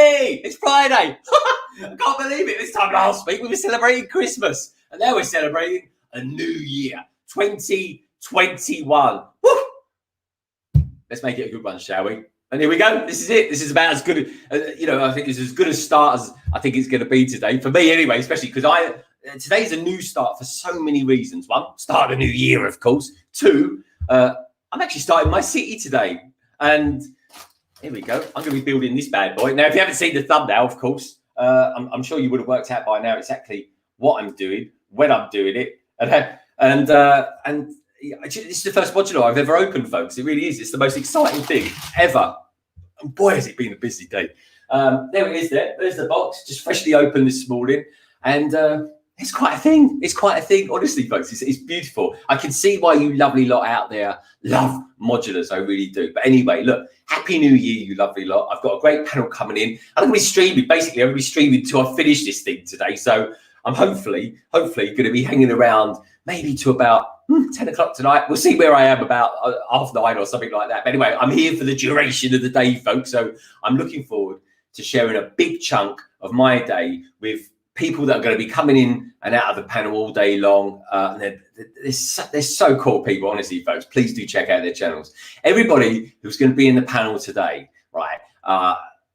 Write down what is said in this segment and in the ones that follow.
Hey, it's Friday. I can't believe it. This time last week we were celebrating Christmas, and now we're celebrating a new year, 2021. Woo! Let's make it a good one, shall we? And here we go. This is it. This is about as good, I think it's as good a start as I think it's going to be today. For me anyway, especially because today's a new start for so many reasons. One, start a new year, of course. Two, I'm actually starting my city today. And here we go. I'm going to be building this bad boy. Now, if you haven't seen the thumbnail, of course, I'm sure you would have worked out by now exactly what I'm doing, when I'm doing it. And this is the first modular I've ever opened, folks. It really is. It's the most exciting thing ever. And boy, has it been a busy day. There it is there. There's the box, just freshly opened this morning. And it's quite a thing. It's quite a thing. Honestly, folks, it's beautiful. I can see why you lovely lot out there love modulars. I really do. But anyway, look, Happy New Year, you lovely lot. I've got a great panel coming in. I'm going to be streaming. Basically, I'm going to be streaming until I finish this thing today. So I'm hopefully going to be hanging around maybe to about 10 o'clock tonight. We'll see where I am about 9:30 or something like that. But anyway, I'm here for the duration of the day, folks. So I'm looking forward to sharing a big chunk of my day with people that are going to be coming in and out of the panel all day long. And they're so cool people, honestly, folks. Please do check out their channels. Everybody who's going to be in the panel today, right,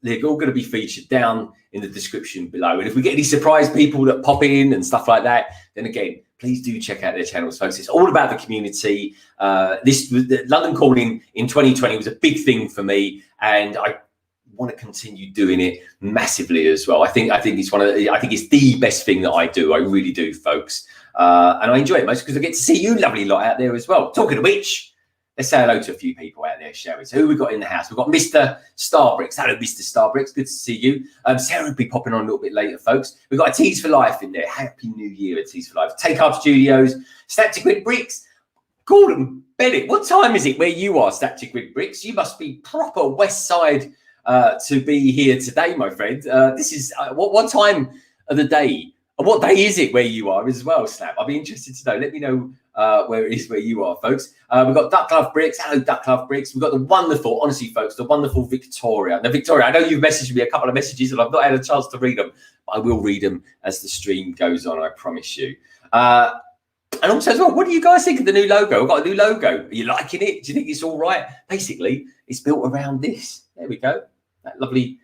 they're all going to be featured down in the description below. And if we get any surprise people that pop in and stuff like that, then again, please do check out their channels, folks. It's all about the community. The London Calling in 2020 was a big thing for me, and I want to continue doing it massively as well. I think it's the best thing that I do. I really do, folks. And I enjoy it most because I get to see you lovely lot out there as well. Talking of which, let's say hello to a few people out there, shall we? So who we got in the house? We've got Mr. StarBricks. Hello, Mr. StarBricks. Good to see you. Sarah will be popping on a little bit later, folks. We've got a Tease for Life in there. Happy New Year, a Tease for Life. Take Up Studios. StarBricks. Gordon Bennett. What time is it where you are, StarBricks? You must be proper West Side to be here today, my friend. This is what time of the day? And what day is it where you are as well, Snap? I'll be interested to know. Let me know where it is where you are, folks. We've got Duck Love Bricks. Hello, Duck Love Bricks. We've got the wonderful, honestly, folks, the wonderful Victoria. Now, Victoria, I know you've messaged me a couple of messages and I've not had a chance to read them, but I will read them as the stream goes on, I promise you. And also as well, what do you guys think of the new logo? We've got a new logo. Are you liking it? Do you think it's all right? Basically, it's built around this. There we go. That lovely,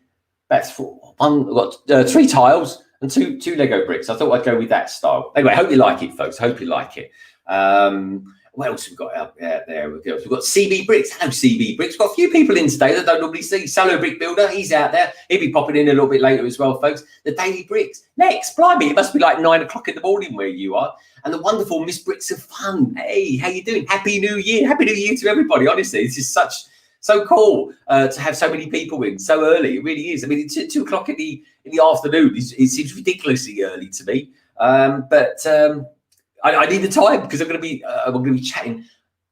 that's for one. We've got 3 tiles and two Lego bricks. I thought I'd go with that style. Anyway, I hope you like it, folks. I hope you like it. What else have we got out there? We've got CB Bricks. Hello, CB Bricks. We've got a few people in today that I don't normally see. Solo Brick Builder, he's out there. He'll be popping in a little bit later as well, folks. The Daily Bricks. Next, blimey, it must be like 9 o'clock in the morning where you are. And the wonderful Miss Bricks of Fun. Hey, how you doing? Happy New Year. Happy New Year to everybody. Honestly, this is so cool to have so many people in so early. It really is. I mean, it's 2 o'clock in the afternoon. It seems ridiculously early to me. But I need the time because I'm going to be chatting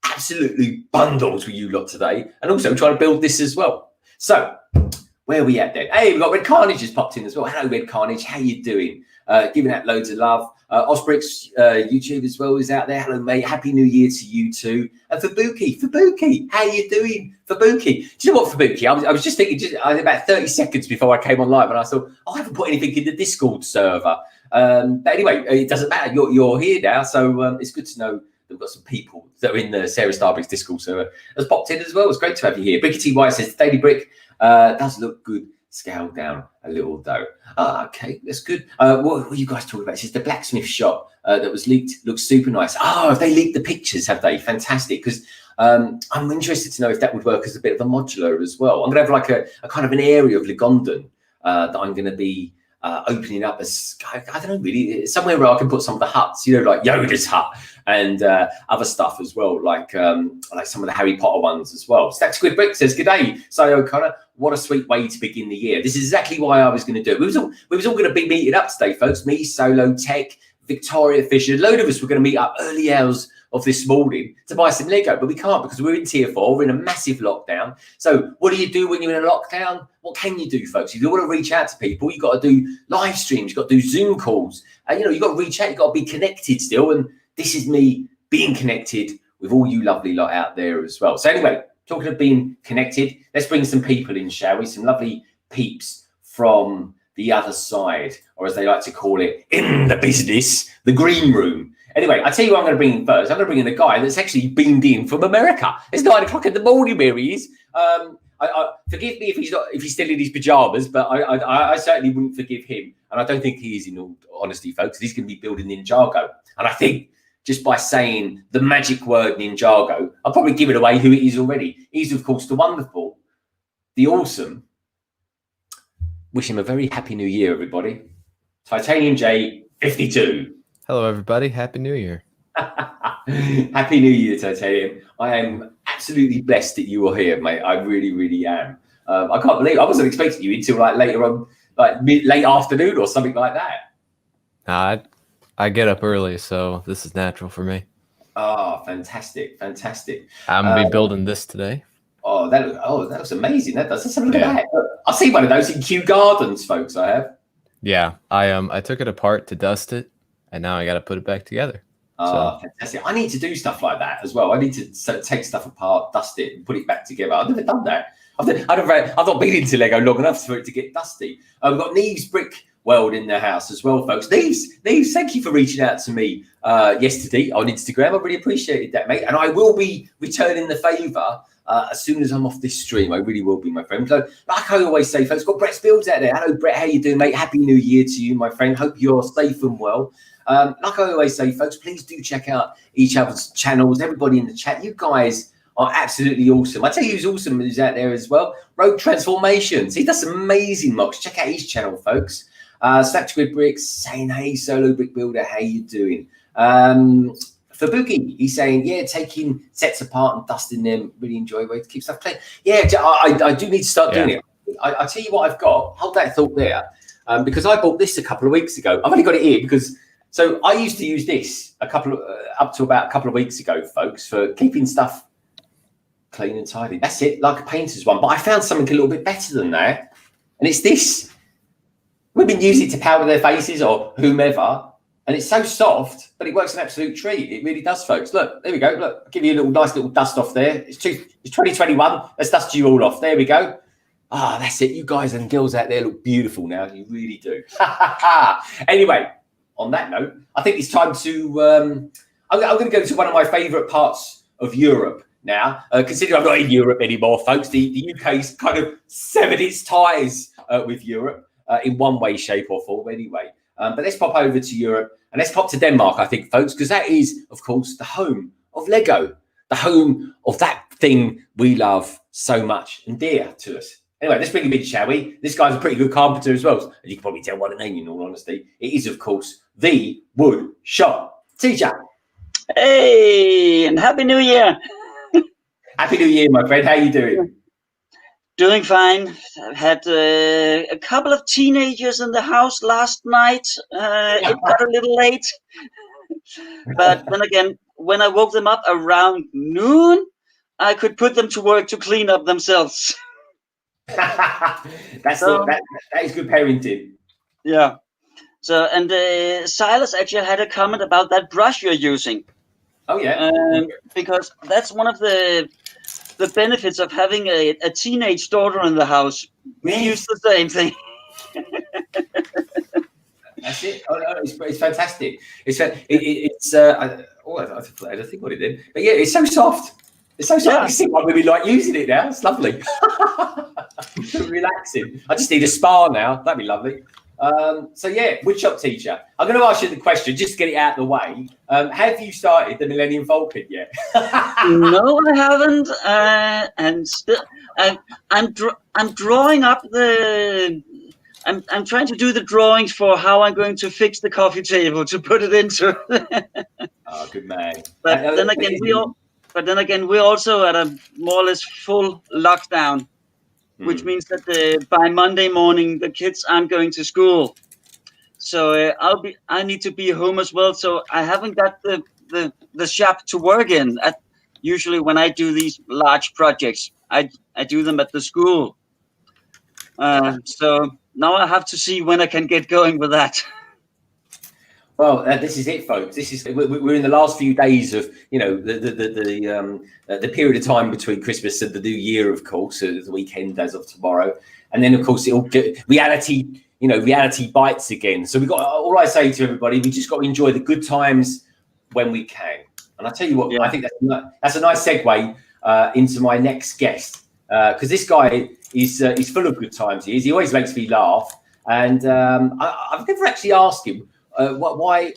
absolutely bundles with you lot today, and also trying to build this as well. So where are we at then? Hey, we've got Red Carnage has popped in as well. Hello, Red Carnage. How you doing? Giving out loads of love. Osbricks YouTube as well is out there. Hello, mate. Happy New Year to you too. And Fabuki, how you doing, Fabuki? Do you know what, Fabuki? I was just thinking, about 30 seconds before I came on live, and I thought, I haven't put anything in the Discord server. But anyway, it doesn't matter. You're here now, so it's good to know that we've got some people that are in the SaraStarBricks Discord server has popped in as well. It's great to have you here. Bricky TY says Daily Brick does look good. Scale down a little though. Okay, that's good. What are you guys talking about? This is the blacksmith shop that was leaked. Looks super nice. Oh, have they leaked the pictures? Have they? Fantastic. Because I'm interested to know if that would work as a bit of a modular as well. I'm going to have like a kind of an area of Ligondon that I'm going to be opening up as, I don't know, really somewhere where I can put some of the huts, like Yoda's hut and other stuff as well, like some of the Harry Potter ones as well. Stack Squid Brick says, "G'day, Sayo O'Connor. What a sweet way to begin the year." This is exactly why I was going to do it. We was all going to be meeting up today, folks. Me, Solo, Tek, Victoria Fisher. A load of us were going to meet up early hours of this morning to buy some Lego, but we can't because we're in tier 4. We're in a massive lockdown. So what do you do when you're in a lockdown? What can you do, folks? If you want to reach out to people, you've got to do live streams, you've got to do Zoom calls. You've got to reach out, you've got to be connected still. And this is me being connected with all you lovely lot out there as well. So anyway, talking of being connected, let's bring some people in, shall we? Some lovely peeps from the other side, or as they like to call it in the business, the green room. Anyway, I tell you what I'm going to bring in first. I'm going to bring in a guy that's actually beamed in from America. It's 9 o'clock in the morning where he is. Forgive me if he's still in his pajamas, but I certainly wouldn't forgive him. And I don't think he is, in all honesty, folks. He's going to be building Ninjago. And I think just by saying the magic word Ninjago, I'll probably give it away who it is already. He's, of course, the wonderful, the awesome. Wish him a very happy new year, everybody. Titanium J 52. Hello, everybody. Happy New Year. Happy New Year, Titanium. I am absolutely blessed that you are here, mate. I really, really am. I can't believe I wasn't expecting you until like later on, like late afternoon or something like that. I get up early, so this is natural for me. Oh, fantastic, fantastic. I'm gonna be building this today. Oh, that was amazing. Let's have a look at that. I've seen one of those in Kew Gardens, folks. I have. Yeah, I took it apart to dust it, and now I got to put it back together. Oh, fantastic. I need to do stuff like that as well. I need to take stuff apart, dust it, and put it back together. I've never done that. I've not been into Lego long enough for it to get dusty. We've got Neve's Brick World in the house as well, folks. Neves, thank you for reaching out to me yesterday on Instagram. I really appreciated that, mate. And I will be returning the favour as soon as I'm off this stream. I really will be, my friend. So, like I always say, folks, got Brett's Builds out there. Hello, Brett. How you doing, mate? Happy New Year to you, my friend. Hope you're safe and well. Like I always say, folks, please do check out each other's channels. Everybody in the chat, you guys are absolutely awesome. I tell you who's awesome who's out there as well. Road Transformations. He does some amazing mocks. Check out his channel, folks. Snatch Grid Bricks saying, hey, Solo Brick Builder, how you doing? For Boogie, he's saying, yeah, taking sets apart and dusting them, really enjoy a way to keep stuff clean. Yeah, I do need to start doing it. I tell you what I've got. Hold that thought there. Because I bought this a couple of weeks ago. I've only got it here because, so I used to use this up to about a couple of weeks ago, folks, for keeping stuff clean and tidy. That's it, like a painter's one. But I found something a little bit better than that. And it's this. Women use it to powder their faces or whomever. And it's so soft, but it works an absolute treat. It really does, folks. Look, there we go. Look, I'll give you a nice little dust off there. It's 2021. Let's dust you all off. There we go. Ah, that's it. You guys and girls out there look beautiful now. You really do. Anyway, on that note, I think it's time to... I'm going to go to one of my favourite parts of Europe now. Considering I'm not in Europe anymore, folks. The UK's kind of severed its ties with Europe in one way, shape or form anyway. But let's pop over to Europe and let's pop to Denmark, I think, folks, because that is, of course, the home of Lego, the home of that thing we love so much and dear to us. Anyway, let's bring him in, shall we? This guy's a pretty good carpenter as well. And you can probably tell by the name, in all honesty. It is, of course, the Woodshop Teacher. Hey, and Happy New Year. Happy New Year, my friend. How you doing? Doing fine. I've had a couple of teenagers in the house last night. It got a little late. But then again, when I woke them up around noon, I could put them to work to clean up themselves. That is good parenting. Yeah. So, and Silas actually had a comment about that brush you're using. Oh, yeah. Because that's one of the benefits of having a teenage daughter in the house. We use the same thing. That's it. Oh, no, it's fantastic. I don't think what it did. But yeah, it's so soft. It's so soft. Yeah. You see why we like using it now. It's lovely. Relaxing. I just need a spa now. That'd be lovely. So yeah, Woodshop Teacher. I'm going to ask you the question just to get it out of the way. Have you started the Millennium Falcon yet? No, I haven't. And still, I'm drawing up the. I'm trying to do the drawings for how I'm going to fix the coffee table to put it into. Oh, good man. But then again, we're also at a more or less full lockdown. Which means that by Monday morning the kids aren't going to school, so I need to be home as well. So I haven't got the shop to work in. Usually when I do these large projects, I do them at the school. So now I have to see when I can get going with that. Well, this is it, folks. This is we're in the last few days of the period of time between Christmas and the New Year, of course, the weekend as of tomorrow, and then of course it'll get reality. Reality bites again. So we got all I say to everybody: we just got to enjoy the good times when we can. And I tell you what, I think that's a nice segue into my next guest because this guy is full of good times. He always makes me laugh, and I've never actually asked him. Why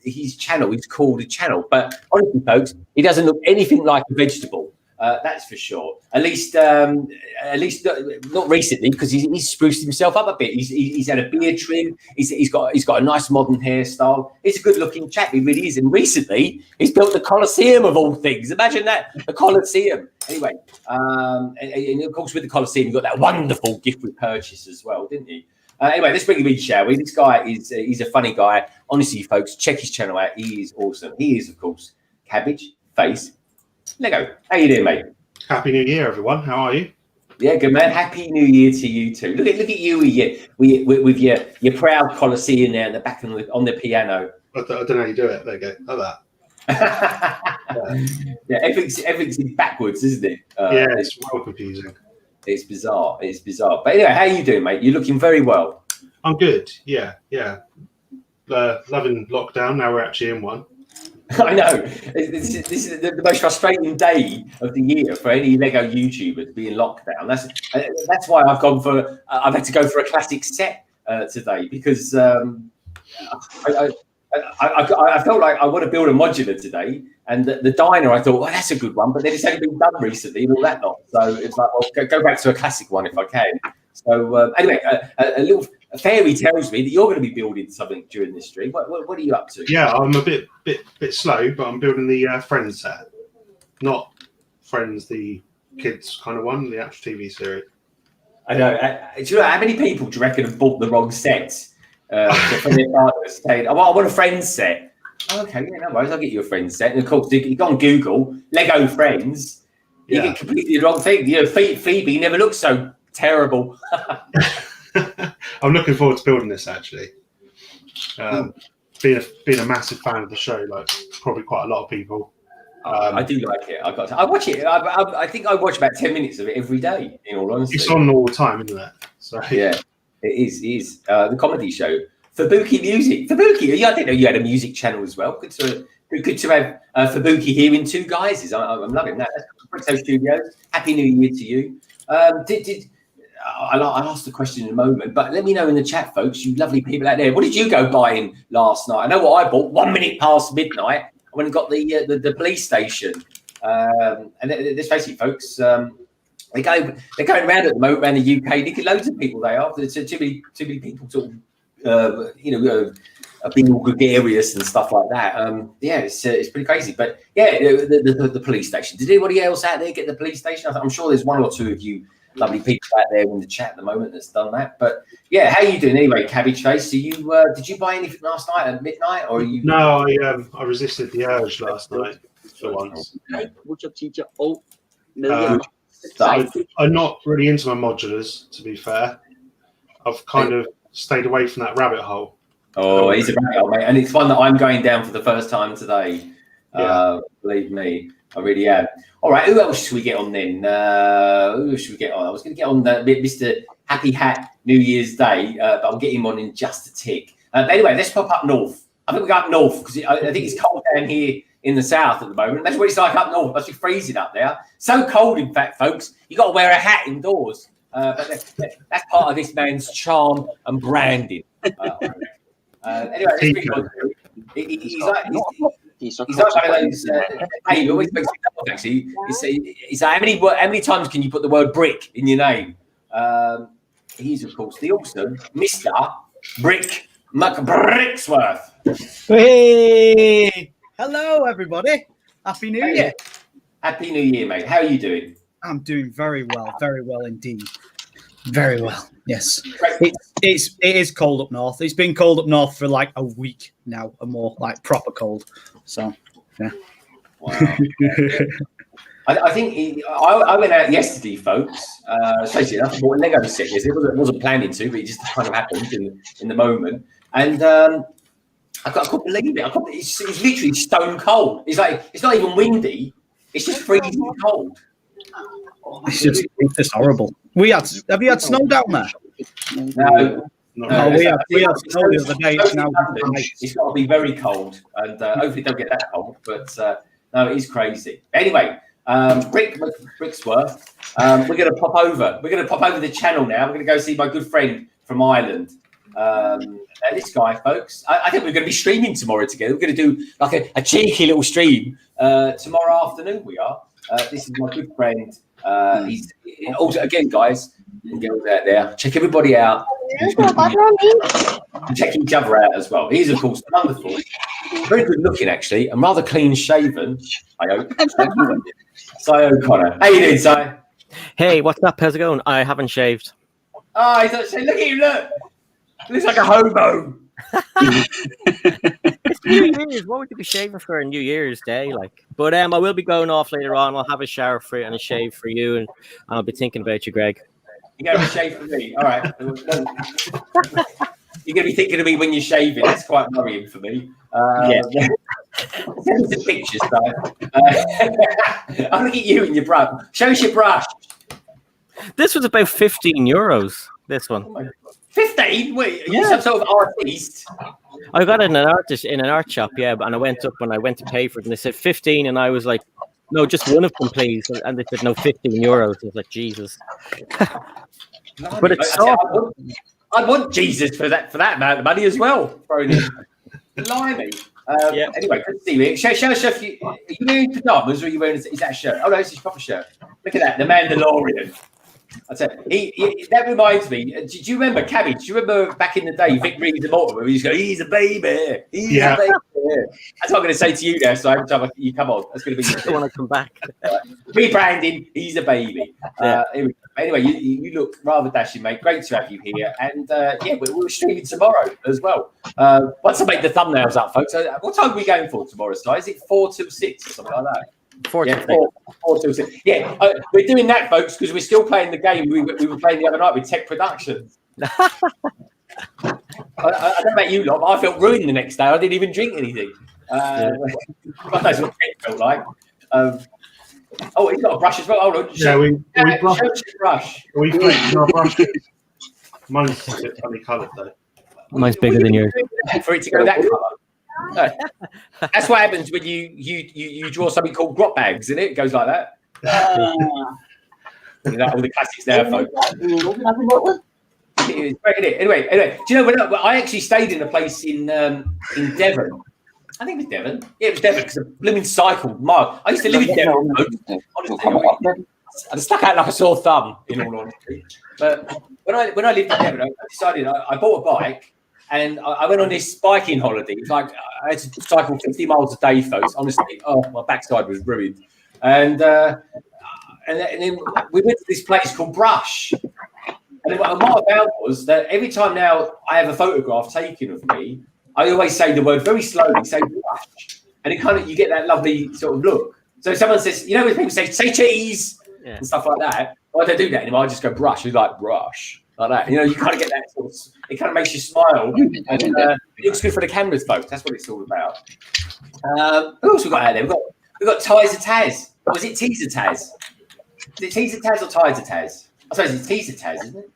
his channel is called a channel, but honestly, folks, he doesn't look anything like a vegetable. That's for sure. At least not recently, because he's spruced himself up a bit. He's had a beard trim. He's got a nice modern hairstyle. He's a good-looking chap. He really is. And recently, he's built the Colosseum of all things. Imagine that, the Colosseum. Anyway, and of course, with the Colosseum, you got that wonderful gift with purchase as well, didn't you? Anyway, let's bring him in, shall we? This guy he's a funny guy. Honestly, folks, check his channel out. He is awesome. He is, of course, Cabbage Face Lego. How you doing, mate? Happy New Year, everyone. How are you? Yeah, good man. Happy New Year to you too. Look at you with your proud Colosseum there in the back on the piano. I don't know how you do it. There you go, like that. Yeah, everything's in backwards, isn't it? Yeah, it's well confusing. It's bizarre. It's bizarre. But anyway, how are you doing, mate? You're looking very well. I'm good. Yeah. Loving lockdown. Now we're actually in one. I know. This is the most frustrating day of the year for any Lego YouTuber to be in lockdown. That's why I've had to go for a classic set today because I felt like I want to build a modular today, and the diner I thought, well, that's a good one, but then it's only been done recently and all that lot. So it's like, well, go back to a classic one if I can. So anyway, a little fairy tells me that you're going to be building something during this stream. What are you up to? Yeah, I'm a bit slow, but I'm building the Friends set, not Friends the kids kind of one, the actual TV series. I know. Do you know how many people do you reckon have bought the wrong sets? From their partners saying, "Oh, I want a Friends set." Oh, okay, yeah, no worries, I'll get you a Friends set. And of course, you go on Google Lego Friends, you get completely the wrong thing. You know, Phoebe never looked so terrible. I'm looking forward to building this actually. Being a massive fan of the show, like probably quite a lot of people. I do like it. I watch it. I think I watch about 10 minutes of it every day. In all honesty, it's on all the time, isn't it? So yeah. It is the comedy show. Fabuki Music. Fabuki, I didn't know you had a music channel as well. Good to have Fabuki here in two guises. I'm loving that. Bricko Studios. Happy New Year to you. I'll ask the question in a moment, but let me know in the chat, folks, you lovely people out there. What did you go buying last night? I know what I bought. 1 minute past midnight. I went and got the police station. And let's face it, folks. They're going around at the moment around the UK. Look at loads of people they are. There's too many people sort of being all gregarious and stuff like that. Yeah, it's pretty crazy. But yeah, the police station. Did anybody else out there get the police station? I'm sure there's one or two of you lovely people out there in the chat at the moment that's done that. But yeah, how are you doing anyway, Cabbage Face? So did you buy anything last night at midnight, or are you? No, I resisted the urge last night for once. Woodshop Teacher. Oh, I'm not really into my modulars, to be fair. I've kind of stayed away from that rabbit hole. Oh, he's a rabbit hole, mate. And it's one that I'm going down for the first time today. Yeah. Believe me, I really am. All right, who else should we get on then? Who should we get on? I was going to get on Mr. Happy Hat New Year's Day, but I'll get him on in just a tick. But anyway, let's pop up north. I think we go up north because I think it's cold down here in the south at the moment. That's what it's like up north. It must be freezing up there. So cold, in fact, folks. You got to wear a hat indoors. But that's part of this man's charm and branding. Anyway, let's bring him on. He's like one of those. Hey, he always makes me laugh. Actually, he's like, how many times can you put the word brick in your name? He's of course the awesome Mr. Brick McBricksWorth. Hey. Hello, everybody. Happy New Year. Happy New Year, mate. How are you doing? I'm doing very well indeed. Very well, yes. It is cold up north. It's been cold up north for like a week now, a more like proper cold. So, yeah. Wow. I think I went out yesterday, folks. Strangely enough, I bought a Lego set. It wasn't planning to, but it just kind of happened in the moment. And I couldn't believe it. It's literally stone cold. It's like it's not even windy. It's just freezing cold. It's just horrible. Have you had snow down there? No. We had snow the other day. It's now it's got to be very cold, and hopefully don't get that cold. But no, it is crazy. Anyway, McBricksWorth. We're going to pop over. We're going to pop over the channel now. We're going to go see my good friend from Ireland. This guy, folks. I think we're going to be streaming tomorrow together. We're going to do like a cheeky little stream tomorrow afternoon. We are. This is my good friend. He's also, again, guys, and girls out there, check everybody out. Check each other out as well. He's, of course, wonderful. Very good looking, actually, and rather clean shaven. I hope. Si O'Connor. How you doing, Si? Hey, what's up? How's it going? I haven't shaved. Oh, he's not saying, look at him, look. He looks like a hobo. It's New Year's. What would you be shaving for on New Year's Day? But I will be going off later on. I'll have a shower for you and a shave for you, and I'll be thinking about you, Greg. You're going to shave for me. All right. You're going to be thinking of me when you're shaving. That's quite worrying for me. Yeah. Send me some pictures, though. I'll look at you and your brush. Show us your brush. This was about €15. This one. Oh 15? Wait, are you some sort of artist? I got it in an art shop, yeah. And I went up when I went to pay for it, and they said 15, and I was like, no, just one of them, please. And they said, no, €15. I was like, Jesus. But it's soft. I want Jesus for that amount of money as well. Blimey. Anyway, good to see you. Show us if you are you wearing pajamas or are you wearing is that a shirt? Oh no, it's his proper shirt. Look at that, the Mandalorian. I said that reminds me. Do you remember Cabbage? Do you remember back in the day, Vic reads the Moto, where he used to go, he's a baby. He's a baby. That's what I'm going to say to you now. So every time you come on, that's going to be your I want to come back. Rebranding, he's a baby. Anyway, you look rather dashing, mate. Great to have you here. And we're streaming tomorrow as well. Once I make the thumbnails up, folks. What time are we going for tomorrow, Si? Is it 4 till 6 or something like that? 4 till 6. Yeah, we're doing that, folks, because we're still playing the game we were playing the other night with Tek Productions. I don't know about you lot, but I felt ruined the next day. I didn't even drink anything. God knows what Tek felt like. Oh, he's got a brush as well. Hold on. Yeah, we brush. Show us your brush. We flex our brushes. Mine's a bit funny coloured though. Mine's bigger than yours. For it to go that colour. That's what happens when you draw something called grot bags, isn't it? It goes like that. All the classics now, folks. It's great, isn't it? Anyway, do you know when I actually stayed in a place in Devon? I think it was Devon. Yeah, it was Devon because a blooming cycle. Mark, I used to live in Devon. Honestly, I stuck out like a sore thumb, in all honesty. But when I lived in Devon, I decided I bought a bike and I went on this biking holiday. It's like I had to cycle 50 miles a day, folks. Honestly, my backside was ruined. And then we went to this place called Brush. And what I found was that every time now I have a photograph taken of me, I always say the word very slowly, say Brush. And it kind of, you get that lovely sort of look. So if someone says, when people say cheese and stuff like that, well, I don't do that anymore. I just go Brush. It's like Brush, like that. You kind of get that sort of, it kind of makes you smile. And it looks good for the cameras, folks. That's what it's all about. Who else we got out there? We've got Tizer Taz. Was it Teaser Taz? Is it Teaser Taz or Tizer Taz? I suppose it's Teaser Taz, isn't it?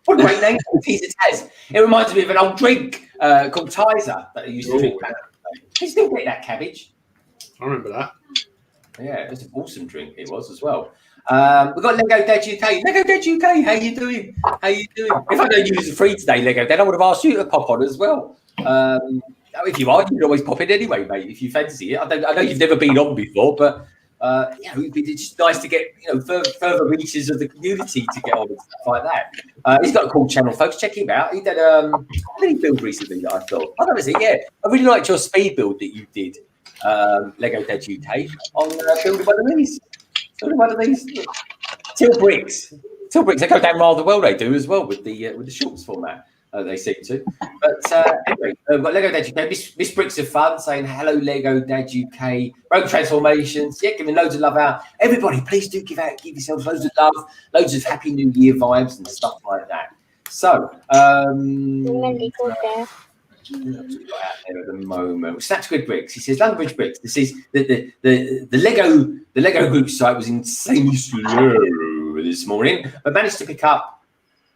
What a great name, Teaser Taz. It reminds me of an old drink called Tizer that I used to drink back in the day. You still get that, Cabbage? I remember that. Yeah, it was an awesome drink. It was as well. We've got Lego Dad UK. Lego Dad UK, how you doing? If I don't use it free today, Lego Dad, I would have asked you to pop on as well. If you are, you can always pop in anyway, mate, if you fancy it. I know you've never been on before, but it's just nice to get further reaches of the community to get on and stuff like that. He's got a cool channel, folks. Check him out. He did a mini build recently that I thought. Oh, that was it. Yeah, I really liked your speed build that you did, Lego Dad UK, on building one of these. Till bricks. They go down rather well. They do as well with the shorts format. They seem to. But anyway, we've got Lego Dad UK. Miss Bricks of Fun saying, hello, Lego Dad UK. Road Transformations. Yeah, giving loads of love out. Everybody, please do give yourselves loads of love, loads of Happy New Year vibes and stuff like that. So, out there at the moment. Snatch Grid Bricks. He says London Bridge Bricks. This is the Lego group site was insanely slow this morning, but managed to pick up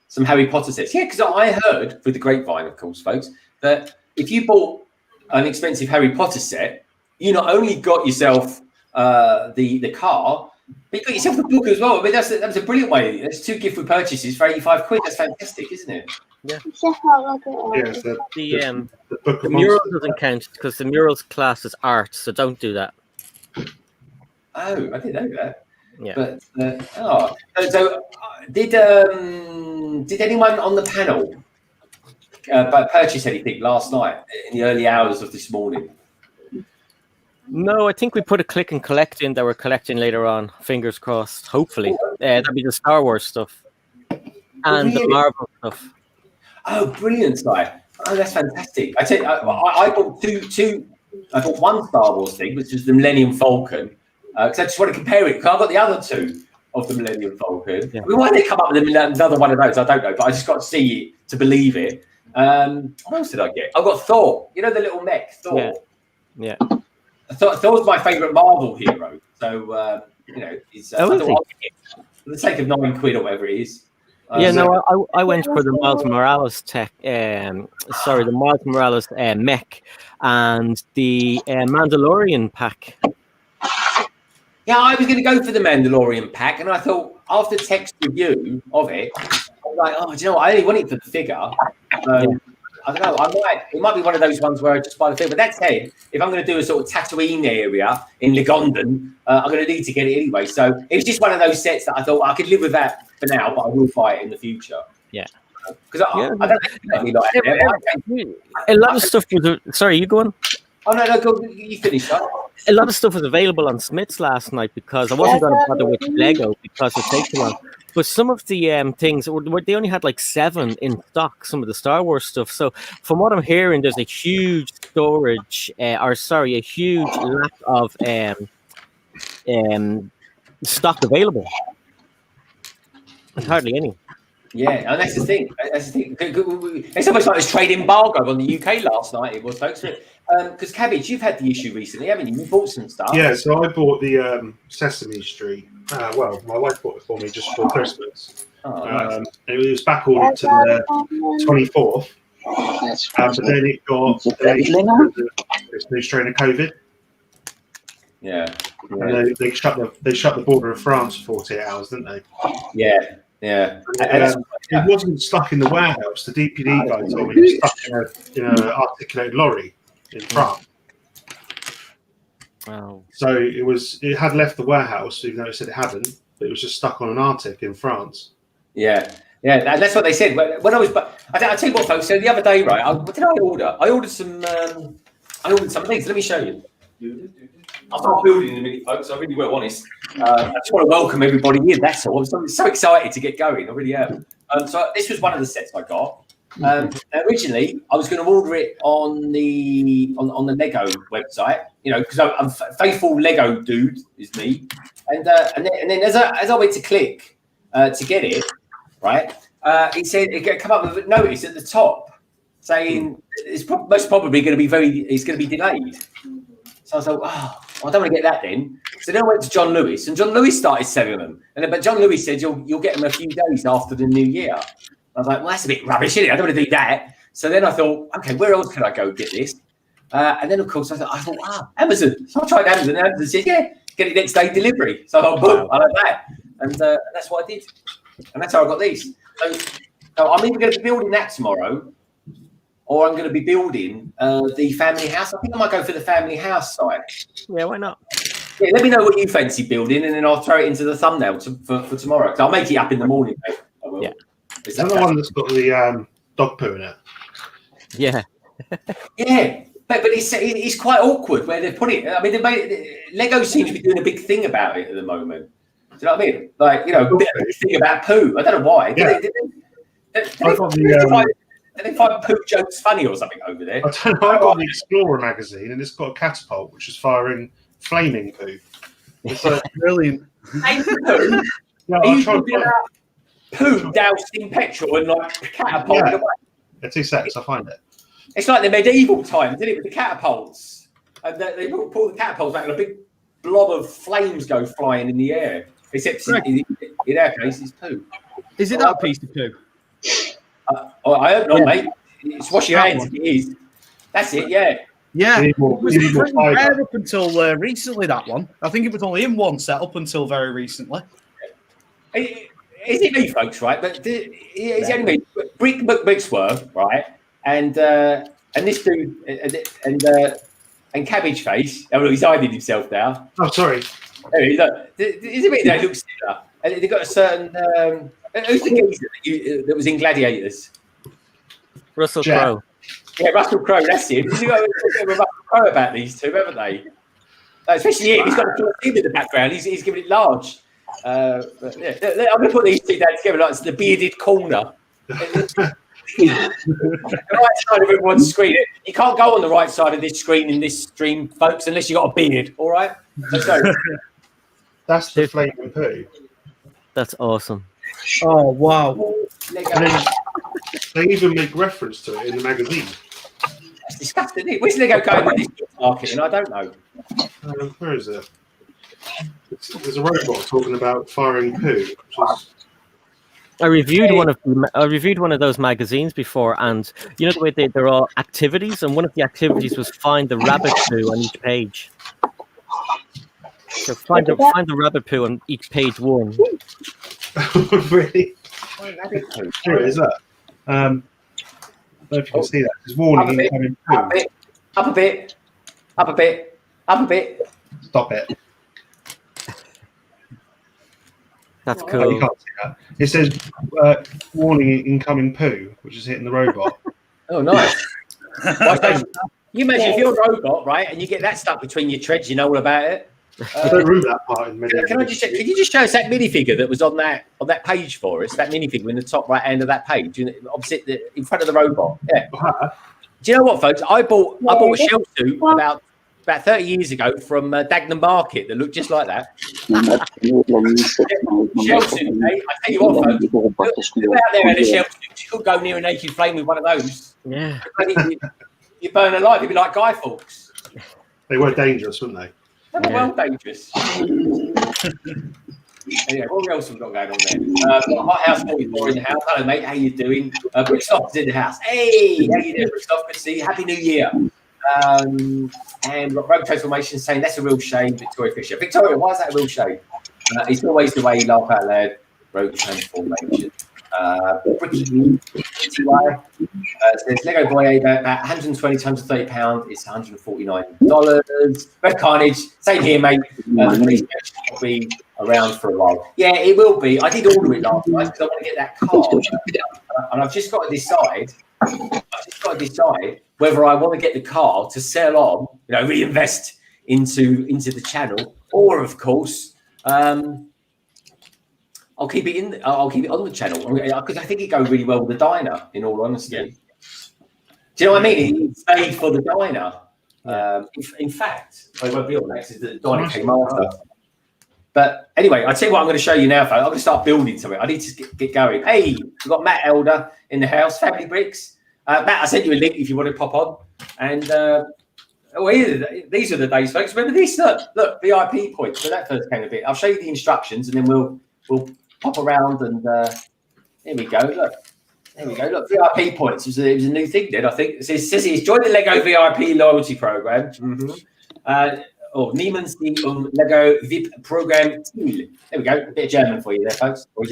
some Harry Potter sets. Yeah, because I heard through the grapevine, of course, folks, that if you bought an expensive Harry Potter set, you not only got yourself the car, but you got yourself the book as well. I mean, that's a brilliant way. That's 2 gift with purchases for 85 quid. That's fantastic, isn't it? Yeah. Yes, The book of mural monsters. doesn't count because the mural's class is art, so don't do that. Oh, I didn't know that. Yeah. But did anyone on the panel purchase anything last night in the early hours of this morning? No, I think we put a click and collect in that we're collecting later on. Fingers crossed. Hopefully, that'll be the Star Wars stuff and the Marvel stuff. Oh, brilliant, Si. Oh, that's fantastic. I tell you, I bought two. I bought one Star Wars thing, which was the Millennium Falcon, because I just want to compare it. Because I've got the other 2 of the Millennium Falcon. Yeah. I mean, why did they come up with another one of those? I don't know, but I just got to see it to believe it. What else did I get? I got Thor. You know the little mech, Thor. Yeah. Thor's my favourite Marvel hero. So he's Oh, is he? for the sake of £9 or whatever it is. Yeah, no, I went for the Miles Morales the Miles Morales mech and the Mandalorian pack. Yeah, I was going to go for the Mandalorian pack, and I thought after Tek's review of it, I was like, oh, do you know what? I only want it for the figure. I don't know. It might be one of those ones where I just buy the figure. But that said, if I'm going to do a sort of Tatooine area in Ligondon, I'm going to need to get it anyway. So it was just one of those sets that I thought I could live with that for now, but I will buy it in the future. Yeah. Because I don't think a lot of stuff was. Sorry, you go on. Oh no, go. You finish up. A lot of stuff was available on Smith's last night because I wasn't going to bother with Lego because it takes too long. But some of the things, they only had like 7 in stock, some of the Star Wars stuff. So from what I'm hearing, there's a huge a huge lack of stock available. There's hardly any. Yeah, and that's the thing. It's almost like this trade embargo on the UK last night. It was, folks. Because Cabbage, you've had the issue recently, haven't you? You bought some stuff. Yeah, so I bought the Sesame Street. Well, my wife bought it for me just for Christmas. Oh, nice. It was back ordered to the 24th. But then it got delayed because of this new strain of COVID. Yeah. And they shut the border of France for 48 hours, didn't they? Yeah. It wasn't stuck in the warehouse. The DPD guy told me it was stuck in an articulated lorry in France. Wow. So it had left the warehouse, even though it said it hadn't, but it was just stuck on an Arctic in France. Yeah, that's what they said. When I was, I tell you what, folks. So the other day, right? What did I order? I ordered some things. Let me show you. I'll start building in a minute, folks. I really will, honest. I just want to welcome everybody in. That's all. I'm so excited to get going. I really am. So this was one of the sets I got. Originally, I was going to order it on the Lego website, because I'm a faithful Lego dude, is me. And then as I went to click to get it, right, it said it come up with a notice at the top saying it's most probably going to be delayed. So I was like, I don't want to get that then. So then I went to John Lewis, and John Lewis started selling them. But John Lewis said you'll get them a few days after the new year. I was like, well, that's a bit rubbish, isn't it? I don't want to do that. So then I thought, okay, where else can I go get this? And then, of course, I thought, Amazon. So I tried Amazon, and Amazon said, yeah, get it next day delivery. So I thought, boom, I like that. And that's what I did. And that's how I got these. So I'm either going to be building that tomorrow, or I'm going to be building the family house. I think I might go for the family house side. Yeah, why not? Yeah, let me know what you fancy building, and then I'll throw it into the thumbnail for tomorrow. So I'll make it up in the morning, mate. I will. Yeah. Is that the one that's got the dog poo in it? Yeah. Yeah, but it's quite awkward where they put it. I mean, Lego seems to be doing a big thing about it at the moment. Do you know what I mean? Like, a bit of a thing about poo. I don't know why. Yeah. Did they find poo jokes funny or something over there? I don't know. I got the Explorer magazine, and it's got a catapult which is firing flaming poo. It's like Brilliant. Hey, poo? yeah, Are you I'll try talking about poo doused in petrol and like catapulted away? Yeah, 2 seconds. I'll find it. It's like the medieval times, isn't it, with the catapults? And they pull the catapults back and a big blob of flames go flying in the air. Except in our case, it's poo. Is it that piece of poo? I hope not, mate. It's wash your hands if it is. That's it, yeah. Yeah, You it need more- was you need more pretty fibre. rare up until recently, that one. I think it was only in one set up until very recently. Is it me, folks, right? But it's only me. McBricksWorth, right? And this dude, and Cabbage Face. Oh, look, he's hiding himself now. Oh, sorry. There he is. Is it me that looks similar? And they've got a certain... who's the geezer that was in Gladiators? Russell Jack. Crowe. Yeah, Russell Crowe, that's him. You've got a bit of Russell Crowe about these two, haven't they? Especially him. He's got a team in the background. He's giving it large. But yeah, I'm going to put these two down together like it's the bearded corner. The right side of everyone's screen. You can't go on the right side of this screen in this stream, folks, unless you've got a beard, all right? So, That's the flaming poo. That's awesome. Oh, wow. And then they even make reference to it in the magazine. That's disgusting, isn't it? Where's Lego going with this marketing? I don't know. Where is it? There's a robot talking about firing poo. Which is, I reviewed one of those magazines before, and you know the way they're all activities, and one of the activities was find the rabbit poo on each page. So find the rabbit poo on each page one. really? Where is that? I don't know if you can see that. There's warning incoming poo. Up a bit. Up a bit. Up a bit. Stop it. That's Oh, cool. you can't see that. It says warning incoming poo, which is hitting the robot. Oh, nice. You imagine if you're a robot, right, and you get that stuck between your treads, you know all about it. I don't read that part in mid. Can you just show us that minifigure that was on that page for us? That minifigure in the top right hand of that page, opposite in front of the robot. Yeah. Do you know what, folks? I bought a shell suit about 30 years ago from Dagenham Market that looked just like that. Shell suit, mate. I tell you what, folks. If out there in a shell suit, you could go near a naked flame with one of those. Yeah. You burn alive. You'd be like Guy Fawkes. They were dangerous, weren't they? They were well dangerous. Anyway, what else have we got going on there? Hot House 44 in the house. Hello, mate. How you doing? Brickstoff is in the house. Hey, how you doing, Brickstoff? Good to see you. Happy New Year. And we've got Rogue Transformation saying that's a real shame, Victoria Fisher. Victoria, why is that a real shame? It's always the way you laugh out loud. Rogue Transformation. Bricky says Lego Voyage about 120 to 130 pounds. It's $149. Red Carnage, same here, mate. The police will be around for a while. Yeah, it will be. I did order it last night because I want to get that car, and I've just got to decide. Whether I want to get the car to sell on, reinvest into the channel, or of course, I'll keep it on the channel because I think it goes really well with the diner. In all honesty, do you know what I mean? It's made for the diner. In fact, I won't be on next. Is the diner came after. But anyway, I'll tell you what I'm going to show you now, folks. I'm going to start building something. I need to get going. Hey, we've got Matt Elder in the house, Family Bricks. Matt, I sent you a link if you want to pop on. And these are the days, folks. Remember this? Look, VIP points. So that first came a bit. I'll show you the instructions, and then we'll pop around. And here we go. Look, there we go. Look, VIP points. It was a new thing, then I think. It says here, join the Lego VIP loyalty program. Niemann's Lego VIP program. There we go. A bit of German for you there, folks. Or was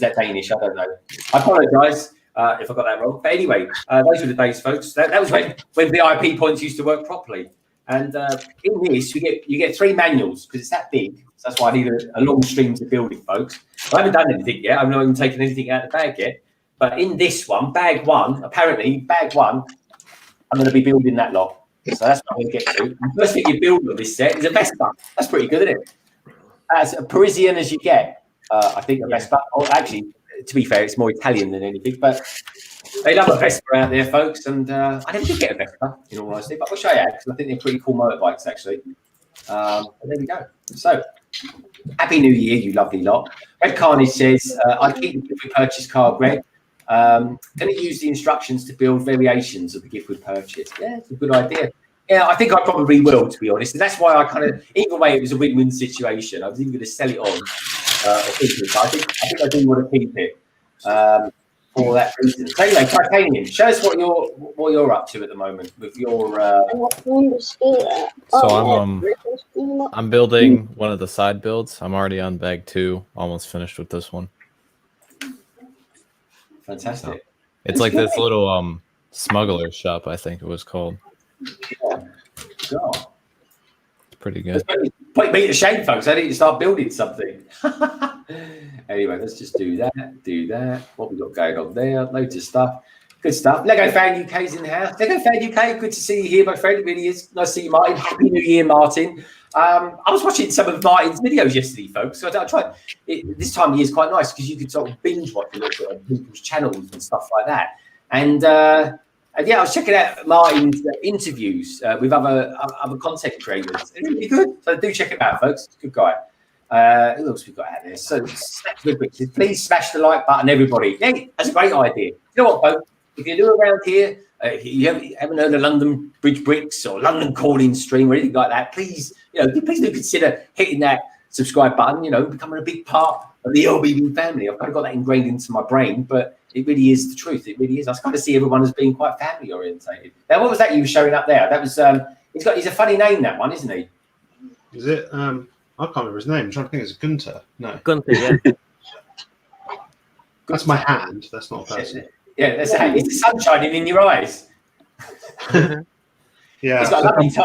that Danish? I don't know. I apologise if I got that wrong. But anyway, those were the days, folks. That was when VIP points used to work properly. And in this, you get 3 manuals because it's that big. So that's why I need a long stream to build it, folks. I haven't done anything yet. I've not even taken anything out of the bag yet. But in this one, bag one, I'm going to be building that lot. So that's what I'm going to get to. The first thing you build on this set is a Vespa. That's pretty good, isn't it? As a Parisian as you get, I think a Vespa. Oh, actually, to be fair, it's more Italian than anything, but they love a Vespa out there, folks. And I never did get a Vespa, in all honesty, but I wish I had because I think they're pretty cool motorbikes, actually. But there we go. So, Happy New Year, you lovely lot. Red Carnage says, I keep the purchase card, Greg. Going to use the instructions to build variations of the gift with purchase. Yeah, it's a good idea. Yeah, I think I probably will, to be honest. And that's why I kind of, either way, it was a win-win situation. I was even going to sell it on or keep it. But I think I do want to keep it for that reason. So anyway, Titanium, show us what you're up to at the moment with your. So I'm building one of the side builds. I'm already on bag 2, almost finished with this one. Fantastic. So it's like this little smuggler shop, I think it was called. Yeah. It's pretty good. Put me to shame, folks. I need to start building something. Anyway, let's just do that. What we got going on there? Loads of stuff. Good stuff. Lego Fan UK's in the house. Lego Fan UK, good to see you here, my friend. It really is. Nice to see you, Martin. Happy New Year, Martin. I was watching some of Martin's videos yesterday, folks. So I tried. This time of year is quite nice because you could sort of binge watch people's channels and stuff like that. And yeah, I was checking out Martin's interviews with other content creators. It's really good. So do check it out, folks. Good guy. Who else we got out there? So please smash the like button, everybody. Yeah, that's a great idea. You know what, folks? If you're new around here, you haven't heard of London Bridge Bricks or London Calling Stream or anything like that, please, please do consider hitting that subscribe button. Becoming a big part of the LBB family. I've kind of got that ingrained into my brain, but it really is the truth. It really is. I kind of see everyone as being quite family orientated. Now, what was that you were showing up there? That was he's a funny name, that one, isn't he? Is it? I can't remember his name. I'm trying to think. It's Gunter. No. Gunther, yeah. That's my hand. That's not a person. Yeah, that's how it's the sun shining in your eyes. Yeah. He's got a lovely tie.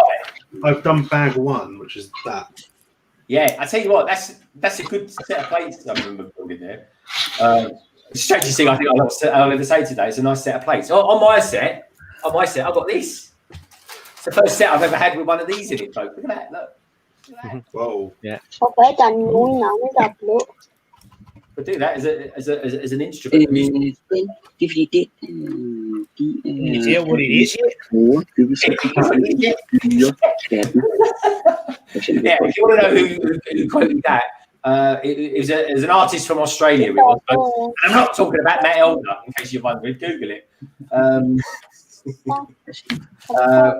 I've done bag 1, which is that. Yeah, I tell you what, that's a good set of plates I remember building there. The strangest thing I think I'll ever say today is a nice set of plates. On my set, I've got this. It's the first set I've ever had with one of these in it, folks. Look at that, look. Whoa. Yeah. But do that as an instrument. If you did, Is it what it is? Yeah, if you want to know who quoted that, it was an artist from Australia. It was. And I'm not talking about Matt Elder, in case you're wondering. Google it.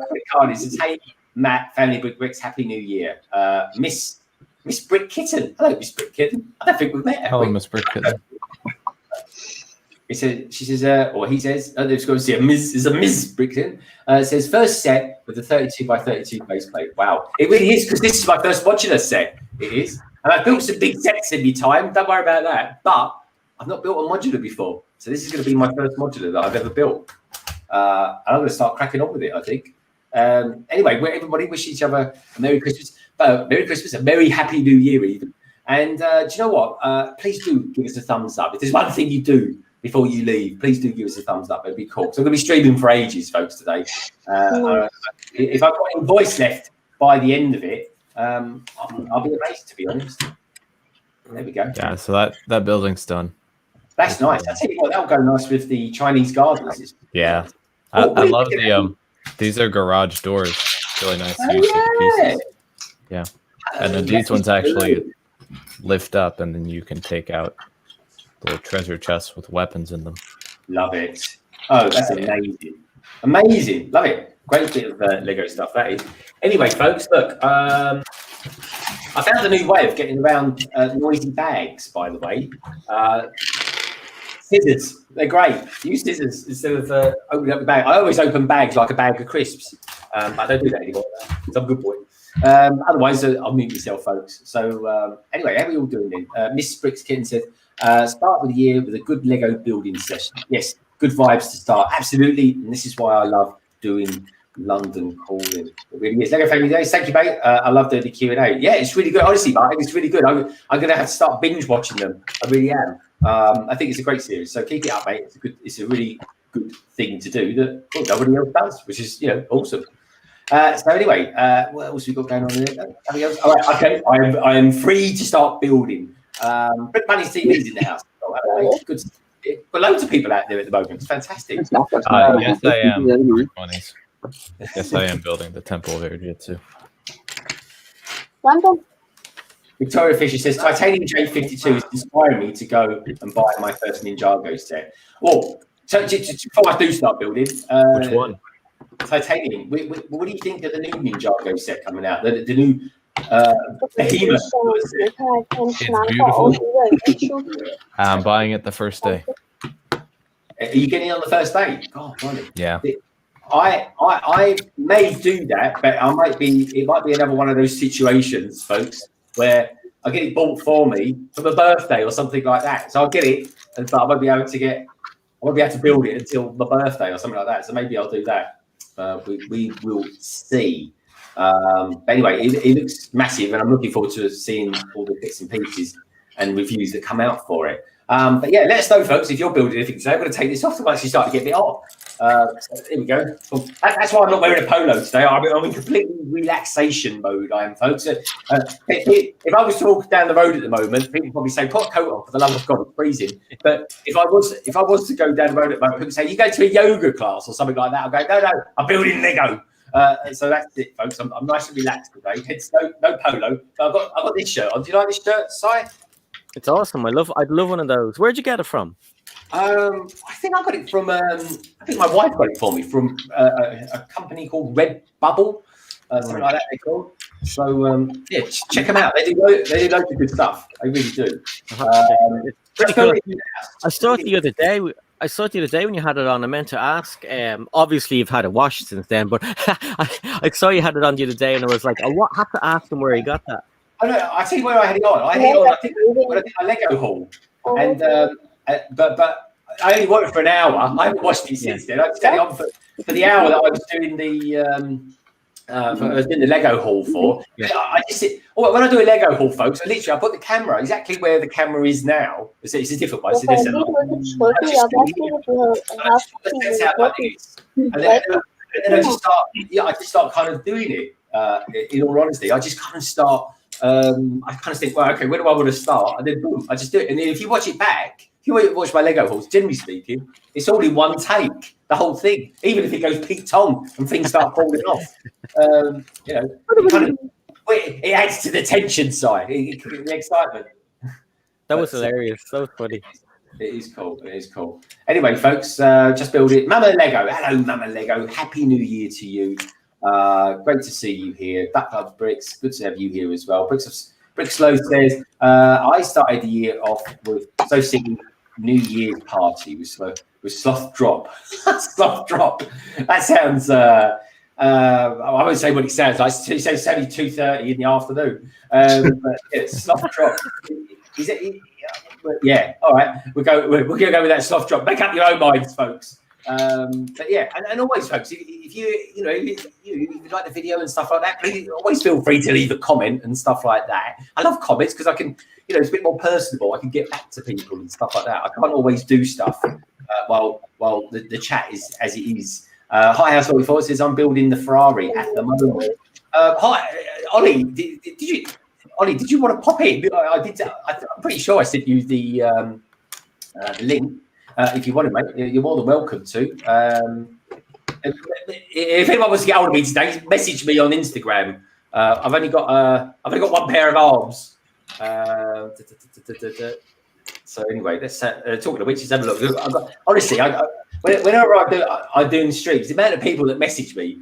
Quick card is, hey, Matt, Family Brick Bricks, Happy New Year. Miss Brick Kitten. Hello, Miss Brick Kitten. I don't think we've met. Hello, Miss Brick Kitten. She says, or he says, there's going to see a Ms. Brick Kitten. It says, first set with a 32 by 32 base plate. Wow. It really is, because this is my first modular set. It is. And I've built some big sets in my time. Don't worry about that. But I've not built a modular before. So this is going to be my first modular that I've ever built. And I'm going to start cracking on with it, I think. Anyway, everybody wish each other a Merry Christmas. Merry Christmas, a Merry Happy New Year even. And do you know what? Please do give us a thumbs up. If there's one thing you do before you leave, please do give us a thumbs up. It'd be cool. So I'm going to be streaming for ages, folks, today. If I've got any voice left by the end of it, I'll be amazed, to be honest. There we go. Yeah, so that building's done. That's nice. I tell you what, that'll go nice with the Chinese gardens. Yeah. I love these are garage doors. Really nice to use the pieces. Yeah. And then these ones actually lift up, and then you can take out little treasure chests with weapons in them. Love it. Oh, that's amazing. Amazing. Love it. Great bit of Lego stuff, that is. Anyway, folks, look. I found a new way of getting around noisy bags, by the way. Scissors. They're great. Use scissors instead of opening up the bag. I always open bags like a bag of crisps. I don't do that anymore. I'm a good boy. Otherwise, I'll mute myself, folks. So anyway, how are we all doing then? Miss Bricks Kitten said, start of the year with a good Lego building session. Yes, good vibes to start. Absolutely. And this is why I love doing London Calling. It really is. Lego Family Days. Thank you, mate. I love doing the Q&A. Yeah, it's really good. Honestly, Martin, it's really good. I'm going to have to start binge watching them. I really am. I think it's a great series. So keep it up, mate. It's a really good thing to do that nobody else does, which is, awesome. So anyway, what else we got going on there? All right, okay, I am free to start building. Brick Money's TV's in the house. Good. But loads of people out there at the moment. It's fantastic. Yes, I am. Yes, I am building the Temple of Air Jitsu. Victoria Fisher says, Titanium J52 is inspiring me to go and buy my first Ninjago set. Oh, So before I do start building, Which one? Titanium. What do you think of the new Ninjago set coming out? The new behemoth. It's beautiful. I'm buying it the first day. Are you getting it on the first day? God, blimey. Yeah. I may do that, but it might be another one of those situations, folks, where I get it bought for me for my birthday or something like that. So I'll get it, but I won't be able to build it until my birthday or something like that. So maybe I'll do that. We will see. But anyway, it looks massive, and I'm looking forward to seeing all the bits and pieces and reviews that come out for it. But yeah, let us know, folks, if you're building anything today. I'm going to take this off to actually start to get a bit hot. So here we go. That's why I'm not wearing a polo today. I'm in completely relaxation mode, I am, folks. If I was to walk down the road at the moment, people would probably say, put a coat on, for the love of God, it's freezing. But if I was to go down the road at the moment, people would say, you go to a yoga class or something like that. I'll go, no, I'm building Lego. So that's it, folks. I'm nice and relaxed today. It's no polo. But I've got this shirt on. Do you like this shirt, Si? It's awesome. I'd love one of those. Where'd you get it from? I think I got it from. I think my wife got it for me from a company called Red Bubble, something like that they call. So yeah, check them out. They do loads of good stuff. They really do. It's pretty cool. I saw it the other day. When you had it on. I meant to ask. Obviously, you've had it washed since then, but I saw you had it on the other day, and I was like, I have to ask him where he got that. I know. I tell you where I had it on. I had it on. I think when I did my Lego haul, and but I only wore it for an hour. I haven't washed it since then. I just had it on for the hour that I was doing the Lego haul for. Yeah. I just when I do a Lego haul, folks, I put the camera exactly where the camera is now. It's a different one. So and I just start. Yeah, I just start kind of doing it. In all honesty, I just kind of start. I kind of think, well, okay, where do I want to start? And then boom, I just do it. And then if you watch it back, if you watch my Lego hauls, generally speaking, it's all in one take, the whole thing. Even if it goes Pete Tong and things start falling off, it adds to the tension side, the excitement. That was hilarious. That was funny. It is cool. It is cool. Anyway, folks, just build it. Mama Lego. Hello, Mama Lego. Happy New Year to you. Great to see you here. That loves Bricks. Good to have you here as well. Brickslow says, I started the year off with singing New Year's party with Sloth Drop. Sloth Drop. That sounds. I won't say what it sounds like. He says it's only 2:30 in the afternoon. But yeah, Sloth Drop. Is it? Yeah. All right. We're going to go with that Sloth Drop. Make up your own minds, folks. But yeah, and always, folks, if you like the video and stuff like that, please always feel free to leave a comment and stuff like that. I love comments because I can, it's a bit more personable. I can get back to people and stuff like that. I can't always do stuff while the chat is as it is. Hi, House 44 says I'm building the Ferrari at the moment. Hi, Ollie. Did you want to pop in? I did. I'm pretty sure I sent you the link. If you want to, mate, you're more than welcome to. If anyone wants to get hold of me today, message me on Instagram. I've only got one pair of arms. So anyway, let's talking of which, let's have a look. Honestly, whenever I do in streams, the amount of people that message me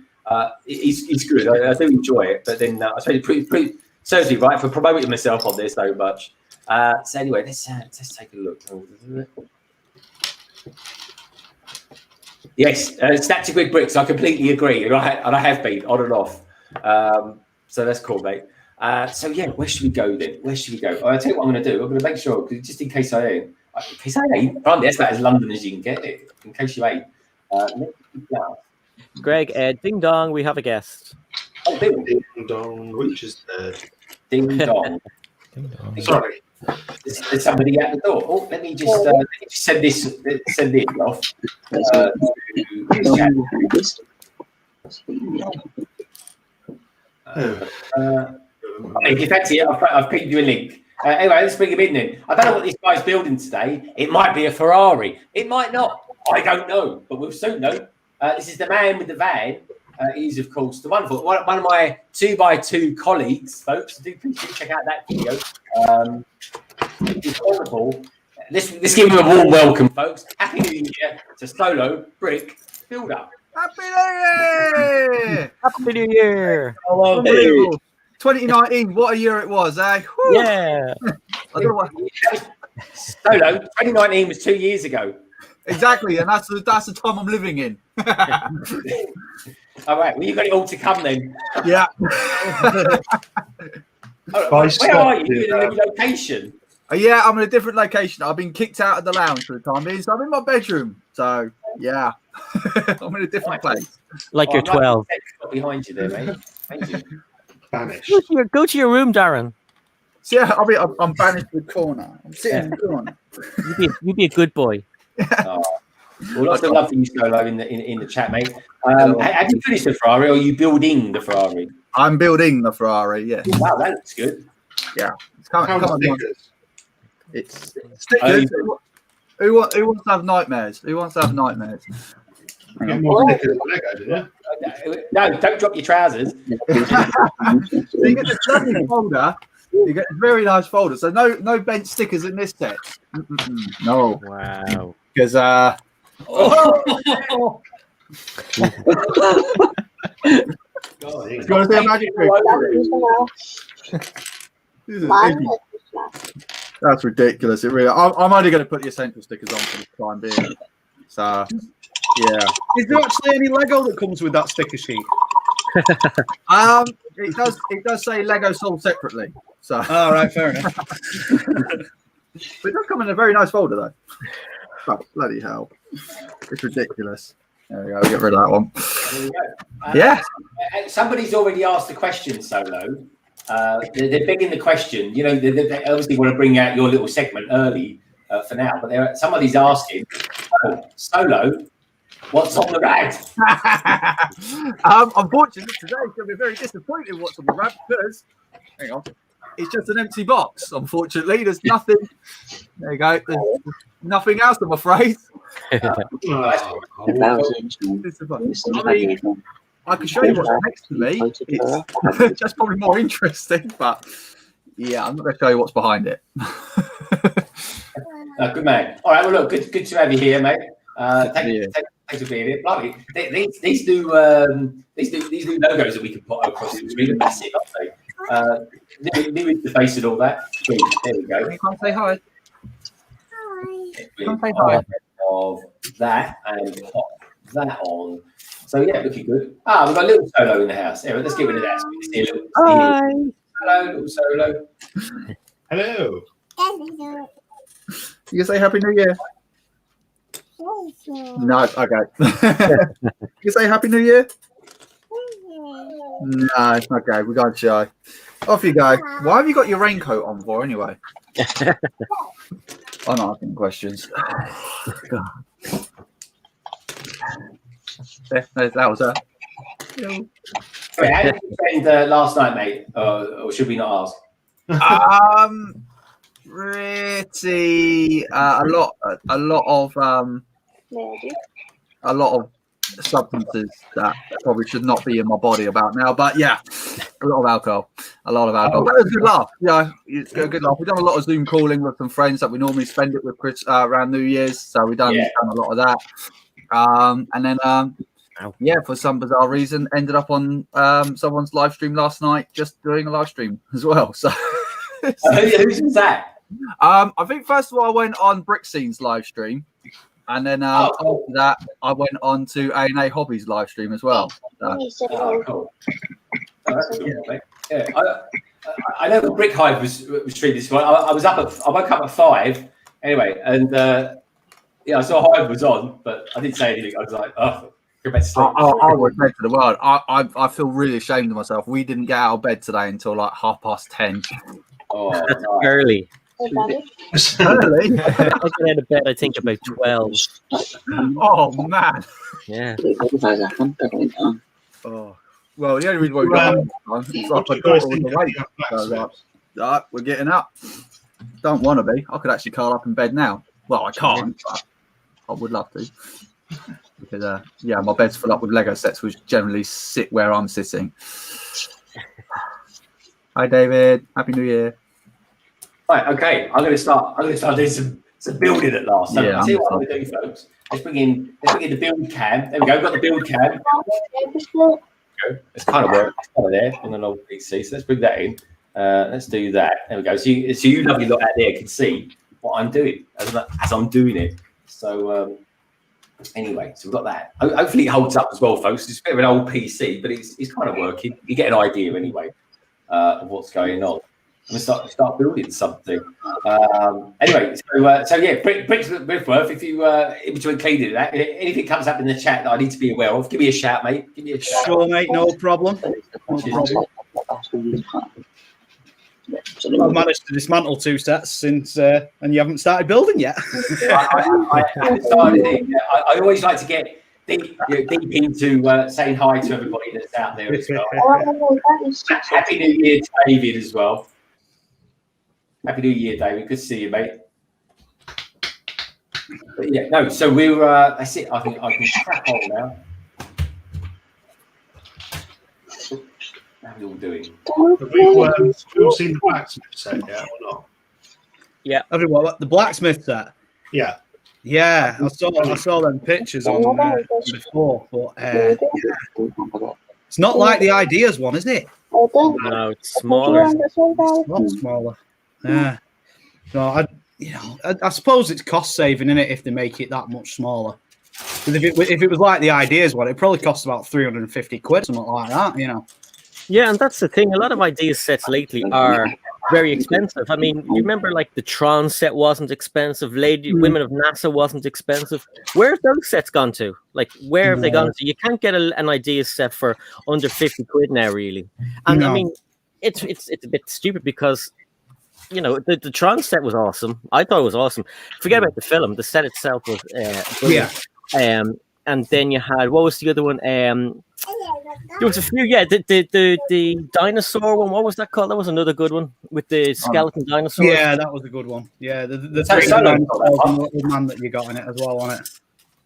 is good. I do enjoy it, but then I suppose it serves me right for promoting myself on there so much. So anyway, let's take a look. Yes, Snapchat with Bricks. I completely agree, and I have been on and off. So that's cool, mate. So yeah, where should we go then? I'll tell you what I'm going to do. I'm going to make sure, just in case I ain't. That's about as London as you can get it. In case you ain't. Greg, ding dong, we have a guest. Oh, ding dong, which is ding dong. Sorry. There's somebody at the door. Oh, let me just send this off. If you fancy it, I've pinned you a link. Anyway, let's bring him in then. I don't know what this guy's building today. It might be a Ferrari. It might not. I don't know, but we'll soon know. This is the man with the van. He's, of course, the wonderful one of my 2x2 colleagues, folks. Do please check out that video. It's wonderful. let's give him a warm welcome, folks. Happy New Year to Solo Brick Builder. Happy New Year! Happy New Year! Hello. Unbelievable. 2019, what a year it was, eh? Whew. Yeah. I don't know what, Solo, 2019 was 2 years ago. exactly, and that's the time I'm living in. All right, well, you got it all to come then. Yeah. Where are you? In a new location? Yeah, I'm in a different location. I've been kicked out of the lounge for the time being, so I'm in my bedroom. So, yeah. I'm in a different place. Like you're 12. Behind you there, mate. Thank you. Spanish. Go to your room, Darren. So, yeah, I'm banished to the corner. I'm sitting in the corner. You'd be a good boy. Well, lots of love for you, Solo, in the chat, mate. Have you finished the Ferrari, or are you building the Ferrari? I'm building the Ferrari, yes. Wow, that looks good. Yeah. It's come on. Stickers? It's stickers. Who wants to have nightmares? Who wants to have nightmares? You get more stickers than Lego, didn't you? No, don't drop your trousers. So you get this lovely folder. You get a very nice folder. So no bent stickers in this set. No. Wow. Because God, you want to see a magic trick? This is easy. That's ridiculous. It really. I'm only going to put the essential stickers on for the time being. So, yeah. Is there actually any Lego that comes with that sticker sheet? It does say Lego sold separately. So. All right, fair enough. But it does come in a very nice folder, though. Oh, bloody hell. It's ridiculous. There we go. We'll get rid of that one. There we go. Yeah. Somebody's already asked the question, Solo. They're begging the question. You know, they obviously want to bring out your little segment early for now, but somebody's asking, Solo, what's on the rad? Unfortunately, today is going to be very disappointing what's on the rad because, hang on, it's just an empty box. Unfortunately, there's nothing. There you go. There's nothing else, I'm afraid. I can show you what's next to me. It's just probably more interesting, but yeah, I'm not going to show you what's behind it. Good man. All right, well, look, good to have you here, mate. Thanks for being here. Blimey, these new logos that we can put across the screen are massive, aren't they? New interface and all that. There we go. You can't say hi. Come say hi. Of that and pop that on. So yeah, looking good. We've got a little Solo in the house. Anyway, let's get rid of that. So we can see a little. Hi. Hello, little Solo. Hello. You can say Happy New Year. No, okay. You say Happy New Year? No, it's not okay. We're going shy. Off you go. Why have you got your raincoat on for anyway? I'm not asking questions. That was her. Wait, how did you spend last night, mate? Or should we not ask? Pretty a lot of substances that probably should not be in my body about now, but yeah, a lot of alcohol. But it was a good laugh. Yeah, it's a good laugh. We've done a lot of Zoom calling with some friends that we normally spend it with Chris around New Year's, so we've done a lot of that. And then for some bizarre reason, ended up on someone's live stream last night, just doing a live stream as well. So who's that? I think first of all I went on Brickscene's live stream, and then after that I went on to A&A Hobbies live stream as well. So. Cool. That's cool, mate. Yeah, I know the Brick Hive was streamed this morning. I woke up at 5 anyway, and I saw Hive was on, but I didn't say anything. I was like, oh, go back to sleep. I was dead to the world. I feel really ashamed of myself. We didn't get out of bed today until like 10:30. Oh, that's early. Early? I was going out of bed, I think, about 12. Oh, man. Yeah. Oh. Well, the only reason why we got up is like my daughter was awake. So, we're getting up. Don't want to be. I could actually curl up in bed now. Well, I can't, but I would love to. Because, my bed's full up with Lego sets, which generally sit where I'm sitting. Hi, David. Happy New Year. Right, okay. I'm going to start doing It's a building at last. So Yeah, see what I'm going to do, folks. Let's bring in the build cam. There we go. We've got the build cam. It's kind of work. It's kind of there on an old PC. So let's bring that in. Let's do that. There we go. So you lovely lot out there can see what I'm doing as I'm doing it. So anyway, so we've got that. Hopefully it holds up as well, folks. It's a bit of an old PC, but it's kind of working. You get an idea anyway of what's going on. I'm gonna start building something. Anyway, so yeah, McBricksWorth, if you in between cleaning that, if anything comes up in the chat that I need to be aware of, give me a shout, mate. Give me a shout. Sure, mate, no problem. No problem. I've managed to dismantle 2 sets since, and you haven't started building yet. I haven't started it. I always like to get deep into saying hi to everybody that's out there as well. Happy New Year to David as well. Happy New Year, David. Good to see you, mate. But yeah, no. So we're that's it. I think I can crack on now. How are we all doing? Have we all seen the blacksmith set yet or not? Yeah. Everyone, the blacksmith set. Yeah. Yeah, I saw them pictures on before, but it's not like the ideas one, is it? No, it's smaller. It's a lot smaller. Yeah. So I suppose it's cost saving, isn't it, if they make it that much smaller? Because if it was like the ideas one, it probably costs about 350 quid, something like that, you know. Yeah, and that's the thing. A lot of ideas sets lately are very expensive. I mean, you remember like the Tron set wasn't expensive, Women of NASA wasn't expensive. Where have those sets gone to? Like, where have they gone to? You can't get an idea set for under 50 quid now, really. And I mean, it's a bit stupid because, you know, the Tron set was awesome. I thought it was awesome. Forget about the film. The set itself was brilliant. And then you had, what was the other one? There was a few, the dinosaur one. What was that called? That was another good one with the skeleton dinosaur. Yeah, that was a good one. Yeah, the little man that you got in it as well, wasn't it?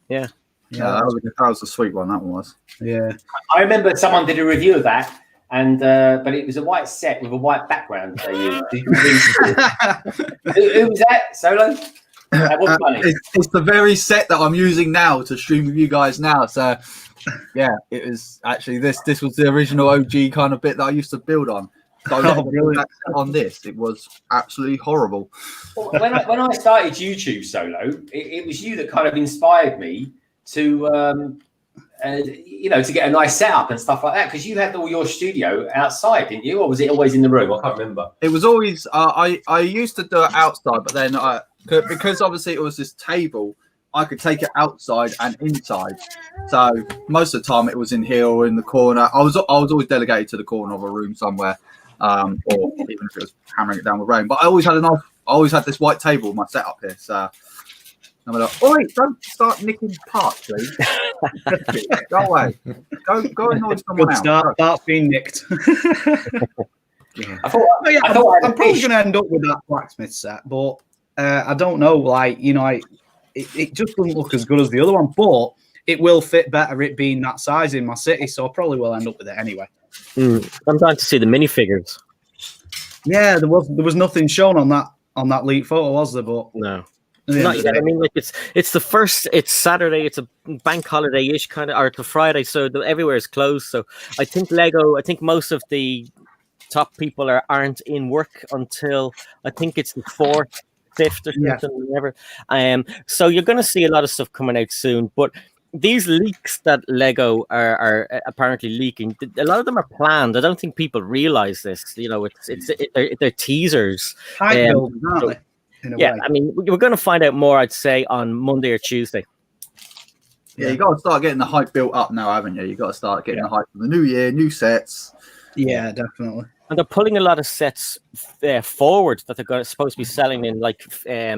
Yeah. Yeah, that was a sweet one. That one was. Yeah. I remember someone did a review of that, and but it was a white set with a white background. They used. Who was that? Solo. That was funny. It's the very set that I'm using now to stream with you guys now. So, yeah, it was actually this was the original OG kind of bit that I used to build on. So on this, it was absolutely horrible. Well, when I started YouTube Solo, it was you that kind of inspired me to to get a nice setup and stuff like that, because you had all your studio outside, didn't you, or was it always in the room? I can't remember. It was always I used to do it outside, but then because obviously it was this table, I could take it outside and inside. So most of the time it was in here or in the corner. I was always delegated to the corner of a room somewhere, or even if it was hammering it down with rain. But I always had this white table, my setup here. So I'm like, oi, don't start nicking parts, please. Go away. Go annoy someone else. Start being nicked. Yeah. I'm probably going to end up with that blacksmith set, but I don't know. Like, you know, it just doesn't look as good as the other one, but it will fit better it being that size in my city, so I probably will end up with it anyway. I'm trying to see the minifigures. Yeah, there was nothing shown on that leak photo, was there? But no. Not yet. I mean, like it's the first. It's Saturday. It's a bank holiday-ish kind of, or it's a Friday, so everywhere is closed. So I think most of the top people aren't in work until I think it's the 4th, 5th, or something. Whatever. So you're going to see a lot of stuff coming out soon. But these leaks that Lego are apparently leaking, a lot of them are planned. I don't think people realize this. You know, they're teasers. Yeah, I mean, we're going to find out more, I'd say, on Monday or Tuesday. Yeah, you got to start getting the hype built up now, haven't you? You got to start getting the hype for the new year, new sets. Yeah, definitely. And they're pulling a lot of sets forward that they're supposed to be selling in like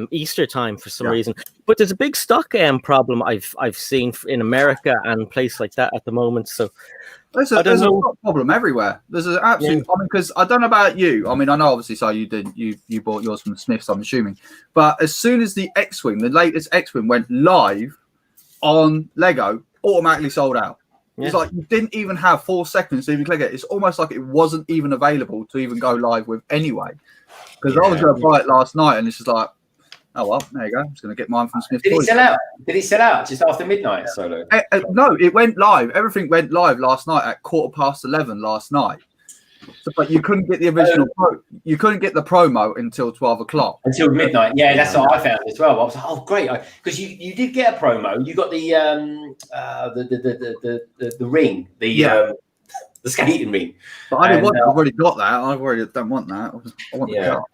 Easter time for some reason. But there's a big stock problem I've seen in America and places like that at the moment. So there's a stock problem everywhere. There's an absolute problem, because I don't know about you. I mean, I know obviously, so you bought yours from Smiths, I'm assuming. But as soon as the X-Wing, the latest X-Wing went live on Lego, automatically sold out. Yeah. It's like you didn't even have 4 seconds to even click it. It's almost like it wasn't even available to even go live with anyway. Because I was going to buy it last night, and it's just like, Oh well, there you go. I'm just going to get mine from Smith. Did he sell out? Did he sell out just after midnight, Solo? No, it went live. Everything went live last night at 11:15 last night. So, but you couldn't get the original. You couldn't get the promo until 12 o'clock. Until midnight. Yeah, that's what I found as well. I was like, oh great, because you did get a promo. You got the ring, the skating ring. But I didn't want. I've already got that. I've already don't want that. I want the car.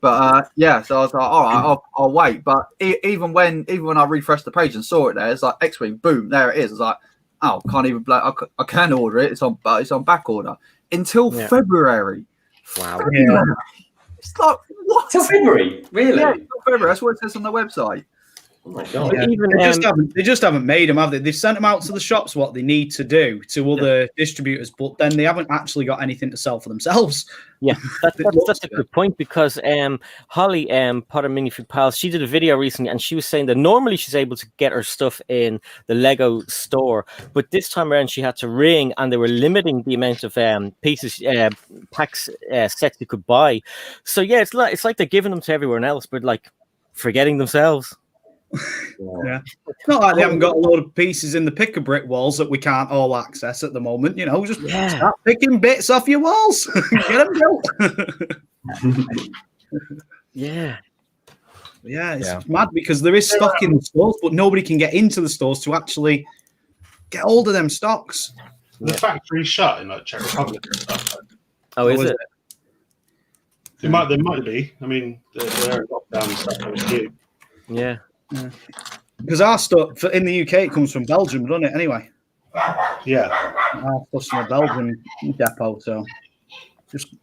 But so I was like, all right, I'll wait. But even when I refreshed the page and saw it there, it's like X-Wing, boom, there it is. It's like, oh, can't even. I can order it. It's on back order until February. Wow. Yeah. It's like what? Till February, really? Yeah, until February. That's what it says on the website. Oh my god! Yeah. They just haven't made them, have they? They've sent them out to the shops what they need to do to other distributors, but then they haven't actually got anything to sell for themselves. Yeah, that's a good point, because Holly Potter Minifig Pals, she did a video recently and she was saying that normally she's able to get her stuff in the Lego store, but this time around she had to ring and they were limiting the amount of pieces, packs, sets you could buy. So yeah, it's like they're giving them to everyone else, but like forgetting themselves. Yeah, it's not like they haven't got a load of pieces in the pick a brick walls that we can't all access at the moment. You know, just start picking bits off your walls. Get them built. It's mad because there is stock in the stores, but nobody can get into the stores to actually get hold of them stocks. The factory's shut in like Czech Republic and stuff. Oh, is it? There might be. I mean, they're in lockdown and stuff. That was new. Yeah. Because our stuff in the UK it comes from Belgium, doesn't it? Anyway. Yeah. Our stuff's from a Belgian depot, so just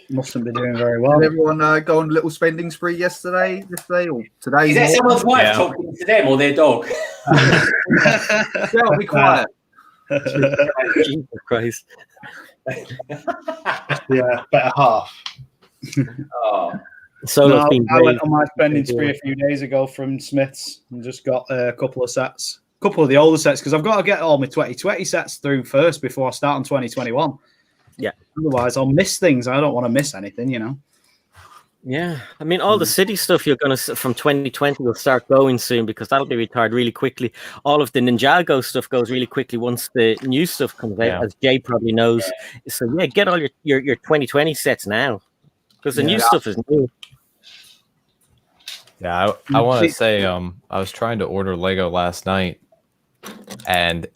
mustn't be doing very well. Did everyone go on a little spending spree yesterday or today? Is that someone's wife talking to them or their dog? Be quiet. Jesus Christ. Yeah, better half. Oh. I went on my spending spree a few days ago from Smith's and just got a couple of the older sets, because I've got to get all my 2020 sets through first before I start on 2021. Yeah. Otherwise, I'll miss things. I don't want to miss anything, you know. Yeah, I mean, all the city stuff you're going to from 2020 will start going soon, because that'll be retired really quickly. All of the Ninjago stuff goes really quickly once the new stuff comes out, as Jay probably knows. So yeah, get all your 2020 sets now, because the new stuff is new. Yeah, I want to say I was trying to order Lego last night, and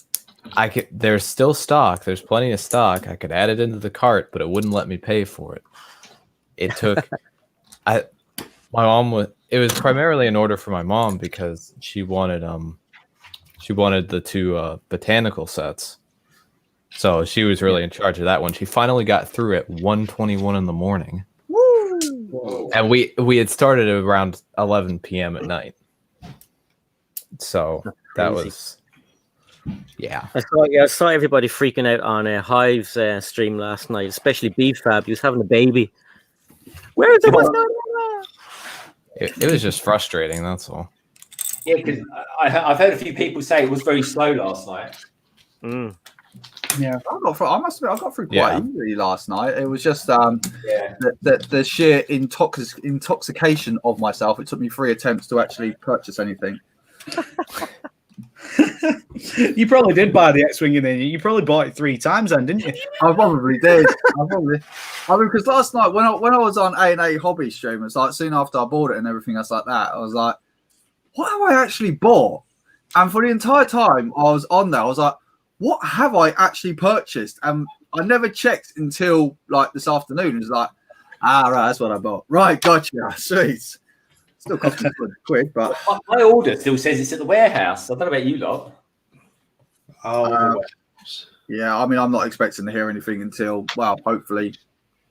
there's still stock. There's plenty of stock. I could add it into the cart, but it wouldn't let me pay for it. It took my mom it was primarily an order for my mom because she wanted the two botanical sets. So she was really in charge of that one. She finally got through at 1:21 in the morning. And we had started at around 11 p.m. at night. So that was, I saw everybody freaking out on Hive's stream last night, especially B-Fab. He was having a baby. Where is it? What's going on? It was just frustrating, that's all. Yeah, because I've heard a few people say it was very slow last night. Yeah, I got through quite easily last night. It was just the sheer intoxication of myself. It took me 3 attempts to actually purchase anything. You probably did buy the X-Wing, and then you probably bought it 3 times, then, didn't you? I probably did. I mean, because last night when I was on A&A Hobby stream, it's like soon after I bought it and everything else like that, I was like, what have I actually bought? And for the entire time I was on there, I was like, what have I actually purchased? And I never checked until like this afternoon. It was like, right, that's what I bought. Right, gotcha. Sweet. Still cost me £20, but my order still says it's at the warehouse. I don't know about you lot. Yeah, I mean, I'm not expecting to hear anything until hopefully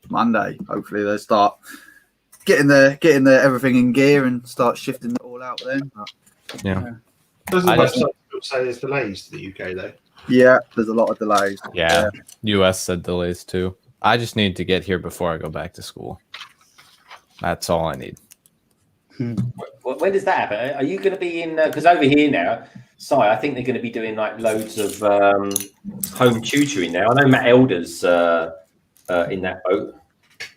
Monday. Hopefully they start getting the everything in gear and start shifting it all out then. Yeah. Doesn't the website say there's delays to the UK though? Yeah, there's a lot of delays. Yeah. US said delays too. I just need to get here before I go back to school. That's all I need. When does that happen? Are you going to be in? Because over here now, I think they're going to be doing like loads of home tutoring now. I know Matt Elder's in that boat.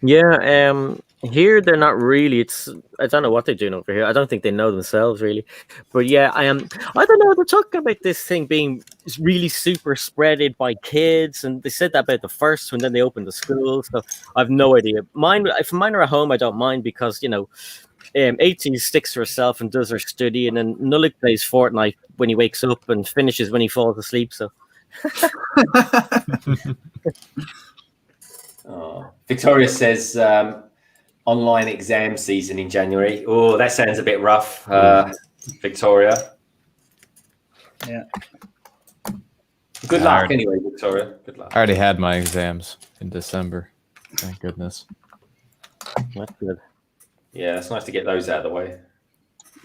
Yeah, Here they're not really. I don't know what they're doing over here. I don't think they know themselves really. But yeah, I am. I don't know. They're talking about this thing being really super spreaded by kids, and they said that about the first one. Then they opened the school, so I've no idea. If mine are at home, I don't mind because 18 sticks to herself and does her study, and then Nullik plays Fortnite when he wakes up and finishes when he falls asleep. So. Victoria says. Online exam season in January. Oh, that sounds a bit rough, Victoria. Yeah. Good luck anyway, Victoria. Good luck. I already had my exams in December. Thank goodness. That's good. Yeah, it's nice to get those out of the way.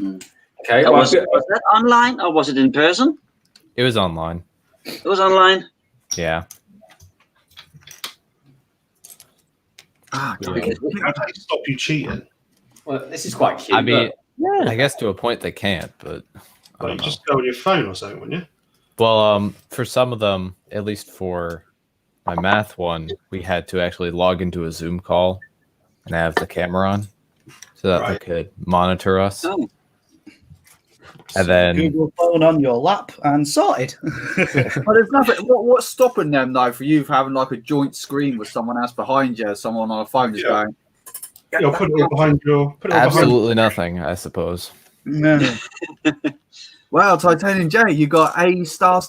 Okay. Was that online or was it in person? It was online. It was online? Yeah. How do you stop you cheating? Well, this is quite cute. I mean, I guess to a point they can't, but you just go on your phone or something, wouldn't you? Well, for some of them, at least for my math one, we had to actually log into a Zoom call and have the camera on so that they could monitor us. Oh. And then Google phone on your lap and sorted. But there's nothing. What's stopping them though for you having like a joint screen with someone else behind you, someone on a phone just going? You'll put it all behind your. Absolutely nothing, I suppose. No. Well, Titanium J, you got A star.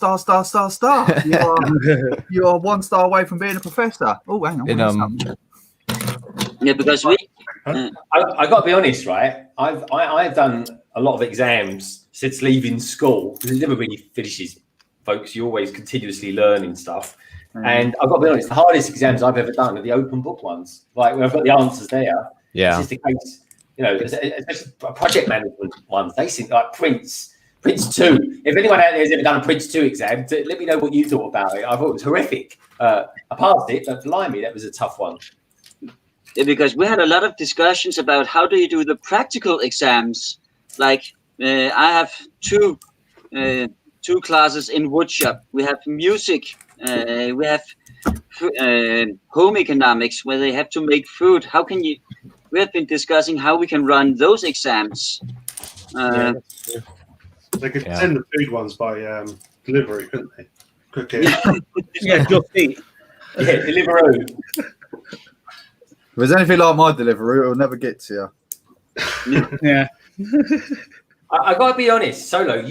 You are 1 star away from being a professor. Oh, hang on. Yeah, because we. I got to be honest, right? I've done a lot of exams since leaving school because it never really finishes, folks. You're always continuously learning stuff. And I've got to be honest, the hardest exams I've ever done are the open book ones, like where I've got the answers there. Yeah. It's just the case, especially project management ones. They seem like Prince 2. If anyone out there has ever done a Prince 2 exam, let me know what you thought about it. I thought it was horrific. I passed it, but blimey, that was a tough one. Yeah, because we had a lot of discussions about how do you do the practical exams. Like I have two classes in woodshop. We have music. We have home economics where they have to make food. How can you? We have been discussing how we can run those exams. They could send the food ones by delivery, couldn't they? Cook it. Yeah, just eat. Yeah, Deliveroo. If there's anything like my delivery, it'll never get to you. Yeah. I got to be honest, Solo.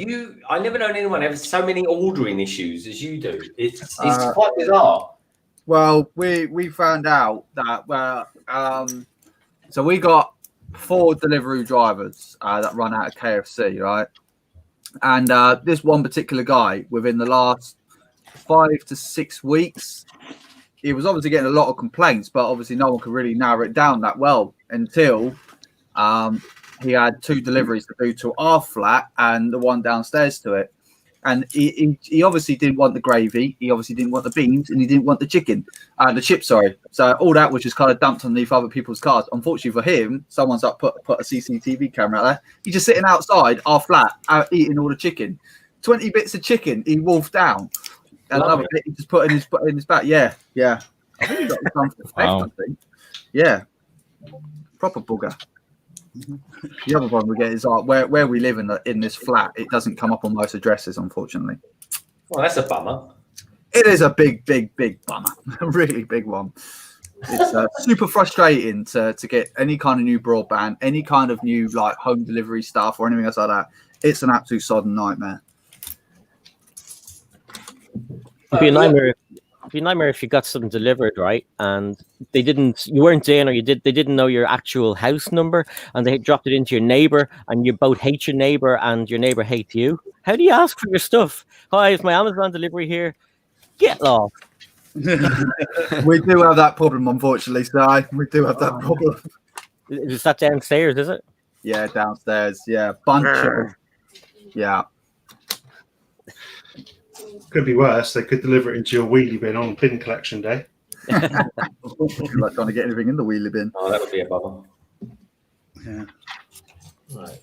I never known anyone have so many ordering issues as you do. It's quite bizarre. Well, we found out that so we got 4 delivery drivers that run out of KFC, right? And this one particular guy, within the last 5 to 6 weeks, he was obviously getting a lot of complaints, but obviously no one could really narrow it down that well until he had 2 deliveries to do to our flat and the one downstairs to it. And he obviously didn't want the gravy, he obviously didn't want the beans, and he didn't want the chips, sorry. So all that was just kind of dumped underneath other people's cars. Unfortunately for him, someone's like put a CCTV camera out there. He's just sitting outside our flat, eating all the chicken. 20 bits of chicken he wolfed down. And another bit he just put in his back. Yeah. I think he got some for theft, I think. Yeah. Proper bugger. The other one we get is like where we live in this flat, it doesn't come up on most addresses, unfortunately. Well, that's a bummer. It is a big bummer. A really big one. It's super frustrating to get any kind of new broadband, any kind of new like home delivery stuff or anything else like that. It's an absolute sodden nightmare. It'd be a nightmare. It'd be a nightmare if you got something delivered, right? And you weren't in, or they didn't know your actual house number, and they dropped it into your neighbor, and you both hate your neighbor, and your neighbor hates you. How do you ask for your stuff? Hi, it's my Amazon delivery here. Get lost. We do have that problem, unfortunately, Si. We do have that problem. Is that downstairs? Is it? Yeah, downstairs. Yeah, bunch of. Yeah. Could be worse. They could deliver it into your wheelie bin on pin collection day. Like trying to get anything in the wheelie bin. Oh, that would be a bummer. Yeah. Right.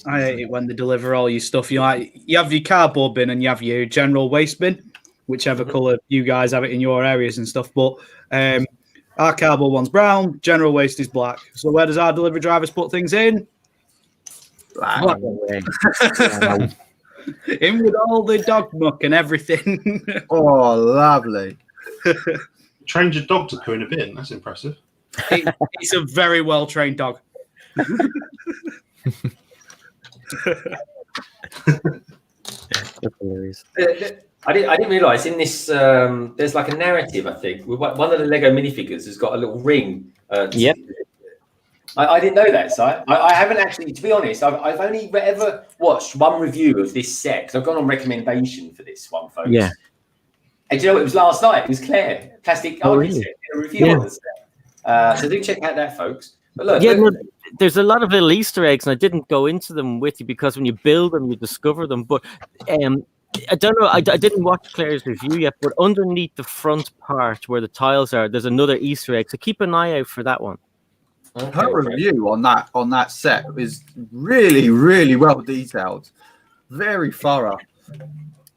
I hate it when they deliver all your stuff. You have your cardboard bin and you have your general waste bin, whichever colour you guys have it in your areas and stuff. But Our cardboard one's brown. General waste is black. So where does our delivery drivers put things in? Black. In with all the dog muck and everything. Oh, lovely. Trained your dog to poo in a bin. That's impressive. It's a very well trained dog. That's hilarious. I didn't realise in this there's like a narrative. I think one of the Lego minifigures has got a little ring. Yep. I didn't know that, Si. I haven't actually, to be honest. I've only ever watched one review of this set because I've gone on recommendation for this one, folks. Yeah. And do you know what? It was last night. It was Claire, Plastic Architect, did a review on the set. So do check out that, folks. But look, no, there's a lot of little Easter eggs, and I didn't go into them with you because when you build them, you discover them. But I don't know. I didn't watch Claire's review yet, but underneath the front part where the tiles are, there's another Easter egg. So keep an eye out for that one. Okay, her review on that set is really, really well detailed, very thorough.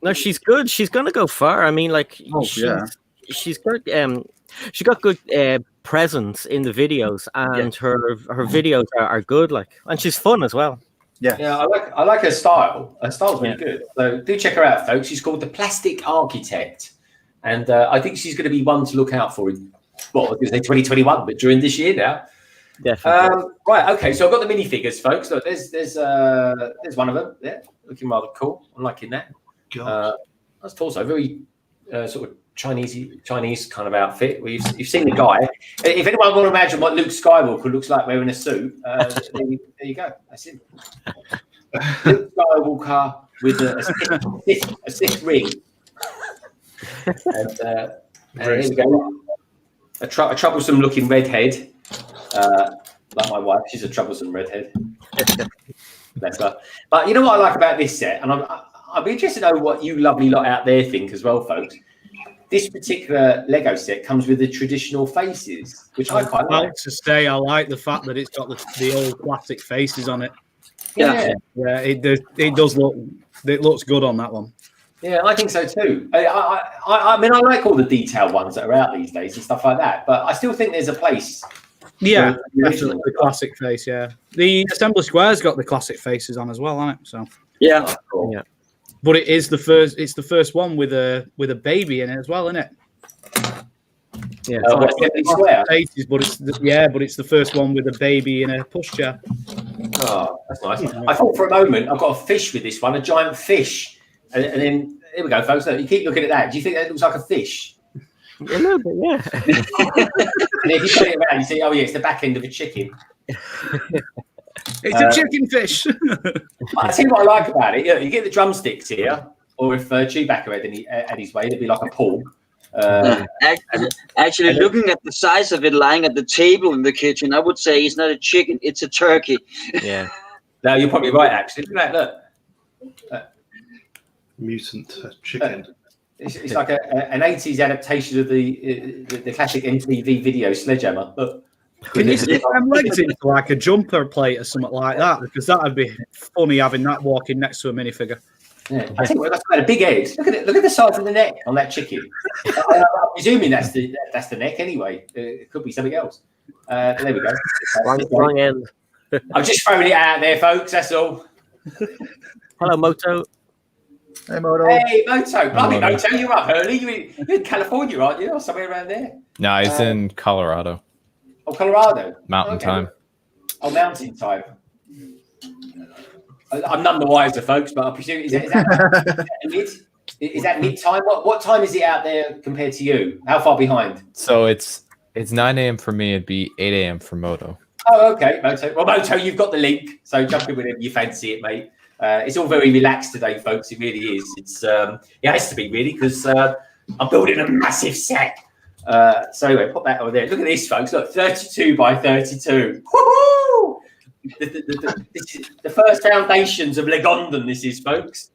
No, she's good. She's gonna go far. I mean, like, she's got good presence in the videos, and her videos are good. Like, and she's fun as well. Yeah, I like her style. Her style's really good. So do check her out, folks. She's called the Plastic Architect, and I think she's going to be one to look out for in, well, I was going to say 2021, but during this year now. Definitely. Right. Okay. So I've got the minifigures, folks. Look, there's one of them there, looking rather cool. I'm liking that. That's also very sort of Chinese kind of outfit. You've seen the guy. If anyone want to imagine what Luke Skywalker looks like wearing a suit, there you go. That's him. Luke Skywalker with a Sith ring. And here we go. A troublesome looking redhead. Like my wife, she's a troublesome redhead. Bless her. But you know what I like about this set, and I'd be interested to know what you lovely lot out there think as well, folks. This particular Lego set comes with the traditional faces, which I quite like. To say, I like the fact that it's got the old classic faces on it. Yeah, it does look. It looks good on that one. Yeah, I think so too. I mean, I like all the detailed ones that are out these days and stuff like that, but I still think there's a place. Yeah, definitely the classic face. Yeah, the Assembly Square's got the classic faces on as well, hasn't it? So yeah, cool. Yeah. But it is the first. It's the first one with a baby in it as well, isn't it? Yeah. Faces, but it's the first one with a baby in a pushchair. Oh, that's nice. I thought for a moment I've got a fish with this one, a giant fish, and then here we go, folks. Look, you keep looking at that. Do you think that looks like a fish? A little bit, yeah. And if you turn it around, you see, oh yeah, it's the back end of a chicken. It's a chicken fish. I tell you what I like about it. You get the drumsticks here, or if Chewbacca had his way, it'd be like a pork. Actually, looking at the size of it lying at the table in the kitchen, I would say it's not a chicken; it's a turkey. Yeah. No, you're probably right. Actually, look at that. Look. Mutant chicken. It's like an 80s adaptation of the classic MTV video Sledgehammer. Look. Can you stick them legs into like a jumper plate or something like that? Because that would be funny having that walking next to a minifigure. Yeah, I think that's quite a big egg. Look at it. Look at the size of the neck on that chicken. I'm presuming that's the neck anyway. It could be something else. There we go. Wrong end. I'm just throwing it out there, folks. That's all. Hello, Moto. Hey, Moto. Hey, Moto. Blimey, Moto, you're up early. You're in California, aren't you? Or somewhere around there? No, he's in Colorado. Oh, Colorado. Mountain time. Oh, mountain time. I'm none the wiser, folks, but I presume is that mid time? What time is it out there compared to you? How far behind? So it's 9 a.m. for me. It'd be 8 a.m. for Moto. Oh, okay, Moto. Well, Moto, you've got the link, so jump in whenever you fancy it, mate. It's all very relaxed today, folks. It really is. It has to be really because I'm building a massive set. So anyway, put that over there. Look at this, folks. Look, 32 by 32. Woohoo! This is the first foundations of Legondon. This is, folks.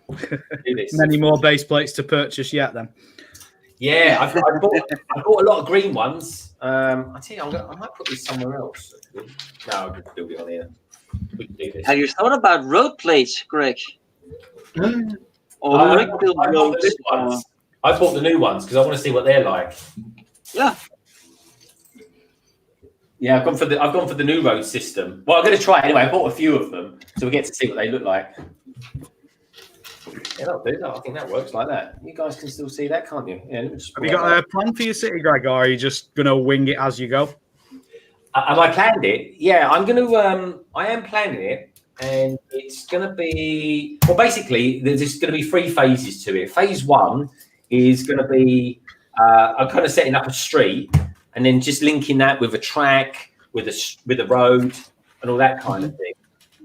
Do this. Many more base plates to purchase yet, then. Yeah, I've bought a lot of green ones. I tell you, I might put this somewhere else. No, I'll just build it on here. We can do this. Have you thought about road plates, Greg? I bought the new ones because I want to see what they're like. Yeah. Yeah, I've gone for the new road system. Well, I'm going to try it anyway. I bought a few of them, so we get to see what they look like. Yeah, that'll do. No, I think that works like that. You guys can still see that, can't you? Yeah. Have you got a plan for your city, Greg, or are you just going to wing it as you go? Have I planned it? Yeah, I'm going to. I am planning it, and it's going to be. Well, basically, there's going to be 3 phases to it. Phase 1 is going to be. I'm kind of setting up a street, and then just linking that with a track, with a road, and all that kind of thing.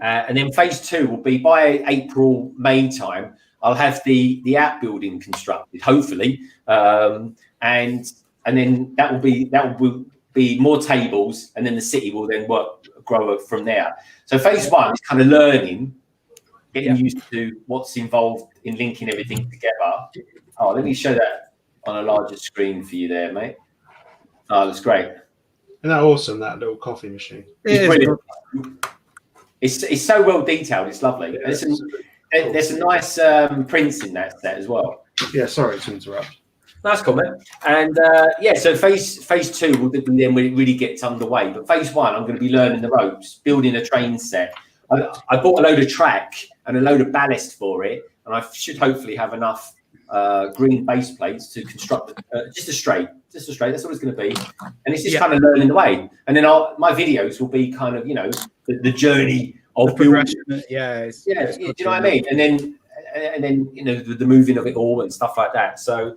And then phase 2 will be by April, May time. I'll have the outbuilding constructed, hopefully, and then that will be more tables, and then the city will then grow from there. So phase 1 is kind of learning, getting used to what's involved in linking everything together. Oh, let me show that on a larger screen for you there, mate. Oh, that's great. Isn't that awesome, that little coffee machine? It's brilliant. It's so well detailed. It's lovely. There's some nice prints in that set as well. Yeah, sorry to interrupt. Nice comment. And so phase 2 will then really get underway. But phase 1, I'm going to be learning the ropes, building a train set. I bought a load of track and a load of ballast for it, and I should hopefully have enough green base plates to construct just a straight. That's what it's going to be. And it's just kind of learning the way. And then my videos will be kind of, the journey of the progression. Do you know what I mean? And then the moving of it all and stuff like that. So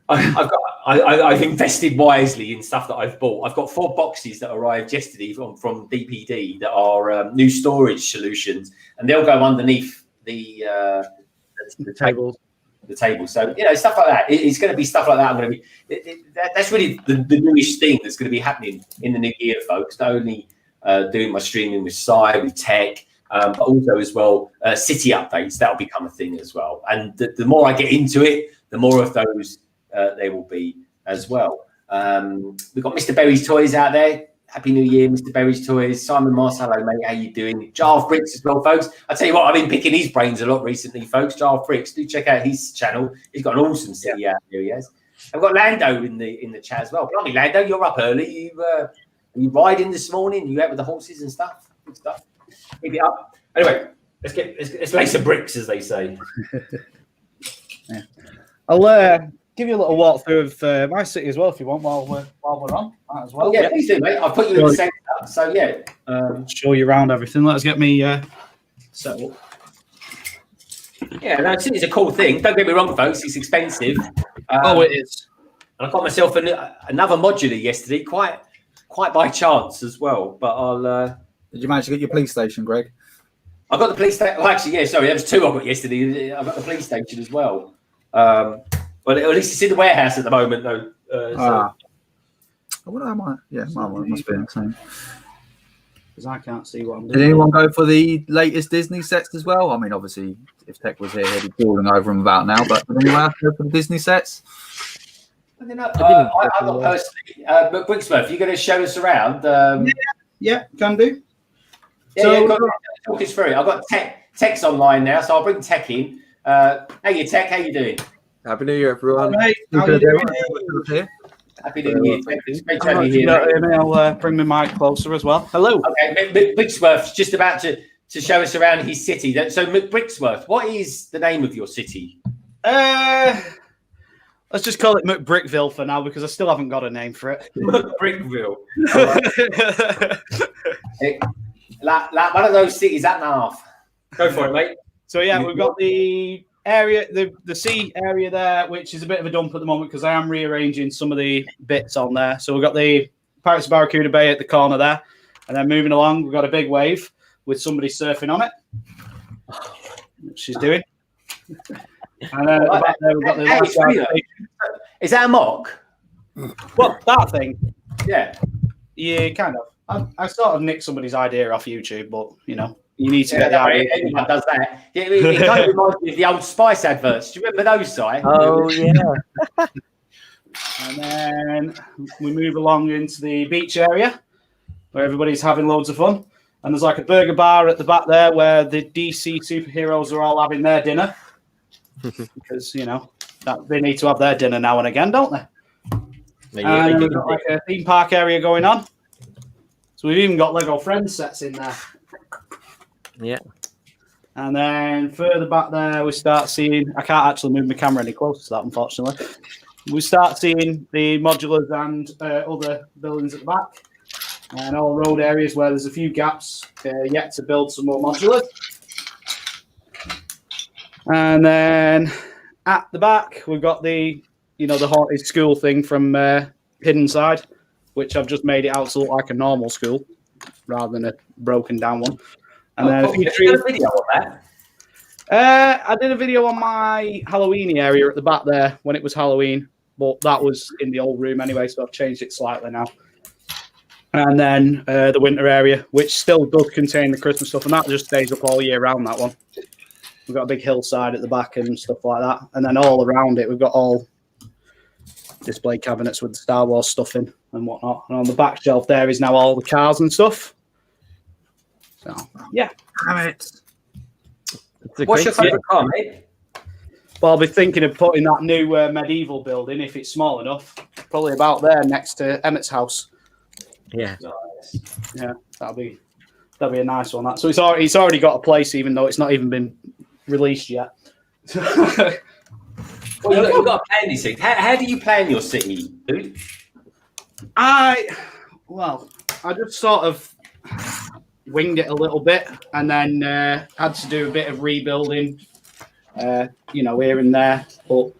I've invested wisely in stuff that I've bought. I've got 4 boxes that arrived yesterday from DPD that are new storage solutions, and they'll go underneath the tables. The table. So stuff like that. It's going to be stuff like that. I'm going to be. That's really the newish thing that's going to be happening in the new year, folks. Not only doing my streaming with with Tek, but also as well city updates. That'll become a thing as well. And the more I get into it, the more of those there will be as well. We've got Mr. Berry's Toys out there. Happy New Year, Mr. Berry's Toys. Simon Marcello, mate, how you doing? SaraStarBricks as well, folks. I tell you what, I've been picking his brains a lot recently, folks. SaraStarBricks, do check out his channel. He's got an awesome city out here. He has. I've got Lando in the chat as well. Blimey, Lando, you're up early. Are you riding this morning? You out with the horses and stuff? Good stuff. Keep it up. Anyway, let's lay some bricks, as they say. I'll give you a little walkthrough of my city as well, if you want, while we're on that as well. Oh, yeah, please do, mate. I'll put you in the centre. So show you around everything. Let's get me set up. Yeah, no, it's a cool thing. Don't get me wrong, folks. It's expensive. It is. And I got myself another modular yesterday, quite by chance as well. But I'll. Did you manage to get your police station, Greg? I got the police station. Well, actually, yeah. Sorry, there was 2 I got yesterday. I got the police station as well. But at least it's in the warehouse at the moment, though. Well, I might. Yeah, must be the same. Because I can't see what I'm doing. Did anyone go for the latest Disney sets as well? I mean, obviously, if Tek was here, he'd be falling over him about now. But did anyone else go for the Disney sets? I don't know. I'm not personally. But McBricksWorth, you're going to show us around. Yeah, can do. Yeah, talk us through it. I've got Tek's online now, so I'll bring Tek in. Hey, Tek, how you doing? Happy New Year, everyone. Hey, how you doing? Happy New Year. It's great to have you here. I'll bring my mic closer as well. Hello. Okay, McBricksWorth's just about to show us around his city. So, McBricksWorth, what is the name of your city? Let's just call it McBrickville for now, because I still haven't got a name for it. McBrickville. Like one of those cities up and a half. Go for it, mate. So yeah, we've got the area, the sea area there, which is a bit of a dump at the moment because I am rearranging some of the bits on there. So we've got the Pirates of Barracuda Bay at the corner there, and then moving along, we've got a big wave with somebody surfing on it. What she's doing. And at the back there, we've got the Is that a mock? What, that thing? Yeah. Yeah, kind of. I sort of nicked somebody's idea off YouTube, but you need to get the idea. Everyone does that. Yeah, it kind of reminds me of the old Spice adverts. Do you remember those, Si? Oh, yeah. And then we move along into the beach area where everybody's having loads of fun. And there's like a burger bar at the back there where the DC superheroes are all having their dinner. Because, that they need to have their dinner now and again, don't they? And we've got like a theme park area going on. So we've even got Lego Friends sets in there. Yeah. And then further back there, we start seeing, I can't actually move my camera any closer to that, unfortunately. We start seeing the modulars and other buildings at the back, and all road areas where there's a few gaps yet to build some more modulars. And then at the back, we've got the haunted school thing from Hidden Side, which I've just made it out to look like a normal school rather than a broken down one. And then a few trees. A video of that? I did a video on my Halloween area at the back there when it was Halloween, but that was in the old room anyway, so I've changed it slightly now. And then the winter area, which still does contain the Christmas stuff, and that just stays up all year round, that one. We've got a big hillside at the back and stuff like that. And then all around it, we've got all display cabinets with the Star Wars stuff in and whatnot. And on the back shelf there is now all the cars and stuff. So, yeah. What's your favourite car, mate? Well, I'll be thinking of putting that new medieval building, if it's small enough, probably about there next to Emmett's house. Yeah. Nice. Yeah, that'll be a nice one. That. So it's already got a place, even though it's not even been released yet. Well, you've got to plan these things. How do you plan your city, dude? I just sort of winged it a little bit, and then had to do a bit of rebuilding, here and there. But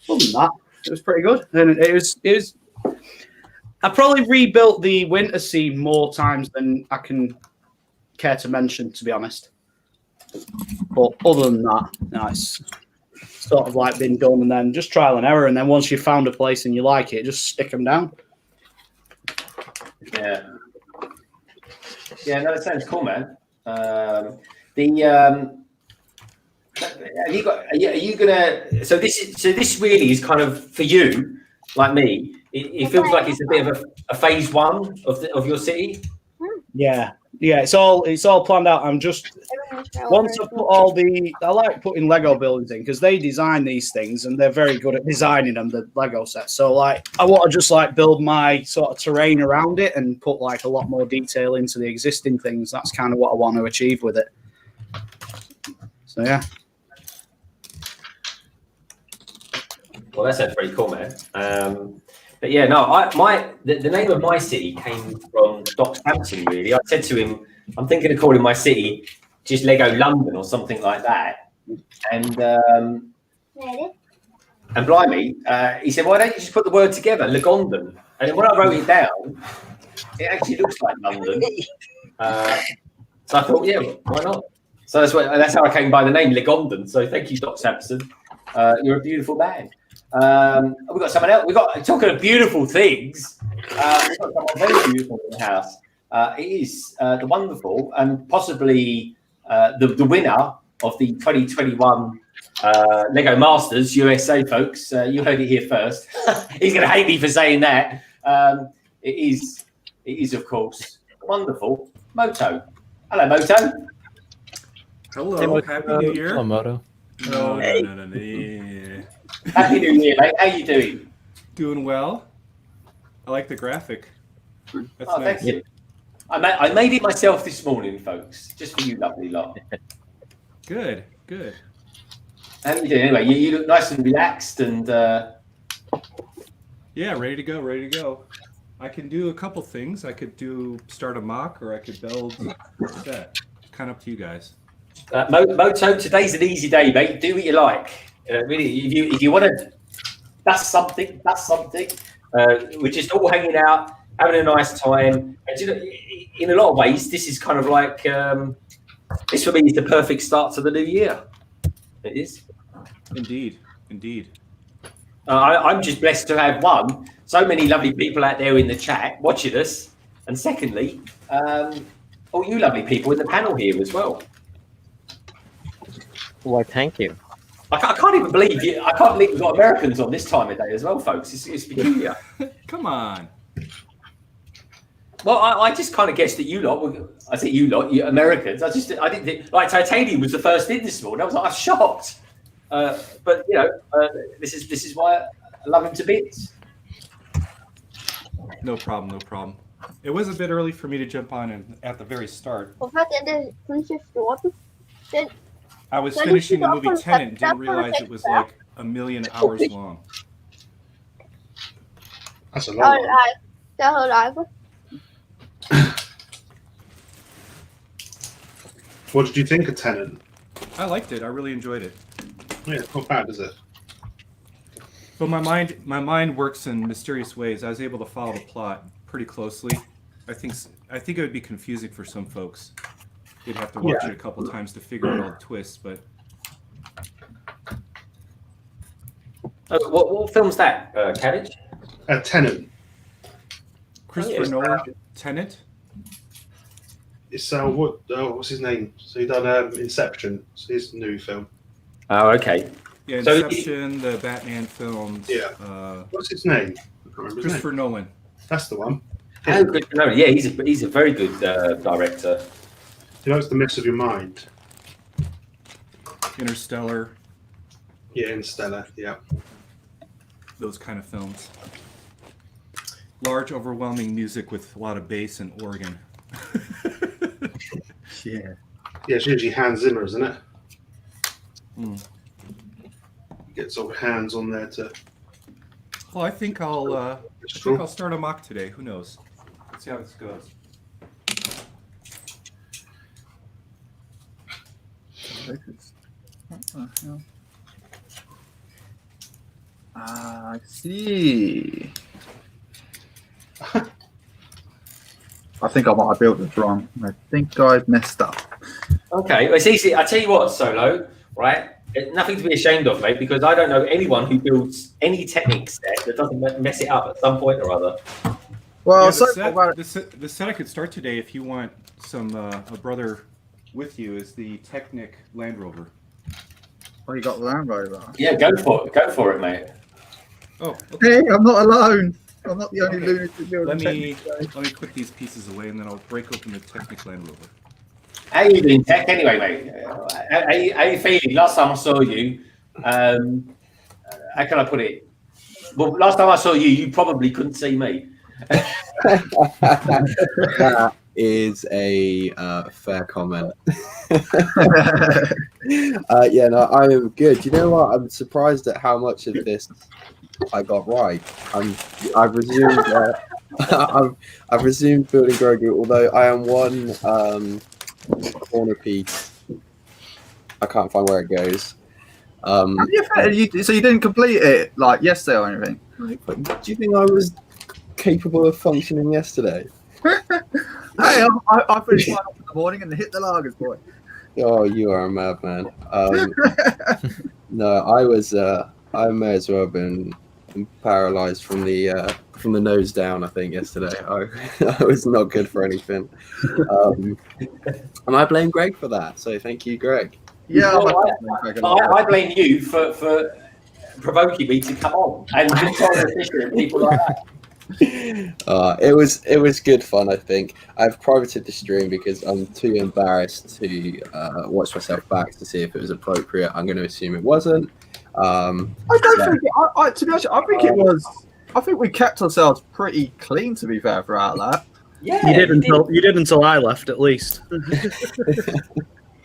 other than that, it was pretty good. And it was. I probably rebuilt the winter scene more times than I can care to mention, to be honest. But other than that, it's sort of like been done, and then just trial and error. And then once you've found a place and you like it, just stick them down. Yeah. Yeah, no, that sounds cool, man. Have you got? Are you gonna? So this really is kind of for you, like me. It feels like it's a bit of a phase one of your city. Yeah, it's all planned out. I'm just once I put I like putting Lego buildings in because they design these things and they're very good at designing them, the Lego sets. So like I want to just like build my sort of terrain around it and put like a lot more detail into the existing things. That's kind of what I want to achieve with it. So yeah. Well, that sounds pretty cool, man. But yeah, no, the name of my city came from Doc Sampson, really. I said to him, I'm thinking of calling my city just Lego London or something like that. And blimey, he said, why don't you just put the word together, Legondon? And then when I wrote it down, it actually looks like London. So I thought, yeah, why not? So that's how I came by the name Legondon. So thank you, Doc Sampson. You're a beautiful man. We've got someone else. We've got talking of beautiful things. We've got someone very beautiful in the house. It is the wonderful and possibly the winner of the 2021 Lego Masters USA, folks. You heard it here first. He's going to hate me for saying that. It is of course wonderful Moto. Hello, Moto. Hello, Happy New Year. Hello, Moto. No. Happy New Year, mate. How you doing? Doing well. I like the graphic. That's nice. Thank you. I made it myself this morning, folks, just for you lovely lot. Good. How are you doing? Anyway, you look nice and relaxed and... Yeah, ready to go. I can do a couple things. I could start a mock, or I could build a set. Kind of up to you guys. Moto, today's an easy day, mate. Do what you like. Really, if you want to, that's something. We're just all hanging out, having a nice time. And you know, in a lot of ways, this is kind of like this for me is the perfect start to the new year. It is. Indeed. I'm just blessed to have so many lovely people out there in the chat watching us, and secondly, all you lovely people in the panel here as well. Why, thank you. I can't even believe you. I can't believe we've got Americans on this time of day as well, folks. It's peculiar. Come on. Well, I just kind of guessed that you lot. I say you lot, you Americans. I didn't think like Titanium was the first in this morning. I was shocked. But you know, this is why I love him to bits. No problem. It was a bit early for me to jump on at the very start. I was finishing the movie Tenet and didn't realize it was like 1 million hours long. That's a long one. What did you think of Tenet? I liked it. I really enjoyed it. Yeah, it's not bad, is it? But my mind works in mysterious ways. I was able to follow the plot pretty closely. I think it would be confusing for some folks. You'd have to watch it a couple times to figure out all the twists. But what film's that? Cabbage? Tenet. Christopher Nolan, Tenet. It's what's his name? So he done Inception. It's his new film. Oh, okay. Yeah, So Inception, the Batman films. Yeah. What's his name? I can't remember his Christopher name. Nolan. That's the one. Oh, good to know. Yeah, he's a very good director. He likes The Mist of Your Mind. Interstellar. Yeah, Interstellar. Yeah. Those kind of films. Large, overwhelming music with a lot of bass and organ. Yeah. Yeah, it's usually Hans Zimmer, isn't it? Mm. Gets all hands on there to. Well, I think I'll start a mock today. Who knows? Let's see how this goes. I see. I think I might have built this wrong. I think I've messed up. Okay, well, it's easy. I tell you what, Solo, right? Nothing to be ashamed of, mate, because I don't know anyone who builds any Technic set that doesn't mess it up at some point or other. Well, Yeah, the set I could start today, if you want some a brother with you, is the Technic Land Rover. Oh, you got the Land Rover. Yeah, go for it, mate. Oh, okay. Hey, I'm not alone. I'm not the only lunatic building. Let me put these pieces away, and then I'll break open the Technic Land Rover. How you doing, Tech? Anyway, mate, how you feeling? Last time I saw you, how can I put it? Well, last time I saw you, you probably couldn't see me. That is a fair comment. Yeah, no, I am good. You know what? I'm surprised at how much of this I got right. I've resumed. I've resumed building Grogu, although I am one corner piece. I can't find where it goes. So you didn't complete it like yesterday or anything? Do you think I was capable of functioning yesterday? Hey, I finished mine off in the morning and hit the lagers, boy. Oh, you are a madman. No, I may as well have been paralyzed from the nose down. I think yesterday I was not good for anything. And I blame Greg for that. So thank you, Greg. Yeah, I blame you for provoking me to come on and just trying to fish people like that. It was good fun. I think I've privated the stream because I'm too embarrassed to watch myself back to see if it was appropriate. I'm going to assume it wasn't. I don't think. To be honest, I think it was. I think we kept ourselves pretty clean. To be fair, throughout that. Yeah, you did until I left, at least.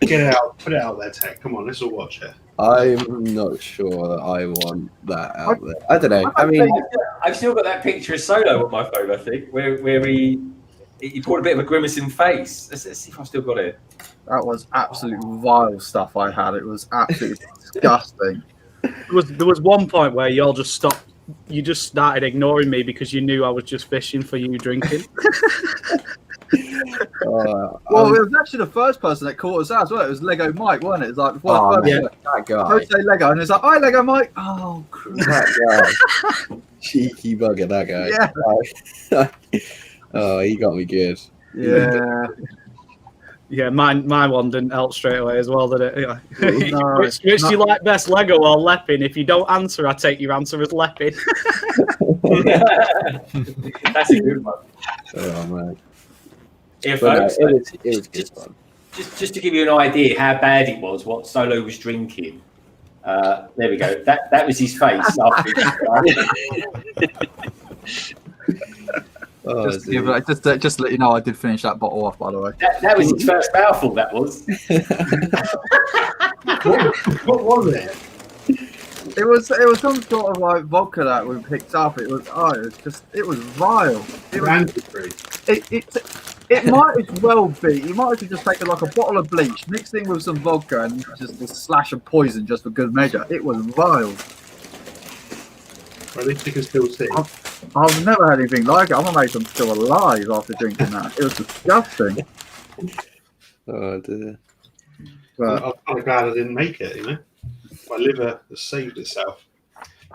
Get it out, put it out there, Tech. Come on, let's all watch it. I'm not sure that I want that out there. I don't know. I mean, I've still got that picture of Solo on my phone, I think, where he poured a bit of a grimacing face. Let's see if I've still got it. That was absolute vile stuff I had. It was absolutely disgusting. There was one point where y'all just stopped. You just started ignoring me because you knew I was just fishing for you drinking. Well, it was actually the first person that caught us out as well. It was Lego Mike, wasn't it? It was like before that guy. I say Lego, and it's like, "Hi, Lego Mike." Oh, crap. That guy. Cheeky bugger, that guy. Yeah. Oh, he got me good. Yeah. Yeah, mine one didn't help straight away as well, did it? Yeah. No, which you like best, Lego or Leppin? If you don't answer, I take your answer as Leppin. That's a good one. Oh man. Yeah, folks, it was good fun. Just to give you an idea how bad it was, what Solo was drinking. There we go. That was his face. Oh, just to let you know, I did finish that bottle off, by the way. That was his first mouthful. That was. What was it? It was some sort of like vodka that we picked up. It was vile. It might as well be. You might as well just take like a bottle of bleach, mix it with some vodka, and just a slash of poison just for good measure. It was vile. Well, at least you can still see. I've never had anything like it. I'm amazed I'm still alive after drinking that. It was disgusting. Oh dear. But I'm kind of glad I didn't make it. You know, my liver has saved itself.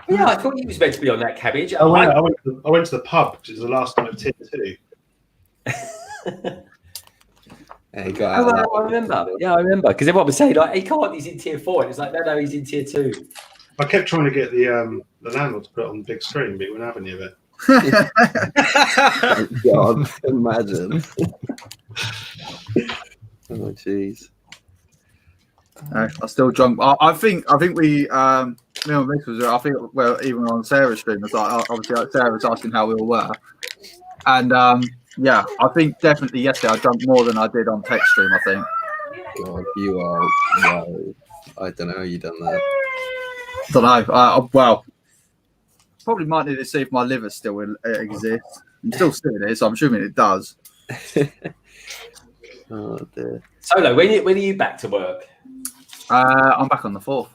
Yeah, I thought you was meant to be on that Cabbage. I went to the pub, which is the last time of tier 2. Yeah, he got out of that. I remember. Yeah, I remember. Because everyone was saying, like, he can't, he's in tier 4. And it's like, no, he's in tier 2. I kept trying to get the landlord to put it on the big screen, but he wouldn't have any of it. God, imagine. Oh jeez. I still drunk. I think we me and Mick was. I think even on Sarah's stream, it's like obviously Sarah was asking how we all were, and yeah, I think definitely yesterday I drank more than I did on Tek stream. I think. God, you are. Wow. I don't know how you done that. Don't know. Well, probably might need to see if my liver still exists. I'm still sitting here, so I'm assuming it does. Oh dear. Solo, when are you back to work? I'm back on the 4th.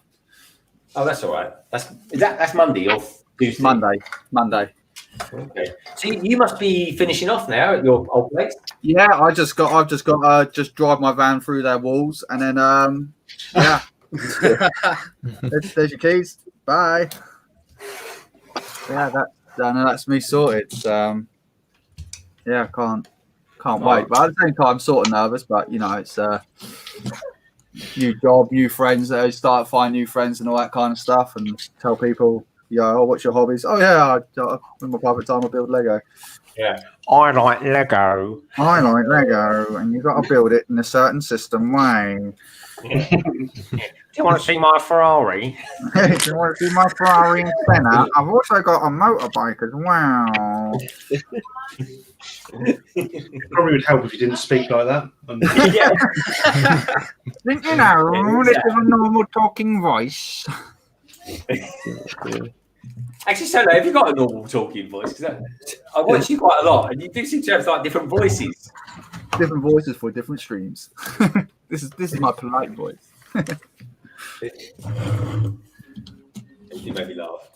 Oh, that's all right. That's Monday or Tuesday? Monday. Okay. So you must be finishing off now at your old place. Yeah, I've just got drive my van through their walls, and then yeah. there's your keys. Bye. Yeah, that's me sorted. Yeah, can't wait. But at the same time, I'm sort of nervous. But you know, it's new job, new friends. They start finding new friends and all that kind of stuff, and tell people, oh, what's your hobbies? Oh yeah, in my private time I build Lego. Yeah, I like Lego. And you've got to build it in a certain system way. Yeah. Do you want to see my Ferrari? Do you want to see my Ferrari and Senna? I've also got a motorbike as well. It probably would help if you didn't speak like that. Yeah. Think you know, this is a normal talking voice. Actually, Solo, have you got a normal talking voice? Because I watch you quite a lot, and you do seem to have like different voices. Different voices for different streams. This is my polite voice. You made me laugh.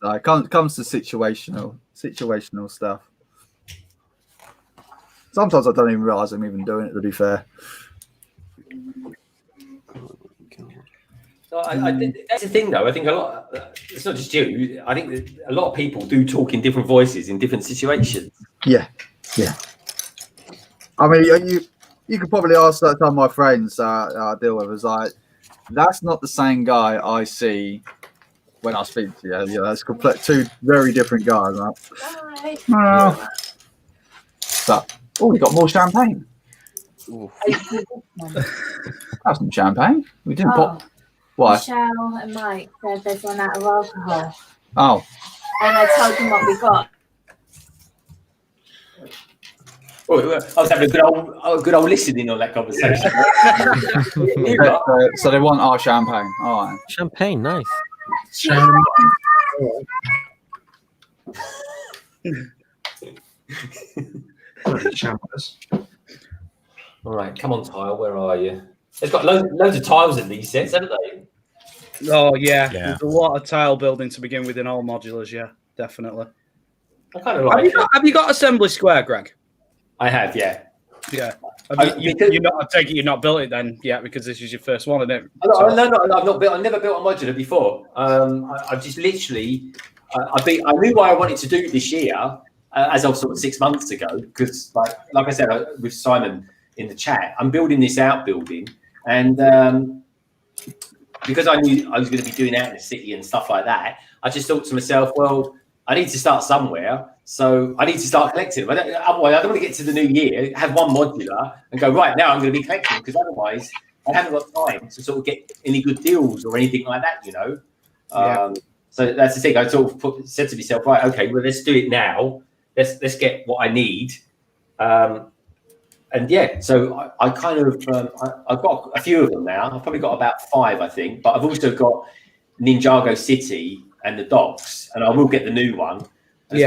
It comes to situational stuff. Sometimes I don't even realise I'm even doing it, to be fair. So that's the thing, though. I think a lot. It's not just you. I think that a lot of people do talk in different voices in different situations. Yeah. I mean, you could probably ask some of my friends I deal with. Is like, that's not the same guy I see when I speak to you. Yeah, that's two very different guys, right? Bye. But we got more champagne. Have some champagne. We didn't pop. Why? Michelle and Mike said they've run out of alcohol. Oh. And I told them what we got. I was having a good old listening on that conversation. So they want our champagne. All right. Champagne, nice. All right, come on, Tile. Where are you? They've got loads of tiles in these sets, haven't they? Oh yeah. There's a lot of tile building to begin with in all modulars. Yeah, definitely. I kind of like it. Have you got Assembly Square, Greg? I have, yeah. Yeah. I take it you've not built it then yet because this is your first one, isn't it? No, I've not built. I've never built a modular before. I've just literally. I knew why I wanted to do it this year, as of sort of 6 months ago, because like I said with Simon in the chat, I'm building this outbuilding, and because I knew I was going to be doing out in the city and stuff like that, I just thought to myself, well, I need to start somewhere. So I need to start collecting them. Otherwise, I don't want to get to the new year, have one modular, and go, right, now I'm going to be collecting them, because otherwise I haven't got time to sort of get any good deals or anything like that, you know. So that's the thing. I sort of said to myself, right, okay, well, let's do it now. Let's get what I need. And yeah, so I kind of I've got a few of them now. I've probably got about 5, I think. But I've also got Ninjago City and the docks, and I will get the new one. As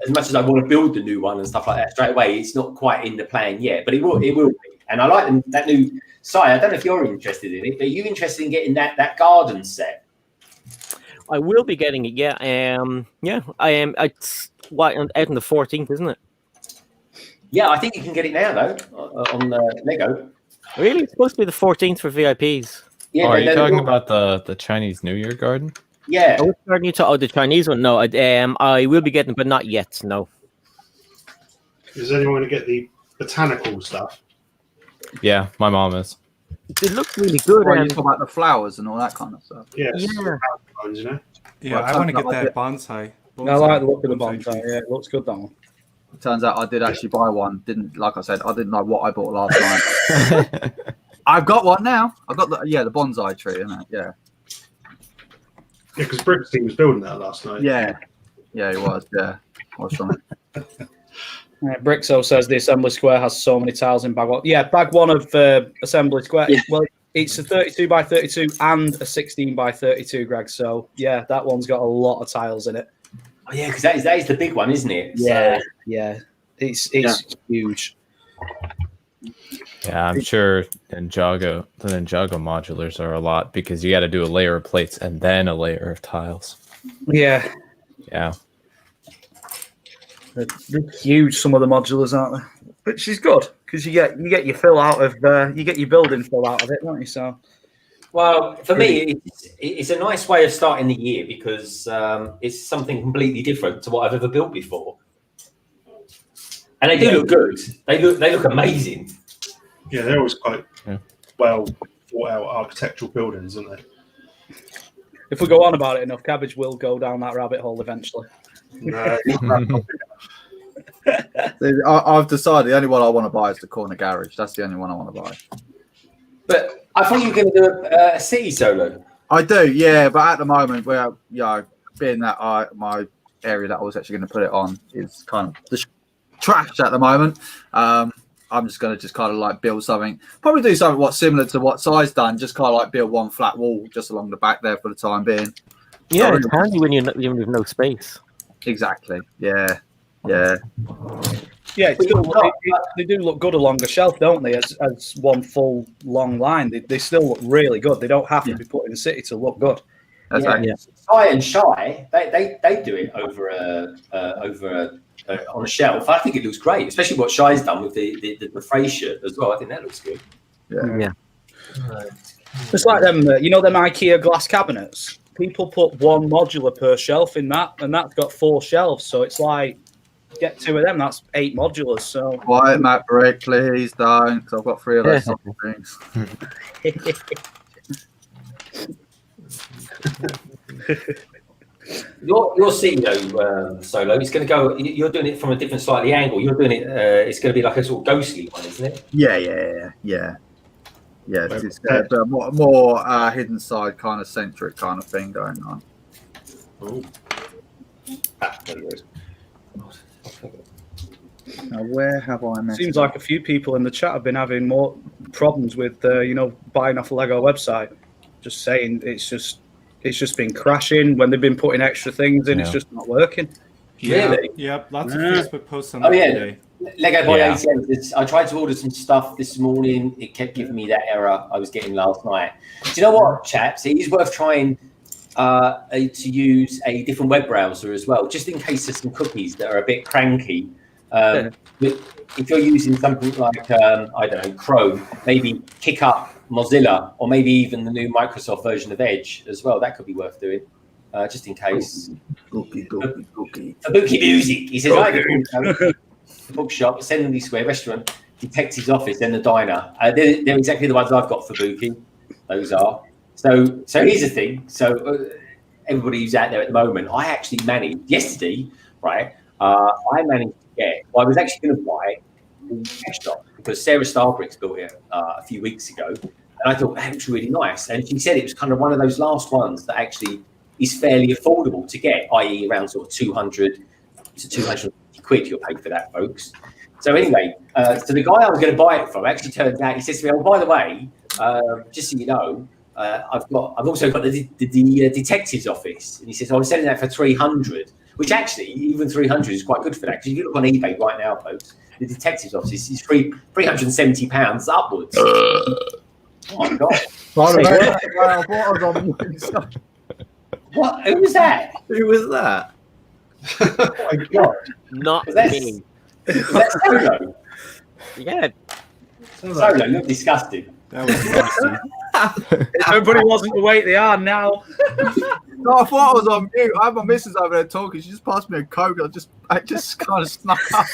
much as I want to build the new one and stuff like that straight away, it's not quite in the plan yet, but it will be. And I like that new site. I don't know if you're interested in it, but are you interested in getting that garden set? I will be getting it. Yeah. I am. It's out on the 14th, isn't it? Yeah, I think you can get it now though on Lego. Really, it's supposed to be the 14th for VIPs. Yeah. Are you talking about the Chinese New Year garden? Yeah. Which garden you the Chinese one? No, I will be getting, but not yet. No. Is anyone going to get the botanical stuff? Yeah, my mom is. It looks really good. You talk about the flowers and all that kind of stuff. Yeah. I Well, want to get that bonsai. I like the look of the bonsai. Yeah, it looks good, that one. It turns out I did actually buy one. Like I said, I didn't know what I bought last night. I've got one now. I've got the bonsai tree, isn't it? Yeah. Yeah, because Brickstein was building that last night. Yeah, he was. Yeah, I was trying. Brixo says the assembly square has so many tiles in bag one. Yeah, bag one of assembly square. Well, it's a 32 by 32 and a 16 by 32, Greg. So yeah, that one's got a lot of tiles in it. Oh yeah, because that is the big one, isn't it? Yeah, so, yeah, it's huge. Yeah, I'm sure the Ninjago modulars are a lot because you got to do a layer of plates and then a layer of tiles. Yeah. They're huge, some of the modulars, aren't they? But she's good because you get your fill out of you get your building fill out of it, don't you? So, well, for me, it's a nice way of starting the year because it's something completely different to what I've ever built before, and they do look good. They look amazing. Yeah, they're always quite well thought out architectural buildings, aren't they? If we go on about it enough, Cabbage will go down that rabbit hole eventually. No. I've decided the only one I want to buy is the corner garage. That's the only one I want to buy. But I thought you were going to do a city solo. I do, yeah. But at the moment, being that my area that I was actually going to put it on is kind of the trash at the moment. I'm just going to build something. Probably do something similar to what Si's done. Just kind of build one flat wall just along the back there for the time being. Yeah, it's handy when you have no space. Exactly. Yeah. Yeah, they do look good along the shelf, don't they? As one full long line, they still look really good. They don't have to be put in the city to look good. Sky and Shy, they do it over on a shelf. I think it looks great, especially what Shy's done with the phrase shirt as well. I think that looks good. Yeah. It's like them, them IKEA glass cabinets. People put one modular per shelf in that, and that's got 4 shelves. So it's like, get 2 of them, that's 8 modulars. So quiet, Matt Brick, please don't, because I've got 3 of those things. Your CEO solo is going to go. You're doing it from a different slightly angle. You're doing it. It's going to be like a sort of ghostly one, isn't it? Yeah. It's a more hidden side kind of centric kind of thing going on. Now, where have I messed Seems like a few people in the chat have been having more problems with buying off a Lego website. Just saying, it's just been crashing when they've been putting extra things in. It's just not working. Really? Yep. Lots of Facebook posts on that today. Lego Boy ATM. I tried to order some stuff this morning. It kept giving me that error I was getting last night. Do you know what, chaps? It is worth trying to use a different web browser as well, just in case there's some cookies that are a bit cranky. If you're using something like I don't know, Chrome, maybe kick up Mozilla, or maybe even the new Microsoft version of Edge as well. That could be worth doing, just in case. Cookie. Kabuki Music. He says, the bookshop, Assembly Square restaurant, detective's office, and the diner. They're exactly the ones I've got for Buki. Those are. So here's the thing. So everybody who's out there at the moment, I actually managed yesterday, right? I managed to get. Well, I was actually going to buy the shop because SaraStarBricks built it a few weeks ago, and I thought that looks really nice. And she said it was kind of one of those last ones that actually, is fairly affordable to get, i.e. around sort of 200 to 250 quid you'll pay for that, folks. So anyway, so the guy I was going to buy it from actually turned out, he says to me, oh, by the way, just so you know, I've also got the detective's office. And he says, I'm selling that for 300, which actually, even 300 is quite good for that. Because if you look on eBay right now, folks, the detective's office is £370 upwards. Oh my God. What? Who was that? Who was that? Oh my God. Not Was that, me. was that Solo? Yeah. Solo, you're disgusting. That was disgusting. Everybody wasn't the weight they are now. No, I thought I was on mute. I had my missus over there talking. She just passed me a Coke. I just kind of snuck up.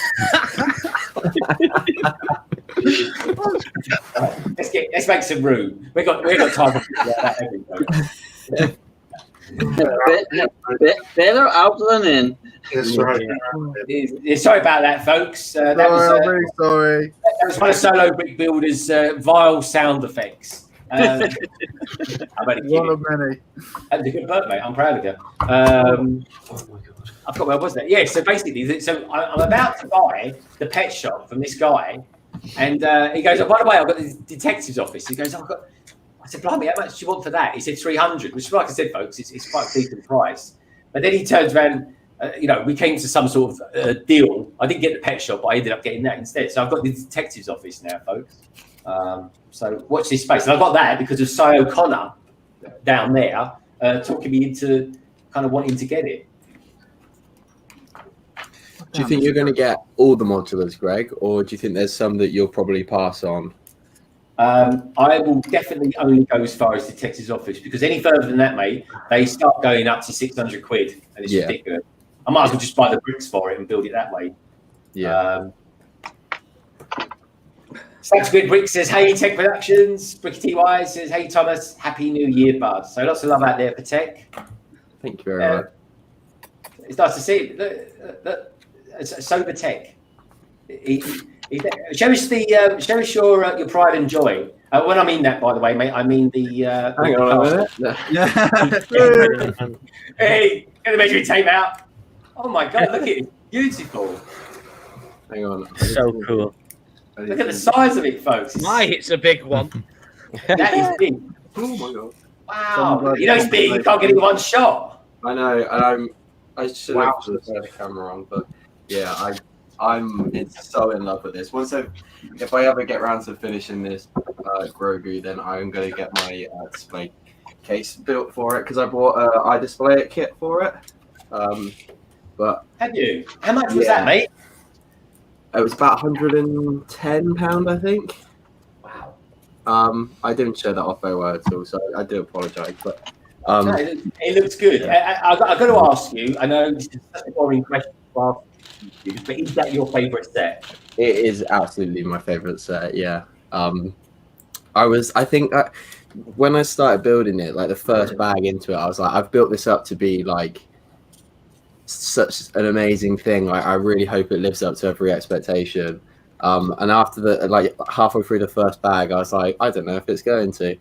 Let's make some room. We got time for that. Better out than in. That's right. Sorry about that, folks. I'm really sorry. That was one of Solo Brick Builder's vile sound effects. One of many. That was a good bird, mate. I'm proud of you. I forgot where I was there. Yeah, so basically, I'm about to buy the pet shop from this guy, and he goes, oh, by the way, I've got the detective's office. He goes, I said, blimey, how much do you want for that? He said 300, which, like I said, folks, it's quite a decent price. But then he turns around, we came to some sort of deal. I didn't get the pet shop, but I ended up getting that instead. So I've got the detective's office now, folks. So watch this space. And I got that because of Cy O'Connor down there talking me into kind of wanting to get it. Do you think you're going to get all the modulars, Greg, or do you think there's some that you'll probably pass on? I will definitely only go as far as the Texas office, because any further than that, mate, they start going up to 600 quid, and it's ridiculous. I might as well just buy the bricks for it and build it that way. Yeah. Stacks Good Brick says, hey, Tek Productions. Bricky TY says, hey, Thomas, Happy New Year, bud. So lots of love out there for Tek. Thank you very much. It's nice to see. Sober Tek. Cherish your pride and joy. When I mean that, by the way, mate, I mean the. Hang on a minute. Hey, get the measuring tape out. Oh my God, look at it. Beautiful. Hang on. So cool. Look at the size of it, folks. My hit's a big one. That is big. Oh my God. Wow. You know it's big, you can't get it in one shot. I know, and I should have turned the camera on, but yeah, I'm so in love with this. If I ever get around to finishing this Grogu, then I'm going to get my display case built for it, because I bought an iDisplay It kit for it. But have you? How much was that, mate? It was about £110, I think. Wow. I didn't show that off very well at all, so I do apologise. But no, it looks good. Yeah. I've got to ask you. I know this is such a boring question to ask you, but is that your favourite set? It is absolutely my favourite set. Yeah. I think when I started building it, like the first bag into it, I was like, I've built this up to be like such an amazing thing. Like, I really hope it lives up to every expectation. And after halfway through the first bag, I was like, I don't know if it's going to.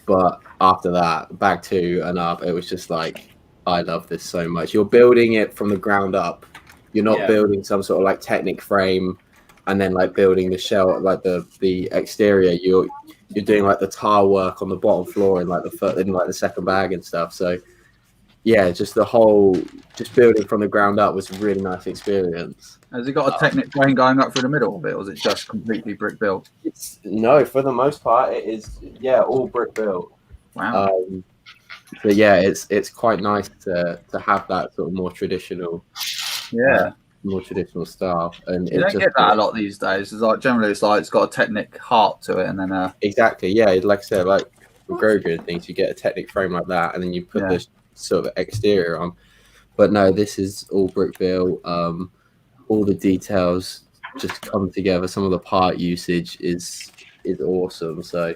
But after that, bag 2 and up, it was just like, I love this so much. You're building it from the ground up. You're not building some sort of like Technic frame and then like building the shell, like the exterior. You're doing like the tile work on the bottom floor in like the second bag and stuff. So yeah, just building from the ground up was a really nice experience. Has it got a Technic frame going up through the middle of it, or is it just completely brick built? No, for the most part, it is all brick built. Wow. But yeah, it's quite nice to have that sort of more traditional, more traditional style. And you don't get that a lot these days. It's like generally it's got a Technic heart to it, and then exactly, yeah. Like I said, like with Grogu and things, you get a Technic frame like that, and then you put this sort of exterior on. But no, this is all brick built. All the details just come together. Some of the part usage is awesome. So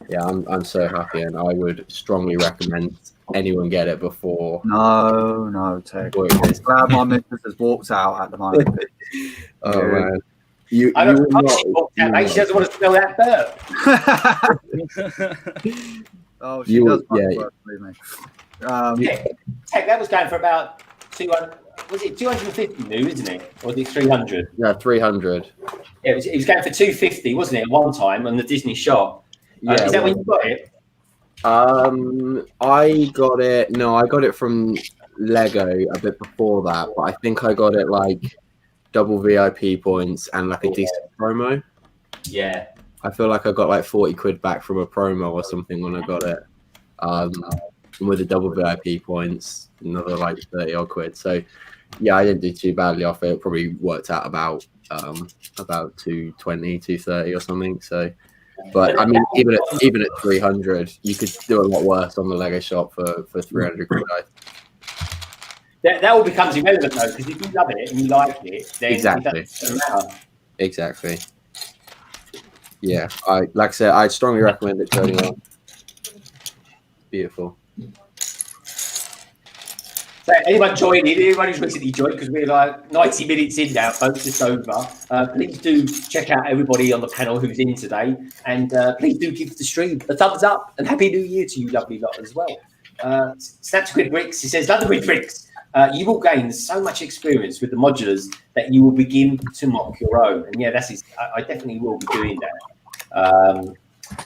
yeah, I'm so happy, and I would strongly recommend anyone get it before. No, Tek. I'm glad my missus has walked out at the moment. Oh man, she doesn't want to smell that burp. Oh, she does. Tek, that was going for about 200. Was it 250 new, isn't it? Or was it 300? Yeah, 300. Yeah, it was going for 250, wasn't it, at one time on the Disney shop? Yeah. Is that when you got it? I got it. No, I got it from Lego a bit before that, but I think I got it like double VIP points and like a decent promo. Yeah. I feel like I got like 40 quid back from a promo or something when I got it. With the double VIP points, another like 30 odd quid. So yeah, I didn't do too badly off it. It probably worked out about 220, 230 or something. So, but I mean, even at 300, you could do a lot worse on the Lego shop for 300 quid. That all becomes irrelevant though, because if you love it and you like it, then Exactly. it doesn't matter. Exactly. Yeah, like I said, I strongly recommend it to anyone. Beautiful. So anyone join in, anyone who's recently joined, because we're like 90 minutes in now, folks, just over. Please do check out everybody on the panel who's in today, and please do give the stream a thumbs up, and Happy New Year to you lovely lot as well. Snaps with Bricks, he says, London with Bricks. You will gain so much experience with the modulars that you will begin to mock your own. And yeah, I definitely will be doing that.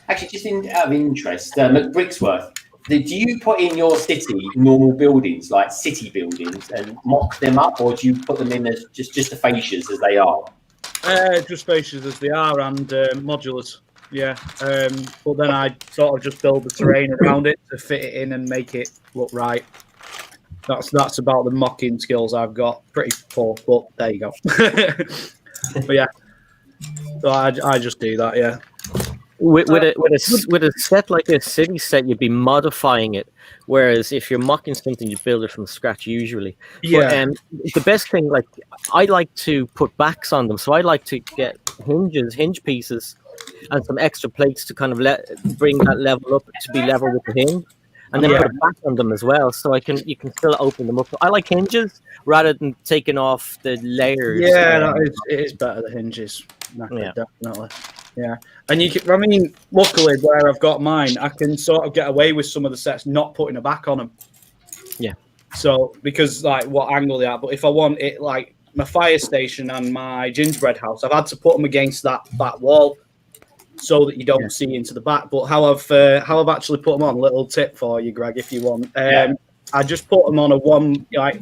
Actually, just out of interest, McBricksWorth, do you put in your city normal buildings, like city buildings, and mock them up, or do you put them in as just the fascias as they are? Just fascias as they are, and modulars. Yeah, but then I sort of just build the terrain around it to fit it in and make it look right. That's about the mocking skills I've got. Pretty poor, but there you go. But yeah, so I just do that. Yeah. With a set like a city set, you'd be modifying it. Whereas if you're mocking something, you build it from scratch usually. Yeah. But, the best thing, like I like to put backs on them, so I like to get hinge pieces, and some extra plates to kind of bring that level up to be level with the hinge, and then put a back on them as well, so you can still open them up. I like hinges rather than taking off the layers. Yeah, it is better the hinges. Definitely. Yeah, and luckily where I've got mine, I can sort of get away with some of the sets not putting a back on them. Yeah. So because like what angle they are, but if I want it like my fire station and my gingerbread house, I've had to put them against that wall so that you don't see into the back. But how I've actually put them on, a little tip for you, Greg, if you want. I just put them on a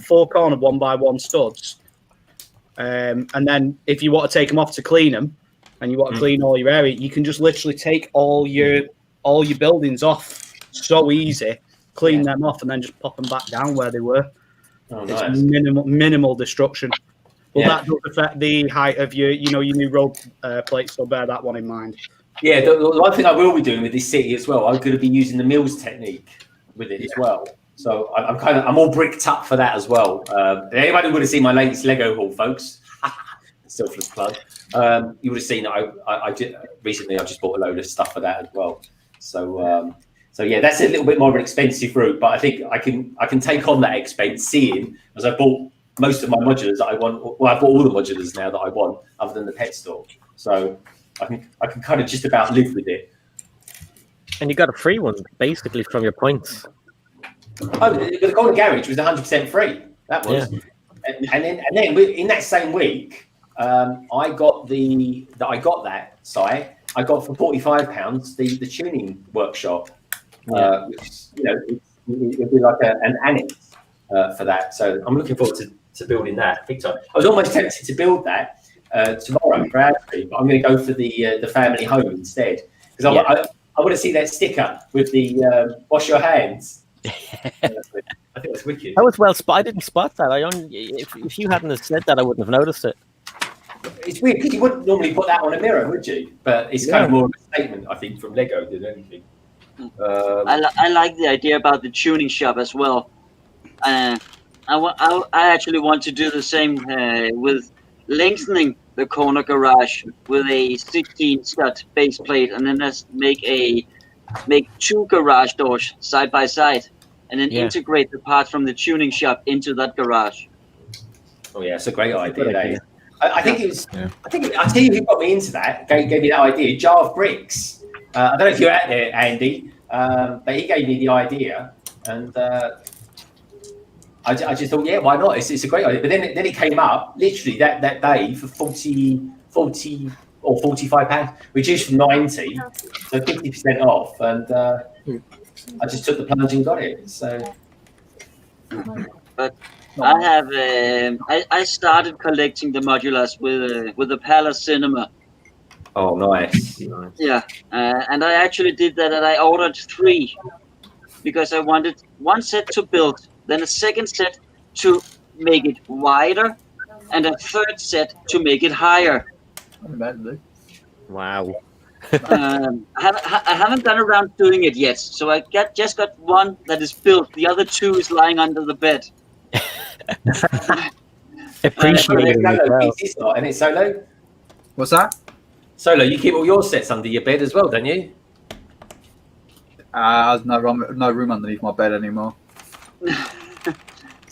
4 corner 1x1 studs, and then if you want to take them off to clean them, and you want to clean all your area, you can just literally take all your buildings off. So easy, clean them off, and then just pop them back down where they were. Oh, it's nice. minimal destruction. But that does affect the height of your new road plates, so bear that one in mind. Yeah, the one thing I will be doing with this city as well, I'm going to be using the Mills technique with it as well. So I'm all bricked up for that as well. Anybody would have seen my latest Lego haul, folks. Selfless plug. You would have seen that I recently I just bought a load of stuff for that as well. So yeah, that's a little bit more of an expensive route, but I think I can take on that expense, seeing as I bought most of my modulars that I want. Well, I bought all the modulars now that I want, other than the pet store. So I can kind of just about live with it. And you got a free one basically from your points. Oh, the Golden Garage was 100% free. That was, and then in that same week, I got that site. I got for £45 the tuning workshop, which it'd be like an annex for that. So I'm looking forward to building that big time. I was almost tempted to build that tomorrow for Ashley, but I'm going to go for the family home instead, because I want to see that sticker with the wash your hands. I think that's wicked. That was well spot. I didn't spot that. If you hadn't have said that, I wouldn't have noticed it. It's weird because you wouldn't normally put that on a mirror, would you? But it's kind of more of a statement, I think, from Lego than anything. I like the idea about the tuning shop as well. I actually want to do the same with lengthening the corner garage with a 16 stud base plate, and then let's make 2 garage doors side by side, and then integrate the parts from the tuning shop into that garage. Oh yeah, it's a great idea. I think it was. Yeah. I'll tell you who got me into that. Gave me that idea. Jar of Bricks. I don't know if you're out there, Andy, but he gave me the idea. and I just thought, yeah, why not? It's a great idea. But then it came up literally that day for 40 or £45, reduced from 90, so 50% off, and I just took the plunge and got it. So, but I have I started collecting the modulars with the Palace Cinema. Oh, nice. Yeah, and I actually did that, and I ordered 3 because I wanted one set to build, then a second set to make it wider, and a third set to make it higher. Wow. I haven't gone around doing it yet, so I just got one that is built. The other 2 is lying under the bed. Appreciate it. And it's Solo. What's that? Solo, you keep all your sets under your bed as well, don't you? There's no room underneath my bed anymore.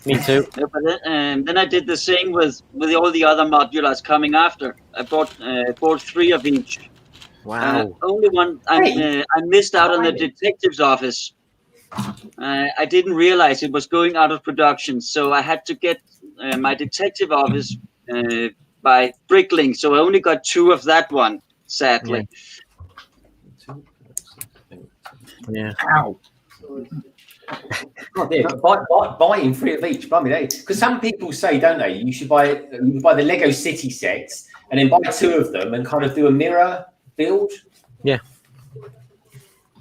Me too. Yeah, but then I did the same with all the other modulars coming after. I bought 3 of each. Wow. Only one I missed out on the detective's office. I didn't realize it was going out of production, so I had to get my detective office by Bricklink. So I only got 2 of that one, sadly. Yeah. Ow. Oh, yeah, but buying 3 of each, because some people say, don't they, you should buy the Lego City sets and then buy 2 of them and kind of do a mirror build. Yeah.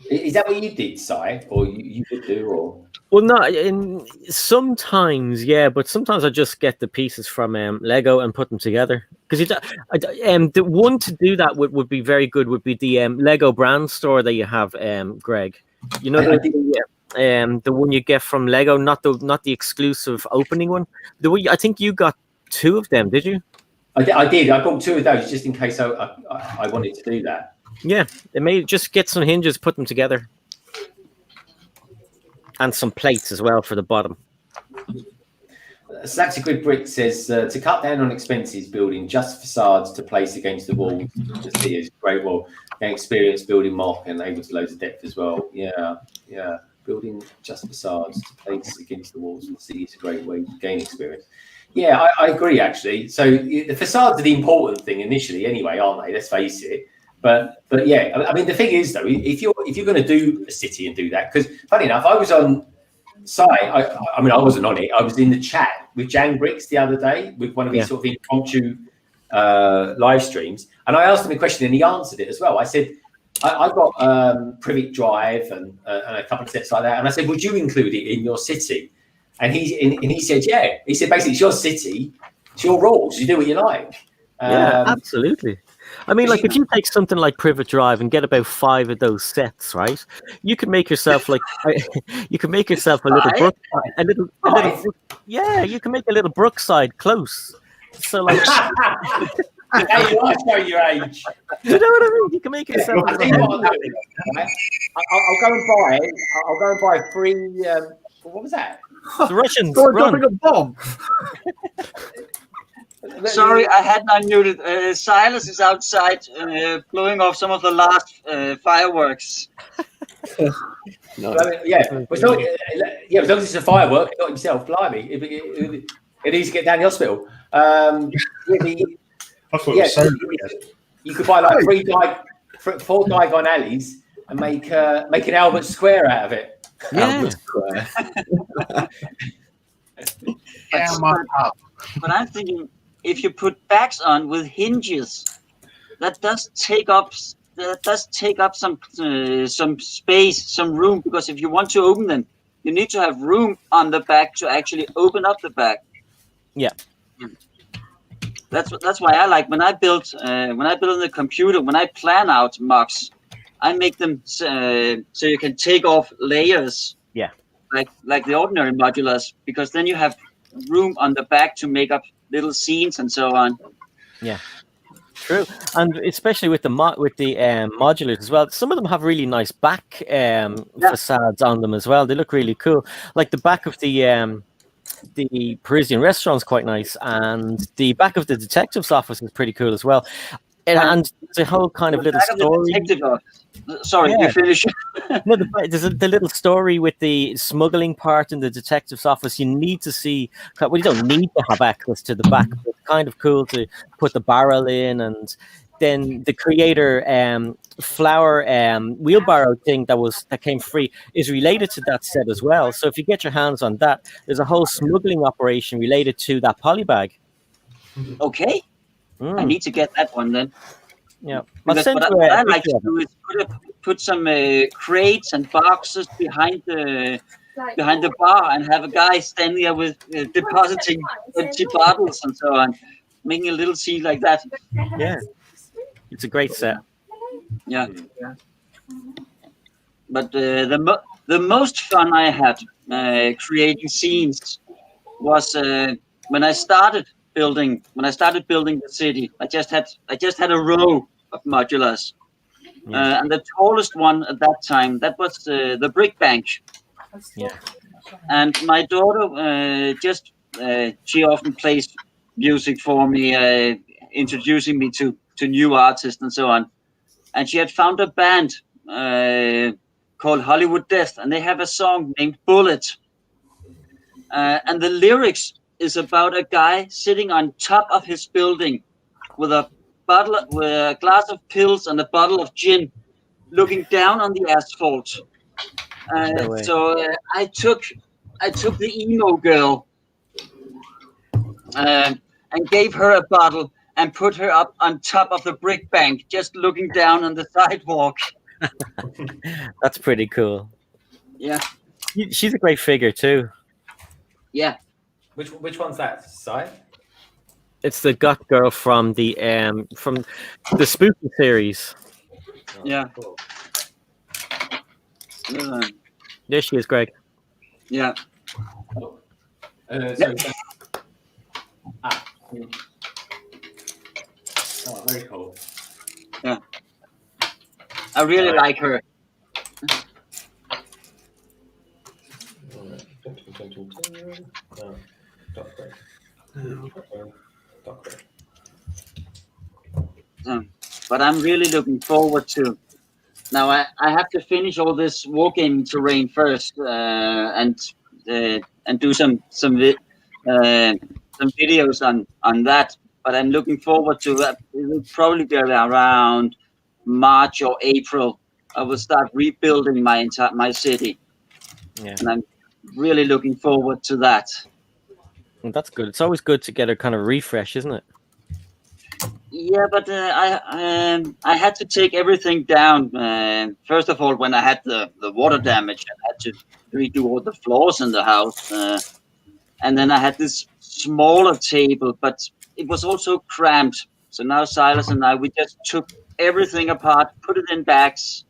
Is that what you did, Si, or you could do, or? Well, no. Sometimes, yeah, but sometimes I just get the pieces from Lego and put them together. Because the one to do that would be very good would be the Lego brand store that you have, Greg. You know the one you get from Lego, not the exclusive opening one. The one I think you got 2 of them, did you? I did. I bought 2 of those just in case I wanted to do that. Yeah, it may just get some hinges, put them together, and some plates as well for the bottom. Stacks of Grid Brick says to cut down on expenses, building just facades to place against the wall. To see is great. Well, gain experience building mock and able to loads of depth as well. Yeah. Building just facades to place against the walls and see is a great way to gain experience. Yeah, I agree actually. So the facades are the important thing initially, anyway, aren't they? Let's face it. But yeah, I mean the thing is though, if you're going to do a city and do that, because funny enough, I was on site. I mean I wasn't on it. I was in the chat with Jan Bricks the other day with one of these sort of impromptu live streams, and I asked him a question and he answered it as well. I said I've got Privet Drive and a couple of sets like that, and I said, would you include it in your city? And he said, yeah. He said basically it's your city, it's your rules. You do what you like. Yeah, absolutely. I mean, like if you take something like Privet Drive and get about 5 of those sets, right? You can make yourself like you can make yourself a little yeah, you can make a little Brookside close. So like Hey, you are showing your age. You know what I mean? You can make yourself I'll go and buy 3 what was that? The Russians dropping a bomb. Sorry, I had not muted. Silas is outside blowing off some of the last fireworks. No. Yeah, as long as it's a firework, not himself, blimey. It needs to get down the hospital. You could buy like 4 Diagon alleys and make an Albert Square out of it. Yeah. Albert Square. But I'm thinking, if you put backs on with hinges, that does take up some space, some room. Because if you want to open them, you need to have room on the back to actually open up the back. Yeah. That's why I like when I build on the computer. When I plan out mocks, I make them so you can take off layers. Yeah. Like the ordinary modulars, because then you have room on the back to make up little scenes and so on. Yeah, true, and especially with the modulars as well. Some of them have really nice back facades on them as well. They look really cool. Like the back of the Parisian restaurant's quite nice, and the back of the detective's office is pretty cool as well. and the whole kind of little story. Sorry, Yeah. you finish. No, there's the little story with the smuggling part in the detective's office. You need to see. Well, you don't need to have access to the back, but it's kind of cool to put the barrel in, and then the creator flower wheelbarrow thing that came free is related to that set as well. So if you get your hands on that, there's a whole smuggling operation related to that polybag. Okay, I need to get that one then. Yeah, because what I like to do is put some crates and boxes behind the bar and have a guy standing there with depositing empty bottles and so on, making a little scene like that. Yeah, it's a great set. Yeah. But the most fun I had creating scenes was when I started building the city. I just had a row of modulars, and the tallest one at that time, that was the brick bank. Yeah. And my daughter she often plays music for me, introducing me to new artists and so on. And she had found a band called Hollywood Death, and they have a song named Bullet. And the lyrics is about a guy sitting on top of his building with a glass of pills and a bottle of gin, looking down on the asphalt. So I took the emo girl and gave her a bottle and put her up on top of the brick bank, just looking down on the sidewalk. That's pretty cool. Yeah, she's a great figure too. Yeah. Which one's that? Side? It's the goth girl from the Spooky series. Yeah. There she is, Greg. Yeah. Oh, very cool. Yeah. I really like her. But I'm really looking forward to. Now I have to finish all this wargaming terrain first, and do some videos on that. But I'm looking forward to that. It will probably be around March or April. I will start rebuilding my city. Yeah. And I'm really looking forward to that. Well, that's good. It's always good to get a kind of refresh, isn't it? Yeah, but I had to take everything down. First of all, when I had the water damage, I had to redo all the floors in the house. And then I had this smaller table, but it was also cramped. So now Silas and I, we just took everything apart, put it in bags.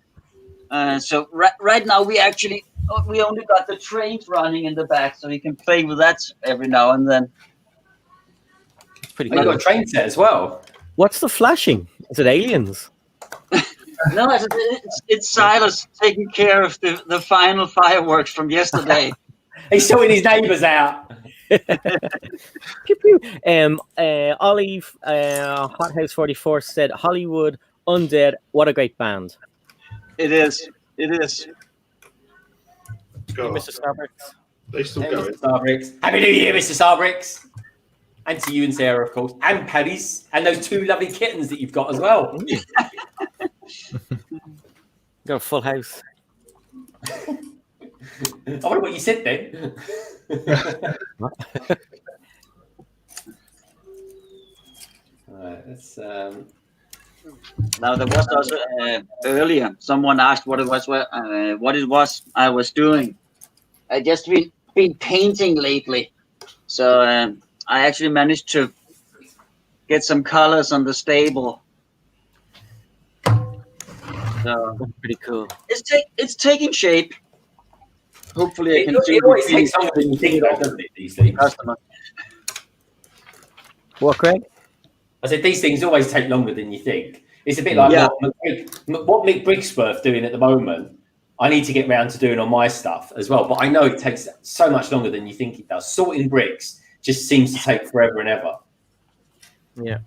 So right now we only got the trains running in the back, so you can play with that every now and then. Pretty cool. You got a train set as well. What's the flashing? Is it aliens? No, it's Silas taking care of the final fireworks from yesterday. He's sorting his neighbours out. Olive Hothouse 44 said Hollywood Undead. What a great band! It is. God. Mr. StarBricks. They still Hey, going. Mr. StarBricks. Happy New Year, Mr. StarBricks. And to you and Sarah, of course, and Paddy's, and those two lovely kittens that you've got as well. Got a full house. I wonder what you said then. Alright, let's. Now there was also earlier someone asked what it was I was doing. I just been painting lately, so I actually managed to get some colors on the stable. So That's pretty cool. It's taking shape. Hopefully, I can it always takes longer than you think, doesn't it? These things. What, Craig? I said these things always take longer than you think. It's a bit like what McBricksWorth doing at the moment. I need to get round to doing on my stuff as well, but I know it takes so much longer than you think it does. Sorting bricks just seems to take forever and ever. Yeah.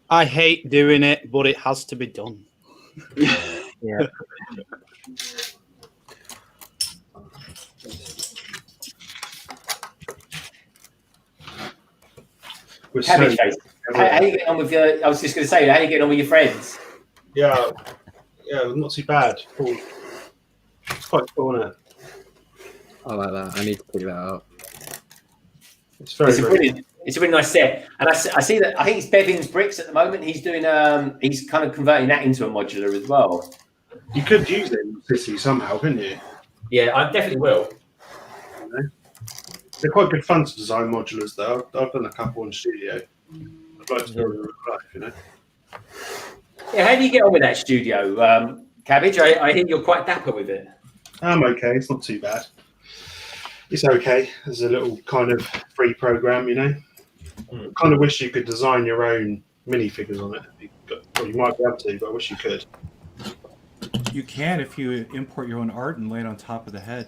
I hate doing it, but it has to be done. Yeah. Cabbage face. How you getting on with your? I was just going to say, how you getting on with your friends? Yeah, not too bad. Cool. It's quite cool, isn't it? I like that. I need to pick that up. It's a really nice set, and I see that. I think it's Bevin's bricks at the moment. He's doing he's kind of converting that into a modular as well. You could use it in City somehow, couldn't you? Yeah, I definitely will. You know? They're quite good fun to design modulars, though. I've done a couple in studio. I'd like to do it in real life, you know. Yeah, how do you get on with that studio, Cabbage? I hear you're quite dapper with it. I'm okay. It's not too bad. It's okay. There's a little kind of free program, you know. Kind of wish you could design your own minifigures on it. Well, you might be able to, but I wish you could. You can if you import your own art and lay it on top of the head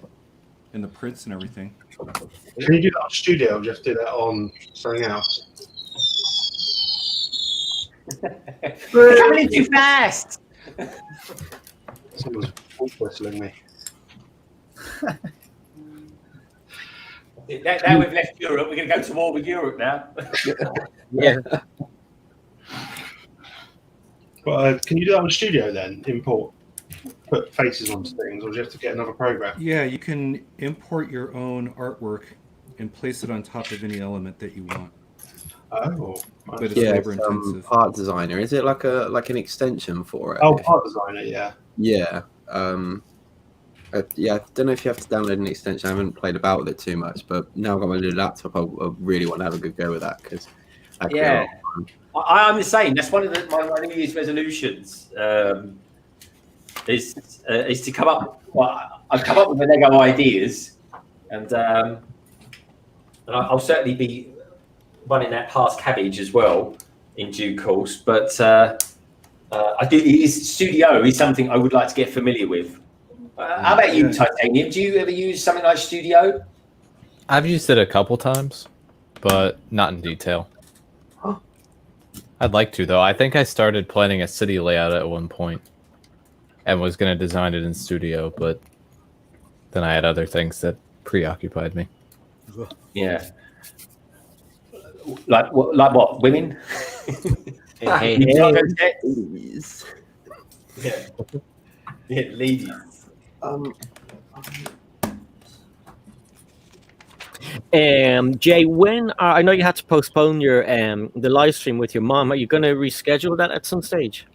and the prints and everything. Can you do that on studio or just do that on something else? You're coming in too fast. Someone's whistling me. Now we've left Europe, we're going to go to war with Europe now. Yeah. But can you do that on studio then? Import, put faces onto things, or do you have to get another program? Yeah, you can import your own artwork and place it on top of any element that you want. Oh, But it's labor intensive. Art designer. Is it like an extension for it? oh, art designer, yeah. Yeah. Yeah, I don't know if you have to download an extension. I haven't played about with it too much, but now I've got my new laptop. I really want to have a good go with that because Yeah, I'm the same. That's one of my New Year's resolutions. Is to come up. Well, I've come up with the Lego ideas, and I'll certainly be running that past Cabbage as well in due course. But I do. Studio is something I would like to get familiar with. How about you, Titanium? Do you ever use something like Studio? I've used it a couple times, but not in detail. I'd like to, though. I think I started planning a city layout at one point and was going to design it in Studio, but then I had other things that preoccupied me. Yeah. Like what? Women? Hey. Yeah, ladies. Jay, when I know you had to postpone your the live stream with your mom, are you going to reschedule that at some stage?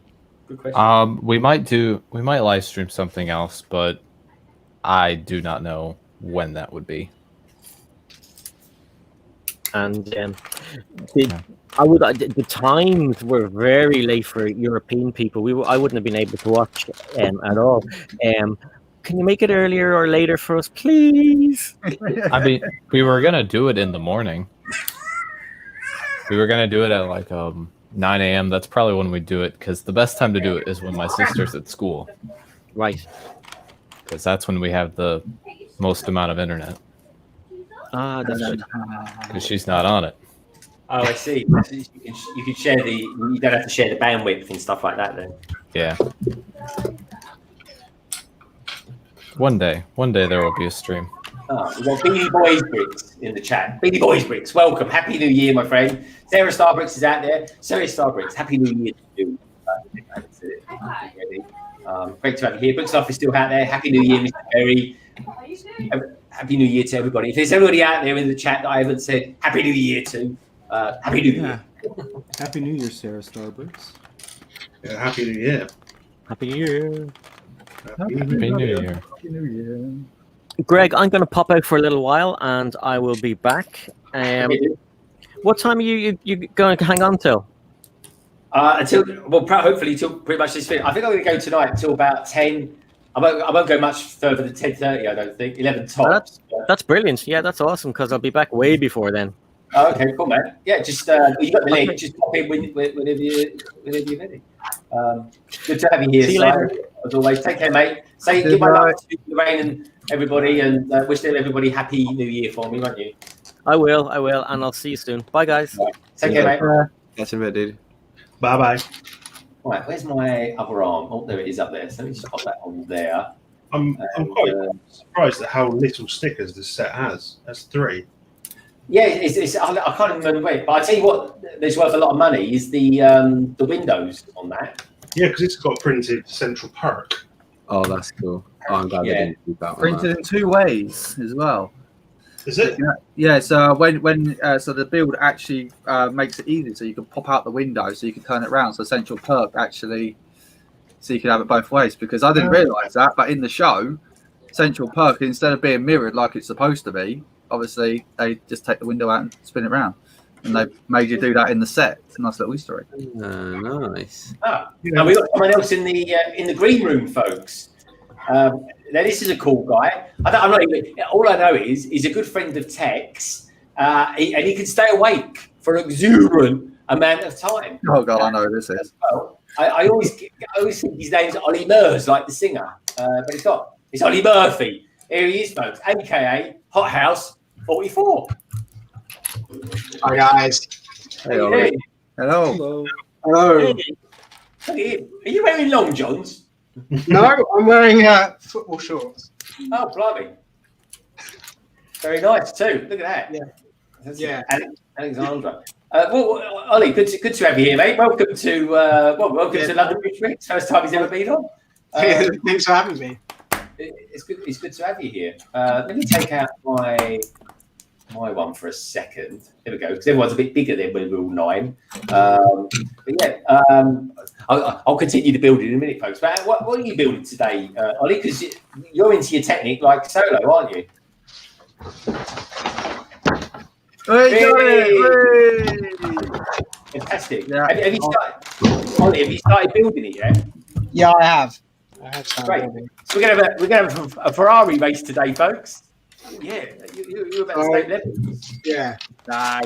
Good question. We might live stream something else, but I do not know when that would be. And the times were very late for European people. I wouldn't have been able to watch at all. Can you make it earlier or later for us, please? I mean, we were gonna do it in the morning. We were gonna do it at like 9 a.m. That's probably when we do it, because the best time to do it is when my sister's at school. Right. Because that's when we have the most amount of internet. That's right. Because she's not on it. Oh, I see. You can share you don't have to share the bandwidth and stuff like that then. Yeah. One day there will be a stream. Oh, we've got Beanie Boys Bricks in the chat. Beanie Boys Bricks, welcome. Happy New Year, my friend. SaraStarBricks is out there. SaraStarBricks, Happy New Year to you. Great to have you here. Books Off is still out there. Happy New Year, Mr. Berry. Happy New Year to everybody. If there's anybody out there in the chat that I haven't said Happy New Year to, Happy New Year. Happy New Year, SaraStarBricks. Yeah, Happy New Year. Happy New Year. Happy New Year. Happy New Year. Greg, I'm going to pop out for a little while, and I will be back. What time are you going to hang on till? Hopefully till pretty much this film. I think I'm going to go tonight till about 10. I won't go much further than 10:30. I don't think 11 tops. That's brilliant. Yeah, that's awesome, because I'll be back way before then. Oh, okay, cool, man. Yeah, just you got the link. Just pop in whenever you're ready. Good to have you here. See you later. As always, take care, mate. Give my love to Lorraine and everybody, and wish everybody Happy New Year for me, won't you? I will, and I'll see you soon. Bye, guys. Right. Take care, mate. Catch you in a bit, dude. Bye bye. Right, where's my other arm? Oh, there it is up there. So let me just pop that on there. I'm quite surprised at how little stickers this set has. That's 3. Yeah, I can't remember it, but I tell you what, there's worth a lot of money is the windows on that. Yeah, because it's got printed Central Park. Oh, that's cool. Oh, I'm glad they didn't do that one. Printed in 2 ways as well. Is it? Yeah. So when so the build actually makes it easy, so you can pop out the window, so you can turn it around. So Central Perk actually, so you can have it both ways. Because I didn't realise that, but in the show, Central Perk, instead of being mirrored like it's supposed to be, obviously they just take the window out and spin it around, and they made you do that in the set. It's a nice little Easter egg. Nice. Now we got someone else in the green room, folks. Now this is a cool guy. I'm not even. All I know is he's a good friend of Tek's, and he can stay awake for an exuberant amount of time. Oh God, I know who this is. Well, I always think his name's Ollie Murs, like the singer, but it's not. It's Ollie Murphy. Here he is, folks, aka Hot House 44. Hi guys. Hey, Ollie. Hello. Hey, are you wearing long johns? No, I'm wearing football shorts. Oh, blimey. Very nice too. Look at that. Yeah. Alexandra. Well, Ollie, good to have you here, mate. Welcome to to London Retreat. First time he's ever been on. Thanks for having me. It's good to have you here. Let me take out my one for a second. There we go, because everyone's a bit bigger than when we were all 9. But yeah, I'll continue the building in a minute, folks. But what are you building today, Ollie? Because you're into your technique like Solo, aren't you? Hey. Fantastic. Yeah. Have you started, Ollie? Have you started building it yet? Yeah, I have. Great. So we're gonna have a Ferrari race today, folks. Yeah, you're about the same level. Yeah. Nah,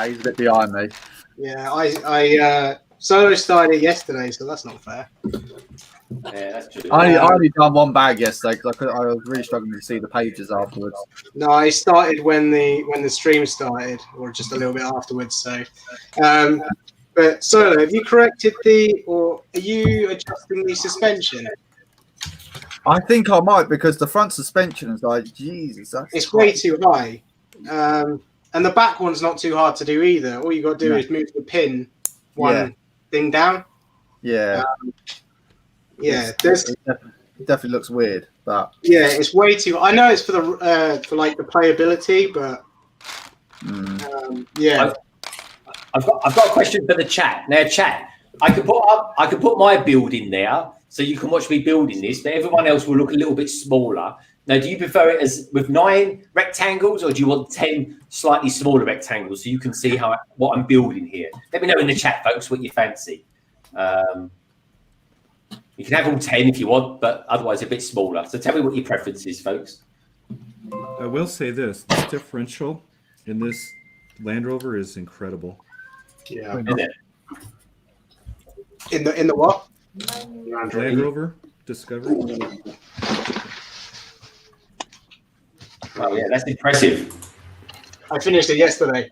he's a bit behind me. Yeah, I solo started yesterday, so that's not fair. Yeah, that's true. I only done 1 bag yesterday because I was really struggling to see the pages afterwards. No, I started when the stream started, or just a little bit afterwards. So, but Solo, have you corrected or are you adjusting the suspension? I think I might, because the front suspension is like, Jesus, It's way too high, and the back one's not too hard to do either. All you got to do is move the pin one thing down. Yeah. It definitely looks weird, but it's way too. I know it's for the for like the playability, but I've got a question for the chat. Now, chat, I could put my build in there, so you can watch me building this, but everyone else will look a little bit smaller. Now, do you prefer it as with 9 rectangles, or do you want 10 slightly smaller rectangles so you can see what I'm building here? Let me know in the chat, folks, what you fancy. You can have all 10 if you want, but otherwise a bit smaller. So tell me what your preference is, folks. I will say this differential in this Land Rover is incredible. Yeah. Isn't it? In the what? Land Rover Discovery. Oh, yeah, that's impressive. I finished it yesterday.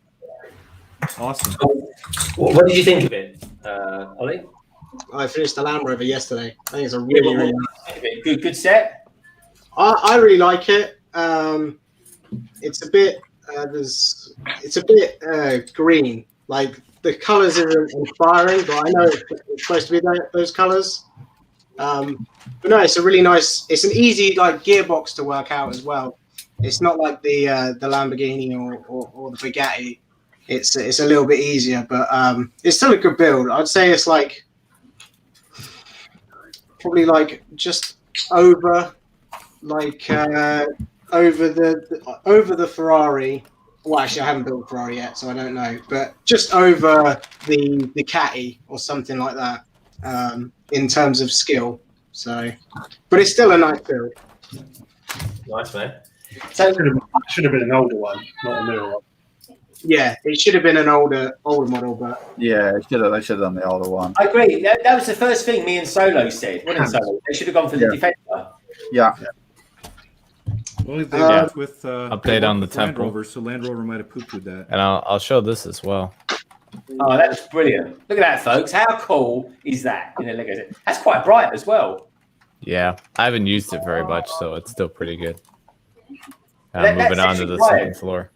Awesome. What did you think of it, Ollie? I finished the Land Rover yesterday. I think it's a really good set. I really like it. It's a bit green. Like the colours isn't inspiring, but I know it's supposed to be those colours. But no, it's a really nice. It's an easy gearbox to work out as well. It's not like the Lamborghini or the Bugatti. It's a little bit easier, but it's still a good build. I'd say it's probably just over the Ferrari. Well, actually, I haven't built a Ferrari yet, so I don't know. But just over the Caddy or something like that in terms of skill. So, but it's still a nice build. Nice, man. So it should have been an older one, not a newer one. Yeah, it should have been an older model, but they should have done the older one. I agree. That was the first thing me and Solo said. Wasn't Solo? They should have gone for the Defender. Yeah. Well, they went with update on the Land Temple. Rover, so Land Rover might have poo-pooed that. And I'll show this as well. Oh, that's brilliant. Look at that, folks. How cool is that in a Lego set? That's quite bright as well. Yeah, I haven't used it very much, so it's still pretty good. Moving on to the second floor.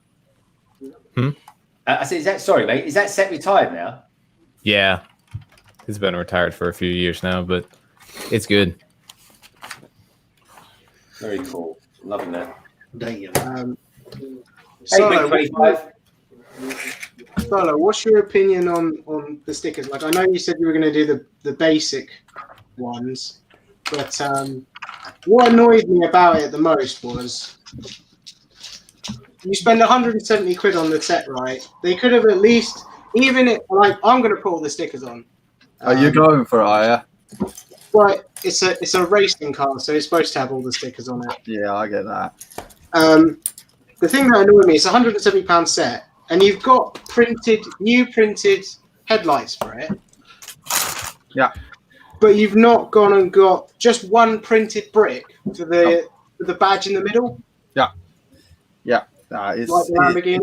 I said, sorry, mate, is that set retired now? Yeah. It's been retired for a few years now, but it's good. Very cool. Loving that. Solo, what's your opinion on the stickers? Like, I know you said you were going to do the basic ones, but what annoyed me about it the most was you spend 170 quid on the set, right? They could have at least, even it, like, I'm going to put all the stickers on. Are you going for it, are you? But it's a racing car, so it's supposed to have all the stickers on it. Yeah, I get that. The thing that annoyed me is £170 set, and you've got new printed headlights for it. Yeah. But you've not gone and got just one printed brick for the badge in the middle. Yeah. Yeah. Like the Lamborghini.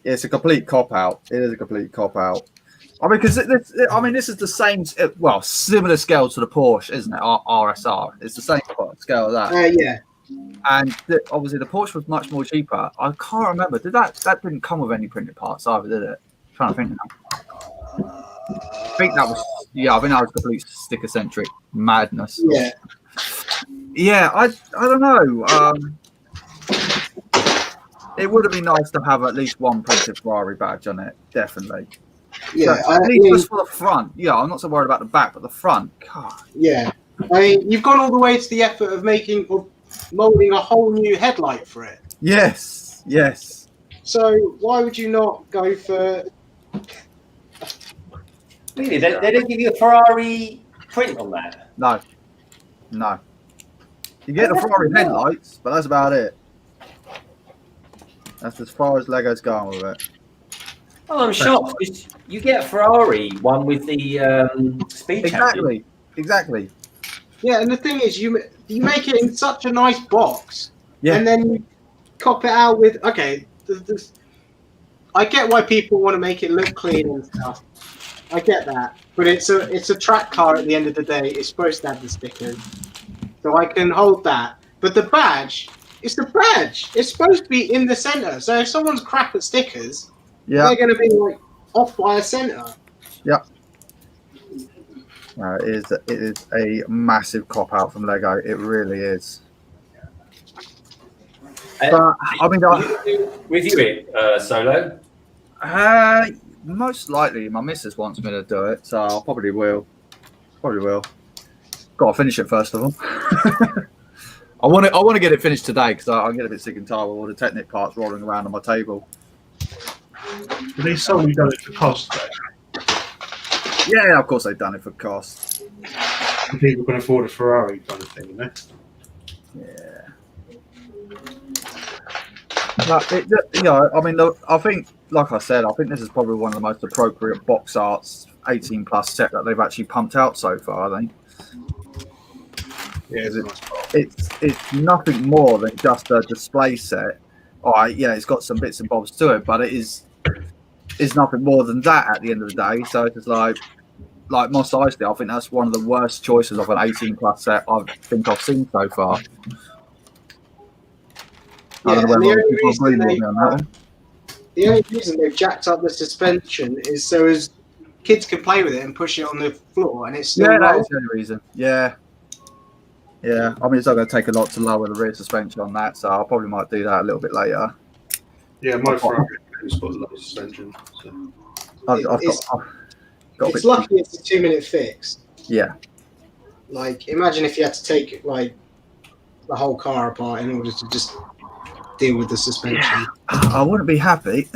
It's a complete cop out. It is a complete cop out. I mean, because this is the same, well, similar scale to the Porsche, isn't it? RSR. It's the same scale of that. Yeah. And obviously, the Porsche was much more cheaper. I can't remember. That didn't come with any printed parts either, did it? I'm trying to think now. I think that was complete sticker centric madness. Yeah. Yeah, I don't know. It would have been nice to have at least one printed Ferrari badge on it, definitely. Yeah, at least just for the front. Yeah, I'm not so worried about the back, but the front. God. Yeah, I mean, you've gone all the way to the effort of molding a whole new headlight for it. Yes, yes. So why would you not go for? Really, they don't give you a Ferrari print on that. No. You get the Ferrari headlights, but that's about it. That's as far as Lego's going with it. Oh, I'm shocked because you get a Ferrari one with the speed champion. Exactly. Yeah, and the thing is, you make it in such a nice box, and then you cop it out with I get why people want to make it look clean and stuff. I get that, but it's a track car at the end of the day. It's supposed to have the stickers, so I can hold that. But the badge, it's the badge. It's supposed to be in the center. So if someone's crap at stickers, they're going to be like off by a center. Yeah. It is a massive cop out from Lego. It really is. But I mean, review it, Solo. Most likely, my missus wants me to do it, so I probably will. Got to finish it first of all. I want to get it finished today because I'm getting a bit sick and tired with all the Technic parts rolling around on my table. Have they solely done it for cost, though? Yeah, of course they've done it for cost. People can afford a Ferrari kind of thing, you know? Yeah. But I mean, I think, like I said, I think this is probably one of the most appropriate box arts 18 plus set that they've actually pumped out so far, I think. Yeah, it's nothing more than just a display set. All right, yeah, it's got some bits and bobs to it, but it is nothing more than that at the end of the day. So it's like Moss Eisley, I think that's one of the worst choices of an 18 plus set I think I've seen so far. I don't know whether people agree with me on that one. The only reason they've jacked up the suspension is so as kids can play with it and push it on the floor, and it's still that is the only reason. Yeah. I mean, it's not going to take a lot to lower the rear suspension on that, so I probably might do that a little bit later. Yeah, my Ferrari has got low suspension. So. It's lucky it's a 2-minute fix. Yeah. Like, imagine if you had to take like the whole car apart in order to just deal with the suspension. I wouldn't be happy.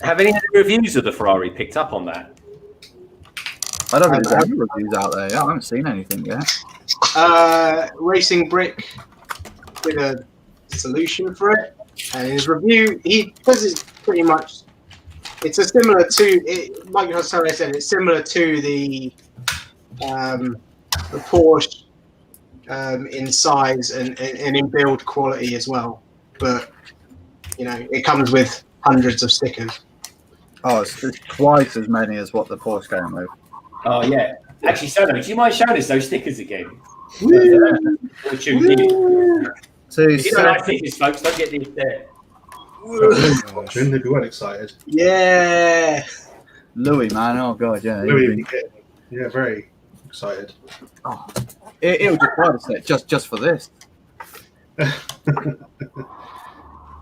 Have any of the reviews of the Ferrari picked up on that? I don't think there's any reviews out there. I haven't seen anything yet. Racing Brick did a solution for it, and his review, he says it's pretty much, it's a similar to, like I said, it's similar to the Porsche in size and in build quality as well. but you know, it comes with hundreds of stickers. Oh, it's twice as many as what the Porsche came with. Oh yeah. Actually, Solo, do you mind showing us those stickers again? So, If you don't like stickers, folks, don't get these there. Watching, they'd be well excited. Yeah. Louis, man, oh god, yeah. Louis, yeah, very excited. Oh, it'll just buy the set just for this.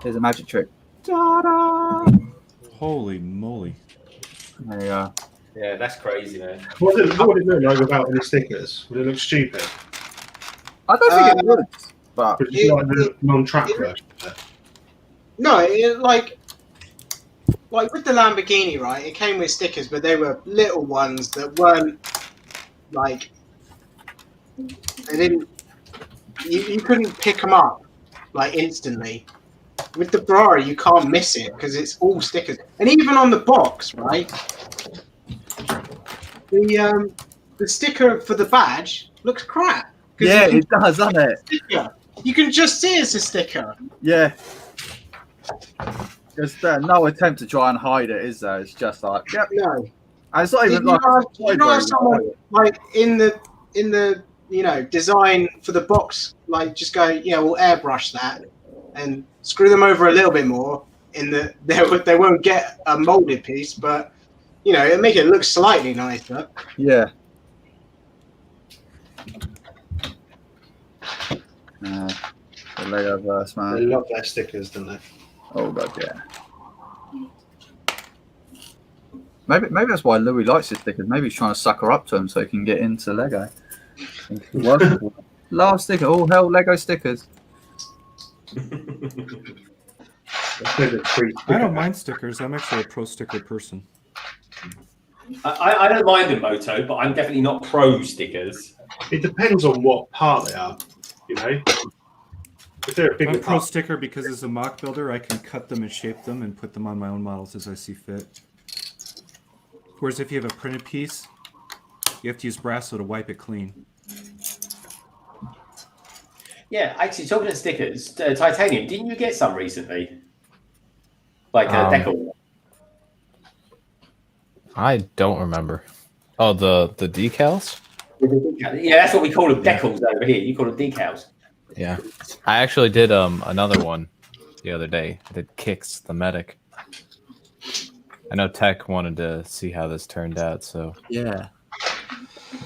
Here's a magic trick. Ta-da! Holy moly! There you go. Yeah, that's crazy, man. What would it look like without any stickers? Would it look stupid? I don't think it would, but Would you like the non-track version? No, like with the Lamborghini, right? It came with stickers, but they were little ones that weren't like they didn't. You couldn't pick them up like instantly. With the Ferrari, you can't miss it because it's all stickers, and even on the box, right? The sticker for the badge looks crap. yeah, it does, doesn't it? Sticker. You can just see it's a sticker. Yeah. There's no attempt to try and hide it, is there? It's just like, yep. No. And it's not even someone like in the you know design for the box, like just go, yeah, we'll airbrush that and screw them over a little bit more. They won't get a molded piece, but you know it'll make it look slightly nicer. Yeah. The Lego verse, man. They love their stickers, don't they? Oh god, yeah. Maybe that's why Louis likes his stickers. Maybe he's trying to sucker up to him so he can get into Lego. Last sticker, all hell Lego stickers. I don't mind stickers. I'm actually a pro sticker person. I don't mind the Moto, but I'm definitely not pro stickers. It depends on what part they are, you know. If they're a bigger I'm pro part, sticker because as a mock builder, I can cut them and shape them and put them on my own models as I see fit. Whereas if you have a printed piece, you have to use Brasso to wipe it clean. Yeah, actually, talking of stickers, titanium, didn't you get some recently? Like a decal? I don't remember. Oh, the decals? Yeah, that's what we call them, decals over here. You call them decals. Yeah. I actually did another one the other day. I did Kicks, the medic. I know Tek wanted to see how this turned out, so Yeah.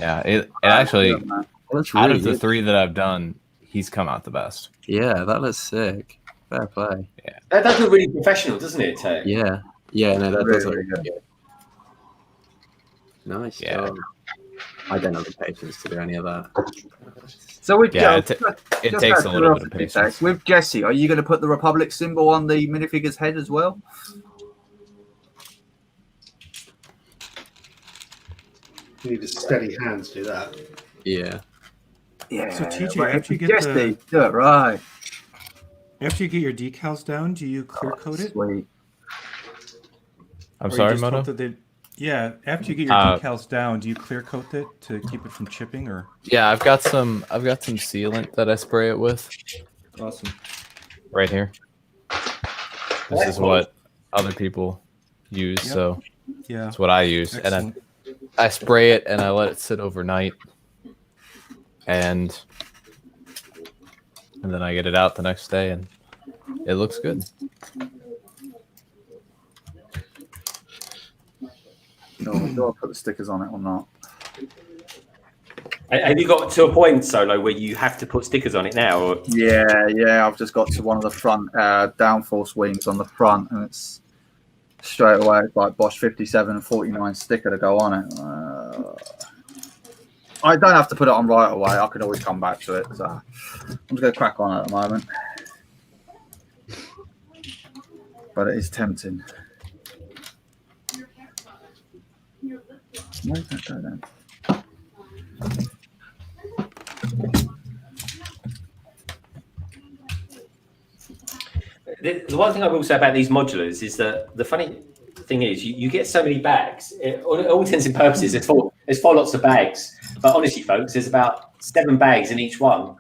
yeah, it actually Well, that's out really of the good. 3 that I've done, he's come out the best. Yeah, that looks sick. Fair play. Yeah. That does look really professional, doesn't it, Tek? Yeah. Yeah, no, that does look Really good. good. Nice. Yeah. job. I don't have the patience to do any of that. So with Yeah, Jesse, it just takes out a of little bit of curiosity, patience. Tek, with Jesse, are you going to put the Republic symbol on the minifigure's head as well? you need a steady hand to do that. Yeah. Yeah. So, TJ, but after you get Jesse, the- do it right. After you get your decals down, do you clear coat it? Sweet. I'm Or you sorry, just Moto? hope that they- yeah, after you get your decals down, do you clear coat it to keep it from chipping, or Yeah, I've got some sealant that I spray it with awesome? right here. This is what other people use, Yep. so Yeah, that's what I use. excellent. And I spray it and I let it sit overnight, and then I get it out the next day, and it looks good. No, do I put the stickers on it or not? Have you got to a point, Solo, where you have to put stickers on it now? Or... Yeah. I've just got to one of the front downforce wings on the front, and it's straight away it's like Bosch 57 and 49 sticker to go on it. I don't have to put it on right away. I can always come back to it. So I'm just going to crack on at the moment. But it is tempting. Where did that go then? The one thing I will say about these modulars is that the funny thing is you get so many bags. All intents and purposes, there's four lots of bags. But honestly, folks, there's about 7 bags in each one.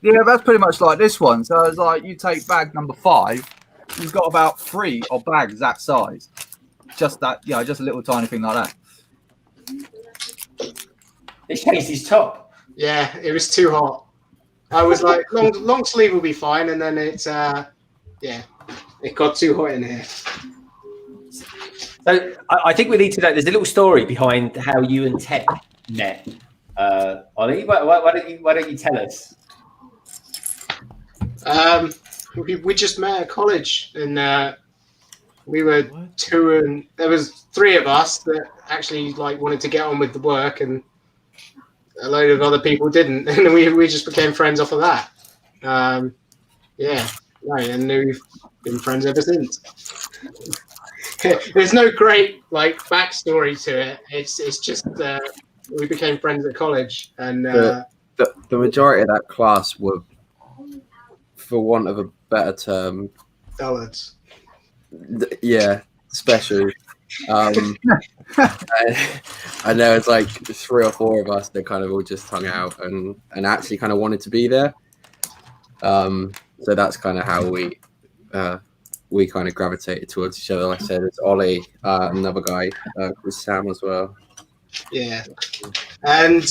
Yeah, that's pretty much like this one. So it's like you take bag number 5, you've got about 3 of bags that size. Just that, just a little tiny thing like that. It changed his top. Yeah, it was too hot. I was like, long sleeve will be fine, and then it got too hot in here. So I think we need to know. There's a little story behind how you and Tek met. Ollie, why don't you tell us? We just met at college, and we were 2, and there was 3 of us that actually like wanted to get on with the work, and a load of other people didn't, and we just became friends off of that. And we've been friends ever since. There's no great like backstory to it. It's just we became friends at college, and the majority of that class were, for want of a better term, dullards. Yeah, special. And there was like 3 or 4 of us that kind of all just hung out and actually kind of wanted to be there. So that's kind of how we kind of gravitated towards each other. Like I said, it's Ollie, another guy with Sam as well. Yeah, and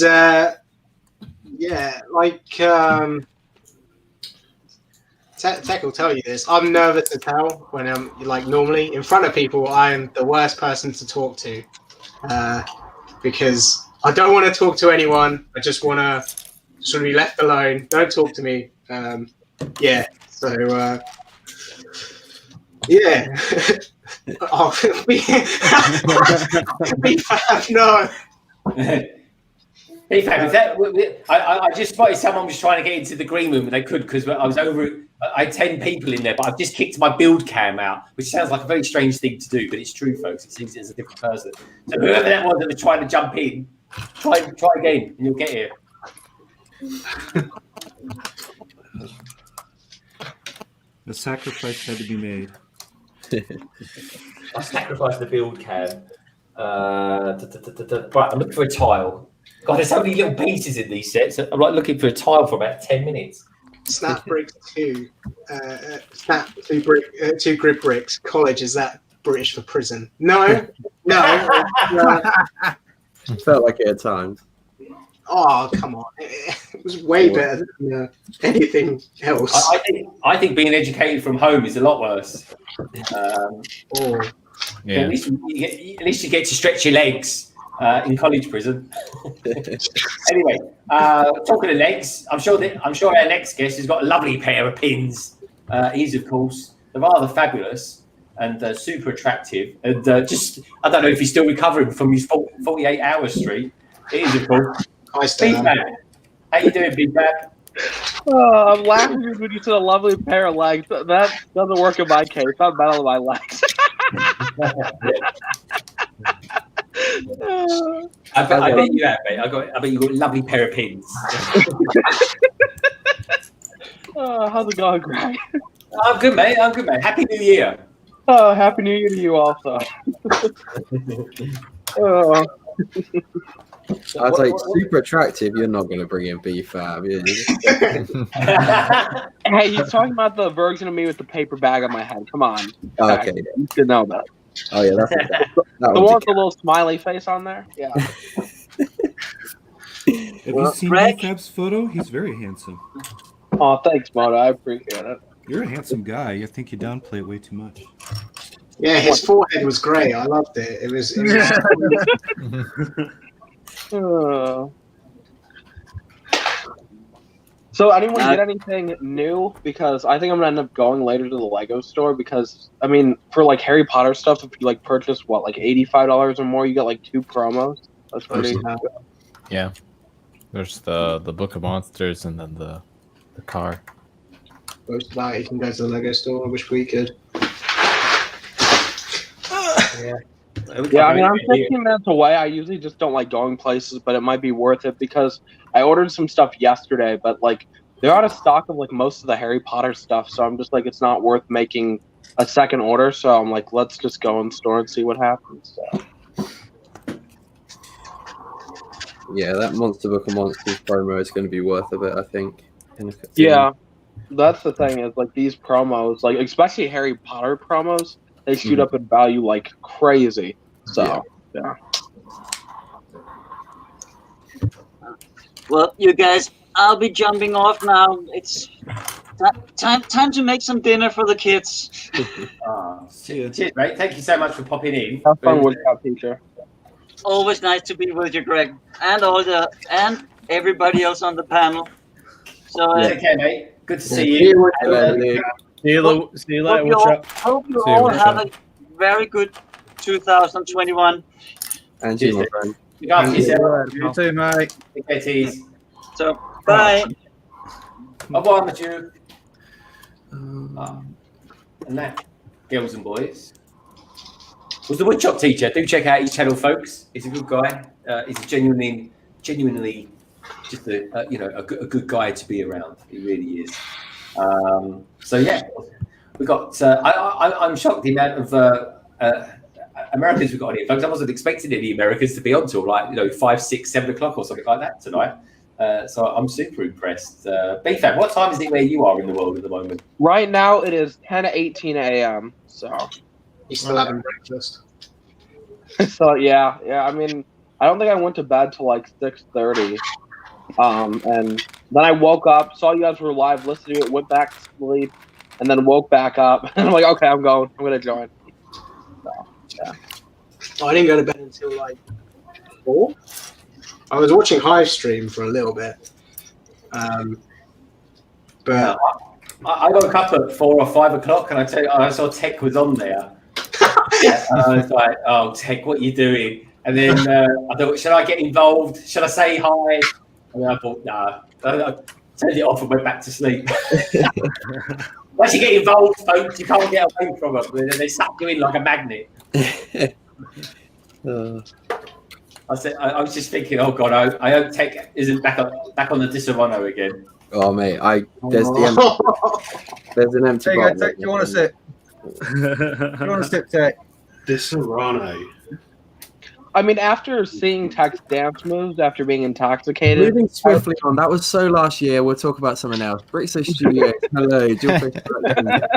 Tek will tell you this. I'm nervous to tell when I'm like normally in front of people. I am the worst person to talk to because I don't want to talk to anyone. I just want to sort of be left alone. Don't talk to me. Yeah. So yeah. Oh, no. In fact, I just spotted someone was trying to get into the green room, and they could because I was over. I had 10 people in there, but I've just kicked my build cam out, which sounds like a very strange thing to do, but it's true, folks. It seems it's a different person. So whoever that was that was trying to jump in, try again, and you'll get here. The sacrifice had to be made. I sacrificed the build cam. Right, I'm looking for a tile. God, there's so many little pieces in these sets. I'm like looking for a tile for about 10 minutes. Snap bricks 2. Snap 2 grid bricks. College, is that British for prison? No. Felt like it at times. Oh, come on. It was way better than anything else. I think being educated from home is a lot worse. Yeah. At least you get to stretch your legs in college prison. Anyway, talking of legs, I'm sure our next guest has got a lovely pair of pins. He's, of course, rather fabulous and super attractive. And I don't know if he's still recovering from his 48-hour streak. He is, of course. Big man. How you doing, Big man? Oh, I'm laughing when you said a lovely pair of legs. That doesn't work in my case. I'm better than my legs. I bet you have, mate. I bet you got a lovely pair of pins. How's it going, Greg? I'm good, mate. Happy New Year. Oh, Happy New Year to you also. I was like, super attractive. You're not going to bring in B-Fab. Hey, you're talking about the version of me with the paper bag on my head. Come on. Okay. You should know that. Oh, yeah. That's the one with the little smiley face on there? Yeah. Have you seen B-Fab's photo? He's very handsome. Oh, thanks, Moto. I appreciate it. You're a handsome guy. I think you downplay it way too much. Yeah, his forehead was great. I loved it. It was So anyone get anything new? Because I think I'm gonna end up going later to the Lego store because I mean for like Harry Potter stuff, if you like purchase like $85 or more, you get like 2 promos. That's pretty Yeah. There's the Book of Monsters and then the car. Most of that you can go to the Lego store. I wish we could. Yeah, I mean, I'm 15 minutes away. I usually just don't like going places, but it might be worth it because I ordered some stuff yesterday, but like they're out of stock of like most of the Harry Potter stuff, so I'm just like, it's not worth making a second order. So I'm like, let's just go in the store and see what happens. So. Yeah, that Monster Book of Monsters promo is going to be worth a bit, I think. Yeah, that's the thing is like these promos, like especially Harry Potter promos, they shoot up in value like crazy. So yeah. Well, you guys, I'll be jumping off now. It's time to make some dinner for the kids. Cheers, mate. Thank you so much for popping in. Have fun, Woodshop Teacher. Always nice to be with you, Greg, and everybody else on the panel. So Take care, mate. Good to see you. See you later, Woodshop. Hope you all have a very good 2021. And you, my friend. Look after yourself. You too, mate. Take care, tease. So, bye. Au revoir, monsieur. And that, girls and boys, was the Woodshop Teacher. Do check out his channel, folks. He's a good guy. He's a genuinely just a good guy to be around. He really is. So yeah, we got. I'm shocked the amount of Americans we've got on here, folks. I wasn't expecting any Americans to be on till 5, 6, 7 o'clock or something like that tonight. So I'm super impressed. B-Fab, what time is it where you are in the world at the moment? Right now it is 10:18 a.m. So you still having breakfast? So yeah. I mean, I don't think I went to bed till like 6:30. And then I woke up, saw you guys were live, listened to it, went back to sleep, and then woke back up. And I'm like, okay, I'm gonna join. So, yeah. Oh, I didn't go to bed until like 4. I was watching Hive stream for a little bit, but I woke up at 4 or 5 o'clock, and I saw Tek was on there. I was like, "Oh, Tek, what are you doing?" And then I thought, "Should I get involved? Should I say hi?" And then I thought, "No." I turned it off and went back to sleep. Once you get involved, folks, you can't get away from them. They suck you in like a magnet. I was just thinking, oh god, I hope Tek isn't back on the Disaronno again. Oh mate, there's an empty There you bottle. go, Tek. Do you want to sit? You want to sit, Tek? Disaronno. I mean, after seeing Tek's dance moves after being intoxicated. Moving swiftly on, that was so last year. We'll talk about something else. Brixo Studio, hello.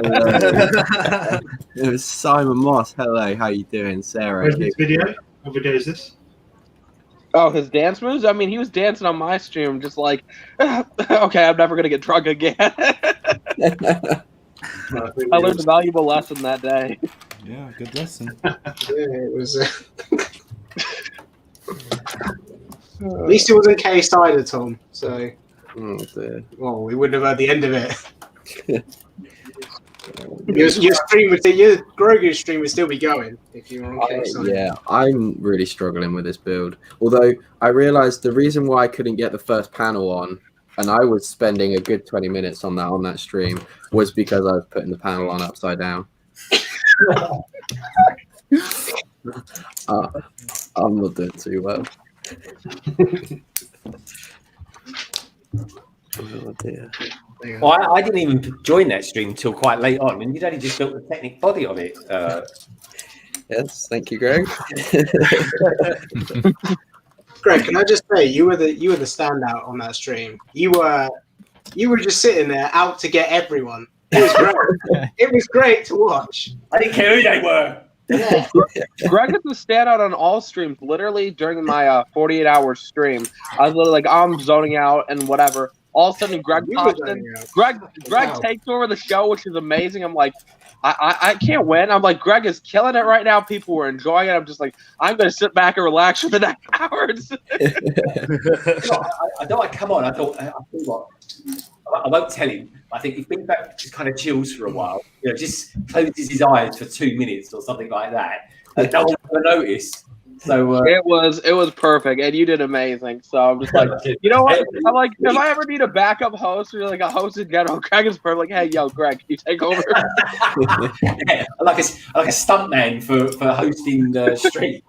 Hello. It was Simon Moss, hello. How you doing, Sarah? Where's this video? What video is this? Oh, his dance moves? I mean, he was dancing on my stream, just like, okay, I'm never gonna get drunk again. I learned a valuable lesson that day. Yeah, good lesson. Yeah, it was. At least it wasn't K-Cider, Tom. So, well, we wouldn't have heard the end of it. Your stream your Grogu stream would still be going if you were on K-Cider. Yeah, I'm really struggling with this build. Although I realised the reason why I couldn't get the first panel on, and I was spending a good 20 minutes on that stream, was because I was putting the panel on upside down. I'm not doing too well. Oh dear. Well, I didn't even join that stream until quite late on, and you'd only just built the technic body on it. Yes, thank you, Greg. Greg, can I just say you were the standout on that stream. You were just sitting there out to get everyone. It was great. It was great to watch. I didn't care who they were. Yeah. Greg is the standout on all streams. Literally during my 48-hour stream, I was literally like, I'm zoning out and whatever. All of a sudden, Greg pops in. Greg takes over the show, which is amazing. I'm like, I can't win. I'm like, Greg is killing it right now. People were enjoying it. I'm just like, I'm going to sit back and relax for the next hours. I know I come on. I thought what? I won't tell him. I think if Big Back just kind of chills for a while, just closes his eyes for 2 minutes or something like that, no one will notice. So it was perfect, and you did amazing. So I'm just like, you know what? I'm like, if I ever need a backup host or like a host in general, Greg is perfect. Like, hey, yo, Greg, can you take over? Yeah, like a stuntman for hosting the streets.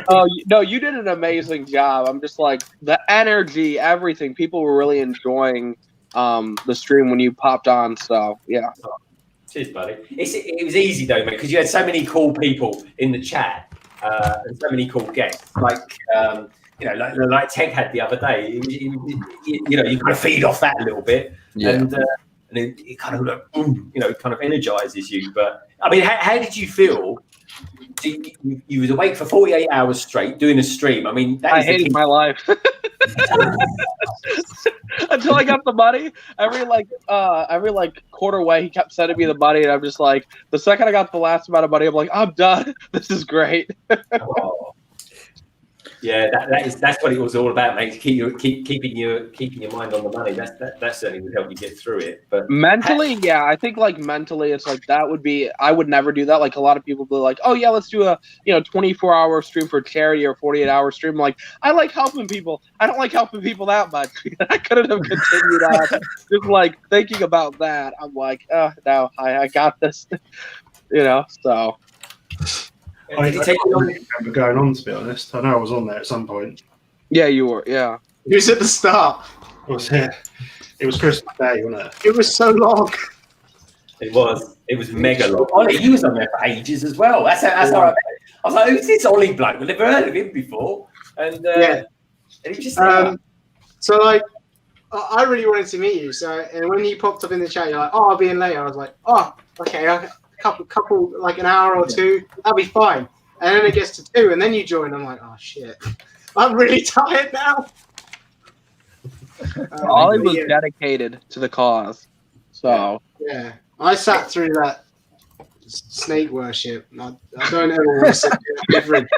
Oh no, you did an amazing job. I'm just like the energy, everything. People were really enjoying the stream when you popped on. So yeah. Cheers, buddy. It was easy though, mate, because you had so many cool people in the chat. And so many cool guests. Like you know, like Tek had the other day. You know, you kind of feed off that a little bit, and it kind of you know, kind of energizes you. But I mean, how did you feel? You was awake for 48 hours straight doing a stream. I mean, I hated my life until I got the money. Every quarter way, he kept sending me the money, and I'm just like, the second I got the last amount of money, I'm like, I'm done. This is great. Yeah, that's what it was all about, mate. Keeping your mind on the money. That certainly would help you get through it. But mentally, yeah, I think like mentally, it's like that would be. I would never do that. Like a lot of people be like, oh yeah, let's do a 24-hour stream for charity or 48-hour stream. Like I like helping people. I don't like helping people that much. I couldn't have continued on. Just like thinking about that, I'm like, no, I got this. So. I can't remember going on, to be honest. I know I was on there at some point. Yeah, you were. Yeah, you was at the start. I was here. It was Christmas Day, wasn't it? It was so long. It was mega long. Ollie, he was on there for ages as well. That's how I was like, who's this Ollie bloke? We've never heard of him before. And and he was just so like, I really wanted to meet you. So and when you popped up in the chat, you're like, oh, I'll be in later. I was like, oh, okay. Couple like an hour or two, that'll be fine. And then it gets to 2, and then you join. I'm like, oh shit, I'm really tired now. Ollie was dedicated to the cause, so yeah, I sat through that snake worship. I don't ever want to sit there ever again.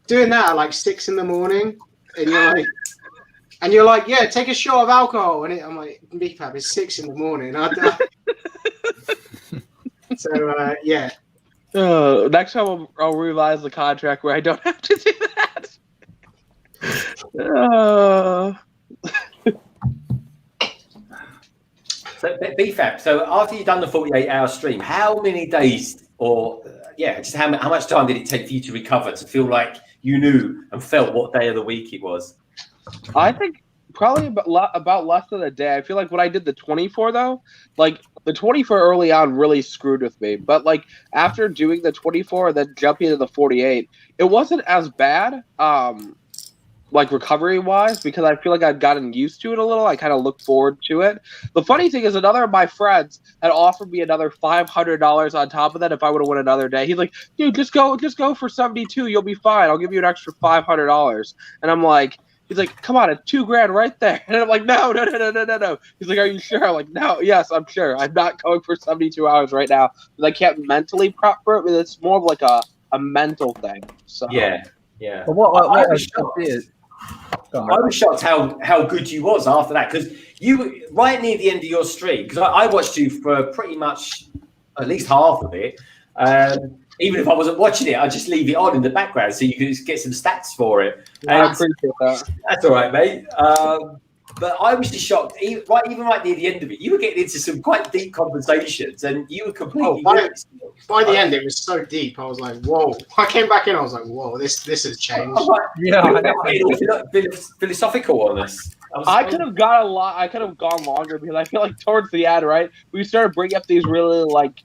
Doing that at like 6 in the morning, and you're like, yeah, take a shot of alcohol. And I'm like, BPAP, it's 6 in the morning. So, yeah. Next time I'll revise the contract where I don't have to do that. So, BFAP, so after you've done the 48-hour stream, how many days just how much time did it take for you to recover, to feel like you knew and felt what day of the week it was? I think probably about less than a day. I feel like when I did the 24 though, like the 24 early on really screwed with me. But like after doing the 24 and then jumping into the 48, it wasn't as bad, like recovery wise, because I feel like I'd gotten used to it a little. I kind of looked forward to it. The funny thing is, another of my friends had offered me another $500 on top of that if I would have won another day. He's like, dude, just go for 72. You'll be fine. I'll give you an extra $500. And I'm like, he's like, come on, it's $2,000 right there. And I'm like, no. He's like, are you sure? I'm like, no, yes, I'm sure. I'm not going for 72 hours right now because I can't mentally prep for it. But it's more of like a mental thing. So yeah. But what I was shocked how good you was after that, because you were right near the end of your stream, because I watched you for pretty much at least half of it. Even if I wasn't watching it, I'd just leave it on in the background so you could just get some stats for it. I appreciate that. That's all right, mate. But I was just shocked, even right near the end of it, you were getting into some quite deep conversations, and you were completely. By the end, it was so deep. I was like, "Whoa!" I came back in. I was like, "Whoa, this has changed." Philosophical on this. I could have got a lot. I could have gone longer because I feel like towards the end, right, we started bringing up these really like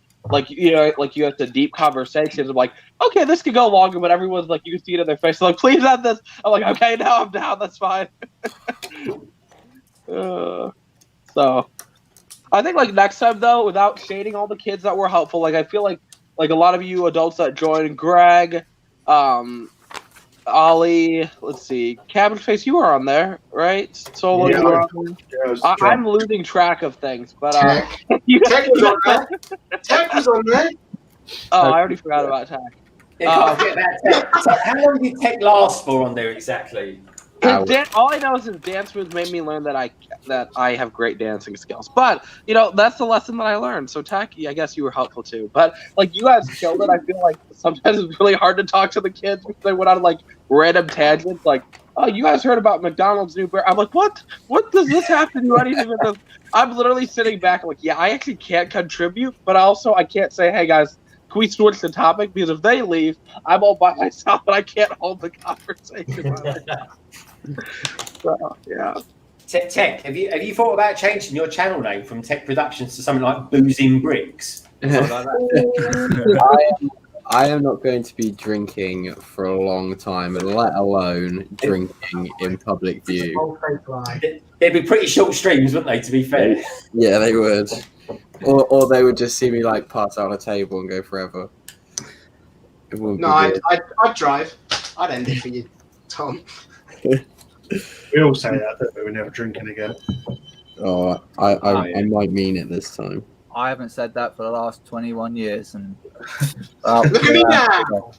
you have the deep conversations. I'm like, okay, this could go longer, but everyone's like, you can see it in their face, like, please add this. I'm like, okay, now I'm down. That's fine. So I think like next time though, without shading all the kids that were helpful, like I feel like a lot of you adults that joined, Greg, Ollie, let's see, Cabbage Face, you were on there, right? Solo, you were on there. I'm losing track of things, but Tek was on there. Tek was on there. Oh, I already forgot about Tek. Yeah, how long did Tek last for on there exactly? All I know is his dance moves made me learn that I have great dancing skills. But that's the lesson that I learned. So Tek, I guess you were helpful too. But like you guys killed it. I feel like sometimes it's really hard to talk to the kids because they went on like random tangents. Like, oh, you guys heard about McDonald's new burger? I'm like, what? What does this have to do anything with this? I'm literally sitting back like, yeah, I actually can't contribute, but also I can't say, hey guys, can we switch the topic? Because if they leave, I'm all by myself and I can't hold the conversation. So, yeah. Tek, have you thought about changing your channel name from Tek Productions to something like Boozing Bricks? Like that? I am not going to be drinking for a long time, let alone drinking in public view. They'd be pretty short streams, wouldn't they? To be fair. Yeah, they would. Or they would just see me like pass out on a table and go forever. It wouldn't No, be good. I'd drive. I'd end it for you, Tom. We all say that, don't we? We're never drinking again. Oh, I might mean it this time. I haven't said that for the last 21 years, and Look at me now.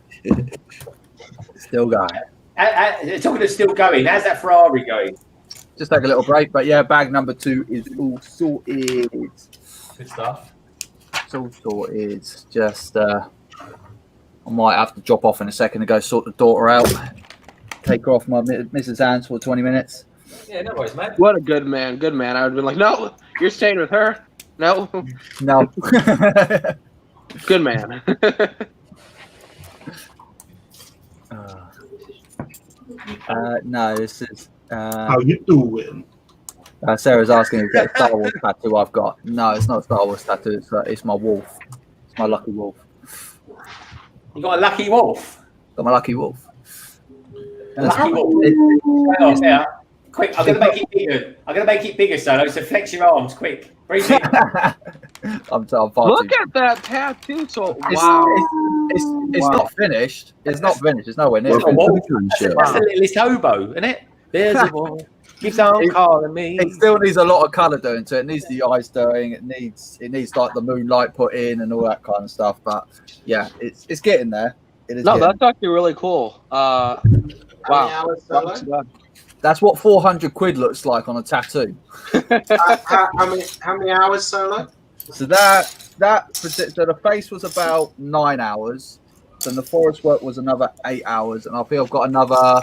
Still going. Talking of still going, how's that Ferrari going? Just take a little break, but yeah, bag number 2 is all sorted. Good stuff. It's all sorted. Just I might have to drop off in a second to go sort the daughter out. Take her off my Mrs. Hands for 20 minutes. Yeah, no worries, mate. What a good man. Good man. I would have been like, no, you're staying with her. No. No. Good man. No, this is. How you doing? Sarah's asking if it's a Star Wars tattoo I've got. No, it's not a Star Wars tattoo. It's my wolf. It's my lucky wolf. You got a lucky wolf? Got my lucky wolf. Lucky wolf. Yeah. Quick, I'm going to make it bigger. I'm going to make it bigger, Solo, so flex your arms, quick. Breathe in. I'm Look at that tattoo. So, wow. It's not finished. It's not finished. It's nowhere near. That's the littlest hobo, isn't it? There's a wall. Keeps on calling me. It still needs a lot of colour doing to it. It needs the eyes doing. It needs like the moonlight put in and all that kind of stuff. But yeah, it's getting there. It is. No, that's actually really cool. Wow. That's what 400 quid looks like on a tattoo. How many hours solo? So the face was about 9 hours. Then the forest work was another 8 hours, and I feel I've got another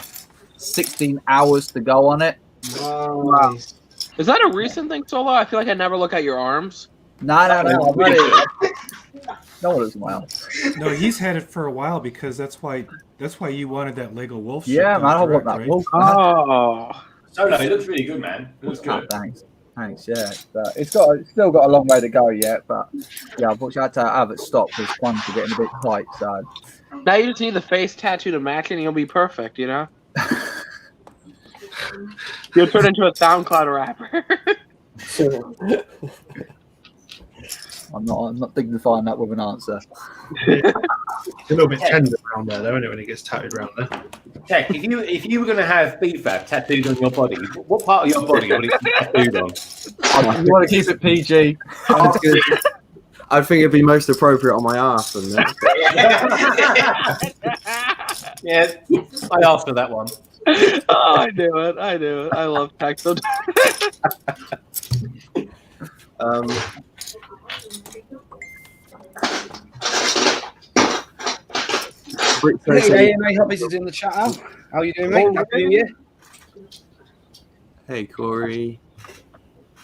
16 hours to go on it. Wow. Is that a recent thing, Solo? I feel like I never look at your arms. No. I'm ready. No one looks at my arms. No, he's had it for a while because that's why you wanted that Lego wolf. Yeah, man, I want that wolf. Oh, Solo, it looks really good, man. It looks good. Thanks. Yeah, it's still got a long way to go yet, but yeah, unfortunately I had to have it stopped because funds are getting a bit tight. So now you just need the face tattoo to match it, and you'll be perfect. You know, you'll turn into a SoundCloud rapper. I'm not dignifying that with an answer. It's a little bit tender around there, though, isn't it, when it gets tattooed around there? Tek, if you were going to have BFAB tattooed on your body, what part of your body would it be tattooed on? You want to keep it PG? I think it'd be most appropriate on my arse, wouldn't it? Yeah, I asked for that one. Oh, I knew it. I love Tek. Hey, mate, Hobbies in the chat out. How you doing, mate? Happy New Year. Hey, Corey.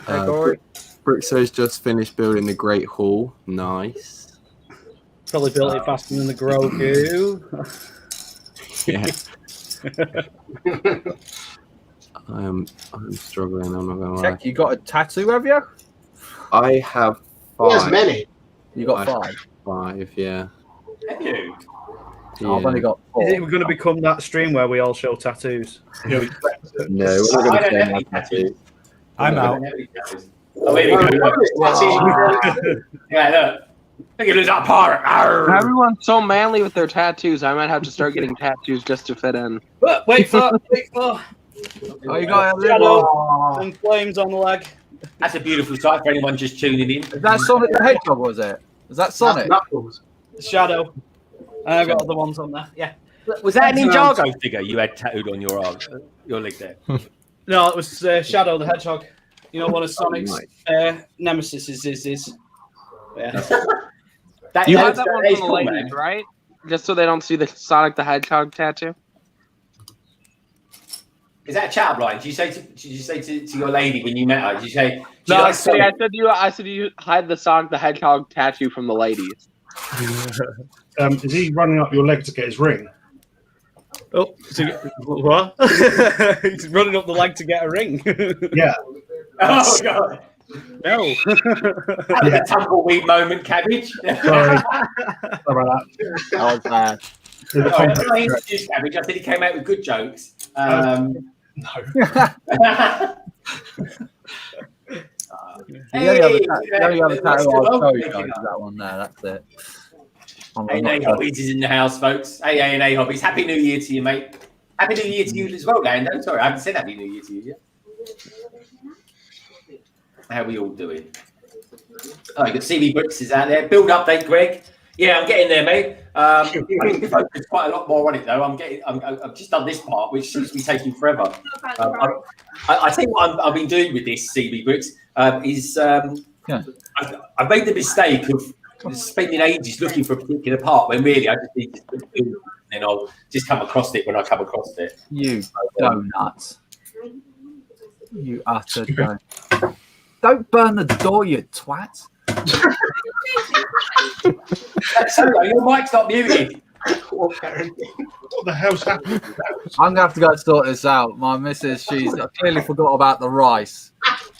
Hey, Corey. Brickso's just finished building the Great Hall. Nice. Probably built it faster than the Grogu. Yeah. I'm struggling. I'm not gonna lie. Tek, you got a tattoo, have you? I have 5. He has many. You got 5. 5, yeah. Have you? Oh, I've only got 4. Is it going to become that stream where we all show tattoos? No, we're not going to show my tattoos. I'm out. Oh, there you go. Yeah, look. Look at that part. Everyone's so manly with their tattoos. I might have to start getting tattoos just to fit in. Wait for. Oh, you got a shadow and flames on the leg. That's a beautiful sight for anyone just tuning in. Is that Sonic the Hedgehog, was it? Is that Sonic? Knuckles. Shadow. I've got other ones on there. Yeah. Was that a Ninjago figure you had tattooed on your arm, your leg there? No, it was Shadow the Hedgehog. You know, one of Sonic's nemesis is. Yeah. You had that one for the ladies, right? Just so they don't see the Sonic the Hedgehog tattoo. Is that a chat line? Did you say to your lady when you met her? Did you say? No, I said you hide the Sonic the Hedgehog tattoo from the ladies. Is he running up your leg to get his ring? Oh, what? He's running up the leg to get a ring. Yeah. Oh god! No. That was a tumbleweed moment, Cabbage. Sorry. Sorry about that. That was bad. When I introduced Cabbage, I said he came out with good jokes. No. The only other tattoo I'll show you guys is that one there. That's it. A&A Hobbies is in the house, folks. A&A Hobbies. Happy New Year to you, mate. Happy New Year to you as well, Lando. Sorry, I haven't said Happy New Year to you yet. How are we all doing? Oh, you got CB is out there. Build update, Greg. Yeah, I'm getting there, mate. I need to focus quite a lot more on it, though. I've just done this part, which seems to be taking forever. I think what I've been doing with this CB Bricks is I've made the mistake of spending ages looking for a particular part when really I just need to do it, and I'll just come across it when I come across it. You donuts. You utter donut. Don't burn the door, you twat. Solo, your mic's not muted. What the hell's happening? I'm going to have to go sort this out. My missus, she's clearly forgot about the rice.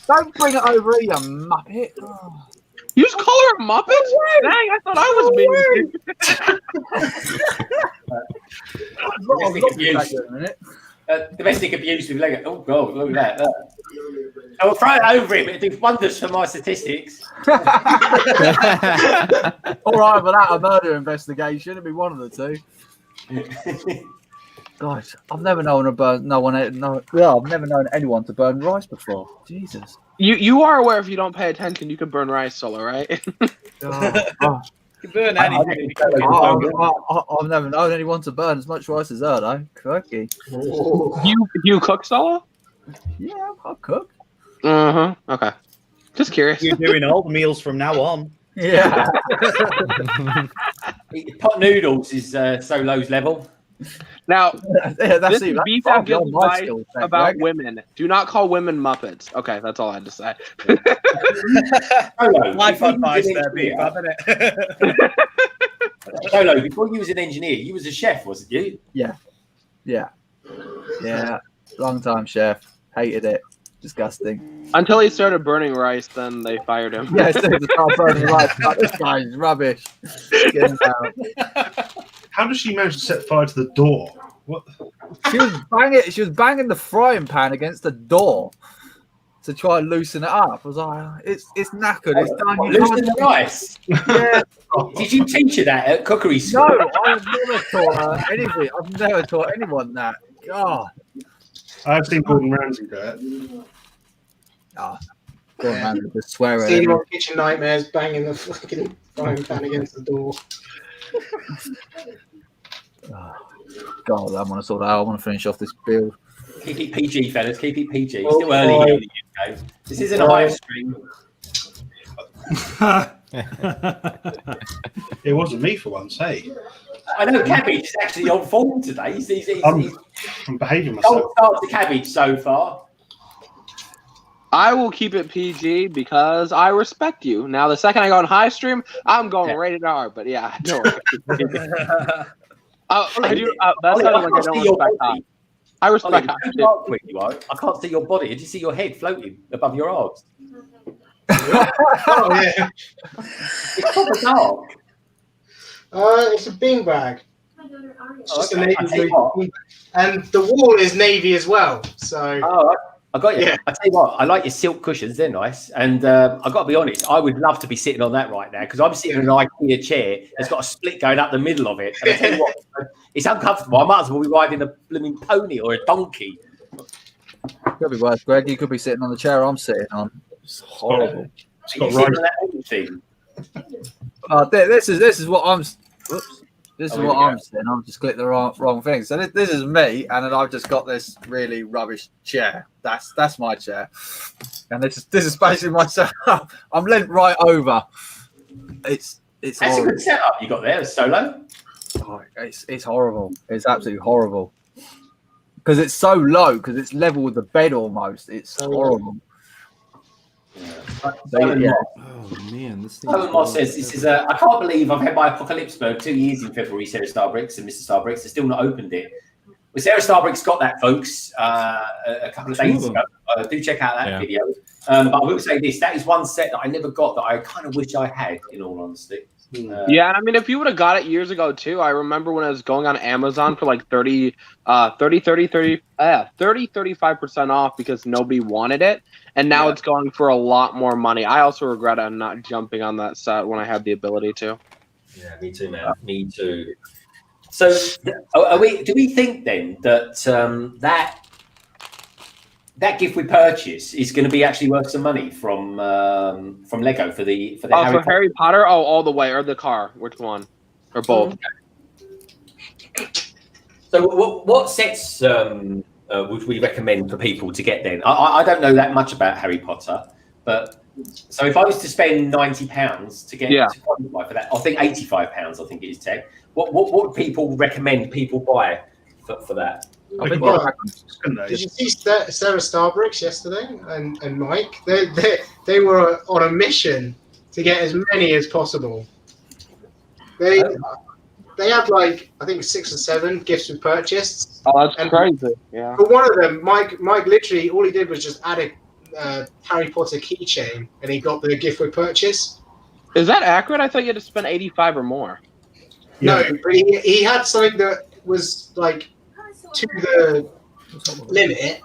Don't bring it over here, you muppet. Oh. You just call her a muppet? Dang, I thought I was being domestic abuse with Lego. Oh God, look at that. I'll throw it over him. It'll do wonders for my statistics. All right, but that a murder investigation. It'd be one of the two. God, I've never known I've never known anyone to burn rice before. Jesus. You are aware if you don't pay attention, you can burn rice, Solo, right? You burn anything. I've never known anyone to burn as much rice as her, though. Crikey. You cook, Solo? Yeah, I'll cook. Okay. Just curious. You're doing all the meals from now on. Yeah. Pot noodles is Solo's level. Now, that's this is beef and guilt advice about women. Do not call women muppets. Okay, that's all I had to say. Solo, Life advice there, beef, haven't it? Solo, before you was an engineer, you was a chef, wasn't you? Yeah. Long time chef. Hated it. Disgusting. Until he started burning rice, then they fired him. Yeah, so they started burning rice. Like, this guy is rubbish. Get him out. How does she manage to set fire to the door? What? She was banging the frying pan against the door to try and loosen it up. I was like, it's knackered. It's done. Loosen the rice. Yeah. Did you teach her that at cookery school? No, I've never taught her anything. I've never taught anyone that. God. I've seen Gordon Ramsay do it. Gordon Ramsay just swear at Seen him it. on Kitchen Nightmares banging the fucking frying pan against the door. God, I want to sort that out. I want to finish off this build. Keep it PG, fellas. Keep it PG. It's still early here in the UK. This isn't a live stream. It wasn't me for once, hey. I know Cabbage is actually on form today. I'm behaving myself. Don't start to Cabbage so far. I will keep it PG because I respect you. Now, the second I go on high stream, I'm going rated R. But yeah, don't. I do. That's not like I don't respect high. I respect high. You are. I can't see your body. I just see your head floating above your arms. Oh yeah. It's proper dark. It's a beanbag. It's just a navy blue. And the wall is navy as well. So. Oh, I got you. Yeah. I tell you what, I like your silk cushions. They're nice. And I've got to be honest, I would love to be sitting on that right now because I'm sitting in an IKEA chair that's got a split going up the middle of it. And I tell you what, it's uncomfortable. I might as well be riding a blooming pony or a donkey. Could be worse, Greg. You could be sitting on the chair I'm sitting on. It's horrible. It's got right. This is what I'm. Whoops. This is what I'm saying. I've just clicked the wrong thing. So this is me, and then I've just got this really rubbish chair. That's my chair, and this is basically my setup. I'm leant right over. It's That's a good setup you got there, Solo. Oh, it's horrible. It's absolutely horrible because it's so low because it's level with the bed almost. It's horrible. Yeah. Oh man, this thing. Owen Moss says this is I can't believe I've had my Apocalypse Bird 2 years in February, SaraStarBricks and Mr. Starbricks. They still not opened it. Well, SaraStarBricks got that, folks, a couple of days ago. Do check out that video. But I will say this: that is one set that I never got that I kind of wish I had, in all honesty. Yeah, I mean, if you would have got it years ago too, I remember when I was going on Amazon for like 35% off because nobody wanted it, and now it's going for a lot more money. I also regret I'm not jumping on that set when I had the ability to. Yeah, me too, man. Me too. So, do we think then that that gift we purchase is going to be actually worth some money from Lego for the Harry Potter? Oh, all the way, or the car? Which one? Or both? So what sets would we recommend for people to get then? I don't know that much about Harry Potter, but so if I was to spend £90 to get to qualify for that, I think £85. I think it is, Tek. What would people recommend people buy for that? Did you see SaraStarBricks yesterday and Mike? They were on a mission to get as many as possible. They had like I think 6 or 7 gifts we purchased. Oh, that's crazy! Yeah. But one of them, Mike literally all he did was just add a Harry Potter keychain, and he got the gift we purchase. Is that accurate? I thought you had to spend 85 or more. No, but he had something that was like to the limit,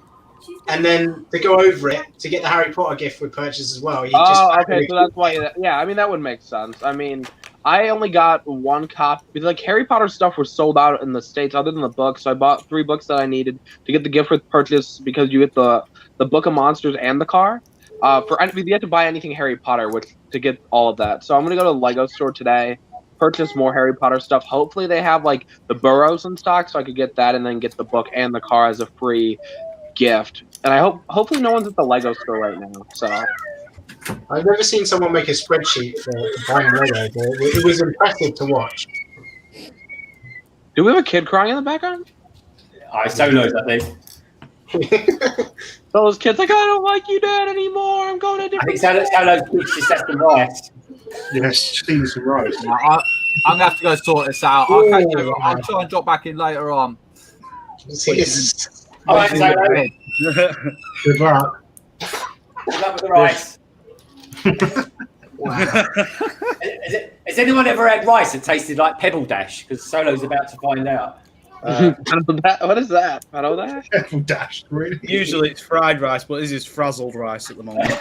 and then to go over it to get the Harry Potter gift we purchased as well. Okay, so that's why. Yeah, I mean that would make sense. I mean, I only got 1 copy because like Harry Potter stuff was sold out in the States, other than the books. So I bought 3 books that I needed to get the gift with purchase because you get the Book of Monsters and the car. You have to buy anything Harry Potter to get all of that. So I'm gonna go to the Lego store today, purchase more Harry Potter stuff. Hopefully they have like the burrows in stock, so I could get that and then get the book and the car as a free gift. And hopefully no one's at the Lego store right now. So I've never seen someone make a spreadsheet for buying Lego, but it was impressive to watch. Do we have a kid crying in the background? Solos, I think. Those kids like, I don't like you, Dad, anymore. I'm going to different. I think Solos just has some rice. Yes, steam some rice. I'm gonna have to go sort this out. I'll try and drop back in later on. All right, Solo. Good luck. Good luck with the rice. Has anyone ever had rice that tasted like Pebble Dash? Because Solo's about to find out. What is that? Pebble Dash? Pebble Dash, really? Usually it's fried rice, but this is frazzled rice at the moment.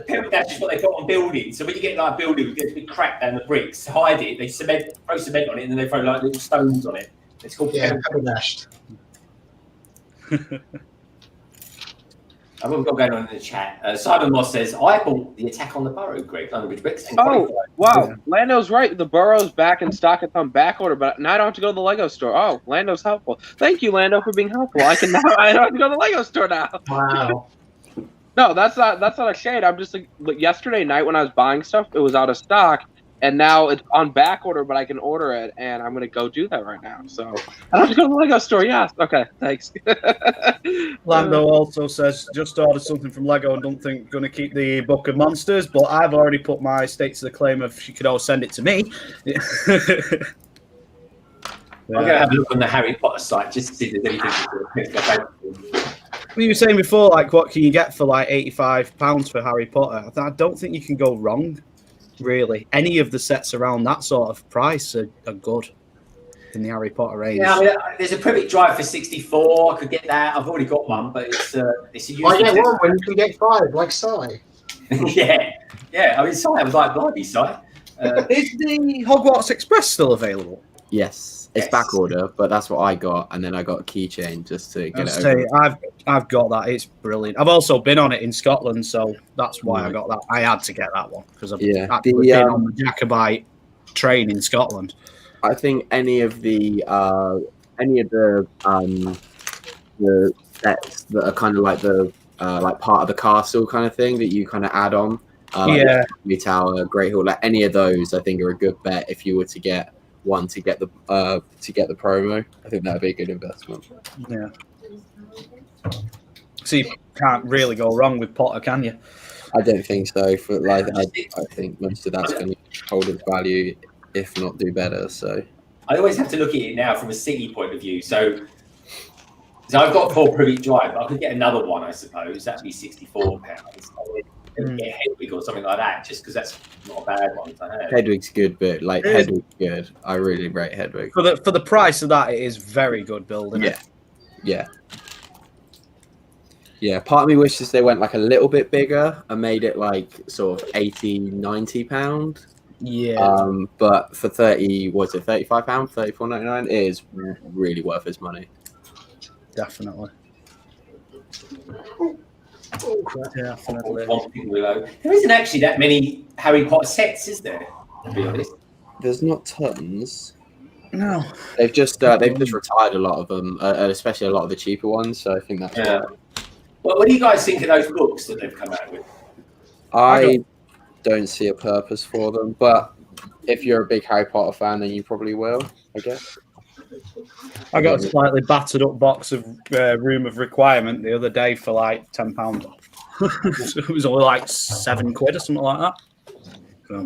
Pebble Dash is what they put on buildings. So when you get like a building with a big crack down the bricks, to hide it, they throw cement on it, and then they throw like little stones on it. It's called Pebble Dash. I've got going on in the chat. Simon Moss says, I bought the Attack on the Burrow, Greg, on the McBricksWorth. Oh, wow. Lando's right. The Burrow's back in stock. It's on back order, but now I don't have to go to the Lego store. Oh, Lando's helpful. Thank you, Lando, for being helpful. I don't have to go to the Lego store now. Wow. No, that's not a shade. I'm just like, yesterday night when I was buying stuff, it was out of stock, and now it's on back order, but I can order it, and I'm gonna go do that right now. So I don't have to go to the Lego store. Yeah, okay, thanks. Lando also says just ordered something from Lego and don't think gonna keep the Book of Monsters, but I've already put my stake to the claim of she could always send it to me. I'm gonna have a look on the Harry Potter site just to see if there's anything. You were saying before, like, what can you get for like £85 for Harry Potter? I don't think you can go wrong, really. Any of the sets around that sort of price are good in the Harry Potter range. Yeah, I mean, there's a Privet Drive for 64. I could get that. I've already got one, but it's a useful. I get one when you can get 5, like Si. yeah. I mean, Si was like, blimey, Si. Is the Hogwarts Express still available? Yes. It's back order, but that's what I got, and then I got a keychain just to get it over. I've got that. It's brilliant. I've also been on it in Scotland, so that's why I got that. I had to get that one because I've actually been on the Jacobite train in Scotland. I think any of the sets that are kind of like the like part of the castle kind of thing that you kind of add on, like the Tower, Great Hall, like any of those, I think are a good bet if you were to get one to get the promo. I think that'd be a good investment. Yeah. So you can't really go wrong with Potter, can you? I don't think so. For like, I think most of that's going to hold its value, if not do better. So I always have to look at it now from a city point of view. So I've got 4 Privet Drive, but I could get another one, I suppose. That'd be £64. Get Hedwig or something like that, just because that's not a bad one to have. Hedwig's good, but like Hedwig's good. I really rate Hedwig. For the price of that, it is very good building. Yeah. Part of me wishes they went like a little bit bigger and made it like sort of £80-90. Yeah. But for £35, £34.99, it is really worth his money. Definitely. There isn't actually that many Harry Potter sets, is there? To be honest, there's not tons. No, they've just retired a lot of them, especially a lot of the cheaper ones. So I think that's Well, what do you guys think of those books that they've come out with? I don't see a purpose for them, but if you're a big Harry Potter fan, then you probably will, I guess. I got a slightly battered up box of Room of Requirement the other day for like £10 off. So it was only like £7 or something like that. So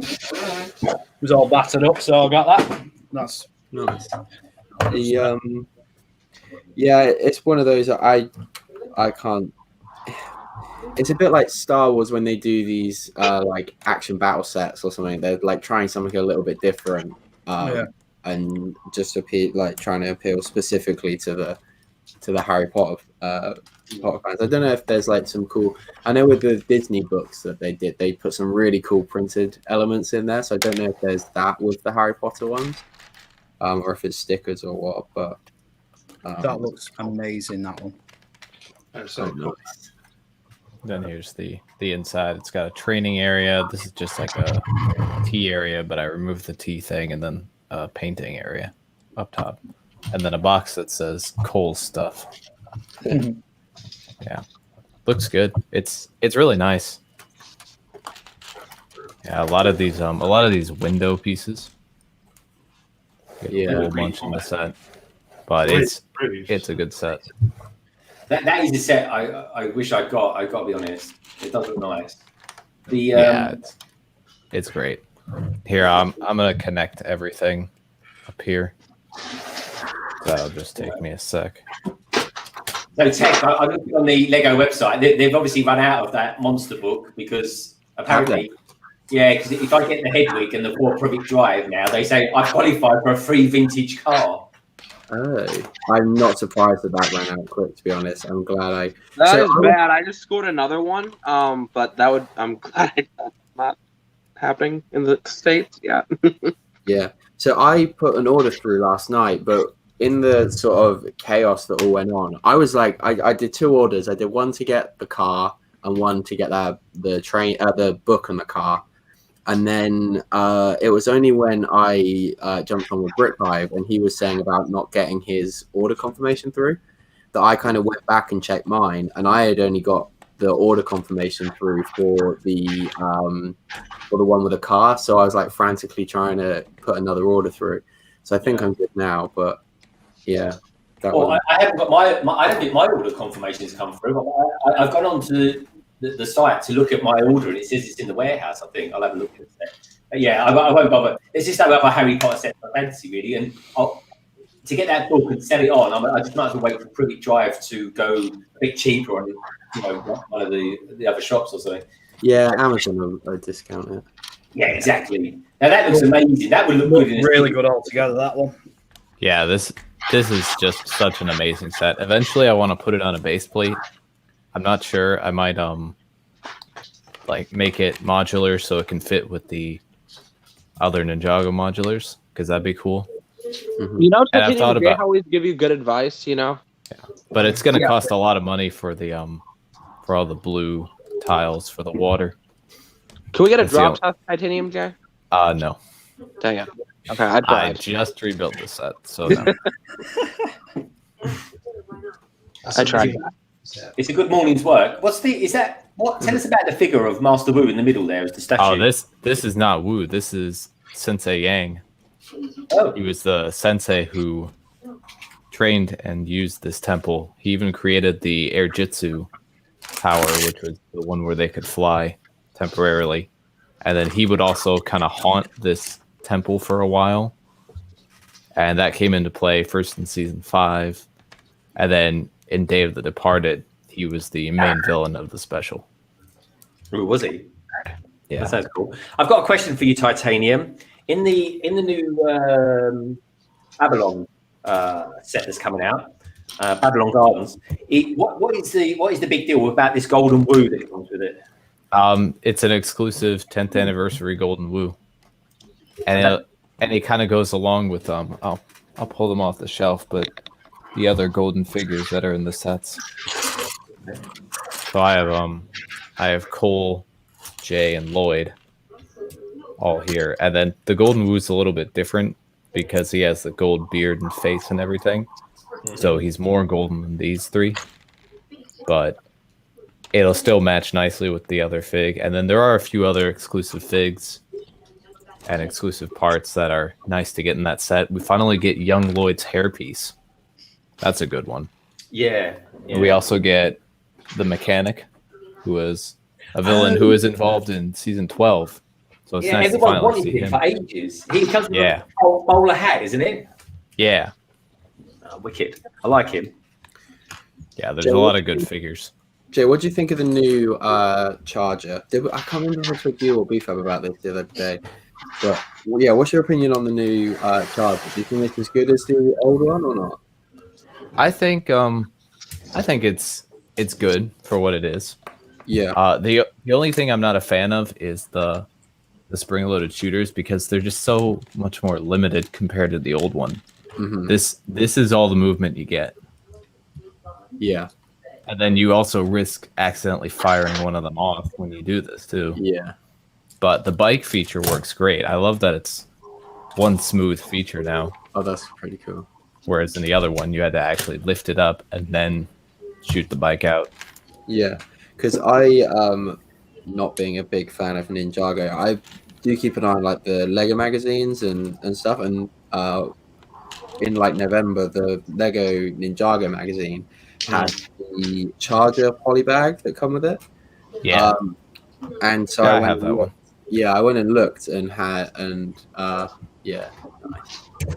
it was all battered up, so I got that. That's nice. It's one of those that I can't. It's a bit like Star Wars when they do these like action battle sets or something. They're like trying something a little bit different. And just trying to appeal specifically to the Harry Potter fans. I don't know if there's like some cool. I know with the Disney books that they did, they put some really cool printed elements in there. So I don't know if there's that with the Harry Potter ones, or if it's stickers or what. But that looks amazing. That one. That's so nice. Then here's the inside. It's got a training area. This is just like a tea area, but I removed the tea thing and then a painting area up top, and then a box that says Cole stuff. Yeah, looks good. It's really nice. Yeah, a lot of these window pieces. A bunch in the set, but it's a good set. That is a set I wish I got. I got to be honest, it does look nice. It's great. Here, I'm gonna connect everything up here. That'll just take me a sec. So Tek, I looked on the Lego website. They've obviously run out of that monster book because apparently, because if I get the Hedwig and the 4 Privet Drive now, they say I qualify for a free vintage car. Oh, I'm not surprised that ran out quick. To be honest, I'm glad That is bad. I just scored another one. But I'm glad it's not happening in the States. Yeah. So I put an order through last night, but in the sort of chaos that all went on, I was like, I did 2 orders. I did one to get the car and one to get the book and the car. And then it was only when I jumped on with Hive and he was saying about not getting his order confirmation through that I kind of went back and checked mine, and I had only got the order confirmation through for the one with the car. So I was like frantically trying to put another order through. So I think I'm good now, but yeah. I haven't got I don't think my order confirmation has come through. But I've gone on to the site to look at my order, and it says it's in the warehouse. I think I'll have a look at it. But yeah, I won't bother. It's just that other Harry Potter set I fancy really, and to get that book and sell it on, I just might as well wait for Privet Drive to go a bit cheaper on one of the other shops or something. Yeah, Amazon will discount it. Yeah, exactly. Now that looks amazing. That would look good. Really good altogether. That one. Yeah, this is just such an amazing set. Eventually, I want to put it on a base plate. I'm not sure. I might like make it modular so it can fit with the other Ninjago modulars, because that'd be cool. Mm-hmm. You know, they always give you good advice. You know. Yeah, but it's going to cost a lot of money for the for all the blue tiles for the water. Can we get a drop test titanium, Jay? No. Dang it. Okay, I just rebuilt the set, so no. I tried. It's a good morning's work. Tell us about the figure of Master Wu in the middle there as the statue. Oh, this is not Wu. This is Sensei Yang. Oh. He was the sensei who trained and used this temple. He even created the Air Jitsu tower, which was the one where they could fly temporarily. And then he would also kind of haunt this temple for a while. and that came into play first in season 5, and then in Day of the Departed, he was the main villain of the special. Who was he? Yeah, that sounds cool. I've got a question for you, Titanium. In the new Babylon set that's coming out, Babylon Gardens. What is the big deal about this Golden Woo that comes with it? It's an exclusive 10th anniversary Golden Woo, and it kind of goes along with I'll pull them off the shelf, but the other golden figures that are in the sets. So I have Cole, Jay, and Lloyd all here, and then the Golden Woo's a little bit different because he has the gold beard and face and everything. So he's more golden than these 3, but it'll still match nicely with the other fig. And then there are a few other exclusive figs and exclusive parts that are nice to get in that set. We finally get young Lloyd's hairpiece. That's a good one. Yeah. We also get the mechanic, who is a villain who is involved in season 12. So it's nice to finally see him. For ages. He comes with a bowler hat, isn't it? Yeah. Wicked. I like him. Yeah, there's a lot of good figures. Jay, what do you think of the new Charger? I can't remember if I spoke to you or Beefab about this the other day. But yeah, what's your opinion on the new Charger? Do you think it's as good as the old one or not? I think it's good for what it is. Yeah. The only thing I'm not a fan of is the spring-loaded shooters because they're just so much more limited compared to the old one. Mm-hmm. This is all the movement you get. Yeah. And then you also risk accidentally firing one of them off when you do this too. Yeah. But the bike feature works great. I love that it's one smooth feature now. Oh, that's pretty cool. Whereas in the other one, you had to actually lift it up and then shoot the bike out. Yeah, because I, not being a big fan of Ninjago, I do keep an eye on like the Lego magazines and stuff. And in like November, the Lego Ninjago magazine had the Charger polybag that come with it. Yeah. And so I have that one. Yeah, I went and looked and yeah.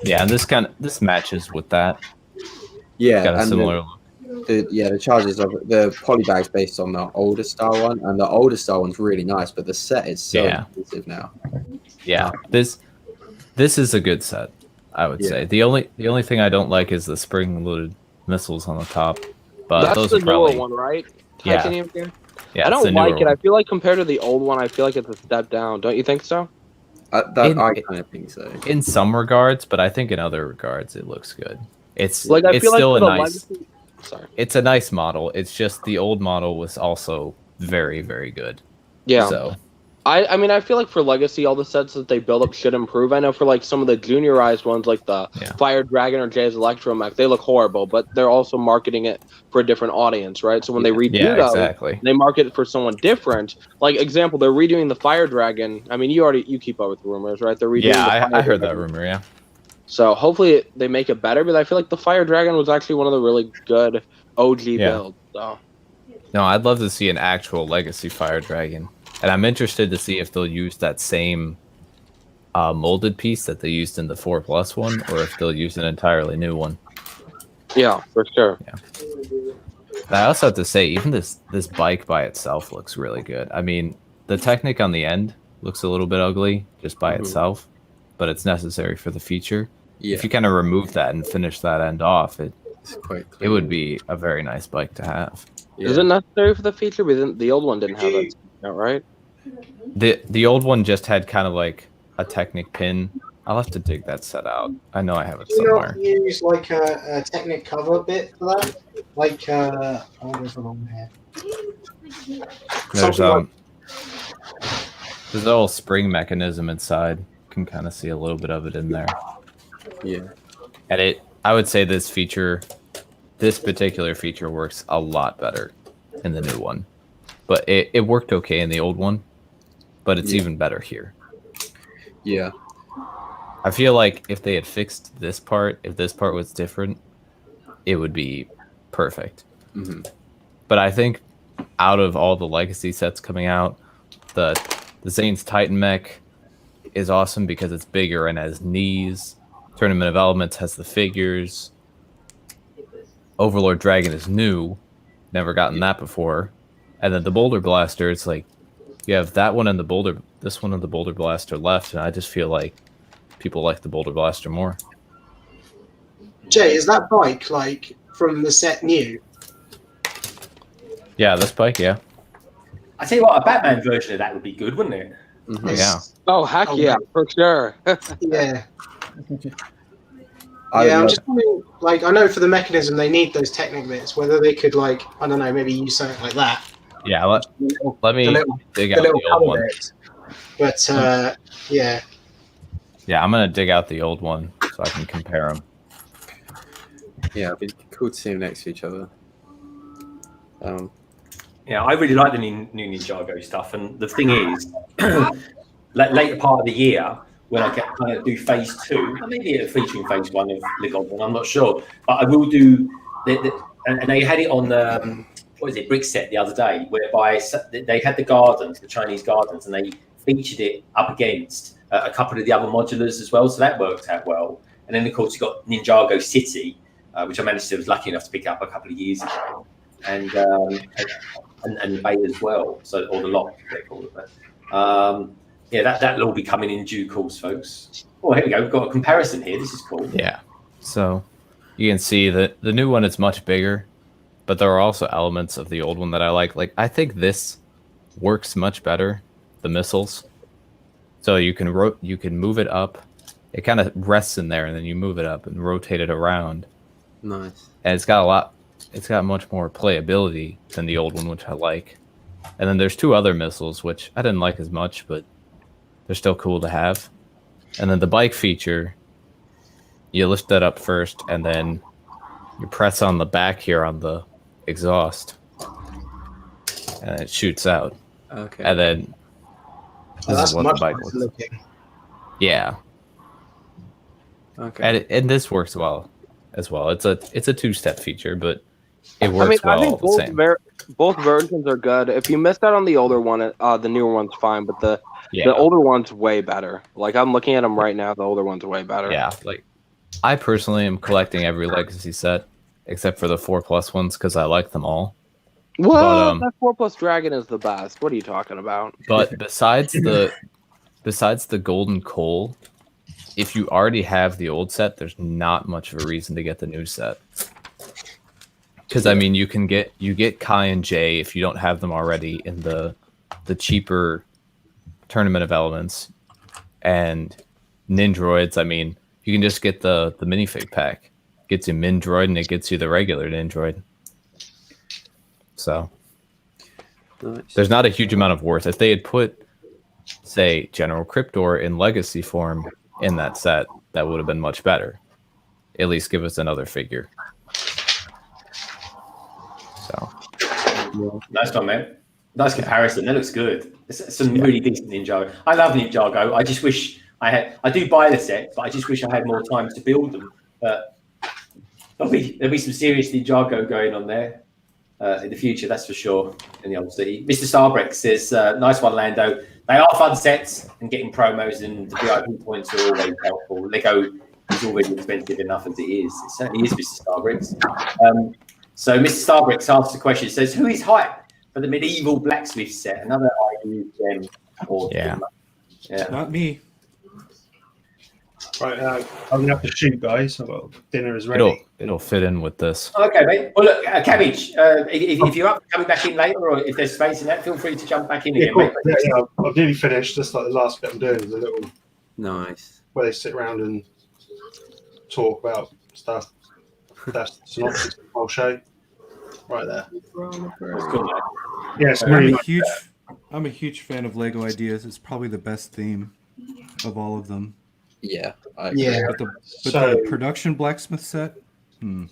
Yeah, and this matches with that. Yeah, got a similar look. The Chargers of the polybag's based on the older style one, and the older style one's really nice, but the set is so expensive now. Yeah, this is a good set, I would say. The only thing I don't like is the spring-loaded missiles on the top, but that's those the are probably newer one, right? Yeah. I don't like it. I feel like compared to the old one, I feel like it's a step down. Don't you think so? I kind of think so. In some regards, but I think in other regards it looks good. It's like I feel still like a nice. Legacy... Sorry. It's a nice model. It's just the old model was also very, very good. Yeah. So I mean, I feel like for Legacy, all the sets that they build up should improve. I know for like some of the juniorized ones, like the Fire Dragon or Jay's Electromech, they look horrible, but they're also marketing it for a different audience, right? So when they redo those, they market it for someone different. Like example, they're redoing the Fire Dragon. I mean, you keep up with the rumors, right? They're redoing. Yeah, I heard that rumor. Yeah. So hopefully they make it better, but I feel like the Fire Dragon was actually one of the really good OG builds. So. No, I'd love to see an actual Legacy Fire Dragon. And I'm interested to see if they'll use that same molded piece that they used in the 4+ one, or if they'll use an entirely new one. Yeah, for sure. Yeah. And I also have to say, even this bike by itself looks really good. I mean, the Technic on the end looks a little bit ugly just by itself, but it's necessary for the feature. Yeah. If you kind of remove that and finish that end off, it would be a very nice bike to have. Yeah. Is it necessary for the feature? But the old one didn't have that. Right? The old one just had kind of like a Technic pin. I'll have to dig that set out. I know I have it somewhere. Do you not use like a Technic cover bit for that? Like I wonder if I'm on here. There's a little spring mechanism inside. You can kind of see a little bit of it in there. Yeah. And I would say this particular feature works a lot better in the new one. But it worked okay in the old one, but it's even better here. Yeah. I feel like if they had fixed this part, if this part was different, it would be perfect. Mm-hmm. But I think out of all the Legacy sets coming out, the Zane's Titan Mech is awesome because it's bigger and has knees Tournament of Elements has the figures. Overlord Dragon is new. Never gotten that before. And then the Boulder Blaster, it's like you have that one and this one and the Boulder Blaster left, and I just feel like people like the Boulder Blaster more. Jay, is that bike like from the set new? Yeah, this bike, yeah. I tell you what, a Batman version of that would be good, wouldn't it? Mm-hmm. Yeah. Oh, heck yeah, for sure. Yeah. I'm just wondering, like, I know for the mechanism they need those Technic bits, whether they could, like, I don't know, maybe use something like that. Yeah, let me dig out the old one. But, yeah. Yeah, I'm going to dig out the old one so I can compare them. Yeah, it'd be cool to see them next to each other. Yeah, I really like the new Ninjago stuff. And the thing is, later part of the year, when I kind of do phase 2, maybe featuring phase 1 of the Goblin, I'm not sure. But I will do, and they had it on the, brick set the other day, whereby they had the gardens, the Chinese gardens, and they featured it up against a couple of the other modulars as well. So that worked out well. And then, of course, you got Ninjago City, which I was lucky enough to pick up a couple of years ago. And the Bay as well. So, or the Lock, they call it. But, yeah, that'll all be coming in due course, folks. Oh, here we go. We've got a comparison here. This is cool. Yeah. So you can see that the new one is much bigger, but there are also elements of the old one that I like. Like, I think this works much better, the missiles. So you can move it up. It kind of rests in there, and then you move it up and rotate it around. Nice. And it's got much more playability than the old one, which I like. And then there's 2 other missiles, which I didn't like as much, but they're still cool to have. And then the bike feature, you lift that up first, and then you press on the back here on the exhaust, and it shoots out. Okay. And then this is what the bike looks like. Yeah. Okay. And this works well as well. It's a 2-step feature, but it works well. I think both versions are good. If you missed out on the older one, the newer one's fine, but the older one's way better. Like, I'm looking at them right now. The older one's way better. Yeah, like I personally am collecting every Legacy set except for the 4+ ones because I like them all. Well, that 4+ Dragon is the best. What are you talking about? But besides the Golden Coal, if you already have the old set, there's not much of a reason to get the new set. Because I mean, you get Kai and Jay if you don't have them already in the cheaper Tournament of Elements, and Nindroids. I mean, you can just get the minifig pack. Gets you Mindroid and it gets you the regular Nindroid. So there's not a huge amount of worth. If they had put, say, General Cryptor in Legacy form in that set, that would have been much better. At least give us another figure. So nice one, man. Nice comparison. That looks good. It's some really decent Ninjago. I love Ninjago. I just wish I do buy the set, but I just wish I had more time to build them. But there'll be some serious Ninjago going on there in the future, that's for sure. In the old city, Mr. StarBricks says, "Nice one, Lando. They are fun sets, and getting promos and the VIP points are always helpful. Lego is already expensive enough as it is. It certainly is, Mr. StarBricks." So Mr. StarBricks asks the question, says, "Who is hype for the medieval blacksmith set?" Another idea gem. Yeah. Not me. Right, I'm gonna have to shoot, guys. Dinner is ready. It'll fit in with this. Okay, mate. Well, look, Cabbage. If you're up coming back in later, or if there's space in that, feel free to jump back in again, mate. Yeah, I've nearly finished. Just like the last bit I'm doing is a little nice where they sit around and talk about stuff. That's the synopsis of the whole show. Right there. That's cool, mate. Yes, I'm a huge fan of Lego Ideas. It's probably the best theme of all of them. Yeah. But the production blacksmith set. The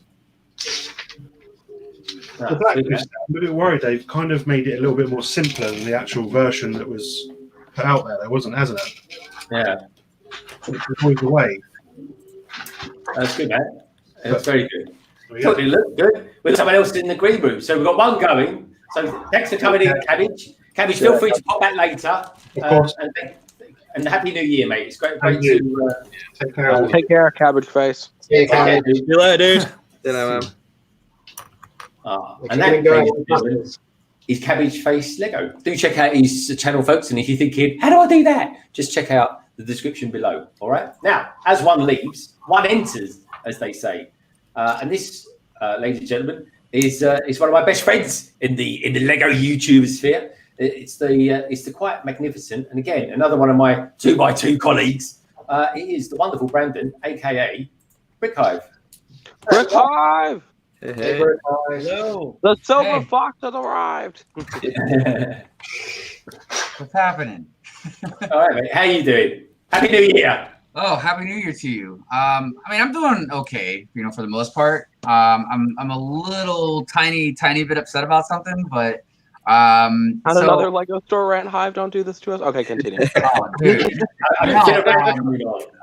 blacksmith set, I'm a bit worried they've kind of made it a little bit more simpler than the actual version that was put out there. Hasn't it? Yeah. It's always the way. That's good, man. That's very good. Totally look good. With someone else in the green room. So we've got one going. So thanks for coming in, Cabbage. Cabbage, feel free to pop back later. Of course. And Happy New Year, mate. It's great Thank to you. Take care. Take care, Cabbage Face. Yeah, Cabbage. See you later, dude. You know, and that Go is Cabbage Face Lego. Do check out his channel, folks. And if you're thinking, how do I do that? Just check out the description below. All right. Now, as one leaves, one enters, as they say. And this, ladies and gentlemen, is one of my best friends in the Lego YouTuber sphere. It's the quite magnificent, and again, another one of my 2x2 colleagues. It is the wonderful Brandon, aka Brick Hive. Brick Hive! hey. Hello. The silver Hey. fox has arrived. What's happening? All right, mate. How you doing? Happy New Year. Oh, happy New Year to you. I mean, I'm doing okay, for the most part. I'm a little tiny bit upset about something, but And another Lego store rant. Hive, don't do this to us. Okay, continue. Oh, dude.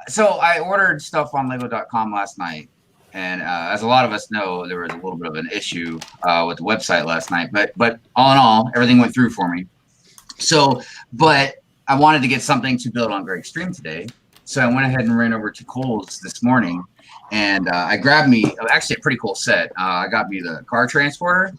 So I ordered stuff on Lego.com last night, and as a lot of us know, there was a little bit of an issue with the website last night. But all in all, everything went through for me. So, but I wanted to get something to build on Greg's stream today, so I went ahead and ran over to Kohl's this morning, and I grabbed me actually a pretty cool set. I got me the car transporter.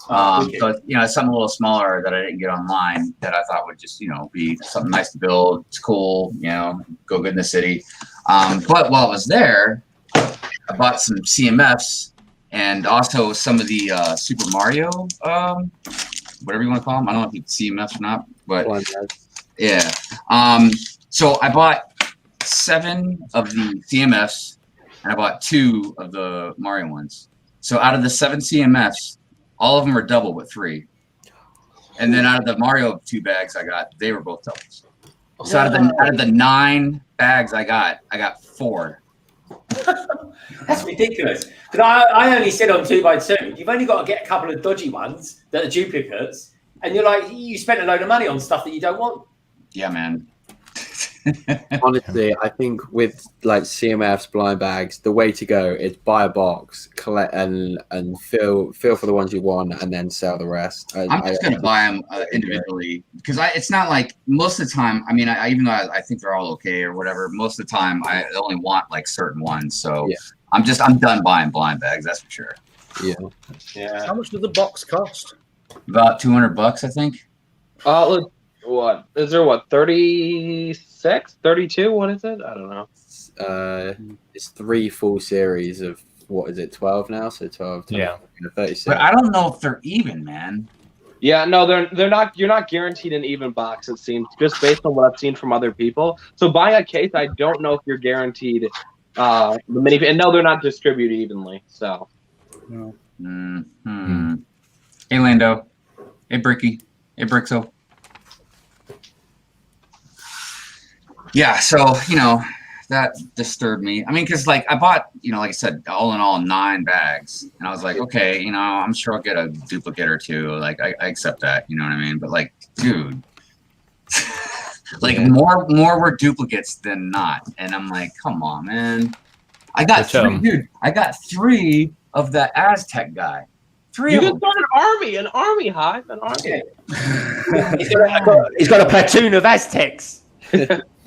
So it's something a little smaller that I didn't get online that I thought would just be something nice to build. It's cool, go good in the city. But while I was there, I bought some CMFs and also some of the Super Mario, whatever you want to call them. I don't know if it's CMFs or not, but yeah. So I bought 7 of the CMFs and I bought 2 of the Mario ones. So out of the 7 CMFs, all of them were double with 3. And then out of the Mario 2 bags I got, they were both doubles. So out of the 9 bags I got 4. That's ridiculous. Because I only said on 2x2, you've only got to get a couple of dodgy ones that are duplicates, and you're like, you spent a load of money on stuff that you don't want. Yeah, man. Honestly, I think with like CMFs, blind bags, the way to go is buy a box, collect and feel for the ones you want, and then sell the rest. I'm just gonna buy them individually because it's not like most of the time. I mean, even though I think they're all okay or whatever, most of the time I only want like certain ones. So I'm done buying blind bags. That's for sure. Yeah. How much does the box cost? About $200, I think. What is there? What 36, 32? What is it? I don't know. It's 3 full series of what is it? 12 now. So 12. Yeah. 36. But I don't know if they're even, man. Yeah, no, they're not. You're not guaranteed an even box. It seems just based on what I've seen from other people. So buying a case, I don't know if you're guaranteed the mini. And no, they're not distributed evenly. So. No. Mm-hmm. Hey, Lando. Hey, Bricky. Hey, Brixo. Yeah, so that disturbed me. I mean, because like I bought, like I said, all in all 9 bags, and I was like, okay, I'm sure I'll get a duplicate or 2. Like I accept that, you know what I mean? But like, dude, like more were duplicates than not, and I'm like, come on, man. I got 3, dude. I got 3 of the Aztec guy. 3 You of can them. start an army, Hive, an army. He's got a platoon of Aztecs.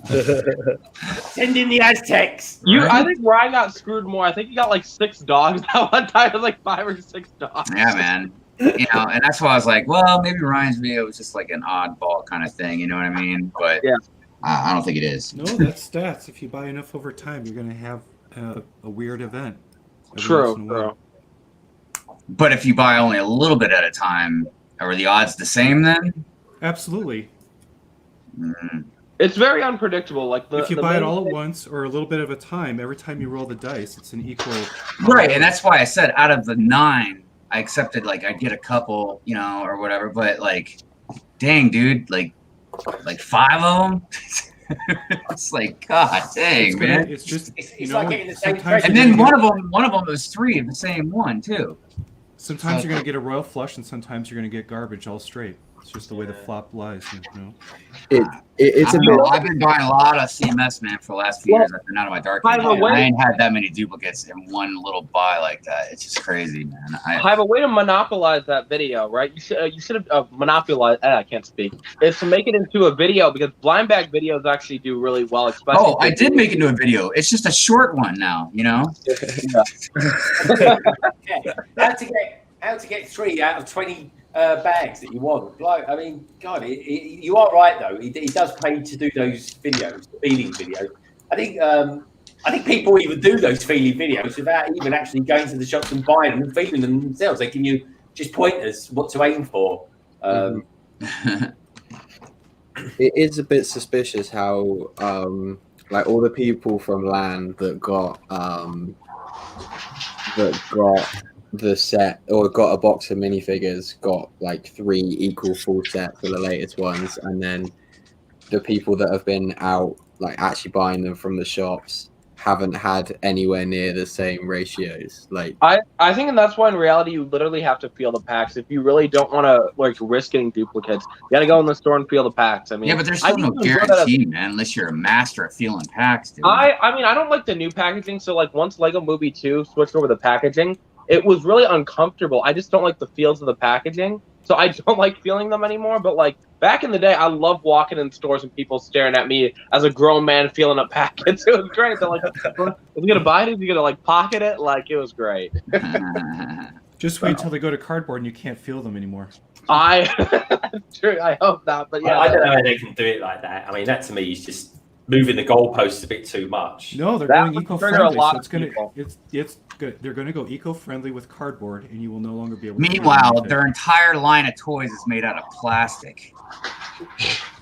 Send in the Aztecs. I think Ryan got screwed more. I think he got like 6 dogs that one time. It was like 5 or 6 dogs. Yeah, man. And that's why I was like, well, maybe Ryan's video was just like an oddball kind of thing. You know what I mean? But yeah, I don't think it is. No, that's stats. If you buy enough over time, you're going to have a weird event. True. But if you buy only a little bit at a time, are the odds the same then? Absolutely. Mm-hmm. It's very unpredictable. Like if you buy it all at once or a little bit of a time, every time you roll the dice, it's an equal. Right, and that's why I said out of the 9, I accepted like I'd get a couple, or whatever. But like, dang, dude, like 5 of them. It's like, God dang, man. It's just it's like getting the same. And then one of them was 3 of the same one too. Sometimes you're going to get a royal flush, and sometimes you're going to get garbage all straight. It's just the way the flop lies, you know. It's I've been buying a lot of CMS, man, for the last few years. I've been out of my dark age. I ain't had that many duplicates in one little buy like that. It's just crazy, man. I have a way to monopolize that video, right? You should have monopolized. I can't speak. Is to make it into a video, because blind bag videos actually do really well. Especially I did make it into a video. It's just a short one now, you know. How to get 3 out of 20 bags that you want? Like, I mean, God, you are right though. It does pay to do those videos, feeling videos. I think people even do those feeling videos without even actually going to the shops and buying them and feeling them themselves. They give you just pointers what to aim for. It is a bit suspicious how like all the people from land that got the set or got a box of minifigures got like 3 equal full sets for the latest ones, and then the people that have been out like actually buying them from the shops haven't had anywhere near the same ratios. Like I think, and that's why in reality you literally have to feel the packs. If you really don't want to like risk getting duplicates, you got to go in the store and feel the packs. I mean, yeah, but there's still no guarantee, man, unless you're a master of feeling packs, dude. I mean, I don't like the new packaging. So like once Lego Movie 2 switched over the packaging, it was really uncomfortable. I just don't like the feels of the packaging, so I don't like feeling them anymore. But like back in the day, I loved walking in stores and people staring at me as a grown man feeling up packets. It was great. They're like, "Are you gonna buy it? Are you gonna like pocket it?" Like it was great. Just wait until they go to cardboard and you can't feel them anymore. True. I hope not, but yeah. I don't know how they can do it like that. I mean, that to me is just moving the goalposts a bit too much. No, they're going eco-friendly. So it's gonna, it's good. They're going to go eco-friendly with cardboard, and you will no longer be able. Meanwhile, their entire line of toys is made out of plastic,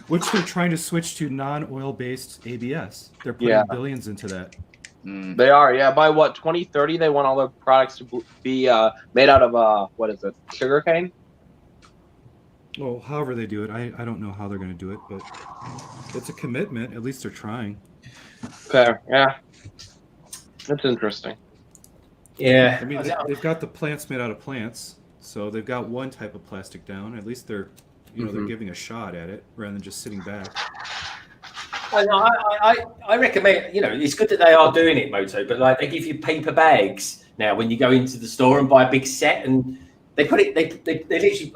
which they're trying to switch to non-oil-based ABS. They're putting billions into that. They are, yeah. By what 2030, they want all their products to be made out of what is it, sugarcane? Well, however they do it, I don't know how they're going to do it, but it's a commitment. At least they're trying. Fair, yeah. That's interesting. Yeah. I mean, they've got the plants made out of plants, so they've got one type of plastic down. At least they're, they're giving a shot at it rather than just sitting back. I recommend, it's good that they are doing it, Moto, but like they give you paper bags now when you go into the store and buy a big set, and they put it. They literally.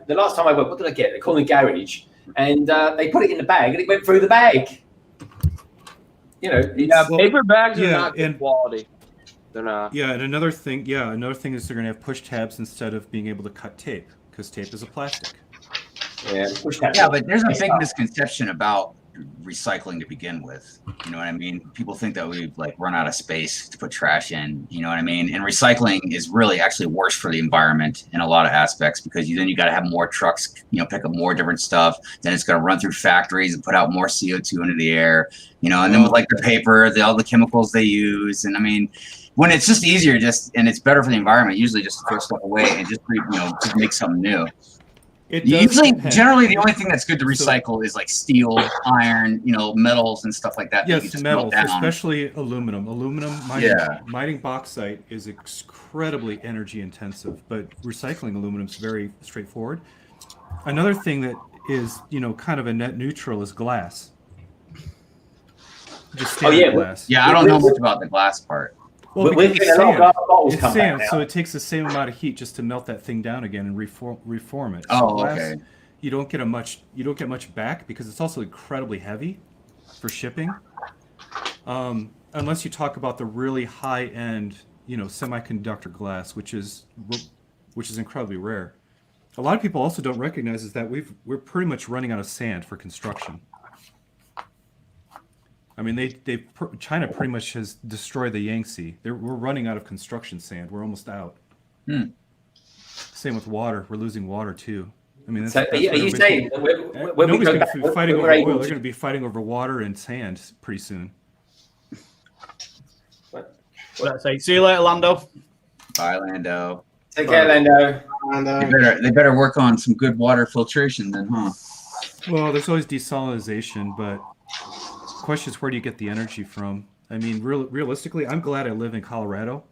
The last time I went, what did I get? They called me Garage, and they put it in the bag, and it went through the bag. Paper bags are not good quality. They're not. Yeah, and another thing is they're going to have push tabs instead of being able to cut tape, because tape is a plastic. Yeah, but there's a big misconception about recycling to begin with. You know what I mean? People think that we've like run out of space to put trash in. You know what I mean? And recycling is really actually worse for the environment in a lot of aspects, because then you got to have more trucks, pick up more different stuff. Then it's going to run through factories and put out more CO2 into the air. And then with like the paper, all the chemicals they use, and I mean, when it's just easier, and it's better for the environment, usually just throw stuff away and just just make something new. Generally, the only thing that's good to recycle is like steel, iron, metals and stuff like that. Yes, metals, especially aluminum. Mining bauxite is incredibly energy intensive, but recycling aluminum is very straightforward. Another thing that is, kind of a net neutral is glass. Just glass. Yeah, I don't know much about the glass part. Well, it's sand, so it takes the same amount of heat just to melt that thing down again and reform it. So glass, you don't get much back, because it's also incredibly heavy for shipping. Unless you talk about the really high end, semiconductor glass, which is incredibly rare. A lot of people also don't recognize is that we're pretty much running out of sand for construction. I mean, China pretty much has destroyed the Yangtze. We're running out of construction sand. We're almost out. Same with water. We're losing water too. I mean, are you saying nobody's going to be fighting over oil? They're going to be fighting over water and sand pretty soon. What did I say? See you later, Lando. Bye, Lando. Take care, Lando. They better work on some good water filtration then, huh? Well, there's always desalinization, but the question is, where do you get the energy from? I mean, realistically, I'm glad I live in Colorado,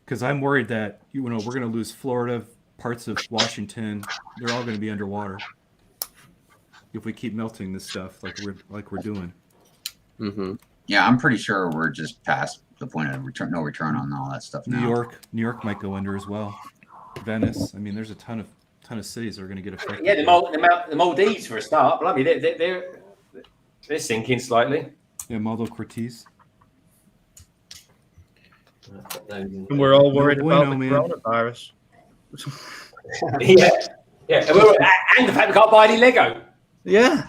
because I'm worried that we're going to lose Florida, parts of Washington, they're all going to be underwater if we keep melting this stuff like we're doing. Mm-hmm. Yeah, I'm pretty sure we're just past the point of no return on all that stuff now. New York might go under as well. Venice. I mean, there's a ton of cities that are going to get affected. Yeah, the Maldives for a start. But I mean, they're sinking slightly. Yeah, Maldo Cortez. And we're all worried about the coronavirus. yeah. And the fact we can't buy any Lego. Yeah.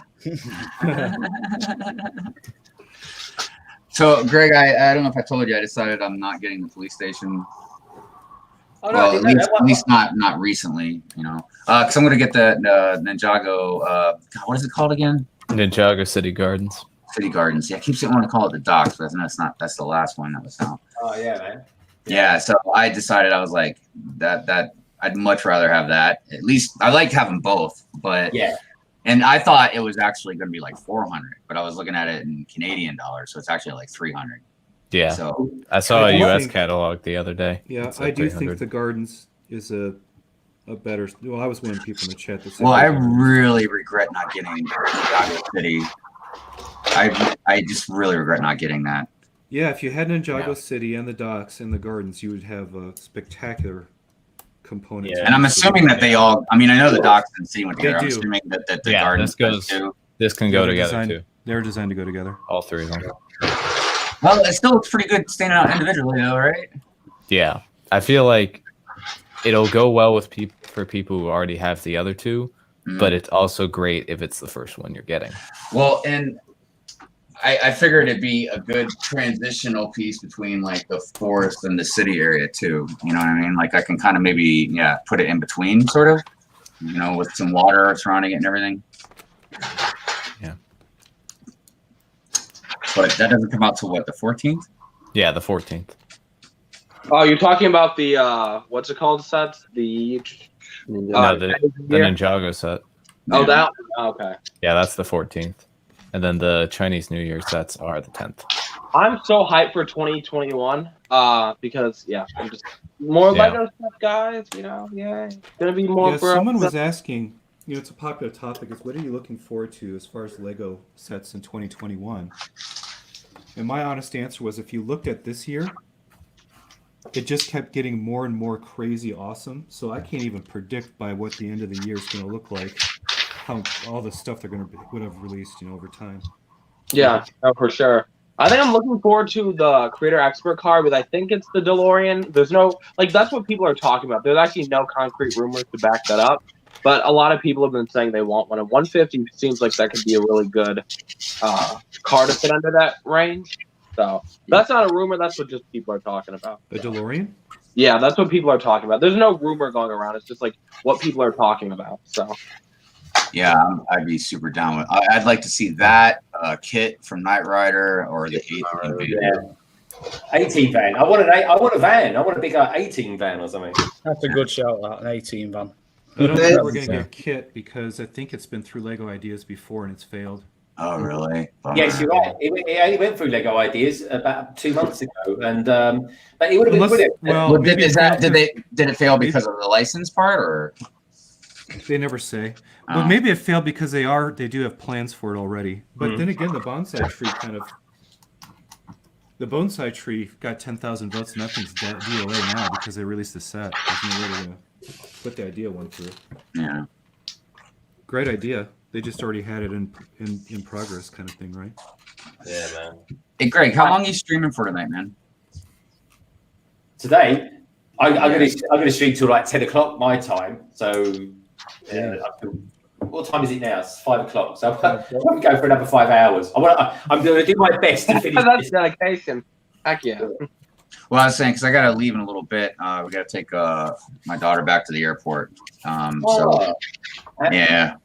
So, Greg, I don't know if I told you, I decided I'm not getting the police station. Oh, no, well, at least not recently, you know. Because I'm going to get the Ninjago. God, what is it called again? Ninjago City Gardens. City Gardens. Yeah, I keep wanting to call it the Docks, but that's the last one that was out. Oh yeah, man. Yeah, so I decided, I was like, that I'd much rather have that. At least I like having both, but yeah. And I thought it was actually going to be like 400, but I was looking at it in Canadian dollars, so it's actually like 300. Yeah. So I saw a US catalog the other day. Yeah, I do think the Gardens is a better. Well, I was one of the people in the chat that said. Well, I really regret not getting Ninjago City. I just really regret not getting that. Yeah, if you had Ninjago City and the Docks and the Gardens, you would have a spectacular component. Yeah. And I'm assuming that they all. I mean, I know the Docks and City went together. I'm assuming that the Gardens too. This can go together too. They're designed to go together. All three of them. Well, it still looks pretty good standing out individually, though, right? Yeah, I feel like it'll go well with for people who already have the other two, but it's also great if it's the first one you're getting. Well, and I figured it'd be a good transitional piece between like the forest and the city area too. You know what I mean? Like I can kind of maybe put it in between, sort of. You know, with some water surrounding it and everything. Yeah. But that doesn't come out till what, the 14th? Yeah, the 14th. Oh, you're talking about the what's it called sets? The the Ninjago set. Oh, that one? Okay. Yeah, that's the 14th. And then the Chinese New Year sets are the 10th. I'm so hyped for 2021 because I'm just more Lego stuff, guys. You know, gonna be more. Yeah, someone was asking. You know, it's a popular topic. Is what are you looking forward to as far as Lego sets in 2021? And my honest answer was, if you looked at this year, it just kept getting more and more crazy awesome. So I can't even predict by what the end of the year is going to look like. How all the stuff they're would have released, over time. Yeah, for sure. I think I'm looking forward to the Creator Expert card, but I think it's the DeLorean. There's no that's what people are talking about. There's actually no concrete rumors to back that up, but a lot of people have been saying they want one. And 150 seems like that could be a really good car to fit under that range. So that's not a rumor. That's what just people are talking about. The DeLorean? Yeah, that's what people are talking about. There's no rumor going around. It's just like what people are talking about. So. Yeah, I'd be super down with. I'd like to see that kit from Knight Rider or the 18 van. I want a van. I want a big 18 van or something. That's a good shout. That an 18 van. I don't think we're going to get a kit because I think it's been through Lego Ideas before and it's failed. Oh, really? Yes, you're right. It only went through Lego Ideas about 2 months ago, and but it would have been. Well, did it fail because of the license part, or? They never say. But maybe it failed because they do have plans for it already. But then again, the bonsai tree got 10,000 votes and that thing's DOA now because they released the set. There's no way to put the idea one through. Yeah. Great idea. They just already had it in progress kind of thing, right? Yeah, man. Hey, Greg, how long are you streaming for tonight, man? Today, I'm gonna stream till like 10 o'clock my time. So, what time is it now? It's 5 o'clock. So I'm going to go for another 5 hours. I'm going to do my best to finish. That's dedication. Heck yeah. Well, I was saying because I got to leave in a little bit. We got to take my daughter back to the airport. So yeah.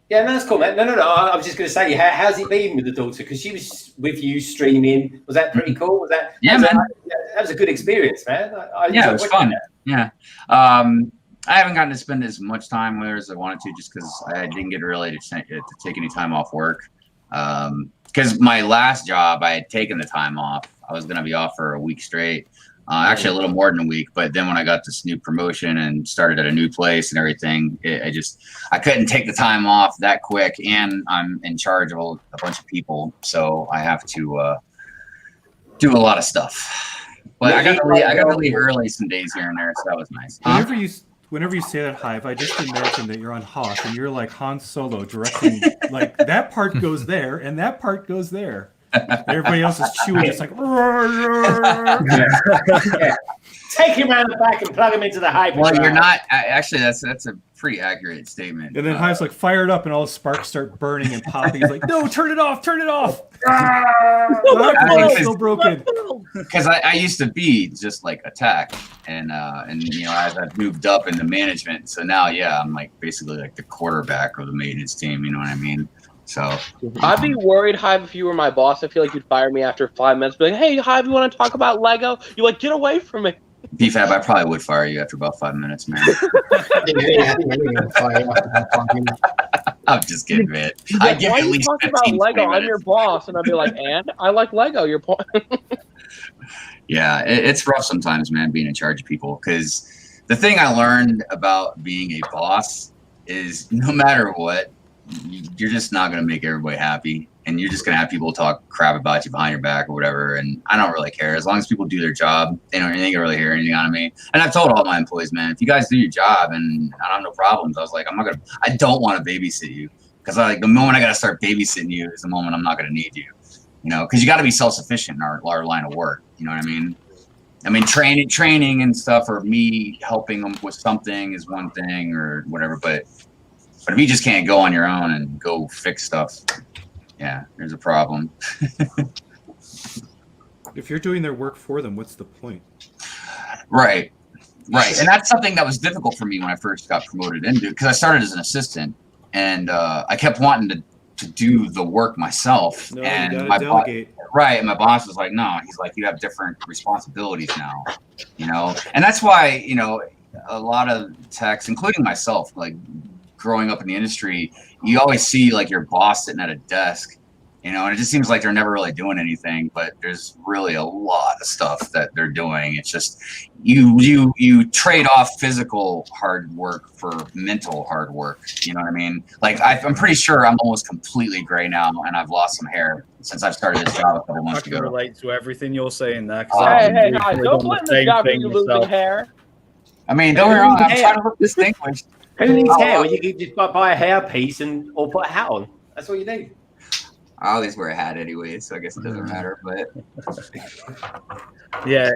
Yeah, no, that's cool, man. No. I was just going to say, how's it been with the daughter? Because she was with you streaming. Was that pretty cool? Man. That was a good experience, man. It was fun. Yeah. I haven't gotten to spend as much time with her as I wanted to, just because I didn't get really to take any time off work. Because my last job, I had taken the time off. I was going to be off for a week straight. Actually, a little more than a week. But then when I got this new promotion and started at a new place and everything, I couldn't take the time off that quick. And I'm in charge of a bunch of people, so I have to do a lot of stuff. But I got to leave early some days here and there, so that was nice. Whenever you say that, Hive, I just imagine that you're on Hawk and you're like Han Solo directing, like that part goes there and that part goes there. Everybody else is chewing, just like. Yeah. Take him around the back and plug him into the Hive. Well, you're not. Actually, that's a pretty accurate statement. And then Hive's like fired up, and all the sparks start burning and popping. He's like, "No, turn it off! Turn it off!" Still broken. Because I used to be just like Attack, and as I've moved up into management, so now I'm like basically like the quarterback of the maintenance team. You know what I mean? So I'd be worried, Hive, if you were my boss. I feel like you'd fire me after 5 minutes. Be like, "Hey, Hive, you want to talk about Lego?" You like, get away from me. BFAB, I probably would fire you after about 5 minutes, man. I'm just kidding, man. I give at least 15 about Lego. minutes. I'm your boss, and I'd be like, "And I like Lego." Your point. Yeah, it's rough sometimes, man, being in charge of people. Because the thing I learned about being a boss is no matter what, you're just not going to make everybody happy. And you're just going to have people talk crap about you behind your back or whatever. And I don't really care. As long as people do their job, they don't really hear anything out of me. And I've told all my employees, man, if you guys do your job and I don't have no problems, I was like, I don't want to babysit you. Because the moment I got to start babysitting you is the moment I'm not going to need you. Because you got to be self-sufficient in our line of work. You know what I mean? I mean, training and stuff, or me helping them with something is one thing or whatever. But if you just can't go on your own and go fix stuff, yeah, there's a problem. If you're doing their work for them, what's the point? Right. And that's something that was difficult for me when I first got promoted into, because I started as an assistant and I kept wanting to do the work myself. No, and you gotta my delegate. And my boss was like, no, he's like, you have different responsibilities now, and that's why, a lot of techs, including myself, like growing up in the industry, you always see like your boss sitting at a desk, and it just seems like they're never really doing anything, but there's really a lot of stuff that they're doing. It's just you trade off physical hard work for mental hard work. You know what I mean? Like I'm pretty sure I'm almost completely gray now, and I've lost some hair since I've started this job a couple months ago. I can relate to everything you're saying there. Hey, don't blame the job for you losing hair. I mean, don't get me wrong, I'm trying to look distinguished. Who needs hair when you can just buy a hair piece or put a hat on? That's all you need. I always wear a hat anyway, so I guess it doesn't matter. But yeah,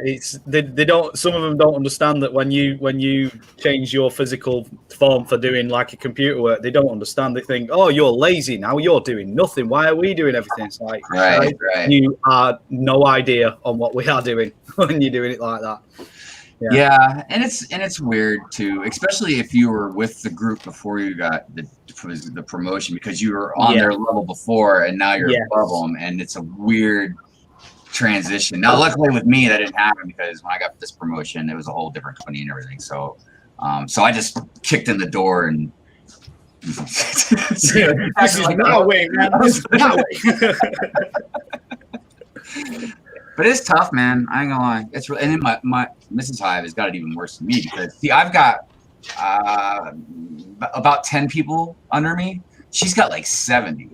they don't. Some of them don't understand that when you change your physical form for doing like a computer work, they don't understand. They think, oh, you're lazy now. You're doing nothing. Why are we doing everything? It's like, right. You have no idea on what we are doing when you're doing it like that. Yeah, and it's weird too, especially if you were with the group before you got the promotion, because you were on their level before and now you're above them, and it's a weird transition. Now, luckily with me, that didn't happen, because when I got this promotion, it was a whole different company and everything. So I just kicked in the door and. But it's tough, man. I ain't gonna lie. It's really, and then my Mrs. Hive has got it even worse than me, because I've got about 10 people under me. She's got like 70.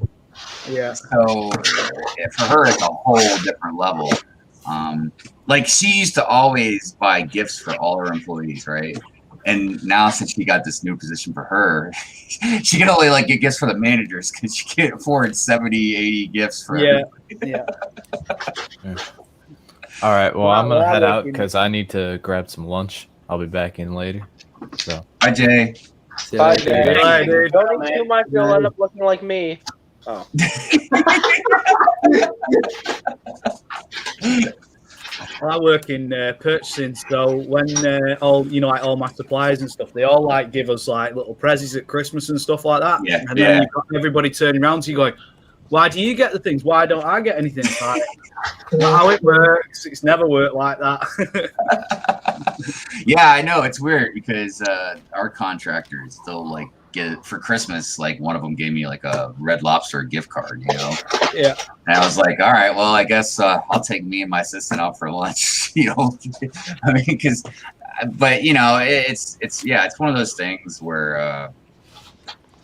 Yeah. So for her, it's a whole different level. Like she used to always buy gifts for all her employees, right? And now since she got this new position for her, she can only like get gifts for the managers, because she can't afford 70, 80 gifts for everybody. All right, well, I'm gonna head out because I need to grab some lunch. I'll be back in later. So bye, Jay. Bye, Jay. Bye, dude. Don't eat too much, you'll end up looking like me. Oh. I work in purchasing, so when all my suppliers and stuff, they all like give us like little prezzies at Christmas and stuff like that. Yeah. And then you've got everybody turning around to you going, why do you get the things? Why don't I get anything? It's like, not how it works. It's never worked like that. Yeah, I know. It's weird because our contractors, they'll like get for Christmas. Like one of them gave me like a Red Lobster gift card, you know. Yeah. And I was like, all right, well, I guess I'll take me and my assistant out for lunch, you know. I mean, because, but you know, it's one of those things where,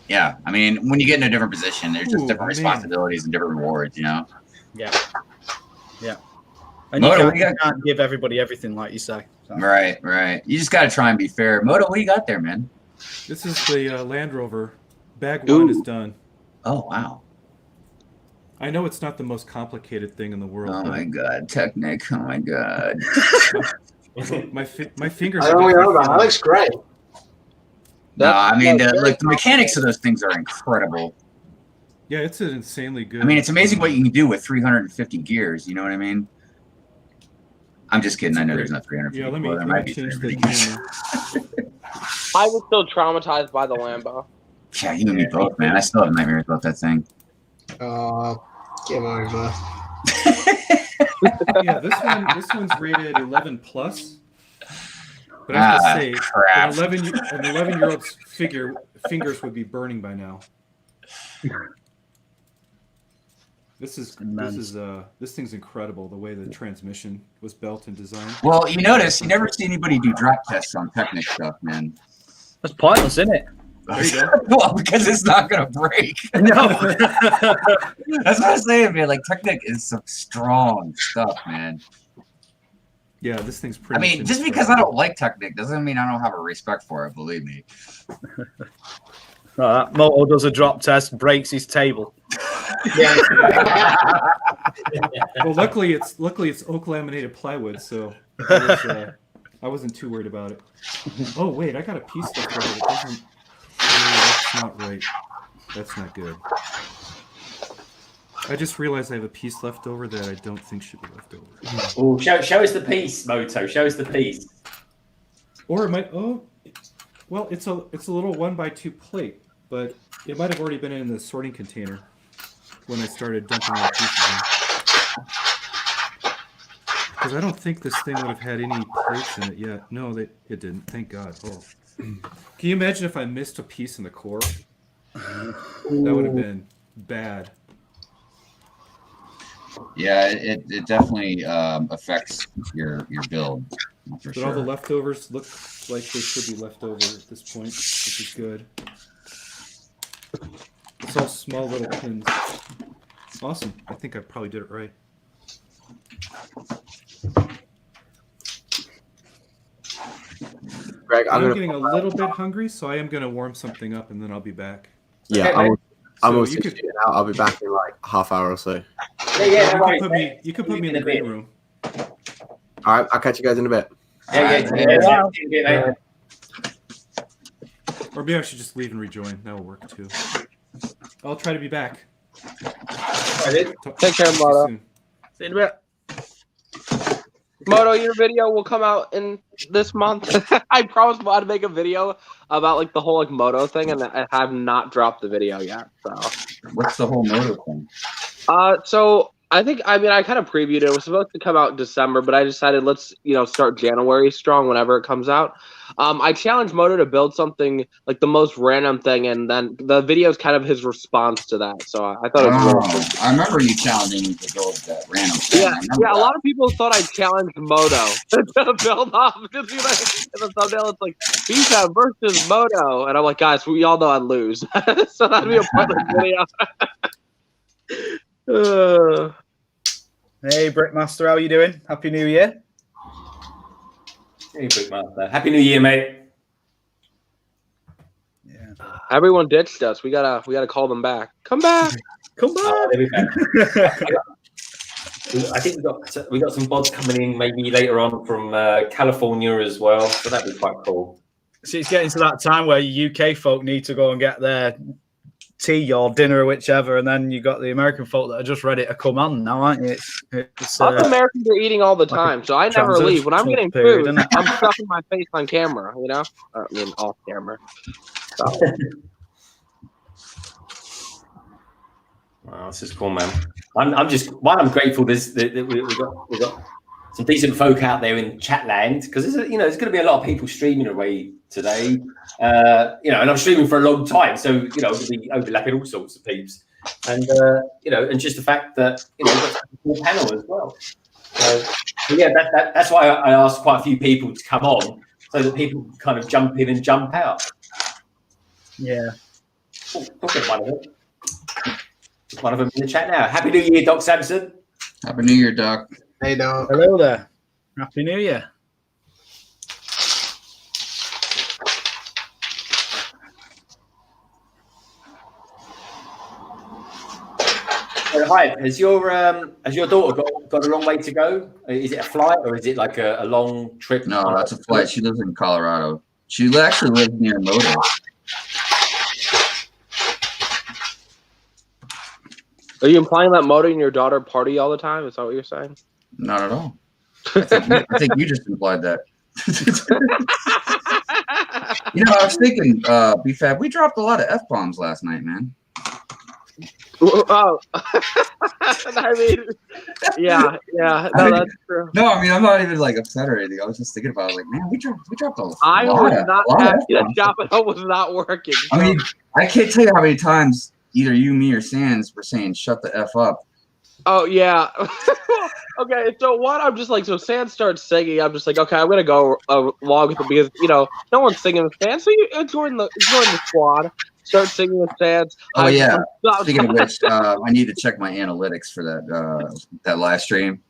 yeah, I mean, when you get in a different position, there's just different responsibilities and different rewards, you know. Yeah. Yeah. And Moto, you can't give everybody everything, like you say. So. Right. You just got to try and be fair. Moto, what you got there, man? This is the Land Rover. Bag 1 is done. Oh, wow. I know it's not the most complicated thing in the world. Oh, my God. Technic. Oh, my God. my fingers. I don't know that. That looks great. No, I mean, the mechanics of those things are incredible. Yeah, it's insanely good. I mean, it's amazing what you can do with 350 gears. You know what I mean? I'm just kidding. I know there's not 350. Yeah, let me change the camera. I was still traumatized by the Lambo. Yeah, you and me both, man. I still have nightmares about that thing. Game over. Yeah, this one's rated 11 plus. But I have to say, crap. an 11-year-old's fingers would be burning by now. This thing's incredible. The way the transmission was built and designed. Well, you notice you never see anybody do drop tests on Technic stuff, man. That's pointless, isn't it? There you go. Well, because it's not gonna break. No. That's what I'm saying, man. Like Technic is some strong stuff, man. Yeah, this thing's pretty. I mean, just because I don't like Technic doesn't mean I don't have a respect for it. Believe me. Moto does a drop test, breaks his table. Yeah. Well, luckily it's oak laminated plywood, so I wasn't too worried about it. Oh wait, I got a piece left over. It doesn't. That's not right. That's not good. I just realized I have a piece left over that I don't think should be left over. Oh, show us the piece, Moto. Show us the piece. Or it might. Oh, well, it's a little 1x2 plate, but it might have already been in the sorting container when I started dumping all the pieces in. Because I don't think this thing would have had any plates in it yet. No, it didn't. Thank God. Oh, can you imagine if I missed a piece in the core? That would have been bad. Yeah, it definitely affects your build. For But all the leftovers look like they should be left over at this point, which is good. It's all small little pins. Awesome. I think I probably did it right. Greg, I'm getting a little bit hungry, so I am going to warm something up, and then I'll be back. Yeah, Okay, I'm also shooting out. I'll be back in like half hour or so. You could put me in the green room. All right, I'll catch you guys in a bit. Yeah. Or maybe I should just leave and rejoin. That will work too. I'll try to be back. Take care, Moto. Soon. See you in a bit. Moto, your video will come out in this month. I promised Moto to make a video about like the whole like Moto thing, and I have not dropped the video yet. So what's the whole Moto thing? So I kind of previewed it. It was supposed to come out in December, but I decided let's start January strong whenever it comes out. I challenged Moto to build something like the most random thing, and then the video is kind of his response to that. So I thought it was really cool. I remember you challenging me to build that random thing. Yeah. A lot of people thought I challenged Moto to build off because in the thumbnail it's like FIFA versus Moto, and I'm like, guys, we all know I'd lose, so that'd be a pointless video. Hey, Brickmaster, how are you doing? Happy New Year. Hey, Brickmaster. Happy New Year, mate. Yeah. Everyone ditched us. We gotta call them back. Come back. Come back. I think we got some bods coming in maybe later on from California as well, so that'd be quite cool. See, it's getting to that time where UK folk need to go and get their tea or dinner or whichever, and then you got the American folk that are just ready to come on now, aren't you? It's Americans are eating all the time, so I never leave. When I'm getting food, I'm stuffing my face on camera, I mean off camera. So. Wow, this is cool, man. I'm grateful that we got some decent folk out there in chat land, because there's going to be a lot of people streaming away today. And I'm streaming for a long time, so we'll be overlapping all sorts of peeps, and and just the fact that we've got a full panel as well. So yeah, that's why I asked quite a few people to come on, so that people can kind of jump in and jump out. Yeah. Oh, look at one of them in the chat now. Happy New Year, Doc Sampson. Happy New Year, Doc. Hey, Doc. Hello there. Happy New Year. Hi, has your daughter got a long way to go? Is it a flight or is it like a long trip? No, that's a flight. She lives in Colorado. She actually lives near Moto. Are you implying that Moto and your daughter party all the time? Is that what you're saying? Not at all. I think you just implied that. I was thinking, BFAB, we dropped a lot of F-bombs last night, man. Oh, I mean, yeah. No, that's true. No, I mean, I'm not even like upset or anything. I was just thinking about it, like, man, we dropped a lot. I was not happy that Shop at Home was not working. I mean, I can't tell you how many times either you, me, or Sans were saying, shut the F up. Oh, yeah. Okay, so what? I'm just like, so Sans starts singing. I'm just like, okay, I'm going to go along with it because, no one's singing with Sans. So you join the squad. Start singing with Sans. Oh, yeah. Speaking of which, I need to check my analytics for that live stream.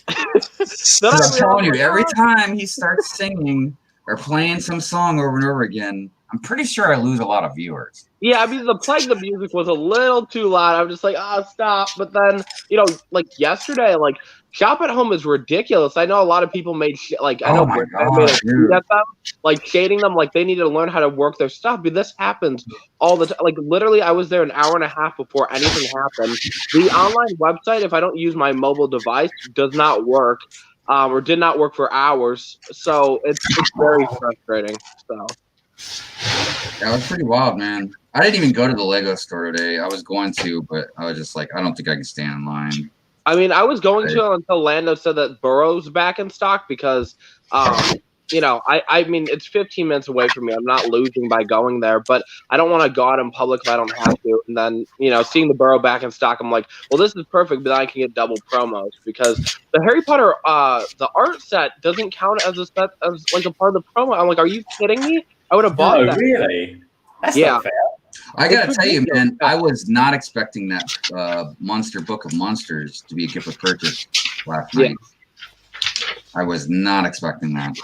Because I'm telling you, every time he starts singing or playing some song over and over again, I'm pretty sure I lose a lot of viewers. Yeah, I mean, playing the music was a little too loud. I'm just like, stop. But then, like yesterday, like Shop at Home is ridiculous. I know a lot of people made made a tweet at them, like shading them, like they need to learn how to work their stuff. But this happens all the time. Like literally, I was there an hour and a half before anything happened. The online website, if I don't use my mobile device, does not work, or did not work for hours. So it's very frustrating. So. That was pretty wild, man. I didn't even go to the Lego store today. I was going to, but I was just like, I don't think I can stand in line. I mean, I was going to until Lando said that Burrow's back in stock because, I mean, it's 15 minutes away from me. I'm not losing by going there, but I don't want to go out in public if I don't have to. And then, seeing the Burrow back in stock, I'm like, well, this is perfect, but then I can get double promos because the Harry Potter, the art set doesn't count as a set as like a part of the promo. I'm like, are you kidding me? I would have bought that. Really? That's not fair. I gotta tell you, man, I was not expecting that Monster Book of Monsters to be a gift of purchase last night. I was not expecting that.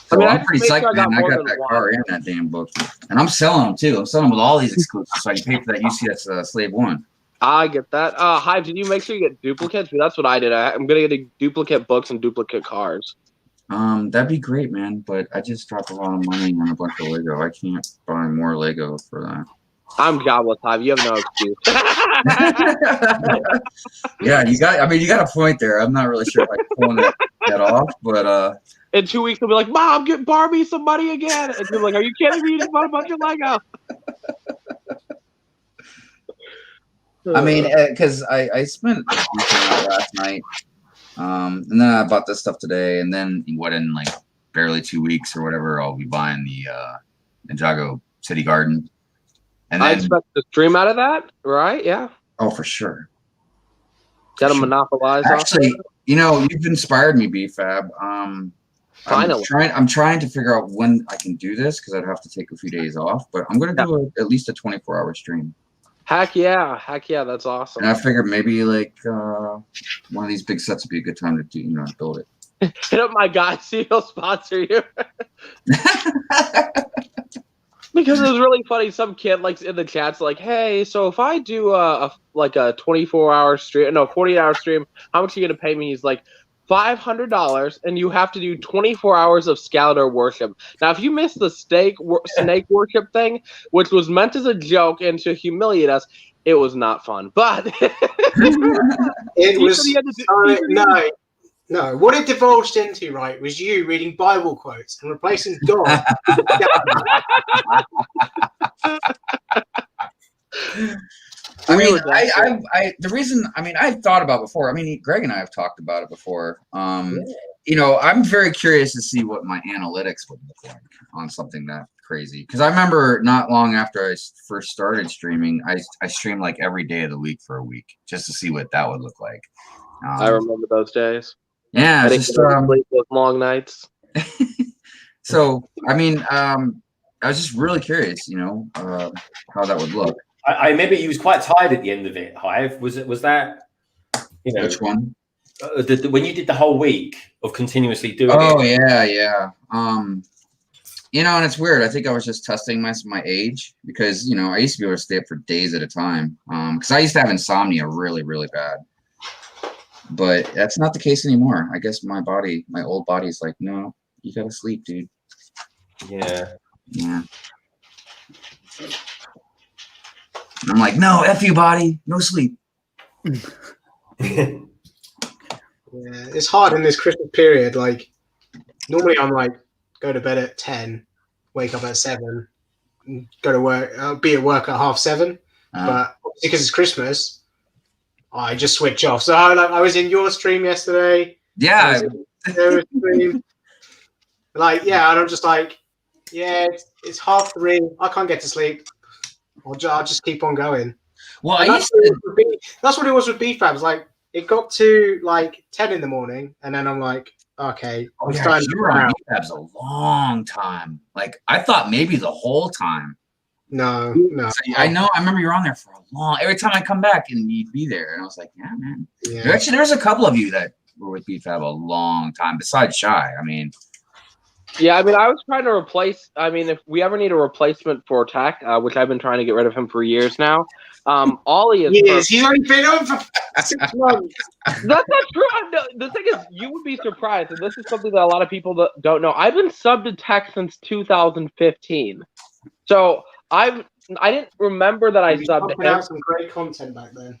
So I'm pretty psyched, man. I got that car and that damn book. And I'm selling them, too. I'm selling them with all these exclusives so I can pay for that UCS Slave 1. I get that. Hive, did you make sure you get duplicates? That's what I did. I'm going to get duplicate books and duplicate cars. That'd be great, man. But I just dropped a lot of money on a bunch of Lego. I can't buy more Lego for that. I'm jobless, Hive. You have no excuse. Yeah, you got a point there. I'm not really sure if I can pull that off, but in 2 weeks, they'll be like, Mom, get Barbie some money again. And you're like, are you kidding me? You just bought a bunch of Lego. I mean, because I spent a decent amount last night. And then I bought this stuff today, and then in like barely 2 weeks or whatever, I'll be buying the Ninjago City Garden. And I expect to stream out of that, right? Yeah. Oh, for sure. Got to monopolize. Actually, you've inspired me, BFAB. Finally, I'm trying to figure out when I can do this because I'd have to take a few days off. But I'm gonna do at least a 24-hour stream. Heck yeah, that's awesome. And I figured maybe like one of these big sets would be a good time to do, build it. Hit up my guy, see he'll sponsor you. Because it was really funny. Some kid in the chat's like, "Hey, so if I do a 24-hour stream, 48-hour stream, how much are you gonna pay me?" He's like, $500, and you have to do 24 hours of Skeletor worship. Now, if you missed the snake worship thing, which was meant as a joke and to humiliate us, it was not fun. But it was no. What it divulged into, right, was you reading Bible quotes and replacing God. I mean, the reason, I mean, I've thought about before. I mean, Greg and I have talked about it before. You know, I'm very curious to see what my analytics would look like on something that crazy. Because I remember not long after I first started streaming, I streamed like every day of the week for a week just to see what that would look like. I remember those days. Yeah, I didn't sleep those long nights. So, I mean, I was just really curious, you know, how that would look. I remember you was quite tired at the end of it, Hive. Was that, you know, which one? When you did the whole week of continuously doing it. it. Yeah. You know, and it's weird. I think I was just testing my age because, you know, I used to be able to stay up for days at a time. Because I used to have insomnia really, really bad. But that's not the case anymore. I guess my old body's like, no, you gotta sleep, dude. Yeah. And I'm like, no, F you, body, no sleep. Yeah, it's hard in this Christmas period. Like, normally I'm like, go to bed at 10, wake up at 7, go to work. I'll be at work at 7:30. But because it's Christmas, I just switch off. So I was in your stream yesterday. Yeah. Stream. Like, yeah, and I'm just like, yeah, it's 3:30. I can't get to sleep. I'll just keep on going. Well, that's what it was with BFABs. Like, it got to like 10 in the morning, and then I'm like, okay. You were on BFABs a long time. Like, I thought maybe the whole time. No. So, I know. I remember you were on there for a long. Every time I come back, and you'd be there, and I was like, yeah, man. Yeah. Actually, there's a couple of you that were with BFAB a long time, besides Shy. I mean. Yeah, I mean, I was trying to replace. I mean, if we ever need a replacement for Tek, which I've been trying to get rid of him for years now, Ollie is. Yes, he's only been on for 6 months. That's not true. The thing is, you would be surprised, and this is something that a lot of people don't know. I've been subbed to Tek since 2015, so I didn't remember that I subbed to him. Out some great content back then.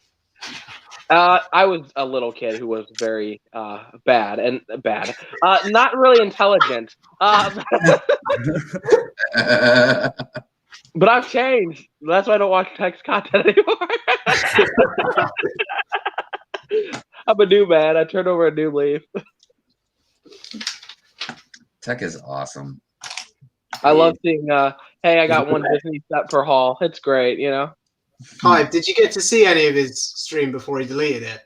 I was a little kid who was very bad, not really intelligent. But I've changed. That's why I don't watch Tek's content anymore. I'm a new man. I turned over a new leaf. Tek is awesome. I love seeing. Hey, I got one Disney set per haul. It's great, you know. Hive, did you get to see any of his stream before he deleted it?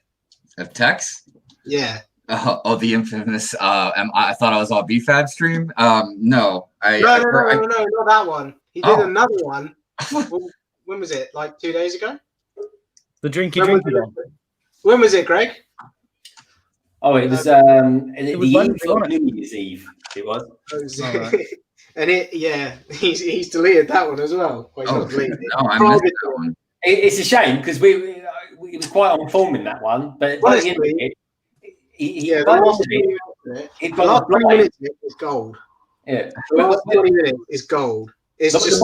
Of Tek's? Yeah. The infamous. I thought I was on BFAB stream. No. No, not that one. He did another one. When was it? Like 2 days ago? The drinky one. When was it, Greg? Oh, it was the eve of New Year's Eve. It was. And he's deleted that one as well. Well, I missed that one. It's a shame because we was quite on form in that one, but by the end of it, the last 20 minutes is gold. Yeah, the last 20 minutes is gold. It's just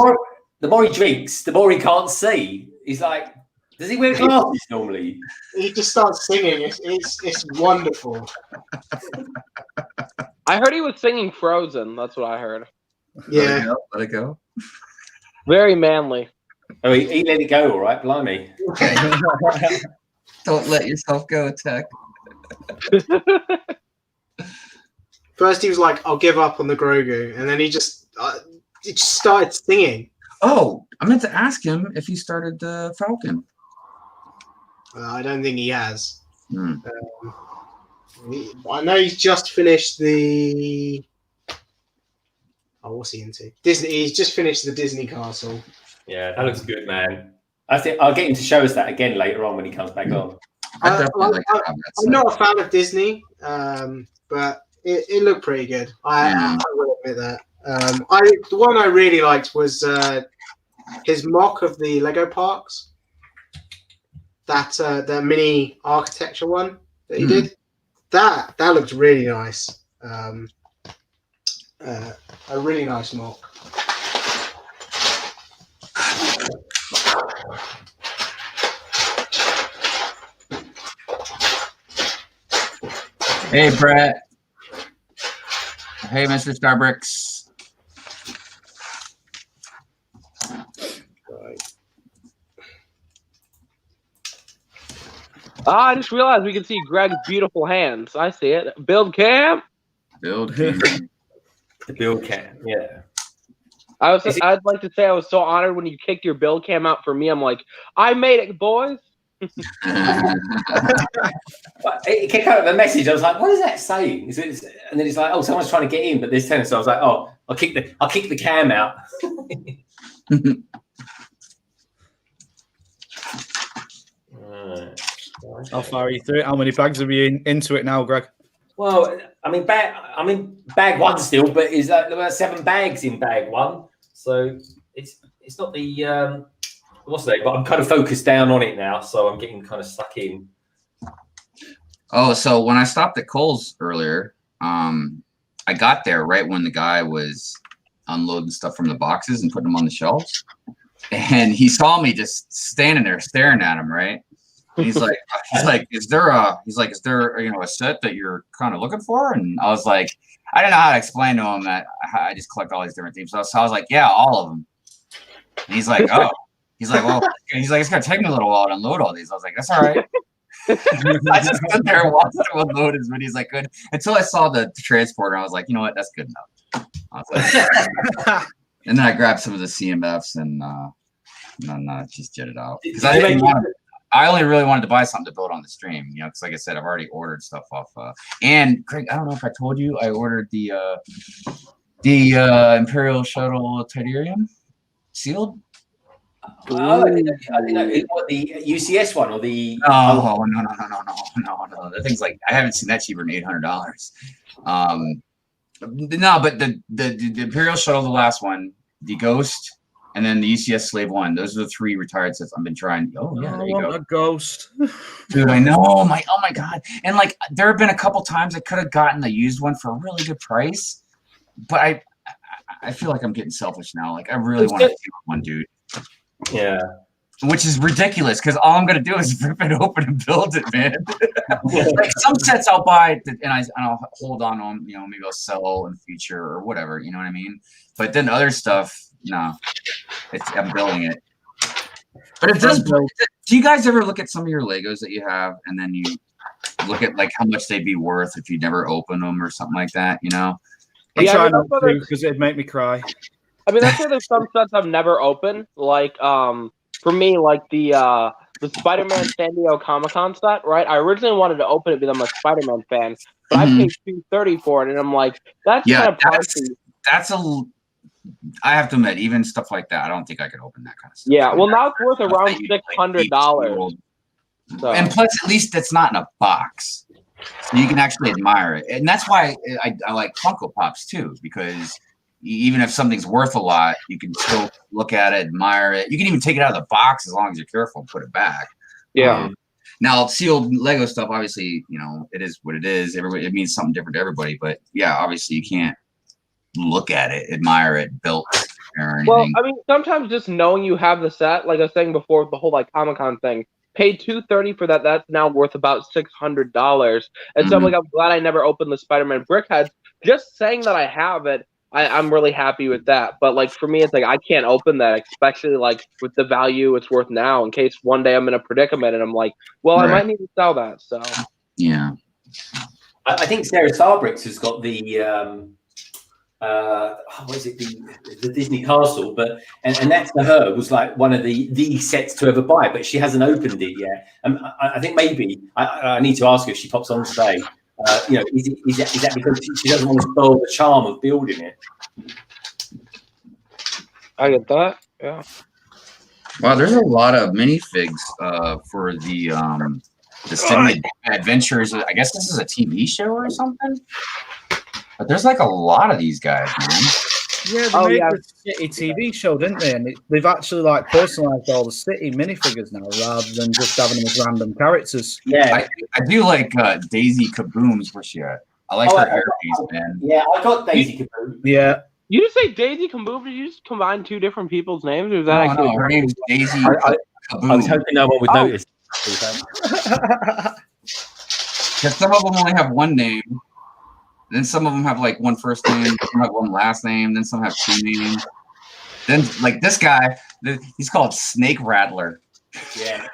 the more he drinks, the more he can't see. He's like, does he wear glasses normally? He just starts singing. It's wonderful. I heard he was singing Frozen. That's what I heard. Yeah, let it go. Very manly. Oh, he let it go, all right, blimey. Don't let yourself go, Tek. First, he was like, "I'll give up on the Grogu," and then he just started singing. Oh, I meant to ask him if he started the Falcon. I don't think he has. I know he's just finished the. Oh, what's he into? Disney. He's just finished the Disney Castle. Yeah, that looks good, man. I think I'll get him to show us that again later on when he comes back on. I'm not a fan of Disney, but it looked pretty good. I will admit that. The one I really liked was his mock of the Lego parks. That the mini architecture one that he did. That looked really nice. A really nice mock. Hey, Brett. Hey, Mr. StarBricks. I just realized we can see Greg's beautiful hands. I see it. Build cam. Build cam. The build cam, yeah. I'd like to say I was so honored when you kicked your build cam out for me. I'm like, I made it, boys. But it came out of a message. I was like, what is that saying? And then it's like, oh, someone's trying to get in, but there's tennis. So I was like, oh, I'll kick the cam out. How far are you through it? How many bags have you into it now, Greg? Well, I'm in bag one still, but is about 7 bags in bag one. So it's not the what's the name, but I'm kind of focused down on it now, so I'm getting kind of stuck in. Oh, so when I stopped at Kohl's earlier, I got there right when the guy was unloading stuff from the boxes and putting them on the shelves, and he saw me just standing there staring at him, right? And he's like, is there a set that you're kind of looking for? And I was like, I didn't know how to explain to him that I just collect all these different things. So I was like, yeah, all of them. And he's like, oh, he's like, it's gonna take me a little while to unload all these. I was like, that's all right. I just stood there and watched him unload as many as I could until I saw the transporter. I was like, you know what, that's good enough. I was like, and then I grabbed some of the CMFs and just jet it out because I only really wanted to buy something to build on the stream, because like I said, I've already ordered stuff off. And Craig, I don't know if I told you, I ordered the Imperial Shuttle Tidarium sealed. Oh, I didn't know. What, the UCS one or the? Oh no. The thing's like I haven't seen that cheaper than $800. No, but the Imperial Shuttle, the last one, the Ghost. And then the UCS Slave 1. Those are the 3 retired sets I've been trying. Oh, yeah, there you go. A Ghost. Dude, I know. Oh my God. And like, there have been a couple times I could have gotten the used one for a really good price. But I feel like I'm getting selfish now. Like, I really want to do one, dude. Yeah. Which is ridiculous because all I'm going to do is rip it open and build it, man. Like, some sets I'll buy and I'll hold on to them. Maybe I'll sell in the future or whatever. You know what I mean? But then other stuff, no, I'm building it. But it does. Do you guys ever look at some of your Legos that you have, and then you look at like how much they'd be worth if you never open them or something like that? I try not to because it'd make me cry. I mean, that's why there's some sets I've never opened. Like, for me, like the Spider-Man San Diego Comic-Con set, right? I originally wanted to open it because I'm a Spider-Man fan, but I paid $230 for it, and I'm like, that's kind of pricey. I have to admit, even stuff like that, I don't think I could open that kind of stuff. Yeah, well, now it's worth around $600. So. And plus, at least it's not in a box, so you can actually admire it. And that's why I like Funko Pops too, because even if something's worth a lot, you can still look at it, admire it. You can even take it out of the box as long as you're careful and put it back. Yeah. Now, sealed Lego stuff, obviously, it is what it is. It means something different to everybody. But yeah, obviously, you can't look at it, admire it, built or anything. Well, I mean, sometimes just knowing you have the set, like I was saying before, the whole like Comic-Con thing, paid $230 for that. That's now worth about $600. And so I'm like, I'm glad I never opened the Spider-Man Brickheads. Just saying that I have it, I'm really happy with that. But like for me, it's like I can't open that, especially like with the value it's worth now. In case one day I'm in a predicament and I'm like, well, I might need to sell that. So yeah, I think SaraStarBricks has got the. What is it? The Disney Castle, but and that to her was like one of the sets to ever buy, but she hasn't opened it yet. I think maybe I need to ask her if she pops on today. Is that because she doesn't want to spoil the charm of building it? I get that. Yeah. Wow, there's a lot of minifigs for the Sydney Adventures. I guess this is a TV show or something. But there's like a lot of these guys, man. Yeah, they made the City TV show, didn't they? And they've actually like personalized all the City minifigures now, rather than just having them as random characters. Yeah, I do like Daisy Kaboom's. Where's she at? I like her hairpiece, man. Yeah, I got Daisy Kaboom. Yeah. You just say Daisy Kaboom? Did you just combine 2 different people's names? Or is that no, her name's Daisy Kaboom. I was hoping no one would notice. Because some of them only have one name. Then some of them have like one first name, some have one last name, then some have 2 names. Then like this guy, he's called Snake Rattler. Yeah.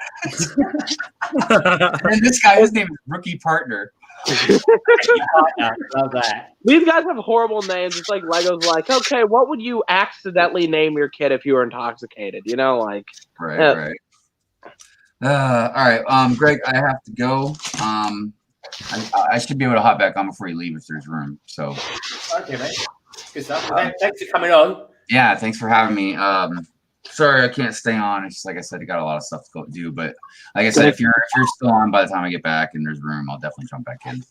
And this guy, his name is Rookie Partner. Love that. These guys have horrible names. It's like Lego's like, okay, what would you accidentally name your kid if you were intoxicated? You know, like right. All right, Greg, I have to go. I should be able to hop back on before you leave if there's room. So okay, mate. Good stuff. Thanks for coming on. Yeah, thanks for having me. Sorry I can't stay on. It's just, like I said, I got a lot of stuff to go do. But like I said, if you're still on by the time I get back and there's room, I'll definitely jump back in.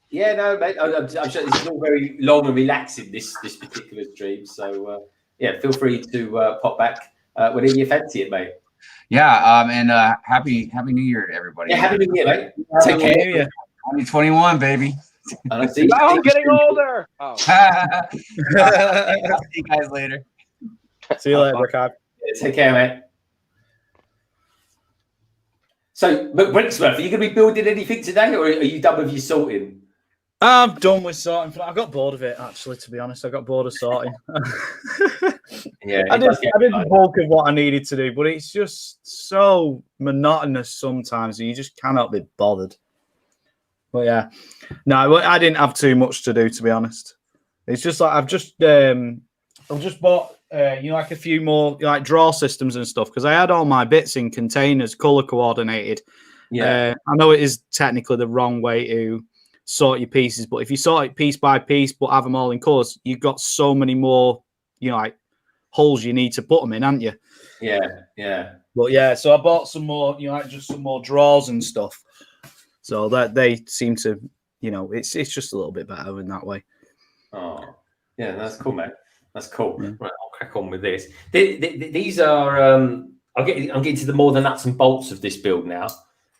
Yeah, no, mate. I'm sure this is all very long and relaxing, this particular stream. So yeah, feel free to pop back whenever you fancy it, mate. Yeah, and happy New Year to everybody. Yeah, happy New Year, mate. Take care. 2021, baby. And I see I'm getting older. Oh. See you guys later. See you later, Rickard. Take care, mate. So, McBricksWorth, are you going to be building anything today, or are you done with your sorting? I'm done with sorting. I got bored of it, actually, to be honest. I got bored of sorting. Yeah, I did the bulk of what I needed to do, but it's just so monotonous sometimes. You just cannot be bothered. But yeah, no, I didn't have too much to do, to be honest. It's just like I've just bought like a few more like drawer systems and stuff because I had all my bits in containers, color coordinated. Yeah, I know it is technically the wrong way to sort your pieces, but if you sort it piece by piece but have them all in colors, you've got so many more like holes you need to put them in, haven't you? Yeah. But yeah, so I bought some more, like just some more drawers and stuff. So that they seem to, it's just a little bit better in that way. Oh, yeah, that's cool, mate. That's cool. Yeah. Right, I'll crack on with this. These are I'm getting to the more the nuts and bolts of this build now.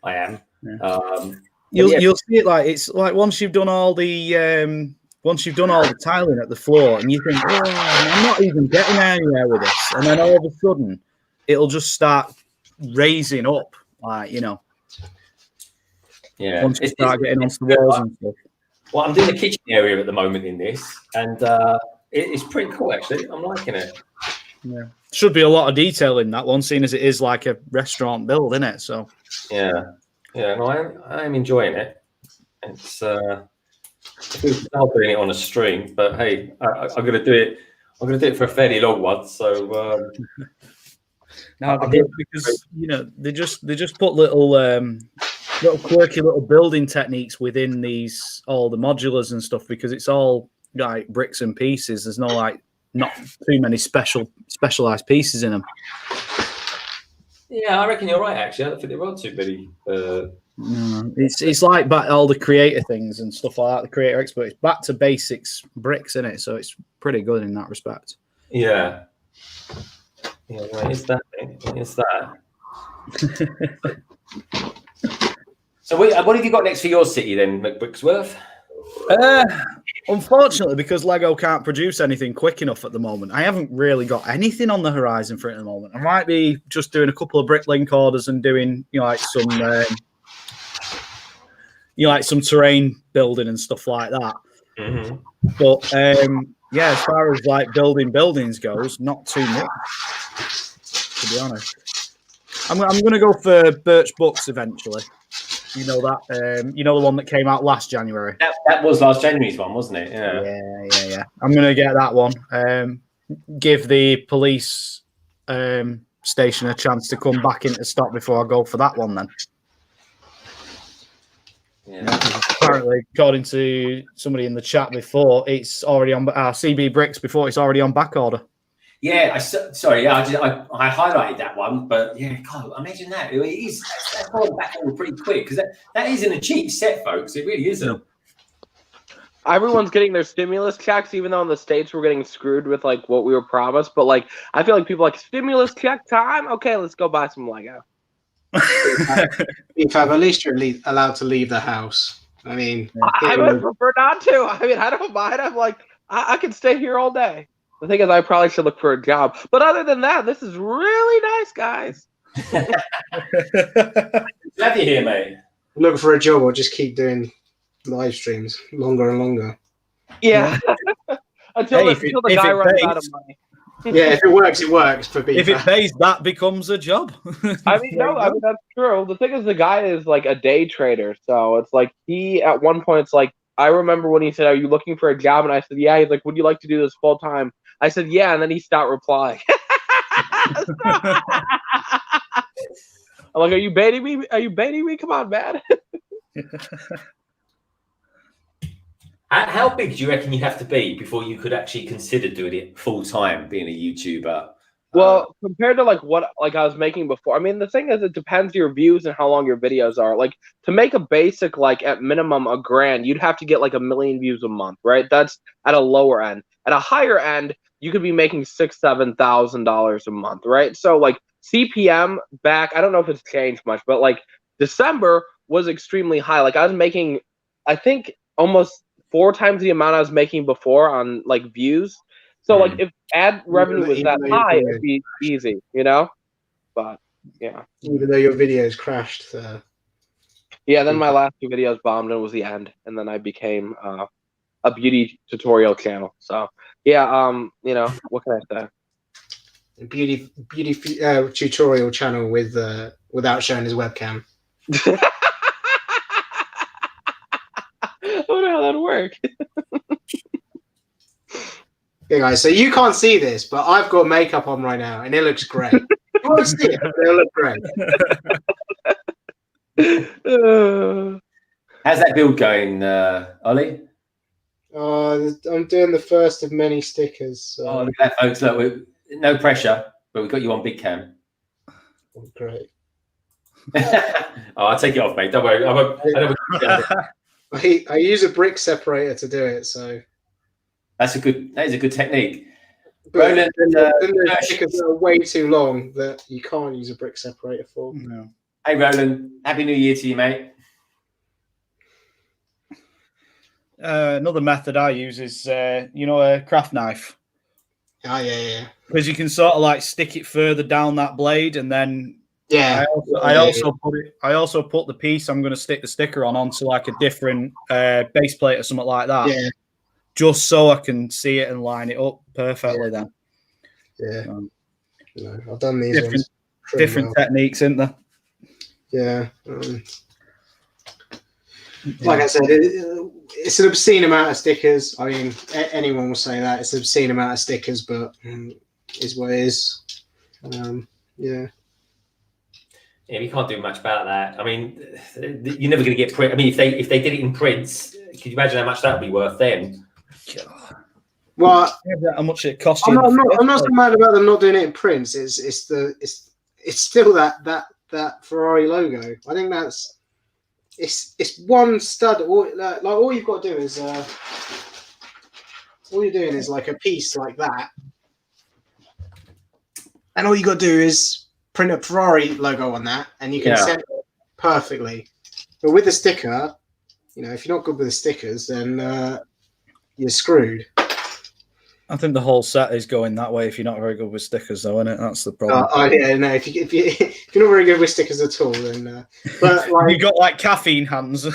I am. Yeah. You'll see it like it's like once you've done all the tiling at the floor, and you think, oh, I'm not even getting anywhere with this, and then all of a sudden, it'll just start raising up, like Yeah. Once you start getting onto the walls and stuff. Well, I'm doing the kitchen area at the moment in this, and it's pretty cool actually. I'm liking it. Yeah, should be a lot of detail in that one, seeing as it is like a restaurant build, isn't it? So yeah. No, I'm enjoying it. It's I'm doing it on a stream, but hey, I'm gonna do it. I'm gonna do it for a fairly long one. So now because they just put little quirky little building techniques within all the modulars and stuff because it's all like bricks and pieces. There's not too many specialized pieces in them. Yeah, I reckon you're right. Actually, I don't think there are too many. No, it's like back all the creator things and stuff like that. The creator expert, it's back to basics bricks in it, so it's pretty good in that respect. Yeah. Right, it's that. It's that. So, what have you got next for your city then, McBricksWorth? Unfortunately, because Lego can't produce anything quick enough at the moment, I haven't really got anything on the horizon for it at the moment. I might be just doing a couple of bricklink orders and doing, some terrain building and stuff like that. Mm-hmm. But as far as like building buildings goes, not too much, to be honest. I'm going to go for Birch Books eventually. You know that, the one that came out last January. That was last January's one, wasn't it? Yeah. I'm going to get that one. Give the police station a chance to come back into stock before I go for that one then. Yeah. Apparently, according to somebody in the chat before, it's already on CB Bricks before it's already on back order. Yeah, I highlighted that one, but yeah, God, imagine that. It is that's going back order pretty quick because that isn't a cheap set, folks. It really isn't. Everyone's getting their stimulus checks, even though in the States we're getting screwed with like what we were promised. But like, I feel like people are like stimulus check time. Okay, let's go buy some Lego. At least you're allowed to leave the house. I mean, I would prefer not to. I mean, I don't mind. I'm like, I can stay here all day. The thing is, I probably should look for a job. But other than that, this is really nice, guys. Glad you're here, mate. Looking for a job or just keep doing live streams longer and longer. Yeah. until the guy runs out of money. Yeah, if it works, it works. For if it pays, that becomes a job. I mean, no, I mean that's true. The thing is, the guy is like a day trader, so it's like he at one point it's like I remember when he said, "Are you looking for a job?" And I said, "Yeah." He's like, "Would you like to do this full time?" I said, "Yeah," and then he stopped replying. I'm like, "Are you baiting me? Are you baiting me? Come on, man." How big do you reckon you have to be before you could actually consider doing it full time, being a YouTuber? Well, compared to like what like I was making before, I mean the thing is it depends your views and how long your videos are. Like to make a basic like at minimum $1,000, you'd have to get like 1 million views a month, right? That's at a lower end. At a higher end, you could be making $6,000-$7,000 a month, right? So like CPM back, I don't know if it's changed much, but like December was extremely high. Like I was making, I think almost 4 times the amount I was making before on like views. So like if ad revenue was that high, it'd be easy, you know? But yeah. Even though your videos crashed. Yeah, then my last 2 videos bombed and it was the end. And then I became a beauty tutorial channel. So yeah, you know, what can I say? A beauty tutorial channel with without showing his webcam. I wonder how that'd work. Yeah, guys, so you can't see this, but I've got makeup on right now, and it looks great. You won't see it, but it'll look great. How's that build going, Ollie? I'm doing the first of many stickers. So. Oh, look at that, folks. Look, no pressure, but we've got you on big cam. Oh, great. I'll take it off, mate. Don't worry. I use a brick separator to do it, so that is a good technique. But Roland, then the stickers are way too long that you can't use a brick separator for. No. Hey, Roland, Happy New Year to you, mate. Another method I use is, a craft knife. Oh, yeah. Because you can sort of like stick it further down that blade, and then I also put the piece I'm going to stick the sticker onto like a different base plate or something like that. Yeah. Just so I can see it and line it up perfectly. Then. Yeah. I've done these different techniques, isn't there? Yeah. Like I said, it's an obscene amount of stickers. I mean, anyone will say that it's an obscene amount of stickers, but is what it is. Yeah. Yeah, you can't do much about that. I mean, you're never going to get print. I mean, if they did it in prints, could you imagine how much that would be worth then? Well, how much it cost you? I'm not so mad about them not doing it in prints. It's still that Ferrari logo. I think that's it's one stud. All you've got to do is all you're doing is like a piece like that, and all you got to do is print a Ferrari logo on that, and you can set it perfectly. But with the sticker, if you're not good with the stickers, then you're screwed. I think the whole set is going that way if you're not very good with stickers, though, isn't it? That's the problem. No. If you're not very good with stickers at all, then but like, you got like caffeine hands.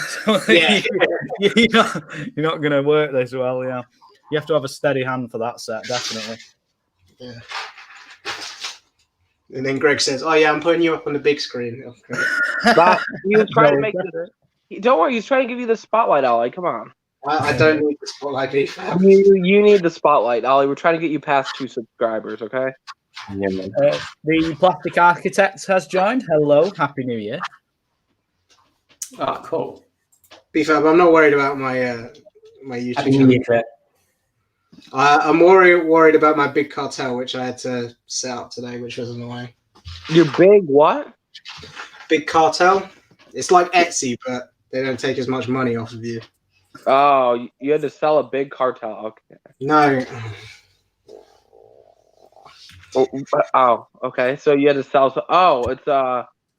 Yeah. you're not going to work this well. Yeah, you have to have a steady hand for that set, definitely. Yeah. And then Greg says, "Oh yeah, I'm putting you up on the big screen." Okay. But he was trying to make this. Don't worry, he's trying to give you the spotlight, Ollie. Come on. I don't need the spotlight. You need the spotlight, Ollie. We're trying to get you past 2 subscribers, okay? Yeah, man. The Plastic Architect has joined. Hello, Happy New Year. Oh, cool. BFAB, I'm not worried about my my YouTube Happy New Year, Claire. I'm worried about my big cartel, which I had to set up today, which was annoying. Your big what? Big cartel. It's like Etsy, but they don't take as much money off of you. Oh, you had to sell a big cartel. Okay. No. Oh, okay. So you had to sell. It's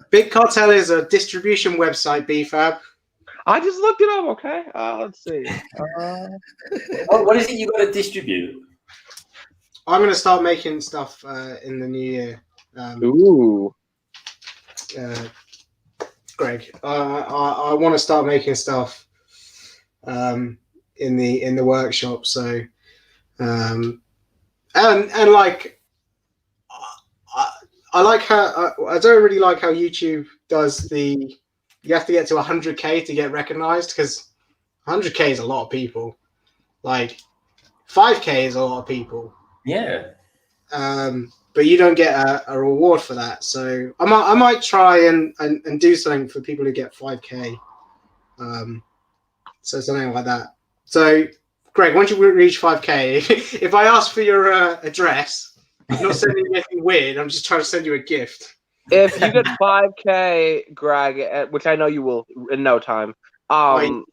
Big Cartel is a distribution website. BFAB. I just looked it up. Okay. Let's see. What is it you got to distribute? I'm going to start making stuff in the new year. Ooh. Greg, I want to start making stuff. In the workshop, so and like I like how I don't really like how YouTube does the. You have to get to 100K to get recognized, because 100K is a lot of people. Like 5K is a lot of people. Yeah. But you don't get a reward for that. So I might try and do something for people who get 5K. So something like that. So Greg, once you reach 5K, if I ask for your address, I'm not sending you anything weird. I'm just trying to send you a gift. If you get 5K, Greg, which I know you will in no time, don't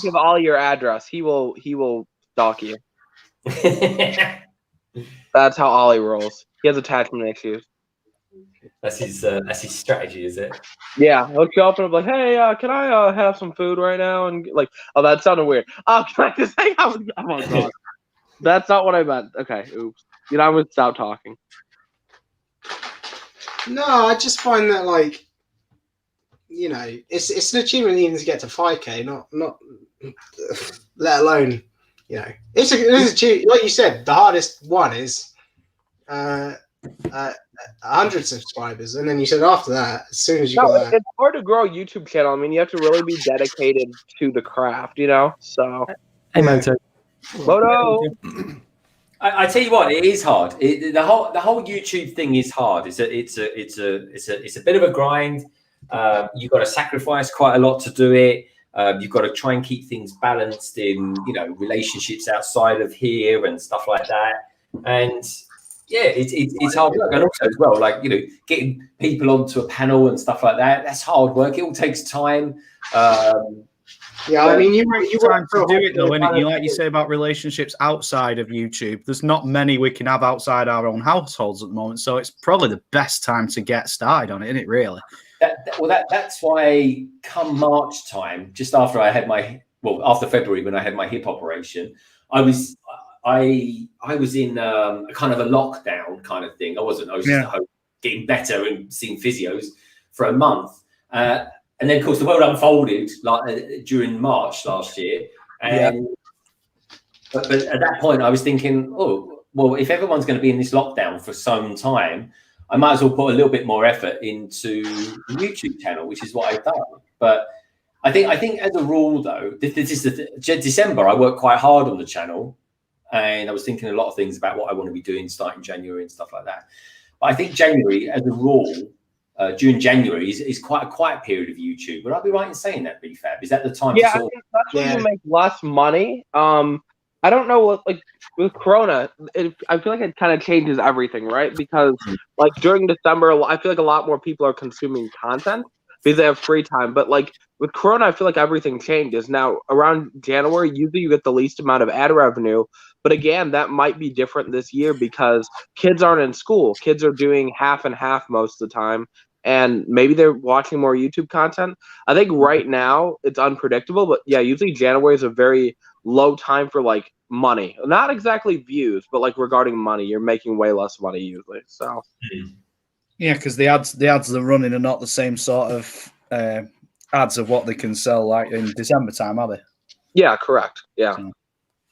give all your address. He will stalk you. That's how Ollie rolls. He has attachment issues. That's his strategy, is it? Yeah, he'll show up and be like, "Hey, can I have some food right now?" And like, oh, that sounded weird. Oh, can I just hang out with you? Oh my god, that's not what I meant. Okay, oops. You know, I would stop talking. No, I just find that, like, you know, it's an achievement even to get to 5K, not let alone, you know, it's achievement. Like you said, the hardest one is 100 subscribers, and then you said after that, as soon as you got that, it's hard to grow a YouTube channel. I mean, you have to really be dedicated to the craft, you know. So, hey, Moto. I tell you what, it is hard. The whole YouTube thing is hard. It's a bit of a grind. You've got to sacrifice quite a lot to do it. You've got to try and keep things balanced in, you know, relationships outside of here and stuff like that. And yeah, it's hard work. And also as well, like, you know, getting people onto a panel and stuff like that, that's hard work. It all takes time. Yeah, I mean, you trying to do it though, innit? Like you say about relationships outside of YouTube, there's not many we can have outside our own households at the moment, so it's probably the best time to get started on it, isn't it? Really? That's why come March time, just after I had after February when I had my hip operation, I was in a kind of a lockdown kind of thing. I was just at home getting better and seeing physios for a month. And then, of course, the world unfolded during March last year. And but at that point, I was thinking, oh, well, if everyone's going to be in this lockdown for some time, I might as well put a little bit more effort into the YouTube channel, which is what I've done. But I think as a rule, though, this is December. I worked quite hard on the channel, and I was thinking a lot of things about what I want to be doing starting January and stuff like that. But I think January, as a rule, June, January is quite a quiet period of YouTube. Would I be right in saying that, BFAB? Is that the time? Yeah, I think that's when you make less money. I don't know what, like, with Corona, I feel like it kind of changes everything, right? Because like during December, I feel like a lot more people are consuming content because they have free time. But like with Corona, I feel like everything changes. Now around January, usually you get the least amount of ad revenue. But again, that might be different this year because kids aren't in school. Kids are doing half and half most of the time. And maybe they're watching more YouTube content. I think right now it's unpredictable, but yeah, usually January is a very low time for like money. Not exactly views, but like regarding money, you're making way less money usually. So yeah, because the ads they're running are not the same sort of ads of what they can sell like in December time, are they? Yeah, correct. Yeah. So.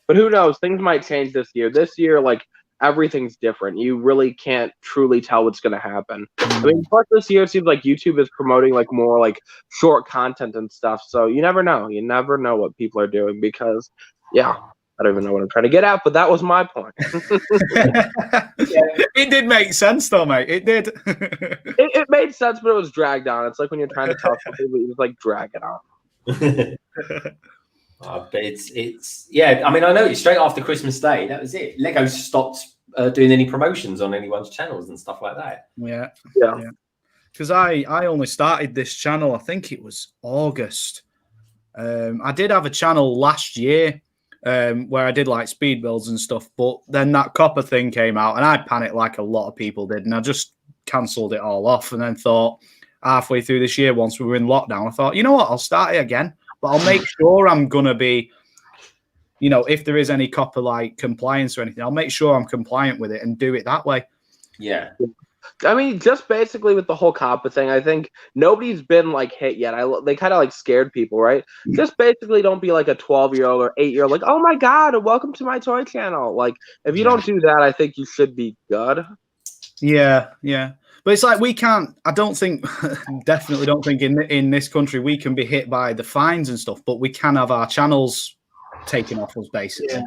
But who knows? Things might change this year. This year, like, everything's different. You really can't truly tell what's going to happen. I mean, plus this year it seems like YouTube is promoting like more like short content and stuff. So you never know. You never know what people are doing because, yeah, I don't even know what I'm trying to get at, but that was my point. It did make sense though, mate. It did. it made sense, but it was dragged on. It's like when you're trying to tell something, but you just like drag it on. But it's yeah. I mean, I noticed straight after Christmas Day, that was it. Lego stopped doing any promotions on anyone's channels and stuff like that. Yeah. Because I only started this channel, I think it was August. I did have a channel last year where I did like speed builds and stuff, but then that copper thing came out and I panicked like a lot of people did, and I just cancelled it all off. And then thought halfway through this year, once we were in lockdown, I thought, you know what, I'll start it again. But I'll make sure I'm going to be, you know, if there is any copper like compliance or anything, I'll make sure I'm compliant with it and do it that way. Yeah. I mean, just basically with the whole copper thing, I think nobody's been like hit yet. They kind of like scared people, right? Just basically don't be like a 12-year-old or 8-year-old, like, oh my God, welcome to my toy channel. Like, if you don't do that, I think you should be good. Yeah, yeah. But it's like we can't. I don't think, definitely don't think in this country we can be hit by the fines and stuff. But we can have our channels taken off us, basically. Yeah.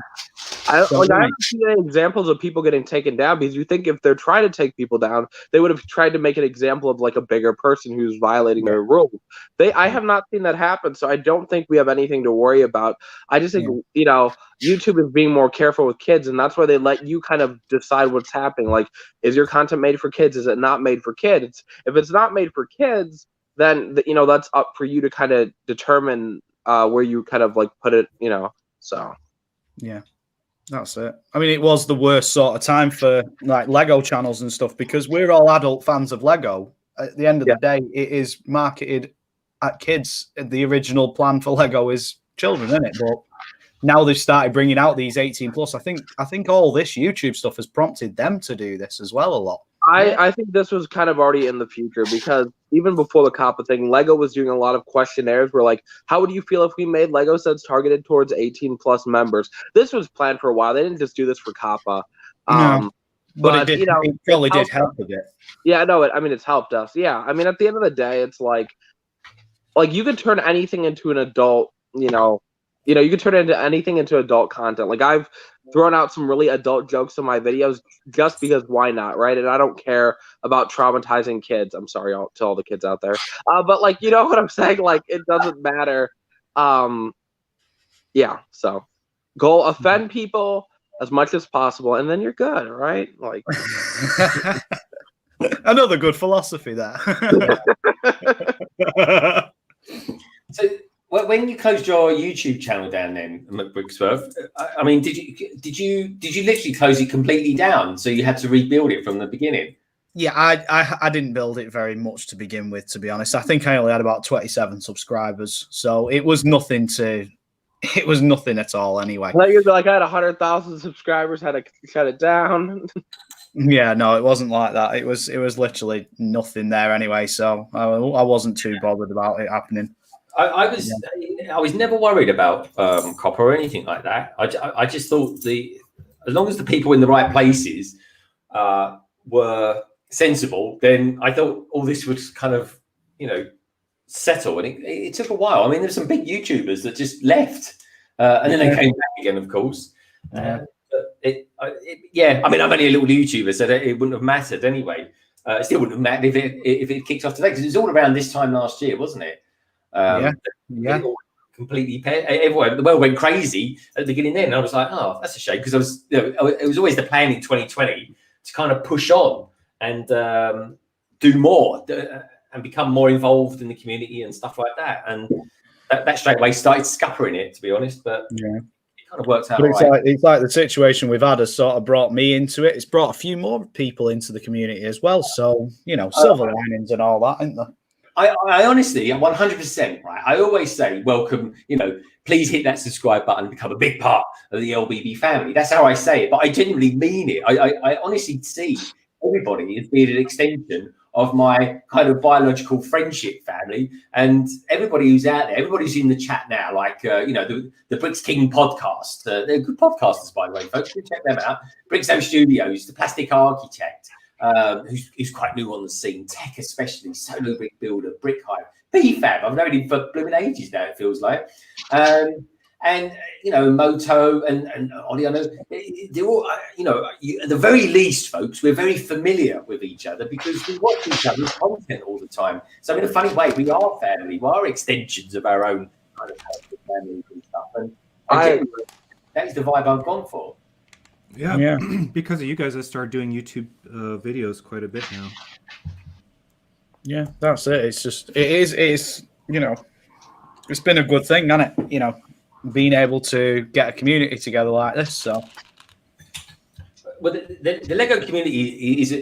I haven't seen any examples of people getting taken down, because you think if they're trying to take people down, they would have tried to make an example of like a bigger person who's violating their rules. I have not seen that happen, so I don't think we have anything to worry about. I just think YouTube is being more careful with kids, and that's why they let you kind of decide what's happening. Like, is your content made for kids? Is it not made for kids? If it's not made for kids, then that's up for you to kind of determine where you kind of like put it. So yeah. That's it. I mean, it was the worst sort of time for like Lego channels and stuff, because we're all adult fans of Lego. At the end of the day, it is marketed at kids. The original plan for Lego is children, isn't it? But now they've started bringing out these 18 plus. I think all this YouTube stuff has prompted them to do this as well a lot. I think this was kind of already in the future, because even before the COPPA thing, Lego was doing a lot of questionnaires where like, how would you feel if we made Lego sets targeted towards 18 plus members? This was planned for a while. They didn't just do this for COPPA. No, but it probably did help a bit. Yeah, no, it's helped us. Yeah, I mean, at the end of the day, it's like you could turn anything into an adult, you could turn anything into adult content. Like, I've thrown out some really adult jokes in my videos just because why not, right? And I don't care about traumatizing kids. I'm sorry to all the kids out there. But like, you know what I'm saying? Like, it doesn't matter. Yeah, so go offend people as much as possible, and then you're good, right? Like another good philosophy there. So when you closed your YouTube channel down, then McBricksWorth, I mean, did you literally close it completely down? So you had to rebuild it from the beginning? Yeah, I didn't build it very much to begin with, to be honest. I think I only had about 27 subscribers, so it was nothing at all anyway. Like I had 100,000 subscribers, had to shut it down. Yeah, no, it wasn't like that. It was literally nothing there anyway, so I wasn't too bothered about it happening. I was never worried about COPPA or anything like that. I just thought as long as the people in the right places were sensible, then I thought all this would kind of settle. And it took a while. I mean, there's some big YouTubers that just left, and then they came back again, of course. I mean, I'm only a little YouTuber, so that it wouldn't have mattered anyway. It still wouldn't have mattered if it kicked off today, because it was all around this time last year, wasn't it? Yeah. Completely, everyone, the world went crazy at the beginning. Then I was like, oh, that's a shame, because I was, it was always the plan in 2020 to kind of push on and do more and become more involved in the community and stuff like that. And that straight away started scuppering it, to be honest. But it kind of worked out. But it's like the situation we've had has sort of brought me into it. It's brought a few more people into the community as well. So silver linings and all that, isn't there? I honestly, 100%, right? I always say, welcome, please hit that subscribe button and become a big part of the LBB family. That's how I say it, but I genuinely mean it. I honestly see everybody as being an extension of my kind of biological friendship family, and everybody who's out there, everybody who's in the chat now, like, the Bricks King podcast. They're good podcasters, by the way, folks. Go check them out. Brickso Studios, the Plastic Architect, who's quite new on the scene, Tek especially, Solo Brick Builder, Brick Hive, BFAB. I've known him for blooming ages now, it feels like. And Moto and Oliano, they're all, at the very least, folks, we're very familiar with each other because we watch each other's content all the time. So in a funny way, we are family. We are extensions of our own kind of family and stuff. And that is the vibe I've gone for. Yeah. Because of you guys, I started doing YouTube videos quite a bit now. Yeah, that's it. It's just, it's it's been a good thing, hasn't it? Being able to get a community together like this. So, well, the Lego community is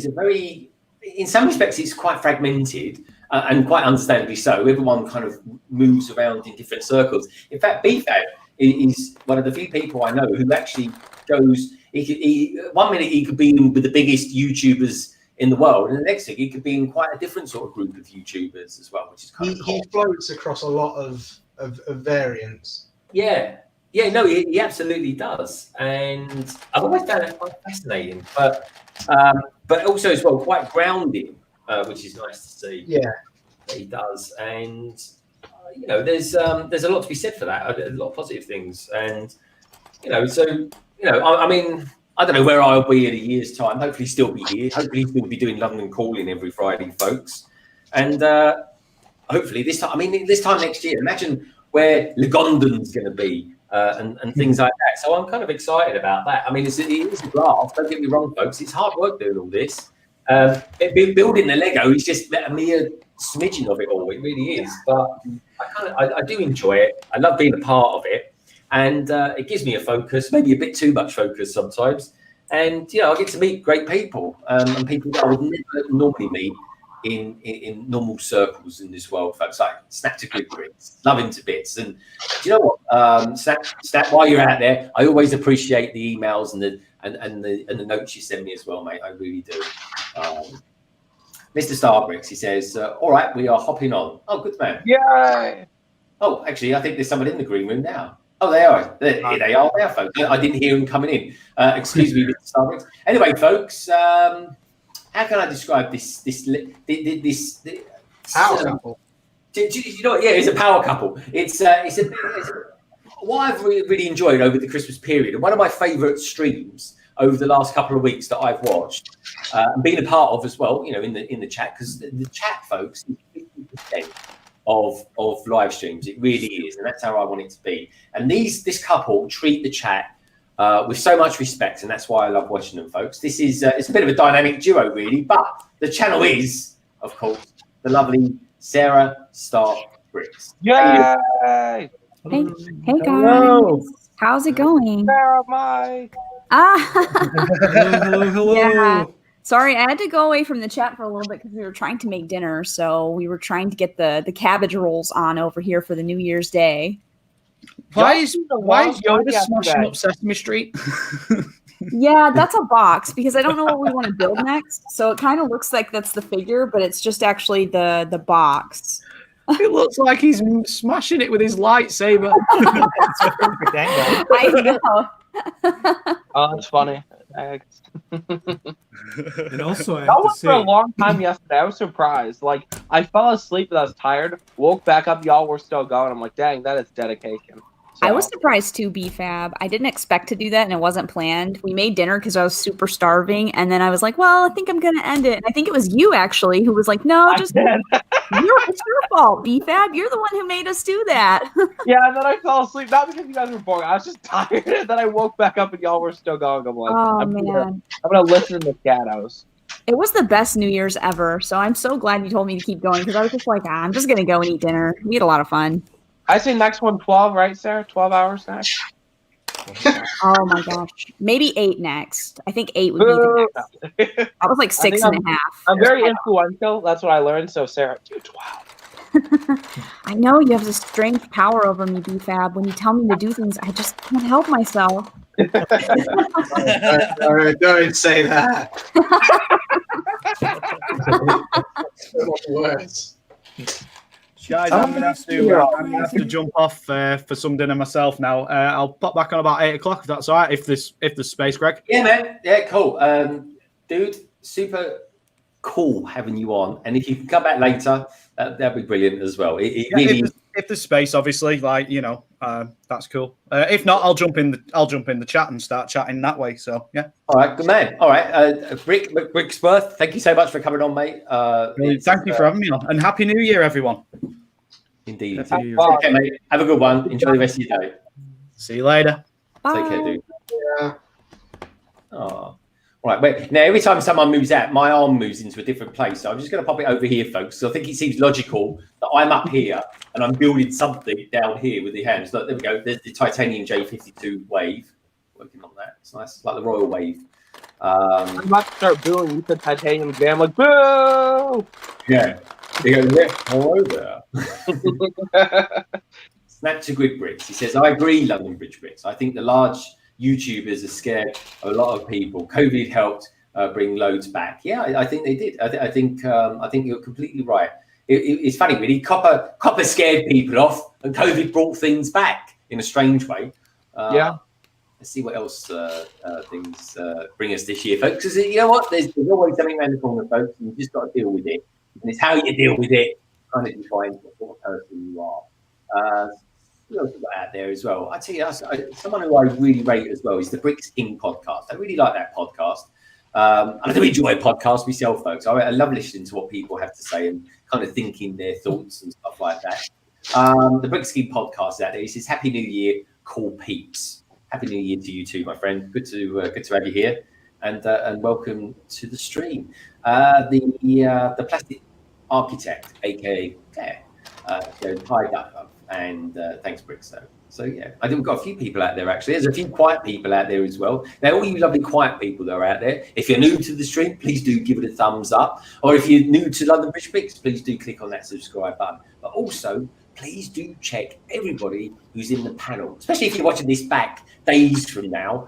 a very, in some respects, it's quite fragmented and quite understandably so. Everyone kind of moves around in different circles. In fact, BFAB is one of the few people I know who actually goes. One minute he could be with the biggest YouTubers in the world, and the next thing he could be in quite a different sort of group of YouTubers as well, which is kind of cool. He floats across a lot of variants. No, he absolutely does, and I've always found that quite fascinating. But but also as well quite grounding, which is nice to see. Yeah, that he does, and you know, there's a lot to be said for that. A lot of positive things, and you know, so you know, I mean, I don't know where I'll be in a year's time. Hopefully, still be here. Hopefully, we'll be doing London Calling every Friday, folks, and hopefully this time. I mean, this time next year. Imagine where Legondon's going to be. And things like that. So I'm kind of excited about that. I mean, it is a laugh. Don't get me wrong, folks. It's hard work doing all this. Building the Lego is just a mere smidgen of it all. It really is. But I do enjoy it. I love being a part of it, and it gives me a focus, maybe a bit too much focus sometimes. And you know, I get to meet great people and people that I would never normally meet in normal circles in this world, folks. Like Snap to Good Bricks, love him to bits. And do you know what, Snap, while you're out there, I always appreciate the emails and the notes you send me as well, mate. I really do. Mr. StarBricks, he says, all right, we are hopping on. Oh, good man. Yay! Oh, actually, I think there's someone in the green room now. Oh, they are. Here they are there, folks. I didn't hear them coming in. Excuse me, Mr. StarBricks. Anyway, folks, how can I describe this power couple? Do you know what? Yeah, it's a power couple. It's what I've really enjoyed over the Christmas period, and one of my favourite streams over the last couple of weeks that I've watched and been a part of as well. You know, in the chat, because the chat, folks, is 50% of live streams. It really is, and that's how I want it to be. And this couple treat the chat with so much respect, and that's why I love watching them, folks. This is it's a bit of a dynamic duo, really, but the channel is, of course, the lovely SaraStarBricks. Yay! Hey guys, Hello. how's it going? Sarah, Mike. Hello. Yeah. Sorry, I had to go away from the chat for a little bit because we were trying to make dinner. So we were trying to get the cabbage rolls on over here for the New Year's Day. Why is Yoda smashing up Sesame Street? Yeah, that's a box because I don't know what we want to build next. So it kind of looks like that's the figure, but it's just actually the box. It looks like he's smashing it with his lightsaber. I know. Oh, that's funny. And also, I That have to was say, for a long time yesterday. I was surprised. Like, I fell asleep and I was tired. Woke back up, y'all were still going. I'm like, dang, that is dedication. So, I was surprised too, BFAB. I didn't expect to do that, and it wasn't planned. We made dinner because I was super starving, and then I was like, "Well, I think I'm gonna end it." And I think it was you actually who was like, "No, just it's your fault, BFAB. You're the one who made us do that." yeah, and then I fell asleep. Not because you guys were boring. I was just tired, and then I woke back up and y'all were still going. I'm like, Oh I'm man, gonna listen to the shadows. it was the best New Year's ever. So I'm so glad you told me to keep going because I was just like, I'm just gonna go and eat dinner. We had a lot of fun. I say next one 12, right, Sarah? 12 hours next. Oh my gosh, maybe 8 next. I think 8 would be the next. I was like 6 and a half. I'm very influential. That's what I learned. So Sarah, do 12. I know you have this strange power over me, BFAB. When you tell me to do things, I just can't help myself. Don't say that. Words. Guys, I'm gonna have to jump off for some dinner myself now. I'll pop back on about 8 o'clock if that's all right. If there's space, Greg. Yeah, man. Yeah, cool. Dude, super cool having you on. And if you can come back later, that'd be brilliant as well. It really if there's space, obviously, like that's cool. If not, I'll jump in the chat and start chatting that way. So yeah. All right, good man. All right, McBricksWorth, thank you so much for coming on, mate. Thank you for having me on, and Happy New Year, everyone. Indeed. Okay, mate. Have a good one. Enjoy the rest of your day. See you later. Take care, dude. Yeah. Oh. All right, wait. Now, every time someone moves out, my arm moves into a different place. So I'm just going to pop it over here, folks. So I think it seems logical that I'm up here and I'm building something down here with the hands. Look, there we go. There's the titanium J52 wave. Working on that. It's nice. It's like the royal wave. I'm about to start booing. You said titanium jam. Like, boo! Yeah. They go, hello there. Snap to Good Bricks. He says, I agree, London Bridge Bricks. I think the large YouTubers are scared of a lot of people. COVID helped bring loads back. Yeah, I think they did. I think you're completely right. It's funny, really. Copper scared people off, and COVID brought things back in a strange way. Yeah. let's see what else things bring us this year, folks. Because you know what? There's always something around the corner, folks, and you just got to deal with it. And it's how you deal with it kind of defines what sort of person you are. Who else we got out there as well? I tell you, someone who I really rate as well is the Bricks King podcast. I really like that podcast. And I do enjoy podcasts myself, folks. I love listening to what people have to say and kind of thinking their thoughts and stuff like that. The Bricks King podcast out there. He says, "Happy New Year, cool peeps." Happy New Year to you too, my friend. Good to have you here, and welcome to the stream. The Plastic Architect, aka Claire, hi Duck, and thanks Bricks. So yeah, I think we've got a few people out there actually. There's a few quiet people out there as well. Now, all you lovely quiet people that are out there, if you're new to the stream, please do give it a thumbs up. Or if you're new to London Bridge Bricks, please do click on that subscribe button. But also, please do check everybody who's in the panel, especially if you're watching this back days from now.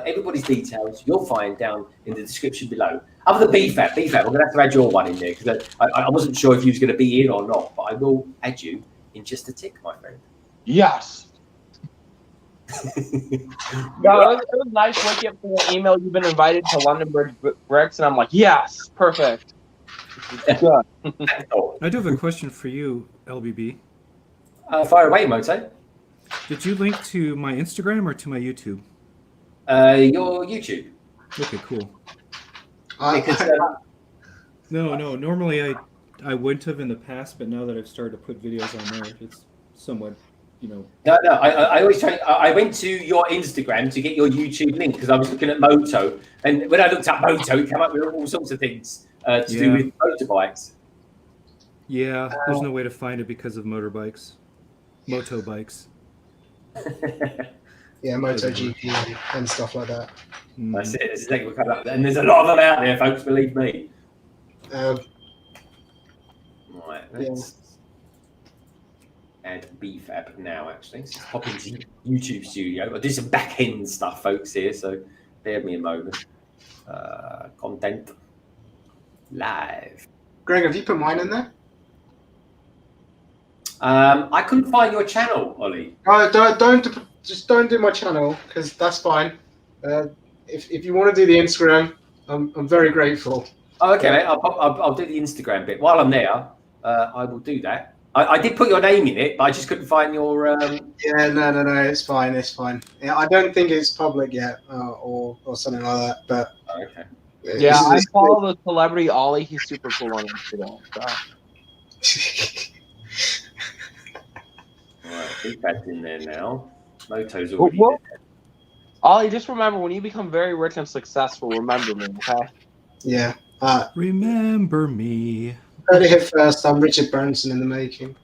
Everybody's details you'll find down in the description below. Other than BFAB, we're going to have to add your one in there because I wasn't sure if you was going to be in or not, but I will add you in just a tick, my friend. Yes. No, it was nice waking up to an email. You've been invited to London Bridge Bricks, and I'm like, yes, perfect. Good. I do have a question for you, LBB. Fire away, Moto. Did you link to my Instagram or to my YouTube? Your YouTube. Okay, cool. Because, No. Normally, I wouldn't have in the past, but now that I've started to put videos on there, it's somewhat, No. I always try. I went to your Instagram to get your YouTube link because I was looking at Moto, and when I looked up Moto, it came up with all sorts of things to do with motorbikes. Yeah, there's no way to find it because of motorbikes, moto bikes. Yeah, MotoGP and stuff like that. That's it. This is exactly what comes up, and there's a lot of them out there, folks. Believe me. Right. Let's add BFAB now. Actually, let's just hop into YouTube Studio. I'll do some back end stuff, folks. Here, so bear with me a moment. Content live. Greg, have you put mine in there? I couldn't find your channel, Ollie. Don't do my channel because that's fine. If you want to do the Instagram, I'm very grateful. Oh, okay, mate. I'll do the Instagram bit while I'm there. I will do that. I did put your name in it, but I just couldn't find your. Yeah, no. It's fine. Yeah, I don't think it's public yet, or something like that. But okay. Yeah, I follow the celebrity Ollie. He's super cool on Instagram. So. Right, I think that's in there now. Moto's already there. Ollie, just remember, when you become very rich and successful, remember me, okay? Yeah. Remember me. Heard it here first. I'm Richard Branson in the making.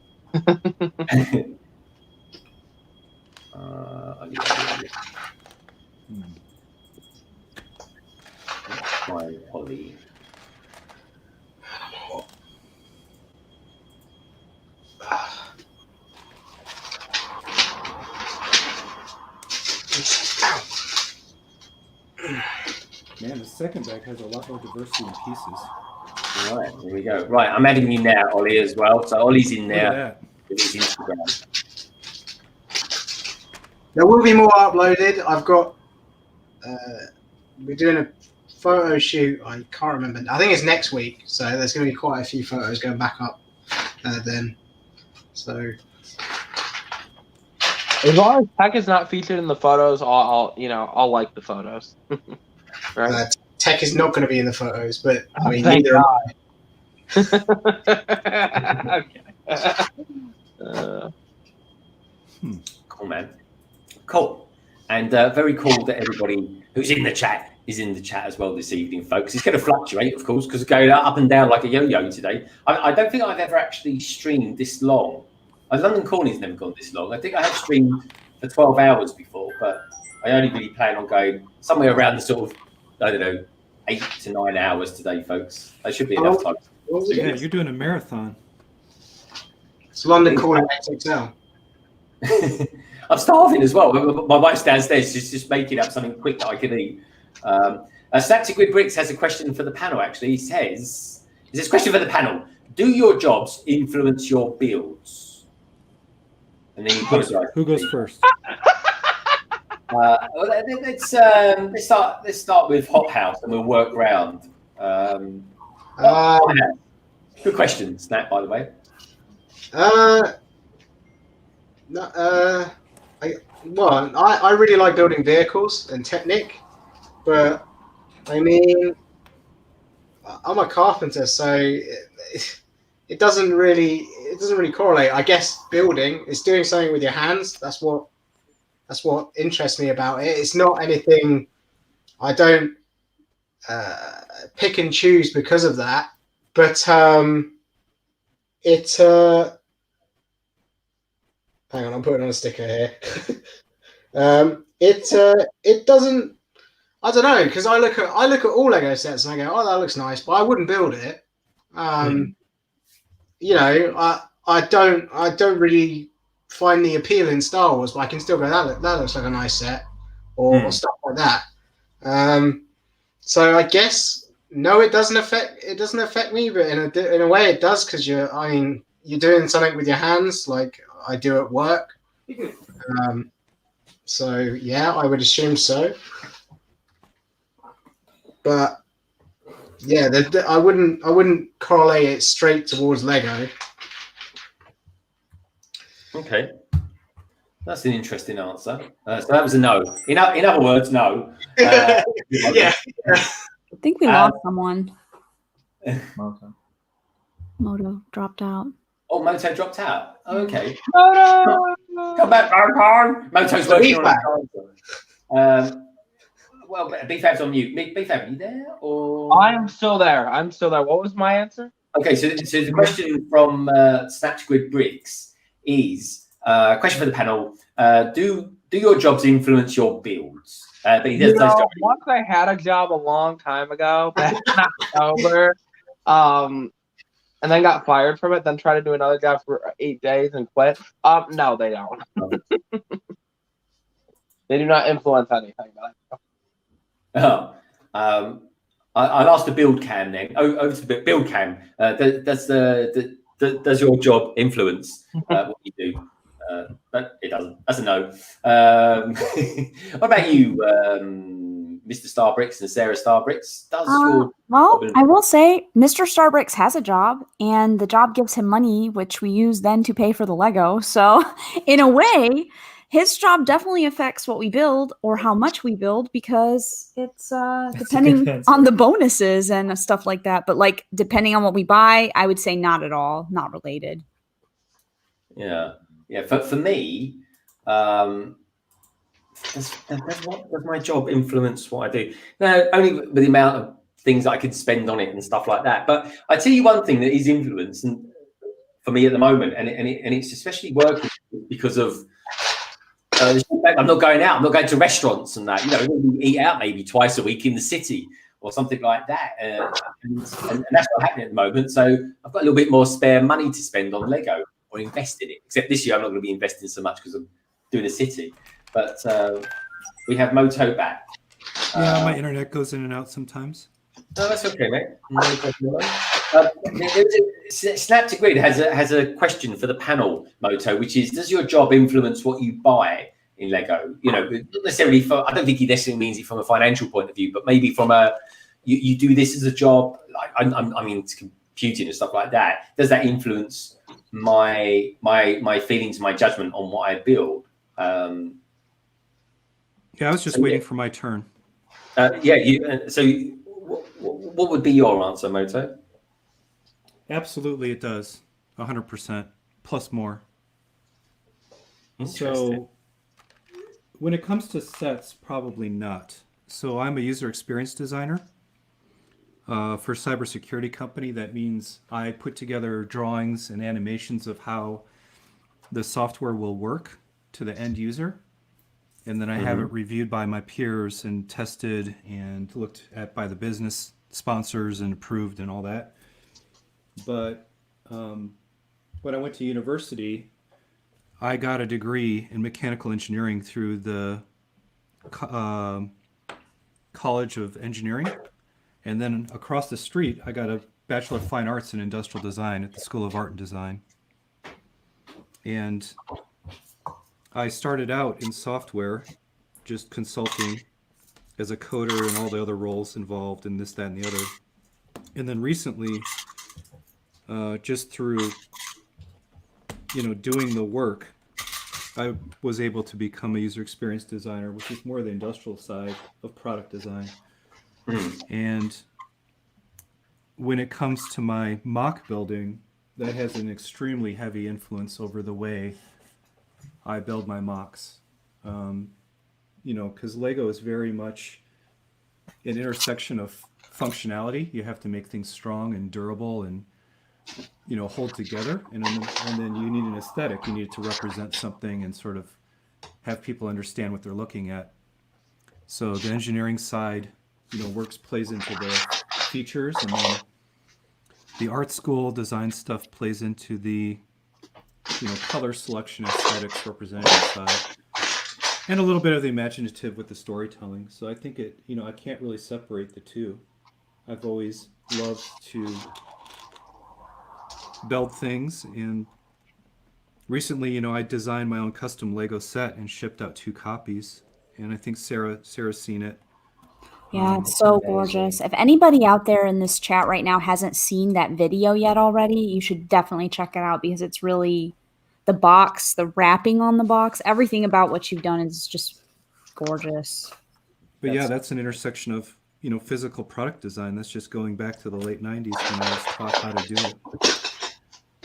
Ollie. Man, the second bag has a lot more diversity in pieces. Right, here we go. Right, I'm adding you now, Ollie, as well. So Ollie's in there with his Instagram. There will be more uploaded. I've got. We're doing a photo shoot. I can't remember. I think it's next week. So there's going to be quite a few photos going back up then. So. As long as Tek is not featured in the photos, I'll like the photos. Right? Tek is not going to be in the photos, but I mean, Thank neither am I. Okay. Cool, man. Cool. And very cool that everybody who's in the chat is in the chat as well this evening, folks. It's going to fluctuate, of course, because it's going up and down like a yo-yo today. I don't think I've ever actually streamed this long. London Corning's never gone this long. I think I have streamed for 12 hours before, but I only really plan on going somewhere around the sort of, 8 to 9 hours today, folks. That should be enough time. Yeah, you're doing a marathon. It's London Corning XXL. I'm starving as well. My wife's downstairs. She's just making up something quick that I can eat. Static with Bricks has a question for the panel, actually. He says, is this question for the panel? Do your jobs influence your builds? And then Who goes first? let's start with Hot House, and we'll work round. Good question, Snap. By the way. I really like building vehicles and Technic, but I mean, I'm a carpenter, so it doesn't really correlate. I guess building is doing something with your hands. That's what interests me about it. It's not anything. I don't pick and choose because of that, but hang on, I'm putting on a sticker here. It doesn't. I don't know, because I look at all Lego sets and I go, oh, that looks nice, but I wouldn't build it. You know, I don't really find the appeal in Star Wars, but I can still go, that looks like a nice set, or stuff like that. So I guess no, it doesn't affect me, but in a way it does, because you're doing something with your hands, like I do at work. So yeah, I would assume so. But yeah, I wouldn't correlate it straight towards Lego. Okay, that's an interesting answer. So that was a no. In other words, no. Yeah. I think we lost someone. Moto dropped out. Oh, Moto dropped out. Oh, okay. Moto! Come back, Moto's working on it. Well, BFab's on mute. BFab, are you there? Or I am still there. What was my answer? Okay, so the question from McBricksWorth is a question for the panel. Do your jobs influence your builds? But he does those jobs. Once I had a job a long time ago, back in October, and then got fired from it, then tried to do another job for 8 days and quit. No, they don't. They do not influence anything. I asked the build cam then. Over to the build cam. Does your job influence what you do? But it doesn't. That's a no. What about you, Mr. StarBricks and SaraStarBricks? Well, I will say Mr. StarBricks has a job, and the job gives him money, which we use then to pay for the Lego. So in a way, his job definitely affects what we build or how much we build, because it's depending on the bonuses and stuff like that. But like depending on what we buy, I would say not at all, not related. Yeah. For me, does my job influence what I do? No, only with the amount of things I could spend on it and stuff like that. But I tell you one thing that is influenced for me at the moment, and it's especially working because of. I'm not going out. I'm not going to restaurants and that. You know, we eat out maybe twice a week in the city or something like that, and that's not happening at the moment. So I've got a little bit more spare money to spend on Lego or invest in it. Except this year, I'm not going to be investing so much because I'm doing a city. But we have Moto back. Yeah, my internet goes in and out sometimes. No, that's okay, mate. Snap to Grid has a question for the panel, Moto, which is: does your job influence what you buy in Lego? You know, not necessarily I don't think he necessarily means it from a financial point of view, but maybe from you do this as a job. Like I mean, it's computing and stuff like that. Does that influence my feelings, my judgment on what I build? Yeah, I was just waiting for my turn. What would be your answer, Moto? Absolutely, it does. 100% plus more. So when it comes to sets, probably not. So I'm a user experience designer for a cybersecurity company. That means I put together drawings and animations of how the software will work to the end user. And then I have it reviewed by my peers and tested and looked at by the business sponsors and approved and all that. But when I went to university, I got a degree in mechanical engineering through the College of Engineering. And then across the street, I got a Bachelor of Fine Arts in Industrial Design at the School of Art and Design. And I started out in software just consulting as a coder and all the other roles involved in this, that, and the other. And then recently, just through, doing the work, I was able to become a user experience designer, which is more the industrial side of product design. And when it comes to my mock building, that has an extremely heavy influence over the way I build my mocks. Because Lego is very much an intersection of functionality. You have to make things strong and durable and hold together, and then you need an aesthetic. You need it to represent something and sort of have people understand what they're looking at. So the engineering side, plays into the features, and then the art school design stuff plays into the color selection, aesthetics, representative side, and a little bit of the imaginative with the storytelling. So I think I can't really separate the two. I've always loved to build things, and recently, I designed my own custom Lego set and shipped out 2 copies, and I think Sarah's seen it. Yeah, it's so gorgeous. If anybody out there in this chat right now hasn't seen that video yet already, you should definitely check it out, because it's really the box, the wrapping on the box, everything about what you've done is just gorgeous. But yeah, that's an intersection of physical product design. That's just going back to the late 90s when I was taught how to do it.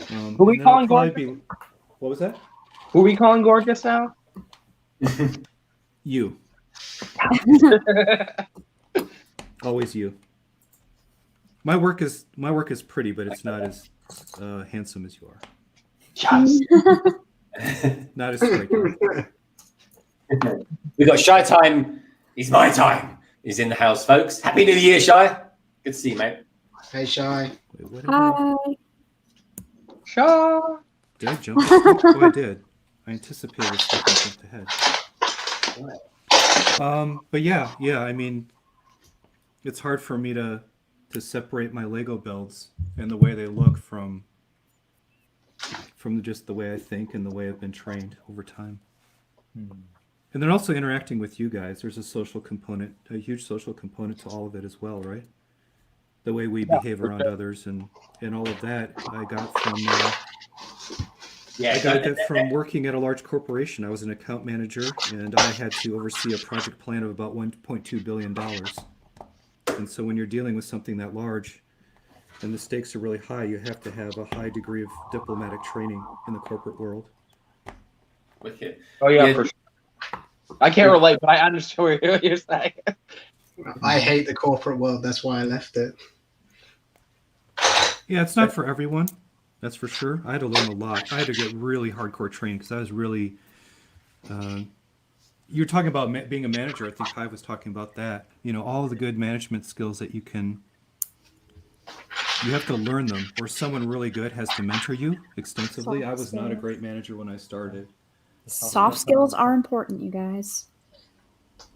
Who are we calling gorgeous? What was that? Who are we calling gorgeous now? You. Always you. My work is pretty, but it's not as handsome as you are. Yes. Not as striking. We got Shy Time. It's my time. He's in the house, folks. Happy New Year, Shy. Good to see you, mate. Hey, Shy. Hi. Shy. Did I jump? Oh, I did. I anticipated stepping jumped ahead. But yeah. I mean, it's hard for me to separate my Lego builds and the way they look from just the way I think and the way I've been trained over time. And then also interacting with you guys. There's a social component, a huge social component to all of it as well, right? The way we behave around others and all of that, I got from working at a large corporation. I was an account manager, and I had to oversee a project plan of about $1.2 billion. And so when you're dealing with something that large and the stakes are really high, you have to have a high degree of diplomatic training in the corporate world. Wicked. Oh yeah, for sure. I can't relate, but I understand what you're saying. I hate the corporate world. That's why I left it. Yeah, it's not for everyone. That's for sure. I had to learn a lot. I had to get really hardcore training because I was really... you're talking about being a manager. I think Hive was talking about that. All of the good management skills that you have to learn them, or someone really good has to mentor you extensively. I was not a great manager when I started. Soft skills are important, you guys.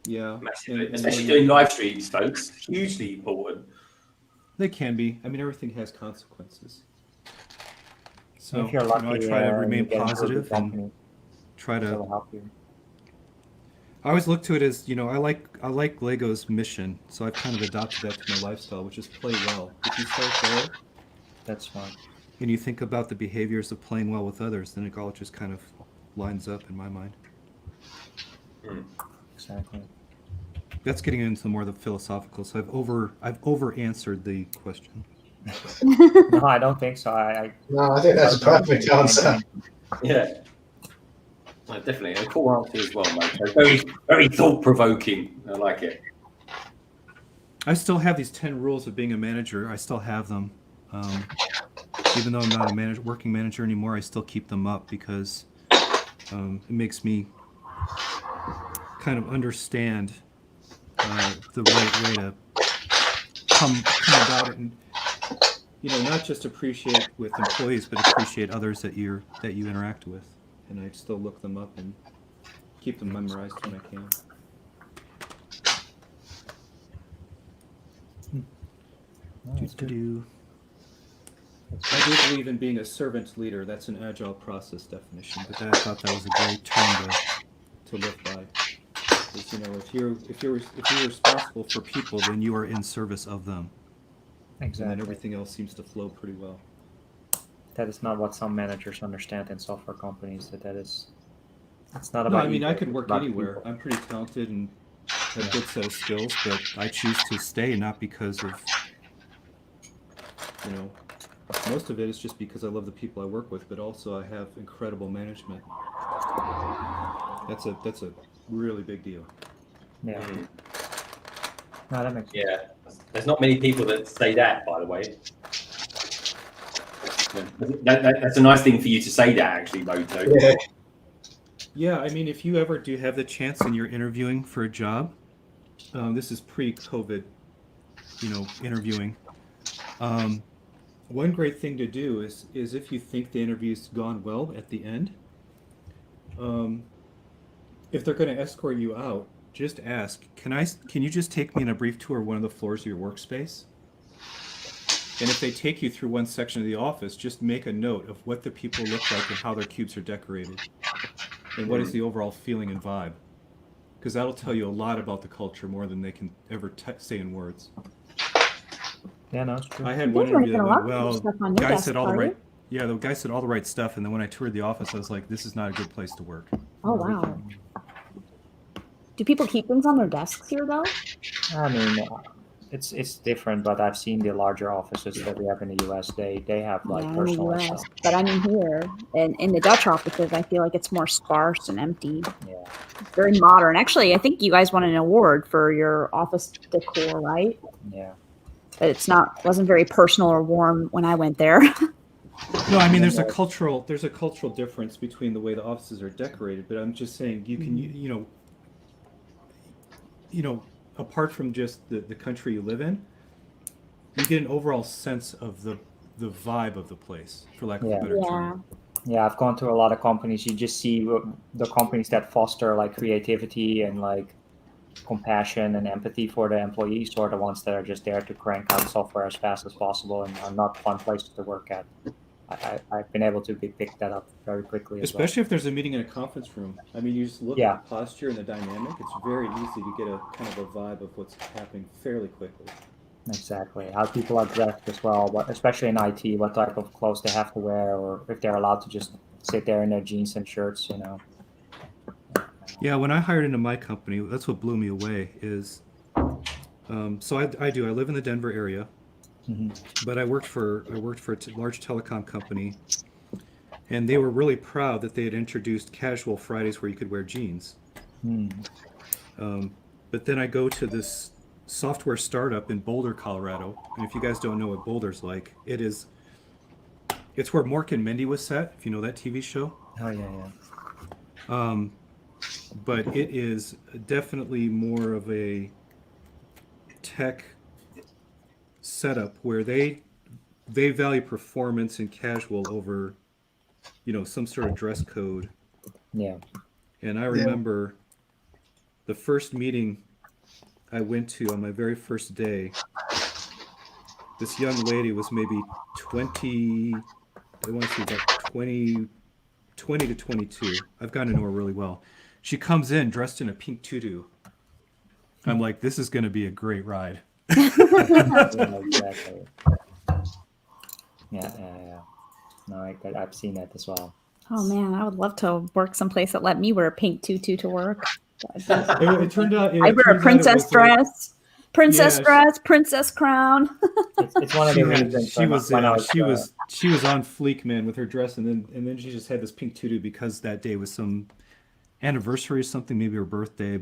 Yeah. Especially doing live streams, folks. Hugely important. They can be. I mean, everything has consequences. So if you're lucky, I try to remain positive and try to help you. I always look to it as, I like Lego's mission, so I've kind of adopted that to my lifestyle, which is play well. If you start there, that's fine. And you think about the behaviors of playing well with others, then it all just kind of lines up in my mind. Exactly. That's getting into more of the philosophical. So I've over answered the question. No, I don't think so. No, I think that's a perfect answer. Yeah. No, definitely. A cool answer as well, mate. So very, very thought-provoking. I like it. I still have these 10 rules of being a manager. I still have them. Even though I'm not a working manager anymore, I still keep them up because it makes me kind of understand the right way to come about it, and not just appreciate with employees, but appreciate others that you interact with. And I still look them up and keep them memorized when I can. I do believe in being a servant leader. That's an agile process definition, but I thought that was a great term to live by. Because, you know, if you're responsible for people, then you are in service of them. Exactly. And then everything else seems to flow pretty well. That is not what some managers understand in software companies. It's not No, about. I mean, ego, I could it's work about anywhere. people. I'm pretty talented and have a good set of skills, but I choose to stay not because of, you know, most of it is just because I love the people I work with, but also I have incredible management. That's a really big deal. Yeah. No, that makes sense. Yeah, there's not many people that say that, by the way. That's a nice thing for you to say that, actually, Moto. Yeah. Yeah, I mean, if you ever do have the chance and you're interviewing for a job, this is pre-COVID, you know, interviewing. One great thing to do is if you think the interview's gone well at the end, if they're going to escort you out, just ask, can you just take me on a brief tour of one of the floors of your workspace? And if they take you through one section of the office, just make a note of what the people look like and how their cubes are decorated. And what is the overall feeling and vibe? Because that'll tell you a lot about the culture more than they can ever say in words. Yeah, no, it's true. I had one interview that went well. The guy said all the right. Yeah, the guy said all the right stuff, and then when I toured the office, I was like, "This is not a good place to work." Oh wow. Do people keep things on their desks here though? I mean, it's different, but I've seen the larger offices that we have in the US. They have like Yeah, in the personal US. stuff. But I mean here, in the Dutch offices, I feel like it's more sparse and empty. Yeah. It's very modern. Actually, I think you guys won an award for your office decor, right? Yeah. But wasn't very personal or warm when I went there. No, I mean there's a cultural difference between the way the offices are decorated, but I'm just saying you can you know apart from just the country you live in, you get an overall sense of the vibe of the place, for lack of a better term. Yeah, I've gone to a lot of companies. You just see the companies that foster like creativity and like compassion and empathy for the employees, or the ones that are just there to crank out software as fast as possible and are not fun places to work at. I've been able to pick that up very quickly. Especially if there's a meeting in a conference room. I mean, you just look at the posture and the dynamic. It's very easy to get a kind of a vibe of what's happening fairly quickly. Exactly. How people are dressed as well, especially in IT, what type of clothes they have to wear, or if they're allowed to just sit there in their jeans and shirts, you know. Yeah, when I hired into my company, that's what blew me away is, so I live in the Denver area, but I worked for a large telecom company, and they were really proud that they had introduced casual Fridays where you could wear jeans. But then I go to this software startup in Boulder, Colorado, and if you guys don't know what Boulder's like, it's where Mork and Mindy was set, if you know that TV show. Oh yeah. But it is definitely more of a tech setup where they value performance and casual over, you know, some sort of dress code. Yeah. And I remember the first meeting I went to on my very first day, this young lady was maybe 20 to 22. I've gotten to know her really well. She comes in dressed in a pink tutu. I'm like, this is going to be a great ride. Exactly. Yeah. No, I've seen that as well. Oh man, I would love to work someplace that let me wear a pink tutu to work. It turned out I wear a princess dress, princess crown. It's one of the reasons. She was on fleek, man, with her dress, and then she just had this pink tutu because that day was some anniversary or something, maybe her birthday.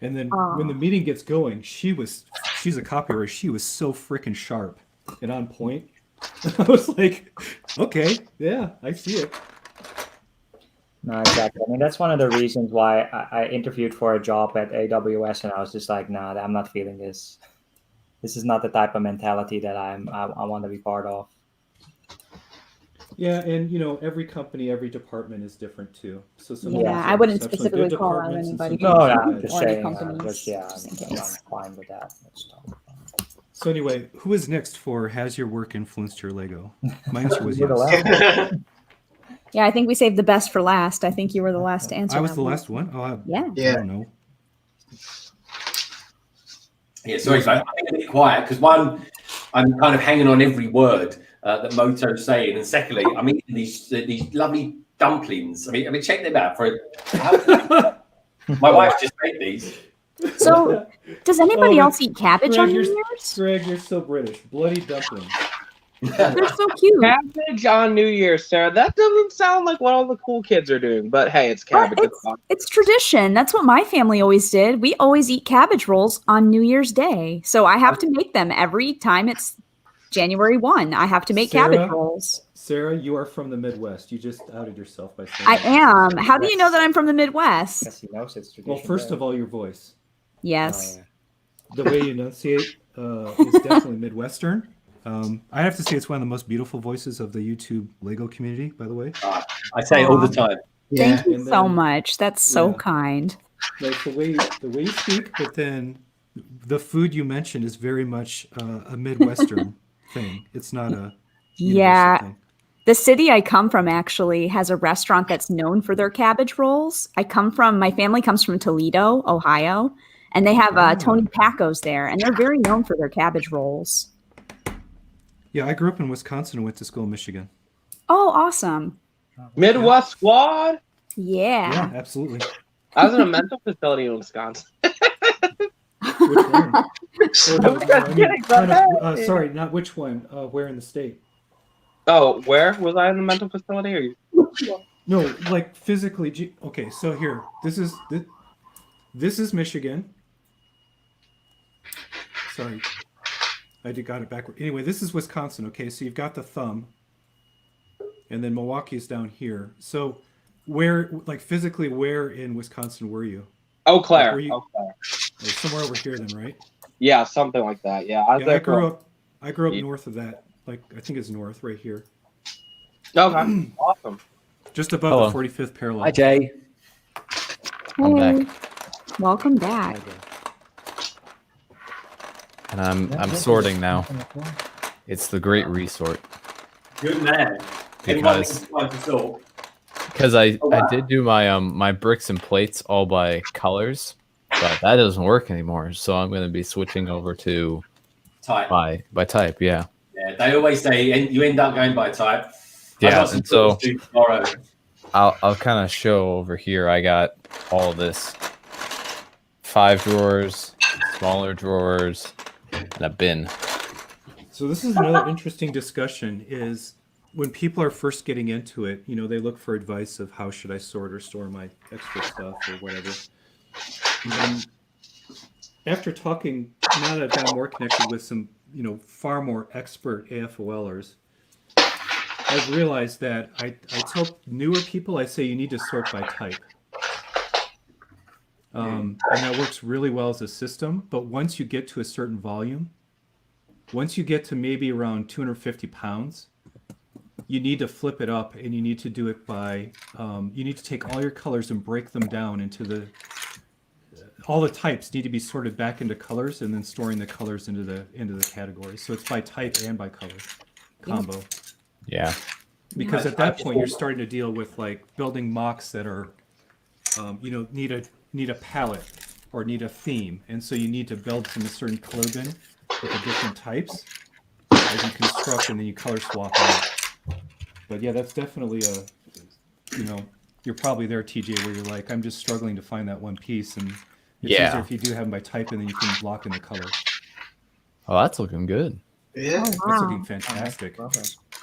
And then when the meeting gets going, she's a copywriter. She was so freaking sharp and on point. I was like, okay, yeah, I see it. No, exactly. I mean, that's one of the reasons why I interviewed for a job at AWS, and I was just like, nah, I'm not feeling this. This is not the type of mentality that I want to be part of. Yeah, and you know, every company, every department is different too. So I wouldn't specifically call out anybody. No, I'm just saying. I'm fine with that. That's totally fine. So anyway, who is next for Has Your Work Influenced Your Lego? My answer was yes. Yeah, I think we saved the best for last. I think you were the last to answer. I was the last one? Oh, yeah. I don't know. Yeah, sorry, I'm being a bit quiet because one, I'm kind of hanging on every word that Moto's saying, and secondly, I'm eating these lovely dumplings. I mean, check them out. My wife just made these. So, does anybody else eat cabbage on New Year's? Greg, you're so British. Bloody dumplings. They're so cute. Cabbage on New Year's, Sarah. That doesn't sound like what all the cool kids are doing. But hey, it's cabbage. It's tradition. That's what my family always did. We always eat cabbage rolls on New Year's Day. So I have to make them every time it's January 1. I have to make cabbage rolls. Sarah, you are from the Midwest. You just outed yourself by saying I am. How do you know that I'm from the Midwest? Yes, he knows it's tradition. Well, first of all, your voice. Yes. The way you enunciate is definitely Midwestern. I have to say it's one of the most beautiful voices of the YouTube Lego community, by the way. I say it all the time. Thank you so much. That's so kind. Like the way you speak, but then the food you mentioned is very much a Midwestern thing. It's not a Yeah. thing. The city I come from actually has a restaurant that's known for their cabbage rolls. My family comes from Toledo, Ohio, and they have Tony Paco's there, and they're very known for their cabbage rolls. Yeah, I grew up in Wisconsin and went to school in Michigan. Oh, awesome. Midwest Squad? Yeah. Yeah, absolutely. I was in a mental facility in Wisconsin. Which one? kidding, sorry, not which one. Where in the state? Oh, where? Was I in a mental facility? Or you? No, like physically. Okay, so here. This is Michigan. Sorry. I got it backward. Anyway, this is Wisconsin. Okay, so you've got the thumb. And then Milwaukee is down here. So physically, where in Wisconsin were you? Eau Claire. Eau Claire. Somewhere over here then, right? Yeah, something like that. Yeah, I grew up north of that. Like, I think it's north, right here. Okay, awesome. Just above the 45th parallel. Hi, Jay. I'm Hey. back. Welcome back. And I'm sorting now. It's the great resort. Good man. Because I did do my bricks and plates all by colors, but that doesn't work anymore. So I'm going to be switching over to type by type. Yeah. Yeah, they always say you end up going by type. Yeah, and so tomorrow. I'll kind of show over here. I got all this 5 drawers, smaller drawers, and a bin. So this is another interesting discussion is when people are first getting into it, they look for advice of how should I sort or store my extra stuff or whatever. And after talking, now that I've got more connected with some, far more expert AFOLers, I've realized that I tell newer people, I say you need to sort by type. And that works really well as a system. But once you get to a certain volume, once you get to maybe around 250 pounds, you need to flip it up and you need to do it by, you need to take all your colors and break them down into all the types need to be sorted back into colors and then storing the colors into the categories. So it's by type and by color combo. Yeah. Because at that point you're starting to deal with like building mocks that are, need a palette or need a theme. And so you need to build from a certain color bin with the different types as you construct and then you color swap out. But yeah, that's definitely you're probably there, TJ, where you're like, I'm just struggling to find that one piece. And it's easier if you do have them by type and then you can lock in the color. Oh, that's looking good. Yeah. Oh, That's wow. looking fantastic.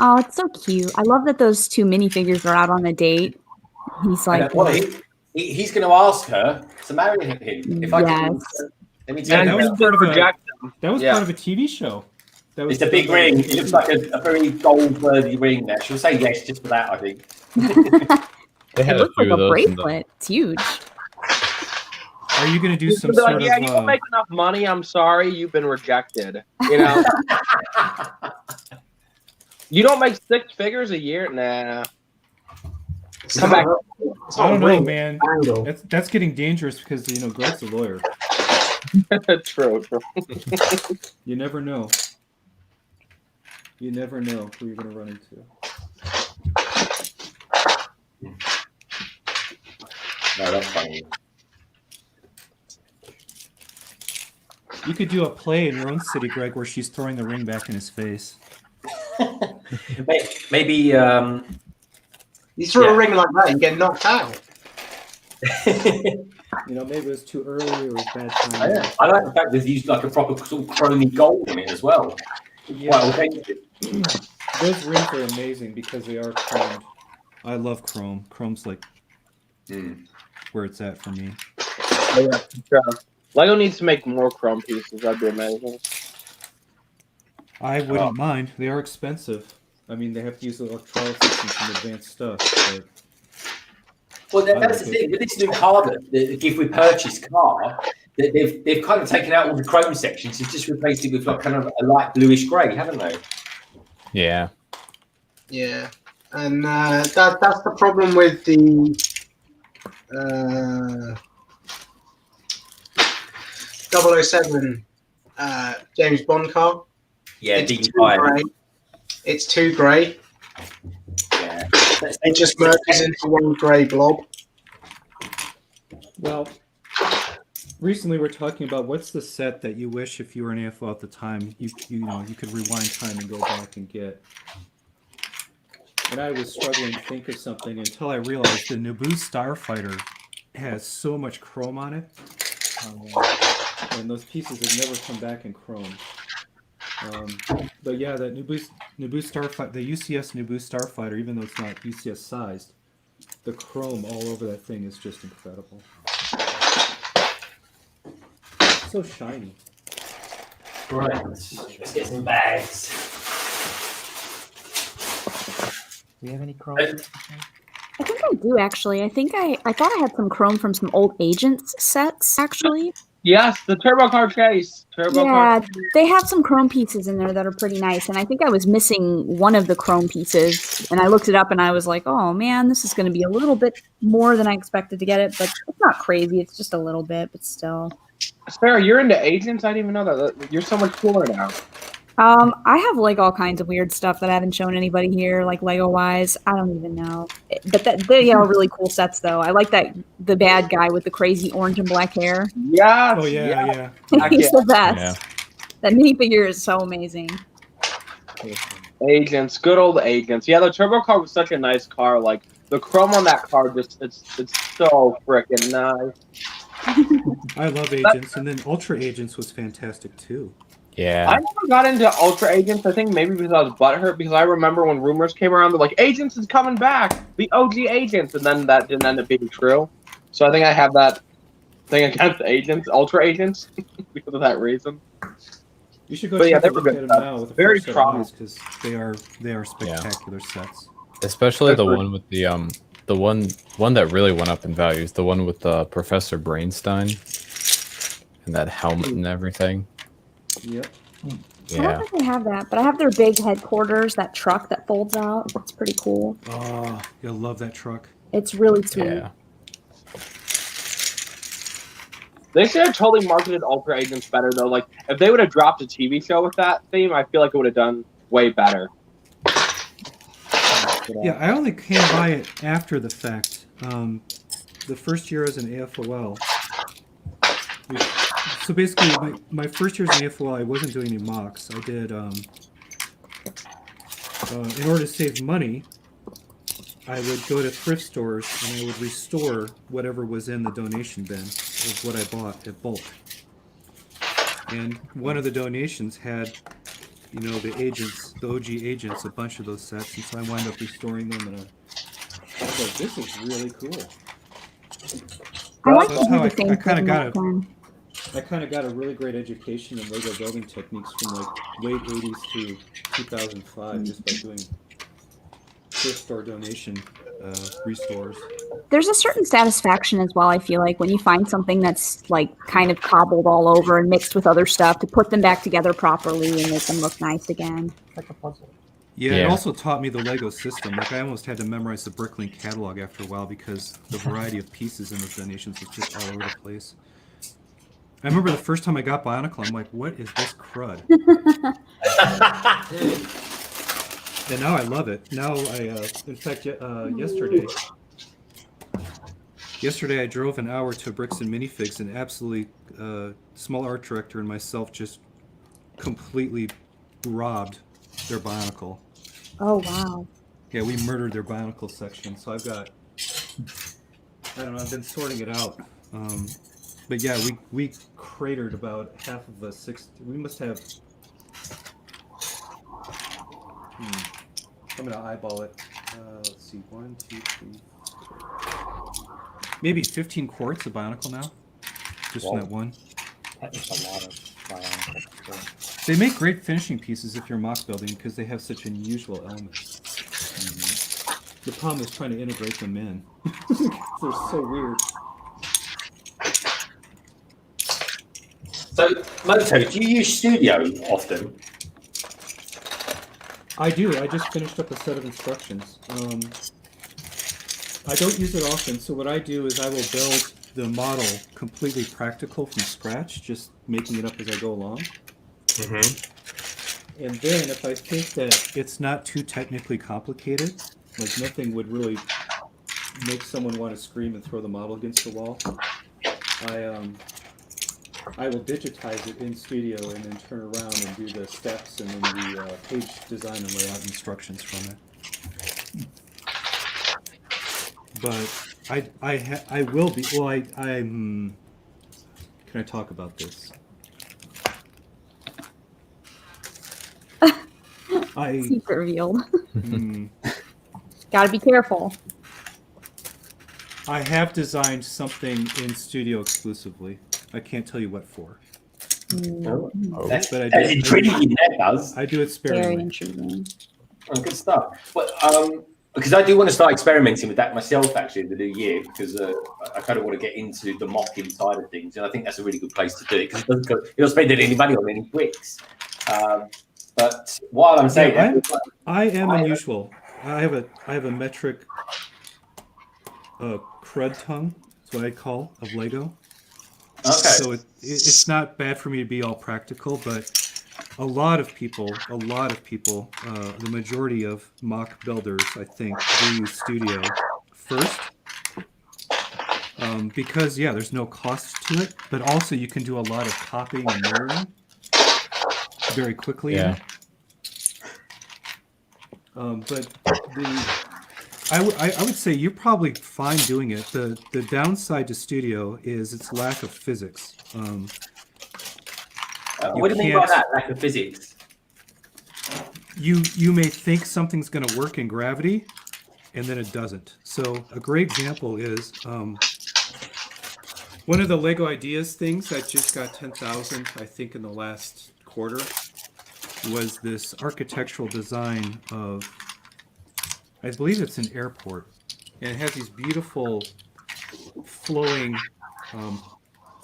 Oh, it's so cute. I love that those 2 minifigures are out on a date. He's like, he's going to ask her to marry him. If I can, let me tell you. That was part of a TV show. It's a big ring. It looks like a very gold-worthy ring there. She'll say yes just for that, I think. It looks like a bracelet. It's huge. Are you going to do some sort of... Yeah, you don't make enough money. I'm sorry. You've been rejected. You don't make 6 figures a year? Nah. Come back. I don't know, man. That's getting dangerous because, Greg's a lawyer. True. You never know. You never know who you're going to run into. No, that's funny. You could do a play in your own city, Greg, where she's throwing the ring back in his face. Maybe you throw a ring like that, you get knocked out. Maybe it was too early or it was bad time. I like the fact that he's like a proper sort of chromey gold in it as well. Yeah. Those rings are amazing because they are chromed. I love chrome. Chrome's like where it's at for me. Oh, yeah, sure. Lego needs to make more chrome pieces. That'd be amazing. I wouldn't mind. They are expensive. I mean, they have to use electrolysis and some advanced stuff. But well, that's the thing with this new car, the Give We Purchase car. They've kind of taken out all the chrome sections. They've just replaced it with like kind of a light bluish grey, haven't they? Yeah. Yeah, and that's the problem with the 007 James Bond car. Yeah, it's too grey. Yeah, it just merges into one grey blob. Well, recently we're talking about what's the set that you wish if you were an AFO at the time you could rewind time and go back and get. And I was struggling to think of something until I realized the Naboo Starfighter has so much chrome on it, and those pieces have never come back in chrome. But yeah, that Naboo Starfighter, the UCS Naboo Starfighter, even though it's not UCS sized, the chrome all over that thing is just incredible. So shiny. Right, let's get some bags. Do you have any chrome? I think I do actually. I thought I had some chrome from some old Agents sets actually. Yes, the turbo car chase. They have some chrome pieces in there that are pretty nice, and I think I was missing one of the chrome pieces, and I looked it up and I was like, oh man, this is going to be a little bit more than I expected to get it, but it's not crazy. It's just a little bit, but still. Sarah, you're into Agents? I didn't even know that. You're so much cooler now. I have like all kinds of weird stuff that I haven't shown anybody here, like Lego wise. I don't even know, but they are really cool sets though. I like the bad guy with the crazy orange and black hair. Yeah. Oh yeah. He's the best. Yeah. That minifigure is so amazing. Agents, good old Agents. Yeah, the turbo car was such a nice car. Like the chrome on that car, just it's so freaking nice. I love Agents, and then Ultra Agents was fantastic too. Yeah. I never got into Ultra Agents. I think maybe because I was butthurt, because I remember when rumors came around, they're like, Agents is coming back, the OG Agents, and then that didn't end up being true. So I think I have that thing against Agents, Ultra Agents, because of that reason. You should go check a look at them now with very strong because they are spectacular sets. Especially the one with the one that really went up in value is the one with Professor Brainstein and that helmet and everything. Yep. I don't think they have that, but I have their big headquarters, that truck that folds out. It's pretty cool. Oh, you'll love that truck. It's really sweet. Yeah. They should have totally marketed Ultra Agents better, though. Like, if they would have dropped a TV show with that theme, I feel like it would have done way better. Yeah, I only came by it after the fact. The first year as an AFOL. So basically, my first year as an AFOL, I wasn't doing any mocks. I did, in order to save money, I would go to thrift stores and I would restore whatever was in the donation bin of what I bought at bulk. And one of the donations had, the Agents, the OG Agents, a bunch of those sets, and so I wound up restoring them. And I was like, this is really cool. Like that's how I kind of got a really great education in Lego building techniques from like late 80s to 2005 just by doing thrift store donation restores. There's a certain satisfaction as well, I feel like, when you find something that's like kind of cobbled all over and mixed with other stuff, to put them back together properly and make them look nice again. Like a puzzle. Yeah, it also taught me the Lego system. Like, I almost had to memorize the Bricklink catalog after a while because the variety of pieces in the donations was just all over the place. I remember the first time I got Bionicle, I'm like, what is this crud? And now I love it. Now in fact, yesterday, Yesterday, I drove an hour to Bricks and Minifigs, and absolutely small art director and myself just completely robbed their Bionicle. Oh, wow. Yeah, we murdered their Bionicle section. So I've got, I don't know, I've been sorting it out. But yeah, we cratered about half of a 60. We must have. I'm gonna eyeball it. Let's see, 1, 2, 3, 4. Maybe 15 quarts of Bionicle now, just from that one. That is a lot of Bionicle. They make great finishing pieces if you're mock building because they have such unusual elements. The problem is trying to integrate them in. They're so weird. So, Moto, do you use Studio often? I do. I just finished up a set of instructions. I don't use it often, so what I do is I will build the model completely practical from scratch, just making it up as I go along. Mm-hmm. And then if I think that it's not too technically complicated, like nothing would really make someone want to scream and throw the model against the wall, I will digitize it in Studio and then turn around and do the steps and then the page design and layout instructions from it. But I will be. Well, I'm. Can I talk about this? Secret revealed. Gotta be careful. I have designed something in Studio exclusively. I can't tell you what for. That's but I do, intriguing. That does. I do it sparingly. Very intriguing. Oh, good stuff. Well, because I do want to start experimenting with that myself actually in the new year, because I kind of want to get into the mocking side of things, and I think that's a really good place to do it because you don't spend any money on any bricks. But while I'm saying that, I am unusual. I have a metric crud tongue. That's what I call of Lego. Okay. So it's not bad for me to be all practical, but a lot of people, the majority of mock builders, I think, do use Studio first. Because, there's no cost to it, but also you can do a lot of copying and mirroring very quickly. Yeah. But I would say you're probably fine doing it. The downside to Studio is its lack of physics. what do you mean by that, lack of physics? You may think something's going to work in gravity, and then it doesn't. So a great example is one of the Lego Ideas things that just got 10,000, I think, in the last quarter, was this architectural design of, I believe it's an airport, and it has these beautiful flowing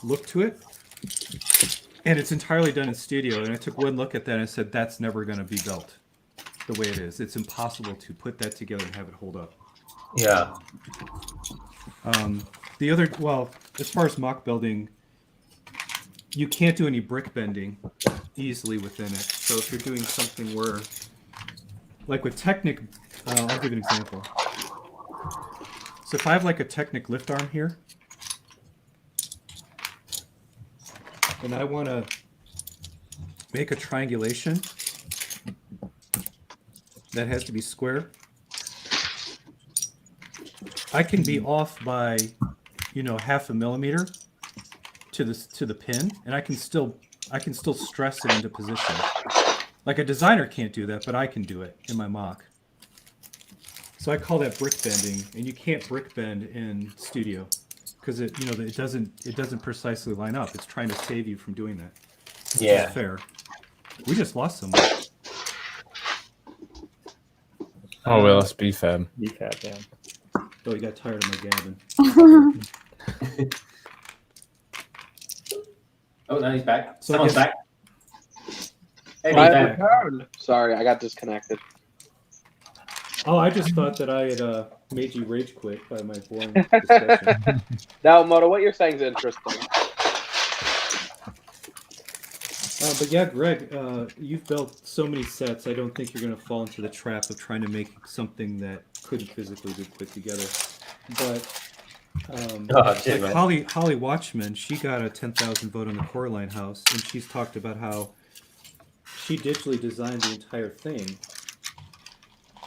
look to it, and it's entirely done in Studio. And I took one look at that and I said, that's never going to be built the way it is. It's impossible to put that together and have it hold up. Yeah. The other, well, as far as mock building, you can't do any brick bending easily within it. So if you're doing something where, like with Technic, I'll give you an example. So if I have like a Technic lift arm here, and I want to make a triangulation that has to be square, I can be off by, half a millimeter to the pin, and I can still stress it into position. Like a designer can't do that, but I can do it in my mock. So I call that brick bending, and you can't brick bend in Studio because it doesn't precisely line up. It's trying to save you from doing that. Yeah. Fair. We just lost someone. Oh well, it's BFAB. BFAB, yeah. Oh, you got tired of my gabbing. Oh, no, he's back. So Someone's back. Hey, he's I back. heard. Sorry, I got disconnected. Oh, I just thought that I had made you rage quit by my boring discussion. Now, Moto, what you're saying is interesting. But yeah, Greg, you've built so many sets. I don't think you're going to fall into the trap of trying to make something that couldn't physically be put together. But Like Holly Watchman, she got a 10,000 vote on the Coraline House, and she's talked about how she digitally designed the entire thing,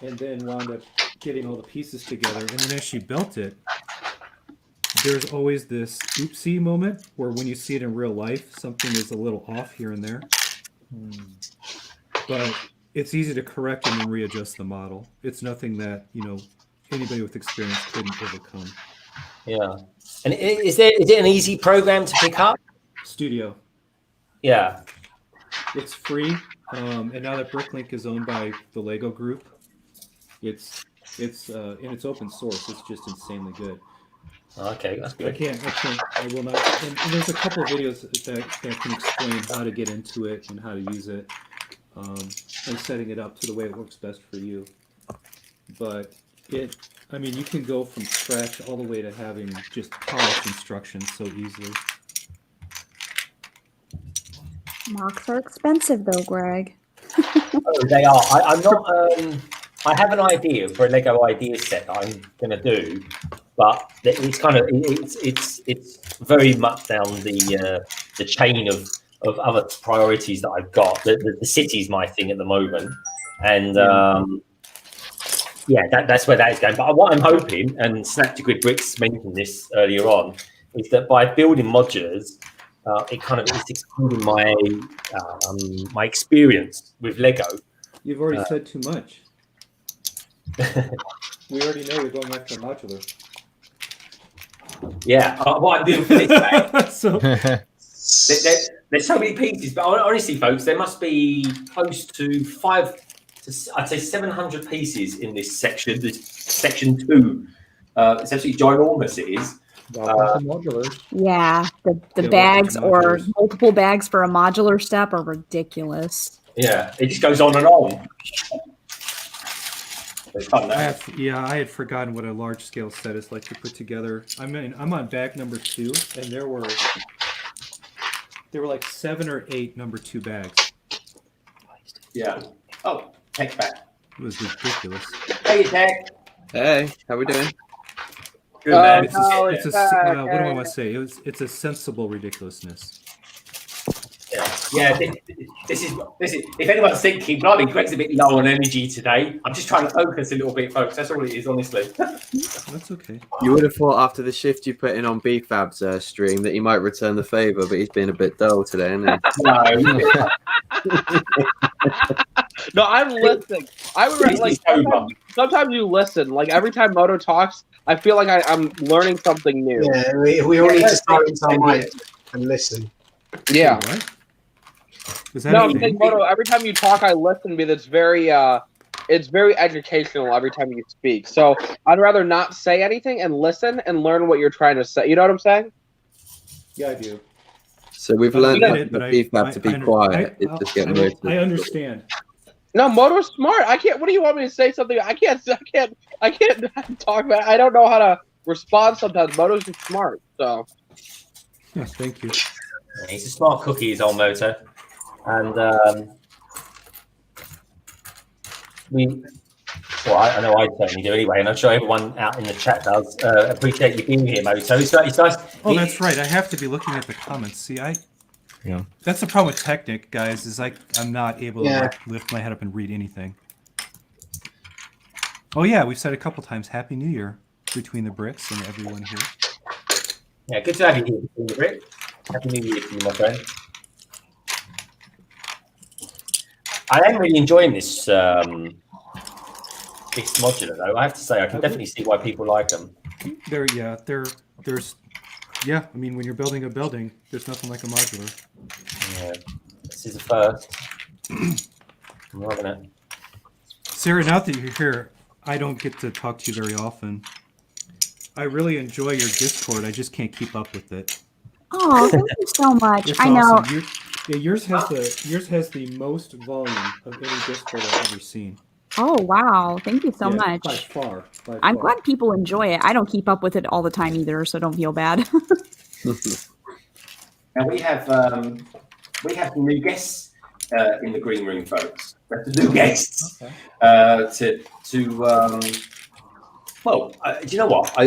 and then wound up getting all the pieces together. And then as she built it, there's always this oopsie moment where when you see it in real life, something is a little off here and there. But it's easy to correct and then readjust the model. It's nothing that, anybody with experience couldn't overcome. Yeah. And is it an easy program to pick up? Studio. Yeah. It's free. And now that Bricklink is owned by the Lego Group, it's and it's open source. It's just insanely good. Okay, that's good. I will not. And there's a couple of videos that can explain how to get into it and how to use it, and setting it up to the way it works best for you. But you can go from scratch all the way to having just polished instructions so easily. Mocks are expensive though, Greg. Oh, they are. I'm not. I have an idea for a Lego idea set that I'm going to do, but it's kind of it's very much down the chain of other priorities that I've got. The city's my thing at the moment, and that's where that is going. But what I'm hoping, and Snap2Grid Bricks mentioned this earlier on, is that by building modulars, it kind of is excluding my experience with Lego. You've already said too much. We already know you're going after modular. Yeah, what I'm doing for this day. There's so many pieces, but honestly, folks, there must be close to 700 pieces in this section. This section 2. It's absolutely ginormous. It is. Yeah, the bags or multiple bags for a modular step are ridiculous. Yeah, it just goes on and on. I had forgotten what a large scale set is like to put together. I'm on bag number 2, and there were like 7 or 8 number 2 bags. Yeah. Oh, Tek's back. It was ridiculous. Hey, Tek. Hey, how we doing? Good, man. What do I want to say? It's a sensible ridiculousness. Yeah. This is. If anyone's thinking, blimey, Greg's a bit low on energy today, I'm just trying to focus a little bit, folks. That's all it is, honestly. That's okay. You would have thought after the shift you put in on BFAB's stream that he might return the favour, but he's been a bit dull today, isn't he? No. No, I'm listening. I would like sometimes you listen. Like every time Moto talks, I feel like I'm learning something new. Yeah, we all need to start our mic and listen. Yeah. No, I'm saying, Moto, every time you talk, I listen because it's very educational every time you speak. So I'd rather not say anything and listen and learn what you're trying to say. You know what I'm saying? Yeah, I do. So we've learned BFAB to be quiet. It's just getting weird. I understand. No, Moto's smart. I can't. What do you want me to say? Something I can't talk about. I don't know how to respond sometimes. Moto's just smart. So. Yeah, thank you. He's a smart cookie, is old Moto. And I know I certainly do anyway, and I'm sure everyone out in the chat does. Appreciate you being here, Moto. It's nice. Oh, that's right. I have to be looking at the comments. See, that's the problem with Technic, guys, is I'm not able to lift my head up and read anything. Oh yeah, we've said a couple times Happy New Year between the bricks and everyone here. Yeah, good to have you here between the bricks. Happy New Year to you, my friend. I am really enjoying this this modular, though. I have to say, I can definitely see why people like them. I mean, when you're building a building, there's nothing like a modular. Yeah, this is the first. I'm loving it. Sarah, now that you're here, I don't get to talk to you very often. I really enjoy your Discord. I just can't keep up with it. Oh, thank you so much. It's I know. Awesome. Yours has the most volume of any Discord I've ever seen. Oh, wow. Thank you so much. By far. I'm glad people enjoy it. I don't keep up with it all the time either, so don't feel bad. Now we have new guests in the green room, folks. We have the new guests do you know what?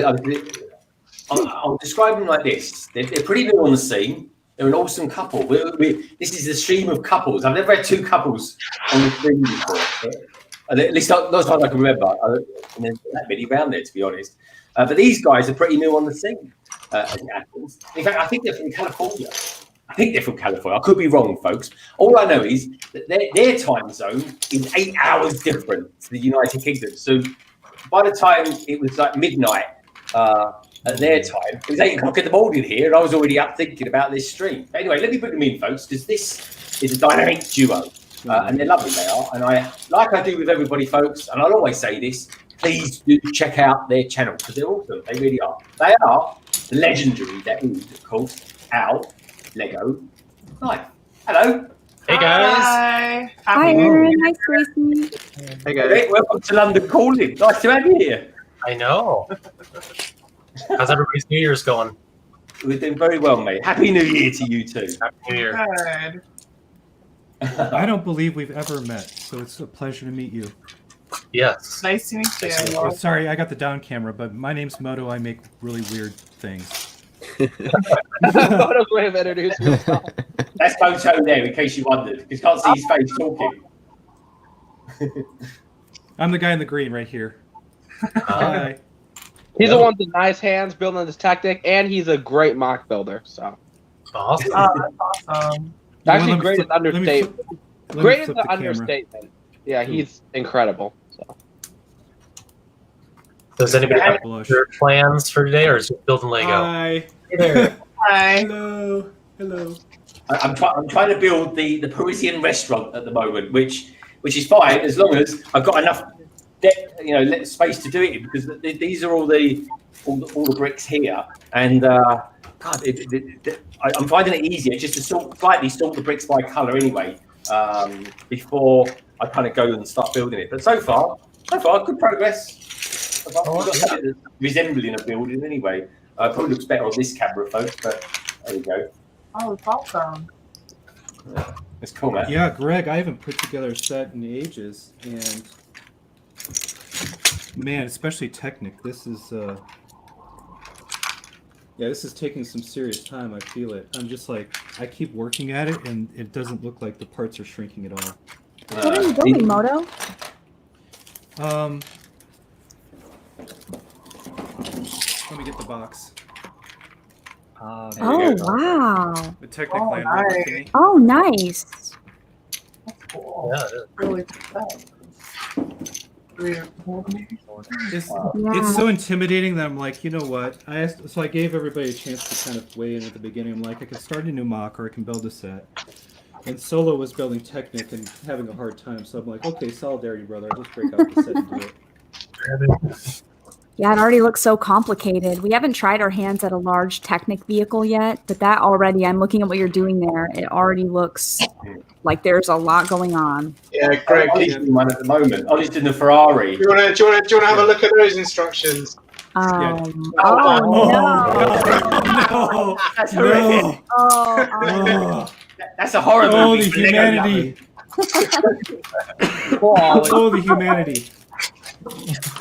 I'll describe them like this. They're pretty new on the scene. They're an awesome couple. This is the stream of couples. I've never had two couples on the stream before. At least not as far as I can remember. And there's that many around there, to be honest. But these guys are pretty new on the scene. As it happens. In fact, I think they're from California. I could be wrong, folks. All I know is that their time zone is 8 hours different to the United Kingdom. So by the time it was like midnight at their time, it was 8 o'clock in the morning here, and I was already up thinking about this stream. But anyway, let me put them in, folks, because this is a dynamic duo, and they're lovely, they are. And like I do with everybody, folks, and I'll always say this, please do check out their channel, because they're awesome. They really are. They are the legendary, that is, of course, Al Lego Hive. Hello. Hey guys. Hi, Aaron. Nice to meet you. Hey guys. Welcome to London Calling. Nice to have you here. I know. How's everybody's New Year's going? We're doing very well, mate. Happy New Year to you too. Happy New Year. Good. I don't believe we've ever met, so it's a pleasure to meet you. Yes. Nice to meet you. Oh, sorry, I got the down camera, but my name's Moto. I make really weird things. Moto's way of introducing himself. That's Moto there, in case you wondered. You can't see his face talking. I'm the guy in the green right here. Hi. He's the one with the nice hands building this tactic, and he's a great mock builder. So awesome. That's awesome. Actually, great is understatement. Great is flip the the camera. understatement. Yeah, he's incredible. So. Does anybody have your plans for today, or is it building Lego? Hi. Hey there. Hi. Hello. Hello. I'm trying to build the Parisian restaurant at the moment, which is fine as long as I've got enough space to do it in, because these are all the bricks here, and God, I'm finding it easier just to slightly sort the bricks by colour anyway, before I kind of go and start building it. But so far, good progress. Resembling a building anyway. Probably looks better on this camera, folks, but there we go. Oh, it's awesome. It's cool, man. Yeah, Greg, I haven't put together a set in ages, and man, especially Technic, this is this is taking some serious time. I feel it. I'm just like, I keep working at it, and it doesn't look like the parts are shrinking at all. What are you building, Moto? Let me get the box. Oh, wow. The Technic land. Nice. Oh, nice. That's cool. Yeah, Really good. It's so intimidating that I'm like, you know what? So I gave everybody a chance to kind of weigh in at the beginning. I'm like, I can start a new mock, or I can build a set. And Solo was building Technic and having a hard time, so I'm like, okay, solidarity, brother. I'll just break out the set and do it. Yeah, it already looks so complicated. We haven't tried our hands at a large Technic vehicle yet, but that already, I'm looking at what you're doing there. It already looks like there's a lot going on. Yeah, Greg. Ollie's in one at the moment. Ollie's in the Ferrari. Do you want to have a look at those instructions? No. That's horrific. That's a horror movie. Oh, the humanity. Oh, the humanity.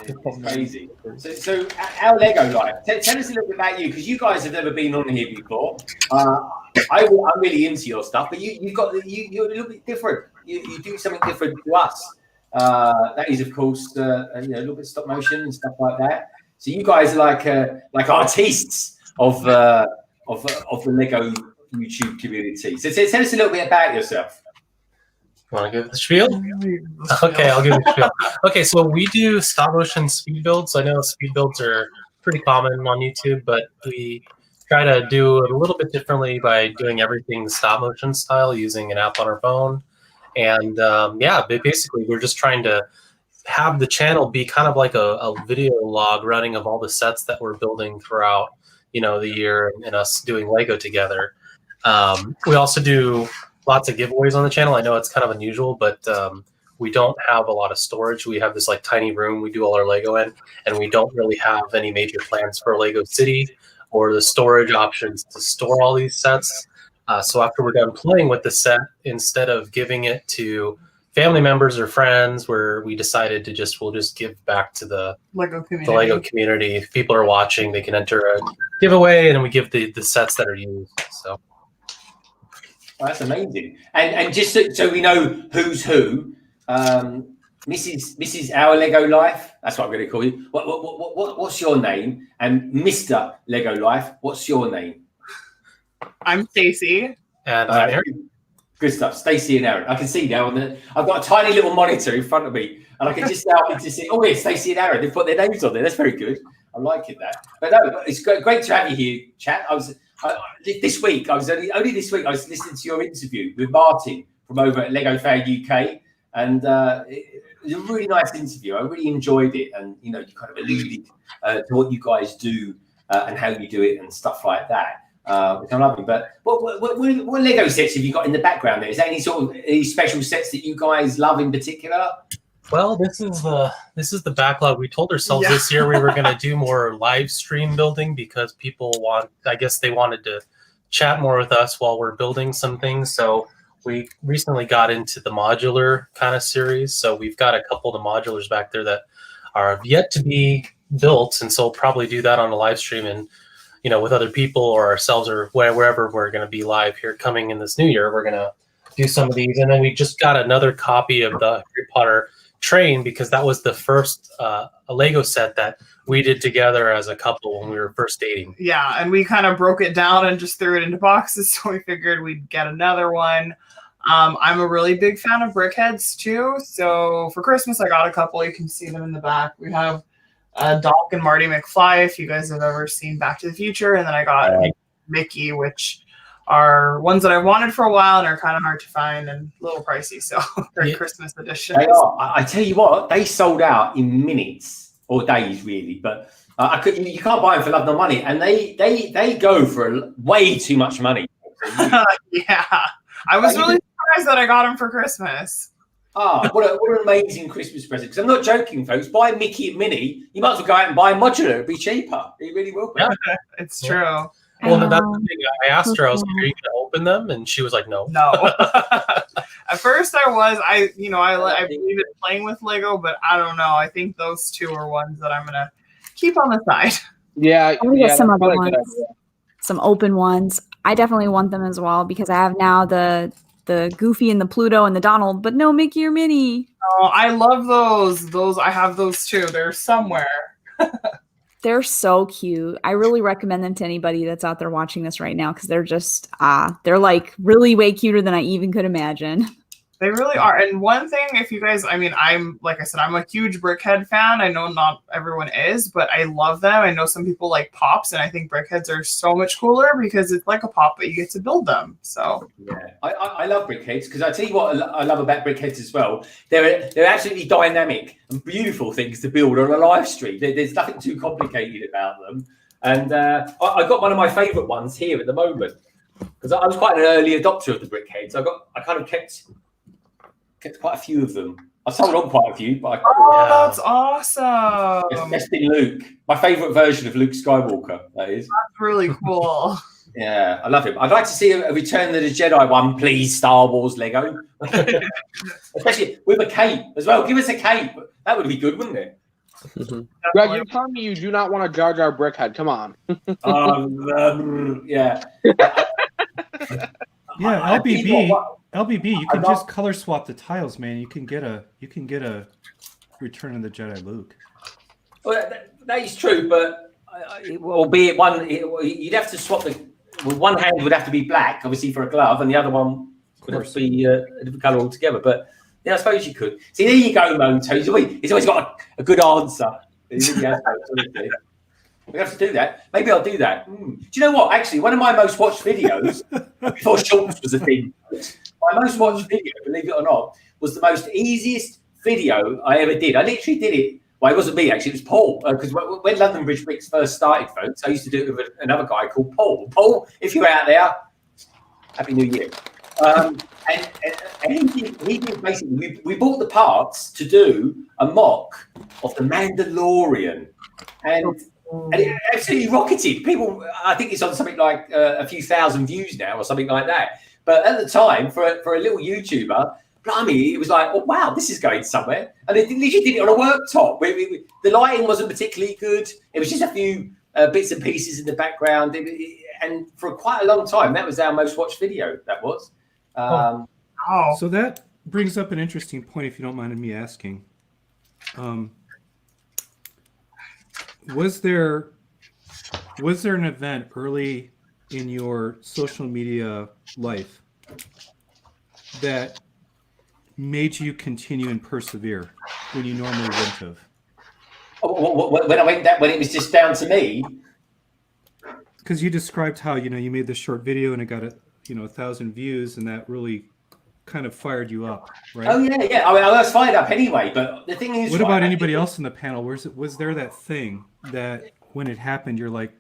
It's crazy. So our Lego life. Tell us a little bit about you, because you guys have never been on here before. I'm really into your stuff, but you're a little bit different. You do something different to us. That is, of course, a little bit stop motion and stuff like that. So you guys are like artists of the Lego YouTube community. So tell us a little bit about yourself. Want to give the spiel? Okay, I'll give the spiel. Okay, so we do stop motion speed builds. I know speed builds are pretty common on YouTube, but we try to do it a little bit differently by doing everything stop motion style using an app on our phone. And basically we're just trying to have the channel be kind of like a video log running of all the sets that we're building throughout, the year, and us doing Lego together. We also do lots of giveaways on the channel. I know it's kind of unusual, but we don't have a lot of storage. We have this like tiny room we do all our Lego in, and we don't really have any major plans for Lego City or the storage options to store all these sets. So after we're done playing with the set, instead of giving it to family members or friends where we decided to we'll just give back to the Lego community. The Lego community. If people are watching, they can enter a giveaway, and then we give the sets that are used. So that's amazing. And just so we know who's who, Mrs. Our Lego Life. That's what I'm going to call you. What's your name? And Mr. Lego Life. What's your name? I'm Stacy. And I'm Aaron. Good stuff, Stacey and Aaron. I can see now. I've got a tiny little monitor in front of me, and I can just now see. Oh, yeah, Stacey and Aaron. They put their names on there. That's very good. I like it that. But no, it's great to have you here, chat. This week. I was only this week. I was listening to your interview with Martin from over at Lego Fan UK, and it was a really nice interview. I really enjoyed it, and you kind of alluded to what you guys do and how you do it and stuff like that. Which I'm loving. But what Lego sets have you got in the background there? Is there any special sets that you guys love in particular? Well, this is the backlog. We told ourselves this year we were going to do more live stream building because people they wanted to chat more with us while we're building some things. So we recently got into the modular kind of series. So we've got a couple of the modulars back there that are yet to be built, and so we'll probably do that on a live stream and with other people or ourselves or wherever we're going to be live here coming in this new year. We're going to do some of these. And then we just got another copy of the Harry Potter train because that was the first a Lego set that we did together as a couple when we were first dating. Yeah, and we kind of broke it down and just threw it into boxes, so we figured we'd get another one. I'm a really big fan of BrickHeads too, so for Christmas I got a couple. You can see them in the back. We have Doc and Marty McFly, if you guys have ever seen Back to the Future, and then I got Mickey, which are ones that I wanted for a while and are kind of hard to find and a little pricey, so they're Christmas editions. They are. I tell you what, they sold out in minutes or days, really. But you can't buy them for love nor money, and they go for way too much money. Yeah, I was really surprised that I got them for Christmas. What an amazing Christmas present. Because I'm not joking, folks. Buy Mickey and Minnie. You might as well go out and buy a modular. It'd be cheaper. It really will be. Yeah, it's true. Well, that's the thing. I asked her, I was like, are you going to open them? And she was like, no. No. At first I believe in playing with Lego, but I don't know. I think those two are ones that I'm going to keep on the side. Yeah. I'm going to get some other ones. Some open ones. I definitely want them as well because I have now the Goofy and the Pluto and the Donald, but no Mickey or Minnie. Oh, I love those. I have those too. They're somewhere. They're so cute. I really recommend them to anybody that's out there watching this right now because they're just they're like really way cuter than I even could imagine. They really are. And one thing, if you guys, I'm like I said, I'm a huge BrickHead fan. I know not everyone is, but I love them. I know some people like pops, and I think BrickHeads are so much cooler because it's like a pop, but you get to build them. So yeah, I love BrickHeads because I tell you what I love about BrickHeads as well. They're absolutely dynamic and beautiful things to build on a live stream. There's nothing too complicated about them. And I got one of my favourite ones here at the moment because I was quite an early adopter of the BrickHeads. I kind of kept quite a few of them. I sold on quite a few, but that's awesome. Best in Luke. My favourite version of Luke Skywalker, that is. That's really cool. Yeah, I love him. I'd like to see a Return of the Jedi one, please, Star Wars Lego. Especially with a cape as well. Give us a cape. That would be good, wouldn't it? Greg, you're telling me you do not want a Jar Jar BrickHead. Come on. Yeah. Yeah, LBB, you can just color swap the tiles, man. You can get a Return of the Jedi Luke. Well, that is true, but albeit you'd have to swap one hand would have to be black, obviously for a glove, and the other one would have to be a different color altogether. But yeah, I suppose you could. See, there you go, Moto. He's always got a good answer. He really has. We have to do that. Maybe I'll do that. Do you know what? Actually, one of my most watched videos before Shorts was a thing. My most watched video, believe it or not, was the most easiest video I ever did. I literally did it. Well, it wasn't me actually. It was Paul. Because when London Bridge Bricks first started, folks, I used to do it with another guy called Paul. Paul, if you're out there, Happy New Year. And he did basically. We bought the parts to do a mock of the Mandalorian, and it absolutely rocketed. People, I think it's on something like a few thousand views now or something like that. But at the time, for a little YouTuber, blimey, it was like, oh wow, this is going somewhere. And they literally did it on a worktop. The lighting wasn't particularly good. It was just a few bits and pieces in the background. And for quite a long time, that was our most watched video. That was. So that brings up an interesting point, if you don't mind me asking. Was there an event early in your social media life that made you continue and persevere when you normally wouldn't have? When I went that, when it was just down to me. Because you described how you made this short video and it got 1,000 views, and that really kind of fired you up, right? Oh yeah. I mean, I was fired up anyway. But the thing is, what about anybody else in the panel? Was there that thing that when it happened, you're like,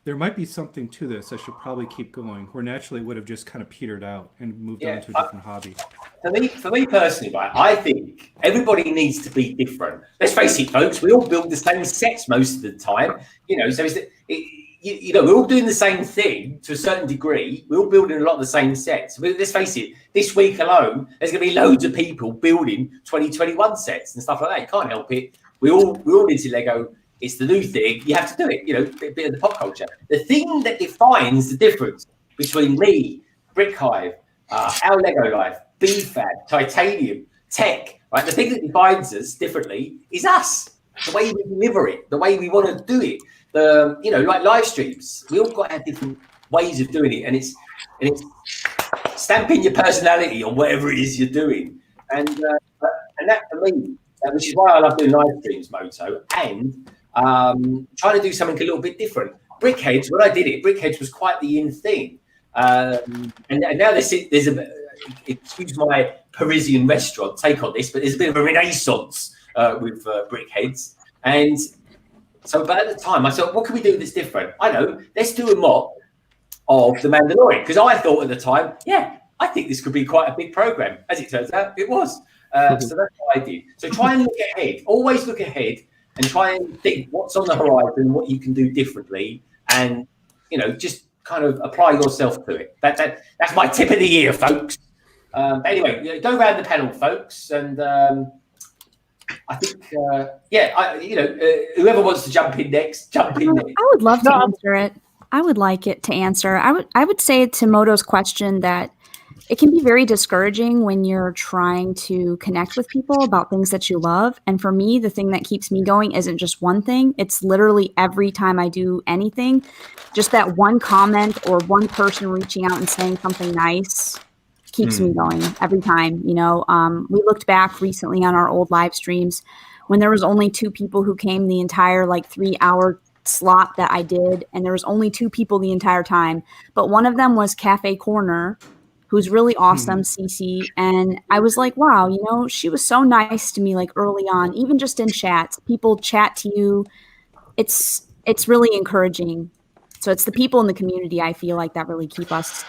there might be something to this. I should probably keep going. Where naturally it would have just kind of petered out and moved on to a different hobby. For me personally, right, I think everybody needs to be different. Let's face it, folks. We all build the same sets most of the time. So we're all doing the same thing to a certain degree. We're all building a lot of the same sets. But let's face it, this week alone, there's going to be loads of people building 2021 sets and stuff like that. You can't help it. We all into Lego. It's the new thing. You have to do it. Bit of the pop culture. The thing that defines the difference between me, Brick Hive, our Lego Life, BFAB, Titanium, Tek, right? The thing that defines us differently is us. The way we deliver it, the way we want to do it. Like live streams, we all got to have different ways of doing it, and it's stamping your personality on whatever it is you're doing, and that for me, which is why I love doing live streams, Moto, and trying to do something a little bit different. Brickheads, when I did it, Brickheads was quite the in thing, and now there's excuse my Parisian restaurant take on this, but there's a bit of a renaissance with Brickheads, and. So, but at the time, I thought, what can we do that's different? I know, let's do a mock of The Mandalorian. Because I thought at the time, I think this could be quite a big program. As it turns out, it was. So that's what I did. So try and look ahead. Always look ahead and try and think what's on the horizon, what you can do differently. And, just kind of apply yourself to it. That's my tip of the year, folks. Anyway, go around the panel, folks. And... I think, whoever wants to jump in next, jump in next. I would love to answer it. I would like it to answer. I would say to Moto's question that it can be very discouraging when you're trying to connect with people about things that you love. And for me, the thing that keeps me going isn't just one thing. It's literally every time I do anything, just that one comment or one person reaching out and saying something nice keeps me going every time. We looked back recently on our old live streams when there was only 2 people who came the entire 3-hour slot that I did, and there was only 2 people the entire time, but one of them was Cafe Corner, who's really awesome, Cece, and I was like, wow, she was so nice to me early on, even just in chats. People chat to you. It's really encouraging. So it's the people in the community, I feel like, that really keep us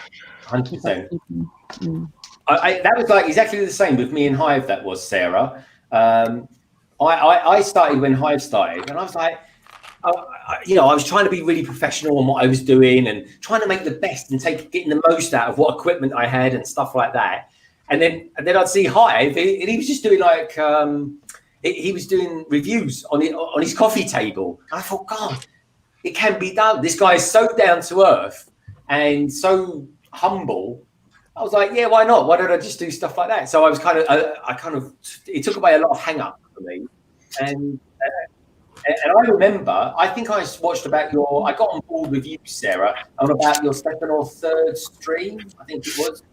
100%. That was exactly the same with me and Hive. That was Sarah. I started when Hive started, and I was like, I was trying to be really professional on what I was doing and trying to make the best and getting the most out of what equipment I had and stuff like that. And then I'd see Hive, and he was just doing he was doing reviews on his coffee table. And I thought, God, it can be done. This guy is so down to earth and so humble. I was like, yeah, why not? Why don't I just do stuff like that? So I was it took away a lot of hang up for me. And I remember, I think I watched I got on board with you, Sarah, on about your 2nd or 3rd stream, I think it was.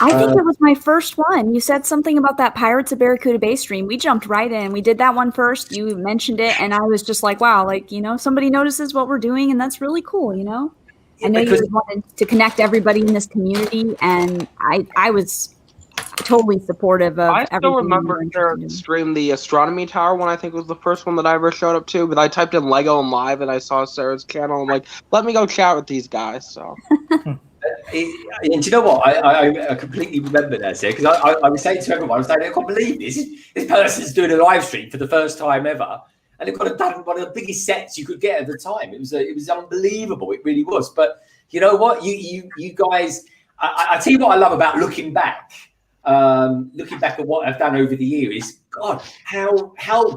I think it was my first one. You said something about that Pirates of Barracuda Bay stream. We jumped right in. We did that one first. You mentioned it, and I was just like, wow, somebody notices what we're doing, and that's really cool, I know you wanted to connect everybody in this community, and I was totally supportive of everything. I still remember Sarah streamed the Astronomy Tower one. I think was the first one that I ever showed up to, but I typed in Lego and Live, and I saw Sarah's channel. I'm like, let me go chat with these guys. So. And do you know what? I completely remember that, Sarah, because I was saying to everyone, I was like, I can't believe this. This person's doing a live stream for the first time ever. And they've got done one of the biggest sets you could get at the time. It was unbelievable. It really was. But you know what? You guys, I tell you what I love about looking back. looking back at what I've done over the years, God, how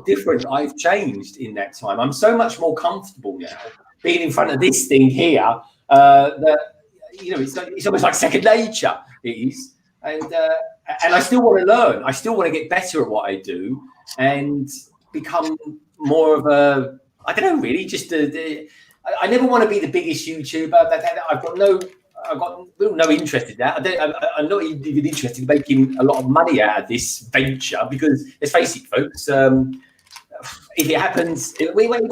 different I've changed in that time. I'm so much more comfortable now being in front of this thing here that, you know, it's almost like second nature. It is. And I still want to learn. I still want to get better at what I do and become more of a, I don't know, really, just I never want to be the biggest YouTuber. I've got no interest in that. I'm not even interested in making a lot of money out of this venture because, let's face it, folks, if it happens, we won't.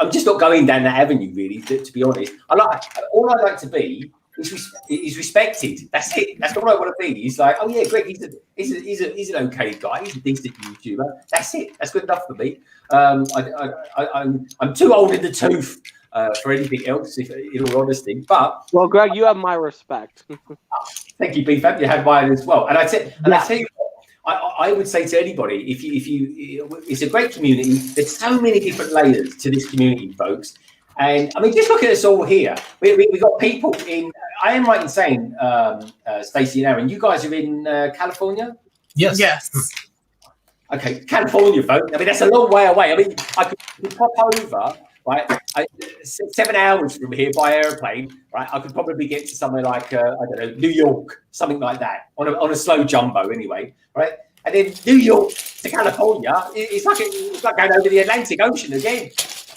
I'm just not going down that avenue, really, to be honest. All I like to be is respected. That's it. That's all I want to be. He's like, oh yeah, Greg, he's an okay guy. He's a decent YouTuber. That's it. That's good enough for me. I'm too old in the tooth for anything else, in all honesty. But well, Greg, you have my respect. Thank you, BFAB. You have mine as well. And I tell you what, I would say to anybody, if you, it's a great community. There's so many different layers to this community, folks. And I mean, just look at us all here. We got people in. I am right in saying, Stacey and Aaron, you guys are in California. Yes. Yes. Okay, California, folks. I mean, that's a long way away. I mean, I could pop over, right? 7 hours from here by airplane, right? I could probably get to somewhere like I don't know, New York, something like that, on a slow jumbo, anyway, right? And then New York to California, it's like going over the Atlantic Ocean again.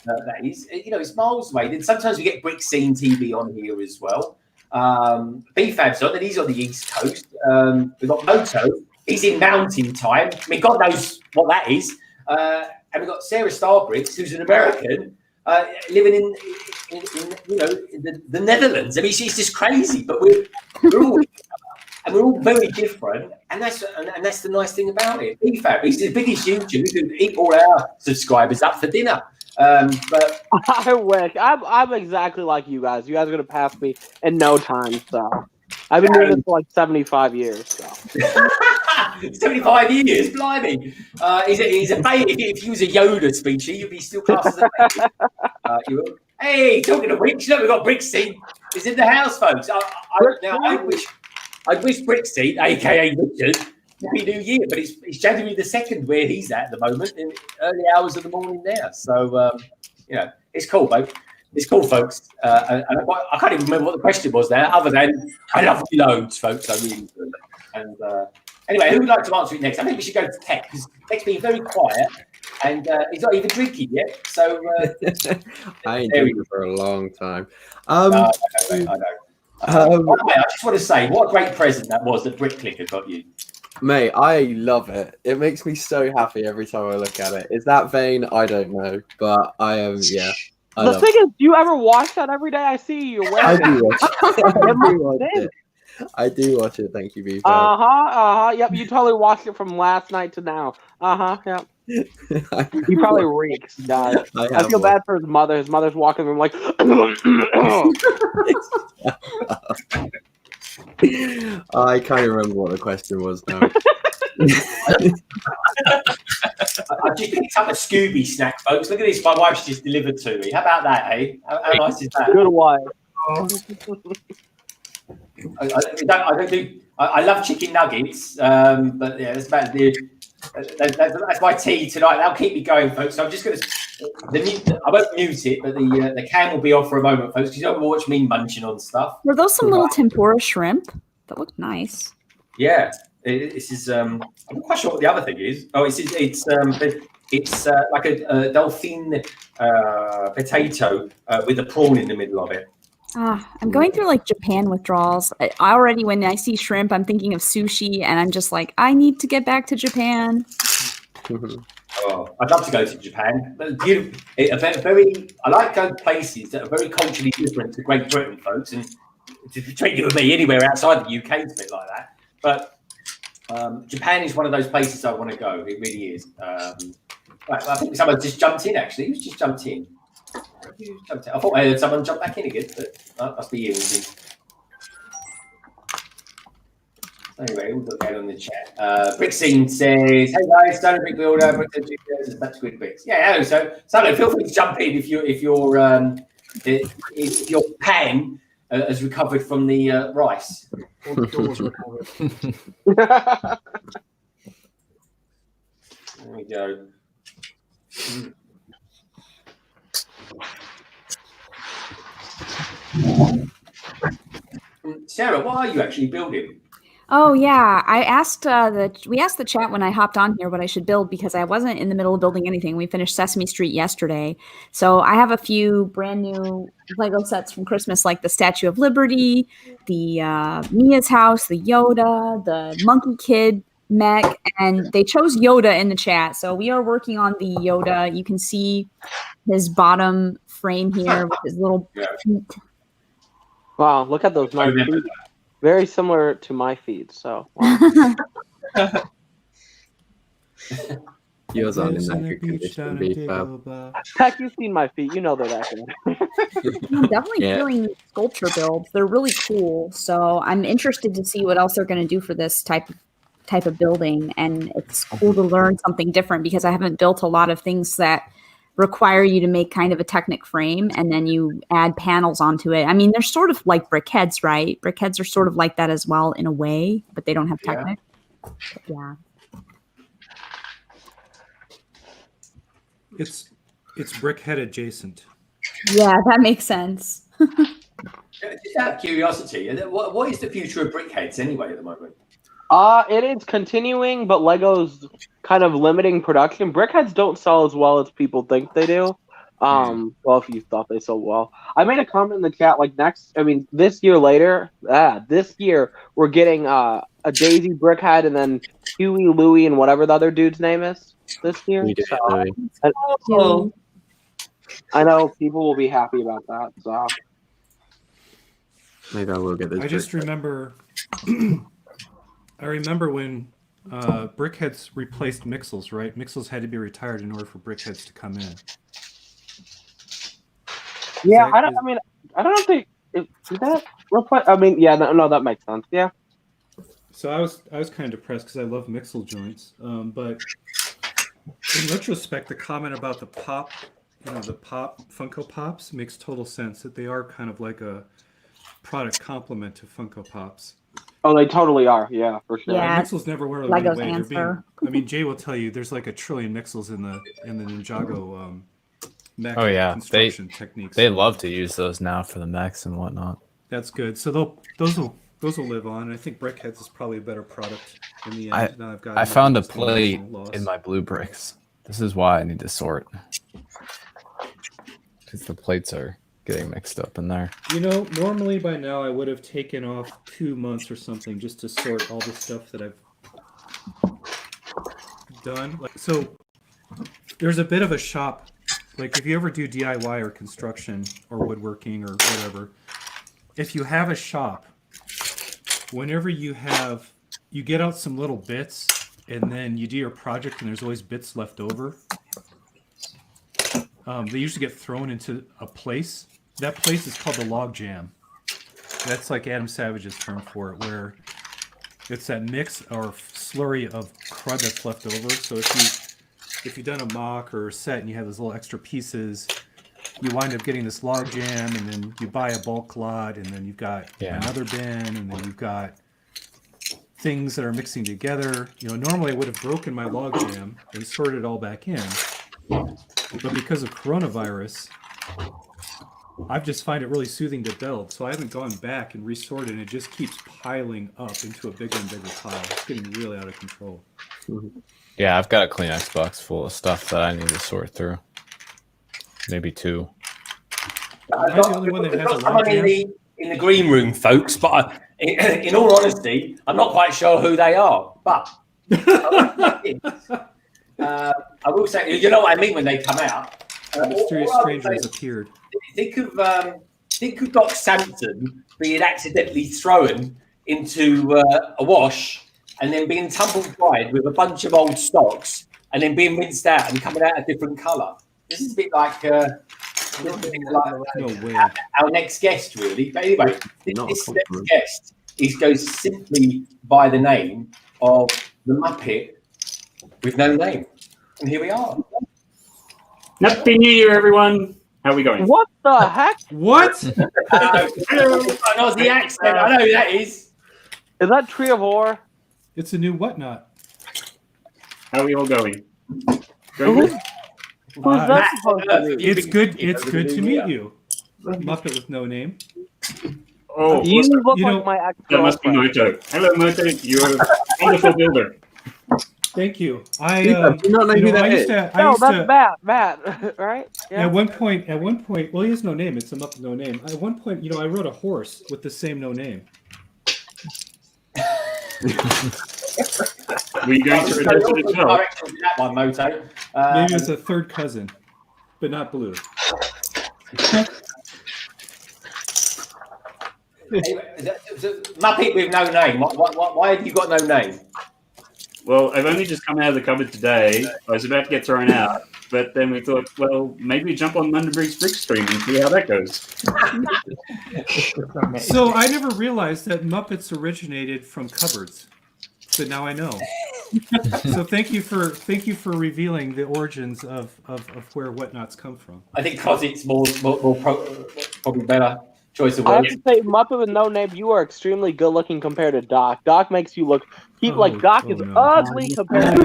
That is, you know, it's miles away. Then sometimes we get Brick Scene TV on here as well. BFAB's on, and he's on the East Coast. We've got Moto. He's in mountain time. I mean, God knows what that is. And we've got SaraStarBricks, who's an American, living in you know, the Netherlands. I mean, she's just crazy. But we're all very different, and that's the nice thing about it. BFAB, he's the biggest YouTuber who can eat all our subscribers up for dinner. But I wish. I'm exactly like you guys. You guys are gonna pass me in no time. So I've been doing this for like 75 years. So. 75 years, blimey! He's a baby. If he was a Yoda species, you'd be still classed as a baby. Hey, talking of which, look, we've got Bricksy. He's in the house, folks. I wish Bricksy, aka Richard, Happy New Year, but it's January the 2nd where he's at the moment, in early hours of the morning there. So, you know, it's cool, mate. It's cool, folks. And I can't even remember what the question was there, other than I love you loads, folks. I really do. And anyway, who would like to answer it next? I think we should go to Tek, because Tek's been very quiet, and he's not even drinking yet. So I ain't drinking for a long time. I know. I just want to say, what a great present that was that Brick Clicker got you. Mate, I love it. It makes me so happy every time I look at it. Is that vain? I don't know, but I am. Yeah. The thing is, do you ever watch that every day? I see you wearing I do watch it. I do watch it. Thank you, Beaver. Yep, you totally watched it from last night to now. Yep. He probably reeks, guys. I feel bad for his mother. His mother's walking him like. I can't even remember what the question was now. I just picked up a Scooby snack, folks. Look at this. My wife's just delivered to me. How about that, eh? How nice is that? Good wife. I love chicken nuggets, but yeah, that's about that's my tea tonight. That'll keep me going, folks. So I'm just going to. I won't mute it, but the can will be off for a moment, folks, because you don't watch me munching on stuff. Were those some little tempura shrimp? That looked nice. Yeah, this is. I'm not quite sure what the other thing is. Oh, it's like a dolphin potato with a prawn in the middle of it. I'm going through like Japan withdrawals. I already, when I see shrimp, I'm thinking of sushi, and I'm just like, I need to get back to Japan. Oh, I'd love to go to Japan. I like going to places that are very culturally different to Great Britain, folks, and to treat you and me anywhere outside the UK is a bit like that. But Japan is one of those places I want to go. It really is. I think someone just jumped in. Actually, who's just jumped in? I thought I heard someone jump back in again, but that must be you. Anyway, we'll look at on the chat. Brickscene says, "Hey guys, Stone Brick Builder, Brick Teachers, that's good bricks." Yeah, so feel free to jump in if your pan has recovered from the rice. All the doors recovered. There we go. Sarah, what are you actually building? Oh yeah, we asked the chat when I hopped on here what I should build because I wasn't in the middle of building anything. We finished Sesame Street yesterday, so I have a few brand new Lego sets from Christmas, like the Statue of Liberty, the Mia's house, the Yoda, the Monkey Kid mech, and they chose Yoda in the chat. So we are working on the Yoda. You can see his bottom frame here with his little feet. Wow, look at those nice feet. Very similar to my feet. So wow. Yours aren't in that good condition, beef. Heck, you've seen my feet. You know they're that good. I'm definitely feeling sculpture builds. They're really cool. So I'm interested to see what else they're going to do for this type of building. And it's cool to learn something different because I haven't built a lot of things that require you to make kind of a Technic frame and then you add panels onto it. I mean, they're sort of like brickheads, right? Brickheads are sort of like that as well in a way, but they don't have Technic. Yeah. It's brickhead adjacent. Yeah, that makes sense. Just out of curiosity, what is the future of brickheads anyway at the moment? It is continuing, but Lego's kind of limiting production. Brickheads don't sell as well as people think they do. Well, if you thought they sold well. I made a comment in the chat, like this year we're getting a Daisy brickhead and then Huey, Louie, and whatever the other dude's name is this year. I know people will be happy about that. So maybe I will get this. I just remember I remember when brickheads replaced Mixels, right? Mixels had to be retired in order for brickheads to come in. Yeah, I don't think that replace. I mean, yeah, no, that makes sense. Yeah. So I was kind of depressed because I love Mixel joints, but in retrospect, the comment about the pop, the Funko Pops makes total sense. That they are kind of like a product complement to Funko Pops. Oh, they totally are. Yeah, for sure. Yeah, Mixels never were Lego's away. answer. I mean, Jay will tell you there's like a trillion Mixels in the Ninjago mech construction techniques. They love to use those now for the mechs and whatnot. That's good. So those will live on. I think brickheads is probably a better product in the end. Now I found a plate in my blue bricks. This is why I need to sort, because the plates are getting mixed up in there. Normally by now I would have taken off 2 months or something just to sort all the stuff that I've done. So there's a bit of a shop. Like if you ever do DIY or construction or woodworking or whatever, if you have a shop, whenever you get out some little bits and then you do your project and there's always bits left over, they usually get thrown into a place. That place is called the log jam. That's like Adam Savage's term for it, where it's that mix or slurry of crud that's left over. So if you've done a mock or a set and you have those little extra pieces, you wind up getting this log jam, and then you buy a bulk lot, and then you've got another bin, and then you've got things that are mixing together. Normally I would have broken my log jam and sorted it all back in, but because of coronavirus, I just find it really soothing to build, so I haven't gone back and resorted, and it just keeps piling up into a bigger and bigger pile. It's getting really out of control. Yeah, I've got a Kleenex box full of stuff that I need to sort through. Maybe 2. I've got someone in the green room, folks, but in all honesty, I'm not quite sure who they are. But I will say, you know what I mean when they come out. A mysterious stranger has appeared. Think of Doc Samson being accidentally thrown into a wash and then being tumbled fried with a bunch of old stocks and then being rinsed out and coming out a different colour. This is a bit like our next guest, really. But anyway, this next guest goes simply by the name of the Muppet with no name. And here we are. Happy New Year, everyone. How are we going? What the heck? What? An Aussie accent. I know who that is. Is that Tree of Ore? It's a new whatnot. How are we all going? Going good? Who's that supposed to be? It's good. It's good to meet you, Muppet with no name. Oh, You awesome. look You know- like my ex. That must be Moto. Hello, Moto. You're a wonderful builder. Thank you. Do you not know who that is? No, that's Matt, right? Yeah. At one point, well, he has no name. It's a Muppet no name. At one point, I wrote a horse with the same no name. Were you going to rehearse it as well? That one, Moto. Maybe it's a third cousin, but not blue. Muppet with no name. Why have you got no name? Well, I've only just come out of the cupboard today. I was about to get thrown out, but then we thought, well, maybe we jump on McBricksWorth stream and see how that goes. So I never realized that Muppets originated from cupboards, but now I know. So thank you for revealing the origins of where whatnots come from. I think because it's more probably better choice of I have words. to say, Muppet with no name, you are extremely good looking compared to Doc. Doc makes you look. Doc is ugly compared to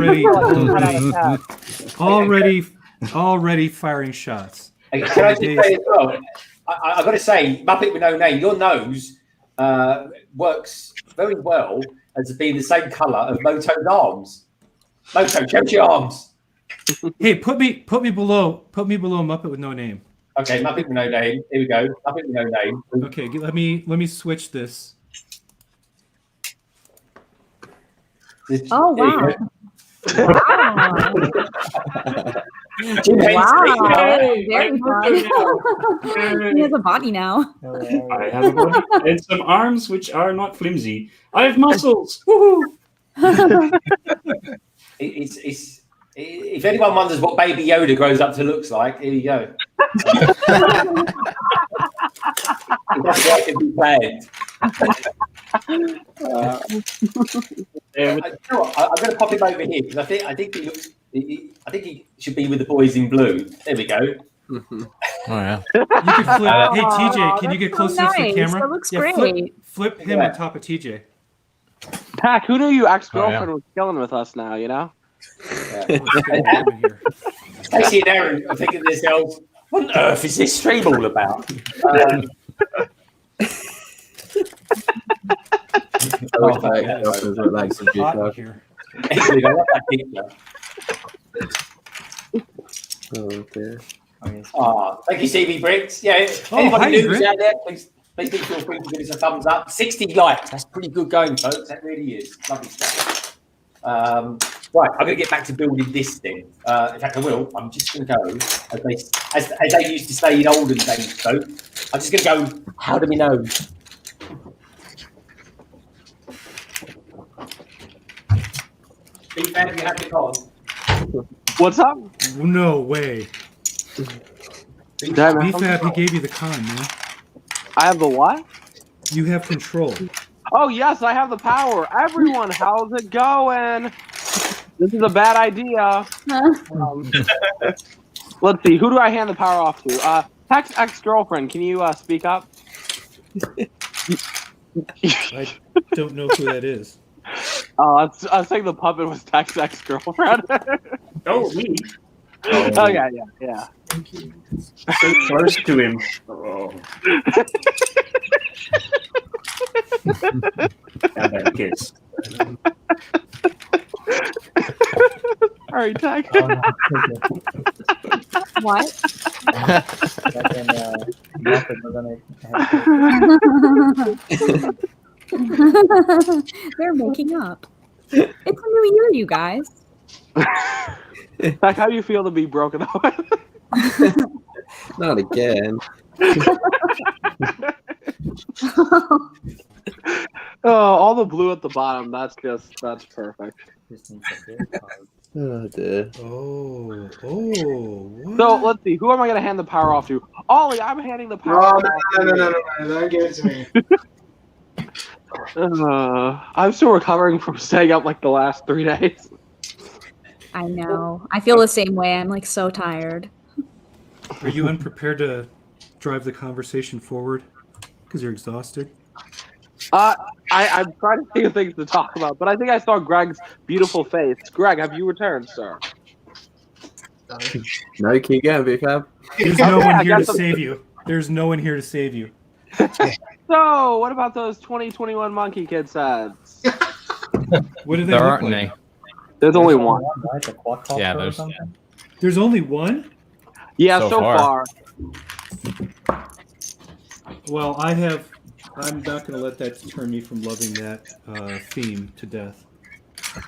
already firing shots. Can I just say as well? I've got to say, Muppet with no name. Your nose works very well as being the same colour of Moto's arms. Moto, show your arms. Hey, put me below Muppet with no name. Okay, Muppet with no name. Here we go. Muppet with no name. Okay, let me switch this. Oh wow! Wow. Very fun. He has a body now. I have a body and some arms which are not flimsy. I have muscles. Woohoo! It's if anyone wonders what Baby Yoda grows up to looks like, here you go. That's what can be planned. I'm going to pop him over here because I think he looks. I think he should be with the boys in blue. There we go. Oh yeah. You can flip. Hey TJ, can you get closer to the camera? That looks great. Flip him on top of TJ. Pack, who knew your ex-girlfriend was killing with us now? Yeah. Stacey and Aaron are thinking to themselves, "What on earth is this stream all about?" Thank you, CV Bricks. Yeah, anybody who's out there, please feel free to give us a thumbs up. 60 likes, that's pretty good going, folks. That really is lovely stuff. Right, I'm going to get back to building this thing. In fact, I will. I'm just going to go, as they used to say in olden days, so I'm just going to go, how do we know? Big fan, you have the card. What's up? No way. BFAB, he gave you the con, man. I have the what? You have control. Oh yes, I have the power. Everyone, how's it going? This is a bad idea. Let's see. Who do I hand the power off to? Tek's ex-girlfriend. Can you speak up? I don't know who that is. Oh, I was saying the puppet was Tek's ex-girlfriend. Oh, me. Oh yeah. So close to him. Oh. Have that kiss. All right, Tek. What? They're making up. It's a new year, you guys. Tek, how do you feel to be broken up? Not again. Oh, all the blue at the bottom. That's perfect. Oh dear. Oh. So let's see. Who am I going to hand the power off to? Ollie, I'm handing the power off. No, don't give it to me. I'm still recovering from staying up like the last 3 days. I know. I feel the same way. I'm like so tired. Are you unprepared to drive the conversation forward because you're exhausted? I'm trying to think of things to talk about, but I think I saw Greg's beautiful face. Greg, have you returned, sir? No, keep going, Big Cab. There's no one here to save you. There's no one here to save you. So, what about those 2021 Monkey Kid sets? What do they There look aren't like? any. There's only one. Yeah, there's. There's only one? Yeah, So so far. Well, I'm not going to let that deter me from loving that theme to death.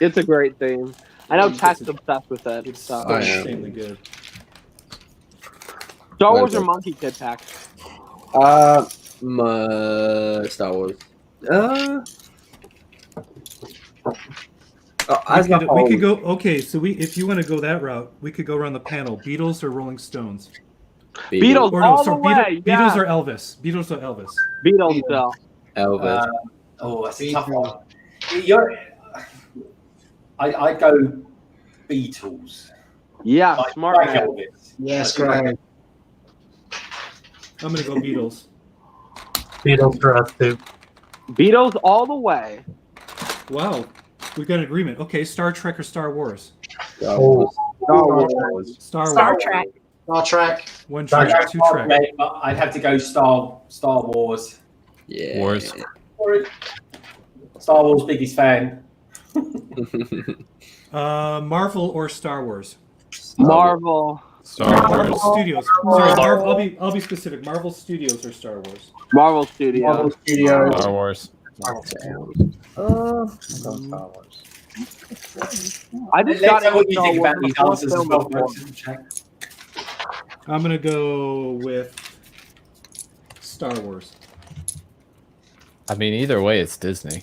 It's a great theme. I know Tech's obsessed with it. It's So. so insanely good. Star Wars or Monkey Kid, Tech? Star Wars. We could go. Okay, so if you want to go that route, we could go around the panel. Beatles or Rolling Stones? Beatles Or all the way. Beatles or Elvis? Beatles or Elvis? Beatles still. Elvis. That's a tough one. I go Beatles. Yeah, Like smart. Elvis. Yes, great. I'm gonna go Beatles. Beatles for us too. Beatles all the way. Wow, we've got an agreement. Okay, Star Trek or Star Wars? Star Wars. Star Trek. Star Trek. One Trek, two Trek. I'd have to go Star Wars. Yeah. Wars. Star Wars biggest fan. Marvel or Star Wars? Marvel. Marvel Studios. Sorry, Marvel, I'll be specific. Marvel Studios or Star Wars? Marvel Studios. Marvel Studios. Star Wars. Star Wars. I just Let's got know what you Star think Wars about these before answers as film well. before. I'm gonna go with Star Wars. I mean, either way, it's Disney.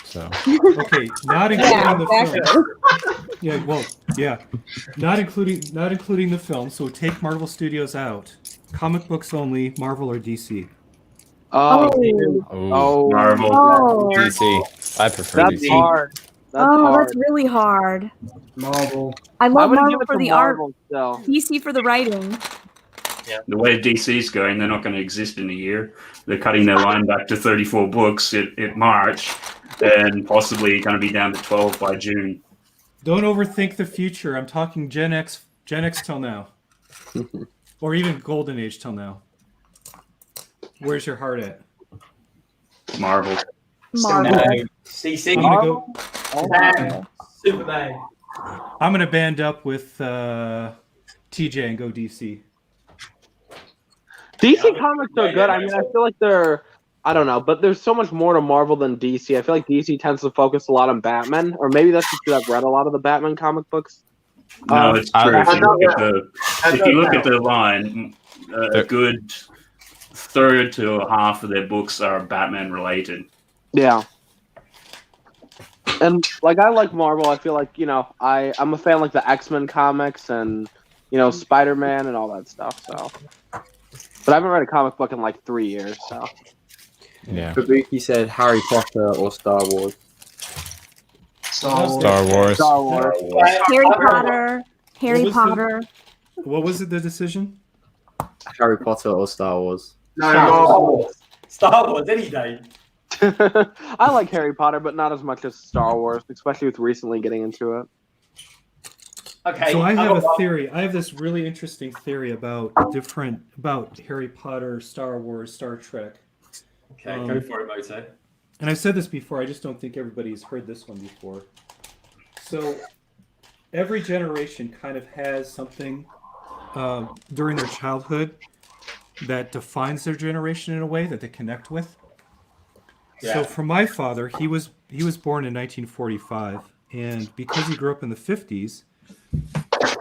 So. Okay, not including the film. Yeah, well, yeah, not including the film. So take Marvel Studios out. Comic books only. Marvel or DC? Marvel. DC. I prefer That's DC. hard. That's hard. That's really hard. Marvel. I love would've Marvel given it for to the Marvel art, still. DC for the writing. The way DC's going, they're not going to exist in a year. They're cutting their line back to 34 books in March, and possibly going to be down to 12 by June. Don't overthink the future. I'm talking Gen X till now, or even Golden Age till now. Where's your heart at? Marvel. Marvel. CC. I'm gonna go. Superman. I'm gonna band up with TJ and go DC. DC comics are good. I mean, I feel like they're, I don't know, but there's so much more to Marvel than DC. I feel like DC tends to focus a lot on Batman, or maybe that's just because I've read a lot of the Batman comic books. No, it's true. If you look at the line, a good third to a half of their books are Batman related. Yeah. And like I like Marvel. I feel like, you know, I'm a fan of like the X-Men comics and, you know, Spider-Man and all that stuff. So, but I haven't read a comic book in like 3 years. So yeah. Kabuki said Harry Potter or Star Wars. Star Wars. Star Wars. Harry Potter. Harry What was Potter. What was it? The decision? Harry Potter or Star Wars. Star Wars any day. I like Harry Potter, but not as much as Star Wars, especially with recently getting into it. Okay. So I have a theory. I have this really interesting theory about Harry Potter, Star Wars, Star Trek. Okay, go for it, Moto. And I've said this before. I just don't think everybody's heard this one before. So every generation kind of has something during their childhood that defines their generation in a way that they connect with. Yeah. So for my father, he was born in 1945, and because he grew up in the 50s,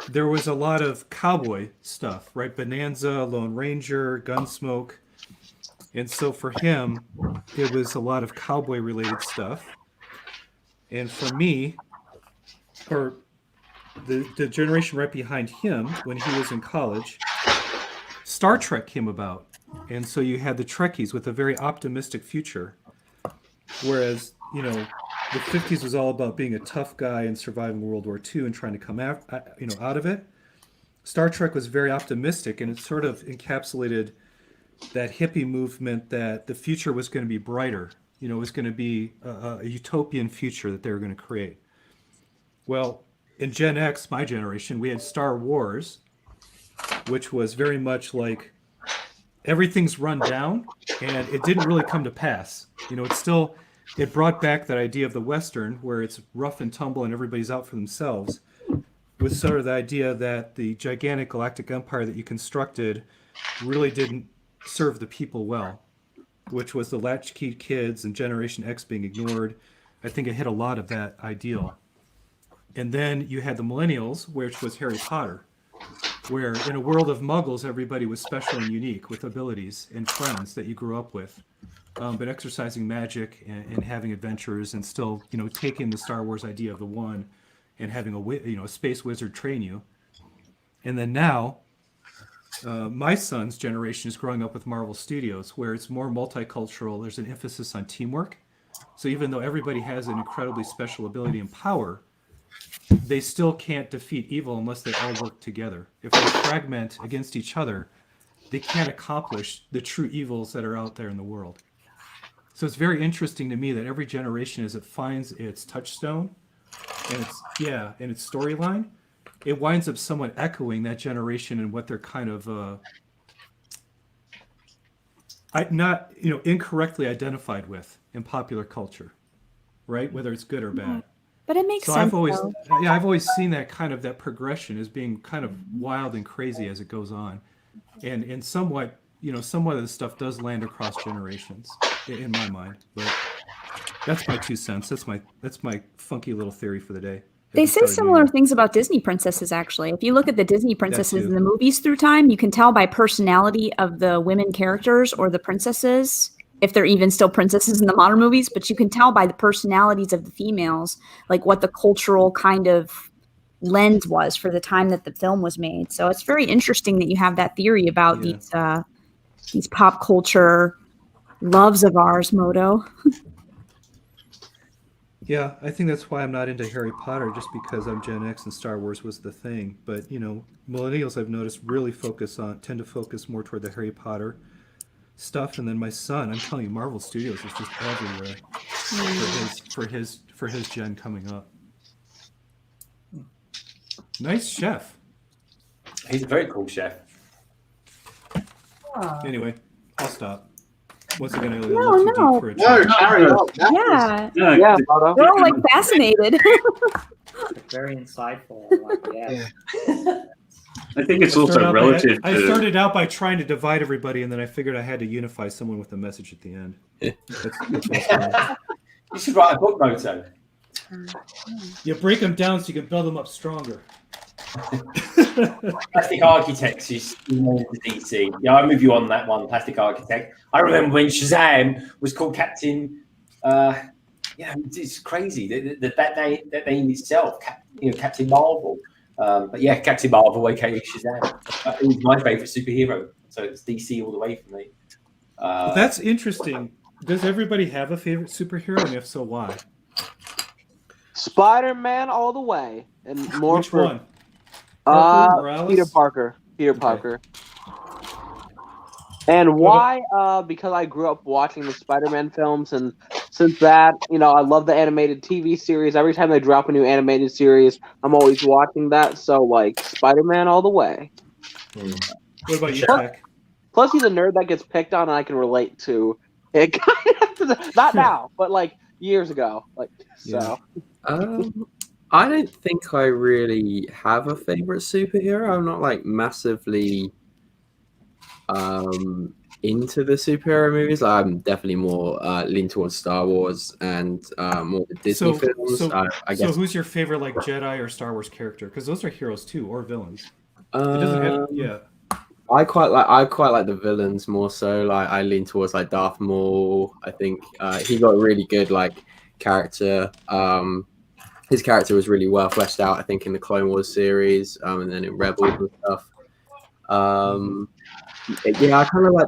there was a lot of cowboy stuff, right? Bonanza, Lone Ranger, Gunsmoke. And so for him, it was a lot of cowboy related stuff. And for me, or the generation right behind him, when he was in college, Star Trek came about. And so you had the Trekkies with a very optimistic future. Whereas, you know, the 50s was all about being a tough guy and surviving World War II and trying to come out of it. Star Trek was very optimistic, and it sort of encapsulated that hippie movement that the future was going to be brighter. You know, it was going to be a utopian future that they were going to create. Well, in Gen X, my generation, we had Star Wars, which was very much like everything's run down, and it didn't really come to pass. You know, it brought back that idea of the Western, where it's rough and tumble and everybody's out for themselves, with sort of the idea that the gigantic galactic empire that you constructed really didn't serve the people well, which was the latchkey kids and Generation X being ignored. I think it hit a lot of that ideal. And then you had the millennials, which was Harry Potter, where in a world of muggles, everybody was special and unique with abilities and friends that you grew up with, but exercising magic and having adventures and still, you know, taking the Star Wars idea of the one and having a space wizard train you. And then now, my son's generation is growing up with Marvel Studios, where it's more multicultural. There's an emphasis on teamwork. So even though everybody has an incredibly special ability and power, they still can't defeat evil unless they all work together. If they fragment against each other, they can't accomplish the true evils that are out there in the world. So it's very interesting to me that every generation, as it finds its touchstone and its storyline, it winds up somewhat echoing that generation and what they're kind of incorrectly identified with in popular culture, right? Whether it's good or bad. But it makes sense. I've always seen that progression as being kind of wild and crazy as it goes on, and somewhat of the stuff does land across generations in my mind. But that's my 2 cents. That's my funky little theory for the day. They say similar things about Disney princesses, actually. If you look at the Disney princesses in the movies through time, you can tell by personality of the women characters or the princesses, if they're even still princesses in the modern movies, but you can tell by the personalities of the females, like what the cultural kind of lens was for the time that the film was made. So it's very interesting that you have that theory about these pop culture loves of ours, Moto. Yeah, I think that's why I'm not into Harry Potter, just because I'm Gen X and Star Wars was the thing. But, you know, millennials I've noticed really tend to focus more toward the Harry Potter stuff. And then my son, I'm telling you, Marvel Studios is just everywhere for his gen coming up. Nice chef. He's a very cool chef. Anyway, I'll stop. What's it going to No, for a carry on. Yeah. Yeah, They're all like fascinated. Very insightful. Yeah. I think it's also relative I started out by trying to divide everybody, and then I figured I had to unify someone with a message at the end. You should write a book, Moto. You break them down so you can build them up stronger. Plastic Architects is more to DC. Yeah, I'm with you on that one, Plastic Architect. I remember when Shazam was called Captain. It's crazy that name itself, Captain Marvel. But yeah, Captain Marvel, aka Shazam. It was my favorite superhero, so it's DC all the way for me. That's interesting. Does everybody have a favorite superhero, and if so, why? Spider-Man all the way, and more Which for one? Morales? Peter Parker. Peter Parker. And why? Because I grew up watching the Spider-Man films, and since that, I love the animated TV series. Every time they drop a new animated series, I'm always watching that. So, Spider-Man all the way. What about you, Tek? Plus, he's a nerd that gets picked on, and I can relate to it. Not now, but years ago. I don't think I really have a favorite superhero. I'm not massively into the superhero movies. I'm definitely more lean towards Star Wars and more the Disney films. I guess. So who's your favorite Jedi or Star Wars character? Because those are heroes too, or villains. It doesn't have, I quite like the villains more so. I lean towards Darth Maul. I think he got a really good character. His character was really well fleshed out, I think, in the Clone Wars series, and then in Rebels and stuff. I kind of like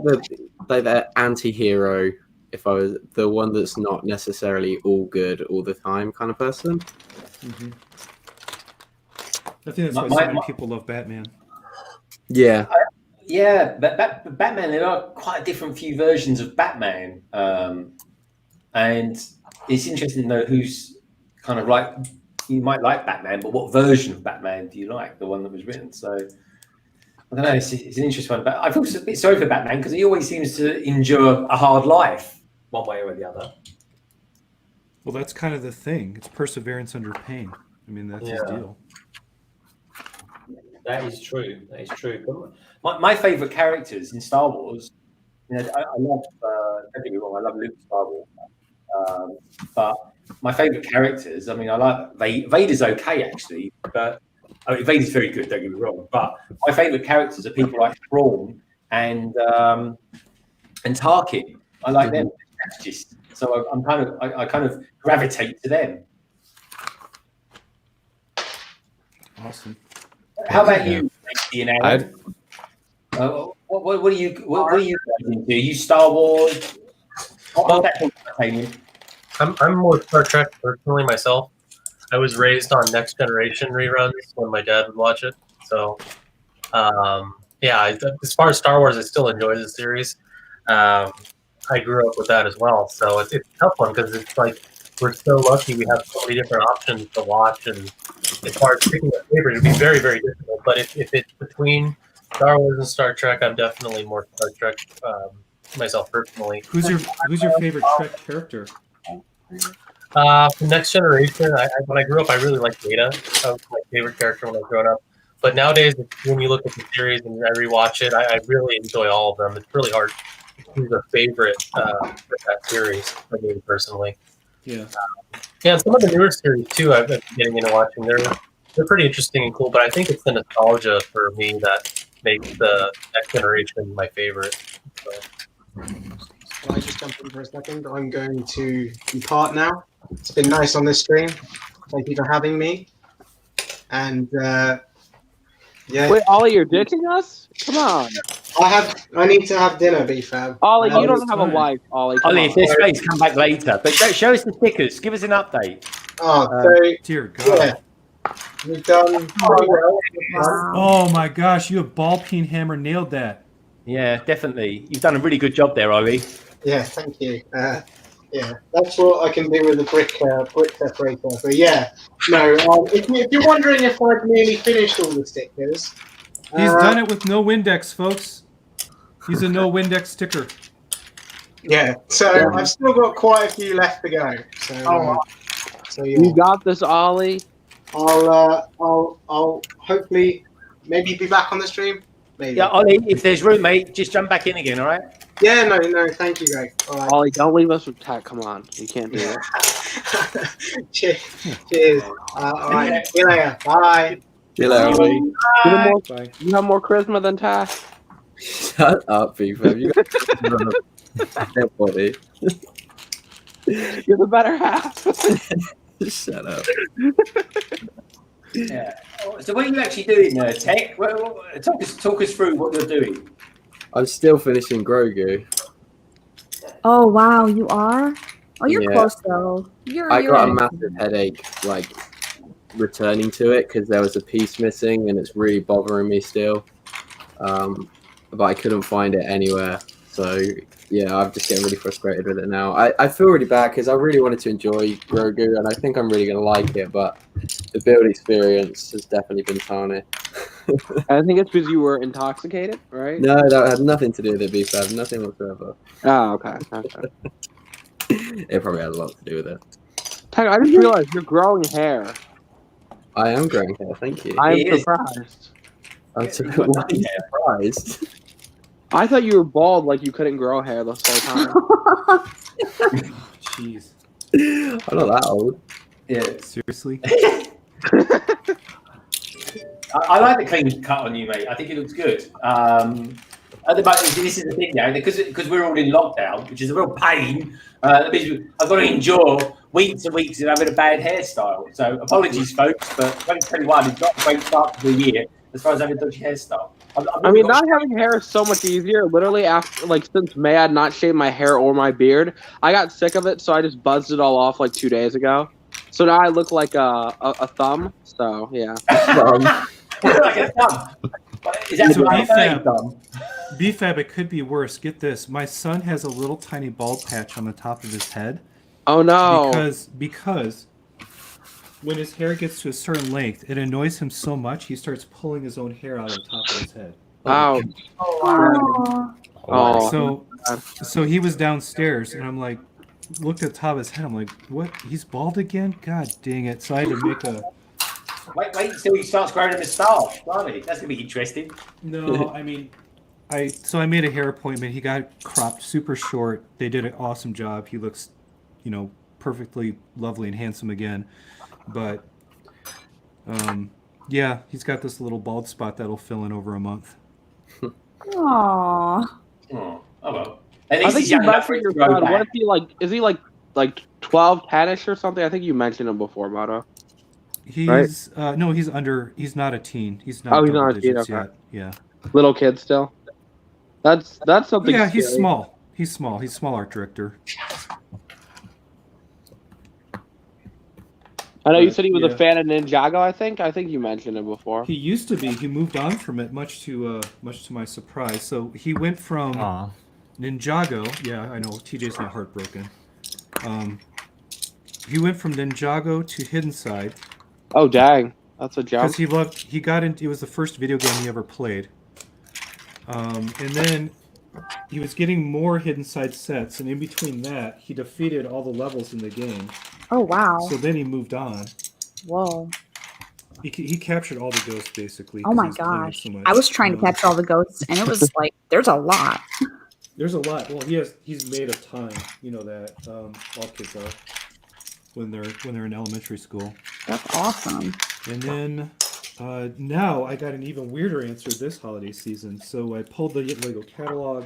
the anti-hero, if I was the one that's not necessarily all good all the time kind of person. I think that's why so many people love Batman. Yeah. Yeah, but Batman, there are quite a different few versions of Batman. And it's interesting to know who's kind of like, you might like Batman, but what version of Batman do you like? The one that was written. So I don't know, it's an interesting one. But I feel a bit sorry for Batman because he always seems to endure a hard life one way or the other. Well, that's kind of the thing. It's perseverance under pain. I mean, that's his deal. That is true. That is true. My favorite characters in Star Wars, you know, I love, don't get me wrong, I love Luke Skywalker. But my favorite characters, I mean, I like Vader's okay actually, but I mean, Vader's very good, don't get me wrong. But my favorite characters are people like Thrawn and Tarkin. I like them. Just, so I kind of gravitate to them. Awesome. How about you, Aaron? What are you guys into? Are you Star Wars? I'm more Star Trek personally myself. I was raised on Next Generation reruns when my dad would watch it. So, as far as Star Wars, I still enjoy the series. I grew up with that as well. So it's a tough one because it's like we're so lucky we have so many different options to watch. And as far as picking a favorite, it'd be very, very difficult. But if it's between Star Wars and Star Trek, I'm definitely more Star Trek myself personally. Who's your favorite Trek character? From Next Generation, when I grew up, I really liked Data. That was my favorite character when I was growing up. But nowadays, when you look at the series and I rewatch it, I really enjoy all of them. It's really hard to choose a favorite for that series for me personally. Yeah. And some of the newer series too, I've been getting into watching. They're pretty interesting and cool. But I think it's the nostalgia for me that makes the Next Generation my favorite. So. Can I just jump in for a second? I'm going to depart now. It's been nice on this stream. Thank you for having me. And yeah. Wait, Ollie, you're ditching us? Come on. I need to have dinner, B-Fab. Ollie, you don't have a wife, Ollie. Ollie, if there's space, come back later. But show us the stickers. Give us an update. Oh, so dear God. Yeah. We've done. Oh my gosh, you have ball peen hammer nailed that. Yeah, definitely. You've done a really good job there, Ollie. Yeah, thank you. Yeah, that's what I can do with the brick separator. But yeah, no. If you're wondering if I've nearly finished all the stickers, he's done it with no Windex, folks. He's a no Windex sticker. Yeah, so I've still got quite a few left to go. So, so yeah. You got this, Ollie. I'll hopefully maybe be back on the stream. Maybe. Yeah, Ollie, if there's room, mate, just jump back in again, all right? Yeah, no, thank you, Greg. All right. Ollie, don't leave us with Tek. Come on, you can't do that. Cheers. All right, see you later. Bye. See you later, Ollie. You have more charisma than Tek. Shut up, B-Fab. You got dead body. You're the better half. Shut up. Yeah. So what are you actually doing, Tek? Talk us through what you're doing. I'm still finishing Grogu. Oh wow, you are? Oh, you're Yeah. close though. I got a massive headache, like returning to it because there was a piece missing, and it's really bothering me still. But I couldn't find it anywhere, so yeah, I'm just getting really frustrated with it now. I feel really bad because I really wanted to enjoy Grogu, and I think I'm really gonna like it, but the build experience has definitely been tarnished. I think it's because you were intoxicated, right? No, that had nothing to do with it, B-Fab. Nothing whatsoever. Oh, okay. It probably had a lot to do with it. Tek, I just realized you're growing hair. I am growing hair, thank you. I'm surprised. I'm surprised. I thought you were bald, like you couldn't grow hair the whole time. Jeez. I'm not that old. Yeah. Seriously? I like the clean cut on you, mate. I think it looks good. At the moment, this is the thing now, because we're all in lockdown, which is a real pain. That means I've got to endure weeks and weeks of having a bad hairstyle. So apologies, folks, but 2021 is not a great start to the year as far as having a dodgy hairstyle. I mean, not having hair is so much easier. Literally, after since May, I'd not shaved my hair or my beard. I got sick of it, so I just buzzed it all off like 2 days ago. So now I look like a thumb. So yeah. Like a thumb. Is that So right? BFAB, it could be worse. Get this. My son has a little tiny bald patch on the top of his head. Oh no! Because when his hair gets to a certain length, it annoys him so much he starts pulling his own hair out of the top of his head. Ouch. Oh. So he was downstairs, and I'm like, looked at the top of his head. I'm like, what? He's bald again? God dang it! So I had to make a. Wait until he starts growing a moustache, Barney. That's gonna be interesting. No, I mean, I made a hair appointment. He got cropped super short. They did an awesome job. He looks, perfectly lovely and handsome again. But, yeah, he's got this little bald spot that'll fill in over a month. Aww. Oh well. I think you mentioned your son. What if he is he like 12, 10-ish or something? I think you mentioned him before, Moto. He's no, he's not a teen. He's not. Oh, he's not a teen. Okay. Okay. Yeah. Little kid still. That's something. Yeah, he's scary. small. He's small. He's small art director. I know you said he was a fan of Ninjago. I think you mentioned it before. He used to be. He moved on from it, much to my surprise. So he went from Ninjago. Yeah, I know. TJ's not heartbroken. He went from Ninjago to Hidden Side. Oh dang, that's a jump. Because he got into. It was the first video game he ever played. And then he was getting more Hidden Side sets, and in between that, he defeated all the levels in the game. Oh wow! So then he moved on. Whoa! He captured all the ghosts basically. Oh my gosh! I was trying to capture all the ghosts, and it was like there's a lot. There's a lot. Well, he's made of time. You know that all kids are when they're in elementary school. That's awesome. And then now I got an even weirder answer this holiday season. So I pulled the Lego catalog.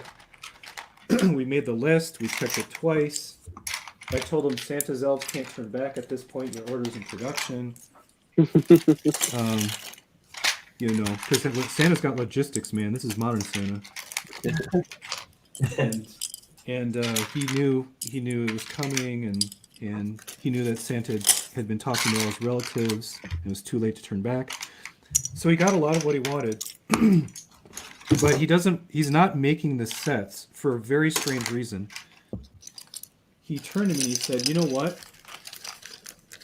We made the list. We checked it twice. I told him Santa's elves can't turn back at this point. Your order's in production. Because Santa's got logistics, man. This is modern Santa. and he knew it was coming, and he knew that Santa had been talking to all his relatives. It was too late to turn back. So he got a lot of what he wanted. But he's not making the sets for a very strange reason. He turned to me and he said, you know what?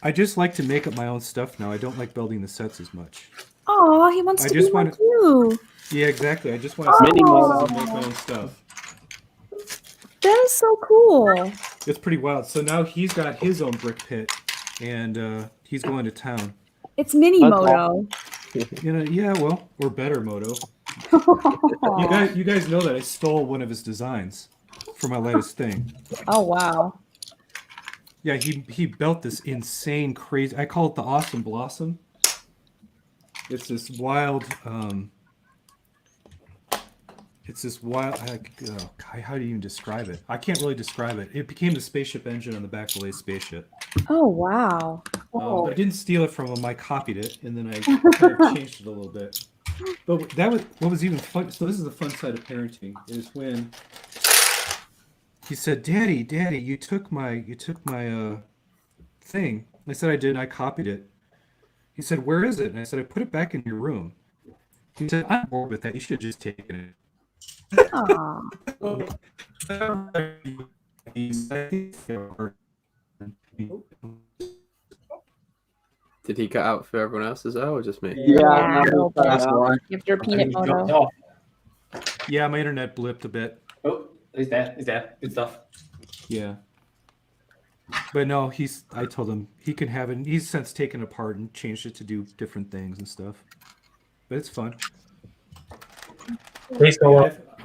I just like to make up my own stuff now. I don't like building the sets as much. Oh, he wants to be like you. Yeah, exactly. I just want to make my own stuff. That is so cool. It's pretty wild. So now he's got his own brick pit, and he's going to town. It's mini Moto. Yeah, well, or better Moto. You guys know that I stole one of his designs for my latest thing. Oh wow! Yeah, he built this insane, crazy. I call it the Awesome Blossom. It's this wild. How do you even describe it? I can't really describe it. It became the spaceship engine on the back of Lay's spaceship. Oh wow! But I didn't steal it from him. I copied it, and then I kind of changed it a little bit. But what was even fun. So this is the fun side of parenting is when he said, "Daddy, you took my thing." I said I did. And I copied it. He said, "Where is it?" And I said, "I put it back in your room." He said, "I'm bored with that. You should have just taken it." Did he cut out for everyone else as well, or just me? Yeah, that's all right. You have to repeat it, Moto. Yeah, my internet blipped a bit. Oh, he's there. Good stuff. Yeah. But no, I told him he can have it. He's since taken it apart and changed it to do different things and stuff. But it's fun.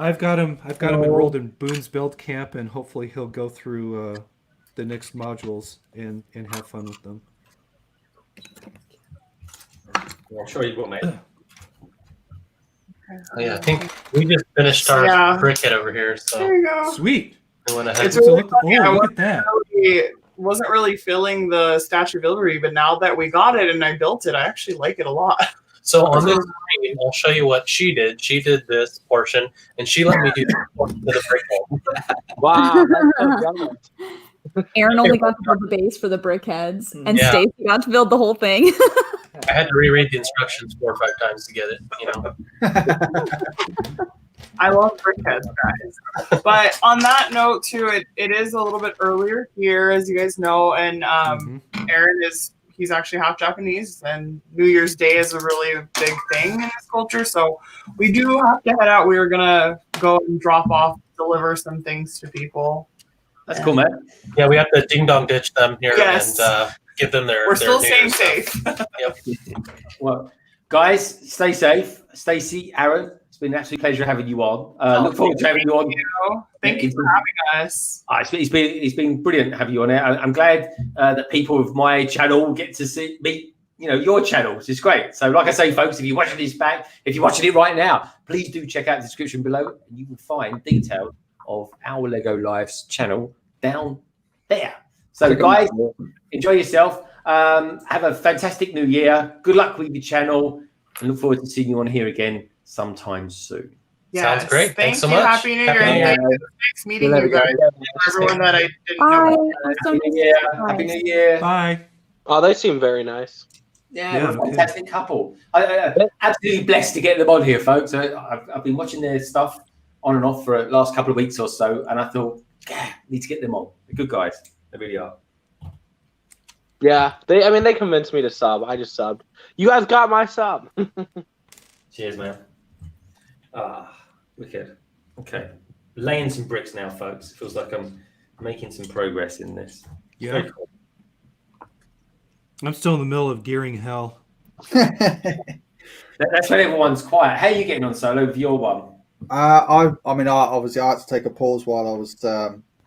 I've got him enrolled in Boone's Build Camp, and hopefully he'll go through the next modules and have fun with them. I'm sure you will, mate. Oh, yeah, I think we just finished our briquette over here. So There you go. Sweet. We went ahead. It's really funny. I look at that. wasn't really feeling the Statue of Liberty, but now that we got it and I built it, I actually like it a lot. So on this screen, I'll show you what she did. She did this portion, and she let me do the briquette. Wow, that's so jealous. Aaron only got to build the base for the brick heads, and Yeah. Stacy got to build the whole thing. I had to reread the instructions 4 or 5 times to get it. You know. I love brickheads, guys. But on that note, too, it is a little bit earlier here, as you guys know, and Aaron he's actually half Japanese, and New Year's Day is a really big thing in his culture. So we do have to head out. We were gonna go and drop off, deliver some things to people. That's cool, man. Yeah, we have to ding dong ditch them here Yes. and give them their. We're still New staying Year's stuff. safe. Yep. Well, guys, stay safe. Stacey, Aaron, it's been an absolute pleasure having you on. Look forward to having you on. Thank you for having us. It's been brilliant having you on it. I'm glad that people of my channel get to meet your channels. It's great. So, like I say, folks, if you're watching this back, if you're watching it right now, please do check out the description below, and you can find details of our Lego Lives channel down there. So, guys, enjoy yourself. Have a fantastic new year. Good luck with your channel, and look forward to seeing you on here again sometime soon. Yes. Sounds great. Thanks so you. much. Happy New Year. And thank you. Thanks meeting you guys. Everyone that I didn't know. Happy New Year. Happy New Year. Bye. Oh, they seem very nice. Yeah, what a fantastic couple. I absolutely blessed to get them on here, folks. I've been watching their stuff on and off for the last couple of weeks or so, and I thought, yeah, need to get them on. They're good guys. They really are. Yeah, they convinced me to sub. I just subbed. You guys got my sub. Cheers, man. Wicked. Okay. Laying some bricks now, folks. Feels like I'm making some progress in this. Yeah. Very cool. I'm still in the middle of gearing hell. That's when everyone's quiet. How are you getting on, Solo, with your one? I obviously I had to take a pause while I was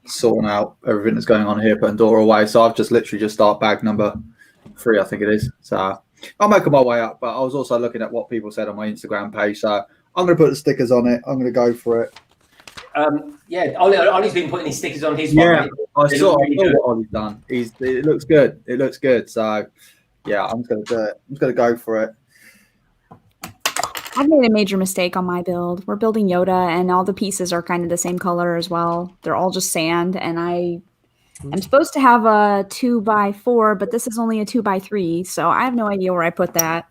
sorting out everything that's going on here, putting Dora away. So I've just literally just started bag number 3, I think it is. So I'm making my way up, but I was also looking at what people said on my Instagram page. So I'm going to put the stickers on it. I'm going to go for it. Yeah, Ollie's been putting his stickers on his Yeah, one. I saw what Ollie's done. It looks good. It looks good. So yeah, I'm just going to do it. I'm just going to go for it. I've made a major mistake on my build. We're building Yoda, and all the pieces are kind of the same color as well. They're all just sand, and I'm supposed to have a 2x4, but this is only a 2x3, so I have no idea where I put that.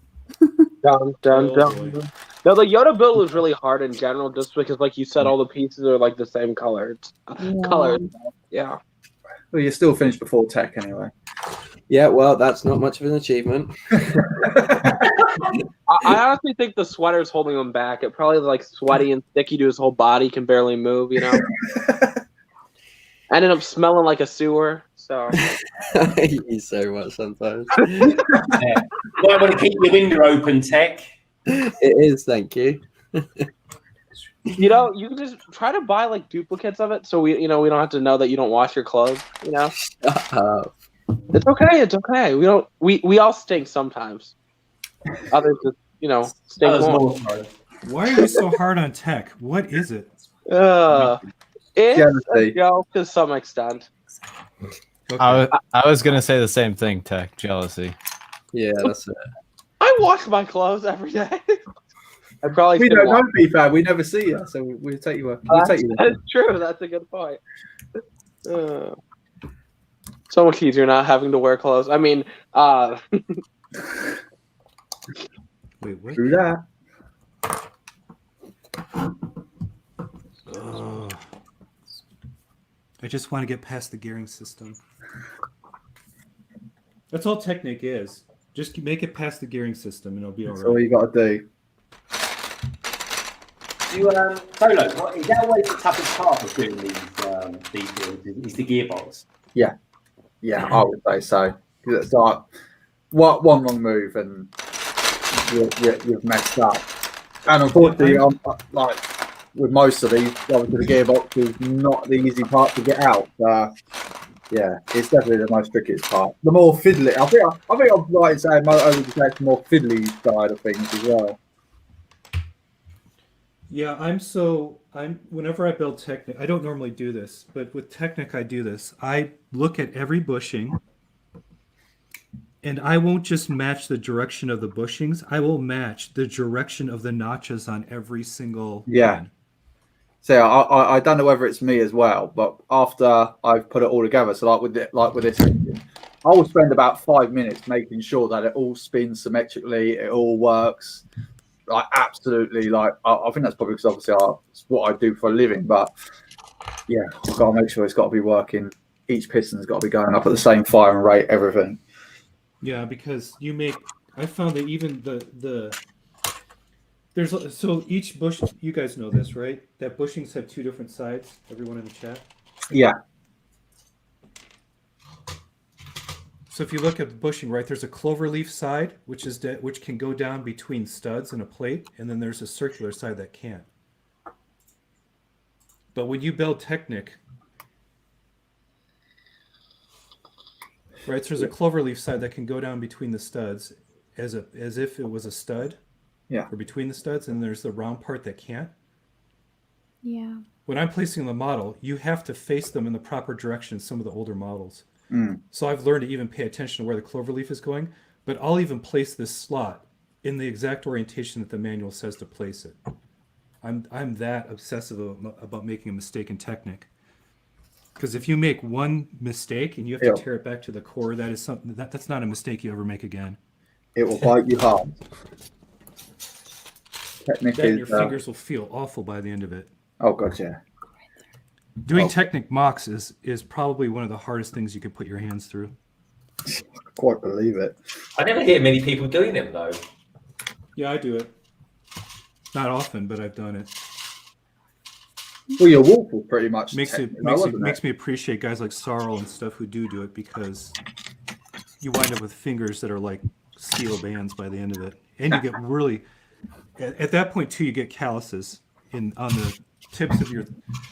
Dun, dun, dun. No, the Yoda build was really hard in general, just because, like you said, all the pieces are like the same color. Yeah. Well, you're still finished before Tek anyway. Yeah, well, that's not much of an achievement. I honestly think the sweater's holding him back. It probably like sweaty and sticky to his whole body, can barely move, you know. Ended up smelling like a sewer. So I hate you so much sometimes. You might want to keep your window open, Tek. It is, thank you. You know, you can just try to buy like duplicates of it, so we don't have to know that you don't wash your clothes. You know, Shut up. It's okay. It's okay. We all stink sometimes. Others just stink more. Why are you so hard on Tek? What is it? It's a joke to some extent. I was gonna say the same thing, Tek. Jealousy. Yeah, that's it. I wash my clothes every day. I probably We should don't wash. know, B-Fab. We never see you, so we'll take you. We'll take you there. That's true. That's a good point. So much easier not having to wear clothes. I mean, Wait, what? Do that. I just want to get past the gearing system. That's all Technic is. Just make it past the gearing system, and it'll be all That's right. all you got to do. Solo, is that always the toughest part of doing these builds? Is the gearbox? Yeah, I would say so. It's like one wrong move and you've messed up. And unfortunately, like with most of these, obviously the gearbox is not the easy part to get out. Yeah, it's definitely the most trickiest part. The more fiddly, I think I'm right in saying Moto would say the more fiddly side of things as well. Yeah, whenever I build Technic, I don't normally do this, but with Technic I do this. I look at every bushing, and I won't just match the direction of the bushings, I will match the direction of the notches on every single line. So I don't know whether it's me as well, but after I've put it all together, so like with this engine, I will spend about 5 minutes making sure that it all spins symmetrically, it all works. Like absolutely, like I think that's probably because obviously it's what I do for a living. But yeah, I've got to make sure it's got to be working. Each piston's got to be going up at the same firing rate. Everything. Yeah, because I found that even so each bush. You guys know this, right? That bushings have two different sides. Everyone in the chat. Yeah. So if you look at the bushing, right, there's a cloverleaf side, which can go down between studs and a plate, and then there's a circular side that can't. But when you build Technic, right, so there's a cloverleaf side that can go down between the studs as if it was a stud. Yeah. Or between the studs, and there's the round part that can't. Yeah. When I'm placing the model, you have to face them in the proper direction, some of the older models. So I've learned to even pay attention to where the cloverleaf is going, but I'll even place this slot in the exact orientation that the manual says to place it. I'm that obsessive about making a mistake in Technic. Because if you make one mistake and you have to tear it back to the core, that is something that's not a mistake you ever make again. It will bite you hard. Technic Then your fingers will feel awful by the end of it. Oh god, yeah. Doing Technic mocks is probably one of the hardest things you could put your hands through. I quite believe it. I never hear many people doing them though. Yeah, I do it. Not often, but I've done it. Well, your wolf will pretty much makes me appreciate guys like Sarl and stuff who do it, because you wind up with fingers that are like steel bands by the end of it, and you get really at that point too. You get calluses on the tips of your.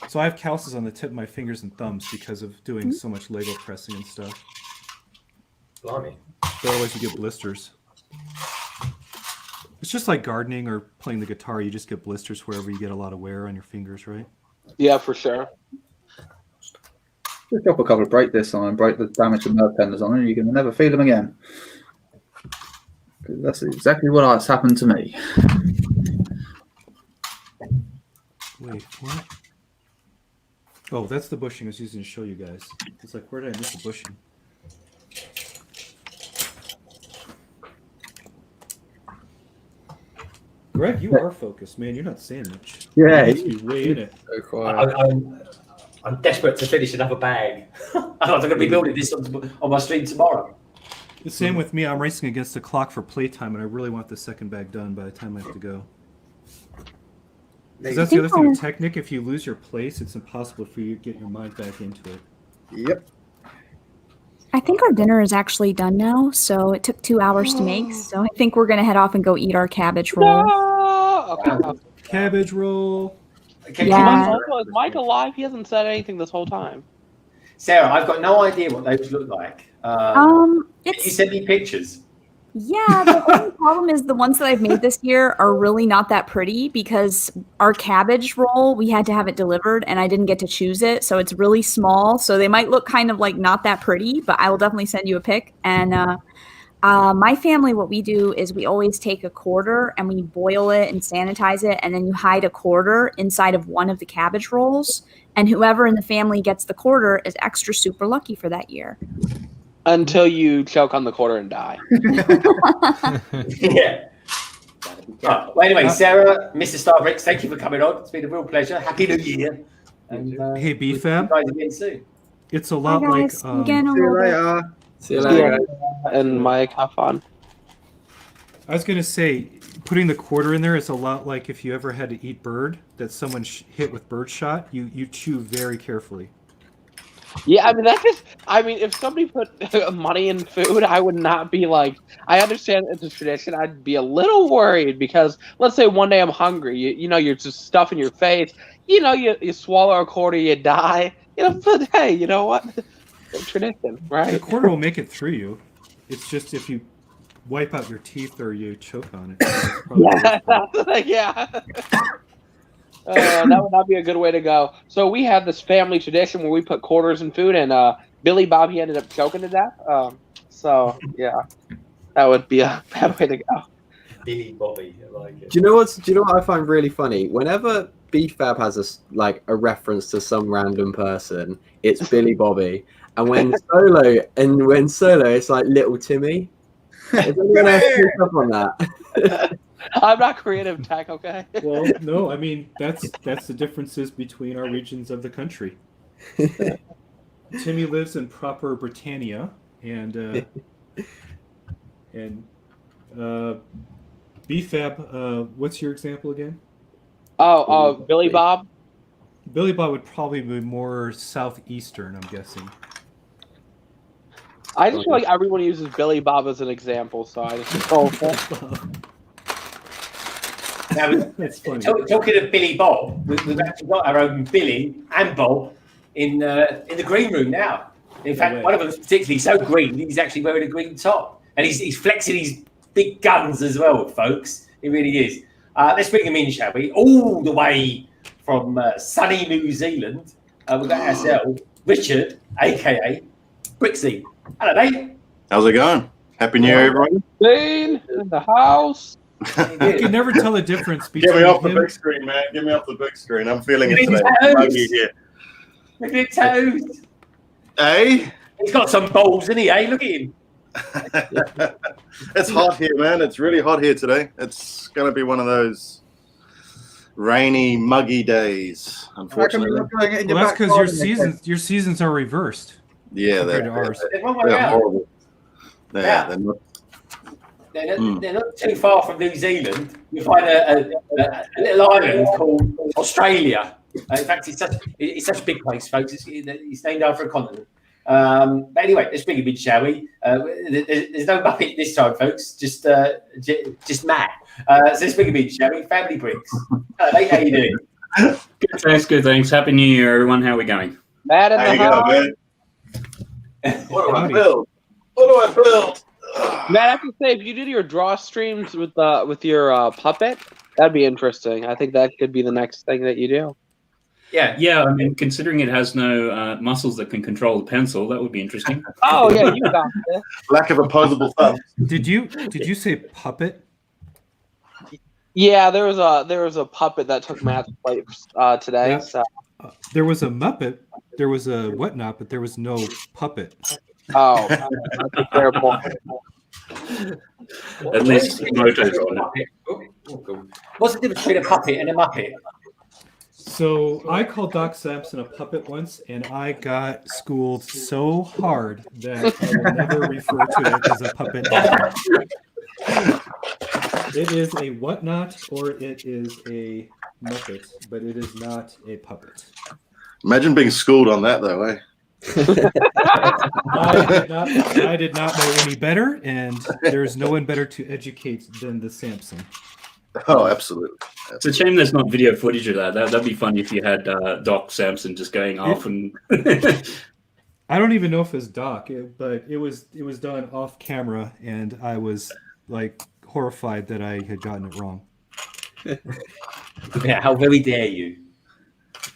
So I have calluses on the tip of my fingers and thumbs because of doing so much Lego pressing and stuff. Blimey. But otherwise, you get blisters. It's just like gardening or playing the guitar. You just get blisters wherever you get a lot of wear on your fingers, right? Yeah, for sure. Just drop a couple of break this on and break the damage and nerve tenders on, and you can never feel them again. That's exactly what has happened to me. Wait, what? Oh, that's the bushing I was using to show you guys. It's like, where did I miss the bushing? Greg, you are focused, man. You're not saying much. Yeah, you're way in it. So quiet. I'm desperate to finish another bag. I'm going to be building this on my stream tomorrow. The same with me. I'm racing against the clock for playtime, and I really want the second bag done by the time I have to go. Because that's the other thing with Technic. If you lose your place, it's impossible for you to get your mind back into it. Yep. I think our dinner is actually done now, so it took 2 hours to make. So I think we're gonna head off and go eat our cabbage roll. No! Cabbage roll. Yeah. Is Mike alive? He hasn't said anything this whole time. Sarah, I've got no idea what those look like. Can you send me pictures? Yeah, the only problem is the ones that I've made this year are really not that pretty because our cabbage roll, we had to have it delivered and I didn't get to choose it. So it's really small. So they might look kind of like not that pretty, but I will definitely send you a pic. And my family, what we do is we always take a quarter and we boil it and sanitize it. And then you hide a quarter inside of one of the cabbage rolls. And whoever in the family gets the quarter is extra super lucky for that year. Until you choke on the quarter and die. Yeah. Well, anyway, Sarah, Mr. StarBricks, thank you for coming on. It's been a real pleasure. Happy New Year. And, hey, BFAB. Guys again soon. It's a lot like. See you later. See you later. And Mike, have fun. I was going to say, putting the quarter in there is a lot like if you ever had to eat bird that someone hit with bird shot. You chew very carefully. Yeah, I mean, if somebody put money in food, I would not be like, I understand it's a tradition. I'd be a little worried because let's say one day I'm hungry, you know, you're just stuffing your face, you know, you swallow a quarter, you die, you know, but hey, you know what? Tradition, right? The quarter will make it through you. It's just if you wipe out your teeth or you choke on it. Yeah. That would not be a good way to go. So we have this family tradition where we put quarters in food, and Billy Bob, he ended up choking to death. So yeah, that would be a bad way to go. Billy Bobby, I like it. Do you know what I find really funny? Whenever BFAB has a reference to some random person, it's Billy Bobby. and when solo, it's like little Timmy. Is anyone else pick up on that? I'm not creative, Tech. Okay. Well, no, I mean that's the differences between our regions of the country. Timmy lives in proper Britannia, and BFAB. What's your example again? Billy Bob. Billy Bob would probably be more southeastern, I'm guessing. I just feel like everyone uses Billy Bob as an example, so I just go. That's funny. Talking of Billy Bob, we've actually got our own Billy and Bob in the green room now. In fact, one of them is particularly so green, he's actually wearing a green top. And he's flexing his big guns as well, folks. He really is. Let's bring him in, shall we? All the way from sunny New Zealand, we've got ourselves Richard, a.k.a. Bricksy. Hello, mate. How's it going? Happy New Year, everyone. Dean in the house. You can never tell the difference between Get me off him. the big screen, man. Get me off the big screen. I'm feeling it Look today. at his Muggy toes. here. Look at his toes. Hey? He's got some balls, isn't he? Look at him. It's hot here, man. It's really hot here today. It's going to be one of those rainy, muggy days, unfortunately. Well, that's because your seasons are reversed. Yeah, compared they're to ours. they're horrible. Yeah. They're They're not too far from New Zealand. You find a little island called Australia. In fact, it's such a big place, folks. It's named after a continent. But anyway, let's bring him in, shall we? There's no Muppet this time, folks. Just Matt. So let's bring him in, shall we? Family Bricks. Hello, mate. How you doing? Good, thanks. Good, thanks. Happy New Year, everyone. How are we going? Matt in the house. What do I build? What do I build? Matt, I have to say, if you did your draw streams with your puppet, that'd be interesting. I think that could be the next thing that you do. Yeah. I mean, considering it has no muscles that can control the pencil, that would be interesting. Oh yeah, you got it. Lack of opposable thumbs. Did you say puppet? Yeah, there was a puppet that took Matt's place today. Yeah. So. There was a Muppet, there was a whatnot, but there was no puppet. Oh, that's a fair point. At least Moto's on it. What's the difference between a puppet and a Muppet? So I called Doc Sampson a puppet once, and I got schooled so hard that I will never refer to it as a puppet. It is a whatnot or it is a Muppet, but it is not a puppet. Imagine being schooled on that, though, eh? I did not know any better, and there's no one better to educate than the Sampson. Oh, absolutely. It's a shame there's not video footage of that. That'd be fun if you had Doc Sampson just going off and. I don't even know if it's Doc, but it was done off camera, and I was like horrified that I had gotten it wrong. Yeah, how very dare you?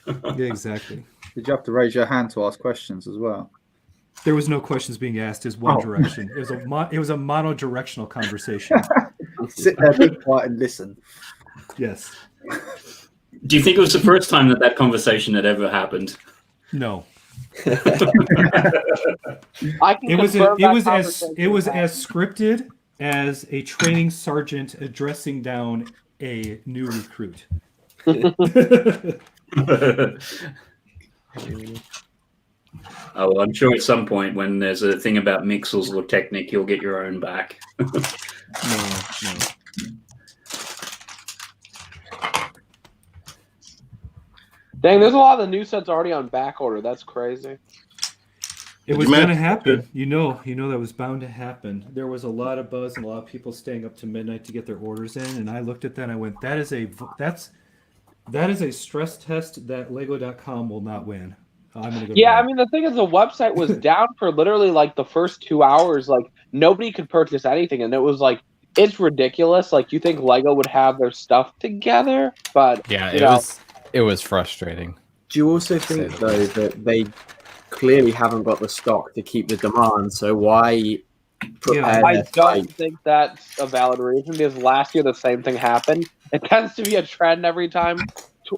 Yeah, exactly. Did you have to raise your hand to ask questions as well? There was no questions being asked. It's one direction. It was a mono-directional conversation. Sit there, be quiet, and listen. Yes. Do you think it was the first time that conversation had ever happened? No. It was as scripted as a training sergeant addressing down a new recruit. Oh, well, I'm sure at some point when there's a thing about Mixels or Technic, you'll get your own back. No. Dang, there's a lot of the new sets already on back order. That's crazy. It was going to happen. You know that was bound to happen. There was a lot of buzz and a lot of people staying up to midnight to get their orders in, and I looked at that and I went, that is a stress test that Lego.com will not win. I'm gonna go. Yeah, I mean the thing is, the website was down for literally like the first 2 hours. Like nobody could purchase anything, and it was like it's ridiculous. Like you think Lego would have their stuff together, but yeah, it was frustrating. Do you also think though that they clearly haven't got the stock to keep the demand? So why prepare? I don't think that's a valid reason because last year the same thing happened. It tends to be a trend every time.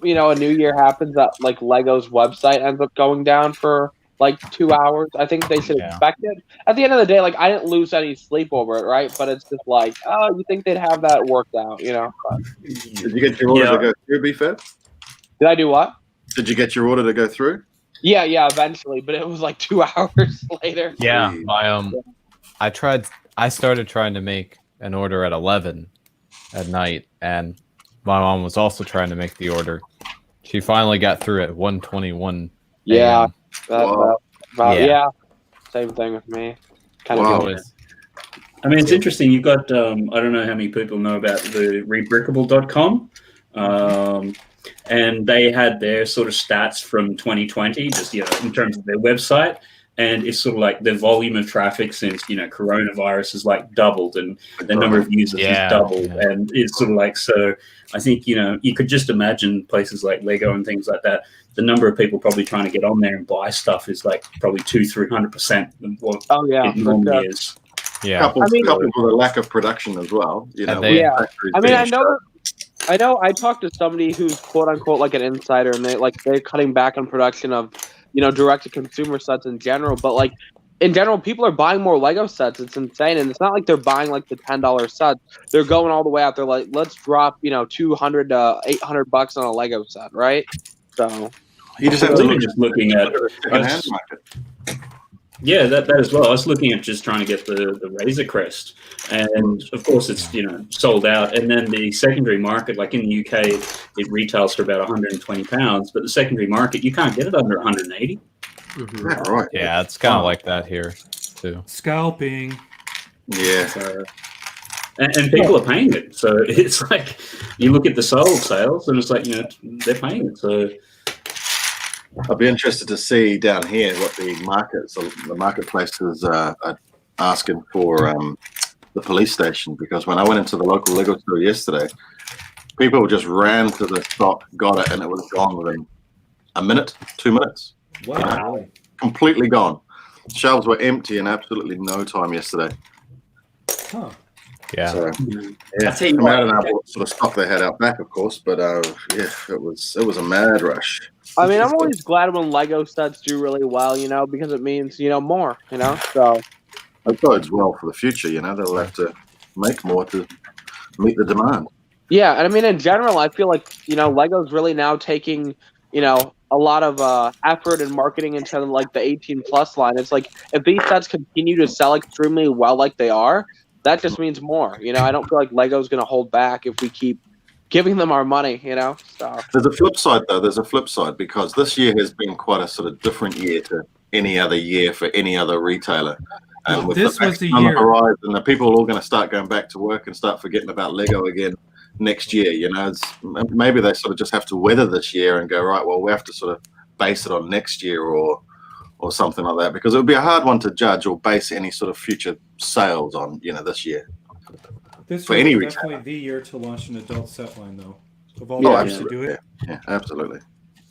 A new year happens that like Lego's website ends up going down for like 2 hours. I think they should expect it. At the end of the day, like I didn't lose any sleep over it, right? But it's just like, oh, you think they'd have that worked out, you know? But, Did you get your order to go through, B-Fed? did I do what? Did you get your order to go through? Yeah, eventually, but it was like 2 hours later. Yeah, I started trying to make an order at 11 at night, and my mom was also trying to make the order. She finally got through at 1:21. Yeah, Yeah. same thing with me. Kind of. I mean, it's interesting. You've got I don't know how many people know about the rebrickable.com. And they had their sort of stats from 2020, just in terms of their website, and it's sort of like the volume of traffic since coronavirus has like doubled, and the number of users has doubled, and it's sort of like, so I think you could just imagine places like Lego and things like that. The number of people probably trying to get on there and buy stuff is like probably 200-300% of what it normally is. Yeah, coupled with a lack of production as well. I mean, I know. I talked to somebody who's quote unquote like an insider, and they're cutting back on production of direct to consumer sets in general. But like in general, people are buying more Lego sets. It's insane, and it's not like they're buying like the $10 sets. They're going all the way out. They're like, let's drop $200 to $800 on a Lego set, right? So you just have to look looking at secondhand market. Yeah, that as well. I was looking at just trying to get the Razor Crest, and of course it's sold out. And then the secondary market, like in the UK, it retails for about £120, but the secondary market you can't get it under 180. Mm-hmm. Yeah, right. Yeah, it's kind of like that here too. Scalping. Yeah. So, and people are paying it, so it's like you look at the sold sales, and it's like they're paying it. So. I'd be interested to see down here what the marketplaces are asking for the police station, because when I went into the local Lego store yesterday, people just ran to the stock, got it, and it was gone within a minute, 2 minutes. Wow. Completely gone. Shelves were empty in absolutely no time yesterday. Huh. Yeah. So, I tell you I don't know what sort of stock they had out back, of course, but it was a mad rush. I mean, I'm always glad when Lego sets do really well, because it means more, So it bodes well for the future. They'll have to make more to meet the demand. Yeah, and I mean, in general, I feel like Lego's really now taking a lot of effort and marketing into like the 18+ line. It's like if these sets continue to sell extremely well, like they are, that just means more. I don't feel like Lego's going to hold back if we keep giving them our money, So there's a flip side, though. There's a flip side, because this year has been quite a sort of different year to any other year for any other retailer. And with this the was the on year. the horizon, the people are all going to start going back to work and start forgetting about Lego again next year. Maybe they sort of just have to weather this year and go, right, well, we have to sort of base it on next year or something like that, because it would be a hard one to judge or base any sort of future sales on, this year. This for was any definitely retailer. the year to launch an adult set line, though. Of all Oh, the years to absolutely. do it. Yeah, absolutely.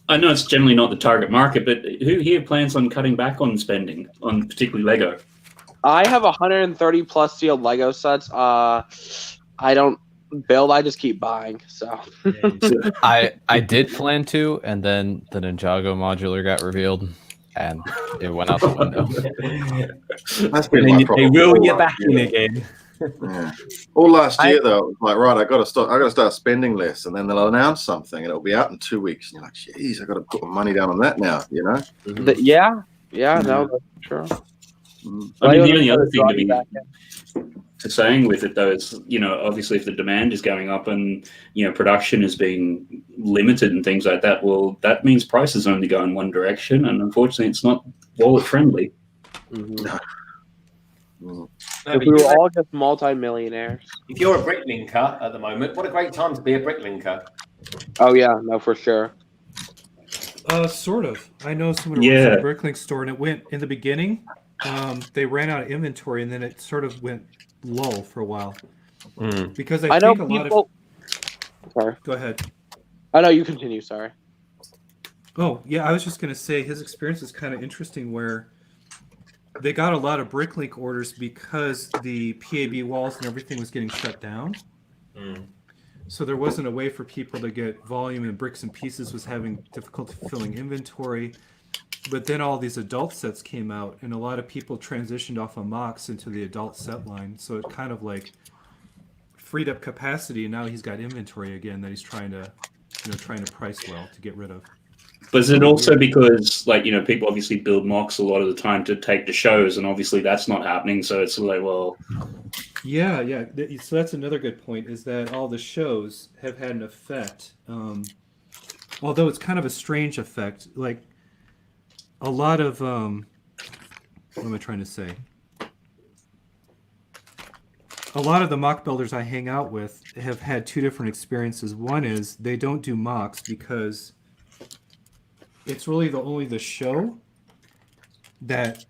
I know it's generally not the target market, but who here plans on cutting back on spending on particularly Lego? I have 130+ sealed Lego sets. I don't build; I just keep buying. So I did plan to, and then the Ninjago modular got revealed, and it went out the window. That's been my problem. They reel you back in again. Yeah. All last year, though, it was like, right, I got to start spending less, and then they'll announce something, and it'll be out in 2 weeks, and you're like, geez, I got to put my money down on that now, yeah, no, that's true. I mean, the only other thing to saying with it, though, is obviously if the demand is going up and production is being limited and things like that, well, that means prices only go in one direction, and unfortunately, it's not wallet friendly. Mm-hmm. No, If we were all just multi-millionaires. If you're a bricklinker at the moment, what a great time to be a bricklinker. Oh yeah, no, for sure. Sort of. I know someone who works at a Bricklink store, and it went in the beginning. They ran out of inventory, and then it sort of went lull for a while. Because I think a lot of. Sorry. Go ahead. I know you continue. Sorry. Oh yeah, I was just gonna say his experience is kind of interesting, where they got a lot of Bricklink orders because the PAB walls and everything was getting shut down. So there wasn't a way for people to get volume, and Bricks and Pieces was having difficulty filling inventory. But then all these adult sets came out, and a lot of people transitioned off of mocks into the adult set line. So it kind of like freed up capacity, and now he's got inventory again that he's trying to price well to get rid of. But is it also because, like, people obviously build mocks a lot of the time to take to shows, and obviously that's not happening. So it's like, well, yeah. So that's another good point, is that all the shows have had an effect. Although it's kind of a strange effect, like a lot of what am I trying to say? A lot of the mock builders I hang out with have had two different experiences. One is they don't do mocks because it's really only the show that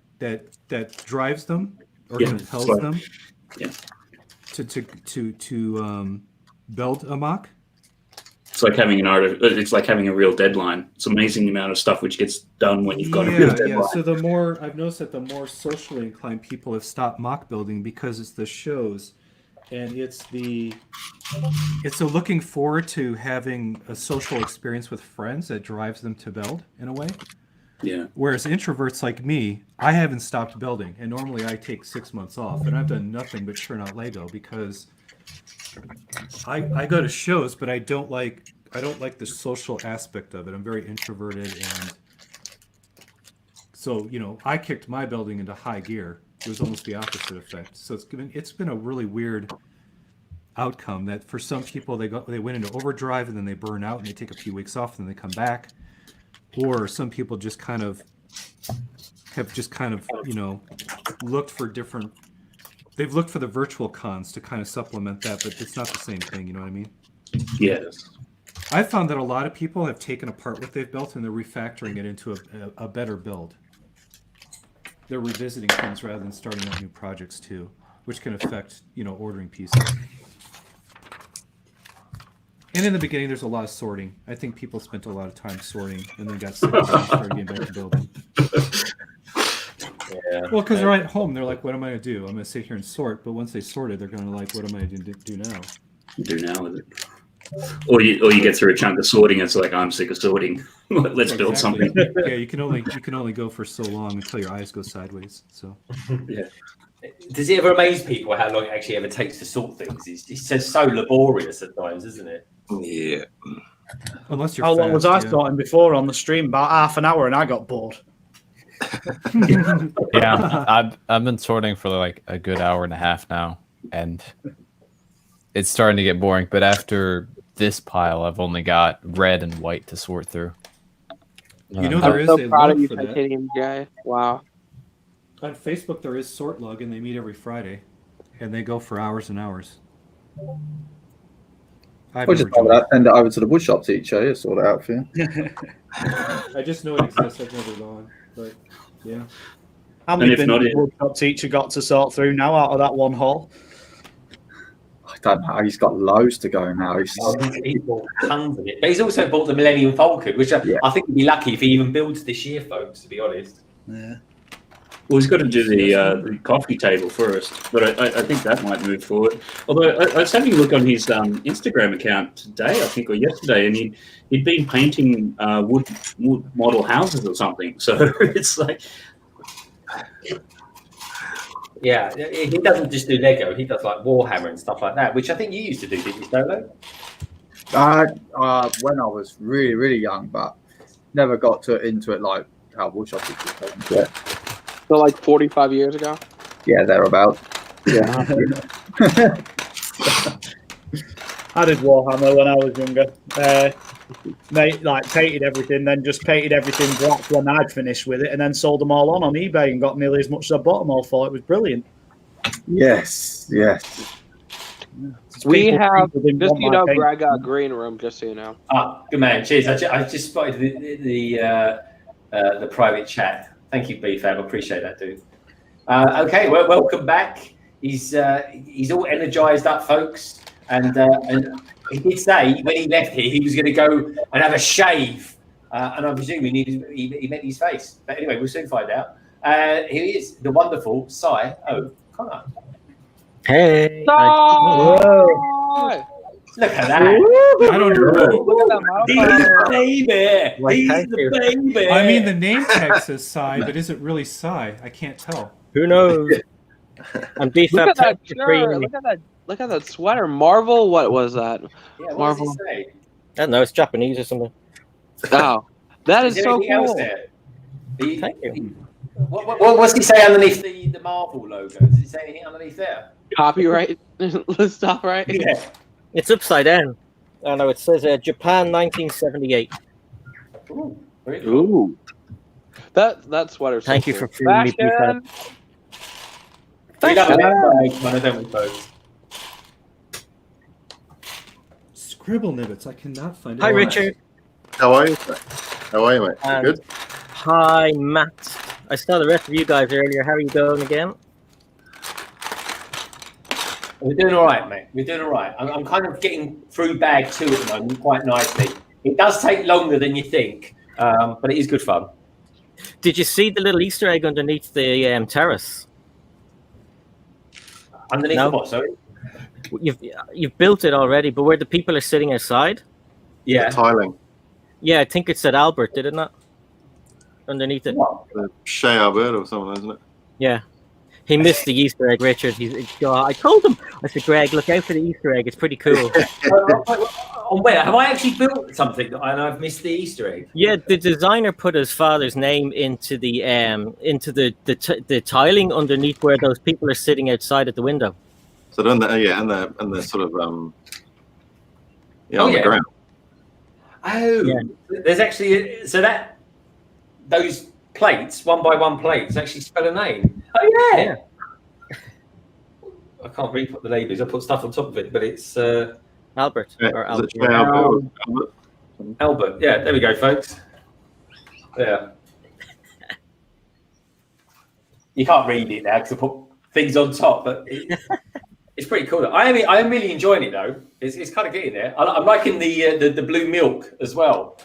drives them or compels them to build a mock. It's like having it's like having a real deadline. It's amazing the amount of stuff which gets done when you've got a real deadline. Yeah. So I've noticed that the more socially inclined people have stopped mock building because it's the shows, and it's a looking forward to having a social experience with friends that drives them to build in a way. Yeah. Whereas introverts like me, I haven't stopped building, and normally I take 6 months off, and I've done nothing but churn out Lego because I go to shows, but I don't like the social aspect of it. I'm very introverted, and so I kicked my building into high gear. It was almost the opposite effect. So it's been a really weird outcome that for some people they went into overdrive and then they burn out and they take a few weeks off and then they come back, or some people just kind of looked for different. They've looked for the virtual cons to kind of supplement that, but it's not the same thing. You know what I mean? Yes. I found that a lot of people have taken apart what they've built and they're refactoring it into a better build. They're revisiting things rather than starting out new projects too, which can affect, ordering pieces. And in the beginning, there's a lot of sorting. I think people spent a lot of time sorting and then got sick and started getting back to building. Yeah. Well, because they're at home, they're like, "What am I going to do? I'm going to sit here and sort." But once they sorted, they're going to like, "What am I going to do now?" Do now with it. Or you get through a chunk of sorting, and it's like, I'm sick of sorting. Let's build something. Yeah, you can only go for so long until your eyes go sideways. So yeah. Does it ever amaze people how long it actually ever takes to sort things? It's just so laborious at times, isn't it? Yeah. Unless you're how long was I sorting before on the stream? About half an hour, and I got bored. Yeah, I've been sorting for like a good hour and a half now, and it's starting to get boring. But after this pile, I've only got red and white to sort through. I'm so proud of you, Titanium guy. Wow. On Facebook, there is Sortlug, and they meet every Friday, and they go for hours and hours. We'll just send it over to the Woodshop Teacher. He'll sort it out for you. I just know it exists. I've never gone, but yeah. How many bins the Woodshop Teacher got to sort through now out of that one hall? I don't know. He's got loads to go now. He's bought tons of it. But he's also bought the Millennium Falcon, which I think he'd be lucky if he even builds this year, folks, to be honest. Yeah. Well, he's got to do the coffee table first, but I think that might move forward. Although I was having a look on his Instagram account today, I think, or yesterday, and he'd been painting wood model houses or something. So it's like, yeah, he doesn't just do Lego; he does like Warhammer and stuff like that, which I think you used to do, didn't you, Solo? When I was really, really young, but never got into it like how Woodshop Teacher. Yeah. So like 45 years ago? Yeah, thereabout. Yeah. I did Warhammer when I was younger. Painted everything, then just painted everything black when I'd finished with it, and then sold them all on eBay and got nearly as much as I bought them all for. It was brilliant. Yes. We have, just Greg got green room, just so you know. Ah, good man. Cheers. I just spotted the private chat. Thank you, BFAB. I appreciate that, dude. Okay, well, welcome back. He's all energized up, folks. And he did say when he left here, he was going to go and have a shave. And I'm presuming he met his face. But anyway, we'll soon find out. Here he is, the wonderful Cy O'Connor. Hey. Whoa. Look at that. I don't know. Look at that He's modifier. the baby. He's the baby. I mean, the name tag says Psy, but is it really Psy? I can't tell. Who knows? And Look BFAB at that Tech Free. shirt. Look at that sweater. Marvel. What was that? Yeah, what Marvel. does it say? I don't know. It's Japanese or something. Oh, that is there so anything else cool. there? Thank you. What's he say underneath the Marvel logo? Does he say anything underneath there? Copyright stuff, right? Yeah. It's upside down. Oh no, it says Japan 1978. Ooh, very cool. Ooh. That sweater's so Thank you cool. for feeding me, Fashion. We love it, man, don't we, folks? Scribble Nibbits. I cannot find it. Hi, Richard. How are you? How are you, mate? You And good? hi, Matt. I saw the rest of you guys earlier. How are you going again? We're doing all right, mate. We're doing all right. I'm kind of getting through bag 2 at the moment quite nicely. It does take longer than you think, but it is good fun. Did you see the little Easter egg underneath the terrace? Underneath No? the what, sorry? You've built it already, but where the people are sitting outside? Yeah. The tiling. Yeah, I think it said Albert, did it not? Underneath it. The Shea Albert or something, isn't it? Yeah. He missed the Easter egg, Richard. I told him. I said, Greg, look out for the Easter egg. It's pretty cool. On where? Have I actually built something and I've missed the Easter egg? Yeah, the designer put his father's name into the tiling underneath where those people are sitting outside at the window. So then, and the sort of on the ground. Oh, Yeah. There's actually those plates, 1x1 plates, actually spell a name. Oh yeah. I can't read what the name is. I put stuff on top of it, but it's Albert or Is it Albert. Shea Albert? Albert? Albert. Yeah, there we go, folks. Yeah. You can't read it now because I put things on top, but it's pretty cool. I am really enjoying it though. It's kind of getting there. I'm liking the blue milk as well.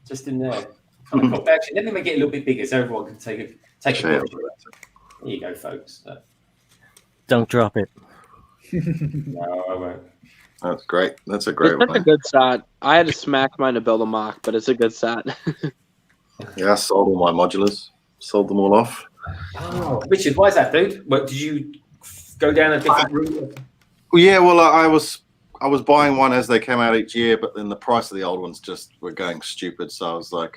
Just in there. Kind of cool. Actually, let me make it a little bit bigger so everyone can take a picture. There you go, folks. Don't drop it. No, I won't. That's great. That's a great It's such a one. good set. I had to smack mine to build a mock, but it's a good set. Yeah, I sold all my modulars. Sold them all off. Oh, Richard, why is that, dude? What, did you go down a different route? Well, yeah, well, I was buying one as they came out each year, but then the price of the old ones just were going stupid. So I was like,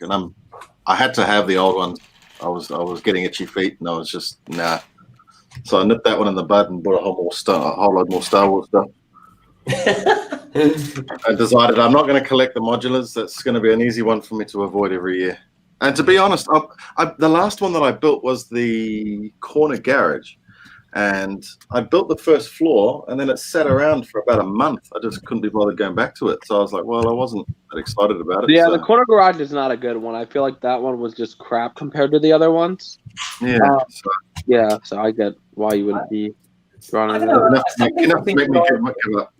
I had to have the old ones. I was getting itchy feet, and I was just nah. So I nipped that one in the bud and bought a whole lot more Star Wars stuff. I decided I'm not going to collect the modulars. That's going to be an easy one for me to avoid every year. And to be honest, the last one that I built was the corner garage. And I built the first floor, and then it sat around for about a month. I just couldn't be bothered going back to it. So I was like, well, I wasn't that excited about it. Yeah, so. the corner garage is not a good one. I feel like that one was just crap compared to the other ones. Yeah. So I get why you wouldn't be running Enough to make me give up.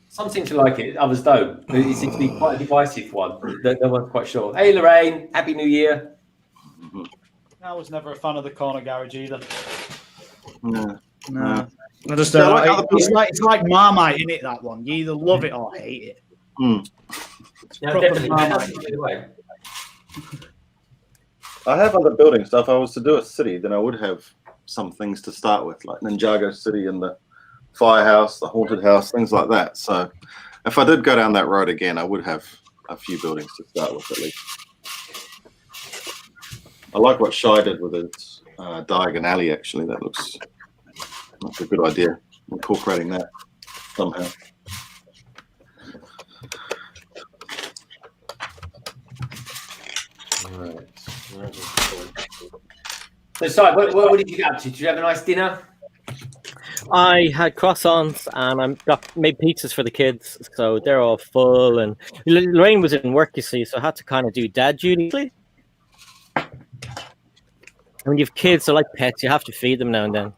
Some seem to like it, others don't. It seems to be quite a divisive one. No one's quite sure. Hey, Lorraine, Happy New Year. I was never a fan of the corner garage either. No. No. I just Yeah, it's like Marmite, isn't it, that one? You either love it or hate it. No, Proper definitely. Marmite. I have other building stuff. If I was to do a city, then I would have some things to start with, like Ninjago City and the firehouse, the haunted house, things like that. So if I did go down that road again, I would have a few buildings to start with at least. I like what Shy did with its Diagon Alley, actually. That looks like a good idea, incorporating that somehow. So, Si, what did you get up to? Did you have a nice dinner? I had croissants and I made pizzas for the kids, so they're all full. And Lorraine was in work, you see, so I had to kind of do dad duty. When you have kids, they're like pets. You have to feed them now and then.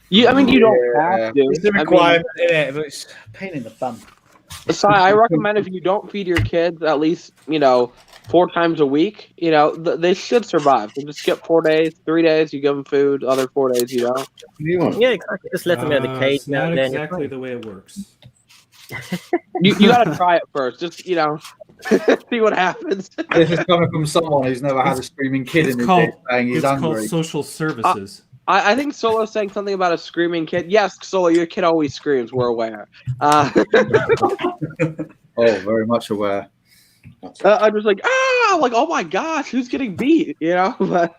You don't have to. It's a requirement, isn't it? But it's a pain in the bum. So I recommend if you don't feed your kids at least 4 times a week, they should survive. So just skip 4 days, 3 days, you give them food. Other 4 days, you don't. Yeah, exactly. Just let them out of the cage. It's not exactly the way it works. You got to try it first. Just see what happens. This is coming from someone who's never had a screaming kid in his day saying he's It's hungry. called social services. I think Solo's saying something about a screaming kid. Yes, Solo, your kid always screams. We're aware. Oh, very much aware. I'm just like, oh my gosh, who's getting beat? But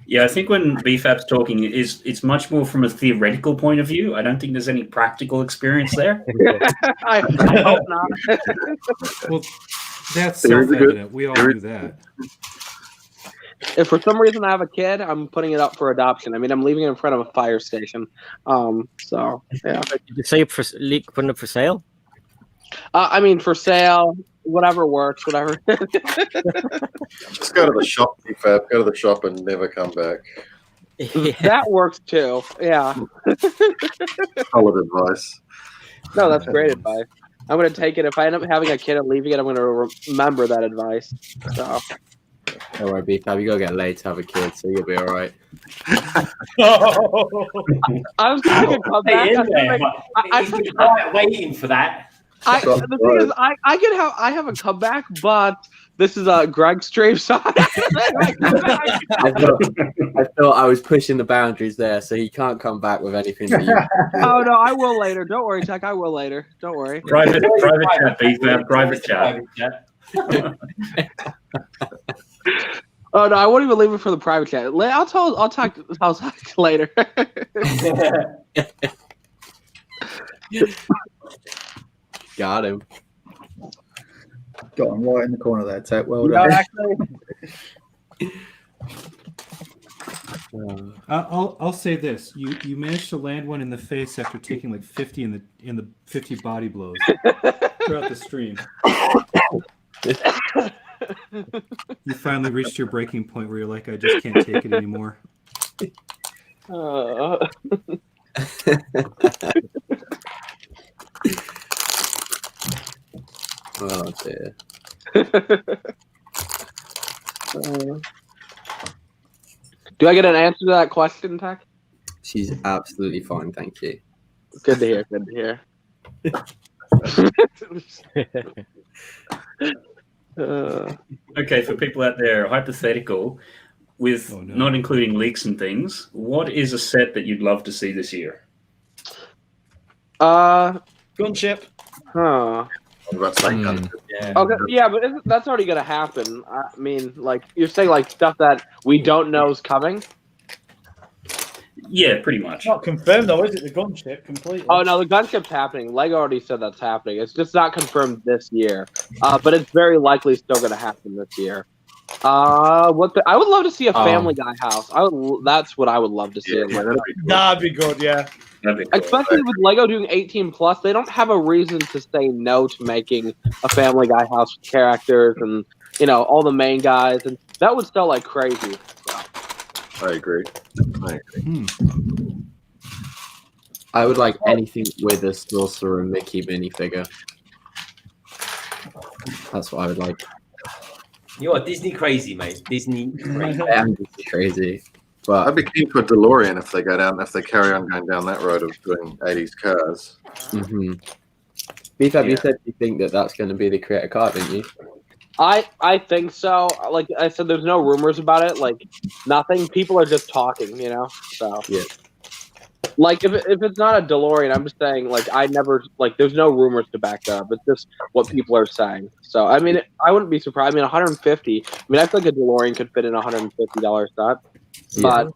Yeah, I think when BFAB's talking, it's much more from a theoretical point of view. I don't think there's any practical experience there. I hope not. Well, that's self-evident. We all do that. If for some reason I have a kid, I'm putting it up for adoption. I mean, I'm leaving it in front of a fire station. So yeah. Did you say putting it up for sale? I mean, for sale, whatever works, whatever. Just go to the shop, Fab. Go to the shop and never come back. That works too. Yeah. Solid advice. No, that's great advice. I'm going to take it. If I end up having a kid and leaving it, I'm going to remember that advice. So. All right, B-Fab, you got to get laid to have a kid, so you'll be all right. I was going to come back. He's been quiet waiting for that. The thing is, I have a comeback, but this is Greg's stream, so I thought I was pushing the boundaries there, so he can't come back with anything. That you Oh no, I will later. Don't worry, Tek. I will later. Don't worry. Private chat, BFAB. Private chat. Oh no, I won't even leave it for the private chat. I'll talk later. Got him. Got him right in the corner there, Tek. Well No, done. actually. I'll say this: you managed to land one in the face after taking like 50 in the 50 body blows throughout the stream. You finally reached your breaking point where you're like, I just can't take it anymore. Oh dear. Do I get an answer to that question, Tek? She's absolutely fine, thank you. Good to hear. Good to hear. Okay, for people out there, hypothetical, with not including leaks and things, what is a set that you'd love to see this year? Gunship. Huh. Yeah. Okay, yeah, but that's already gonna happen. I mean, like you're saying, like stuff that we don't know is coming. Yeah, pretty much. Not confirmed though, is it? The gunship completely. Oh no, the gunship's happening. Lego already said that's happening. It's just not confirmed this year, but it's very likely still gonna happen this year. I would love to see a Family Guy house. That's what I would love to see. That'd be good. Yeah. Especially with Lego doing 18 plus, they don't have a reason to say no to making a Family Guy house with characters and all the main guys, and that would sell like crazy. I agree. I would like anything with a Sorcerer and Mickey minifigure. That's what I would like. You are Disney crazy, mate. Disney crazy. I am Disney crazy. But I'd be keen for a DeLorean if they carry on going down that road of doing 80s cars. Mm-hmm. BFAB, you said you think that that's going to be the creator card, didn't you? I think so. Like I said, there's no rumors about it. Like nothing. People are just talking, So yeah. Like if it's not a DeLorean, I'm just saying. Like there's no rumors to back that up. It's just what people are saying. So I mean, I wouldn't be surprised. I mean, 150. I mean, I feel like a DeLorean could fit in a $150 set, but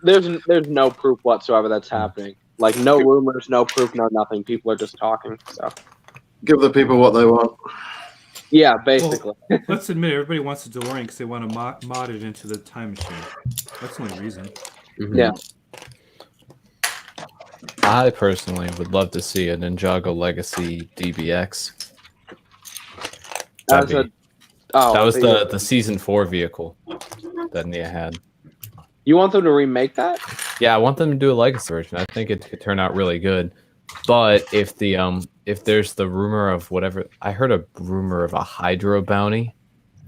there's no proof whatsoever that's happening. Like no rumors, no proof, no nothing. People are just talking. So give the people what they want. Yeah, basically. Well, let's admit everybody wants a DeLorean because they want to mod it into the time machine. That's the only reason. Mm-hmm. Yeah. I personally would love to see a Ninjago Legacy DBX. That was the season 4 vehicle that Nia had. You want them to remake that? Yeah, I want them to do a Legacy version. I think it could turn out really good. But if there's the rumor of whatever, I heard a rumor of a Hydro bounty,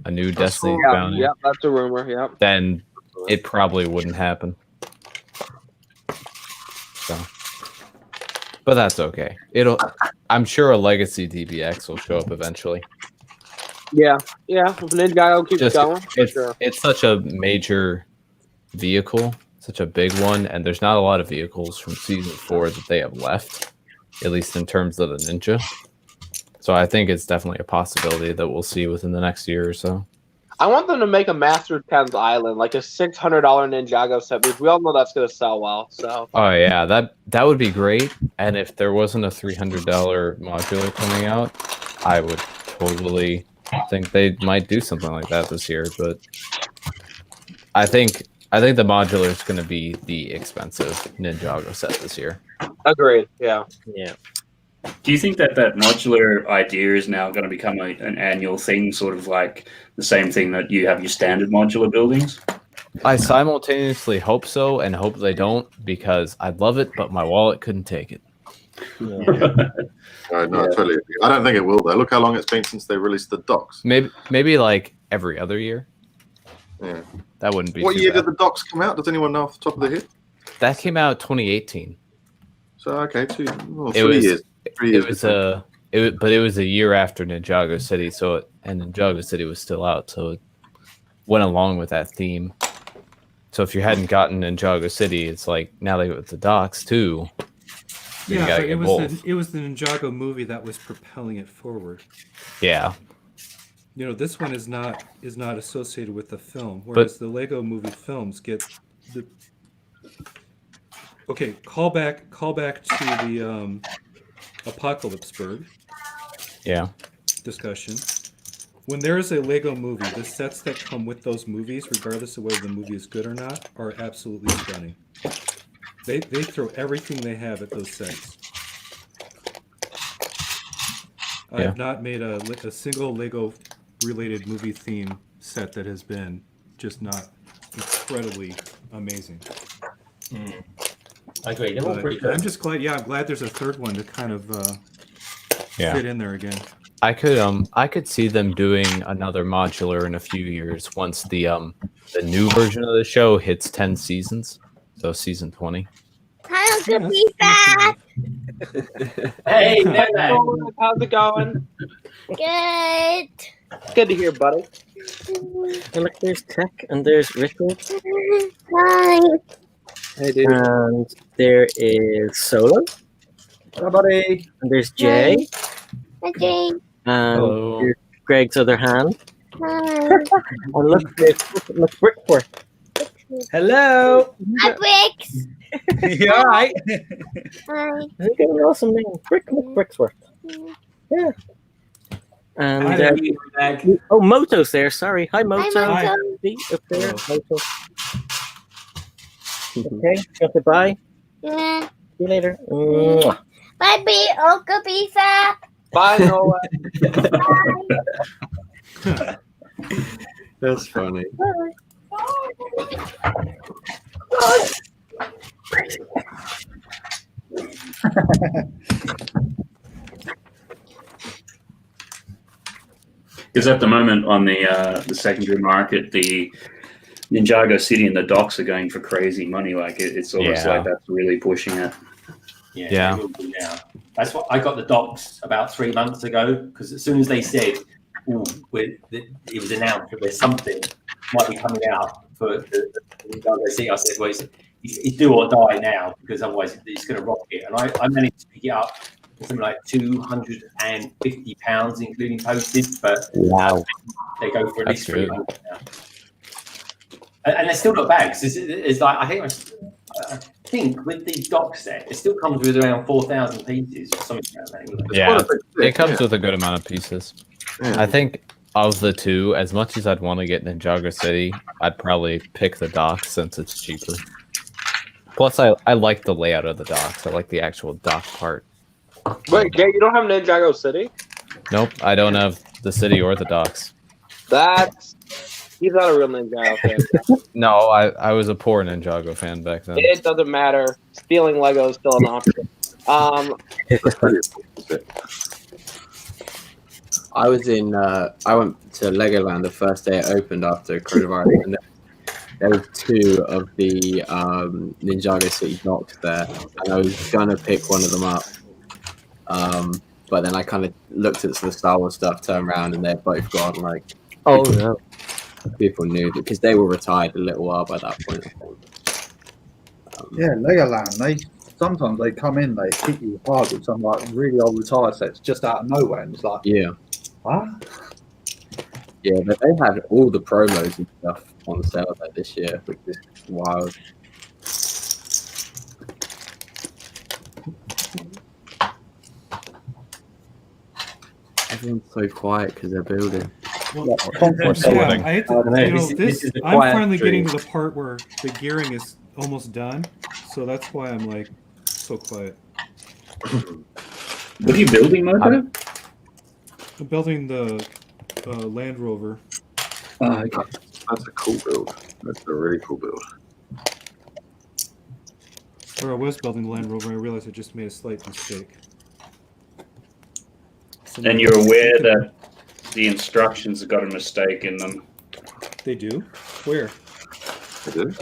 a new Destiny bounty. Yeah, that's a rumor. Yeah. Then it probably wouldn't happen. So, but that's okay. I'm sure a Legacy DBX will show up eventually. Yeah. If Ninjago keeps going, It's such a major vehicle, such a big one, and there's not a lot of vehicles from season 4 that they have left, at least in terms of the Ninja. So I think it's definitely a possibility that we'll see within the next year or so. I want them to make a Master 10's Island, like a $600 Ninjago set, because we all know that's going to sell well. So. Oh yeah, that would be great. And if there wasn't a $300 modular coming out, I would totally think they might do something like that this year. But I think the modular is going to be the expensive Ninjago set this year. Agreed. Yeah. Do you think that modular idea is now going to become an annual thing, sort of like the same thing that you have your standard modular buildings? I simultaneously hope so and hope they don't, because I'd love it, but my wallet couldn't take it. Totally. I don't think it will though. Look how long it's been since they released the docks. Maybe like every other year. Yeah. That wouldn't be. What too year bad. did the docks come out? Does anyone know off the top of their head? That came out 2018. So okay, 3 years. years. 3 years. But it was a year after Ninjago City, and Ninjago City was still out, so it went along with that theme. So if you hadn't gotten Ninjago City, it's like now they got the docks too. So Yeah, but it was the Ninjago movie that was propelling it forward. Yeah. This one is not associated with the film, whereas the Lego movie films get the. Okay, call back to the Apocalypseburg. Yeah. Discussion. When there is a Lego movie, the sets that come with those movies, regardless of whether the movie is good or not, are absolutely stunning. They throw everything they have at those sets. I have not made a single Lego related movie theme set that has been just not incredibly amazing. I agree. They're all pretty But good. I'm just glad. Yeah, I'm glad there's a third one to kind of fit in there again. I could see them doing another modular in a few years once the new version of the show hits 10 seasons. So season 20. Hi, Uncle Pizza. Hey, how's it going? Good. Good to hear, buddy. And look, there's Tek and there's Rickle. Hi. Hey, dude. And there is Solo. Hi, buddy. And there's Jay. Okay. And Hello. there's Greg's other hand. Hi. And look, there's McBricksWorth. Hello. Hi, Bricks. You all right? Hi. I think an awesome name, McBricksWorth. Yeah. And Moto's there. Sorry, hi Moto. Hi, Moto. See, up there, Moto. Okay, got the bye. Yeah. See you later. Mwah. Bye, Uncle Pizza. Bye, Noah. That's funny. Because at the moment on the secondary market, the Ninjago City and the docks are going for crazy money. Like it's almost like that's really pushing it. Yeah. They will be now. That's what I got the docks about 3 months ago, because as soon as they said, it was announced that there's something might be coming out for the Ninjago City, I said, well, it's do or die now, because otherwise it's going to rocket. And I managed to pick it up for something like £250, including postage, but they go for at least 300 now. And they're still not bags. It's like I think with the dock set, it still comes with around 4,000 pieces or something like that. Yeah, it comes with a good amount of pieces. Yeah. I think of the two, as much as I'd want to get Ninjago City, I'd probably pick the docks since it's cheaper. Plus, I like the layout of the docks. I like the actual dock part. Wait, Jay, you don't have Ninjago City? Nope, I don't have the city or the docks. He's not a real Ninjago fan. No, I was a poor Ninjago fan back then. It doesn't matter. Stealing Lego is still an option. I was in. I went to Legoland the first day it opened after coronavirus, and there was 2 of the Ninjago City docks there, and I was gonna pick one of them up. But then I kind of looked at some of the Star Wars stuff, turned around, and they're both gone. Like, oh no, people knew because they were retired a little while by that point, I think. Yeah, Legoland. Sometimes they come in, they hit you hard with some like really old retired sets just out of nowhere, and it's like, yeah, what? Yeah, but they had all the promos and stuff on sale there this year, which is wild. Everyone's so quiet because they're building. Well, I'm finally getting to the part where the gearing is almost done, so that's why I'm like so quiet. What are you building, Moto? I'm building the Land Rover. That's a cool build. That's a really cool build. Or I was building the Land Rover, and I realized I just made a slight mistake. So And you're aware that the instructions have got a mistake in them. They do? Where? They do?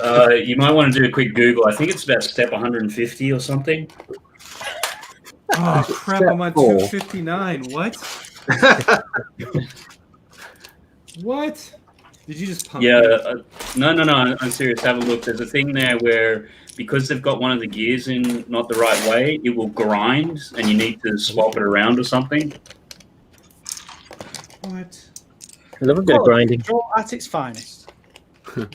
You might want to do a quick Google. I think it's about step 150 or something. Oh crap! I'm on 259. What? What? Did you just pump? Yeah, no. I'm serious. Have a look. There's a thing there where because they've got one of the gears in not the right way, it will grind, and you need to swap it around or something. What? I love a bit of grinding. At its finest. So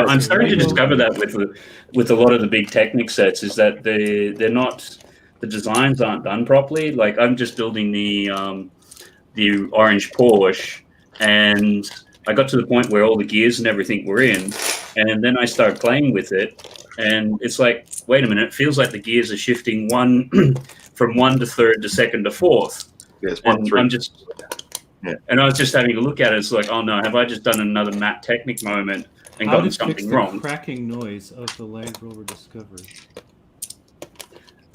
I'm starting to discover that with a lot of the big Technic sets is that they're not, the designs aren't done properly. Like I'm just building the orange Porsche, and I got to the point where all the gears and everything were in, and then I started playing with it, and it's like, wait a minute, it feels like the gears are shifting from 1 to 3rd to 2nd to 4th. Yes, and I was just having a look at it. It's like, oh no, have I just done another Matt Technic moment and gotten something wrong? The cracking noise of the Land Rover Discovery.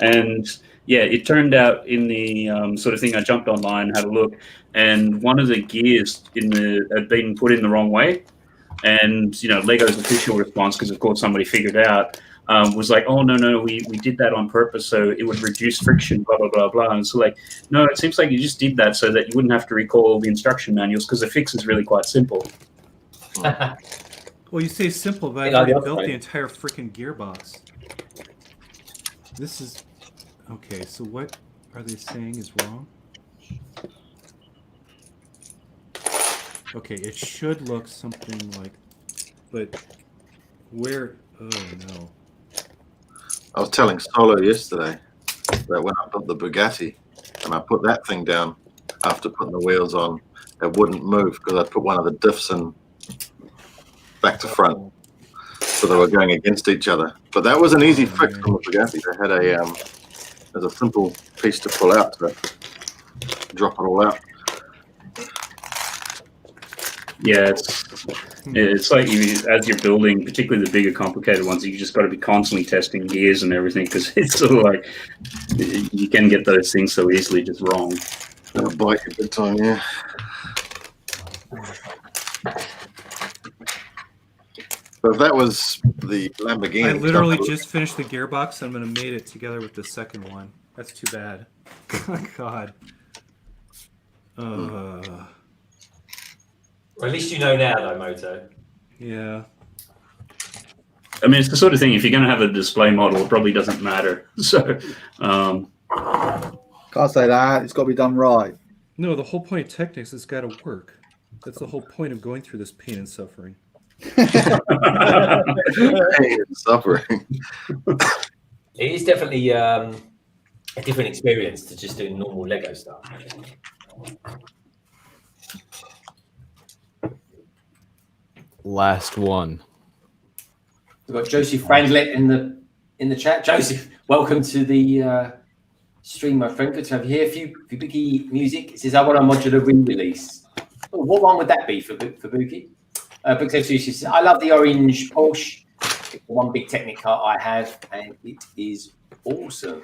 And yeah, it turned out in the sort of thing, I jumped online, had a look, and one of the gears had been put in the wrong way. And Lego's official response, because of course somebody figured it out, was like, oh no, we did that on purpose so it would reduce friction, blah blah blah blah. And so like, no, it seems like you just did that so that you wouldn't have to recall all the instruction manuals, because the fix is really quite simple. Well, you say simple, but I've already built the entire freaking gearbox. This is okay. So what are they saying is wrong? Okay, it should look something like, but where? Oh no. I was telling Solo yesterday that when I built the Bugatti and I put that thing down after putting the wheels on, it wouldn't move because I put one of the diffs in back to front, so they were going against each other. But that was an easy fix on the Bugatti. They had there's a simple piece to pull out to drop it all out. Yeah, it's like as you're building, particularly the bigger, complicated ones, you just got to be constantly testing gears and everything, because it's sort of like you can get those things so easily just wrong. That'll bite you big time, yeah. So if that was the Lamborghini, I literally just finished the gearbox. I'm gonna mate it together with the second one. That's too bad. Oh, God. Or at least you know now, though, Moto. Yeah. I mean, it's the sort of thing, if you're going to have a display model, it probably doesn't matter. So, can't say that. It's got to be done right. No, the whole point of Technics has got to work. That's the whole point of going through this pain and suffering. Pain and suffering. It is definitely a different experience to just doing normal Lego stuff. Last one. We've got Joseph Frandlet in the chat. Joseph, welcome to the stream, my friend. Good to have you here. Fubuki Music. It says, I want a modular re-release. Oh, what one would that be for Fubuki? BricksWorth says, I love the orange Porsche. one big Technic cart I have, and it is awesome.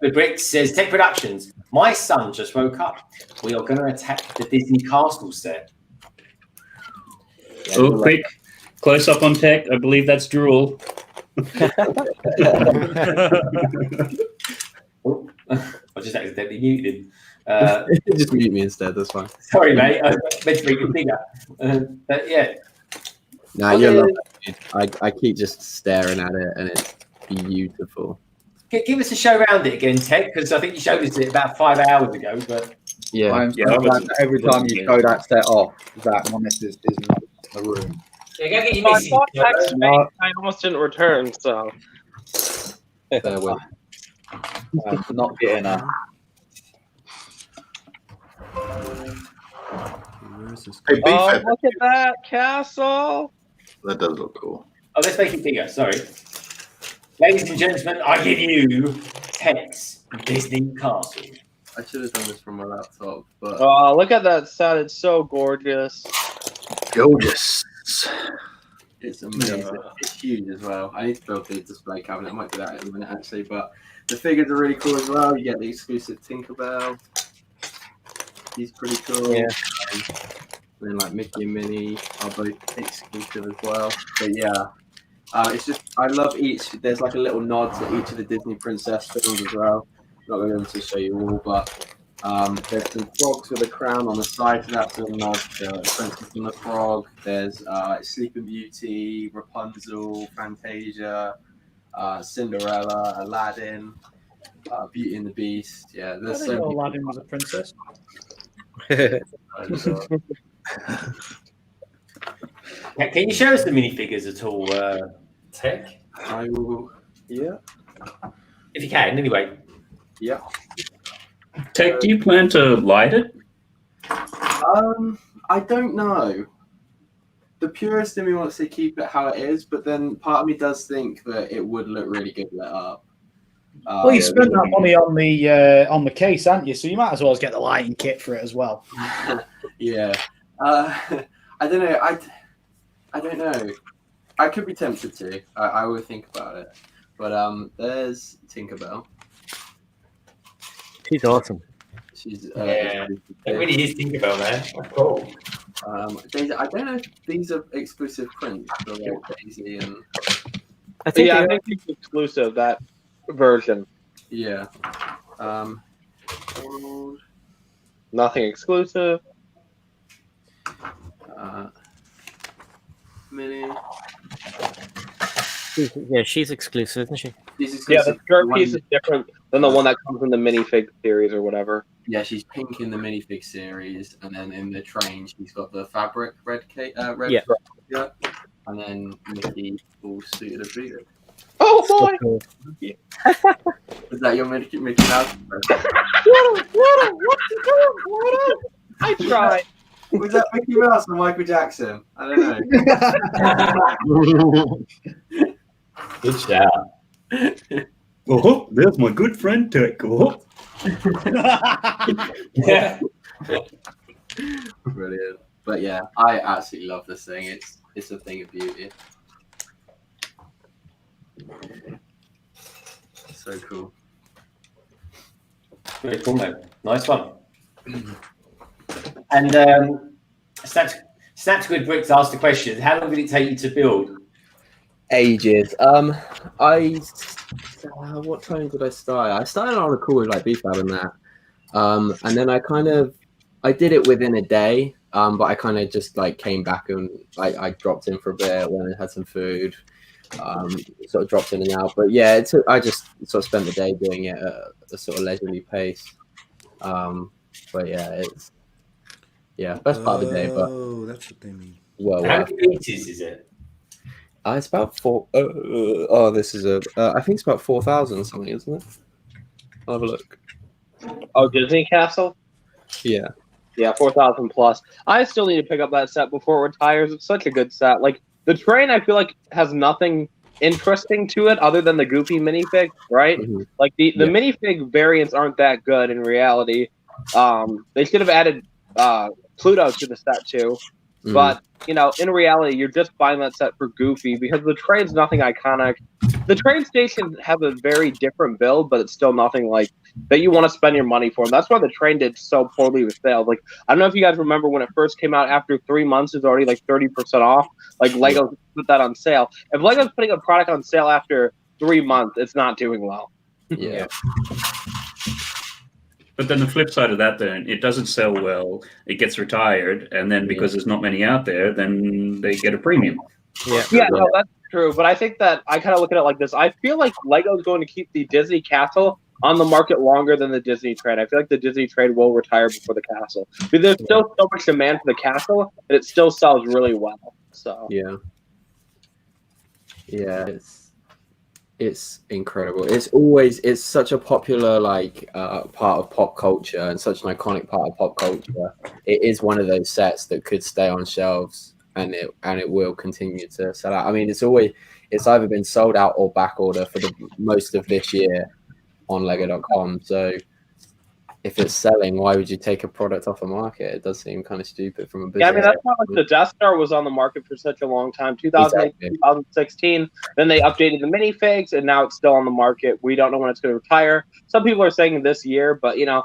McBricksworth says, Tek Productions, my son just woke up. We are going to attack the Disney Castle set. Oh, quick close up on Tek. I believe that's drool. I just accidentally muted him. Just mute me instead. That's fine. Sorry, mate. I meant to make it bigger. But yeah. Nah, you're lovely, dude. I keep just staring at it, and it's beautiful. Give us a show around it again, Tek, because I think you showed us it about 5 hours ago. But Yeah. I'm glad that every time you show that set off, that one is not a room. Yeah, go get your I missy. thought Tek's made, I almost didn't return, so. There we Not getting a. Hey, Oh, look at that castle! That does look cool. Oh, let's make it bigger. Sorry. Ladies and gentlemen, I give you Tek's Disney Castle. I should have done this from my laptop, but Oh, look at that set. It's so gorgeous. Gorgeous. it's amazing. It's huge as well. I need to build the display cabinet. I might do that in a minute, actually. But the figures are really cool as well. You get the exclusive Tinkerbell. He's pretty cool. Yeah. And then like Mickey and Minnie are both exclusive as well. But yeah, it's just I love each. There's like a little nod to each of the Disney princess films as well. Not going to be able to show you all, but there's some frogs with a crown on the side, so that's a nod to Princess and the Frog. There's Sleeping Beauty, Rapunzel, Fantasia, Cinderella, Aladdin, Beauty and the Beast. Yeah, there's I so didn't know many. Aladdin was a princess. Can you show us the minifigures at all, Tek? I will. Yeah. If you can, anyway. Yeah. Tek, do you plan to light it? I don't know. The purist in me wants to keep it how it is, but then part of me does think that it would look really good lit up. Well, you spent that money on the case, haven't you? So you might as well get the lighting kit for it as well. Yeah. I don't know. I don't know. I could be tempted to. I would think about it. But there's Tinkerbell. She's awesome. She's Yeah, it really is Tinkerbell, man. That's cool. I don't know if these are exclusive prints for like Daisy and. I think it's exclusive, that version. Yeah. Nothing exclusive. Minnie. Yeah, she's exclusive, isn't she? Yeah, the skirt piece is different than the one that comes in the minifig series or whatever. Yeah, she's pink in the minifig series, and then in the train she's got the fabric red red. Yeah. Yeah. And then Mickey all suited and booted. Oh boy! Is that your Mickey Mouse? I tried. Was that Mickey Mouse or Michael Jackson? I don't know. Good shout. Oh, there's my good friend Tek. Oh. Yeah. Brilliant. But yeah, I absolutely love this thing. It's a thing of beauty. So cool. Very cool, mate. Nice one. And Snapsquid Bricks asked the question: how long did it take you to build? Ages. What time did I start? I started on a call with like BFAB and that. And then I did it within a day. But I kind of just like came back and I dropped in for a bit when I had some food. Sort of dropped in and out. But yeah, I just sort of spent the day doing it at a sort of leisurely pace. But yeah, best part of the day. But Oh, that's what they mean. Well, How many meters is it? It's about 4. This is I think it's about 4,000 something, isn't it? I'll have a look. Oh, Disney Castle? Yeah. Yeah, 4,000 plus. I still need to pick up that set before it retires. It's such a good set. Like, the train, I feel like, has nothing interesting to it other than the goofy minifig, right? Mm-hmm. Like, the minifig variants aren't that good in reality. They should have added Pluto to the set, too. But you know, in reality, you're just buying that set for Goofy because the train's nothing iconic. The train station has a very different build, but it's still nothing like that you want to spend your money for. And that's why the train did so poorly with sales. Like, I don't know if you guys remember when it first came out. After 3 months, it's already like 30% off. Like Lego put that on sale. If Lego's putting a product on sale after 3 months, it's not doing well. Yeah. But then the flip side of that, then it doesn't sell well. It gets retired, and then because there's not many out there, then they get a premium. Yeah, no, that's true. But I think that I kind of look at it like this. I feel like Lego's going to keep the Disney castle on the market longer than the Disney train. I feel like the Disney train will retire before the castle. Because there's still so much demand for the castle, and it still sells really well. So yeah, it's incredible. It's such a popular part of pop culture and such an iconic part of pop culture. It is one of those sets that could stay on shelves and it will continue to sell out. I mean, it's either been sold out or back order for the most of this year on Lego.com. So if it's selling, why would you take a product off the market? It does seem kind of stupid from a business. yeah, I mean, that's why like the Death Star was on the market for such a long time, 2008, 2016. Then they updated the minifigs, and now it's still on the market. We don't know when it's going to retire. Some people are saying this year, but you know,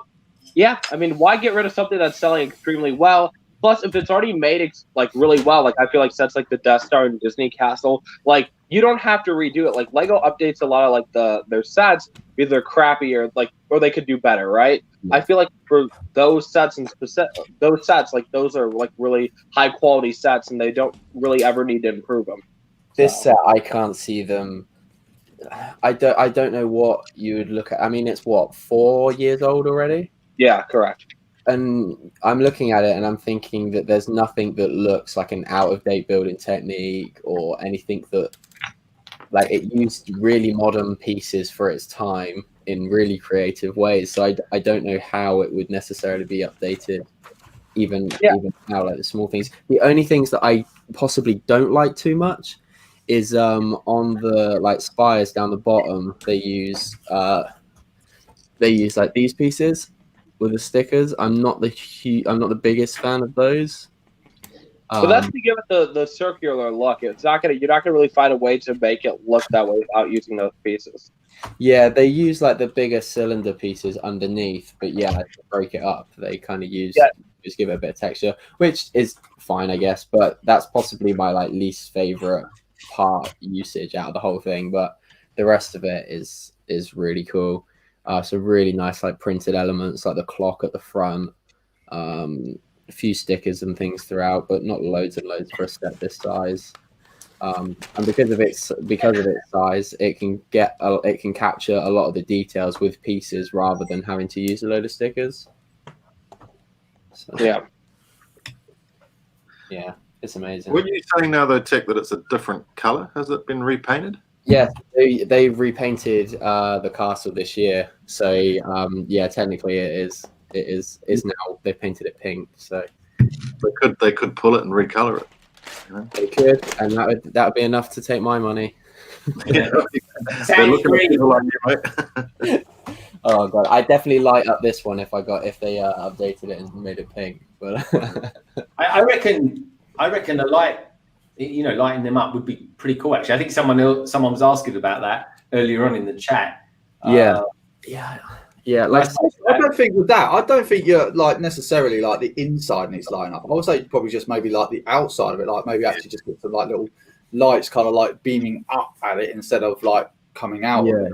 yeah, I mean, why get rid of something that's selling extremely well? Plus, if it's already made like really well, like I feel like sets like the Death Star and Disney Castle, like you don't have to redo it. Like Lego updates a lot of like their sets, either they're crappy or they could do better, right? I feel like for those sets and like those are like really high quality sets, and they don't really ever need to improve them. This set, I can't see them. I don't know what you would look at. I mean, it's what, 4 years old already? Yeah, correct. And I'm looking at it and I'm thinking that there's nothing that looks like an out-of-date building technique or anything that, like, it used really modern pieces for its time in really creative ways. So I don't know how it would necessarily be updated, even now, like the small things. The only things that I possibly don't like too much is on the like spires down the bottom, they use like these pieces with the stickers. I'm not the biggest fan of those. But that's to give it the circular look. You're not gonna really find a way to make it look that way without using those pieces. Yeah, they use like the bigger cylinder pieces underneath, but yeah, to break it up, they kind of just give it a bit of texture, which is fine, I guess. But that's possibly my like least favorite part usage out of the whole thing. But the rest of it is really cool. So really nice like printed elements, like the clock at the front, a few stickers and things throughout, but not loads and loads for a set this size. And because of its size, it can capture a lot of the details with pieces rather than having to use a load of stickers. So, yeah, it's amazing. Were you saying now though, Tek, that it's a different color? Has it been repainted? Yeah, they've repainted the castle this year. So yeah, technically it is now, they painted it pink. So they could pull it and recolor it. You know? They could, and that would be enough to take my money. Yeah. They're looking at people like you, mate. Oh god, I definitely light up this one if they updated it and made it pink. But I reckon the light, lighting them up would be pretty cool. Actually, I think someone was asking about that earlier on in the chat. Yeah. Like, I don't think with that. I don't think you're like necessarily like the inside needs lighting up. I would say probably just maybe like the outside of it, like maybe actually just get some like little lights kind of like beaming up at it instead of like coming out. Yeah. Of it.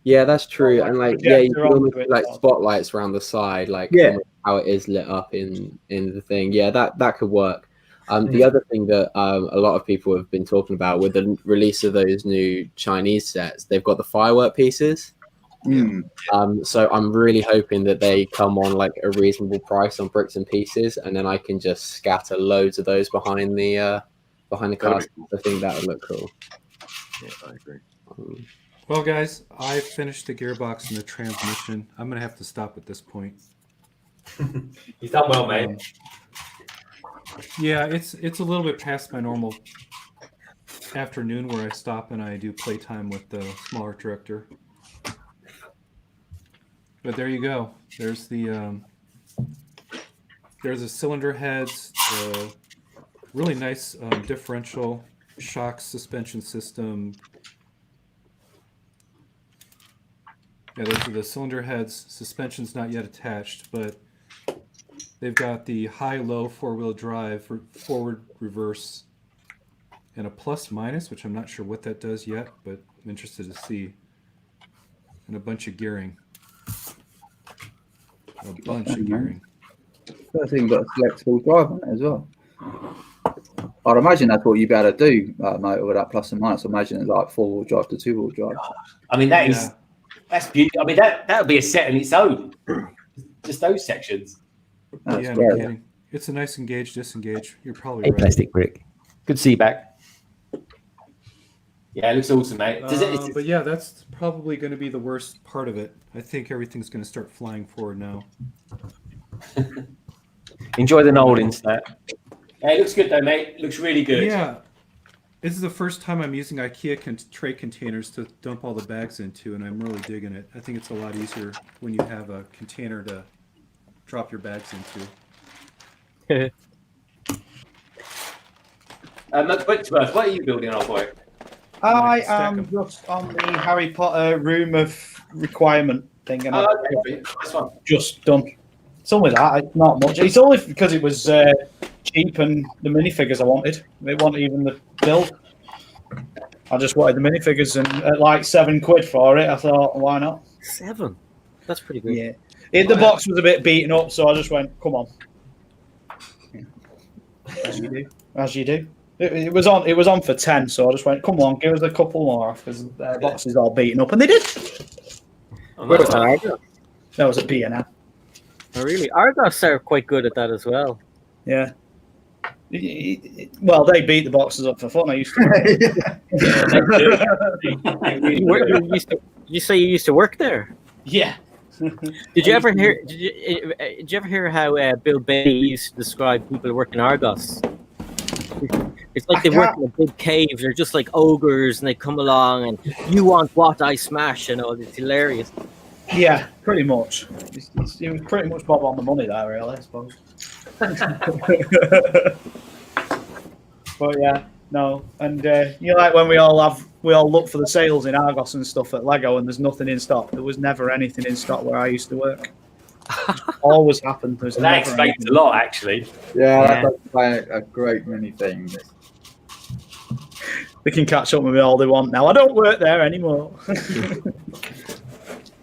Yeah, that's true. And like, you can almost do like spotlights around the side, like how it is lit up in the thing. Yeah, that could work. The other thing that a lot of people have been talking about with the release of those new Chinese sets, they've got the firework pieces. So I'm really hoping that they come on like a reasonable price on Bricks and Pieces, and then I can just scatter loads of those behind the castle. I think that would look cool. Yeah, I agree. Well, guys, I finished the gearbox and the transmission. I'm gonna have to stop at this point. You've done well, mate. Yeah, it's a little bit past my normal afternoon where I stop and I do playtime with the smaller director. But there you go. There's the cylinder heads, the Really nice differential shock suspension system. Yeah, those are the cylinder heads. Suspension's not yet attached, but they've got the high-low four-wheel drive for forward, reverse, and a plus-minus, which I'm not sure what that does yet, but I'm interested to see. And a bunch of gearing. A bunch of gearing. First thing, got a flexible drive on it as well. I'd imagine that's what you'd be able to do, Moto, with that plus and minus. I imagine it's like 4-wheel drive to 2-wheel drive. I mean, that's beautiful. I mean, that would be a set in its own. Just those sections. Yeah, no kidding. It's a nice engage, disengage. You're probably right. Plastic brick. Good to see you back. Yeah, it looks awesome, mate. But yeah, that's probably going to be the worst part of it. I think everything's going to start flying forward now. Enjoy the Noldins, that. Hey, it looks good though, mate. It looks really good. Yeah. This is the first time I'm using IKEA tray containers to dump all the bags into, and I'm really digging it. I think it's a lot easier when you have a container to drop your bags into. McBricksWorth, what are you building, old boy? I am just on the Harry Potter room of requirement thing, and just done. It's only that, it's not much. It's only because it was cheap and the minifigures I wanted. It wasn't even the build. I just wanted the minifigures, and at like £7 for it, I thought, why not? 7? That's pretty good. Yeah. The box was a bit beaten up, so I just went, come on. As you do. As you do. It was on for 10, so I just went, come on, give us a couple more off, because the box is all beaten up, and they did. Where was that? That was at B&M. Oh, really? Argos are quite good at that as well. Yeah. Well, they beat the boxes up for fun. I used to. You say you used to work there? Yeah. Did you ever hear? Did you ever hear how Bill Bailey used to describe people who work in Argos? It's like they work in a big cave. They're just like ogres, and they come along, and you want what I smash, and all. It's hilarious. Yeah, pretty much. It was pretty much Bob on the money there, really, I suppose. But yeah, no, and like when we all look for the sales in Argos and stuff at Lego, and there's nothing in stock. There was never anything in stock where I used to work. Always happened. That explains a lot, actually. Yeah, that's a great many things. They can catch up with me all they want now. I don't work there anymore.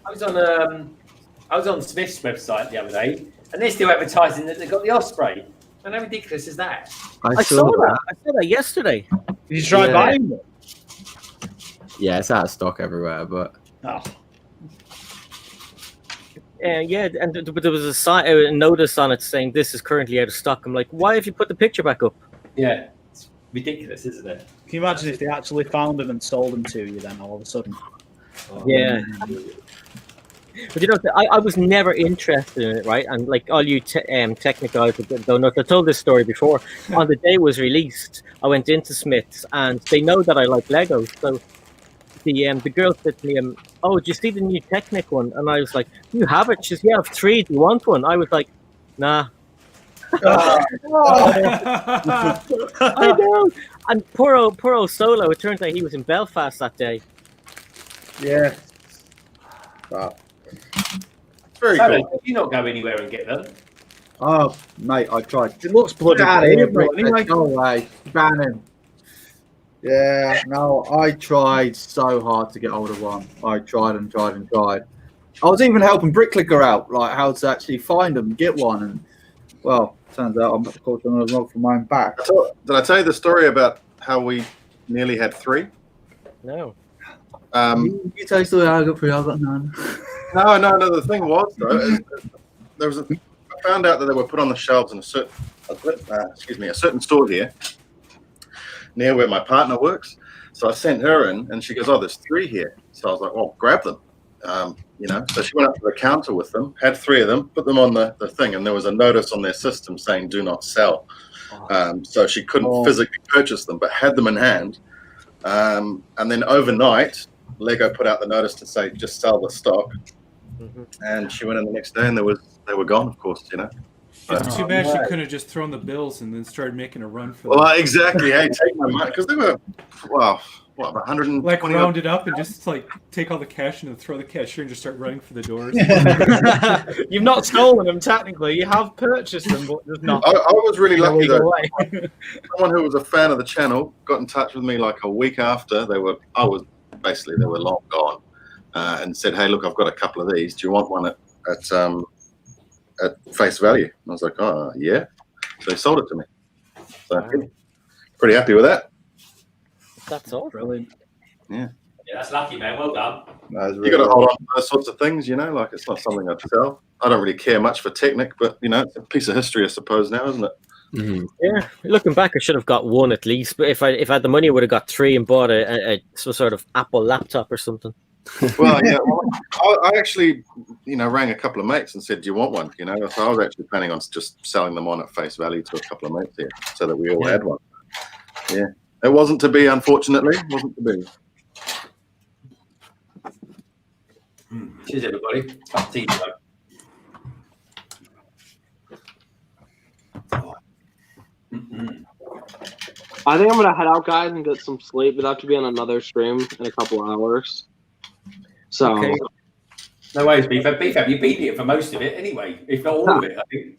I was on Smith's website the other day, and they're still advertising that they've got the Osprey. And how ridiculous is that? I saw that. I saw that yesterday. Did you try buying them? Yeah, it's out of stock everywhere, but. Oh. Yeah, but there was a notice on it saying this is currently out of stock. I'm like, why have you put the picture back up? Yeah, it's ridiculous, isn't it? Can you imagine if they actually found them and sold them to you then all of a sudden? Yeah. But you know, I was never interested in it, right? And like all you technical guys don't know, I told this story before. On the day it was released, I went into Smith's, and they know that I like Legos. So the girl said to me, "Oh, did you see the new Technic one?" And I was like, "You have it?" She says, "Yeah, I have 3. Do you want one?" I was like, "Nah." I know. And poor old Solo. It turns out he was in Belfast that day. Yeah. Wow. Very cool. Did you not go anywhere and get them? Oh, mate, I tried. It looks bloody good. Go away. Ban him. Yeah, no, I tried so hard to get hold of one. I tried and tried and tried. I was even helping Bricklicker out, like how to actually find them, get one, and well, turns out I'm of course on a log from my own back. Did I tell you the story about how we nearly had 3? No. You tell the story. I got 3. I got none. No. The thing was though, I found out that they were put on the shelves in a certain store here near where my partner works. So I sent her in, and she goes, "Oh, there's 3 here." So I was like, "Well, grab them." So she went up to the counter with them, had 3 of them, put them on the thing, and there was a notice on their system saying "Do not sell." So she couldn't physically purchase them, but had them in hand. And then overnight, Lego put out the notice to say just sell the stock. And she went in the next day, and they were gone. Of course, It's too bad she couldn't have just thrown the bills and then started making a run for Well, them. exactly. Hey, take my money because they were, wow, what, 120? Like round it up and just like take all the cash and then throw the cashier and just start running for the doors. You've not stolen them technically. You have purchased them, but there's not. I was really lucky though. Way. Someone who was a fan of the channel got in touch with me like a week after they were long gone, and said, "Hey, look, I've got a couple of these. Do you want one at face value?" And I was like, "Oh, yeah." So they sold it to me. So pretty happy with that. That's all. Brilliant. Yeah. Yeah, that's lucky, man. Well done. You got to hold on to those sorts of things, you know. Like it's not something I'd sell. I don't really care much for Technic, but you know, it's a piece of history, I suppose, now, isn't it? Mm-hmm. Yeah, looking back, I should have got one at least. But if I had the money, I would have got three and bought some sort of Apple laptop or something. Well, yeah. Well, I actually, rang a couple of mates and said, "Do you want one?" You know, so I was actually planning on just selling them on at face value to a couple of mates here, so that we all had one. Yeah, it wasn't to be, unfortunately. It wasn't to be. Cheers, everybody. Up to you, I think I'm gonna head out, guys, and get some sleep. We'll have to be on another stream in a couple hours. So, okay. No worries, BFAB. BFAB, you beat it for most of it anyway, if not all of it, I think.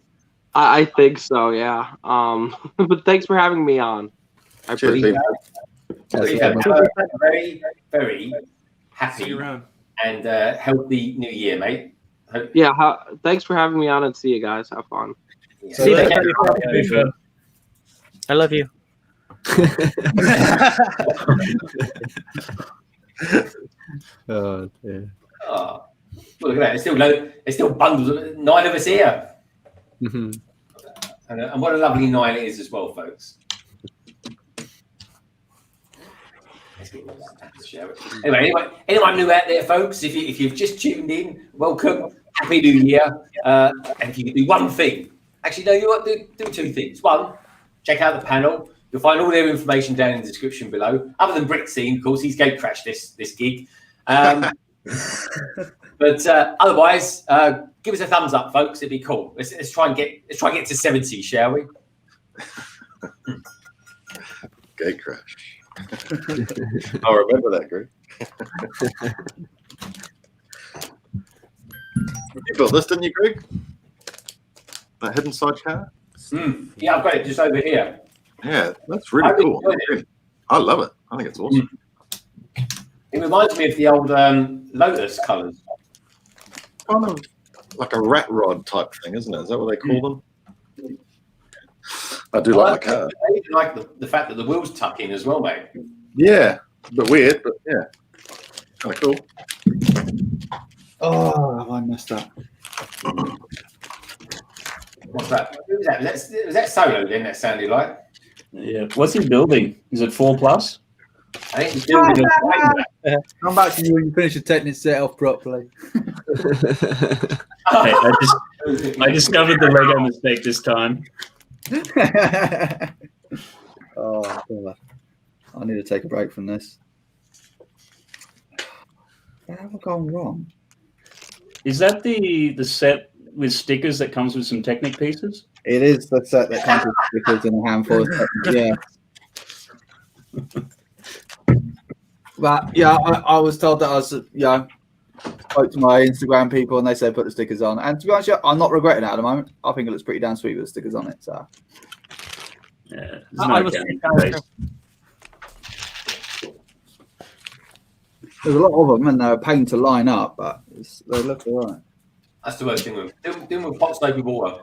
I think so, yeah. But thanks for having me on. I appreciate it. BFAB, very, very happy and healthy new year, mate. Yeah, thanks for having me on, and see you guys. Have fun. Yeah. See you. I love you. Oh, dear. Oh, look at that. There's still bundles. 9 of us here. Mm-hmm. And what a lovely 9 it is as well, folks. Anyway, anyone new out there, folks, if you've just tuned in, welcome. Happy New Year. And if you can do one thing, actually, no, you want to do 2 things. One, check out the panel. You'll find all their information down in the description below. Other than Bricksy, of course, he's gate crashed this gig. But otherwise, give us a thumbs up, folks. It'd be cool. Let's try and get to 70, shall we? Gate crash. I'll remember that, Greg. You built this, didn't you, Greg? That hidden sidecar? Yeah, I've got it just over here. Yeah, that's really cool. I love it. I think it's awesome. It reminds me of the old Lotus colours. Kind of like a rat rod type thing, isn't it? Is that what they call them? I do like my car. I even like the fact that the wheels tuck in as well, mate. Yeah, a bit weird, but yeah, kind of cool. Oh, have I messed up? What's that? Who was that? Was that Solo then? That sounded like. Yeah. What's he building? Is it 4+? I think he's building a Come back to you when you finish your Technic set off properly. Hey, I discovered the Lego mistake this time. Oh, God. I need to take a break from this. Where have I gone wrong? Is that the set with stickers that comes with some Technic pieces? It is the set that comes with stickers and a handful of Technic, yeah. But yeah, I was told that spoke to my Instagram people and they said put the stickers on. And to be honest, I'm not regretting it at the moment. I think it looks pretty damn sweet with the stickers on it. So yeah, there's a lot of them and they're a pain to line up, but they look all right. That's the worst thing with them. Doing with hot soapy water.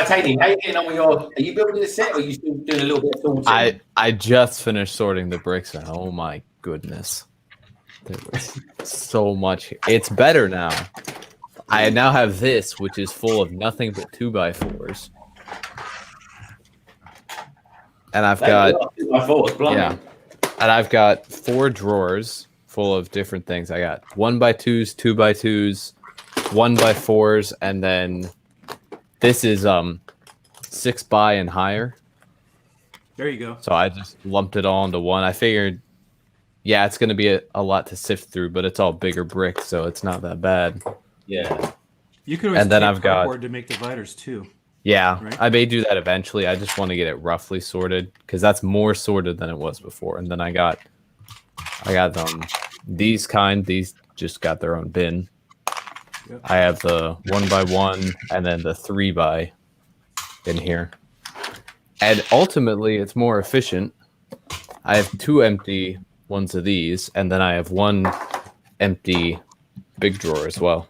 Tony, how are you getting on with are you building a set or are you still doing a little bit of sorting? I just finished sorting the bricks and oh my goodness. There was so much. It's better now. I now have this, which is full of nothing but 2x4s. And I've got 2x4s, yeah. And I've got 4 drawers full of different things. I got 1x2s, 2x2s, 1x4s, and then this is 6x and higher. There you go. So I just lumped it all into one. I figured yeah, it's going to be a lot to sift through, but it's all bigger bricks, so it's not that bad. Yeah. You could always And then take I've got cardboard to make dividers too. Yeah, Right? I may do that eventually. I just want to get it roughly sorted because that's more sorted than it was before. And then I got these kind. These just got their own bin. Yep. I have the 1x1 and then the 3x in here. And ultimately, it's more efficient. I have 2 empty ones of these, and then I have 1 empty big drawer as well,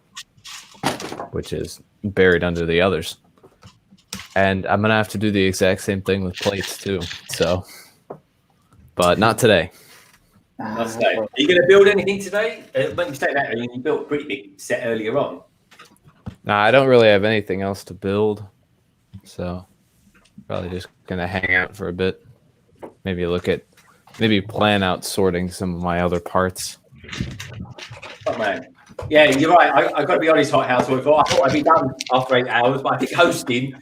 which is buried under the others. And I'm going to have to do the exact same thing with plates too. So, but not today. Not today. Are you going to build anything today? When you say that, you built a pretty big set earlier on. Nah, I don't really have anything else to build. So, probably just going to hang out for a bit. Maybe plan out sorting some of my other parts. Oh, man. Yeah, you're right. I got to be honest, Hot Housewife. I thought I'd be done after 8 hours, but I think hosting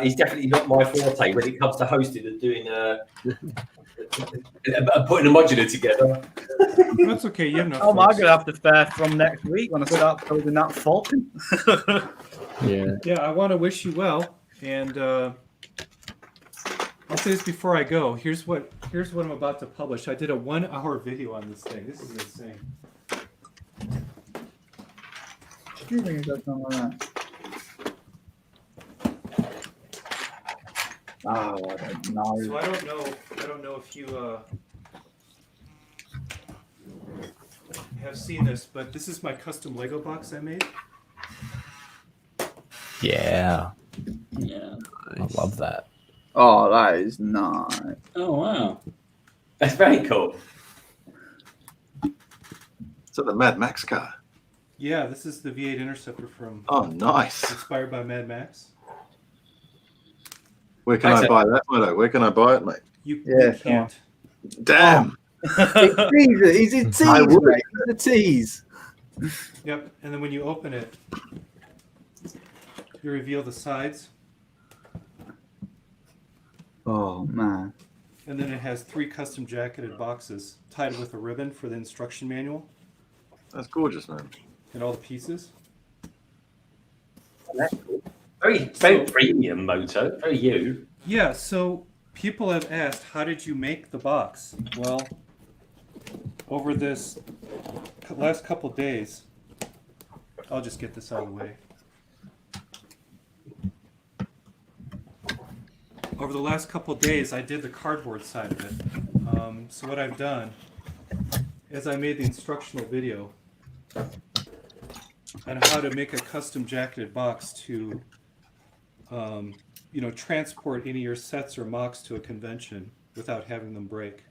is definitely not my forte when it comes to hosting and doing putting a modular together. That's okay. You have enough. Oh, I'm going to have to fare from next week when I start building that Falcon. Yeah, I want to wish you well, and I'll say this before I go. Here's what I'm about to publish. I did a 1-hour video on this thing. This is insane. Do you think it does something like that? Oh, I don't know. So I don't know if you have seen this, but this is my custom Lego box I made. Yeah. Yeah. I love that. Oh, that is nice. Oh, wow. That's very cool. Is that the Mad Max car? Yeah, this is the V8 Interceptor from. Oh, nice. Inspired by Mad Max. Where can I buy that, Moto? Where can I buy it, mate? You can't. Damn. He's a tease, I would. mate. He's a tease. Yep, and then when you open it, you reveal the sides, Oh, man. and then it has 3 custom jacketed boxes tied with a ribbon for the instruction manual That's gorgeous, man. and all the pieces. Very premium, Moto. Very you. Yeah, so people have asked, how did you make the box? Well, over this last couple days, I'll just get this out of the way. Over the last couple days, I did the cardboard side of it. So what I've done is I made the instructional video on how to make a custom jacketed box to transport any of your sets or mocks to a convention without having them break.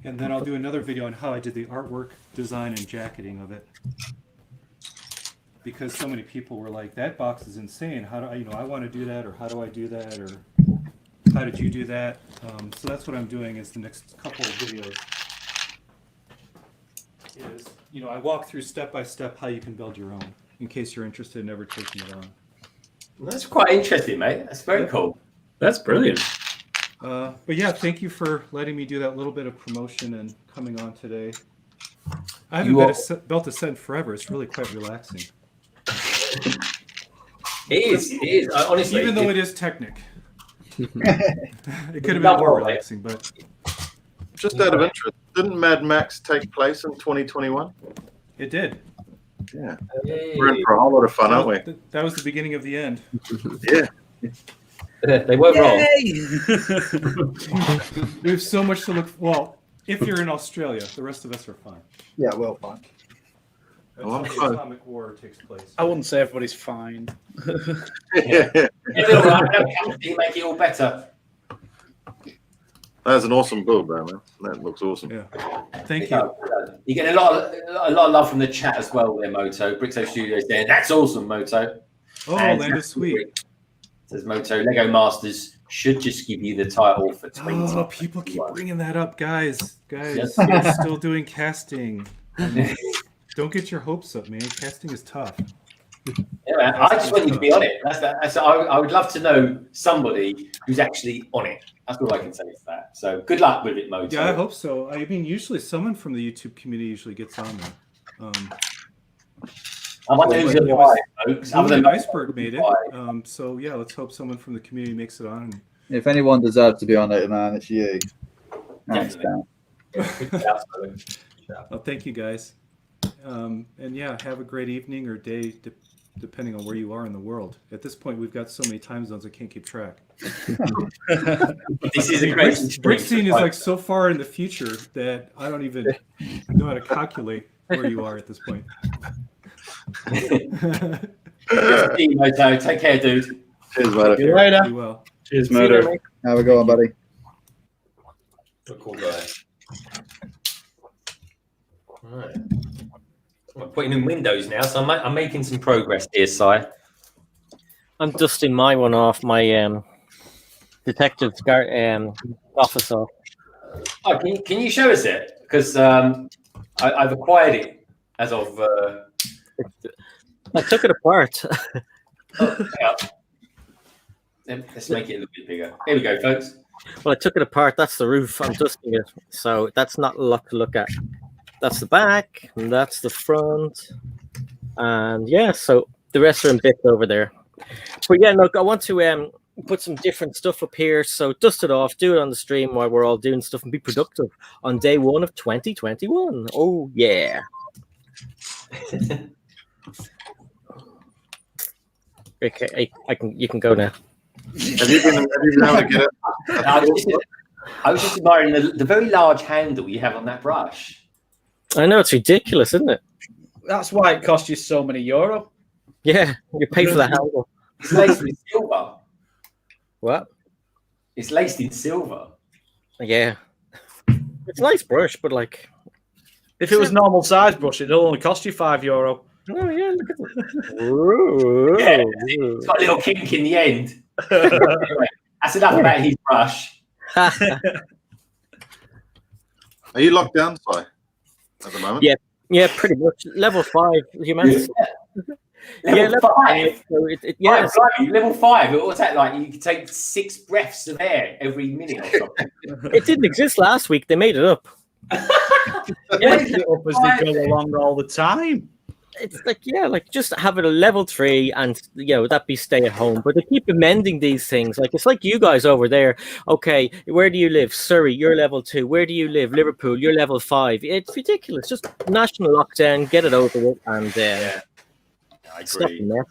And then I'll do another video on how I did the artwork, design, and jacketing of it. Because so many people were like, that box is insane. How do I want to do that, or how do I do that, or how did you do that? So that's what I'm doing is the next couple of videos. Is, I walk through step by step how you can build your own, in case you're interested in ever taking it on. That's quite interesting, mate. That's very cool. That's brilliant. But yeah, thank you for letting me do that little bit of promotion and coming on today. I haven't built a set in forever. It's really quite relaxing. It is. Honestly, even though it is Technic. It could have been more relaxing, but Just out of interest, didn't Mad Max take place in 2021? it did. Yeah. We're in for a whole lot of fun, aren't we? That was the beginning of the end. Yeah. They weren't wrong. We have so much to look. Well, if you're in Australia, the rest of us are fine. Yeah, well, fine. That's I'm how fine. the atomic war takes place. I wouldn't say everybody's fine. It's all right. You make it all better. That's an awesome build, though, man. That looks awesome. Yeah. Thank you. You get a lot of love from the chat as well there, Moto. Brickso Studios there. That's awesome, Moto. Oh, And that is sweet. Says Moto, Lego Masters should just give you the title for 20. Oh, people keep bringing that up, guys. Yes. You're still doing casting. Don't get your hopes up, man. Casting is tough. Yeah, man, I just want you to be on it. I would love to know somebody who's actually on it. That's all I can say to that. So good luck with it, Moto. Yeah, I hope so. I mean, usually someone from the YouTube community usually gets on there. I wonder who's in the folks. Other than Iceberg made it. So yeah, let's hope someone from the community makes it on. If anyone deserves to be on it, man, it's you. Hands Definitely. down. Well, thank you guys. And yeah, have a great evening or day, depending on where you are in the world. At this point, we've got so many time zones I can't keep track. This is a great Brick scene is like so far in the future that I don't even know how to calculate where you are at this point. Moto. Take care, dude. Cheers, Moto. See you later. Be well. Cheers, Moto. Have a good one, buddy. What a cool guy. All right. I'm putting in windows now, so I'm making some progress here, Si. I'm dusting my one off, my detective officer. Oh, can you show us it? Because I've acquired it as of. I took it apart. Let's make it a little bit bigger. Here we go, folks. Well, I took it apart. That's the roof. I'm dusting it, so that's not a lot to look at. That's the back, and that's the front, and yeah. So the rest are in bits over there. But yeah, look, I want to put some different stuff up here. So dust it off, do it on the stream while we're all doing stuff, and be productive on day 1 of 2021. Oh yeah. Okay, you can go now. Have you been able to get it? I was just admiring the very large handle you have on that brush. I know, it's ridiculous, isn't it? That's why it cost you so many euro. Yeah, you pay for the handle. It's laced in silver. What? It's laced in silver. Yeah. It's a nice brush, but like... If it was normal size brush, it'd only cost you €5. Oh, yeah, look at that. Yeah, it's got a little kink in the end. Anyway, that's enough about his brush. Are you locked down, Si, at the moment? Yeah, pretty much. Level 5. You managed. Level 5. So Yeah, level 5. What's that like? You can take 6 breaths of air every minute or something. It didn't exist last week. They made it up. Yeah, it up as they go along all the time. It's like, yeah, like just have it a level 3 and, you know, that be stay at home. But they keep amending these things. Like, it's like you guys over there. Okay, where do you live? Surrey, you're level 2. Where do you live? Liverpool, you're level 5. It's ridiculous. Just national lockdown, get it over with, and I stop agree. the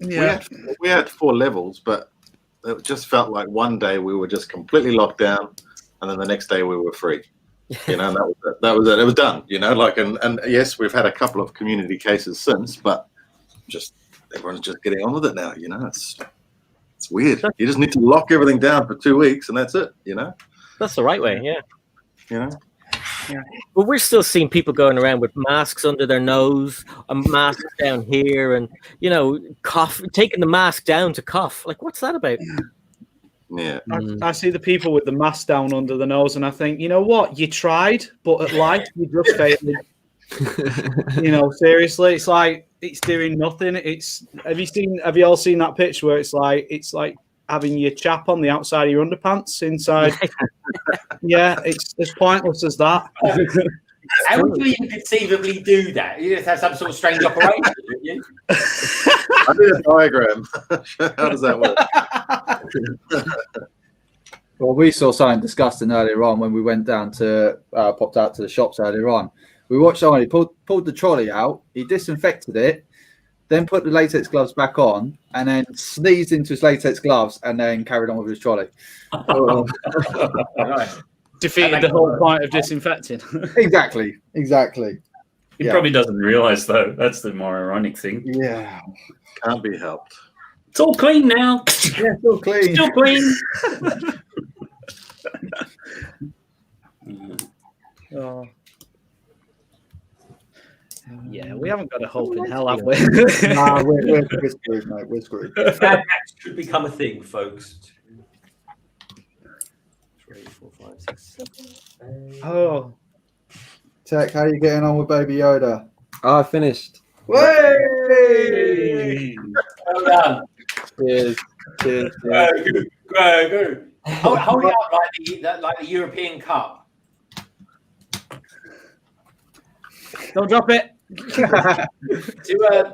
mess. We had 4 levels, but it just felt like one day we were just completely locked down, and then the next day we were free. You know, that was it. It was done. You know, like, and yes, we've had a couple of community cases since, but just everyone's just getting on with it now. You know, it's weird. You just need to lock everything down for 2 weeks, and that's it. You know, that's the right way. Yeah. You know. Yeah. But we're still seeing people going around with masks under their nose, a mask down here, and, you know, cough, taking the mask down to cough. Like, what's that about? Yeah. I see the people with the mask down under the nose, and I think, you know what? You tried, but at life you just failed. You know, seriously, it's like it's doing nothing. It's have you all seen that picture where it's like having your chap on the outside of your underpants inside? Yeah, it's as pointless as that. How do you conceivably do that? You just have some sort of strange operation, don't you? I did a diagram. How does that work? Well, we saw something disgusting earlier on when we went down to popped out to the shops earlier on. We watched someone, he pulled the trolley out, he disinfected it, then put the latex gloves back on, and then sneezed into his latex gloves, and then carried on with his trolley. Defeated the whole point of disinfecting. Exactly. He probably doesn't realize, though. That's the more ironic thing. Yeah. Can't be helped. It's all clean now. Yeah, still clean. Still clean. Oh. Yeah, we haven't got a hope in hell, have we? Nah, we're screwed, mate. We're screwed. That should become a thing, folks. 3, 4, 5, 6, 7. Oh. Tek, how are you getting on with Baby Yoda? Oh, I finished. Way! Hey! Well done. Cheers. Cheers. Go. Hold it up like the European Cup. Don't drop it.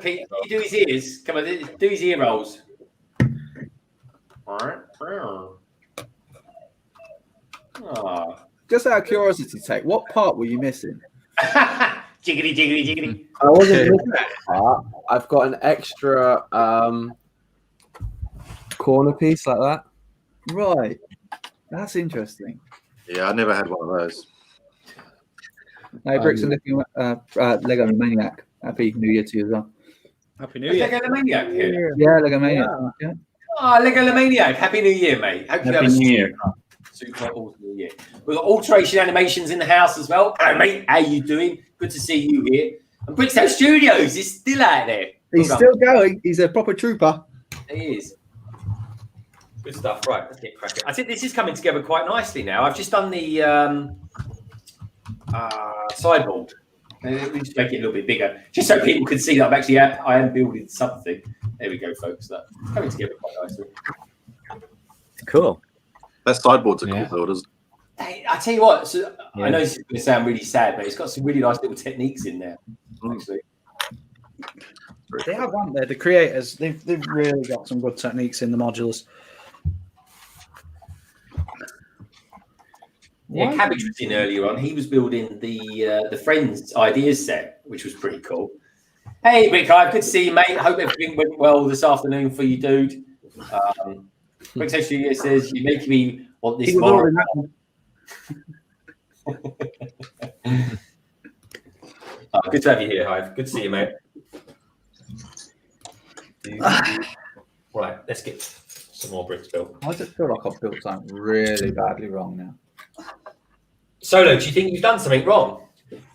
Pete, can you do his ears? Come on, do his ear rolls. Oh. Just out of curiosity, Tek, what part were you missing? Jiggity. I wasn't missing that part. I've got an extra corner piece like that. Right. That's interesting. Yeah, I never had one of those. Hey, Bricks and Lego Maniac. Happy New Year to you as well. Happy New Year. Lego Maniac here. Yeah, Lego Maniac. Yeah. Oh, Lego Maniac. Happy New Year, mate. Hope you have a Year. super awesome New Year. We've got Alteration Animations in the house as well. Hello, mate. How you doing? Good to see you here. And Brickstown Studios is still out there. He's still going. He's a proper trooper. He is. Good stuff. Right, let's get cracking. I think this is coming together quite nicely now. I've just done the sideboard. We just make it a little bit bigger, just so people can see that I am building something. There we go, folks. That's coming together quite nicely. Cool. That sideboard's a cool build, isn't it? Hey, I tell you what, I know this is going to sound really sad, but it's got some really nice little techniques in there, actually. They have, haven't they? The creators, they've really got some good techniques in the modulars. Yeah, Cabbage was in earlier on. He was building the Friends ideas set, which was pretty cool. Hey, Rick, good to see you, mate. Hope everything went well this afternoon for you, dude. Rick says, you're making me want this more. Good to have you here, Hive. Good to see you, mate. Right, let's get some more bricks built. I just feel like I've built something really badly wrong now. Solo, do you think you've done something wrong?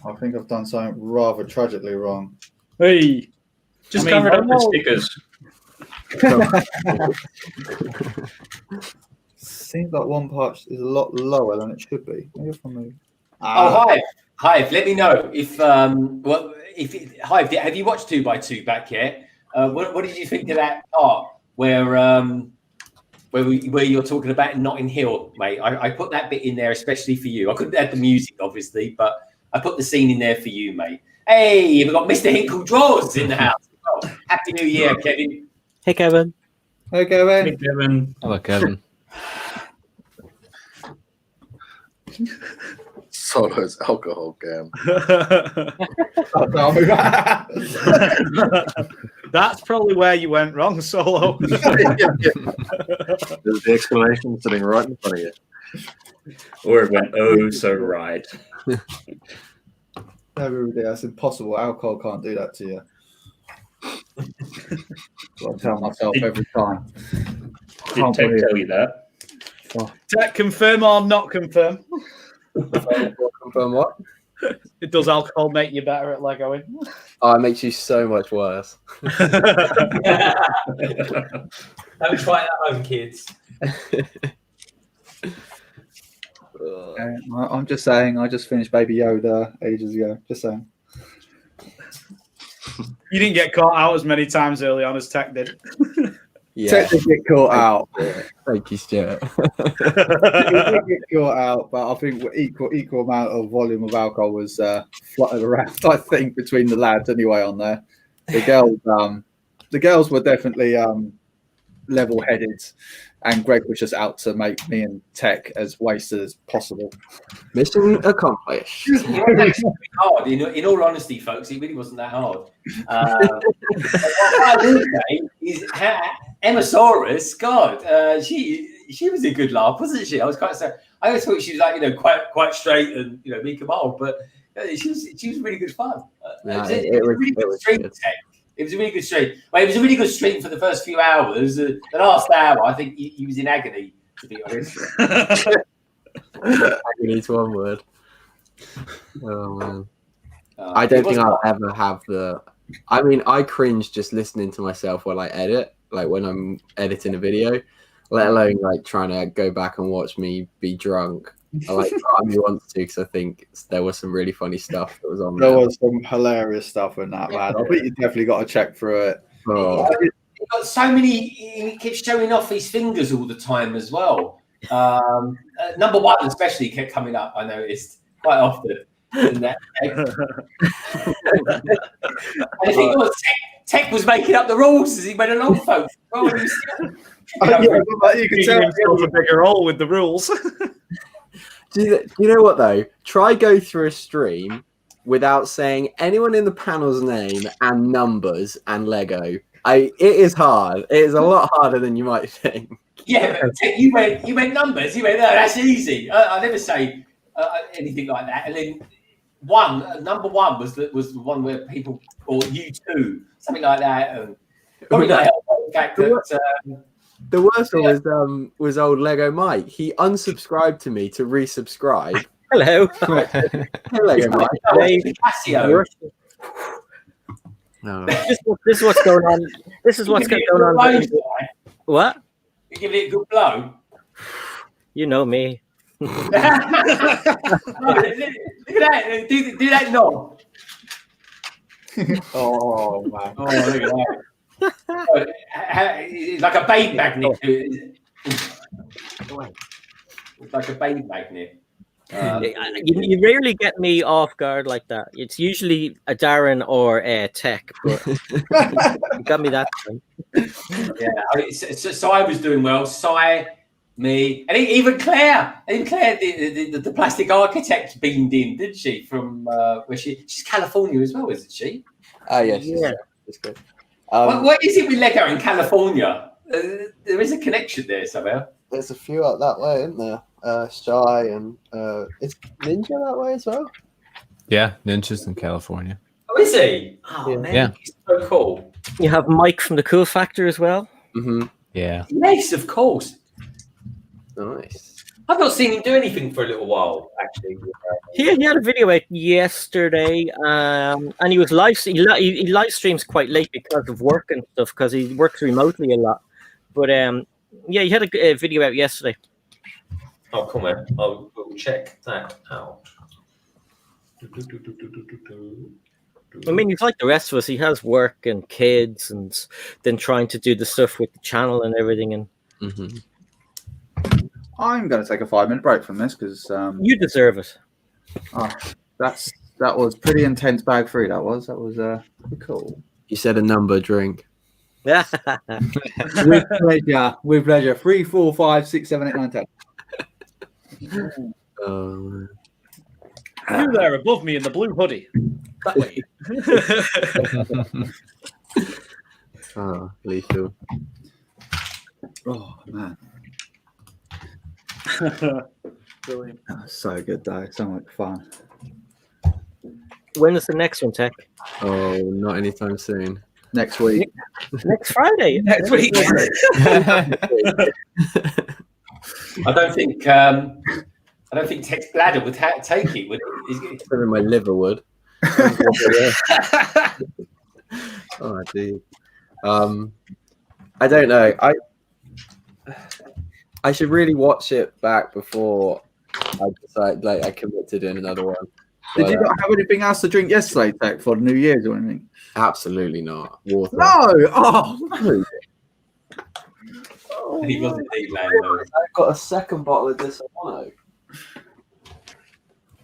I think I've done something rather tragically wrong. Hey, just cover it up with stickers. Seems like one part is a lot lower than it should be. Maybe if I move. Hive. Let me know if Hive. Have you watched 2x2 back yet? What did you think of that part where you're talking about Notting Hill, mate? I put that bit in there especially for you. I couldn't add the music, obviously, but I put the scene in there for you, mate. Hey, we've got Mr. Hinkle Draws in the house. Oh, Happy New Year, Kevin. Hey, Kevin. Hey, Kevin. Hey, Kevin. Hello, Kevin. Solo's alcohol game. That's probably where you went wrong, Solo. There's the explanation sitting right in front of you. Or it went oh so right. That's impossible. Alcohol can't do that to you. I tell myself every time. Did Tek tell you that? Tek, confirm or not confirm? Confirm what? Does alcohol make you better at Legoing? Oh, it makes you so much worse. Don't try it at home, kids. I'm just saying, I just finished Baby Yoda ages ago. Just saying. You didn't get caught out as many times early on as Tek did. Yeah. Tek did get caught out. Thank you, Stuart. He did get caught out, but I think equal amount of volume of alcohol was flooded around. I think between the lads anyway on there. The girls were definitely level-headed, and Greg was just out to make me and Tek as wasted as possible. Mission accomplished. It wasn't hard. In all honesty, folks, it really wasn't that hard. What I will say is Emmasaurus, God, she was a good laugh, wasn't she? I was quite sad. I always thought she was like, quite straight and meek and mild, but she was really good fun. It was really good stream, Tek. It was a really good stream. Well, it was a really good stream for the first few hours. The last hour, I think he was in agony, to be honest. Agony's one word. Oh man. I don't think I'll ever have I mean, I cringe just listening to myself while I edit, like when I'm editing a video, let alone like trying to go back and watch me be drunk I like Time You Want To because I think there was some really funny stuff that was on There there. was some hilarious stuff in that, man. I think you definitely got to check through it. Oh. He got so many. He keeps showing off his fingers all the time as well. Number one, especially, kept coming up. I noticed quite often. In that. And I think Tek was making up the rules as he went along, folks. Well, he was you can tell himself a bigger role with the rules. Do you know what though? Try go through a stream without saying anyone in the panel's name and numbers and Lego. It is hard. It is a lot harder than you might think. Yeah, you went numbers. You went, no, that's easy. I never say anything like that. And then number one was the one where people, or you two, something like that. And probably not help by the fact that. The worst one was old Lego Mike. He unsubscribed to me to resubscribe. Hello. Hello, Mike. No. This is what's going on. This is what's going on. What? You give it a good blow. You know me. Look at that. Do that knob. Oh, man. Oh, look at that. It's like a babe magnet. It's like a babe magnet. You rarely get me off guard like that. It's usually a Darren or a Tek, but you got me that time. Yeah, so I was doing well. Me, and even Claire. Even Claire, the plastic architect, beamed in, didn't she? From where she's California as well, isn't she? Yes. Yeah. That's good. What is it with Lego in California? There is a connection there somehow. There's a few out that way, isn't there? Shy and is Ninja that way as well? Yeah, Ninja's in California. Oh, is he? Oh, man, Yeah. he's so cool. You have Mike from the Cool Factor as well. Mm-hmm. Yeah. Yes, of course. Nice. I've not seen him do anything for a little while, actually. He had a video out yesterday, and he was he live streams quite late because of work and stuff, because he works remotely a lot. But yeah, he had a video out yesterday. Oh, come on. We'll check that out. I mean, he's like the rest of us. He has work and kids, and then trying to do the stuff with the channel and everything. And I'm going to take a 5-minute break from this because you deserve it. That was pretty intense. Bag 3. That was cool. You said a number drink. Yeah. With pleasure. With pleasure. 3, 4, 5, 6, 7, 8, 9, 10. You there above me in the blue hoodie. That way. Oh, lethal. Oh, man. Brilliant. That was so good, though. So much fun. When is the next one, Tek? Oh, not anytime soon. Next week. Next Friday. Next week. I don't think Tek's bladder would take it. Would it? Probably my liver would. Oh, dude. I don't know. I should really watch it back before I decide. Like, I commit to doing another one. Did you not have anything else to drink yesterday, Tek, for the New Year's or anything? Absolutely not. Water. No. Oh. He wasn't I've got a second bottle of this Mono.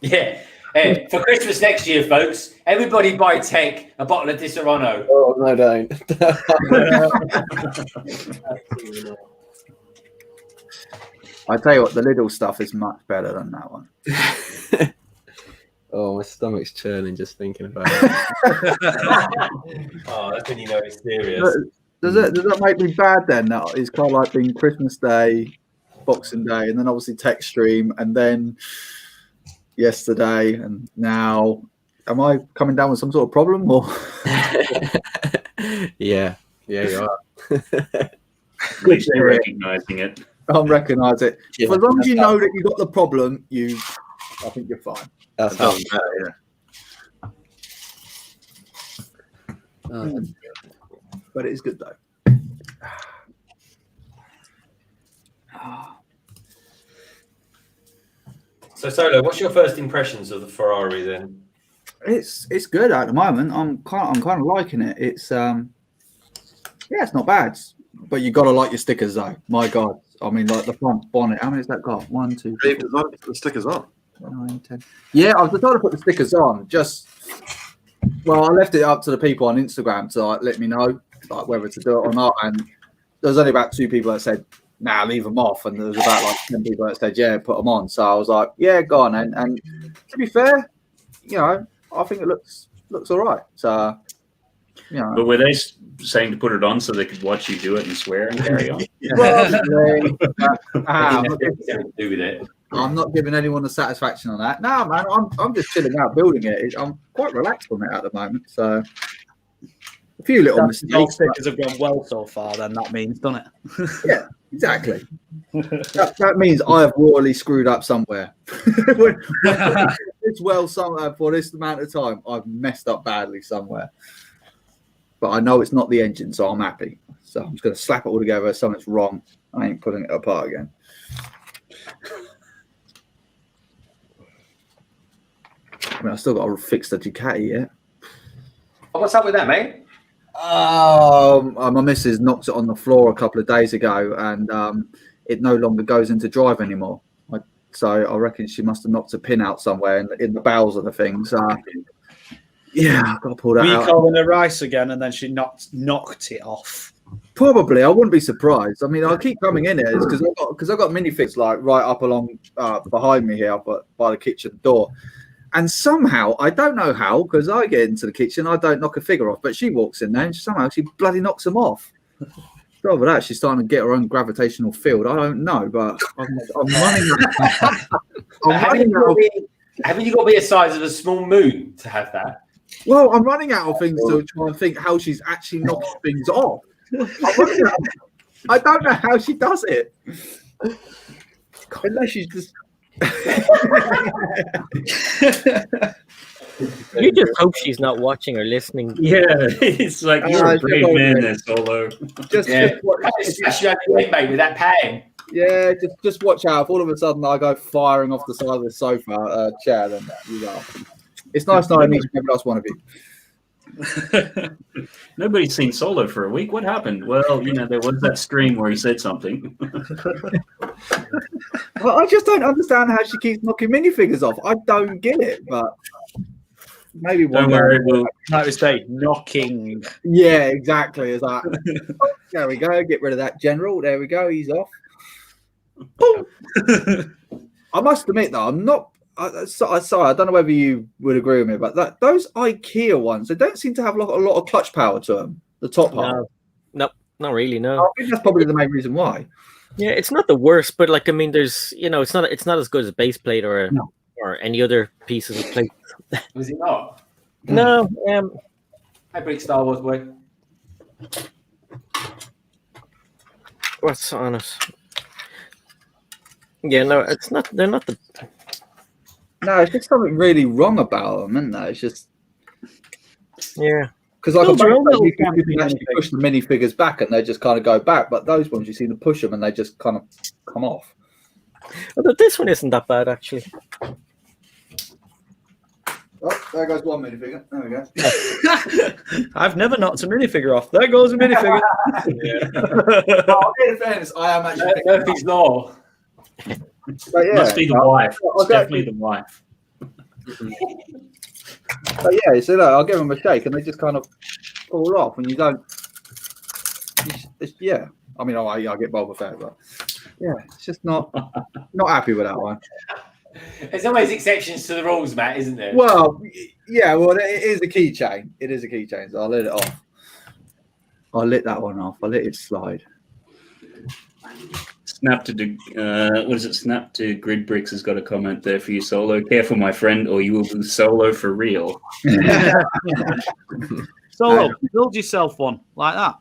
Yeah. Hey, for Christmas next year, folks, everybody buy Tek a bottle of Disaronno. Oh, no, don't. I tell you what, the Lidl stuff is much better than that one. Oh, my stomach's churning just thinking about it. Oh, that's when you know it's serious. Does that make me bad then? That it's kind of like being Christmas Day, Boxing Day, and then obviously Tek stream, and then yesterday, and now. Am I coming down with some sort of problem, or? Yeah, you are. At least you're recognizing it. I'm recognising it. Yeah, For as long as you know that you got the problem, I think you're fine. That's how it matters. But it is good though. So Solo, what's your first impressions of the Ferrari then? It's good at the moment. I'm kind of liking it. It's it's not bad. But you gotta like your stickers though. My God. I mean, like the front bonnet. How many has that got? 1, 2, 3. Put the stickers on. 9, 10. Yeah, I was trying to put the stickers on. I left it up to the people on Instagram to like let me know like whether to do it or not. And there was only about 2 people that said, "Nah, leave them off," and there was about like 10 people that said, "Yeah, put them on." So I was like, "Yeah, go on." And to be fair, I think it looks all right. So But were they saying to put it on so they could watch you do it and swear and carry on? I'm not giving anyone the satisfaction on that. No, man, I'm just chilling out building it. I'm quite relaxed on it at the moment. So a few little mistakes. Stickers have gone well so far. Then that means, doesn't it? Yeah, exactly. that means I have royally screwed up somewhere. It's well somewhere for this amount of time. I've messed up badly somewhere. But I know it's not the engine, so I'm happy. So I'm just going to slap it all together. If something's wrong, I ain't putting it apart again. I mean, I still got to fix the Ducati yet. What's up with that, mate? My missus knocked it on the floor a couple of days ago, and it no longer goes into drive anymore. So I reckon she must have knocked a pin out somewhere in the bowels of the thing. So yeah, I've got to pull that out. Recalling her rice again, and then she knocked it off. Probably, I wouldn't be surprised. I mean, I keep coming in here because I've got minifigs like right up along behind me here, but by the kitchen door. And somehow, I don't know how, because I get into the kitchen, I don't knock a figure off, but she walks in there and somehow she bloody knocks them off. Rather that, she's starting to get her own gravitational field. I don't know, but I'm running Haven't you got to be a size of a small moon to have that? Well, I'm running out of things to try and think how she's actually knocking things off. I don't know how she does it. Unless she's just... You just hope she's not watching or listening. Yeah, it's like you're a brave man there, Solo. Just mate, with that pan. Yeah, just watch out. If all of a sudden I go firing off the side of the sofa chair, then you know. It's nice knowing each and every last one of you. Nobody's seen Solo for a week. What happened? Well, there was that stream where he said something. Well, I just don't understand how she keeps knocking minifigures off. I don't get it, but maybe one. Don't worry, knocking. Yeah, exactly. It's like, there we go. Get rid of that general. There we go. He's off. I must admit, though, I'm not. Sorry, I don't know whether you would agree with me, but those IKEA ones, they don't seem to have a lot of clutch power to them. The top half. No, not really. No. I think that's probably the main reason why. Yeah, it's not the worst, but there's it's not as good as a base plate or any other pieces of plate. Was it not? No. How big Star Wars boy? What's on it? Yeah, no, it's not. They're not the. No, it's just something really wrong about them, isn't there? It's just yeah. Because you can actually push the minifigures back and they just kind of go back, but those ones you seem to push them and they just kind of come off. Although this one isn't that bad actually. Oh, there goes one minifigure. There we go. I've never knocked a minifigure off. There goes a minifigure. Well, in fairness, I am actually Murphy's Law. But yeah, Must be the wife. It's definitely the wife. But yeah, so look, I'll give them a shake and they just kind of fall off and you don't. Yeah, I mean, I get Boba Fett, but yeah, it's just not happy with that one. There's always exceptions to the rules, Matt, isn't there? Well, yeah, it is a keychain. It is a keychain, so I lit it off. I lit that one off. I let it slide. Snap to Grid Bricks has got a comment there for you, Solo. Careful, my friend, or you will be solo for real. Solo, build yourself one like that,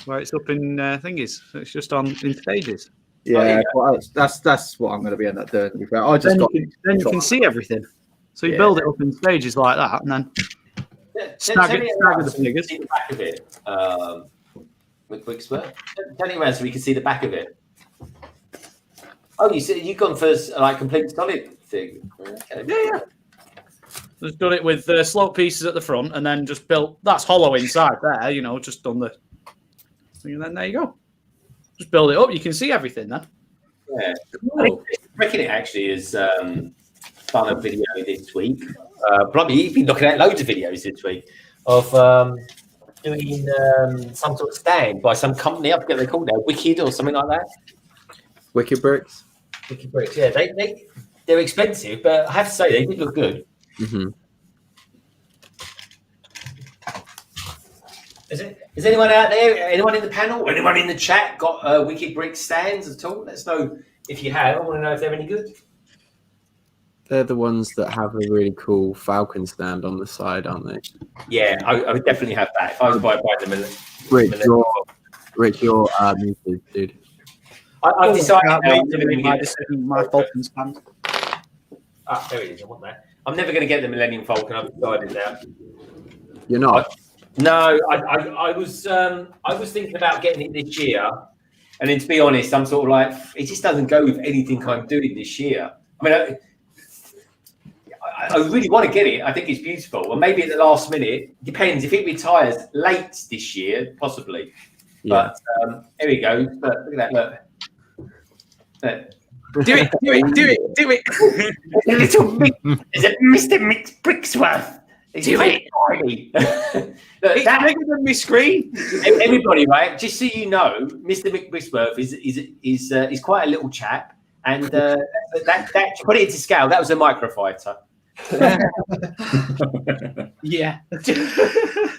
where it's up in thingies. So it's just in stages. Yeah, well, that's what I'm going to end up doing. To be fair, I just then you can see everything. So you build it up in stages like that, and then stagger the figures. See the back of it. McBricksWorth. Turn it around so we can see the back of it. Oh, you said you've gone for like complete solid thing. Okay. Yeah. Just done it with slope pieces at the front, and then just built. That's hollow inside there. Just done the. And then there you go. Just build it up. You can see everything then. Yeah. I think Breaking It actually is done a video this week. Probably you've been looking at loads of videos this week of doing some sort of stand by some company. I forget what they call it, Wicked or something like that. Wicked Bricks. Wicked Bricks, yeah. They're expensive, but I have to say they did look good. Mm-hmm. Is anyone out there, anyone in the panel, anyone in the chat got Wicked Brick stands at all? Let's know if you have. I want to know if they're any good. They're the ones that have a really cool falcon stand on the side, aren't they? Yeah, I would definitely have that. If I was buying them. Rich, you're muted, dude. I've decided my falcon stand. Ah, there it is. I want that. I'm never going to get the Millennium Falcon. I've decided now. You're not? No, I was thinking about getting it this year, and then to be honest, I'm sort of like, it just doesn't go with anything I'm doing this year. I mean, I really want to get it. I think it's beautiful, and maybe at the last minute, depends if it retires late this year, possibly. Yeah. But here we go. Look at that. Look. Do it. Is it Mr. McBricksWorth? Do it. It's bigger than my screen. Everybody, right? Just so you know, Mr. McBricksWorth is quite a little chap, and that to put it into scale, that was a microfighter. Yeah.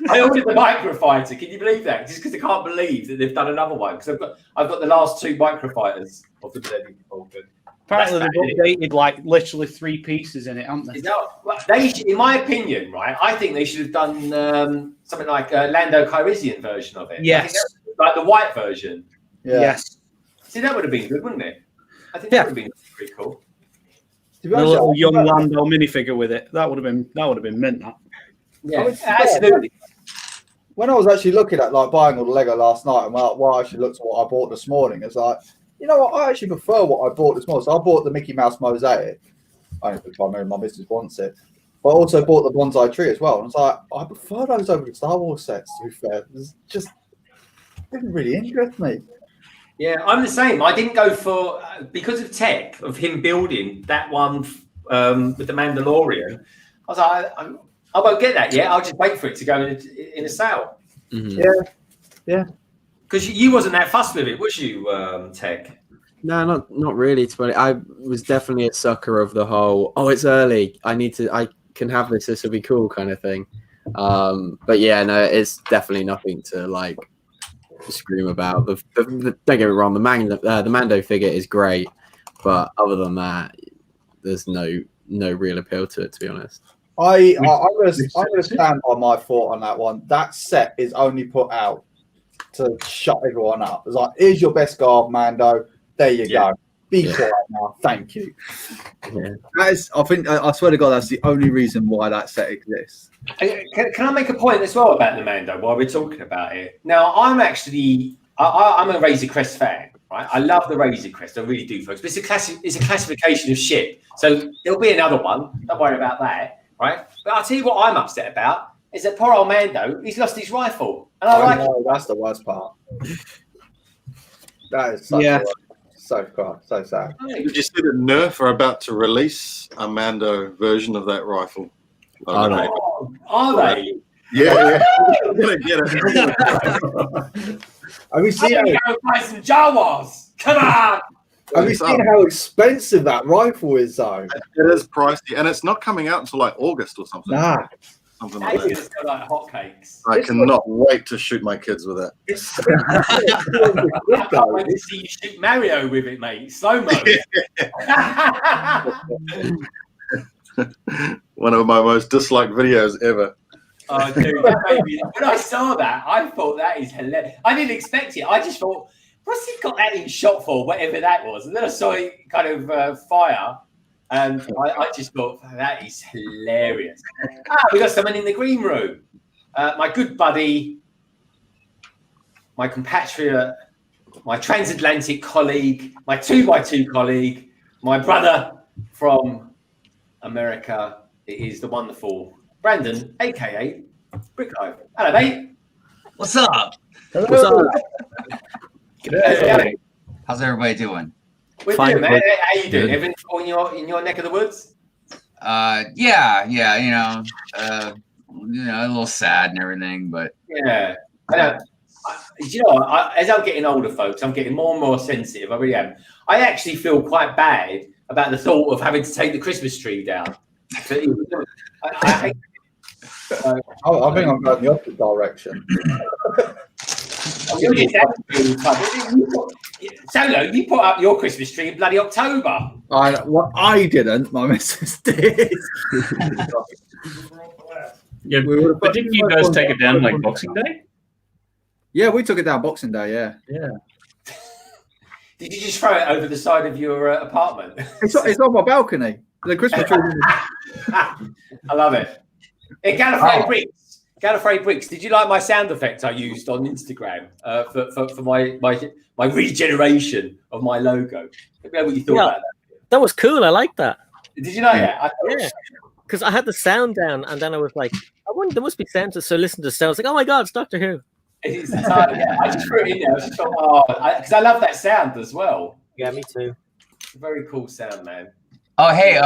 I ordered the microfighter. Can you believe that? Just because I can't believe that they've done another one. Because I've got the last two microfighters of the Millennium Falcon. Apparently they've updated like literally 3 pieces in it, haven't they? They should, in my opinion, right? I think they should have done something like a Lando Calrissian version of it. Yes. Like the white version. Yeah. Yes. See, that would have been good, wouldn't it? I think that would have been pretty cool. A little young Lando minifigure with it. That would have been mint. That. Yeah, absolutely. When I was actually looking at like buying all the Lego last night, and I actually looked at what I bought this morning, it's like, you know what? I actually prefer what I bought this morning. So I bought the Mickey Mouse mosaic. I don't know if my missus wants it, but I also bought the bonsai tree as well. And it's like, I prefer those over the Star Wars sets. To be fair, it just didn't really interest me. Yeah, I'm the same. I didn't go for because of Tek, of him building that one with the Mandalorian. I was like, I won't get that yet. I'll just wait for it to go in a sale. Mm-hmm. Yeah. Because you wasn't that fussed with it, was you, Tek? No, not really. To be honest, I was definitely a sucker of the whole. Oh, it's early. I can have this. This will be cool, kind of thing. But yeah, no, it's definitely nothing to like scream about. Don't get me wrong. The Mando figure is great, but other than that, there's no real appeal to it. To be honest. I'm gonna stand by my thought on that one. That set is only put out to shut everyone up. It's like, here's your best guard, Mando. There you go. Be quiet now. Thank you. Yeah. That is, I swear to God, that's the only reason why that set exists. Can I make a point as well about the Mando while we're talking about it? Now, I'm actually I'm a Razor Crest fan, right? I love the Razor Crest, I really do, folks. But it's a classification of shit. So there'll be another one. Don't worry about that, right? But I'll tell you what I'm upset about is that poor old Mando, he's lost his rifle. And I know, that's the worst part. That is so sad. Did you see that Nerf are about to release a Mando version of that rifle? Are they? Yeah. I'm gonna get it. Have you seen go buy some Jawas? Come on! Have you seen how expensive that rifle is, though? It is pricey, and it's not coming out until like August or something. Nah. Something like that. It's like hotcakes. I cannot wait to shoot my kids with it. I can't wait to see you shoot Mario with it, mate. Slow-mo. One of my most disliked videos ever. Oh, dude, that made me, when I saw that, I thought that is hilarious. I didn't expect it. I just thought, what's he got that in shot for, whatever that was? And then I saw it kind of fire, and I just thought, that is hilarious. We got someone in the green room. My good buddy, my compatriot, my transatlantic colleague, my 2x2 colleague, my brother from America. It is the wonderful Brandon, aka Brick Hive. Hello, mate. What's up? Hello. What's up? G'day. How's everybody doing? We're doing, man. How you doing? Everything cool in your neck of the woods? Yeah, you know, a little sad and everything, but Yeah. I know. You know, as I'm getting older, folks, I'm getting more and more sensitive. I really am. I actually feel quite bad about the thought of having to take the Christmas tree down. I think I'm going the opposite direction. Solo, you put up your Christmas tree in bloody October. I didn't. My missus did. Yeah, but didn't you guys take it down like Boxing Day? Yeah, we took it down Boxing Day. Yeah. Did you just throw it over the side of your apartment? It's on my balcony. The Christmas tree. I love it. Hey, Gallifrey Bricks. Did you like my sound effect I used on Instagram for my regeneration of my logo? Let me know what you thought about that. That was cool. I like that. Did you know that? Yeah. Because I had the sound down, and then I was like, I wonder, there must be sound. So I listened to the sound. I was like, oh my God, it's Doctor Who. It's yeah. I just threw it in there. I just thought, because I love that sound as well. Yeah, me too. It's a very cool sound, man. Oh, hey,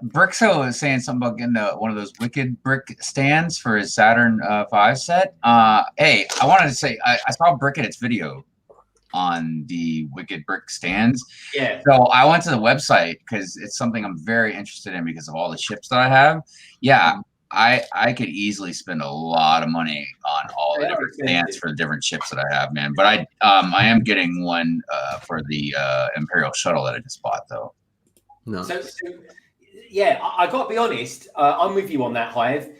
Brickso is saying something about getting one of those Wicked Brick stands for his Saturn V set. Hey, I wanted to say, I saw Brick in its video on the Wicked Brick stands. Yeah. So I went to the website because it's something I'm very interested in because of all the ships that I have. Yeah, I could easily spend a lot of money on all the different stands for the different ships that I have, man. But I am getting one for the Imperial shuttle that I just bought, though. No. So yeah, I got to be honest. I'm with you on that, Hive.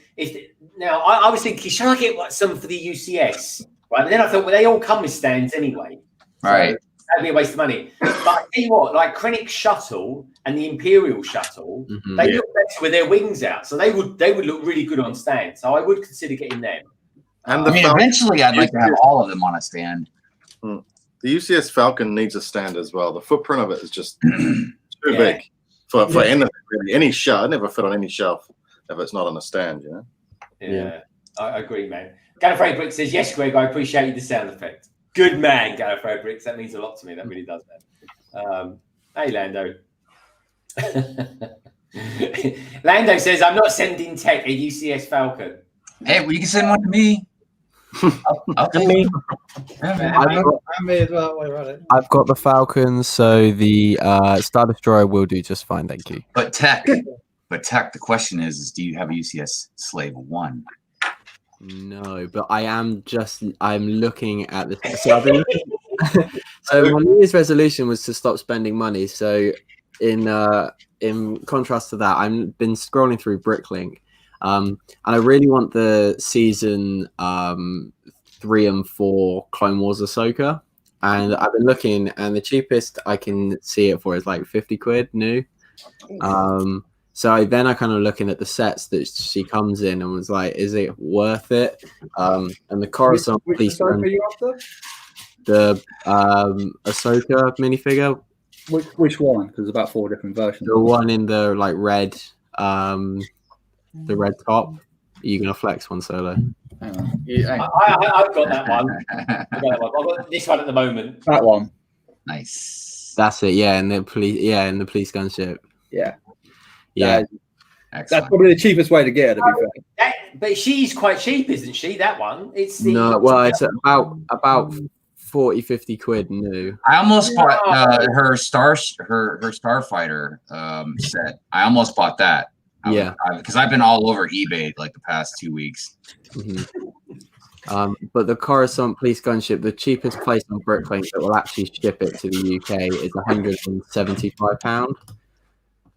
Now I was thinking, should I get some for the UCS? Right, and then I thought, well, they all come with stands anyway. So right. That'd be a waste of money. But I tell you what, like Krennic shuttle and the Imperial shuttle, they look better with their wings out, so they would look really good on stand. So I would consider getting them. And eventually, I'd like to have all of them on a stand. The UCS Falcon needs a stand as well. The footprint of it is just too big for anything, really. Any shelf. I never fit on any shelf if it's not on a stand, you know? Yeah. I agree, man. Gallifrey Brick says, yes, Greg, I appreciate the sound effect. Good man, Gallifrey Bricks. That means a lot to me. That really does, man. Hey, Lando. Lando says, I'm not sending Tek a UCS Falcon. Hey, well, you can send one to me. Okay. Me. Me as well. I've got the Falcons, so the Star Destroyer will do just fine, thank you. But Tek, the question is do you have a UCS Slave 1? No, but I'm looking at this. So I've been so my New Year's resolution was to stop spending money. So in contrast to that, I've been scrolling through Bricklink, and I really want the season 3 and 4 Clone Wars Ahsoka. And I've been looking, and the cheapest I can see it for is like 50 quid new. So then I kind of looking at the sets that she comes in and was like, is it worth it? And the Coruscant Which Ahsoka are you after? The Ahsoka minifigure. Which one? Because there's about 4 different versions. The one in the like red, the red top. Are you gonna flex one, Solo? Hang on. I've got that one. I've got this one at the moment. That one. Nice. That's it. Yeah, and the police. Yeah, and the police gunship. Yeah. Yeah. That's probably the cheapest way to get her, to be fair. But she's quite cheap, isn't she? That one. It's the No, well, it's about 40, 50 quid new. I almost bought her Starfighter set. I almost bought that. Because I've been all over eBay like the past 2 weeks. But the Coruscant police gunship, the cheapest place on Bricklink that will actually ship it to the UK is £175.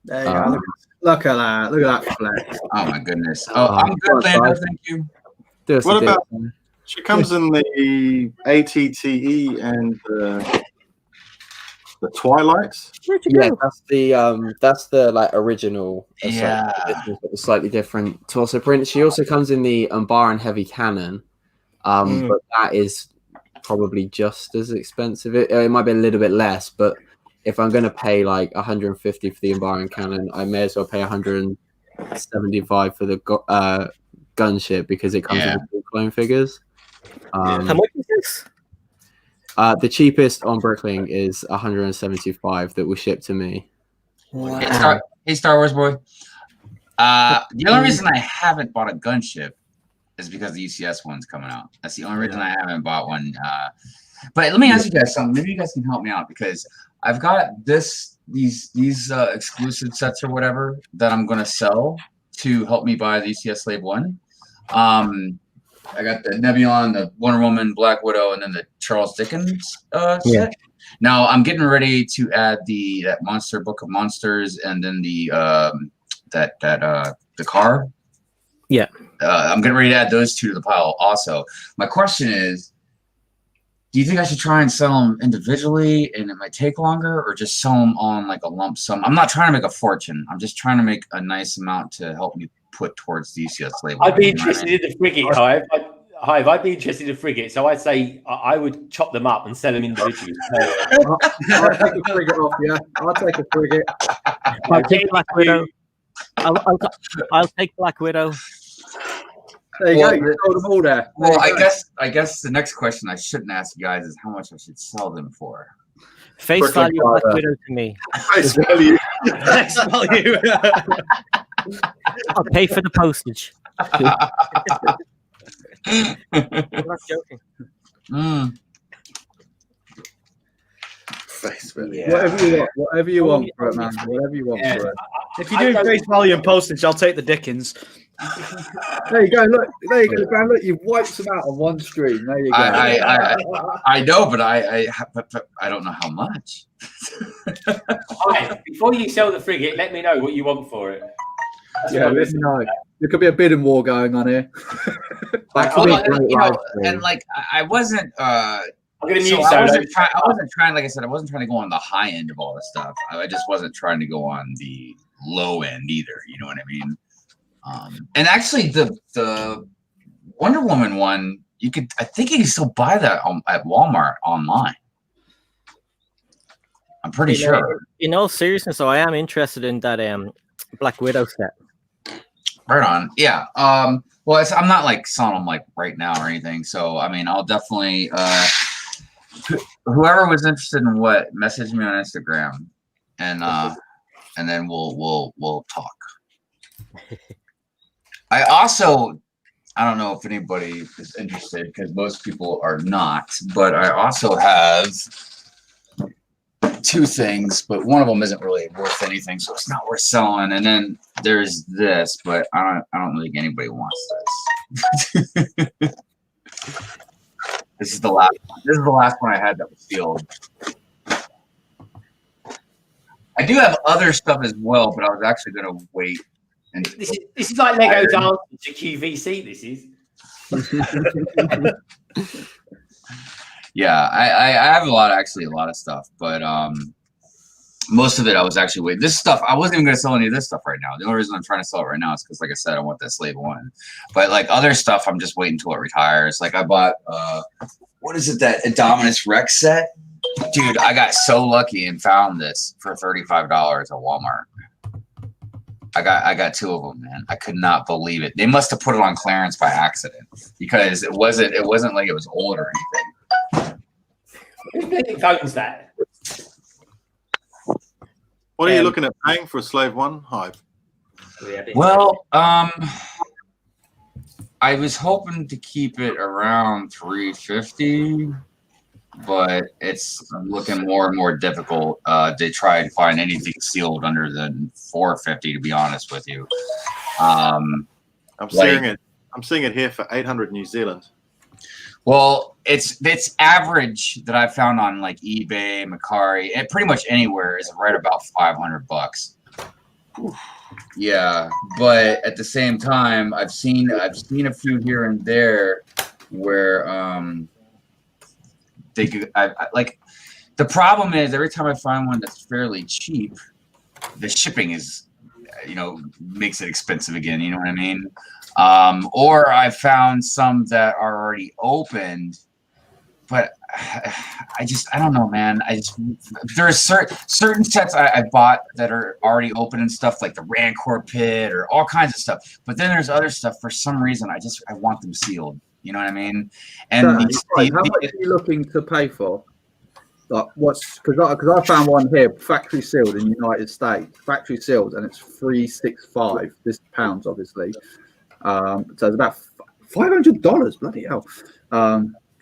There you go. Look at that. Look at that flex. Oh my goodness. Oh, I'm good, Lando. Thank you. What about? She comes in the ATTE and the Twilights. Yeah, that's the like original. Yeah, it's slightly different torso print. She also comes in the Umbaran heavy cannon, but that is probably just as expensive. It might be a little bit less, but if I'm going to pay like 150 for the Environ cannon, I may as well pay 175 for the gunship because it comes with the clone figures. How much is this? The cheapest on Bricklink is 175 that will ship to me. Wow. Hey, Star Wars boy. The only reason I haven't bought a gunship is because the UCS one's coming out. That's the only reason I haven't bought one. But let me ask you guys something. Maybe you guys can help me out because I've got these exclusive sets or whatever that I'm gonna sell to help me buy the UCS Slave 1. I got the Nebulon, the Wonder Woman, Black Widow, and then the Charles Dickens set. Now I'm getting ready to add that Monster Book of Monsters and then the car. Yeah. I'm getting ready to add those two to the pile also. My question is, do you think I should try and sell them individually and it might take longer, or just sell them on like a lump sum? I'm not trying to make a fortune. I'm just trying to make a nice amount to help me put towards the UCS label. I'd be interested in the frigate, Hive. I'd be interested in the frigate. So I'd say I would chop them up and sell them individually. I'll take a frigate off, yeah. I'll take a frigate. I'll take Black Widow. I'll take Black Widow. There you go. You sold them all there. Well, I guess the next question I shouldn't ask you guys is how much I should sell them for. Face value Black Widow to me. Face value. Face value. I'll pay for the postage. I'm not joking. Face value. Yeah. Whatever you want for it, man. Whatever you want for it. If you're doing face value and postage, I'll take the Dickens. There you go. Look, there you go, man. Look, you've wiped them out on one stream. There you go. I know, but I don't know how much. Right, before you sell the frigate, let me know what you want for it. Yeah, let me know. There could be a bidding war going on here. And like I wasn't. I'm gonna mute. I wasn't trying. Like I said, I wasn't trying to go on the high end of all this stuff. I just wasn't trying to go on the low end either. You know what I mean? And actually, the Wonder Woman one, I think you can still buy that at Walmart online. I'm pretty sure. In all seriousness, though, I am interested in that Black Widow set. Right on. Yeah. Well, I'm not like selling them like right now or anything. So I mean, I'll definitely whoever was interested in what, message me on Instagram, and then we'll talk. I don't know if anybody is interested because most people are not, but I also have two things, but one of them isn't really worth anything, so it's not worth selling. And then there's this, but I don't think anybody wants this. This is the last one. This is the last one I had that was sealed. I do have other stuff as well, but I was actually going to wait. And This is like Lego's answer to QVC. This is. Yeah, I have a lot of stuff, but most of it I was actually waiting. This stuff I wasn't even going to sell any of this stuff right now. The only reason I'm trying to sell it right now is because, like I said, I want that Slave 1. But like other stuff, I'm just waiting until it retires. Like I bought what is it, that Indominus Rex set? Dude, I got so lucky and found this for $35 at Walmart. I got two of them, man. I could not believe it. They must have put it on clearance by accident because it wasn't like it was old or anything. Who owns that? What are you looking at paying for a Slave 1, Hive? Well, I was hoping to keep it around $350, but it's looking more and more difficult to try and find anything sealed under than $450. To be honest with you, I'm seeing it here for 800 New Zealand. Well, it's average that I found on like eBay, Macari, and pretty much anywhere is right about $500. Yeah, but at the same time, I've seen a few here and there where they could. Like the problem is every time I find one that's fairly cheap, the shipping is, makes it expensive again. You know what I mean? Or I found some that are already opened but I don't know, man. There's certain sets I bought that are already open and stuff, like the Rancor pit or all kinds of stuff. But then there's other stuff for some reason I want them sealed. You know what I mean? And how much are you looking to pay for? Like what's because I found one here, factory sealed in the United States, factory sealed, and it's $365. This is pounds, obviously. So it's about $500. Bloody hell!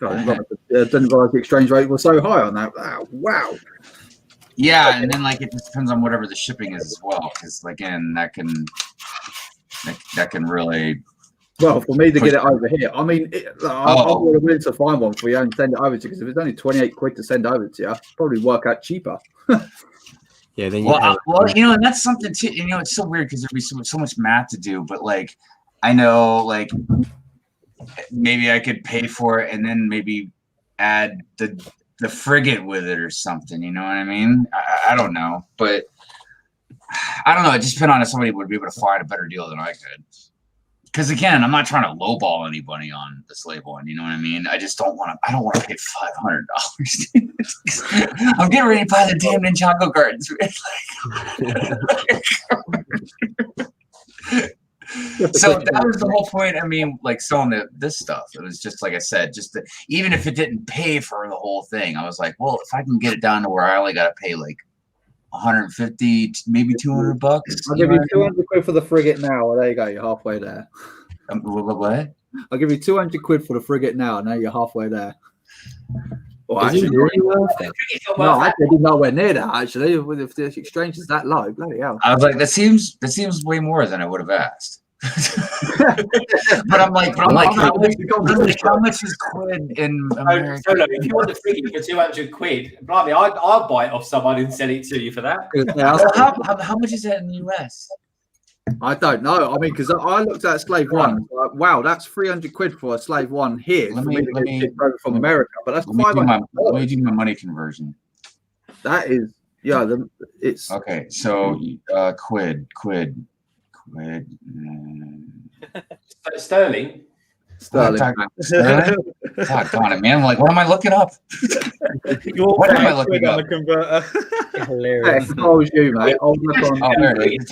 Didn't realize the exchange rate was so high on that. Wow. Yeah, and then like it just depends on whatever the shipping is as well, because again, that can really. Well, for me to get it over here, I mean, I'm willing to find one for you and send it over to you, because if it's only 28 quid to send over to you, probably work out cheaper. Yeah, then and that's something too. You know, it's so weird because there'd be so much math to do, but like, I know, like, maybe I could pay for it and then maybe add the frigate with it or something. You know what I mean? I don't know, but I don't know. It just depends on if somebody would be able to find a better deal than I could. Because again, I'm not trying to lowball anybody on the slave one. You know what I mean? I just don't want to. I don't want to pay $500. I'm getting ready to buy the damn Ninjago gardens. So that was the whole point. I mean, like selling this stuff. It was just like I said, even if it didn't pay for the whole thing, I was like, well, if I can get it down to where I only got to pay like 150, maybe $200. I'll give you 200 quid for the frigate now. Well, there you go. You're halfway there. What? I'll give you 200 quid for the frigate now. Now you're halfway there. Well, Is it really worth it? No, actually, did nowhere near that. Actually, if the exchange is that low, bloody hell. I was like, that seems way more than I would have asked. but I'm like, how much is quid in America? So look, if you want the frigate for 200 quid, blimey, I'll buy it off someone and sell it to you for that. How much is that in the US? I don't know. I mean, because I looked at slave one. Like, wow, that's 300 quid for a slave one here. Let me over from America, but that's let me do my money conversion. That is, yeah. It's okay. So quid. Sterling. God darn it, man! I'm like, what am I looking up? What am I looking up? On the converter. Hilarious. Oh, you, mate.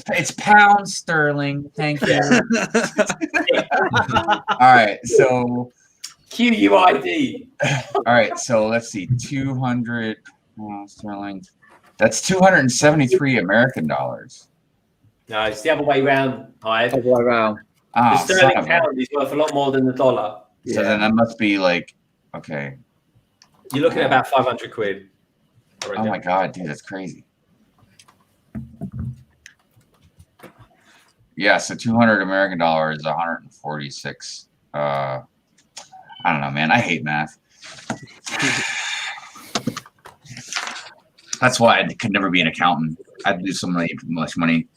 It's pounds sterling. Thank you. All right, so QUID. All right, so let's see, 200 sterling. That's 273 American dollars. No, it's the other way round, Hive. Other way round. The sterling pound is worth a lot more than the dollar. So then that must be like, okay. You're looking at about 500 quid. Oh my God, dude, that's crazy. Yeah, so 200 American dollars is 146. I don't know, man. I hate math. That's why I could never be an accountant. I'd do so much money.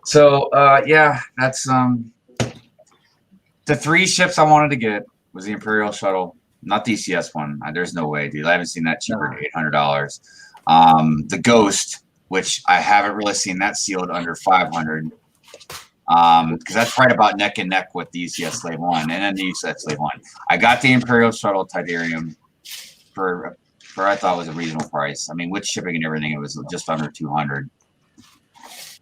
So yeah, that's the 3 ships I wanted to get was the Imperial Shuttle, not the ECS one. There's no way, dude. I haven't seen that cheaper than $800. The Ghost, which I haven't really seen that sealed under 500. Because that's right about neck and neck with the ECS Slave 1 and then the ECS Slave 1. I got the Imperial Shuttle Titanium for I thought was a reasonable price. I mean, with shipping and everything, it was just under 200.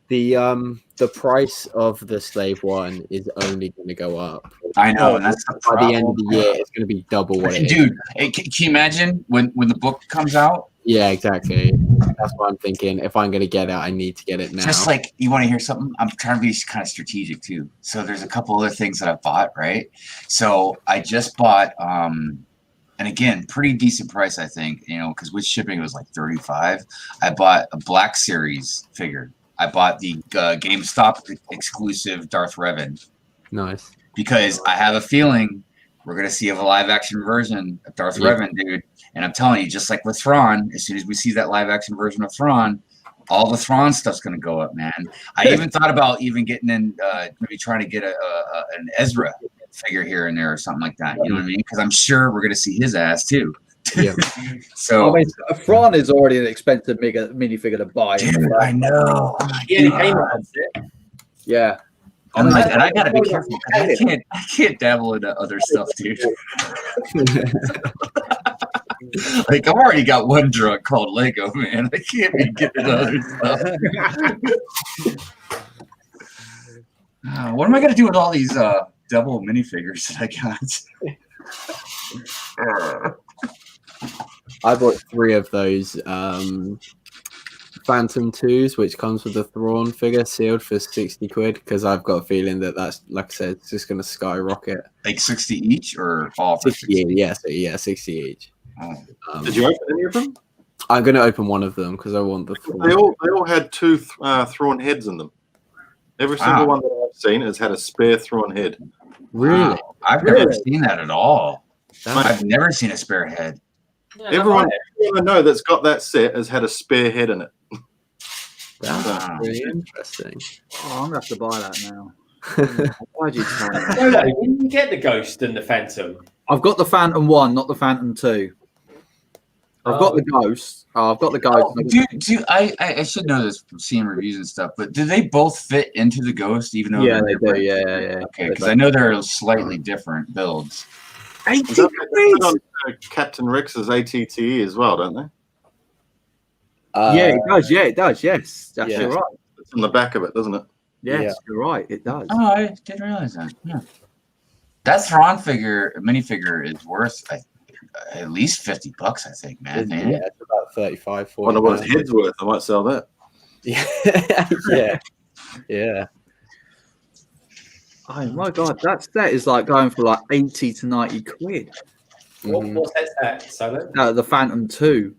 The price of the Slave 1 is only going to go up. I know, and that's the by the end of the year, it's going to be double what it is. Dude, can you imagine when the book comes out? Yeah, exactly. That's what I'm thinking. If I'm going to get it, I need to get it now. Just like, you want to hear something? I'm trying to be kind of strategic too. So there's a couple other things that I bought, right? So I just bought, and again, pretty decent price, I think, you know, because with shipping it was like $35. I bought a Black Series figure. I bought the GameStop exclusive Darth Revan. Nice. Because I have a feeling we're going to see a live action version of Darth Revan, dude. And I'm telling you, just like with Thrawn, as soon as we see that live action version of Thrawn, all the Thrawn stuff's going to go up, man. I even thought about getting in, maybe trying to get an Ezra figure here and there or something like that. You know what I mean? Because I'm sure we're going to see his ass too. Yeah. So I mean, Thrawn is already an expensive minifigure to buy. Dude, I know. Yeah. And I gotta be careful. I can't dabble into other stuff, dude. Like I've already got one drug called Lego, man. I can't be getting other stuff. What am I gonna do with all these double minifigures that I got? I bought 3 of those Phantom 2s, which comes with a Thrawn figure sealed for 60 quid, because I've got a feeling that's, like I said, it's just going to skyrocket. Like 60 each or all for 60? Yeah, 60 each. Did you open any of them? I'm going to open one of them because I want the Thrawn. They all had 2 Thrawn heads in them. Every single one that I've seen has had a spare Thrawn head. Really? Wow. I've never seen that at all. I've never seen a spare head. Everyone I know that's got that set has had a spare head in it. That's really interesting. Oh, I'm gonna have to buy that now. Why'd you tell me? No, didn't you get the Ghost and the Phantom? I've got the Phantom 1, not the Phantom 2. I've got the Ghost. I've got the Ghost. I should know this from seeing reviews and stuff, but do they both fit into the Ghost? Even though Yeah, they do. Yeah. Okay, because I know they're slightly different builds. On Captain Rex's ATTE as well, don't they? Yeah, it does. Yeah, it does. Yes, that's Yeah. right. It's on the back of it, doesn't it? Yes, you're right. It does. Oh, I didn't realize that. Yeah. That Thrawn minifigure is worth at least $50, I think, man. Yeah, it's about 35, 40. I wonder what his head's worth. I might sell that. Yeah. Oh my god, that set is like going for like 80 to 90 quid. What set's that, Solo? No, the Phantom 2.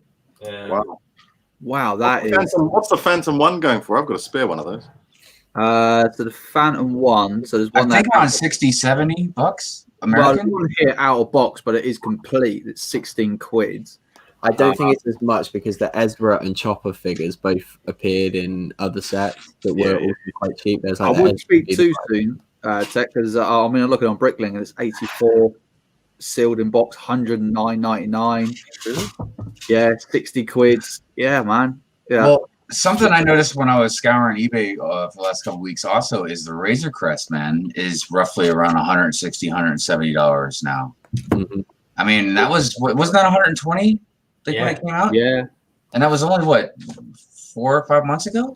Wow, that is. What's the Phantom 1 going for? I've got a spare one of those. So the Phantom 1. So there's one I think around $60-$70 American. Well, there's one here out of box, but it is complete. It's 16 quid. I don't think it's as much because the Ezra and Chopper figures both appeared in other sets that were also quite cheap. There's like I wouldn't speak too soon, Tek, because I mean, I'm looking on Brickling and it's 84 sealed in box, 109.99. Yeah, 60 quid. Yeah, man. Yeah. Well, something I noticed when I was scouring eBay for the last couple of weeks also is the Razor Crest, man, is roughly around $160, $170 now. I mean, that wasn't that 120 when it came out? Yeah. And that was only what, 4 or 5 months ago?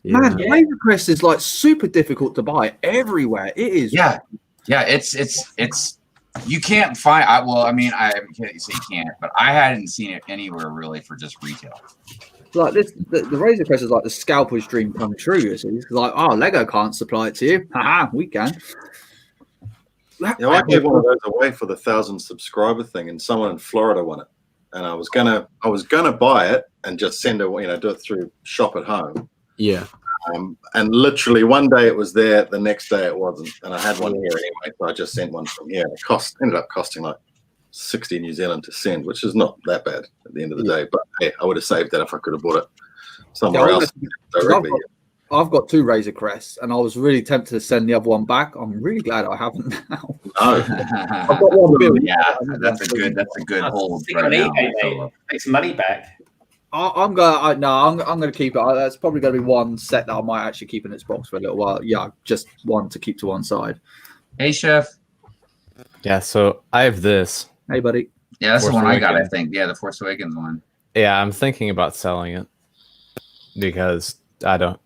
Man, Razor Crest is like super difficult to buy everywhere. It is. Yeah. It's you can't find. I can't say you can't, but I hadn't seen it anywhere really for just retail. Like this, the Razor Crest is like the scalper's dream come true. You see, it's like, oh, Lego can't supply it to you. Haha, we can. I gave one of those away for the 1,000 subscriber thing, and someone in Florida won it. And I was gonna buy it and just send it, do it through shop at home. Yeah. And literally one day it was there, the next day it wasn't, and I had one here anyway, so I just sent one from here. It ended up costing like 60 New Zealand to send, which is not that bad at the end of the day. But hey, I would have saved that if I could have bought it somewhere else directly. I've got 2 Razor Crests, and I was really tempted to send the other one back. I'm really glad I haven't now. No. I've got one. Yeah, that's a good hold right now. Take some money back. I'm gonna keep it. That's probably gonna be one set that I might actually keep in its box for a little while. Yeah, just one to keep to one side. Hey, Chef. Yeah, so I have this. Hey, buddy. Yeah, that's Force the one I got, I Awakens. think. Yeah, the Force Awakens one. Yeah, I'm thinking about selling it because I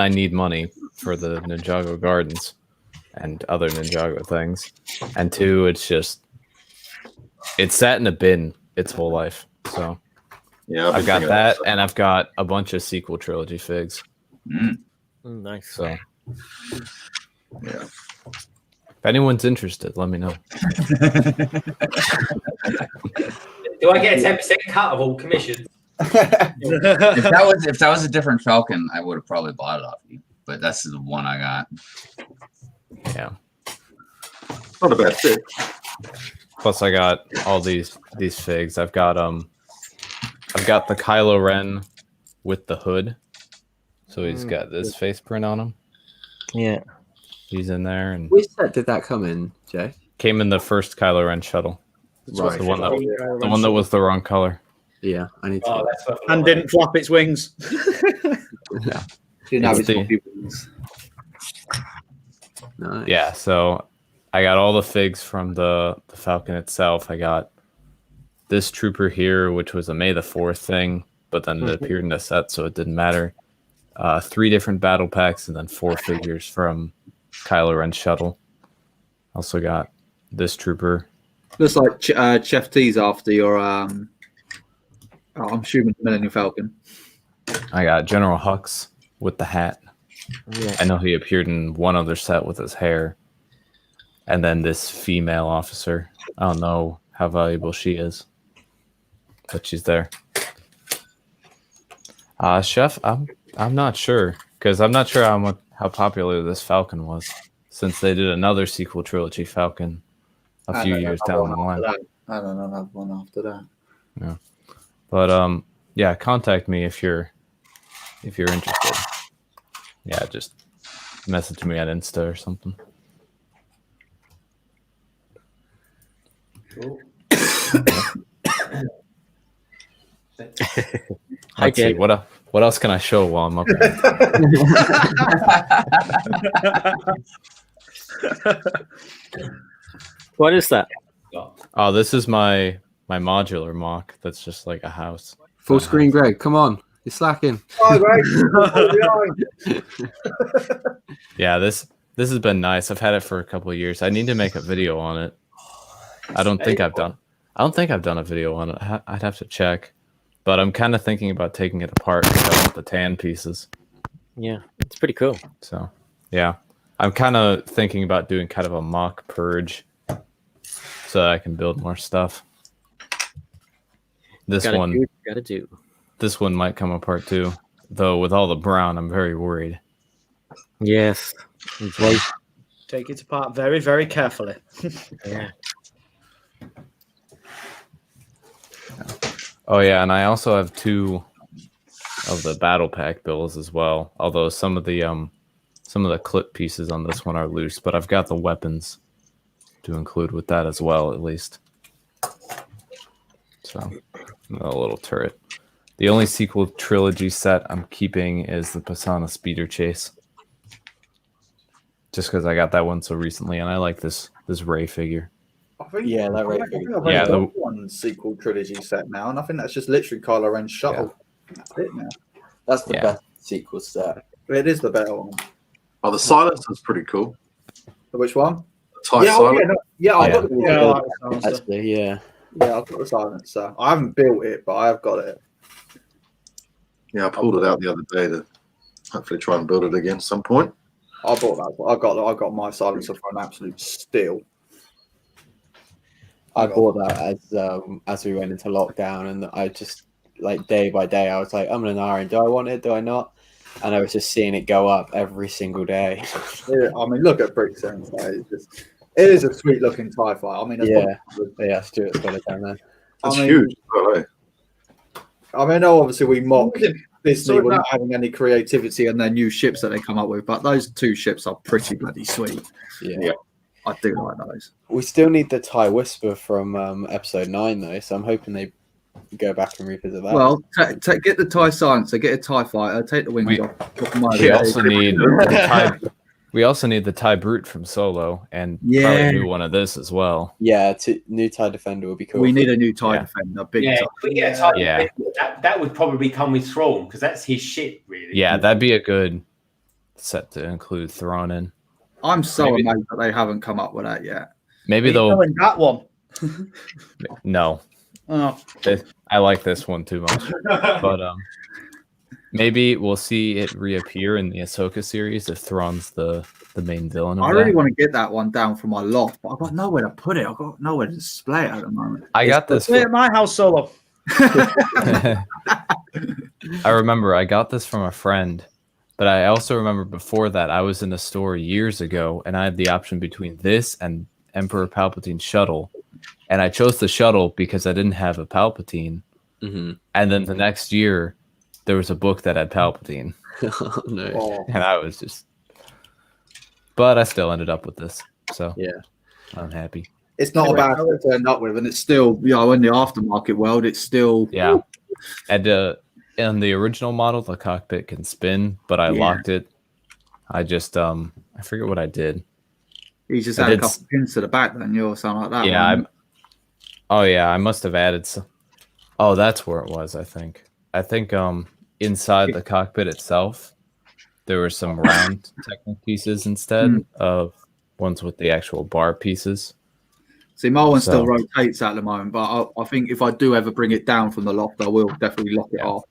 need money for the Ninjago Gardens and other Ninjago things. And 2, it's sat in a bin its whole life. So yeah, I've got that, and I've got a bunch of sequel trilogy figs. Nice. So yeah. If anyone's interested, let me know. Do I get a 10% cut of all commissions? If that was a different Falcon, I would have probably bought it off you. But that's the one I got. Yeah. Not a bad fit. Plus, I got all these figs. I've got the Kylo Ren with the hood, so he's got this face print on him. Yeah, he's in there. And which set did that come in, Jay? Came in the first Kylo Ren shuttle. Right. The one that was the wrong color. Yeah, I need to. And didn't flap its wings. Yeah. Didn't have It's its wings. Nice. Yeah, so I got all the figs from the Falcon itself. I got this trooper here, which was a May the 4th thing, but then it appeared in a set, so it didn't matter. 3 different battle packs, and then 4 figures from Kylo Ren's shuttle. Also got this trooper. Looks like Chef T's after your I'm assuming Millennium Falcon. I got General Hux with the hat. Yeah. I know he appeared in one other set with his hair. And then this female officer. I don't know how valuable she is, but she's there. Chef, I'm not sure, because I'm not sure how popular this Falcon was, since they did another sequel trilogy Falcon a few years down the line. I don't know another one after that. Yeah, but yeah, contact me if you're interested. Yeah, just message me on Insta or something. Cool. Let's see, what else can I show while I'm up here? What is that? Oh, this is my modular mock. That's just like a house. Full screen, Greg. Come on, you're slacking. Hi, Greg. Yeah, this has been nice. I've had it for a couple of years. I need to make a video on it. I don't think I've done a video on it. I'd have to check. But I'm kind of thinking about taking it apart because I want the tan pieces. Yeah, it's pretty cool. So, yeah. I'm kind of thinking about doing kind of a mock purge so that I can build more stuff. This one might come apart too. Though with all the brown, I'm very worried. Yes. Take it apart very, very carefully. Yeah. Oh yeah, and I also have 2 of the battle pack bills as well. Although some of the clip pieces on this one are loose, but I've got the weapons to include with that as well, at least. So, a little turret. The only sequel trilogy set I'm keeping is the Pisana Speeder Chase. Just because I got that one so recently, and I like this Rey figure. Yeah, that right. I think I've only got one sequel trilogy set now, and I think that's just literally Kylo Ren's shuttle. Yeah. That's it now. That's the best sequel set. It is the better one. Oh, the silence is pretty cool. Which one? Tight silence. I got the Actually, yeah. Yeah, I've got the silencer. I haven't built it, but I have got it. Yeah, I pulled it out the other day to hopefully try and build it again at some point. I bought that. I got my silencer for an absolute steal. I bought that as we went into lockdown, and I just like day by day I was like, I'm an iron. Do I want it? Do I not? And I was just seeing it go up every single day. Yeah, I mean, look at Brick Sense. It is a sweet looking TIE fighter. I mean, yeah, Stuart's got it down there. It's huge. I mean, obviously we mock Disney without having any creativity and their new ships that they come up with, but those 2 ships are pretty bloody sweet. Yeah. I do like those. We still need the TIE Whisper from episode 9 though, so I'm hoping they go back and revisit that. Well, get the TIE Silencer, get a TIE Fighter, take the wings off. We also need the TIE Brute from Solo, and probably a new one of this as well. Yeah, new TIE Defender would be cool. We need a new TIE Defender. Big if we get a TIE Defender, that would probably come with Thrawn, because that's his shit, really. Yeah, that'd be a good set to include Thrawn in. I'm so amazed that they haven't come up with that yet. Maybe they'll. That one. No. Oh. I like this one too much, but maybe we'll see it reappear in the Ahsoka series if Thrawn's the main villain. I really want to get that one down from my loft, but I've got nowhere to put it. I've got nowhere to display it at the moment. I got this. At my house solo. I remember I got this from a friend, but I also remember before that I was in a store years ago and I had the option between this and Emperor Palpatine's shuttle, and I chose the shuttle because I didn't have a Palpatine. Mm-hmm. And then the next year there was a book that had Palpatine. Oh, no. And I was just, but I still ended up with this, so yeah, I'm happy. It's not a bad thing to end up with, and it's still, in the aftermarket world, it's still And in the original model, the cockpit can spin, but I locked it. I just I forget what I did. He's just I had a did couple of pins to the back then, or something like that. Yeah. wasn't Oh yeah, I must have added some. Oh, that's where it was. I think inside the cockpit itself, there were some round Technic pieces instead of ones with the actual bar pieces. See, my one still So- rotates at the moment, but I think if I do ever bring it down from the loft, I will definitely lock it off.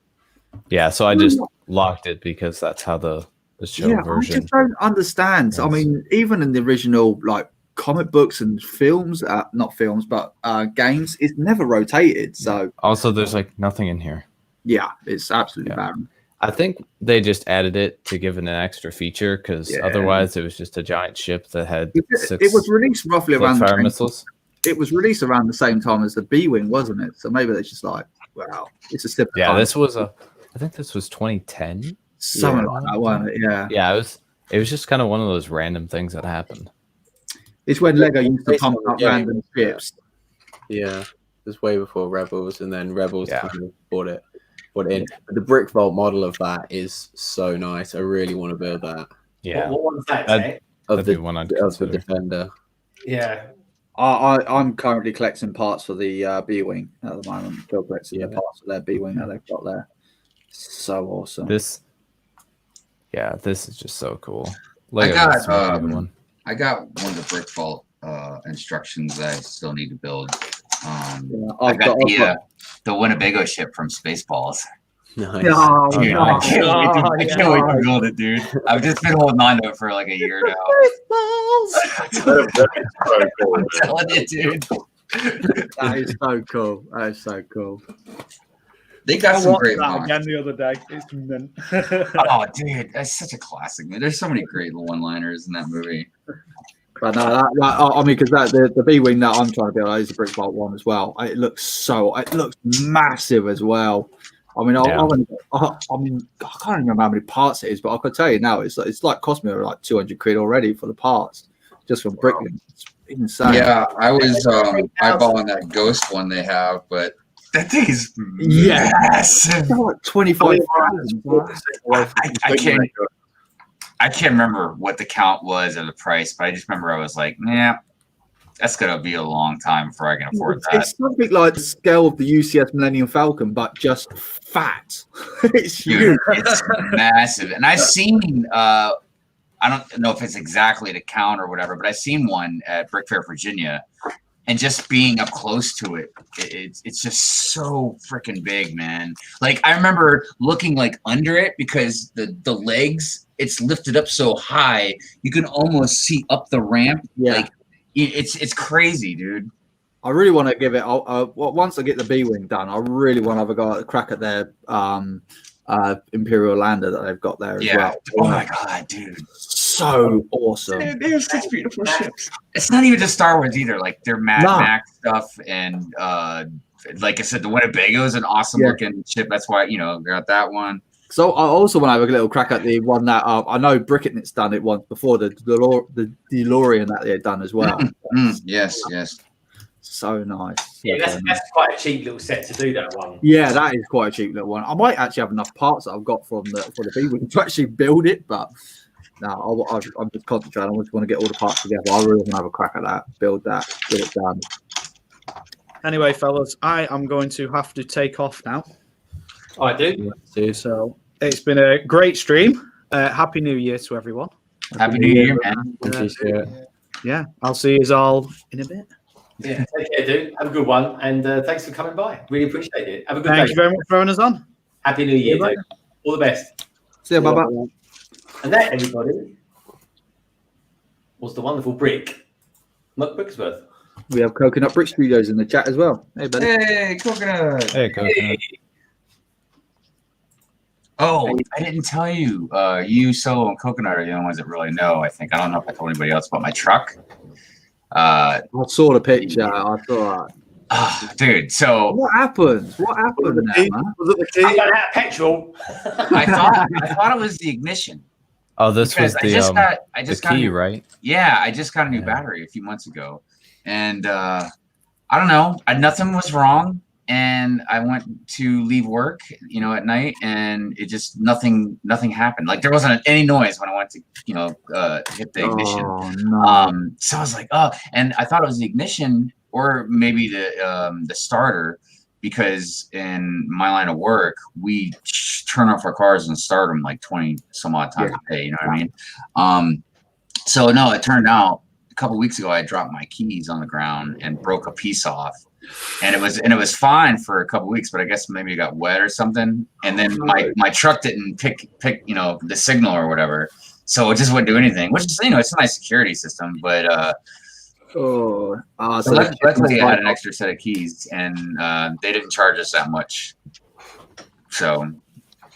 Yeah, so I just locked it because that's how the show Yeah, I version. just don't understand. I mean, even in the original like comic books and films, not films, but games, it's never rotated. So Also, there's like nothing in here. yeah, it's absolutely barren. I think they just added it to give it an extra feature because Yeah. otherwise it was just a giant ship that had It was released roughly around the fire same- missiles. It was released around the same time as the B-wing, wasn't it? So maybe they're just like, wow, it's a simple. Yeah, this was I think this was 2010. Something like that, wasn't it? Yeah. Yeah, it was just kind of one of those random things that happened. It's when Lego used to pump up Yeah. random ships. Yeah, it was way before Rebels, and then Rebels kind of bought it in. But the brick vault model of that is so nice. I really want to build that. Yeah. What one's that? Of the one I'd of the Defender. Yeah. I'm currently collecting parts for the B-wing at the moment. Still collecting the parts for their B-wing that they've got there. So awesome. This is just so cool. I Lego got needs to make a good one. I got one of the brick vault instructions that I still need to build. I I've got got- the Winnebago ship from Spaceballs. Nice. Oh, Dude, no. I can't Oh, wait to build it, dude. I've just been holding on to it for like a year now. I'm telling you, dude. That is so cool. That is so cool. They got I some watched great that lines. again the other day. It's mint. Oh, dude, that's such a classic, man. There's so many great one-liners in that movie. But no, I mean, because the B-wing that I'm trying to build is a brick vault one as well. It looks massive as well. I mean, I can't remember how many parts it is, but I could tell you now, it's like cost me like 200 quid already for the parts just from Bricklink. It's insane. Yeah, I was eyeballing that ghost one they have, but that thing is massive. Like 25,000. I can't remember what the count was or the price, but I just remember I was like, nah, that's gonna be a long time before I can afford that. It's something like the scale of the UCS Millennium Falcon, but just fat. It's Dude, huge. it's massive. And I've seen I don't know if it's exactly the count or whatever, but I've seen one at Brick Fair, Virginia, and just being up close to it, it's just so freaking big, man. Like I remember looking like under it because the legs, it's lifted up so high, you can almost see up the ramp. Yeah. Like it's crazy, dude. I really want to give it. Once I get the B-wing done, I really want to have a go at a crack at their Imperial Lander that they've got there as well. Oh my god, dude, so awesome. They're such beautiful ships. It's not even just Star Wars either. Like they're Mad Max stuff, and like I said, the Winnebago is an awesome looking ship. That's why got that one. So I also want to have a little crack at the one that I know Bricket's done it once before, the DeLorean that they've done as well. Yes. So nice. Yeah, that's quite a cheap little set to do that one. Yeah, that is quite a cheap little one. I might actually have enough parts that I've got for the B-wing to actually build it, but no, I'm just concentrating. I just want to get all the parts together. I really want to have a crack at that, build that, get it done. Anyway, fellas, I am going to have to take off now. I do. So it's been a great stream. Happy New Year to everyone. Happy New Year, man. Yeah, I'll see you all in a bit. Yeah, take care, dude. Have a good one, and thanks for coming by. Really appreciate it. Have a good day. Thank you very much for having us on. Happy New Year, dude. All the best. See you, bye-bye. And that, everybody, was the wonderful Brick McBricksWorth. We have Coconut Brick Studios in the chat as well. Hey, buddy. Hey, Coconut. Hey, Coconut. Oh, I didn't tell you. You, Solo, and Coconut are the only ones that really know. I think I don't know if I told anybody else about my truck. I saw the picture. I saw that. Dude, so what happened? What happened? Was it the key? I ran out of petrol. I thought it was the ignition. Oh, this was Because the I just the got key, a new- right? Yeah, I just got a new battery a few months ago, and I don't know. Nothing was wrong. and I went to leave work, you know, at night, and it just nothing happened. Like there wasn't any noise when I went to, you know, hit the ignition. Oh, no. So I was like, oh, and I thought it was the ignition or maybe the starter, because in my line of work, we turn off our cars and start them like 20 some odd times a day. You know what I mean? So no, it turned out a couple weeks ago, I dropped my keys on the ground and broke a piece off. And it was fine for a couple weeks, but I guess maybe it got wet or something. And then my truck didn't pick, you know, the signal or whatever. So it just wouldn't do anything, which is, you know, it's a nice security system, but so luckily I had an extra set of keys, and they didn't charge us that much. So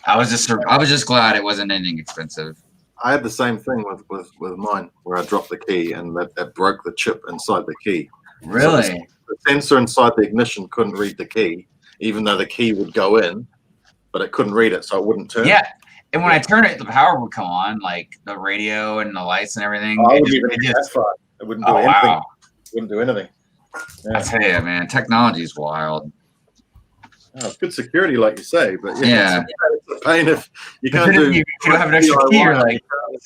I was just glad it wasn't anything expensive. I had the same thing with mine, where I dropped the key and that broke the chip inside the key. Really? So the sensor inside the ignition couldn't read the key, even though the key would go in, but it couldn't read it, so it wouldn't turn. Yeah. And when I turned it, the power would come on, like the radio and the lights and everything. Oh, it wouldn't do anything. Wow. It wouldn't do anything. I tell you, man, technology is wild. Oh, it's good security, like you say, but yeah. It's a pain if you can't do. You don't have an extra key, or like,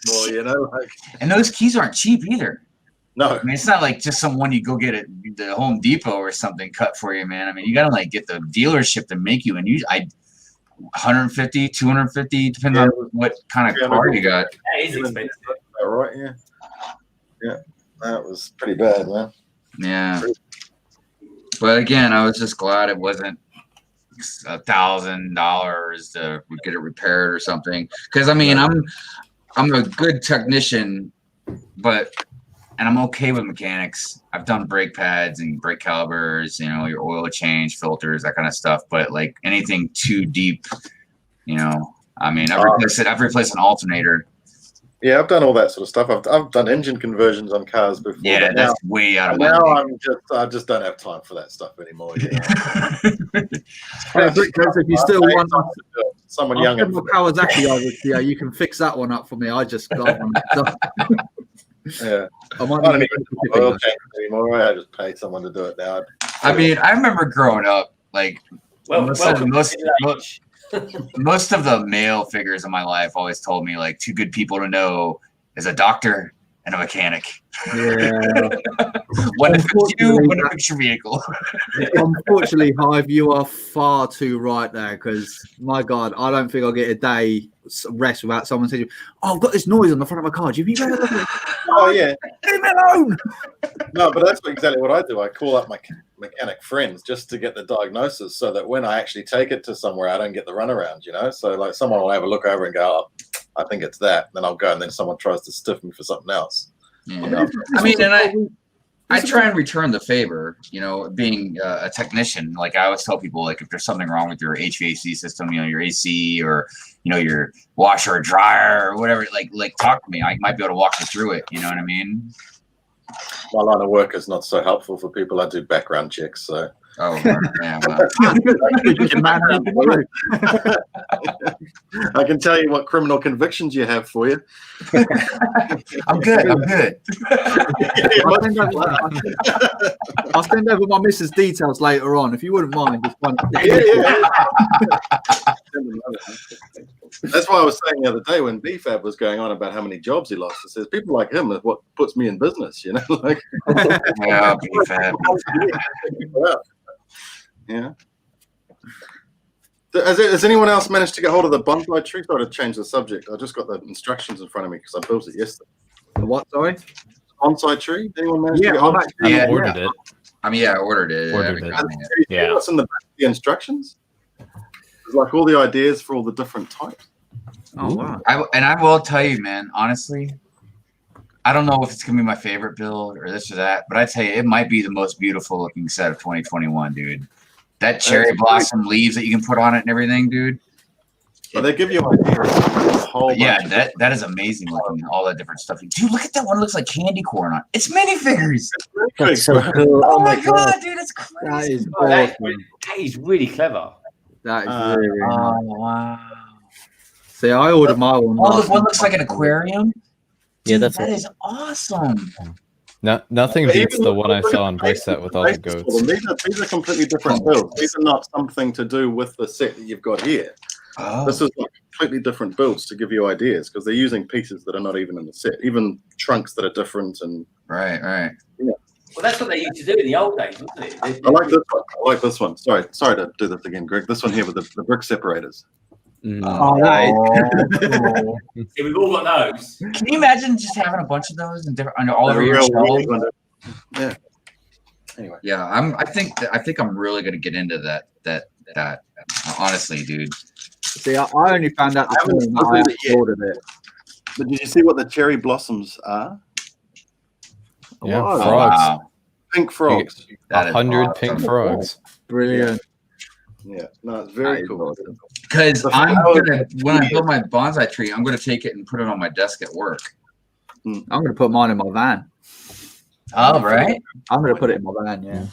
more, you know, like. And those keys aren't cheap either. No, I mean, it's not like just someone you go get at the Home Depot or something cut for you, man. I mean, you got to like get the dealership to make you, and 150, 250, depending on what kind of car you got. That is expensive. Right? Yeah. Yeah, that was pretty bad, man. Yeah. But again, I was just glad it wasn't $1,000 to get it repaired or something. Because I mean, I'm a good technician, and I'm okay with mechanics. I've done brake pads and brake calipers, you know, your oil change, filters, that kind of stuff. But like anything too deep, you know, I mean, I've replaced an alternator. Yeah, I've done all that sort of stuff. I've done engine conversions on cars before. Yeah, that's way out of my league. I just don't have time for that stuff anymore. You know? If you still want someone younger, Kawasaki over to you, you can fix that one up for me. I just got one. Yeah, I don't even oil change anymore. I just pay someone to do it now. I mean, I remember growing up, like most of the male figures in my life always told me like two good people to know is a doctor and a mechanic. Yeah. One to fix you, one to fix your vehicle. Unfortunately, Hive, you are far too right there, because my God, I don't think I'll get a day rest without someone saying, "Oh, I've got this noise on the front of my car. Do you think look at it?" Oh yeah, leave me alone. No, but that's exactly what I do. I call up my mechanic friends just to get the diagnosis, so that when I actually take it to somewhere, I don't get the runaround. You know, so like someone will have a look over and go, "Oh, I think it's that." Then I'll go, and then someone tries to stiff me for something else. Yeah. You know? I mean, and I try and return the favor, you know, being a technician. Like I always tell people, like if there's something wrong with your HVAC system, you know, your AC or, you know, your washer or dryer or whatever, like talk to me. I might be able to walk you through it. You know what I mean? My line of work is not so helpful for people. I do background checks, so. Oh, yeah. I can tell you what criminal convictions you have for you. I'm good. I'll send over my missus' details later on, if you wouldn't mind. That's why I was saying the other day when BFAB was going on about how many jobs he lost. It says people like him is what puts me in business, you know. Like, yeah, BFAB. Yeah. Has anyone else managed to get hold of the bonsai tree? Sorry to change the subject. I just got the instructions in front of me because I built it yesterday. The what? Sorry. Bonsai tree. Anyone managed to get hold of it? Yeah, ordered it. I mean, yeah, I ordered it. Yeah. What's in the back of the instructions? There's like all the ideas for all the different types. Oh wow! I will tell you, man. Honestly, I don't know if it's gonna be my favorite build or this or that, but I tell you, it might be the most beautiful looking set of 2021, dude. That cherry blossom leaves that you can put on it and everything, dude. But they give you an idea of a whole bunch. that is amazing looking, all that different stuff. Dude, look at that one. It looks like candy corn on it. It's minifigures. That's so cool. Oh my god, dude, it's crazy. That is really clever. That is really nice. Oh wow. See, I ordered my one. Oh, look, one looks like an aquarium. Yeah, Dude, that's that is awesome. Nothing But beats even the one I look saw at on the Brickset with all the basis for goats. them. These are completely different builds. These are not something to do with the set that you've got here. This is like completely different builds to give you ideas because they're using pieces that are not even in the set, even trunks that are different and right. Yeah. Well, that's what they used to do in the old days, wasn't it? I like this one. I like this one. Sorry to do this again, Greg. This one here with the brick separators. Oh, nice. See, we've all got those. Can you imagine just having a bunch of those and different under all They're over your real shelves? Yeah. Anyway. Yeah, I think I'm really gonna get into that. Honestly, dude. See, I only found out this morning that I actually ordered it. But did you see what the cherry blossoms are? Yeah, Whoa. frogs. Wow. Pink frogs. 100 pink frogs. Brilliant. Yeah, no, it's very cool. Because The I'm flowers- gonna when I build my bonsai tree, I'm gonna take it and put it on my desk at work. I'm gonna put mine in my van. Oh, right. I'm gonna put it in my van. Yeah.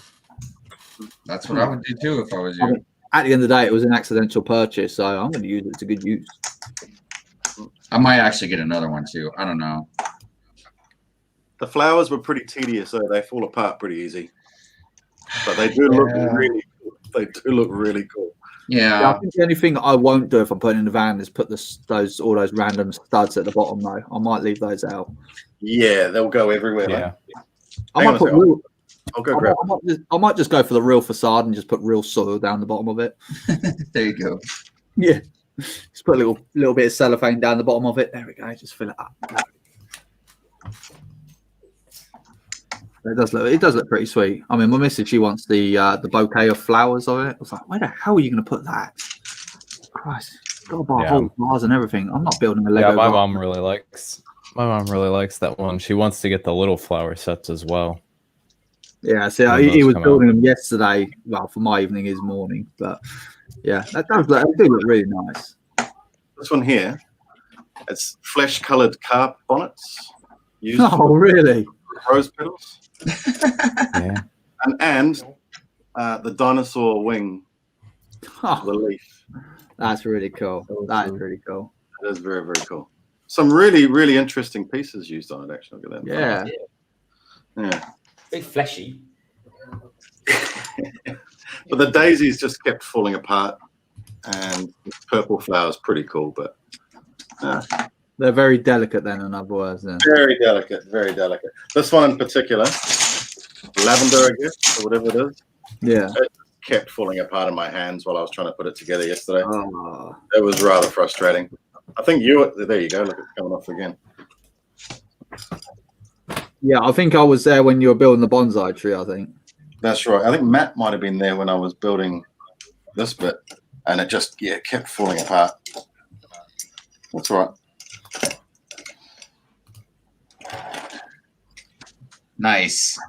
That's what I would do too if I was I you. mean, at the end of the day, it was an accidental purchase, so I'm going to use it to good use. I might actually get another one too. I don't know. The flowers were pretty tedious, so they fall apart pretty easy. But they do look really cool. They do look really cool. I think the only thing I won't do if I'm putting in the van is put all those random studs at the bottom, though. I might leave those out. Yeah, they'll go everywhere. Yeah. I might put real. I'll go grab I might just go for the real facade and just put real soil down the bottom of it. There you go. Yeah. Just put a little bit of cellophane down the bottom of it. There we go. Just fill it up. It does look pretty sweet. I mean, my missus, she wants the bouquet of flowers of it. I was like, where the hell are you going to put that? Christ, got to buy a whole vase and everything. I'm not building a Lego. Yeah, my vase. mom really likes that one. She wants to get the little flower sets as well. Yeah, see, When he those was come building them yesterday. Well, for my evening, his morning. But yeah, they do look really nice. This one here, it's flesh-colored carp bonnets. Used Oh, for really? Rose petals. Yeah. And the dinosaur wing, Oh, the leaf. that's really cool. That is really cool. That is very, very cool. Some really, really interesting pieces used on it, actually. Look at that. Yeah. Yeah. Big fleshy. But the daisies just kept falling apart. And the purple flowers pretty cool, but They're very delicate then, in other words. Then. very delicate, very delicate. This one in particular, lavender, I guess, or whatever it is. Yeah. It kept falling apart in my hands while I was trying to put it together yesterday. Oh. It was rather frustrating. I think there you go. Look, it's coming off again. Yeah, I think I was there when you were building the bonsai tree, I think. That's right. I think Matt might have been there when I was building this bit, and it just kept falling apart. That's all right. Nice.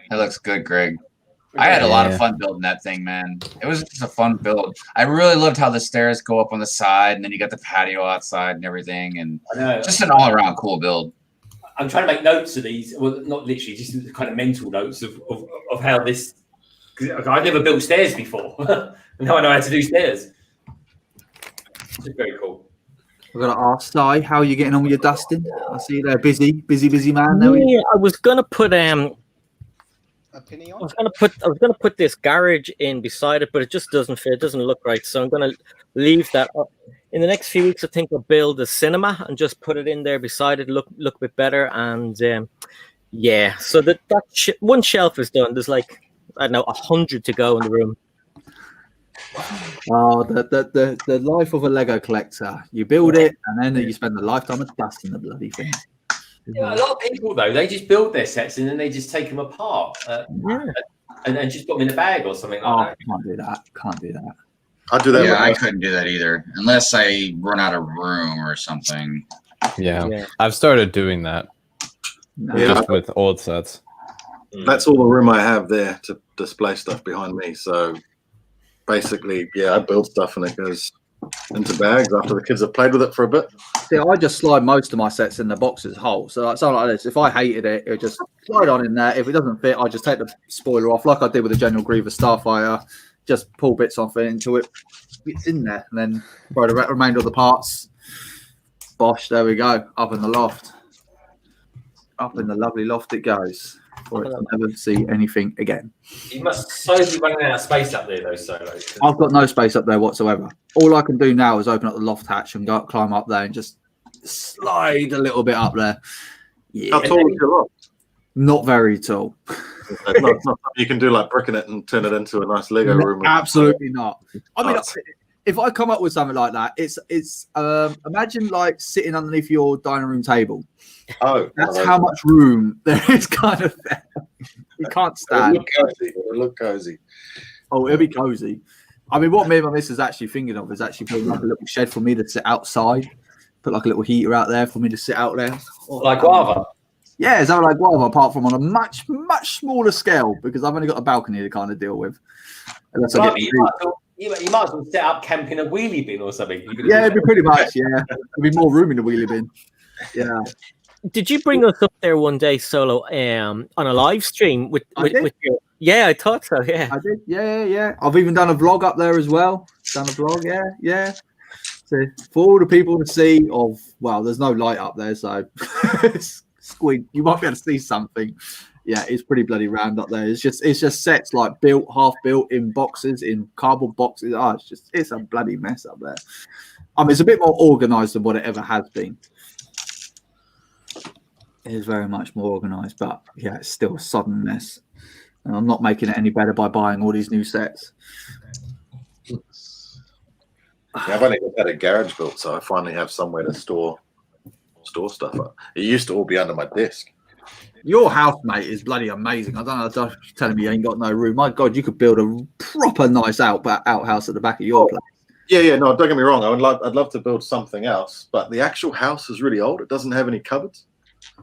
That looks good, Greg. I had a lot of fun building that thing, man. It was just a fun build. I really loved how the stairs go up on the side, and then you got the patio outside and everything, and just an all-around cool build. I'm trying to make notes of these. Well, not literally, just kind of mental notes of how this. Because I've never built stairs before. Now I know how to do stairs. It's very cool. I've got to ask Si, how are you getting on with your dusting? I see you there, busy man. There Yeah, I was gonna put I was gonna put this garage in beside it, but it just doesn't fit. It doesn't look right, so I'm gonna leave that up. In the next few weeks, I think I'll build a cinema and just put it in there beside it. Look a bit better, and yeah. So that one shelf is done. There's like I don't know 100 to go in the room. Oh, the life of a Lego collector. You build it, and then you spend a lifetime of dusting the bloody thing. Yeah, a lot of people though, they just build their sets and then they just take them apart and just put them in a bag or something like that. Can't do that. Can't do that. I'll do that. Yeah, I couldn't do that either, unless I run out of room or something. Yeah. I've started doing that just with old sets. That's all the room I have there to display stuff behind me. So basically, I build stuff and it goes into bags after the kids have played with it for a bit. See, I just slide most of my sets in the boxes whole. So like something like this. If I hated it, it would just slide on in there. If it doesn't fit, I just take the spoiler off, like I did with the General Grievous Starfighter. Just pull bits off it until it's in there, and then throw the remainder of the parts. Bosh, there we go. Up in the loft. Up in the lovely loft it goes. for it to never see anything again. You must so be running out of space up there, though, Solo. I've got no space up there whatsoever. All I can do now is open up the loft hatch and go climb up there and just slide a little bit up there. Yeah. How tall is your loft? Not very tall. It's not something you can do like bricking it and turn it into a nice Lego room. Absolutely not. I mean, if I come up with something like that, it's imagine like sitting underneath your dining room table. Oh, that's how much room there is kind of there. You can't stand. It'll look cozy. Oh, it'll be cozy. I mean, what me and my missus actually thinking of is actually putting like a little shed for me to sit outside. Put like a little heater out there for me to sit out there. Like guava. Yeah, it's like guava, apart from on a much smaller scale because I've only got a balcony to kind of deal with. Unless I get you might as well set up camp in a wheelie bin or something. Yeah, it'd be pretty much. Yeah, there'd be more room in the wheelie bin. Yeah. Did you bring us up there one day, Solo, on a live stream with your? Yeah, I thought so. Yeah, I did. Yeah. I've even done a vlog up there as well. Done a vlog. Yeah. So for all the people to see of, well, there's no light up there, so squint. You might be able to see something. Yeah, it's pretty bloody round up there. It's just sets like half built in boxes, in cardboard boxes. Oh, it's a bloody mess up there. I mean, it's a bit more organised than what it ever has been. It is very much more organised, but yeah, it's still a sodden mess. And I'm not making it any better by buying all these new sets. Yeah, I've only just had a garage built, so I finally have somewhere to store stuff up. It used to all be under my desk. Your house, mate, is bloody amazing. I don't know. You're telling me you ain't got no room. My God, you could build a proper nice outhouse at the back of your place. Yeah. No, don't get me wrong. I'd love to build something else, but the actual house is really old. It doesn't have any cupboards.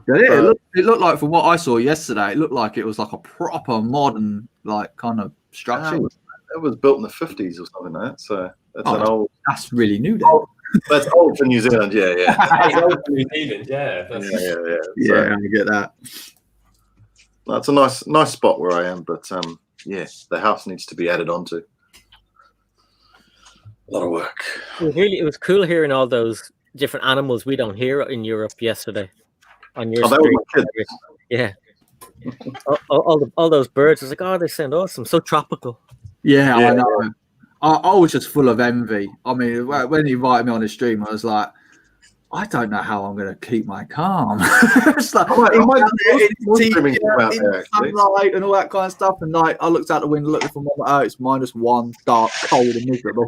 Yeah, it looked like, from what I saw yesterday, it looked like it was like a proper modern, like, kind of structure. It was built in the 50s or something like that. So that's an old. That's really new, then. That's old for New Zealand. Yeah. It's old for New Zealand. Yeah. Yeah, I get that. That's a nice spot where I am, but yeah, the house needs to be added onto. A lot of work. It was cool hearing all those different animals we don't hear in Europe yesterday. On your that was my kids. Yeah. all those birds. I was like, oh, they sound awesome. So tropical. Yeah. I know. I was just full of envy. I mean, when he invited me on his stream, I was like, I don't know how I'm going to keep my calm. It's like, sunlight and all that kind of stuff. And like, I looked out the window, looking for it's -1, dark, cold, and miserable.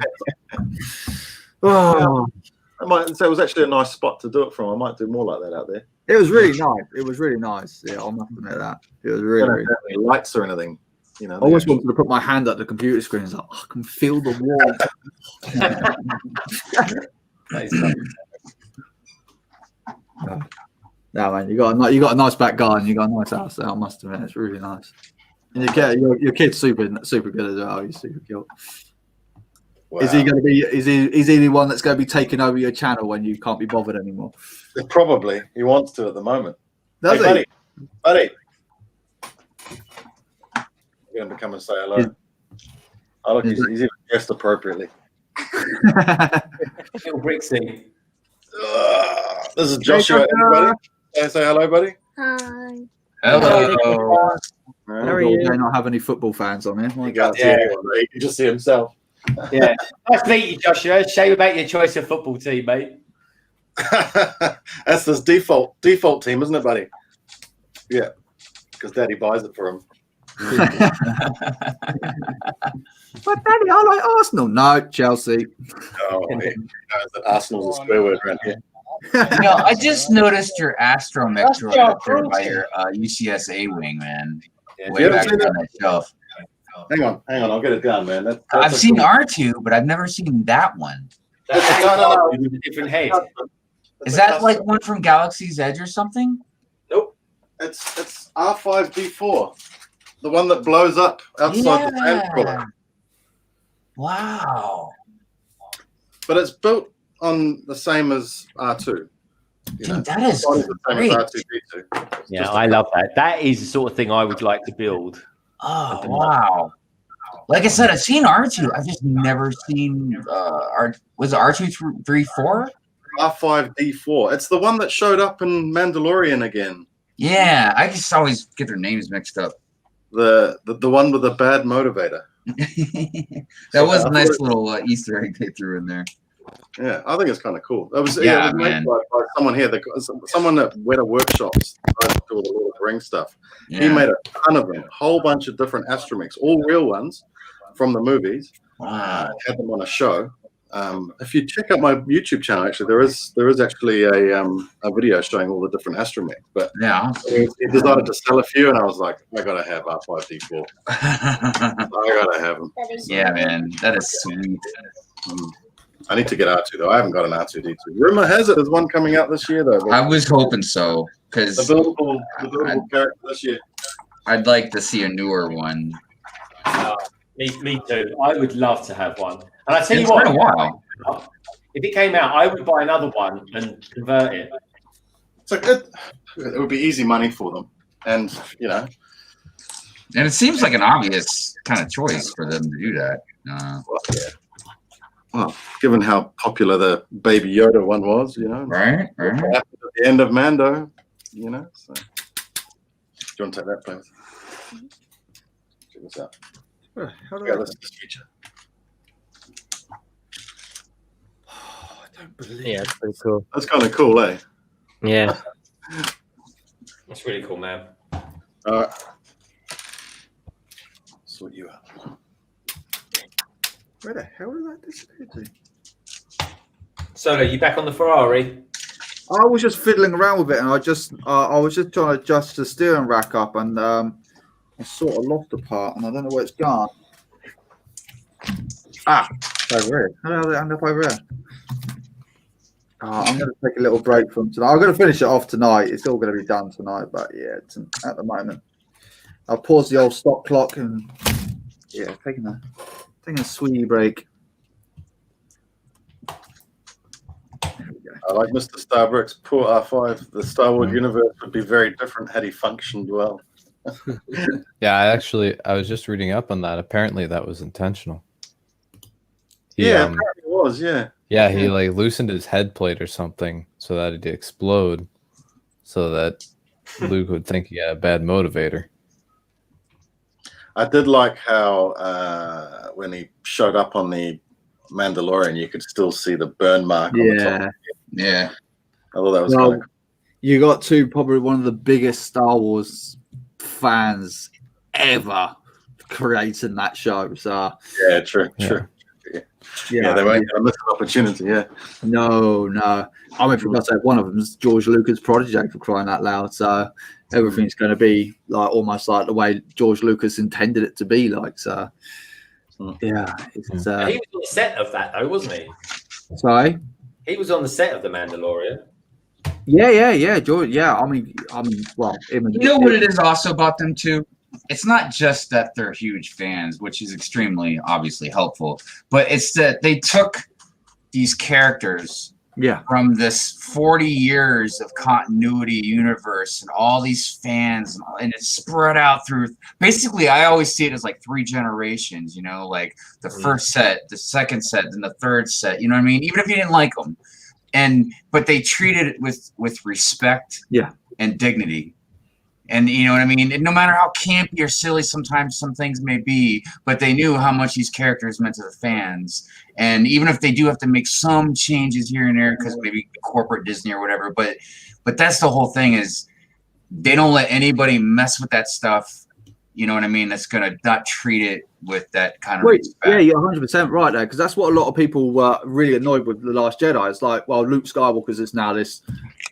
I might say it was actually a nice spot to do it from. I might do more like that out there. It was really nice. It was really nice. Yeah, I must admit that. It was really, really nice. Any lights or anything. You know, I always wanted to put my hand up the computer screen. It's like, I can feel the wall. No, man, you got a nice back garden. You got a nice house there. I must admit, it's really nice. And your kid's super good as well. He's super cute. Wow. Is he going to be? Is he the one that's going to be taking over your channel when you can't be bothered anymore? Probably. He wants to at the moment. Does he? Buddy. You're going to come and say hello. Oh, look, he's even dressed appropriately. Little Brixie. This is Joshua. Everybody. Say hello, buddy. Hi. Hello. How are you? They not have any football fans on here. You can't see anyone, mate. You can just see himself. Yeah. Nice to meet you, Joshua. Shame about your choice of football team, mate. That's this default team, isn't it, buddy? Yeah, because Daddy buys it for him. But Daddy, I like Arsenal. No, Chelsea. Oh, man. Arsenal's a swear word around here. I just noticed your astromech droid by your UCSA wing, man. Yeah, way back on that shelf. Hang on, I'll get it down, man. I've seen R2, but I've never seen that one. No. Different head. Is that like one from Galaxy's Edge or something? Nope. It's R5D4. The one that blows up outside the fan crawler. Wow. But it's built on the same as R2. Dude, that is great. R2D2. Yeah, I love that. That is the sort of thing I would like to build. Oh, wow. Like I said, I've seen R2. I've just never seen was it R2-3-4? R5D4. It's the one that showed up in Mandalorian again. Yeah, I just always get their names mixed up. The one with the bad motivator. That was a nice little Easter egg they threw in there. Yeah, I think it's kind of cool. It was Yeah, it was made man. by someone here, someone at Weta Workshops, do all the Lord of the Rings stuff. He Yeah. made a ton of them, a whole bunch of different astromechs, all real ones from the movies. Wow. Had them on a show. If you check out my YouTube channel, actually, there is actually a video showing all the different astromechs. But yeah, he decided to sell a few, and I was like, I gotta have R5D4. I gotta have them. Yeah, man, that is sweet. I need to get R2 though. I haven't got an R2D2. Rumor has it there's one coming out this year though. I was hoping so because the buildable character this year. I'd like to see a newer one. Me too. I would love to have one. And I tell you It's what, been a while. if it came out, I would buy another one and convert it. It's like it would be easy money for them, and and it seems like an obvious kind of choice for them to do that. Well, given how popular the Baby Yoda one was, right? What happened at the end of Mando, So. Do you want to take that, please? Check this out. How do Yeah, this feature. Yeah, it's pretty cool. That's kind of cool, eh? Yeah. That's really cool, man. All right. Sort you out. Where the hell did that disappear to? Solo, you back on the Ferrari? I was just fiddling around with it, and I was just trying to adjust the steering rack up, and I sort of lost the part, and I don't know where it's gone. Over here. How did it end up over here? I'm going to take a little break from tonight. I'm going to finish it off tonight. It's all going to be done tonight, but yeah, it's at the moment. I'll pause the old stop clock and taking a sweetie break. I like Mr. StarBricks. Poor R5. The Star Wars universe would be very different had he functioned well. Yeah, I was just reading up on that. Apparently, that was intentional. Apparently it was. Yeah. Yeah, he loosened his head plate or something so that it'd explode, so that Luke would think he had a bad motivator. I did like how when he showed up on the Mandalorian, you could still see the burn mark on the top. Yeah. I thought that was Well, kind of you got probably one of the biggest Star Wars fans ever creating that show. So yeah, true. Yeah, they won't get a missed opportunity. Yeah. No. I mean, for God's sake, one of them is George Lucas' protege, for crying out loud. So everything's going to be almost like the way George Lucas intended it to be. So yeah, it's. He was on the set of that, though, wasn't he? Sorry. He was on the set of The Mandalorian. Yeah, George. Yeah, I mean, well, You know what it is also about them too? It's not just that they're huge fans, which is extremely obviously helpful, but it's that they took these characters from this 40 years of continuity universe and all these fans, and it's spread out through. Basically, I always see it as like 3 generations, like the first set, the second set, and the third set, you know what I mean? Even if you didn't like them. But they treated it with respect and dignity. And you know what I mean? And no matter how campy or silly sometimes some things may be, but they knew how much these characters meant to the fans. And even if they do have to make some changes here and there, because maybe corporate Disney or whatever, but that's the whole thing is they don't let anybody mess with that stuff. You know what I mean? That's going to not treat it with that kind of respect. Yeah, you're 100% right there, because that's what a lot of people were really annoyed with The Last Jedi. It's like, well, Luke Skywalker's is now this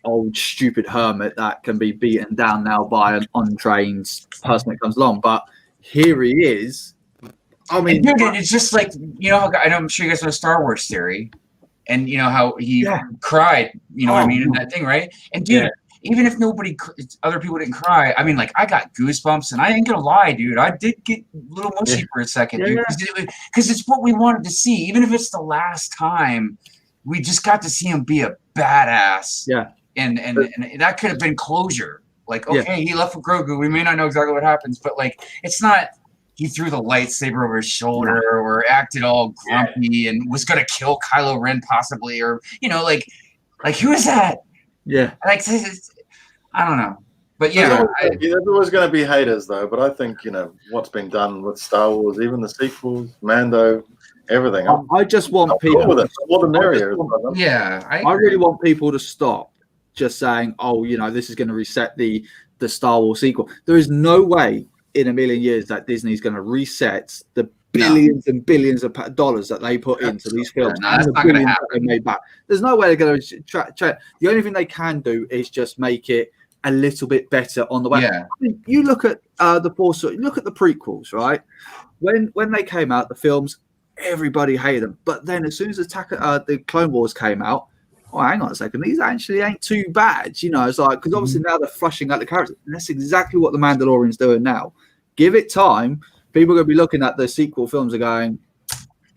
old stupid hermit that can be beaten down now by an untrained person that comes along. But here he is. I mean, dude, it's just like, I'm sure you guys know Star Wars theory, and you know how he cried, what I mean, in that thing, right? And dude, even if other people didn't cry, I mean, like, I got goosebumps, and I ain't gonna lie, dude, I did get a little mushy for a second, dude, because it's what we wanted to see. Even if it's the last time, we just got to see him be a badass. Yeah. And that could have been closure. Like, okay, he left with Grogu. We may not know exactly what happens, but like, it's not he threw the lightsaber over his shoulder or acted all grumpy and was gonna kill Kylo Ren possibly, or like who is that? Yeah. Like, I don't know. But yeah, there's always going to be haters, though. But I think what's been done with Star Wars, even the sequels, Mando, everything. I just want people. With it. More the merrier. I really want people to stop just saying, "Oh, this is going to reset the Star Wars sequel." There is no way in a million years that Disney's going to reset the billions and billions of dollars that they put into these films. That's not going to happen. They made back. There's no way they're going to try. The only thing they can do is just make it a little bit better on the way. Yeah. I mean, you look at the Force. Look at the prequels, right? When they came out, the films, everybody hated them. But then, as soon as the Clone Wars came out, oh, hang on a second, these actually ain't too bad. It's like, because obviously now they're flushing out the characters, and that's exactly what the Mandalorian's doing now. Give it time. People are going to be looking at the sequel films and going,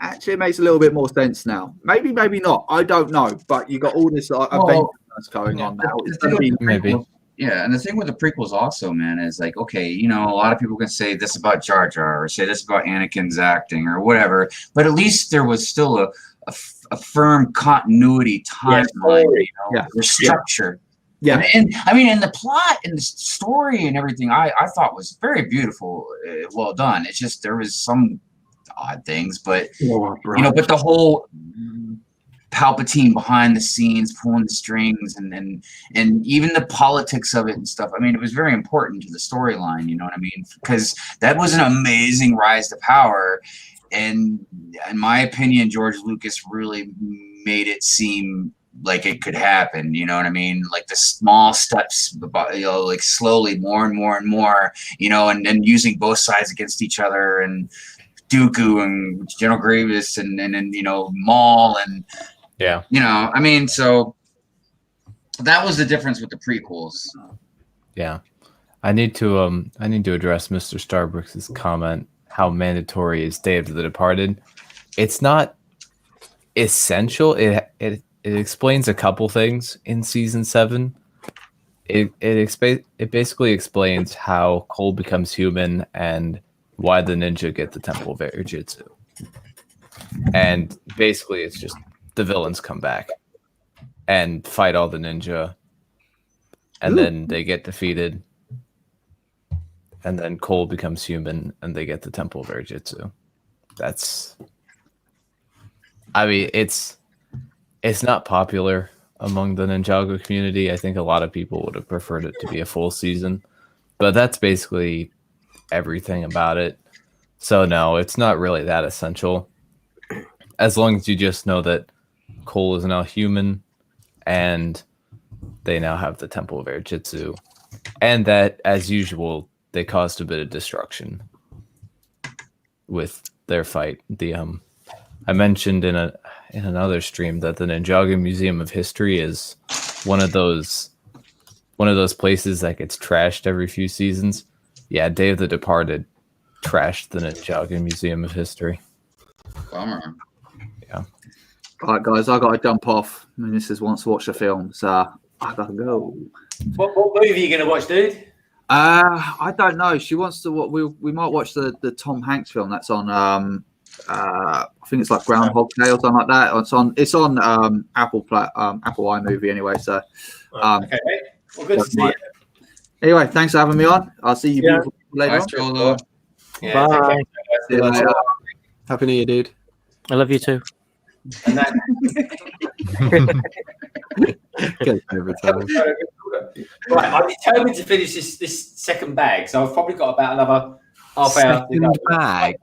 actually, it makes a little bit more sense now. Maybe not. I don't know. But you got all this adventure that's going on now. It's going to be maybe. Yeah, and the thing with the prequels also, man, is like, okay, a lot of people can say this about Jar Jar or say this about Anakin's acting or whatever, but at least there was still a firm continuity timeline, or structure. Yeah, and I mean, and the plot and the story and everything, I thought was very beautiful, well done. It's just there was some odd things, but but the whole Palpatine behind the scenes pulling the strings and even the politics of it and stuff. I mean, it was very important to the storyline. You know what I mean? Because that was an amazing rise to power, and in my opinion, George Lucas really made it seem like it could happen. You know what I mean? Like the small steps, like slowly more and more and more. And then using both sides against each other, and Dooku and General Grievous and Maul and. Yeah. I mean, so that was the difference with the prequels. Yeah. I need to address Mr. Starbricks' comment how mandatory is Day of the Departed. It's not essential. It explains a couple things in season 7. It basically explains how Cole becomes human and why the ninja get the Temple of Air Jitsu. And basically it's just the villains come back and fight all the ninja, and then they get defeated, and then Cole becomes human and they get the Temple of Air Jitsu. It's not popular among the Ninjago community. I think a lot of people would have preferred it to be a full season, but that's basically everything about it. So no, it's not really that essential, as long as you just know that Cole is now human, and they now have the Temple of Air Jitsu, and that, as usual, they caused a bit of destruction with their fight. I mentioned in another stream that the Ninjago Museum of History is one of those places that gets trashed every few seasons. Yeah, Day of the Departed trashed the Ninjago Museum of History. Bummer. Yeah. All right, guys, I got to jump off. My missus wants to watch the film, so I got to go. What movie are you going to watch, dude? I don't know. She wants to. We might watch the Tom Hanks film that's on. I think it's like Groundhog Day or something like that. It's on Apple iMovie anyway. So okay, well, good to see you. Anyway, thanks for having me on. I'll see you beautiful later on. Bye. See you later. Happy New Year, dude. I love you too. And that... Right, I'm determined to finish this second bag, so I've probably got about another half hour to go. Bag.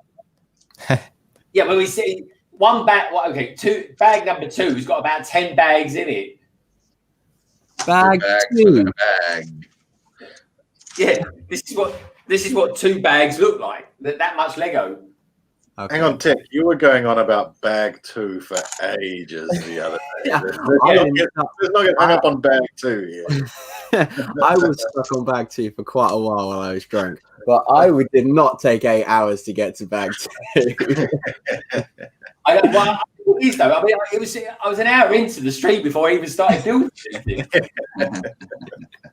Yeah, well, we see one bag. Well, okay, bag number 2 has got about 10 bags in it. Bag 2. Bag. Yeah, this is what 2 bags look like. That much Lego. Okay. Hang on, Tek. You were going on about bag 2 for ages the other day. Let's not get hung up on bag 2 here. I was stuck on bag 2 for quite a while while I was drunk, but I did not take 8 hours to get to bag 2. I was an hour into the stream before I even started building this.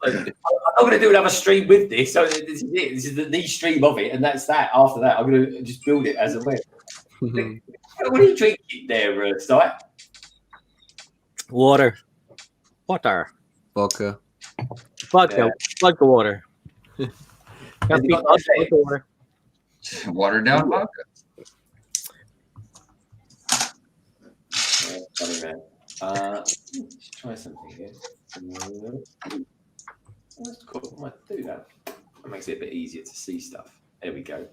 I'm not going to do another stream with this. So this is it. This is the stream of it, and that's that. After that, I'm going to just build it as a way. What are you drinking there, Sty? Water. Vodka. Vodka, vodka water. Has he got nice Vodka water. Watered down vodka. Funny, man. Let's try something here. That's cool. I might do that. That makes it a bit easier to see stuff. There we go.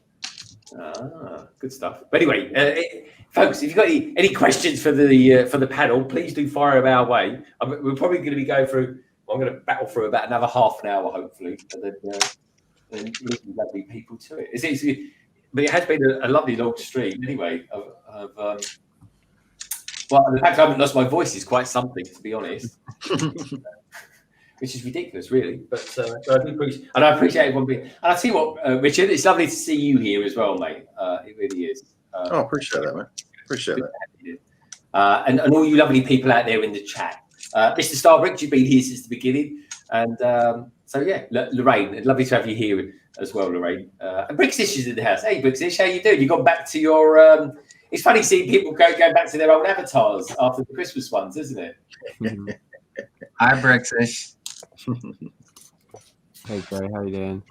Good stuff. But anyway, folks, if you've got any questions for the panel, please do fire them our way. We're probably going to be going through. I'm going to battle through about another half an hour, hopefully, and then listen lovely people to it. But it has been a lovely long stream anyway. Well, the fact I haven't lost my voice is quite something, to be honest. Which is ridiculous, really. But I do appreciate, and I appreciate everyone being. And I tell you what, Richard, it's lovely to see you here as well, mate. It really is. Appreciate that, man. Appreciate that. And all you lovely people out there in the chat. Mr. StarBricks, you've been here since the beginning. And so, yeah, Lorraine, lovely to have you here as well, Lorraine. And Brixish is in the house. Hey, Brixish, how you doing? You gone back to your... it's funny seeing people go back to their old avatars after the Christmas ones, isn't it? Hi, Brixish. Hey, Gray, how you doing?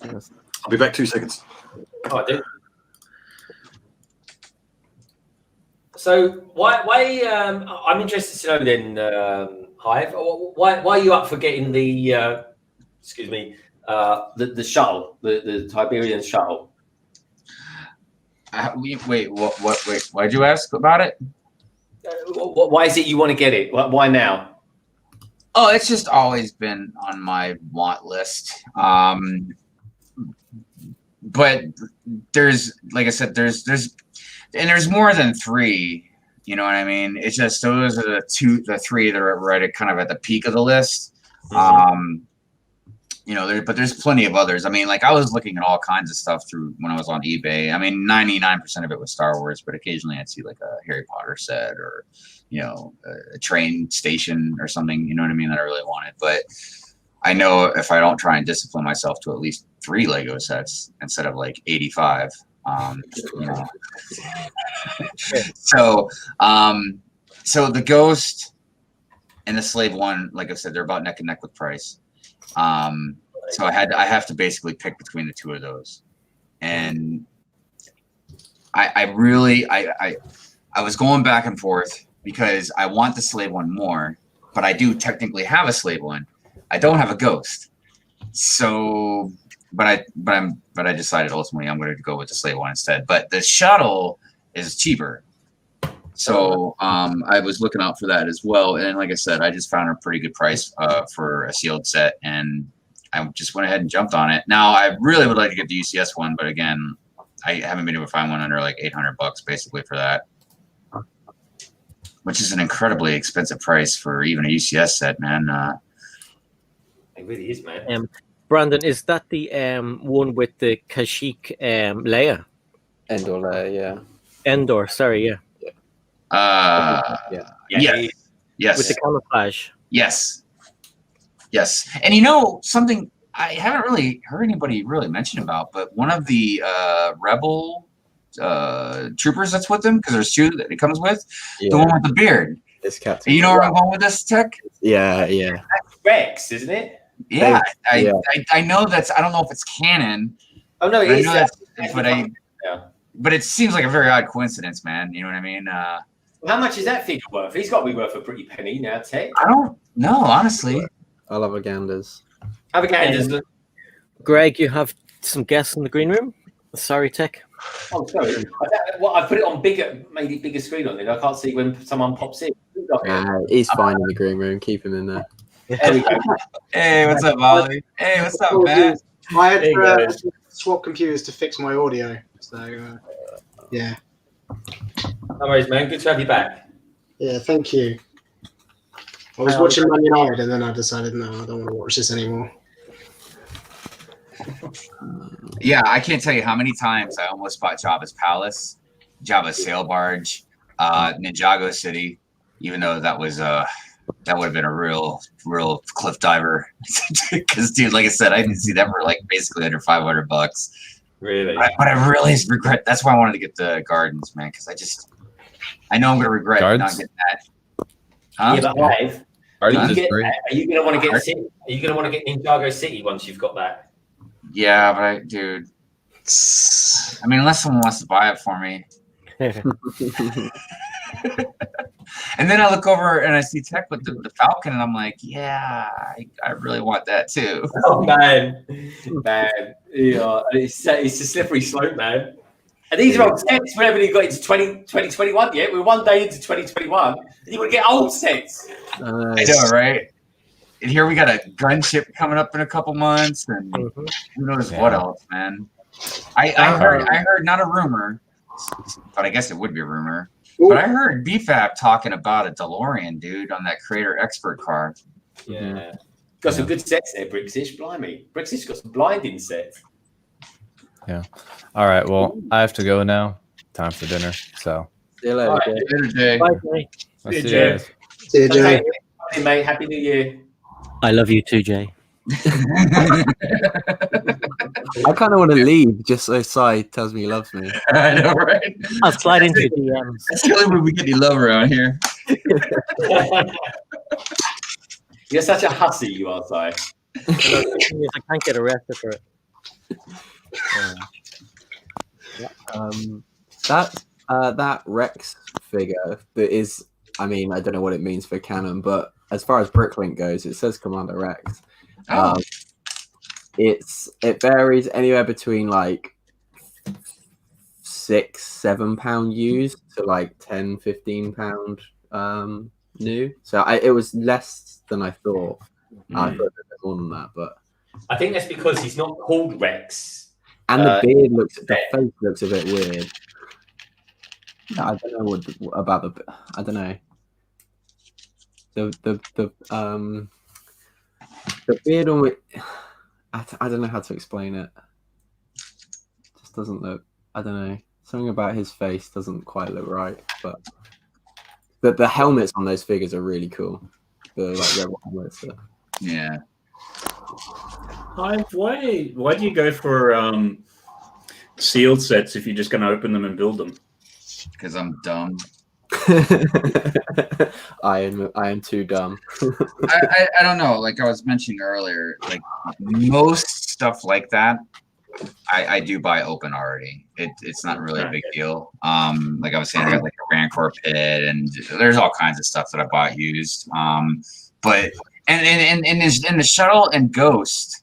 I'll be back 2 seconds. Oh, I do. So why I'm interested to know then, Hive, why are you up for getting the the shuttle, the Tiberian shuttle? Wait, why'd you ask about it? Why is it you want to get it? Why now? Oh, it's just always been on my want list. But there's, like I said, there's more than 3. You know what I mean? It's just those are the 3 that are right at kind of at the peak of the list. Mm-hmm. But there's plenty of others. I mean, like I was looking at all kinds of stuff through when I was on eBay. I mean, 99% of it was Star Wars, but occasionally I'd see like a Harry Potter set or, a train station or something, you know what I mean, that I really wanted. But I know if I don't try and discipline myself to at least 3 Lego sets instead of like 85, So the Ghost and the Slave One, like I said, they're about neck and neck with price. So I have to basically pick between the 2 of those, and I was going back and forth because I want the Slave One more, but I do technically have a Slave One. I don't have a Ghost, so but I decided ultimately I'm going to go with the Slave One instead. But the shuttle is cheaper. So I was looking out for that as well. And like I said, I just found a pretty good price for a sealed set, and I just went ahead and jumped on it. Now, I really would like to get the UCS one, but again, I haven't been able to find one under like $800 basically for that, which is an incredibly expensive price for even a UCS set, man. It really is, man. Brandon, is that the one with the Kashyyyk Leia? Endor Leia, yeah. Endor, sorry, yeah. Yes. With the camouflage. Yes. And something I haven't really heard anybody really mention about, but one of the rebel troopers that's with them, because there's 2 that it comes with, the one with the beard. It's Captain. You know where I'm going with this, Tech? Yeah. That's Rex, isn't it? Yeah, I know that's. I don't know if it's canon. Oh no, it is. But it seems like a very odd coincidence, man. You know what I mean? How much is that figure worth? He's got to be worth a pretty penny now, Tech. I don't know, honestly. I love Aganders. Greg, you have some guests in the green room? Sorry, Tech. Oh, sorry. I put it on made it bigger screen on it. I can't see when someone pops in. He's fine in the green room. Keep him in there. There we go. Hey, what's up, Molly? Hey, what's up, man? I had to swap computers to fix my audio. So, yeah. No worries, man. Good to have you back. Yeah, thank you. I was watching Man United and then I decided, no, I don't want to watch this anymore. Yeah, I can't tell you how many times I almost bought Jabba's Palace, Jabba's Sail Barge, Ninjago City, even though that was that would have been a real cliff diver. Because, dude, like I said, I didn't see that for like basically under $500. Really? But I really regret. That's why I wanted to get the Gardens, man. Because I know I'm going to regret not getting that. Huh? Yeah, but Hive, Are you going to want to get City? Are you going to want to get Ninjago City once you've got that? Yeah, but dude, I mean, unless someone wants to buy it for me. And then I look over and I see Tek with the Falcon, and I'm like, yeah, I really want that too. Oh man, yeah, it's a slippery slope, man. And these are old sets. We haven't even got into 2021 yet. We're one day into 2021, and you want to get old sets. I know, right? And here we got a gunship coming up in a couple months, and who knows what else, man. I heard not a rumor, but I guess it would be a rumor. But I heard BFAB talking about a DeLorean, dude, on that Creator Expert car. Yeah. Got some good sets there, Bricksish. Blimey. Bricksish got some blinding sets. Yeah. All right. Well, I have to go now. Time for dinner. So. See you later. All right. Later, Jay. Bye, I'll see you guys. See you, Jay. Hey, mate. Happy New Year. I love you too, Jay. I kind of want to leave just so Sai tells me he loves me. I know, right? I'll slide into your DMs. That's the only way we get any love around here. You're such a hussy, you are, Sai. I can't get arrested for it. That Rex figure that is, I mean, I don't know what it means for canon, but as far as Bricklink goes, it says Commander Rex. It varies anywhere between like £6-7 used to like £10-15 new. So it was less than I thought. I thought it was more than that, but I think that's because he's not called Rex. And the beard the face looks a bit weird. I don't know about I don't know. The beard on it, I don't know how to explain it. Just doesn't look. I don't know. Something about his face doesn't quite look right. But the helmets on those figures are really cool. The like rebel helmets. Yeah. Hive, why do you go for sealed sets if you're just going to open them and build them? Because I'm dumb. I am too dumb. I don't know. Like I was mentioning earlier, like most stuff like that, I do buy open already. It's not really a big deal. Like I was saying, I got like a Rancor pit, and there's all kinds of stuff that I bought used. But and the shuttle and Ghost,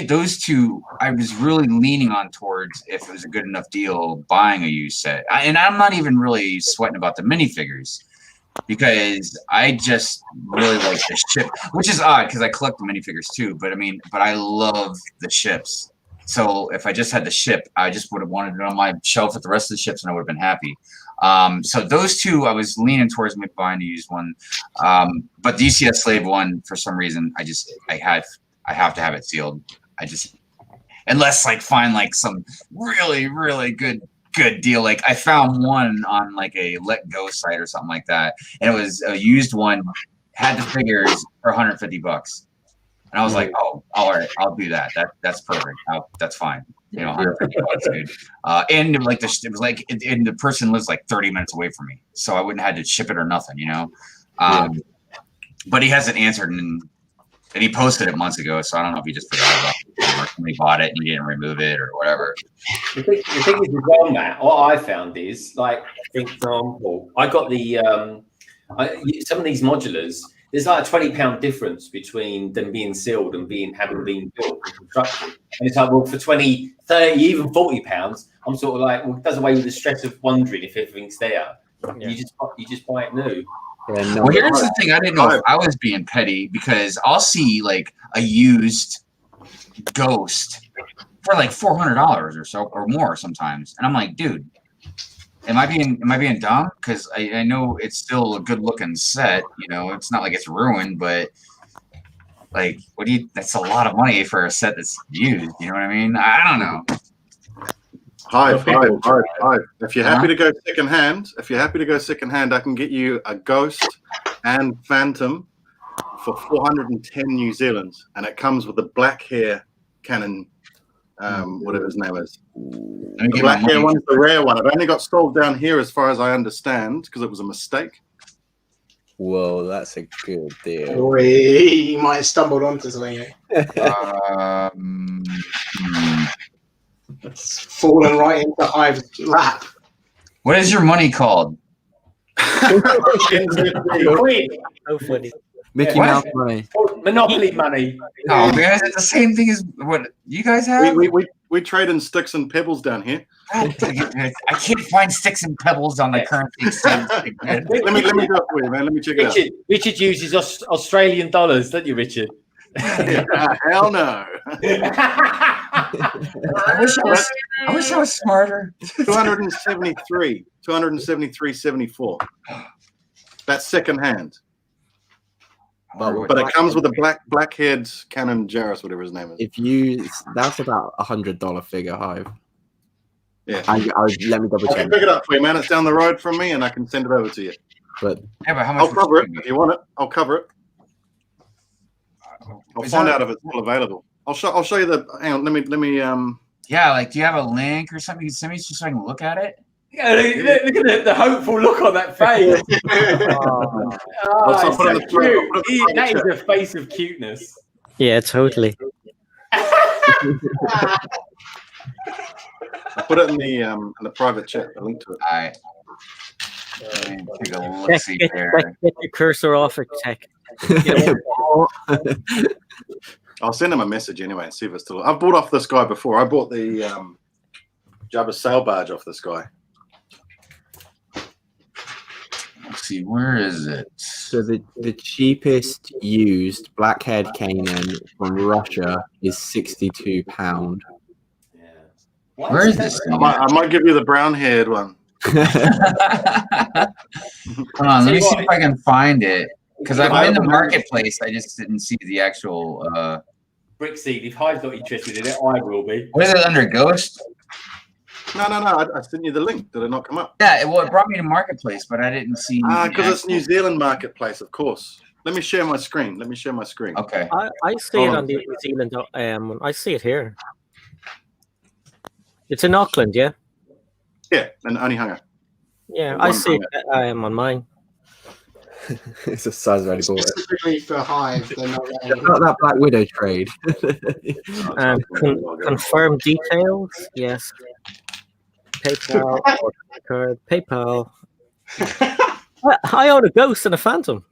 those two, I was really leaning on towards if it was a good enough deal buying a used set. And I'm not even really sweating about the minifigures because I just really like the ship, which is odd because I collect the minifigures too. But I love the ships. So if I just had the ship, I just would have wanted it on my shelf with the rest of the ships, and I would have been happy. So those two, I was leaning towards me buying a used one. But the UCS Slave one, for some reason, I have to have it sealed. Unless like find like some really, really good deal. Like I found one on like a Let Go site or something like that, and it was a used one, had the figures for $150. And I was like, oh, all right, I'll do that. That's perfect. That's fine. You know, $150, dude. And like it was like, and the person lives like 30 minutes away from me, so I wouldn't have had to ship it or nothing, you know. But he hasn't answered, and he posted it months ago, so I don't know if he just forgot about it or somebody bought it and he didn't remove it or whatever. The thing is, as well, Matt, what I found is, like, for example, I got the some of these modulars. There's like a £20 difference between them being sealed and having been built and constructed. And it's like, well, for 20, 30, even £40, I'm sort of like, well, it does away with the stress of wondering if everything's there. Yeah. You just buy it new. Yeah, no, well, here's the thing. I didn't know if I was being petty because I'll see like a used Ghost for like $400 or so or more sometimes, and I'm like, dude, am I being dumb? Because I know it's still a good looking set. You know, it's not like it's ruined, but like, that's a lot of money for a set that's used. You know what I mean? I don't know. Hive. If you're happy to go secondhand, I can get you a Ghost and Phantom for 410 New Zealand, and it comes with a black hair cannon, whatever his name is. The black hair one's the rare one. It only got sold down here, as far as I understand, because it was a mistake. Whoa, that's a good deal. Or he might have stumbled onto something. It's fallen right into Hive's lap. What is your money called? Queen. So funny. Mickey Mouse money. Monopoly money. Oh man, is it the same thing as what you guys have? We trade in sticks and pebbles down here. I can't find sticks and pebbles on the currency exchange. let me do it for you, man. Let me check it out. Richard uses Australian dollars, don't you, Richard? Hell no. I wish I was smarter. 273.74. That's second hand. But it comes with a black-haired Canon Jarrus, whatever his name is. That's about $100 figure, Hive. Yeah. Let me double I check. can pick it up for you, man. It's down the road from me, and I can send it over to you. But yeah, but how much? I'll cover it if you want it. I'll cover it. I'll find out if it's still available. I'll show you the. Hang on. Let me. Yeah, like, do you have a link or something you can send me just so I can look at it? Yeah, look at the hopeful look on that face. I'll put it on the cute. That is a face of cuteness. Yeah, totally. I'll put it in the private chat. The link to it. All right. Take a look. See there. Get your cursor off it, Tek. I'll send him a message anyway and see if it's still. I've bought off this guy before. I bought the Jabba sail barge off this guy. Let's see, where is it? So the cheapest used black-haired Kanan from Russia is £62. Where is this? I might give you the brown-haired one. Hold on, let me see if I can find it. Because I'm in the marketplace, I just didn't see the actual. Brickseed, if Hive's not interested in it, I will be. What is it under Ghost? No. I sent you the link. Did it not come up? Yeah, it brought me to marketplace, but I didn't see. Because it's New Zealand marketplace, of course. Let me share my screen. Okay. I see it on the New Zealand. I see it here. It's in Auckland, yeah. Yeah, and Onehunga. Yeah, I see it. I am on mine. It's the size of any bought it. Specifically for Hive, they're not Not that Black Widow trade. Confirm details. Yes. PayPal. Card. PayPal. I own a Ghost and a Phantom.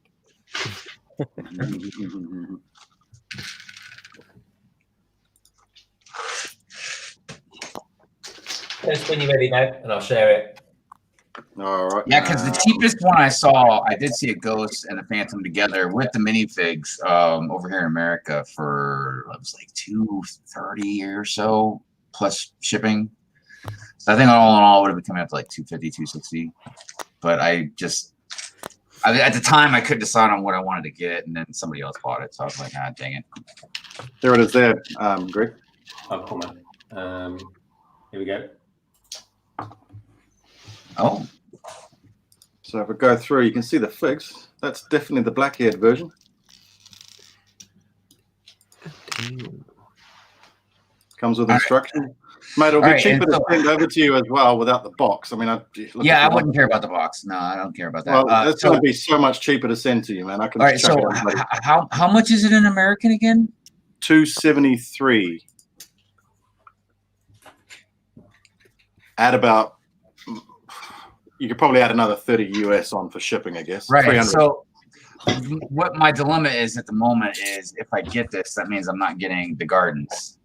Just when you're ready now, and I'll share it. All right. Yeah, because the cheapest one I saw, I did see a Ghost and a Phantom together with the minifigs over here in America for it was like $230 or so plus shipping. So I think all in all would have been coming up to like $250, $260. But at the time I couldn't decide on what I wanted to get, and then somebody else bought it, so I was like, ah, dang it. There it is, there, Greg. Oh, come on. Here we go. Oh. So if we go through, you can see the figs. That's definitely the black-haired version. Comes with instruction. Mate, it'll be cheaper to send over to you as well without the box. I mean, I wouldn't care about the box. No, I don't care about that. Well, it's going to be so much cheaper to send to you, man. I can. All right, so how much is it in American again? $273. Add about. You could probably add another 30 US on for shipping, I guess. Right. 300. So, what my dilemma is at the moment is if I get this, that means I'm not getting the gardens.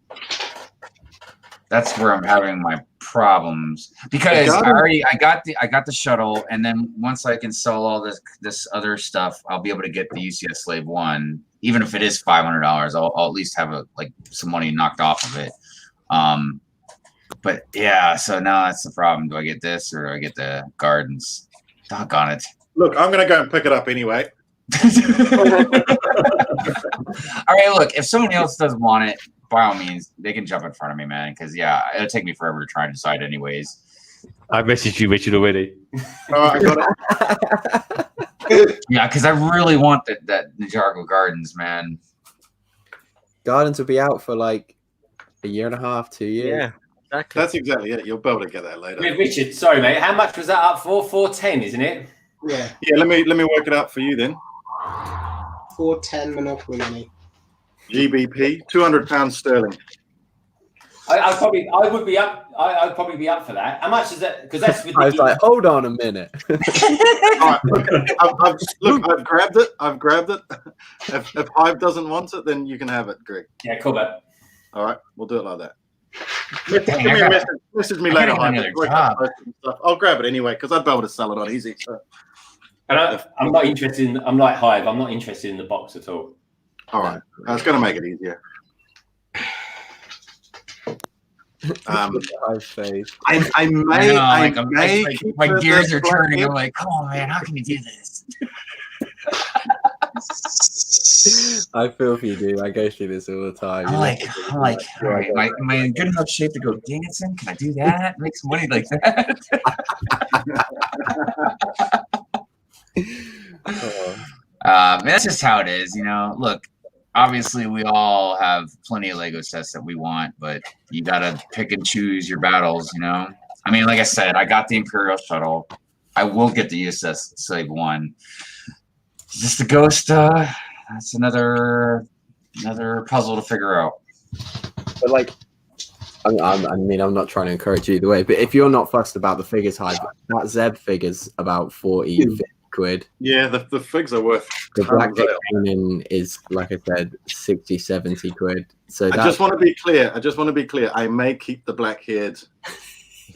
That's where I'm having my problems because I got the shuttle, and then once I can sell all this other stuff, I'll be able to get the UCS Slave 1. Even if it is $500, I'll at least have some money knocked off of it. But yeah, so now that's the problem. Do I get this or do I get the gardens? Doggone it. Look, I'm going to go and pick it up anyway. All right, look, if somebody else doesn't want it, by all means, they can jump in front of me, man, because, yeah, it'll take me forever to try and decide anyways. I messaged you, Richard, already. I got it. Yeah, because I really want that Ninjago Gardens, man. Gardens will be out for like a year and a half, 2 years. Yeah. Exactly. That's exactly it. You'll be able to get that later. Richard, sorry, mate. How much was that up for? $410, isn't it? Yeah. Yeah, let me work it out for you then. 410 Monopoly money. GBP, £200 sterling. I'd probably be up for that. How much is that? Because that's I was like, hold on a minute. All right, look, I've grabbed it. If Hive doesn't want it, then you can have it, Greg. Yeah, cool, man. All right, we'll do it like that. Dang, Give me I a got- message me I later, gotta Hive. get another job. I'll grab it anyway because I'd be able to sell it on easy. So. And I'm not interested in. I'm like Hive. I'm not interested in the box at all. All right, that's going to make it easier. I may keep my the gears are black turning. kid. I'm like, come on, man, how can you do this? I feel for you, dude. I go through this all the time. I'm like, all right, am I in good enough shape to go dancing? Can I do that? Make some money like that? That's just how it is, you know. Look, obviously, we all have plenty of Lego sets that we want, but you gotta pick and choose your battles, you know. I mean, like I said, I got the Imperial Shuttle. I will get the USS Slave 1. Just the Ghost. That's another puzzle to figure out. But like, I mean, I'm not trying to encourage you either way. But if you're not fussed about the figures, Hive, that Zeb figure's about 40, 50 quid. Yeah, the figs are worth. The tons Black of Cat it. Cannon is, like I said, 60, 70 quid. So I just want to be clear. I may keep the black haired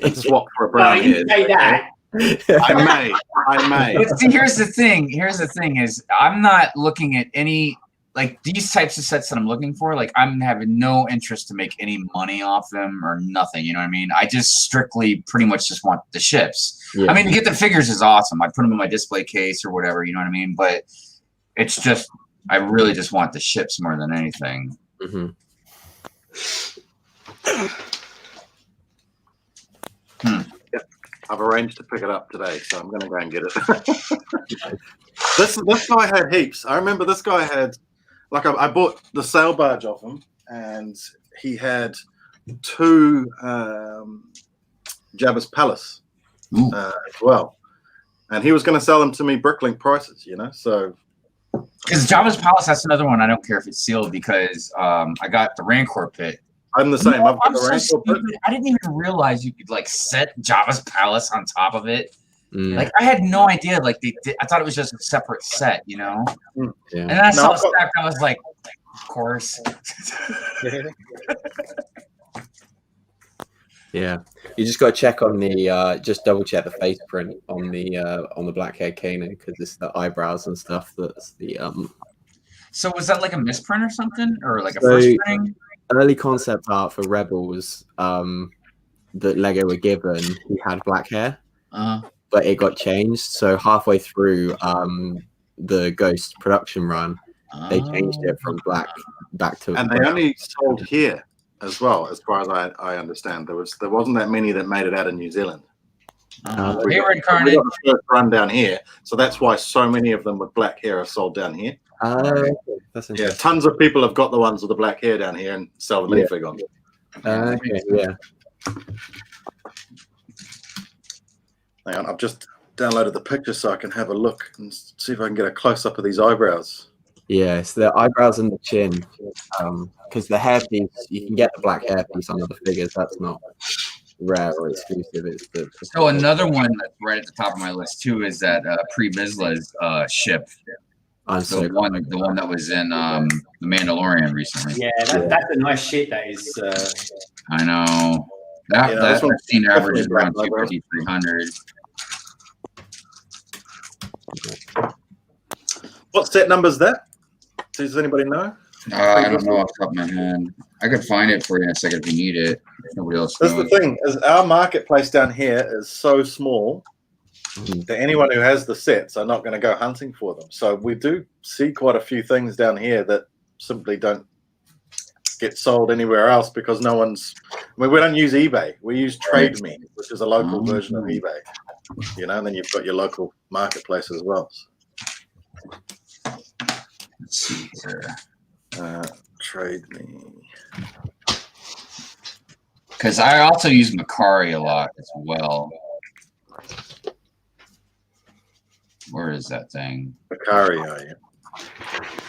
and swap for a brown haired. I may. But see, here's the thing. Is I'm not looking at any like these types of sets that I'm looking for. Like I'm having no interest to make any money off them or nothing. You know what I mean? I just strictly pretty much just want the ships. Yeah. I mean, to get the figures is awesome. I put them in my display case or whatever. You know what I mean? But it's just I really just want the ships more than anything. Mm-hmm. I've arranged to pick it up today, so I'm going to go and get it. This guy had heaps. I remember this guy had, like, I bought the sail barge off him, and he had 2 Jabba's Palace as well, and he was going to sell them to me Bricklink prices, you know. So because Jabba's Palace, that's another one. I don't care if it's sealed because I got the Rancor pit. I'm the same. I've got I'm the so Rancor stupid. pit. I didn't even realize you could like set Jabba's Palace on top of it. Mm. Like I had no idea. Like I thought it was just a separate set, you know. Yeah. And then I saw it stacked. I was like, of course. Yeah, you just got to check on the just double check the face print on the black-haired Kanan because it's the eyebrows and stuff. That's the So was that like a misprint or something, or like a So, first printing? early concept art for Rebels that Lego were given. He had black hair, but it got changed. So halfway through the Ghost production run, they changed it from black back to. And they only sold here as well, as far as I understand. There wasn't that many that made it out of New Zealand. Hey, We Red got Carnage. the first run down here, so that's why so many of them with black hair are sold down here. That's Yeah, tons of people have got the ones with the black hair down here and sell the minifig on. Okay, yeah. Hang on, I've just downloaded the picture so I can have a look and see if I can get a close up of these eyebrows. Yeah, it's the eyebrows and the chin. Because the hairpiece, you can get the black hairpiece on other figures. That's not rare or exclusive. It's the So another one that's right at the top of my list too is that Pre-Vizsla's ship. The one that was in The Mandalorian recently. Yeah, that's a nice shit. That is. I know. That this I've one's seen averages definitely around black, 250, 300. What set number is that? Does anybody know? I don't know off the top of my head. I could find it for you in a second if you need it. If nobody else That's knows. the thing, is our marketplace down here is so small that anyone who has the sets are not going to go hunting for them. So we do see quite a few things down here that simply don't get sold anywhere else because no one's. I mean, we don't use eBay. We use Trade Me, which is a local version of eBay. You know, and then you've got your local marketplace as well. Let's see here. Trade Me. Because I also use Macari a lot as well. Where is that thing? Bakari, are you?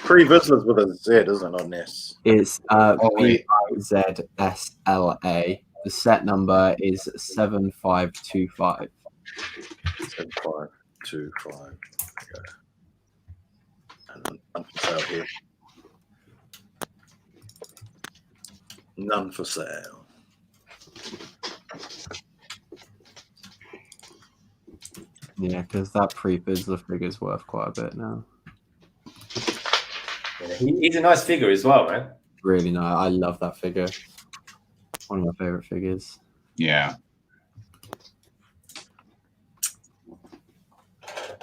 Pre-Vizslas with a Z, isn't it? Not Ness. It's wait. BIZSLA. The set number is 7525. 7525. Okay. And none for sale here. None for sale. Yeah, because that pre-Vizsla figure is worth quite a bit now. Yeah, he's a nice figure as well, man. Really nice. I love that figure. One of my favorite figures. Yeah.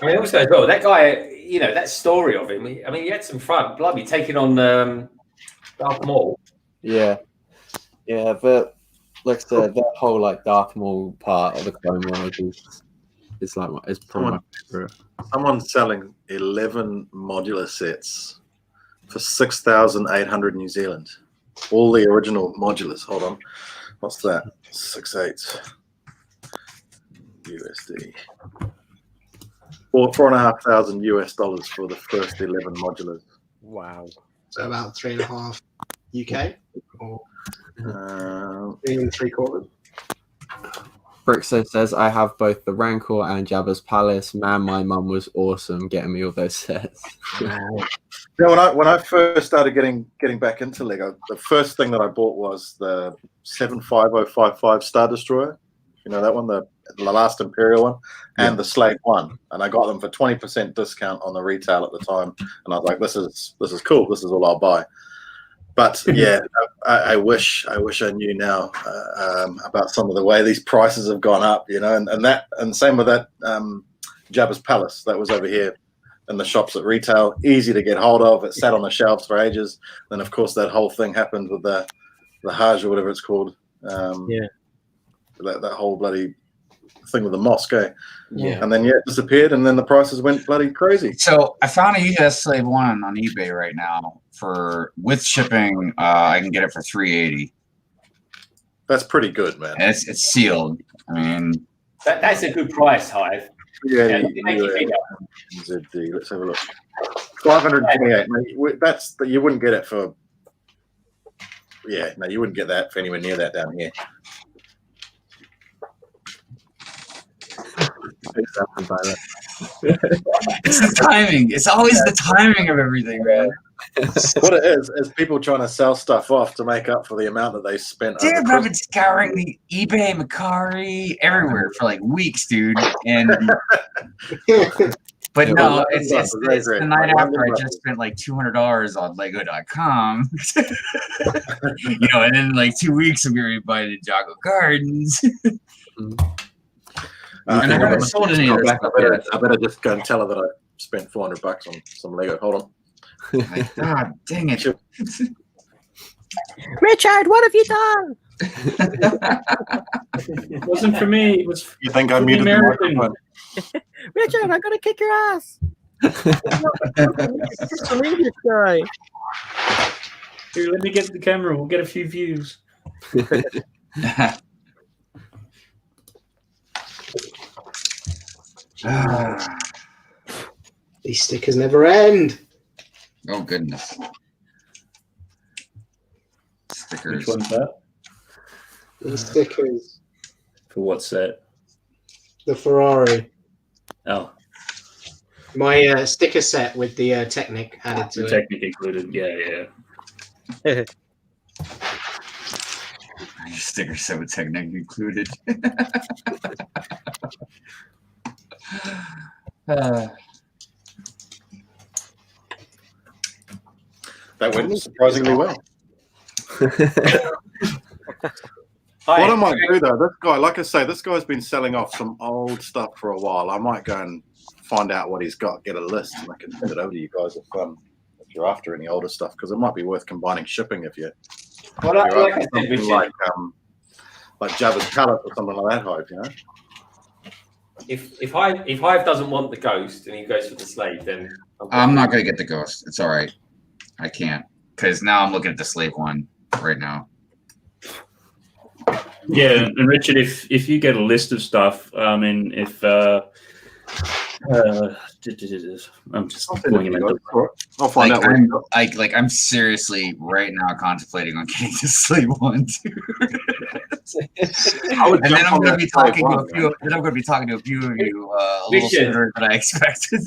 I mean, also as well, that guy, you know, that story of him. I mean, he had some fun. Bloody taking on Darth Maul. Yeah, yeah, but like I said, that whole like Darth Maul part of the Clone Wars is like it's probably my favorite. Someone's selling 11 modular sets for 6,800 New Zealand. All the original modulars. Hold on, what's that? 6.8 USD. $4,500 US for the first 11 modulars. Wow. So about 3.5 UK or 3.75. Brixo says, I have both the Rancor and Jabba's Palace. Man, my mum was awesome getting me all those sets. Yeah, when I first started getting back into Lego, the first thing that I bought was the 75055 Star Destroyer. You know that one, the last Imperial one, and the Slave one, and I got them for 20% discount on the retail at the time, and I was like, "This is cool. This is all I'll buy." But yeah, I wish I knew now about some of the way these prices have gone up. You know, and same with that Jabba's Palace that was over here in the shops at retail, easy to get hold of. It sat on the shelves for ages. Then of course that whole thing happened with the Hajj or whatever it's called. Yeah. That whole bloody thing with the mosque, eh? Yeah. And then it disappeared, and then the prices went bloody crazy. So I found a US Slave 1 on eBay right now with shipping. I can get it for $380. That's pretty good, man. And it's sealed. I mean, that's a good price, Hive. Yeah, ZD. Let's have a look. 528. That's you wouldn't get it for. Yeah, no, you wouldn't get that for anywhere near that down here. It's the timing. It's always the timing of everything, man. What it is people trying to sell stuff off to make up for the amount that they spent. Dude, I've been scouring the eBay, Macari, everywhere for like weeks, dude. And but no, it's the night after I just spent like $200 on Lego.com. You know, and then like 2 weeks I'm gonna buy it in Jago Gardens. And I haven't sold any of this stuff yet. I better just go and tell her that I spent $400 on some Lego. Hold on. Like, God dang it. Richard, what have you done? It wasn't for me. It was. You think I for the muted the American. microphone? Richard, I'm gonna kick your ass. Social media guy. Here, let me get the camera. We'll get a few views. These stickers never end. Oh goodness. Stickers. Which one's that? These stickers. For what set? The Ferrari. Oh, My sticker set with the Technic added to the it. Technic included. Yeah. Sticker set with Technic included. That went surprisingly well. What I might do though, this guy, like I say, this guy's been selling off some old stuff for a while. I might go and find out what he's got, get a list, and I can send it over to you guys if you're after any older stuff, because it might be worth combining shipping if you. Well, like I said, we should. Like Jabba's Palace or something like that, Hive, you know. If Hive doesn't want the ghost and he goes for the slave, then I'm not gonna get the ghost. It's all right. I can't, because now I'm looking at the slave one right now. Yeah, and Richard, if you get a list of stuff, and if I'm just I'll pulling him into. I'll find out. I'm seriously right now contemplating on getting the sleep one too. And then I'm going to be talking to a few. Then I'm going to be talking to a few of you a little sooner than I expected.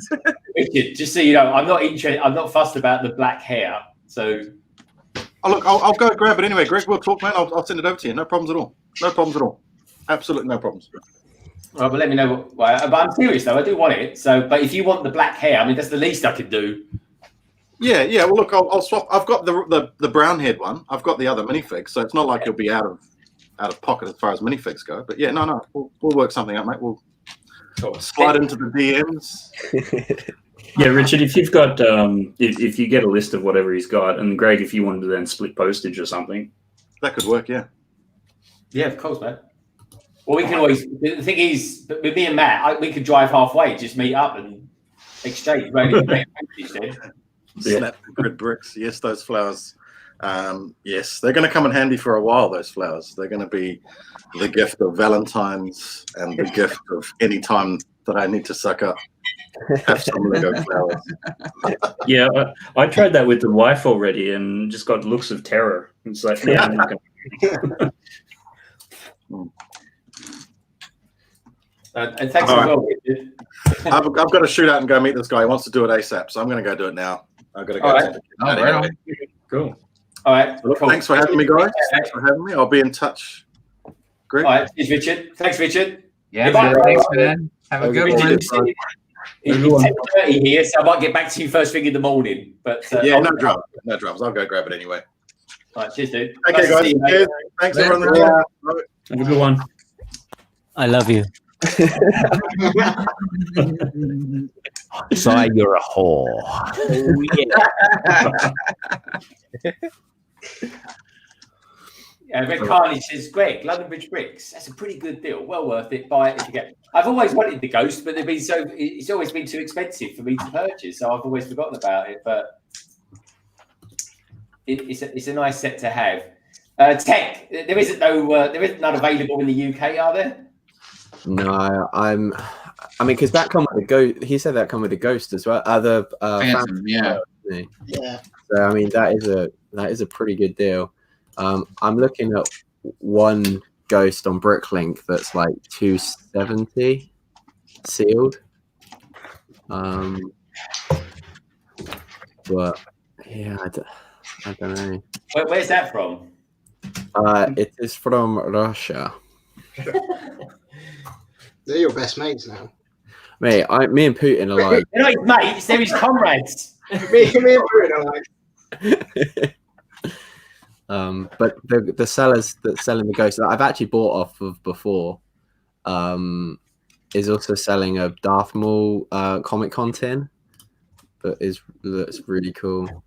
Richard, just so you know, I'm not interested. I'm not fussed about the black hair. So, look, I'll go grab it anyway. Greg, we'll talk, man. I'll send it over to you. No problems at all. No problems at all. Absolutely no problems. Well, but let me know. But I'm serious though. I do want it. So, but if you want the black hair, I mean, that's the least I could do. Yeah. Well, look, I'll swap. I've got the brown haired one. I've got the other minifig, so it's not like you'll be out of pocket as far as minifigs go. But yeah, no, we'll work something out, mate. We'll slide into the DMs. Yeah, Richard, if you've got if you get a list of whatever he's got, and Greg, if you wanted to then split postage or something, that could work. Yeah. Yeah, of course, man. Well, we can always. The thing is, with me and Matt, we could drive halfway, just meet up and exchange. Snap grid bricks. Yes, those flowers. Yes, they're going to come in handy for a while. Those flowers. They're going to be the gift of Valentine's and the gift of any time that I need to suck up. Have some Lego flowers. Yeah, I tried that with the wife already and just got looks of terror. It's like, yeah. And thanks All as right. well. I've got to shoot out and go meet this guy. He wants to do it ASAP, so I'm going to go do it now. I've got to go. All right. Cool. All right. Well, Cool. Thanks for having me, guys. Thanks for having me. I'll be in touch. Great. All right. Cheers, Richard. Thanks, Richard. Yeah, Goodbye. thanks, man. Have a good one. It's 10:30 here, so I might get back to you first thing in the morning. But Yeah, no drums. I'll go grab it anyway. All right, cheers, dude. Okay, Nice to guys. see you, mate. Cheers. Thanks, everyone. Have a good one. I love you. Sorry, you're a whore. Red Carney says, Greg, London Bridge Bricks. That's a pretty good deal. Well worth it. Buy it if you get. I've always wanted the Ghost, but it's always been too expensive for me to purchase, so I've always forgotten about it. But it's a nice set to have. Tek, there isn't none available in the UK, are there? No, I mean, because that come with the ghost. He said that come with the Ghost as well. The Phantom, yeah. Yeah. So I mean, that is a pretty good deal. I'm looking at one Ghost on Bricklink that's like 270 sealed. But yeah, I don't know. Where's that from? It is from Russia. They're your best mates now. Mate, me and Putin are like. They're not his mates, they're his comrades. me and Putin are like. But the sellers that selling the Ghost that I've actually bought off of before is also selling a Darth Maul Comic Con tin that's really cool,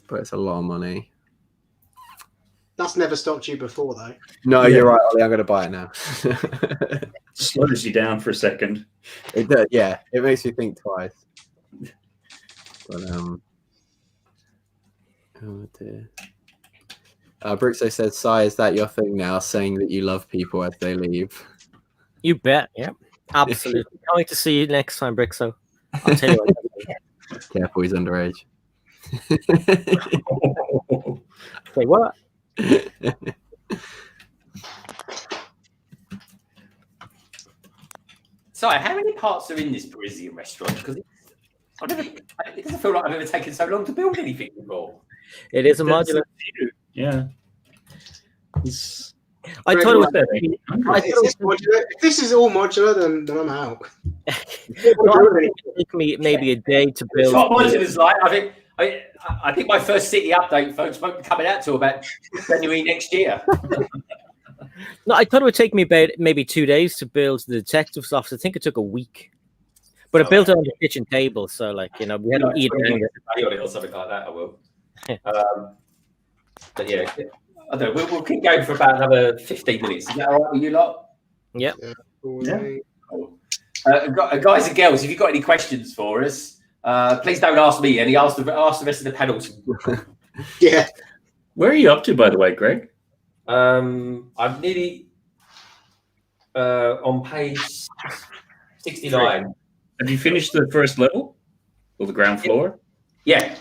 but it's a lot of money. That's never stopped you before, though. No, you're right, Ollie. I'm going to buy it now. Slows you down for a second. It does, yeah. It makes me think twice. But oh dear. Brixo says, "Sai, is that your thing now? Saying that you love people as they leave." You bet. Yeah, absolutely. Can't wait to see you next time, Brixo. I'll tell you what. Careful, he's underage. Say what? Sorry, how many parts are in this Parisian restaurant? Because it doesn't feel like I've ever taken so long to build anything before. It is a modular. Yeah. I thought it was better. If this is all modular, then I'm out. It would take me maybe a day to build. It's what modular's like. I think my first city update, folks, won't be coming out till about January next year. No, I thought it would take me about maybe 2 days to build the detective stuff. So I think it took a week. But I built it on the kitchen table, so we had to eat it or something like that. I will. But yeah, I don't know. We'll keep going for about another 15 minutes. Is that all right with you lot? Yep. Yeah. Cool. Guys and girls, if you've got any questions for us, please don't ask me any. Ask the rest of the panel. Yeah. Where are you up to, by the way, Greg? I'm nearly on page 69. Have you finished the first level or the ground floor? Yeah.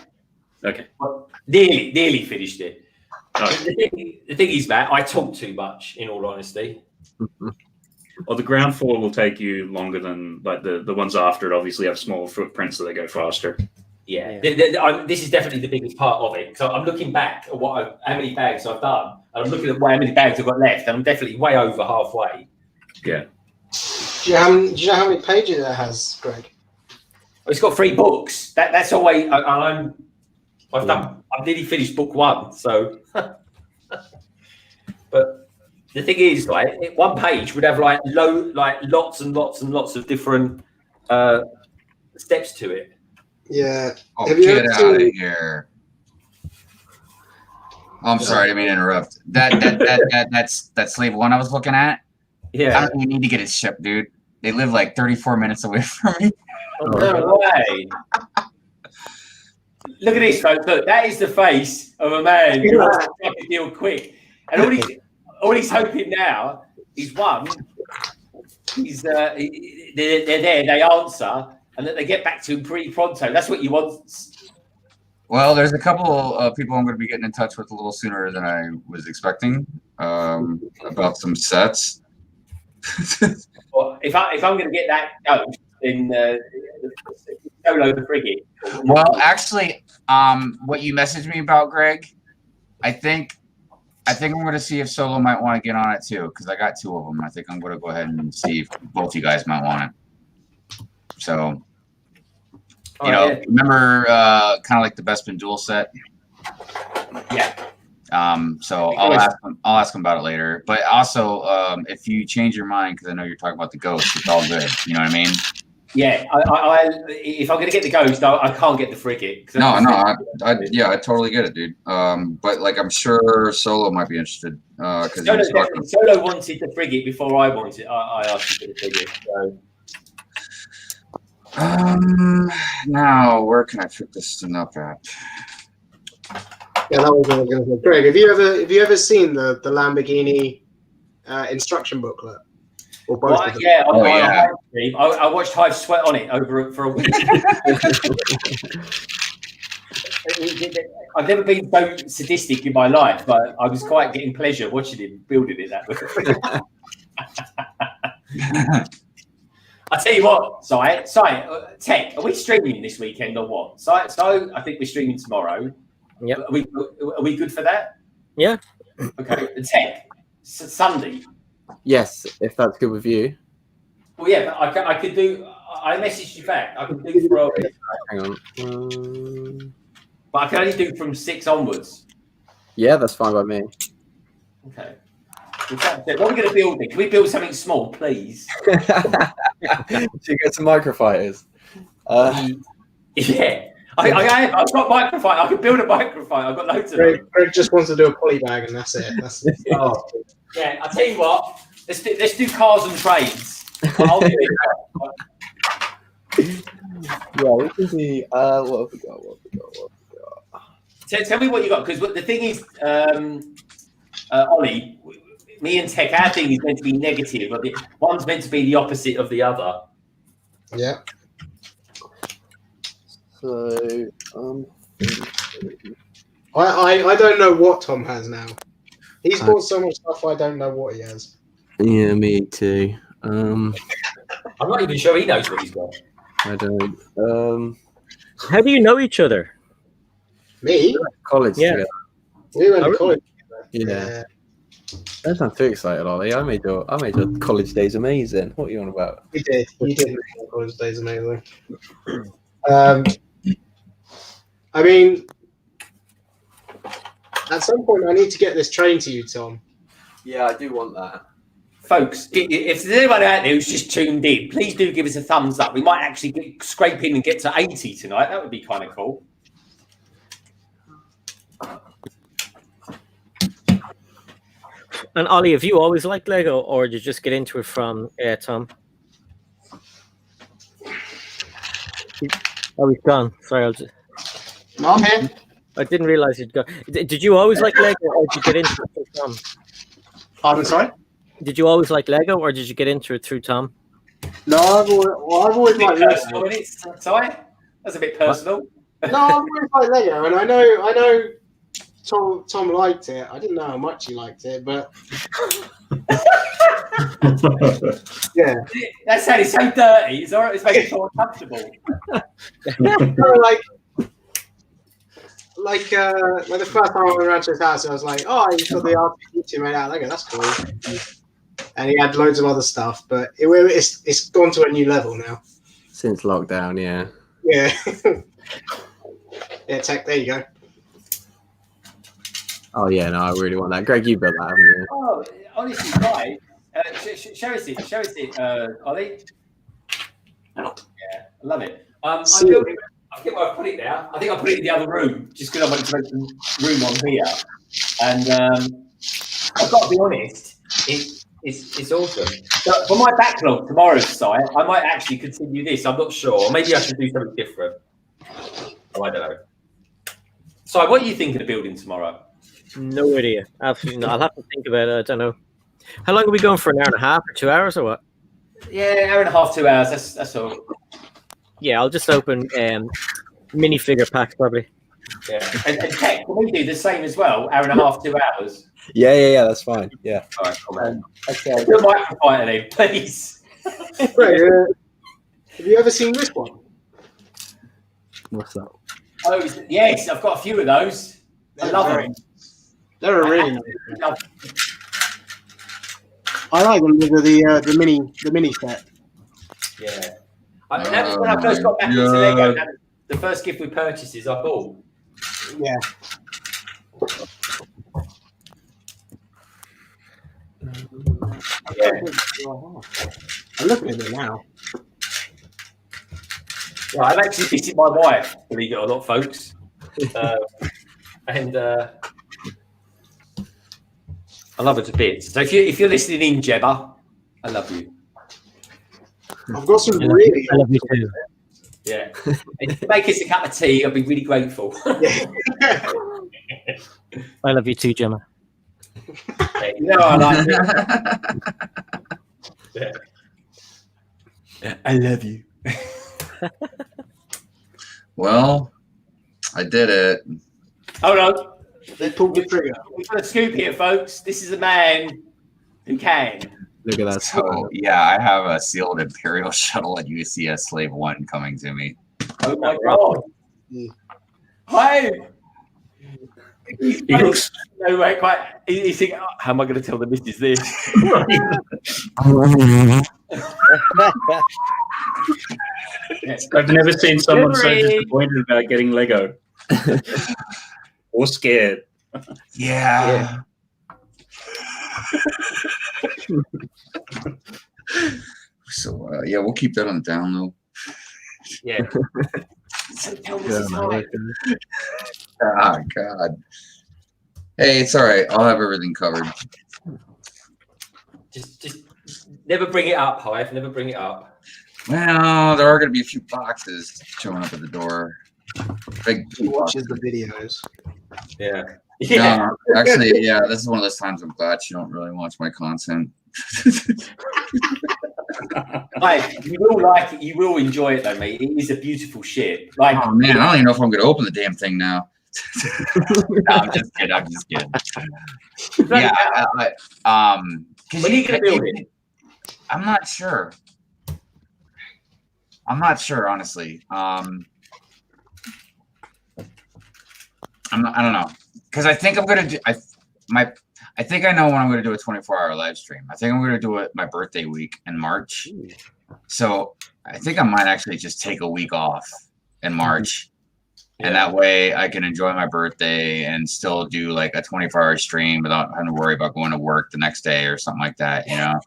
Okay. Well, nearly finished it. The thing is, Matt, I talk too much, in all honesty. Well, the ground floor will take you longer than like the ones after it. Obviously, have smaller footprints, so they go faster. Yeah. This is definitely the biggest part of it. So I'm looking back at how many bags I've done, and I'm looking at how many bags I've got left, and I'm definitely way over halfway. Yeah. Do you know how many pages it has, Greg? It's got 3 books. That's always. I've nearly finished book 1, so. But the thing is, like, one page would have lots and lots and lots of different steps to it. Yeah. Oh, Have you get ever out of seen- here! I'm sorry, I didn't mean to interrupt. That's slave 1 I was looking at. Yeah. I don't even need to get it shipped, dude. They live like 34 minutes away from me. No way. Look at this, folks. Look, that is the face of a man who wants to make a deal quick. And all he's hoping now is one, they're there, they answer, and that they get back to him pretty pronto. That's what you want. Well, there's a couple of people I'm going to be getting in touch with a little sooner than I was expecting about some sets. Well, if I'm going to get that ghost, then solo the frigate. Well, actually, what you messaged me about, Greg, I think I'm going to see if Solo might want to get on it too, because I got 2 of them. I think I'm going to go ahead and see if both you guys might want it. So, remember kind of like the Bespin duel set? Yeah. So I'll ask him about it later. But also, if you change your mind, because I know you're talking about the ghost, it's all good. You know what I mean? Yeah. If I'm going to get the ghost, I can't get the frigate. No, I totally get it, dude. But like, I'm sure Solo might be interested. Solo wanted the frigate before I wanted. I asked him for the frigate. So. Now where can I pick this thing up at? Yeah, that was what I was going to say. Greg, have you ever seen the Lamborghini instruction booklet? Or both of them? Yeah, I watched Hive sweat on it for a week. I've never been so sadistic in my life, but I was quite getting pleasure watching him building it that way. I tell you what, Tek, are we streaming this weekend or what? So I think we're streaming tomorrow. Yeah. Are we good for that? Yeah. Okay. Tek, Sunday. Yes, if that's good with you. Well, yeah, but I could do. I messaged you back. I could do for. Hang on. But I can only do from 6 onwards. Yeah, that's fine by me. Okay. What are we going to build? Can we build something small, please? So you get some microfighters. Yeah. I've got microfight. I can build a microfight. I've got loads of them. Greg just wants to do a polybag, and that's it. Yeah, I'll tell you what. Let's do cars and trades. I'll do it. Yeah, we can see. What have we got? Tell me what you got, because the thing is, Ollie, me and Tek, our thing is meant to be negative, but one's meant to be the opposite of the other. Yeah. So, I don't know what Tom has now. He's bought so much stuff. I don't know what he has. Yeah, me too. I'm not even sure he knows what he's got. I don't. How do you know each other? Me? College. Yeah. Together. We went to college. Yeah. That sounds too excited, Ollie. I made your college days amazing. What are you on about? We did. You did make your college days amazing. I mean, at some point, I need to get this train to you, Tom. Yeah, I do want that. Folks, if there's anyone out there who's just tuned in, please do give us a thumbs up. We might actually scrape in and get to 80 tonight. That would be kind of cool. And Ollie, have you always liked Lego, or did you just get into it from Tom? Oh, he's gone. Sorry, I'm here. I didn't realize he'd gone. Did you always like Lego, or did you get into it through Tom? Pardon, sorry? Did you always like Lego, or did you get into it through Tom? No, I've always liked Lego. Personal, isn't it? Sorry, that's a bit personal. No, I've always liked Lego, and I know Tom liked it. I didn't know how much he liked it, but yeah, That sounded so dirty. It's all right. It's making me feel uncomfortable. like the first time I went around to his house, I was like, "Oh, he's got the RPG made out of Lego. That's cool." And he had loads of other stuff, but it's gone to a new level now. Since lockdown, yeah. Yeah. Yeah, Tek, there you go. Oh yeah, no, I really want that. Greg, you built that, haven't you? Oh, honestly, guys, show us it, Ollie. Yeah, I love it. I think I put it there. I think I put it in the other room just because I wanted to make some room on here. And I've got to be honest, it's awesome. But for my backlog tomorrow's site, I might actually continue this. I'm not sure. Maybe I should do something different. Oh, I don't know. So, what are you thinking of building tomorrow? No idea. Absolutely not. I'll have to think about it. I don't know. How long are we going for? An hour and a half or 2 hours or what? Yeah, hour and a half, 2 hours. That's all. Yeah, I'll just open minifigure packs probably. Yeah, and Tek, can we do the same as well? Hour and a half, 2 hours. Yeah, that's fine. Yeah. All right, come on. Okay. Do a microfighter then, please. Right, have you ever seen this one? What's that? Oh, yes, I've got a few of those. I love them. They're really nice. I like them with the mini set. Yeah. That was when I first got back into Lego. That was the first gift with purchases I bought. Yeah. I'm looking at it now. Yeah, I've actually visited my wife, believe it or not, folks. And I love her to bits. So if you're listening in, Gemma, I love you. I've got some really. I love you too. Yeah. And if you make us a cup of tea, I'll be really grateful. I love you too, Gemma. You know I like it. Yeah. I love you. Well, I did it. Hold on. They pulled the trigger. We've got a scoop here, folks. This is a man who can. Look at that. So, yeah, I have a sealed Imperial shuttle at UCS Slave 1 coming to me. Oh my god. Hi. He's no way, quite. He's thinking, oh, how am I going to tell the missus this? I've never seen someone so disappointed about getting Lego. Or scared. Yeah. So, yeah, we'll keep that on the down low. Yeah. So tell Mrs. Oh, God. Hey, it's all right. I'll have everything covered. Just never bring it up, Hive. Never bring it up. Well, there are going to be a few boxes showing up at the door. Big He watches the videos. Yeah. No, actually, yeah, this is one of those times I'm glad you don't really watch my content. Like, you will like it. You will enjoy it, though, mate. It is a beautiful ship. Like, Oh man, I don't even know if I'm going to open the damn thing now. No, I'm just kidding. I'm just kidding. Yeah, when are you going to build it? I'm not sure. I'm not sure, honestly. I don't know, because I think I'm gonna do. I think I know when I'm gonna do a 24-hour live stream. I think I'm gonna do it my birthday week in March. So I think I might actually just take a week off in March, and that way I can enjoy my birthday and still do like a 24-hour stream without having to worry about going to work the next day or something like that. You know?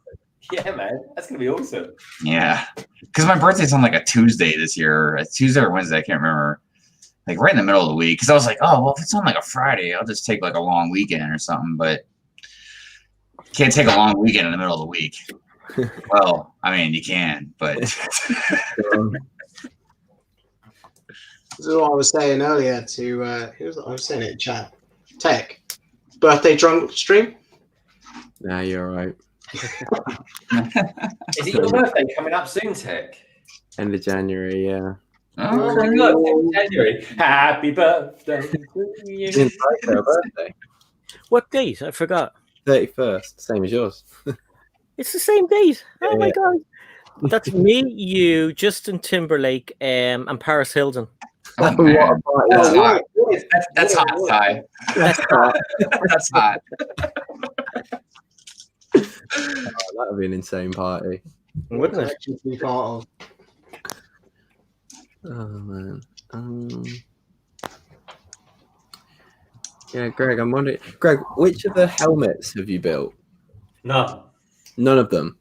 Yeah, man, that's gonna be awesome. Yeah, because my birthday's on like a Tuesday this year, a Tuesday or Wednesday, I can't remember. Like right in the middle of the week, because I was like, oh well, if it's on like a Friday, I'll just take like a long weekend or something. But can't take a long weekend in the middle of the week. Well, I mean, you can, but This is what I was saying earlier to I was saying it in chat. Tek, birthday drunk stream. Nah, you're right. Is it your birthday coming up soon, Tek? End of January, yeah. Oh, Happy birthday, January. Happy birthday to you. Didn't like her birthday. What date? I forgot. 31st, same as yours. It's the same date. Oh my Yeah. god. That's me, you, Justin Timberlake, and Paris Hilton. Oh, man. That's hot. That's hot, Ty. That's hot. That's hot. That would be an insane party. Wouldn't it? To be part of. Oh man. Yeah, Greg, I'm wondering. Greg, which of the helmets have you built? None. None of them.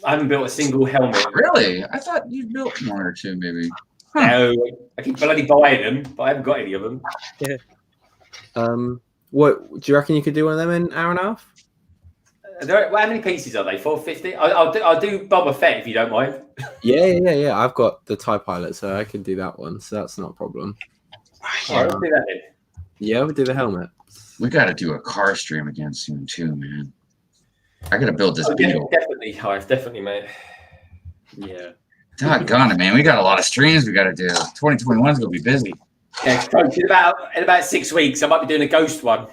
I haven't built a single helmet. Really? I thought you built one or two, maybe. No, I keep bloody buying them, but I haven't got any of them. Yeah. What do you reckon you could do one of them in an hour and a half? How many pieces are they? 450. I'll do Boba Fett if you don't mind. Yeah. I've got the TIE Pilot, so I can do that one. So that's not a problem. All right, we'll do that then. Yeah, we'll do the helmet. We got to do a car stream again soon, too, man. I got to build this Oh, Beetle. definitely, Hive, definitely, mate. Yeah. Doggone it, man. We got a lot of streams we got to do. 2021 is going to be busy. Yeah, folks, in about 6 weeks, I might be doing a ghost one.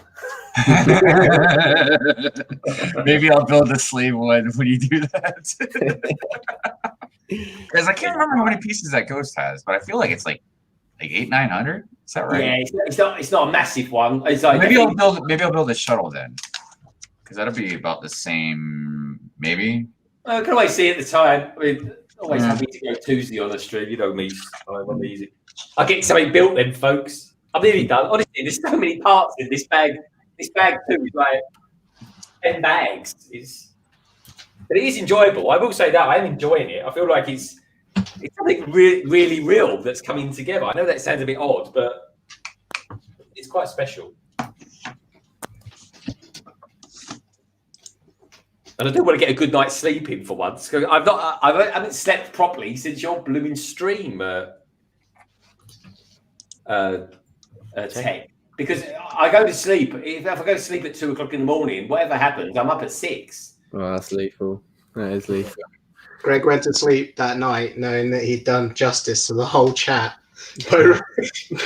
Maybe I'll build the slave one when you do that. Because I can't remember how many pieces that ghost has, but I feel like it's like 800-900. Is that right? Yeah, it's not a massive one. It's like Maybe I'll build a shuttle then, because that'll be about the same. Maybe. I can always see at the time. I mean, always happy to go Tuesday on a stream. You know me. I'm easy. I'll get something built then, folks. I'm nearly done. Honestly, there's so many parts in this bag. This bag too is like 10 bags. But it is enjoyable. I will say that I am enjoying it. I feel like it's something really real that's coming together. I know that sounds a bit odd, but it's quite special. And I do want to get a good night's sleep in for once. I haven't slept properly since your blooming stream, Tek. Because I go to sleep. If I go to sleep at 2 o'clock in the morning, whatever happens, I'm up at 6. Oh, that's lethal. That is lethal. Greg went to sleep that night knowing that he'd done justice to the whole chat by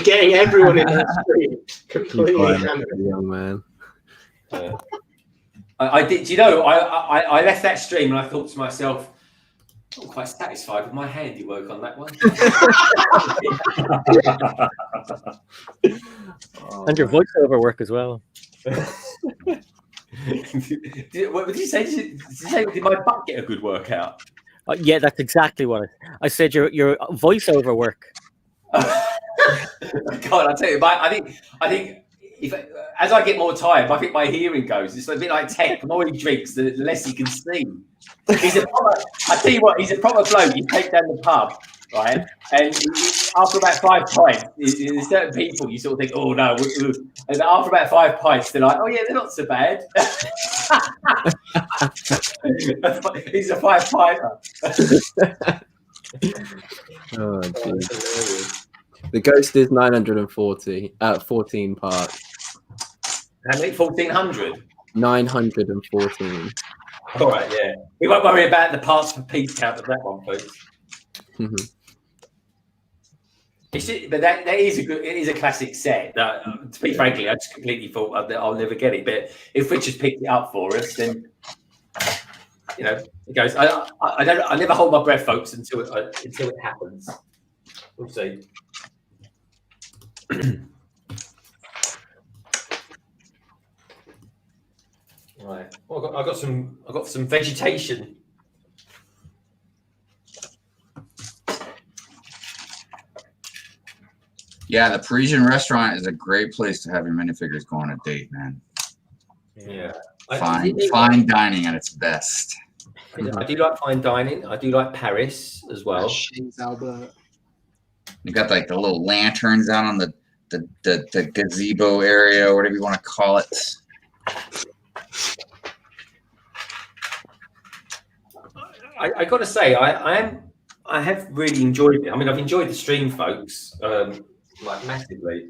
getting everyone in that stream completely hammered. Young man. I did. You know, I left that stream and I thought to myself, I'm quite satisfied with my handiwork on that one. And your voiceover work as well. What did you say? Did my butt get a good workout? Yeah, that's exactly what I said. Your voiceover work. God, I tell you, I think if as I get more tired, I think my hearing goes. It's a bit like Tek. The more he drinks, the less he can see. I tell you what, he's a proper bloke. You take down the pub, right? And after about 5 pints, there's certain people you sort of think, oh no. And after about 5 pints, they're like, oh yeah, they're not so bad. He's a 5-pinter. Oh, geez. The Ghost is 940, 14 parts. How many? 1,400? 914. All right, yeah. We won't worry about the parts per piece count of that one, folks. Mm-hmm. But that is a good. It is a classic set. To be frankly, I just completely thought that I'll never get it. But if Richard's picked it up for us, then you know it goes. I never hold my breath, folks, until it happens. We'll see. Right. Well, I got some vegetation. Yeah, the Parisian restaurant is a great place to have your minifigures go on a date, man. Yeah. Fine dining at its best. I do like fine dining. I do like Paris as well. Albert. You got like the little lanterns out on the gazebo area, or whatever you want to call it. I got to say, I have really enjoyed it. I mean, I've enjoyed the stream, folks, like massively.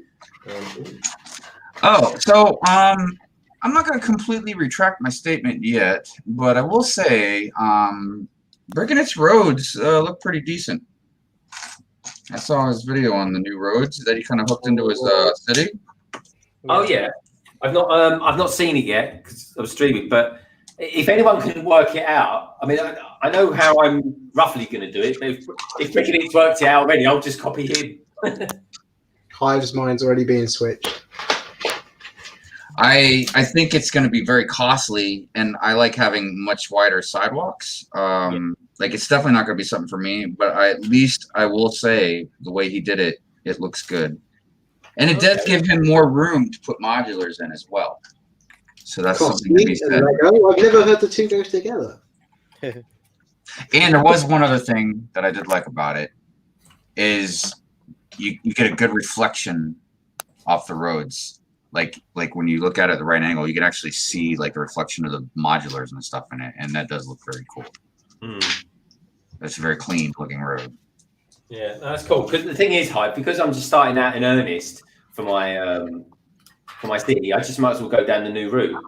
I'm not going to completely retract my statement yet, but I will say Brick and its roads look pretty decent. I saw his video on the new roads that he kind of hooked into his city. Oh yeah, I've not seen it yet because I was streaming. But if anyone can work it out, I mean, I know how I'm roughly going to do it. But if Brick and it's worked it out already, I'll just copy him. Hive's mind's already being switched. I think it's going to be very costly, and I like having much wider sidewalks. Like, it's definitely not going to be something for me, but at least I will say the way he did it, it looks good. And it does give him more room to put modulars in as well. So that's something to be said. I've never heard the two go together. And there was one other thing that I did like about it is you get a good reflection off the roads. Like when you look at it at the right angle, you can actually see like the reflection of the modulars and stuff in it, and that does look very cool. It's a very clean looking road. Yeah, that's cool. Because the thing is, Hive, because I'm just starting out in earnest for my city, I just might as well go down the new route.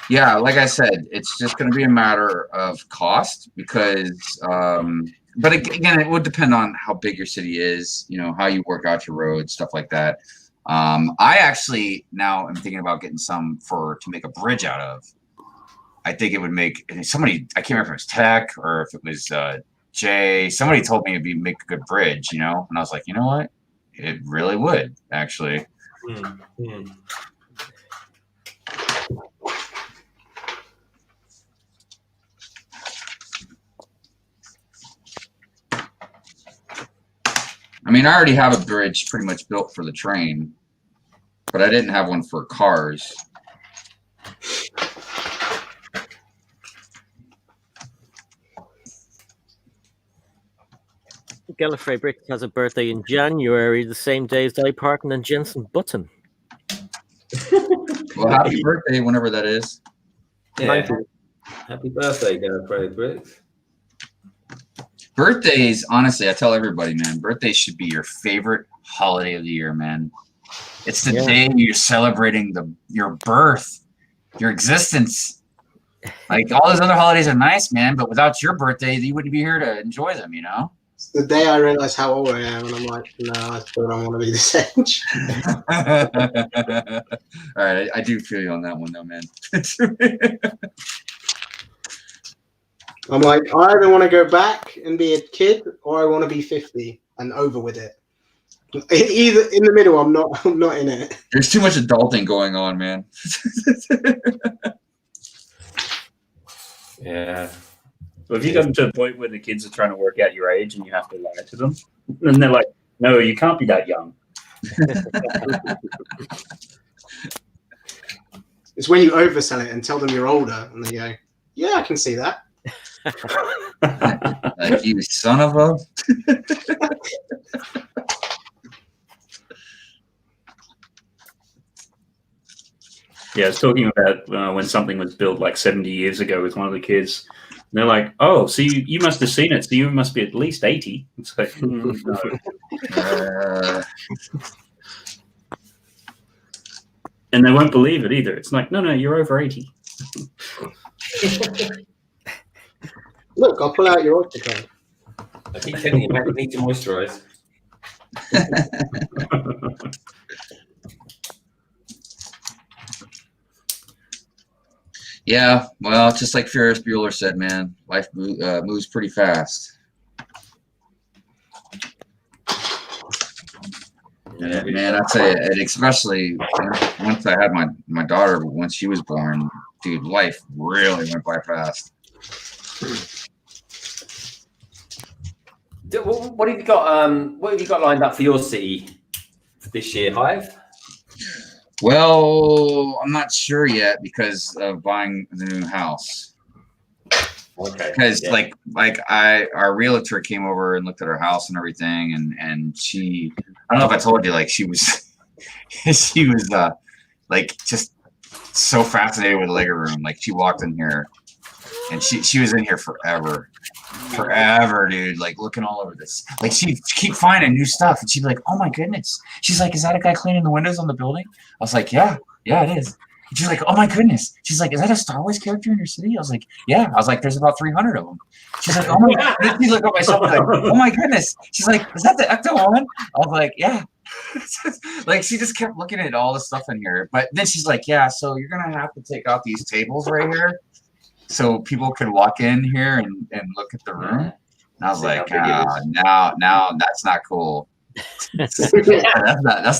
Yeah, like I said, it's just going to be a matter of cost because, but again, it would depend on how big your city is, you know, how you work out your roads, stuff like that. I actually now am thinking about getting some to make a bridge out of. I think it would make somebody, I can't remember if it was Tek or if it was Jay, somebody told me it'd make a good bridge, you know, and I was like, you know what? It really would, actually. I mean, I already have a bridge pretty much built for the train, but I didn't have one for cars. Gallifrey Brick has a birthday in January, the same day as Di Parton and Jensen Button. Well, happy birthday, whenever that is. Yeah. Happy birthday, Gallifrey Bricks. Birthdays, honestly, I tell everybody, man, birthdays should be your favorite holiday of the year, man. It's the day you're celebrating your birth, your existence. Like, all those other holidays are nice, man, but without your birthday, you wouldn't be here to enjoy them, you know? It's the day I realize how old I am, and I'm like, no, I still don't want to be this age. All right, I do feel you on that one, though, man. I'm like, I either want to go back and be a kid, or I want to be 50 and over with it. Either in the middle, I'm not in it. There's too much adulting going on, man. Yeah. Well, if you come to a point where the kids are trying to work out your age and you have to lie to them, and they're like, no, you can't be that young. It's when you oversell it and tell them you're older, and they go, yeah, I can see that. Like, you son of a... Yeah, I was talking about when something was built like 70 years ago with one of the kids. And they're like, oh, so you must have seen it, so you must be at least 80. It's like, no. And they won't believe it either. It's like, no, you're over 80. Look, I'll pull out your Oyster card. I keep telling you, man, you need to moisturize. Yeah, well, just like Ferris Bueller said, man, life moves pretty fast. Yeah, man, I'd say, especially once I had my daughter, once she was born, dude, life really went by fast. What have you got? What have you got lined up for your city for this year, Hive? Well, I'm not sure yet because of buying the new house. Okay. Because our realtor came over and looked at our house and everything, and she, I don't know if I told you, like she was like just so fascinated with the Lego room. Like she walked in here, and she was in here forever, dude. Like looking all over this. Like she'd keep finding new stuff, and she'd be like, "Oh my goodness!" She's like, "Is that a guy cleaning the windows on the building?" I was like, "Yeah." yeah, it is. And she's like, oh my goodness. She's like, is that a Star Wars character in your city? I was like, yeah. I was like, there's about 300 of them. She's like, oh my. She's like, oh myself. Like, oh my goodness. She's like, is that the Ecto one? I was like, yeah. Like she just kept looking at all the stuff in here, but then she's like, yeah. So you're gonna have to take out these tables right here, so people can walk in here and look at the room. And I was like, now that's not cool. that's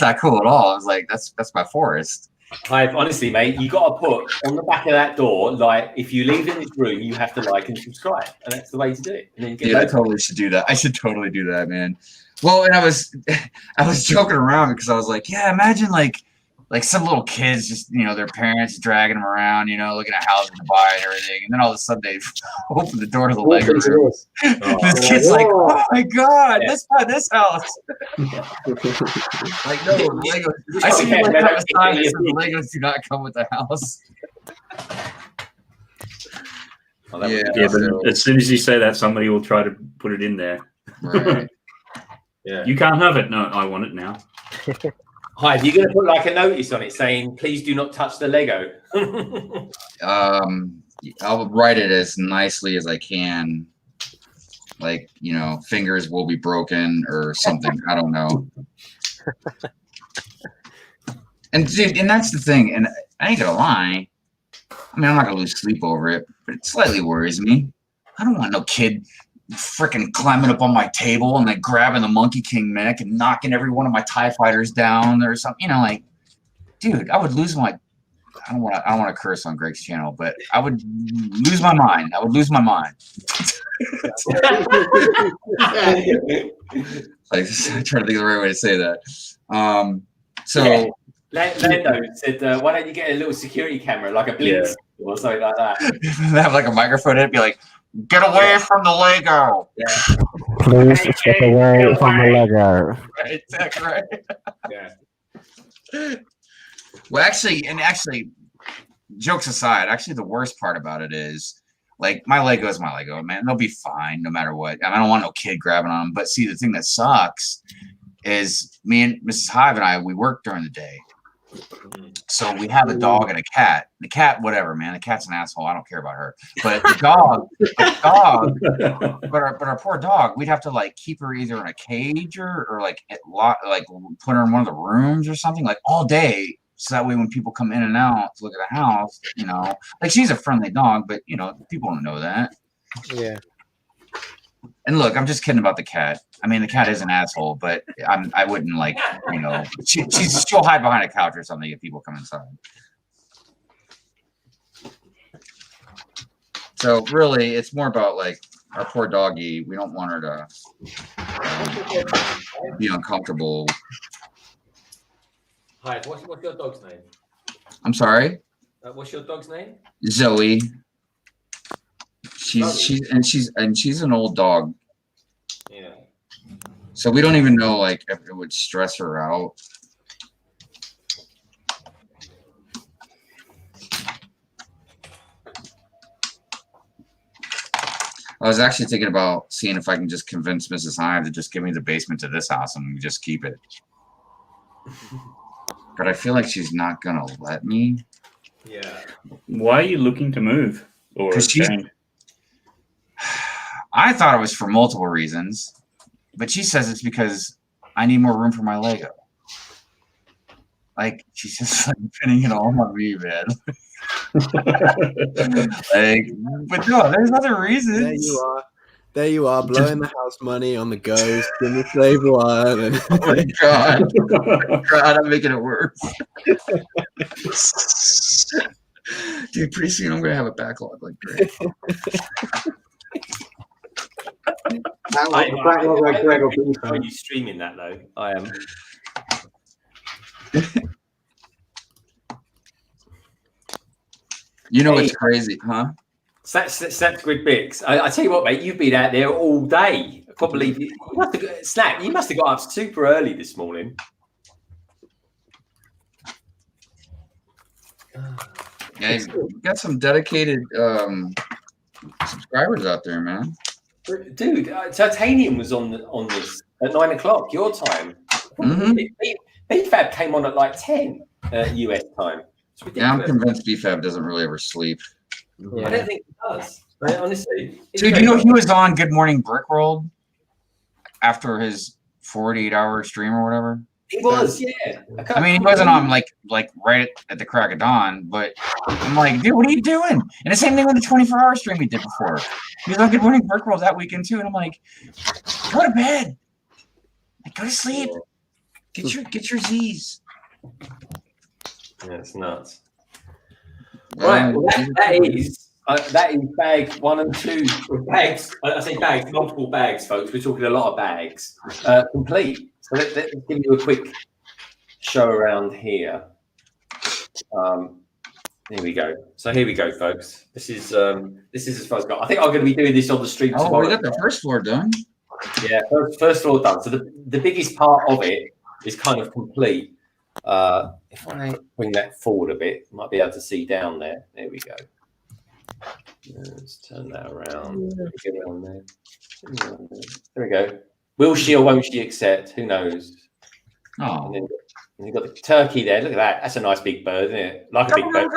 not cool at all. I was like, that's my forest. Hive, honestly, mate, you got to put on the back of that door, like, if you leave in this room, you have to like and subscribe, and that's the way to do it. And then you get I totally should do that. I should totally do that, man. Well, and I was joking around because I was like, yeah, imagine like some little kids just, their parents dragging them around, looking at houses to buy and everything, and then all of a sudden they open the door to the Lego room. This kid's like, oh my god, let's buy this house. Like, no, Lego. I see you like have a sign that says the Legos do not come with the house. But as soon as you say that, somebody will try to put it in there. Right. Yeah. You can't have it. No, I want it now. Hive, you're going to put like a notice on it saying, please do not touch the Lego. I'll write it as nicely as I can. Like, fingers will be broken or something. I don't know. And dude, and that's the thing. And I ain't gonna lie. I mean, I'm not gonna lose sleep over it, but it slightly worries me. I don't want no kid freaking climbing up on my table and like grabbing the Monkey King mech and knocking every one of my TIE fighters down or something. Like, dude, I would lose my. I don't want to curse on Greg's channel, but I would lose my mind. I would lose my mind. Like, I'm trying to think of the right way to say that. So Lando said, "Why don't you get a little security camera, like a blink or something like that?" Have like a microphone in it, be like, "Get away from the Lego." Yeah. Please get away from the Lego. Right, Tek, right? Yeah. Well, actually, jokes aside, actually, the worst part about it is, like, my Lego is my Lego, man. They'll be fine no matter what. I don't want no kid grabbing on them. But see, the thing that sucks is me and Mrs. Hive and I, we work during the day. So we have a dog and a cat. The cat, whatever, man. The cat's an asshole. I don't care about her. But the dog, but our poor dog, we'd have to like keep her either in a cage or like put her in one of the rooms or something like all day. So that way when people come in and out to look at the house, like she's a friendly dog, but people don't know that. Yeah. And look, I'm just kidding about the cat. I mean, the cat is an asshole, but I wouldn't like, she'll hide behind a couch or something if people come inside. So really, it's more about like our poor doggy. We don't want her to be uncomfortable. Hi, what's your dog's name? I'm sorry. What's your dog's name? Zoe. She's an old dog. Yeah. So we don't even know like if it would stress her out. I was actually thinking about seeing if I can just convince Mrs. Hive to just give me the basement to this house and we just keep it. But I feel like she's not gonna let me. Yeah. Why are you looking to move? Or I thought it was for multiple reasons, but she says it's because I need more room for my Lego. Like she's just like pinning it all on me, man. Like, but no, there's other reasons. There you are, blowing the house money on the ghost in the slave one. And oh my god! Oh god, I'm making it worse. Dude, pretty soon I'm gonna have a backlog like Greg. Are you streaming that though? I am. It's crazy, huh? McBricksWorth. I tell you what, mate, you've been out there all day. Probably you must have got up super early this morning. Yeah, you got some dedicated subscribers out there, man. Dude, Titanium was on this at 9 o'clock your time. Mm-hmm. BFAB came on at like 10 US time. Yeah, I'm convinced BFAB doesn't really ever sleep. I don't think it does. Honestly. Dude, you know he was on Good Morning Brickworld after his 48-hour stream or whatever? He was, yeah. I mean, he wasn't on like right at the crack of dawn, but I'm like, dude, what are you doing? And the same thing with the 24-hour stream we did before. He was on Good Morning Brickworld that weekend too, and I'm like, go to bed. Like, go to sleep. Get your Z's. Yeah, it's nuts. Right, well, that is bag 1 and 2 bags. I say bags, multiple bags, folks. We're talking a lot of bags. Complete. So let's give you a quick show around here. Here we go. So here we go, folks. This is as far as I got. I think I'm going to be doing this on the stream tomorrow. Oh, we got the first floor done. Yeah, first floor done. So the biggest part of it is kind of complete. If I bring that forward a bit, you might be able to see down there. There we go. Let's turn that around. Get around there. There we go. Will she or won't she accept? Who knows? Oh. And then you've got the turkey there. Look at that. That's a nice big bird, isn't it? Like a big bird.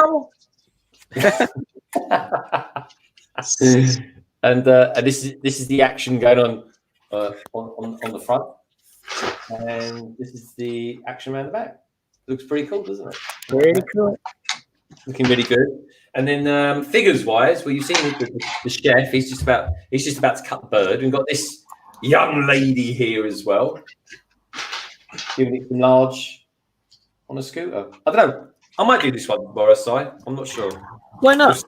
And this is the action going on the front, and this is the action around the back. Looks pretty cool, doesn't it? Pretty cool. Looking really good. And then figures wise, well, you've seen the chef. He's just about to cut the bird. We've got this young lady here as well, giving it some large on a scooter. I don't know. I might do this one tomorrow, Si. I'm not sure. Why not?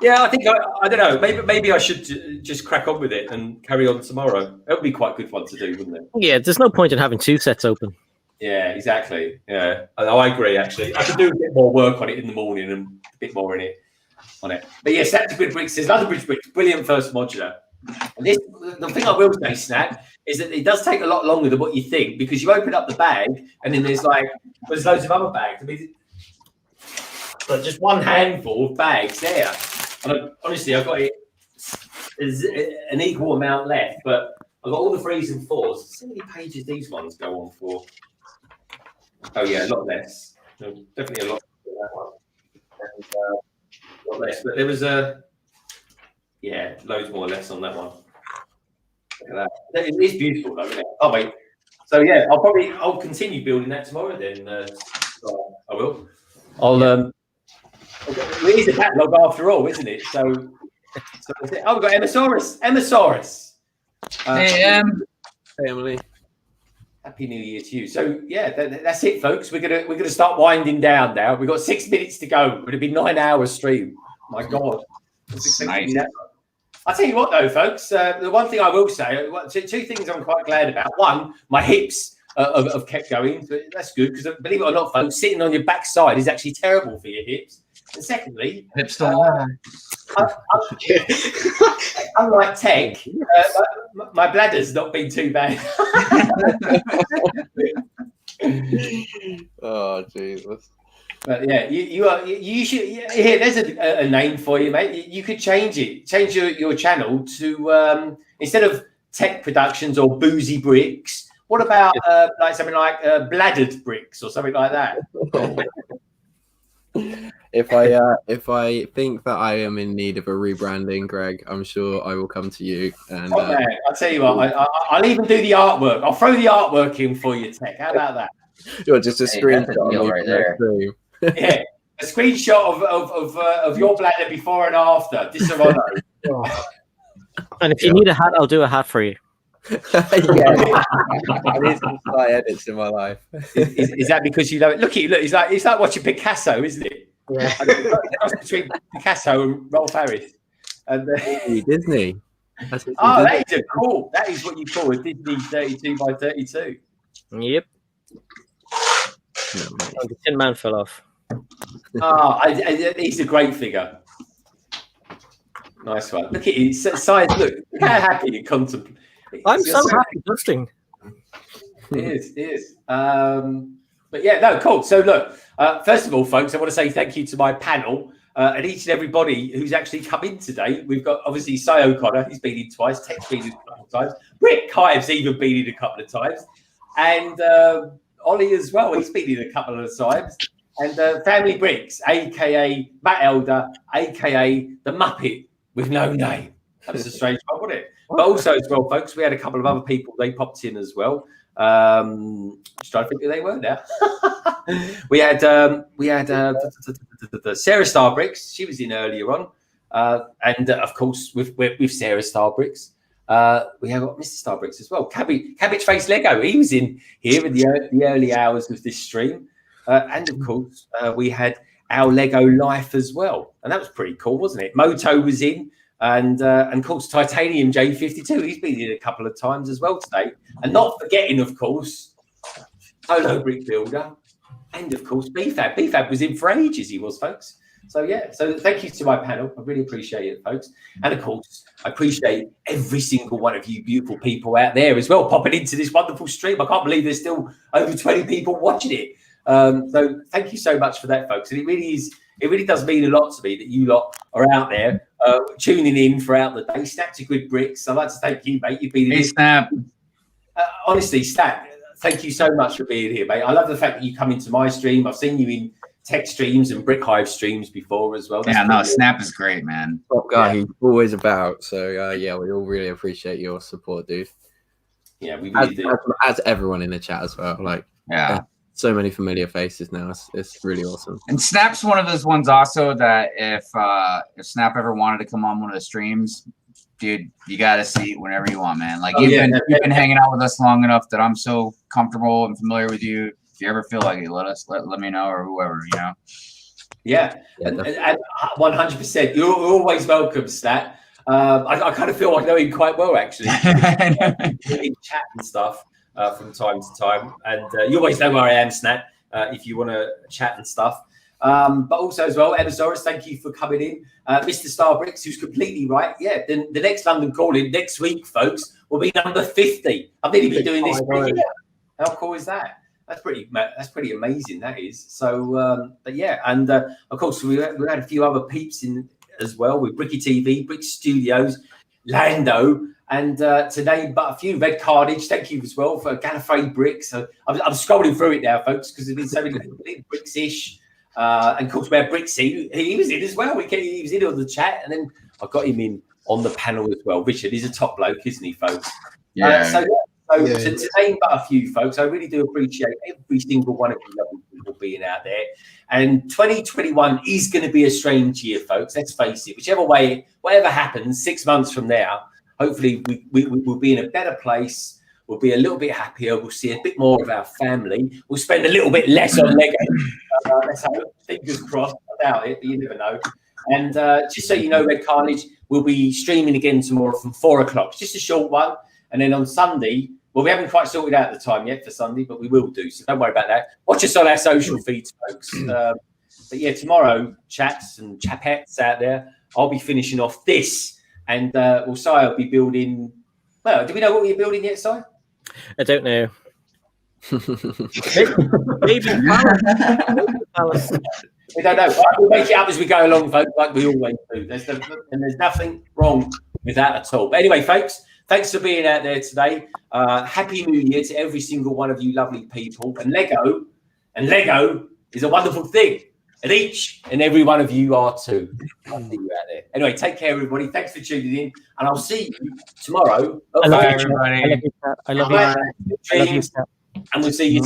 Yeah, I think I don't know. Maybe I should just crack on with it and carry on tomorrow. It would be quite a good one to do, wouldn't it? Yeah, there's no point in having 2 sets open. Yeah, exactly. Yeah, I agree. Actually, I could do a bit more work on it in the morning and a bit more on it. But yes, that's a good brick. There's another brick. Brilliant first modular. And the thing I will say, Snap, is that it does take a lot longer than what you think, because you open up the bag and then there's loads of other bags. I mean, but just one handful of bags there. And honestly, I've got there's an equal amount left, but I've got all the 3s and 4s. See how many pages these ones go on for? Oh yeah, a lot less. Definitely a lot less than that one. And, a lot less, but there was loads more or less on that one. Look at that. It is beautiful though, isn't it? Oh wait. So yeah, I'll continue building that tomorrow then. I will. It is a backlog after all, isn't it? So we've got Emmasaurus. Hey, Emily. Happy New Year to you. So yeah, that's it, folks. We're gonna start winding down now. We've got 6 minutes to go. It'll be 9 hours stream. My God. Nice. I'll tell you what though, folks. The one thing I will say, 2 things I'm quite glad about. One, my hips have kept going. So that's good, because believe it or not, folks, sitting on your backside is actually terrible for your hips. And secondly, hips don't lie. Unlike Tek, my bladder's not been too bad. Oh Jesus! But yeah, you should. Here, there's a name for you, mate. You could change it. Change your channel to instead of Tek Productions or Boozy Bricks. What about something like Bladdered Bricks or something like that? If I think that I am in need of a rebranding, Greg, I'm sure I will come to you. And man, I'll tell you what, I'll even do the artwork. I'll throw the artwork in for you, Tek. How about that? You're just a screenshot right there. Yeah, a screenshot of your bladder before and after. Disaronno. And if you need a hat, I'll do a hat for you. I need some slight edits in my life. Is that because you know it? Look, it's like watching Picasso, isn't it? Yeah. Between Picasso and Rolf Harris. And Disney. That is cool. That is what you call a Disney 32 by 32. Yep. The Tin Man fell off. He's a great figure. Nice one. Look at his size. Look how happy you contemplate. I'm so happy dusting. It is. But yeah, no, cool. So look, first of all, folks, I want to say thank you to my panel and each and everybody who's actually come in today. We've got obviously Si O'Connor, he's been in twice. Tek's been in a couple of times. Rick Hive's even been in a couple of times, and Ollie as well. He's been in a couple of times. And Family Bricks, aka Matt Elder, aka the Muppet with no name. That was a strange one, wasn't it? But also as well, folks, we had a couple of other people. They popped in as well. Just trying to think who they were now. we had SaraStarBricks. She was in earlier on, and of course with SaraStarBricks. We have got Mr. Starbricks as well. Cabbage Face Lego. He was in here in the early hours of this stream, and of course we had our Lego Life as well, and that was pretty cool, wasn't it? Moto was in. And of course, Titanium J52, he's been in a couple of times as well today. And not forgetting, of course, Solo Brick Builder, and of course, BFAB. BFAB was in for ages, he was, folks. So, yeah, so thank you to my panel. I really appreciate it, folks. And of course, I appreciate every single one of you beautiful people out there as well popping into this wonderful stream. I can't believe there's still over 20 people watching it. So thank you so much for that, folks. And it really does mean a lot to me that you lot are out there tuning in throughout the day. Snap to Good Bricks. I'd like to thank you, mate. You've been Snap. Honestly, Snap, thank you so much for being here, mate. I love the fact that you come into my stream. I've seen you in Tek streams and Brick Hive streams before as well. That's no, Snap is great, man. Top guy, he's always about. So yeah, we all really appreciate your support, dude. Yeah, we really do. As everyone in the chat as well. Like, yeah. So many familiar faces now. It's really awesome. And Snap's one of those ones also that if Snap ever wanted to come on one of the streams, dude, you got a seat whenever you want, man. Like you've been hanging out with us long enough that I'm so comfortable and familiar with you. If you ever feel like it, let me know, or whoever, you know. Yeah, and 100%. You're always welcome, Snap. I kind of feel I know him quite well, actually. In chat and stuff. From time to time, and you always know where I am, Snap, if you want to chat and stuff. But also as well, Emasaurus, thank you for coming in. Mr. Starbricks, who's completely right. Yeah, the next London Calling next week, folks, will be number 50. I've nearly been doing this for a year. How cool is that? That's pretty amazing, that is. So, but yeah, and of course, we had a few other peeps in as well with Bricky TV, Brick Studios, Lando, and to name but a few, Red Carnage, thank you as well for Gallifrey Bricks. So I'm scrolling through it now, folks, because there's been so many Bricks-ish. And of course, we had Brixie, he was in as well. He was in on the chat, and then I got him in on the panel as well. Richard, he's a top bloke, isn't he, folks? Yeah. So to name but a few, folks, I really do appreciate every single one of you lovely people being out there. And 2021 is going to be a strange year, folks. Let's face it. Whichever way, whatever happens 6 months from now, hopefully we'll be in a better place. We'll be a little bit happier. We'll see a bit more of our family. We'll spend a little bit less on Lego. Let's hope. Fingers crossed. I doubt it, but you never know. And just so you know, Red Carnage will be streaming again tomorrow from 4 o'clock. It's just a short one. And then on Sunday, well, we haven't quite sorted out the time yet for Sunday, but we will do. So don't worry about that. Watch us on our social feeds, folks. But yeah, tomorrow, chats and chapettes out there, I'll be finishing off this. And Si will be building. Well, do we know what we're building yet, Si? I don't know. Maybe Palace. We don't know. We'll make it up as we go along, folks, like we always do. There's nothing wrong with that at all. But anyway, folks, thanks for being out there today. Happy New Year to every single one of you lovely people. And Lego is a wonderful thing. And each and every one of you are too. I'll see you out there. Anyway, take care, everybody. Thanks for tuning in. And I'll see you tomorrow. I love you, everybody. I love you. And we'll see you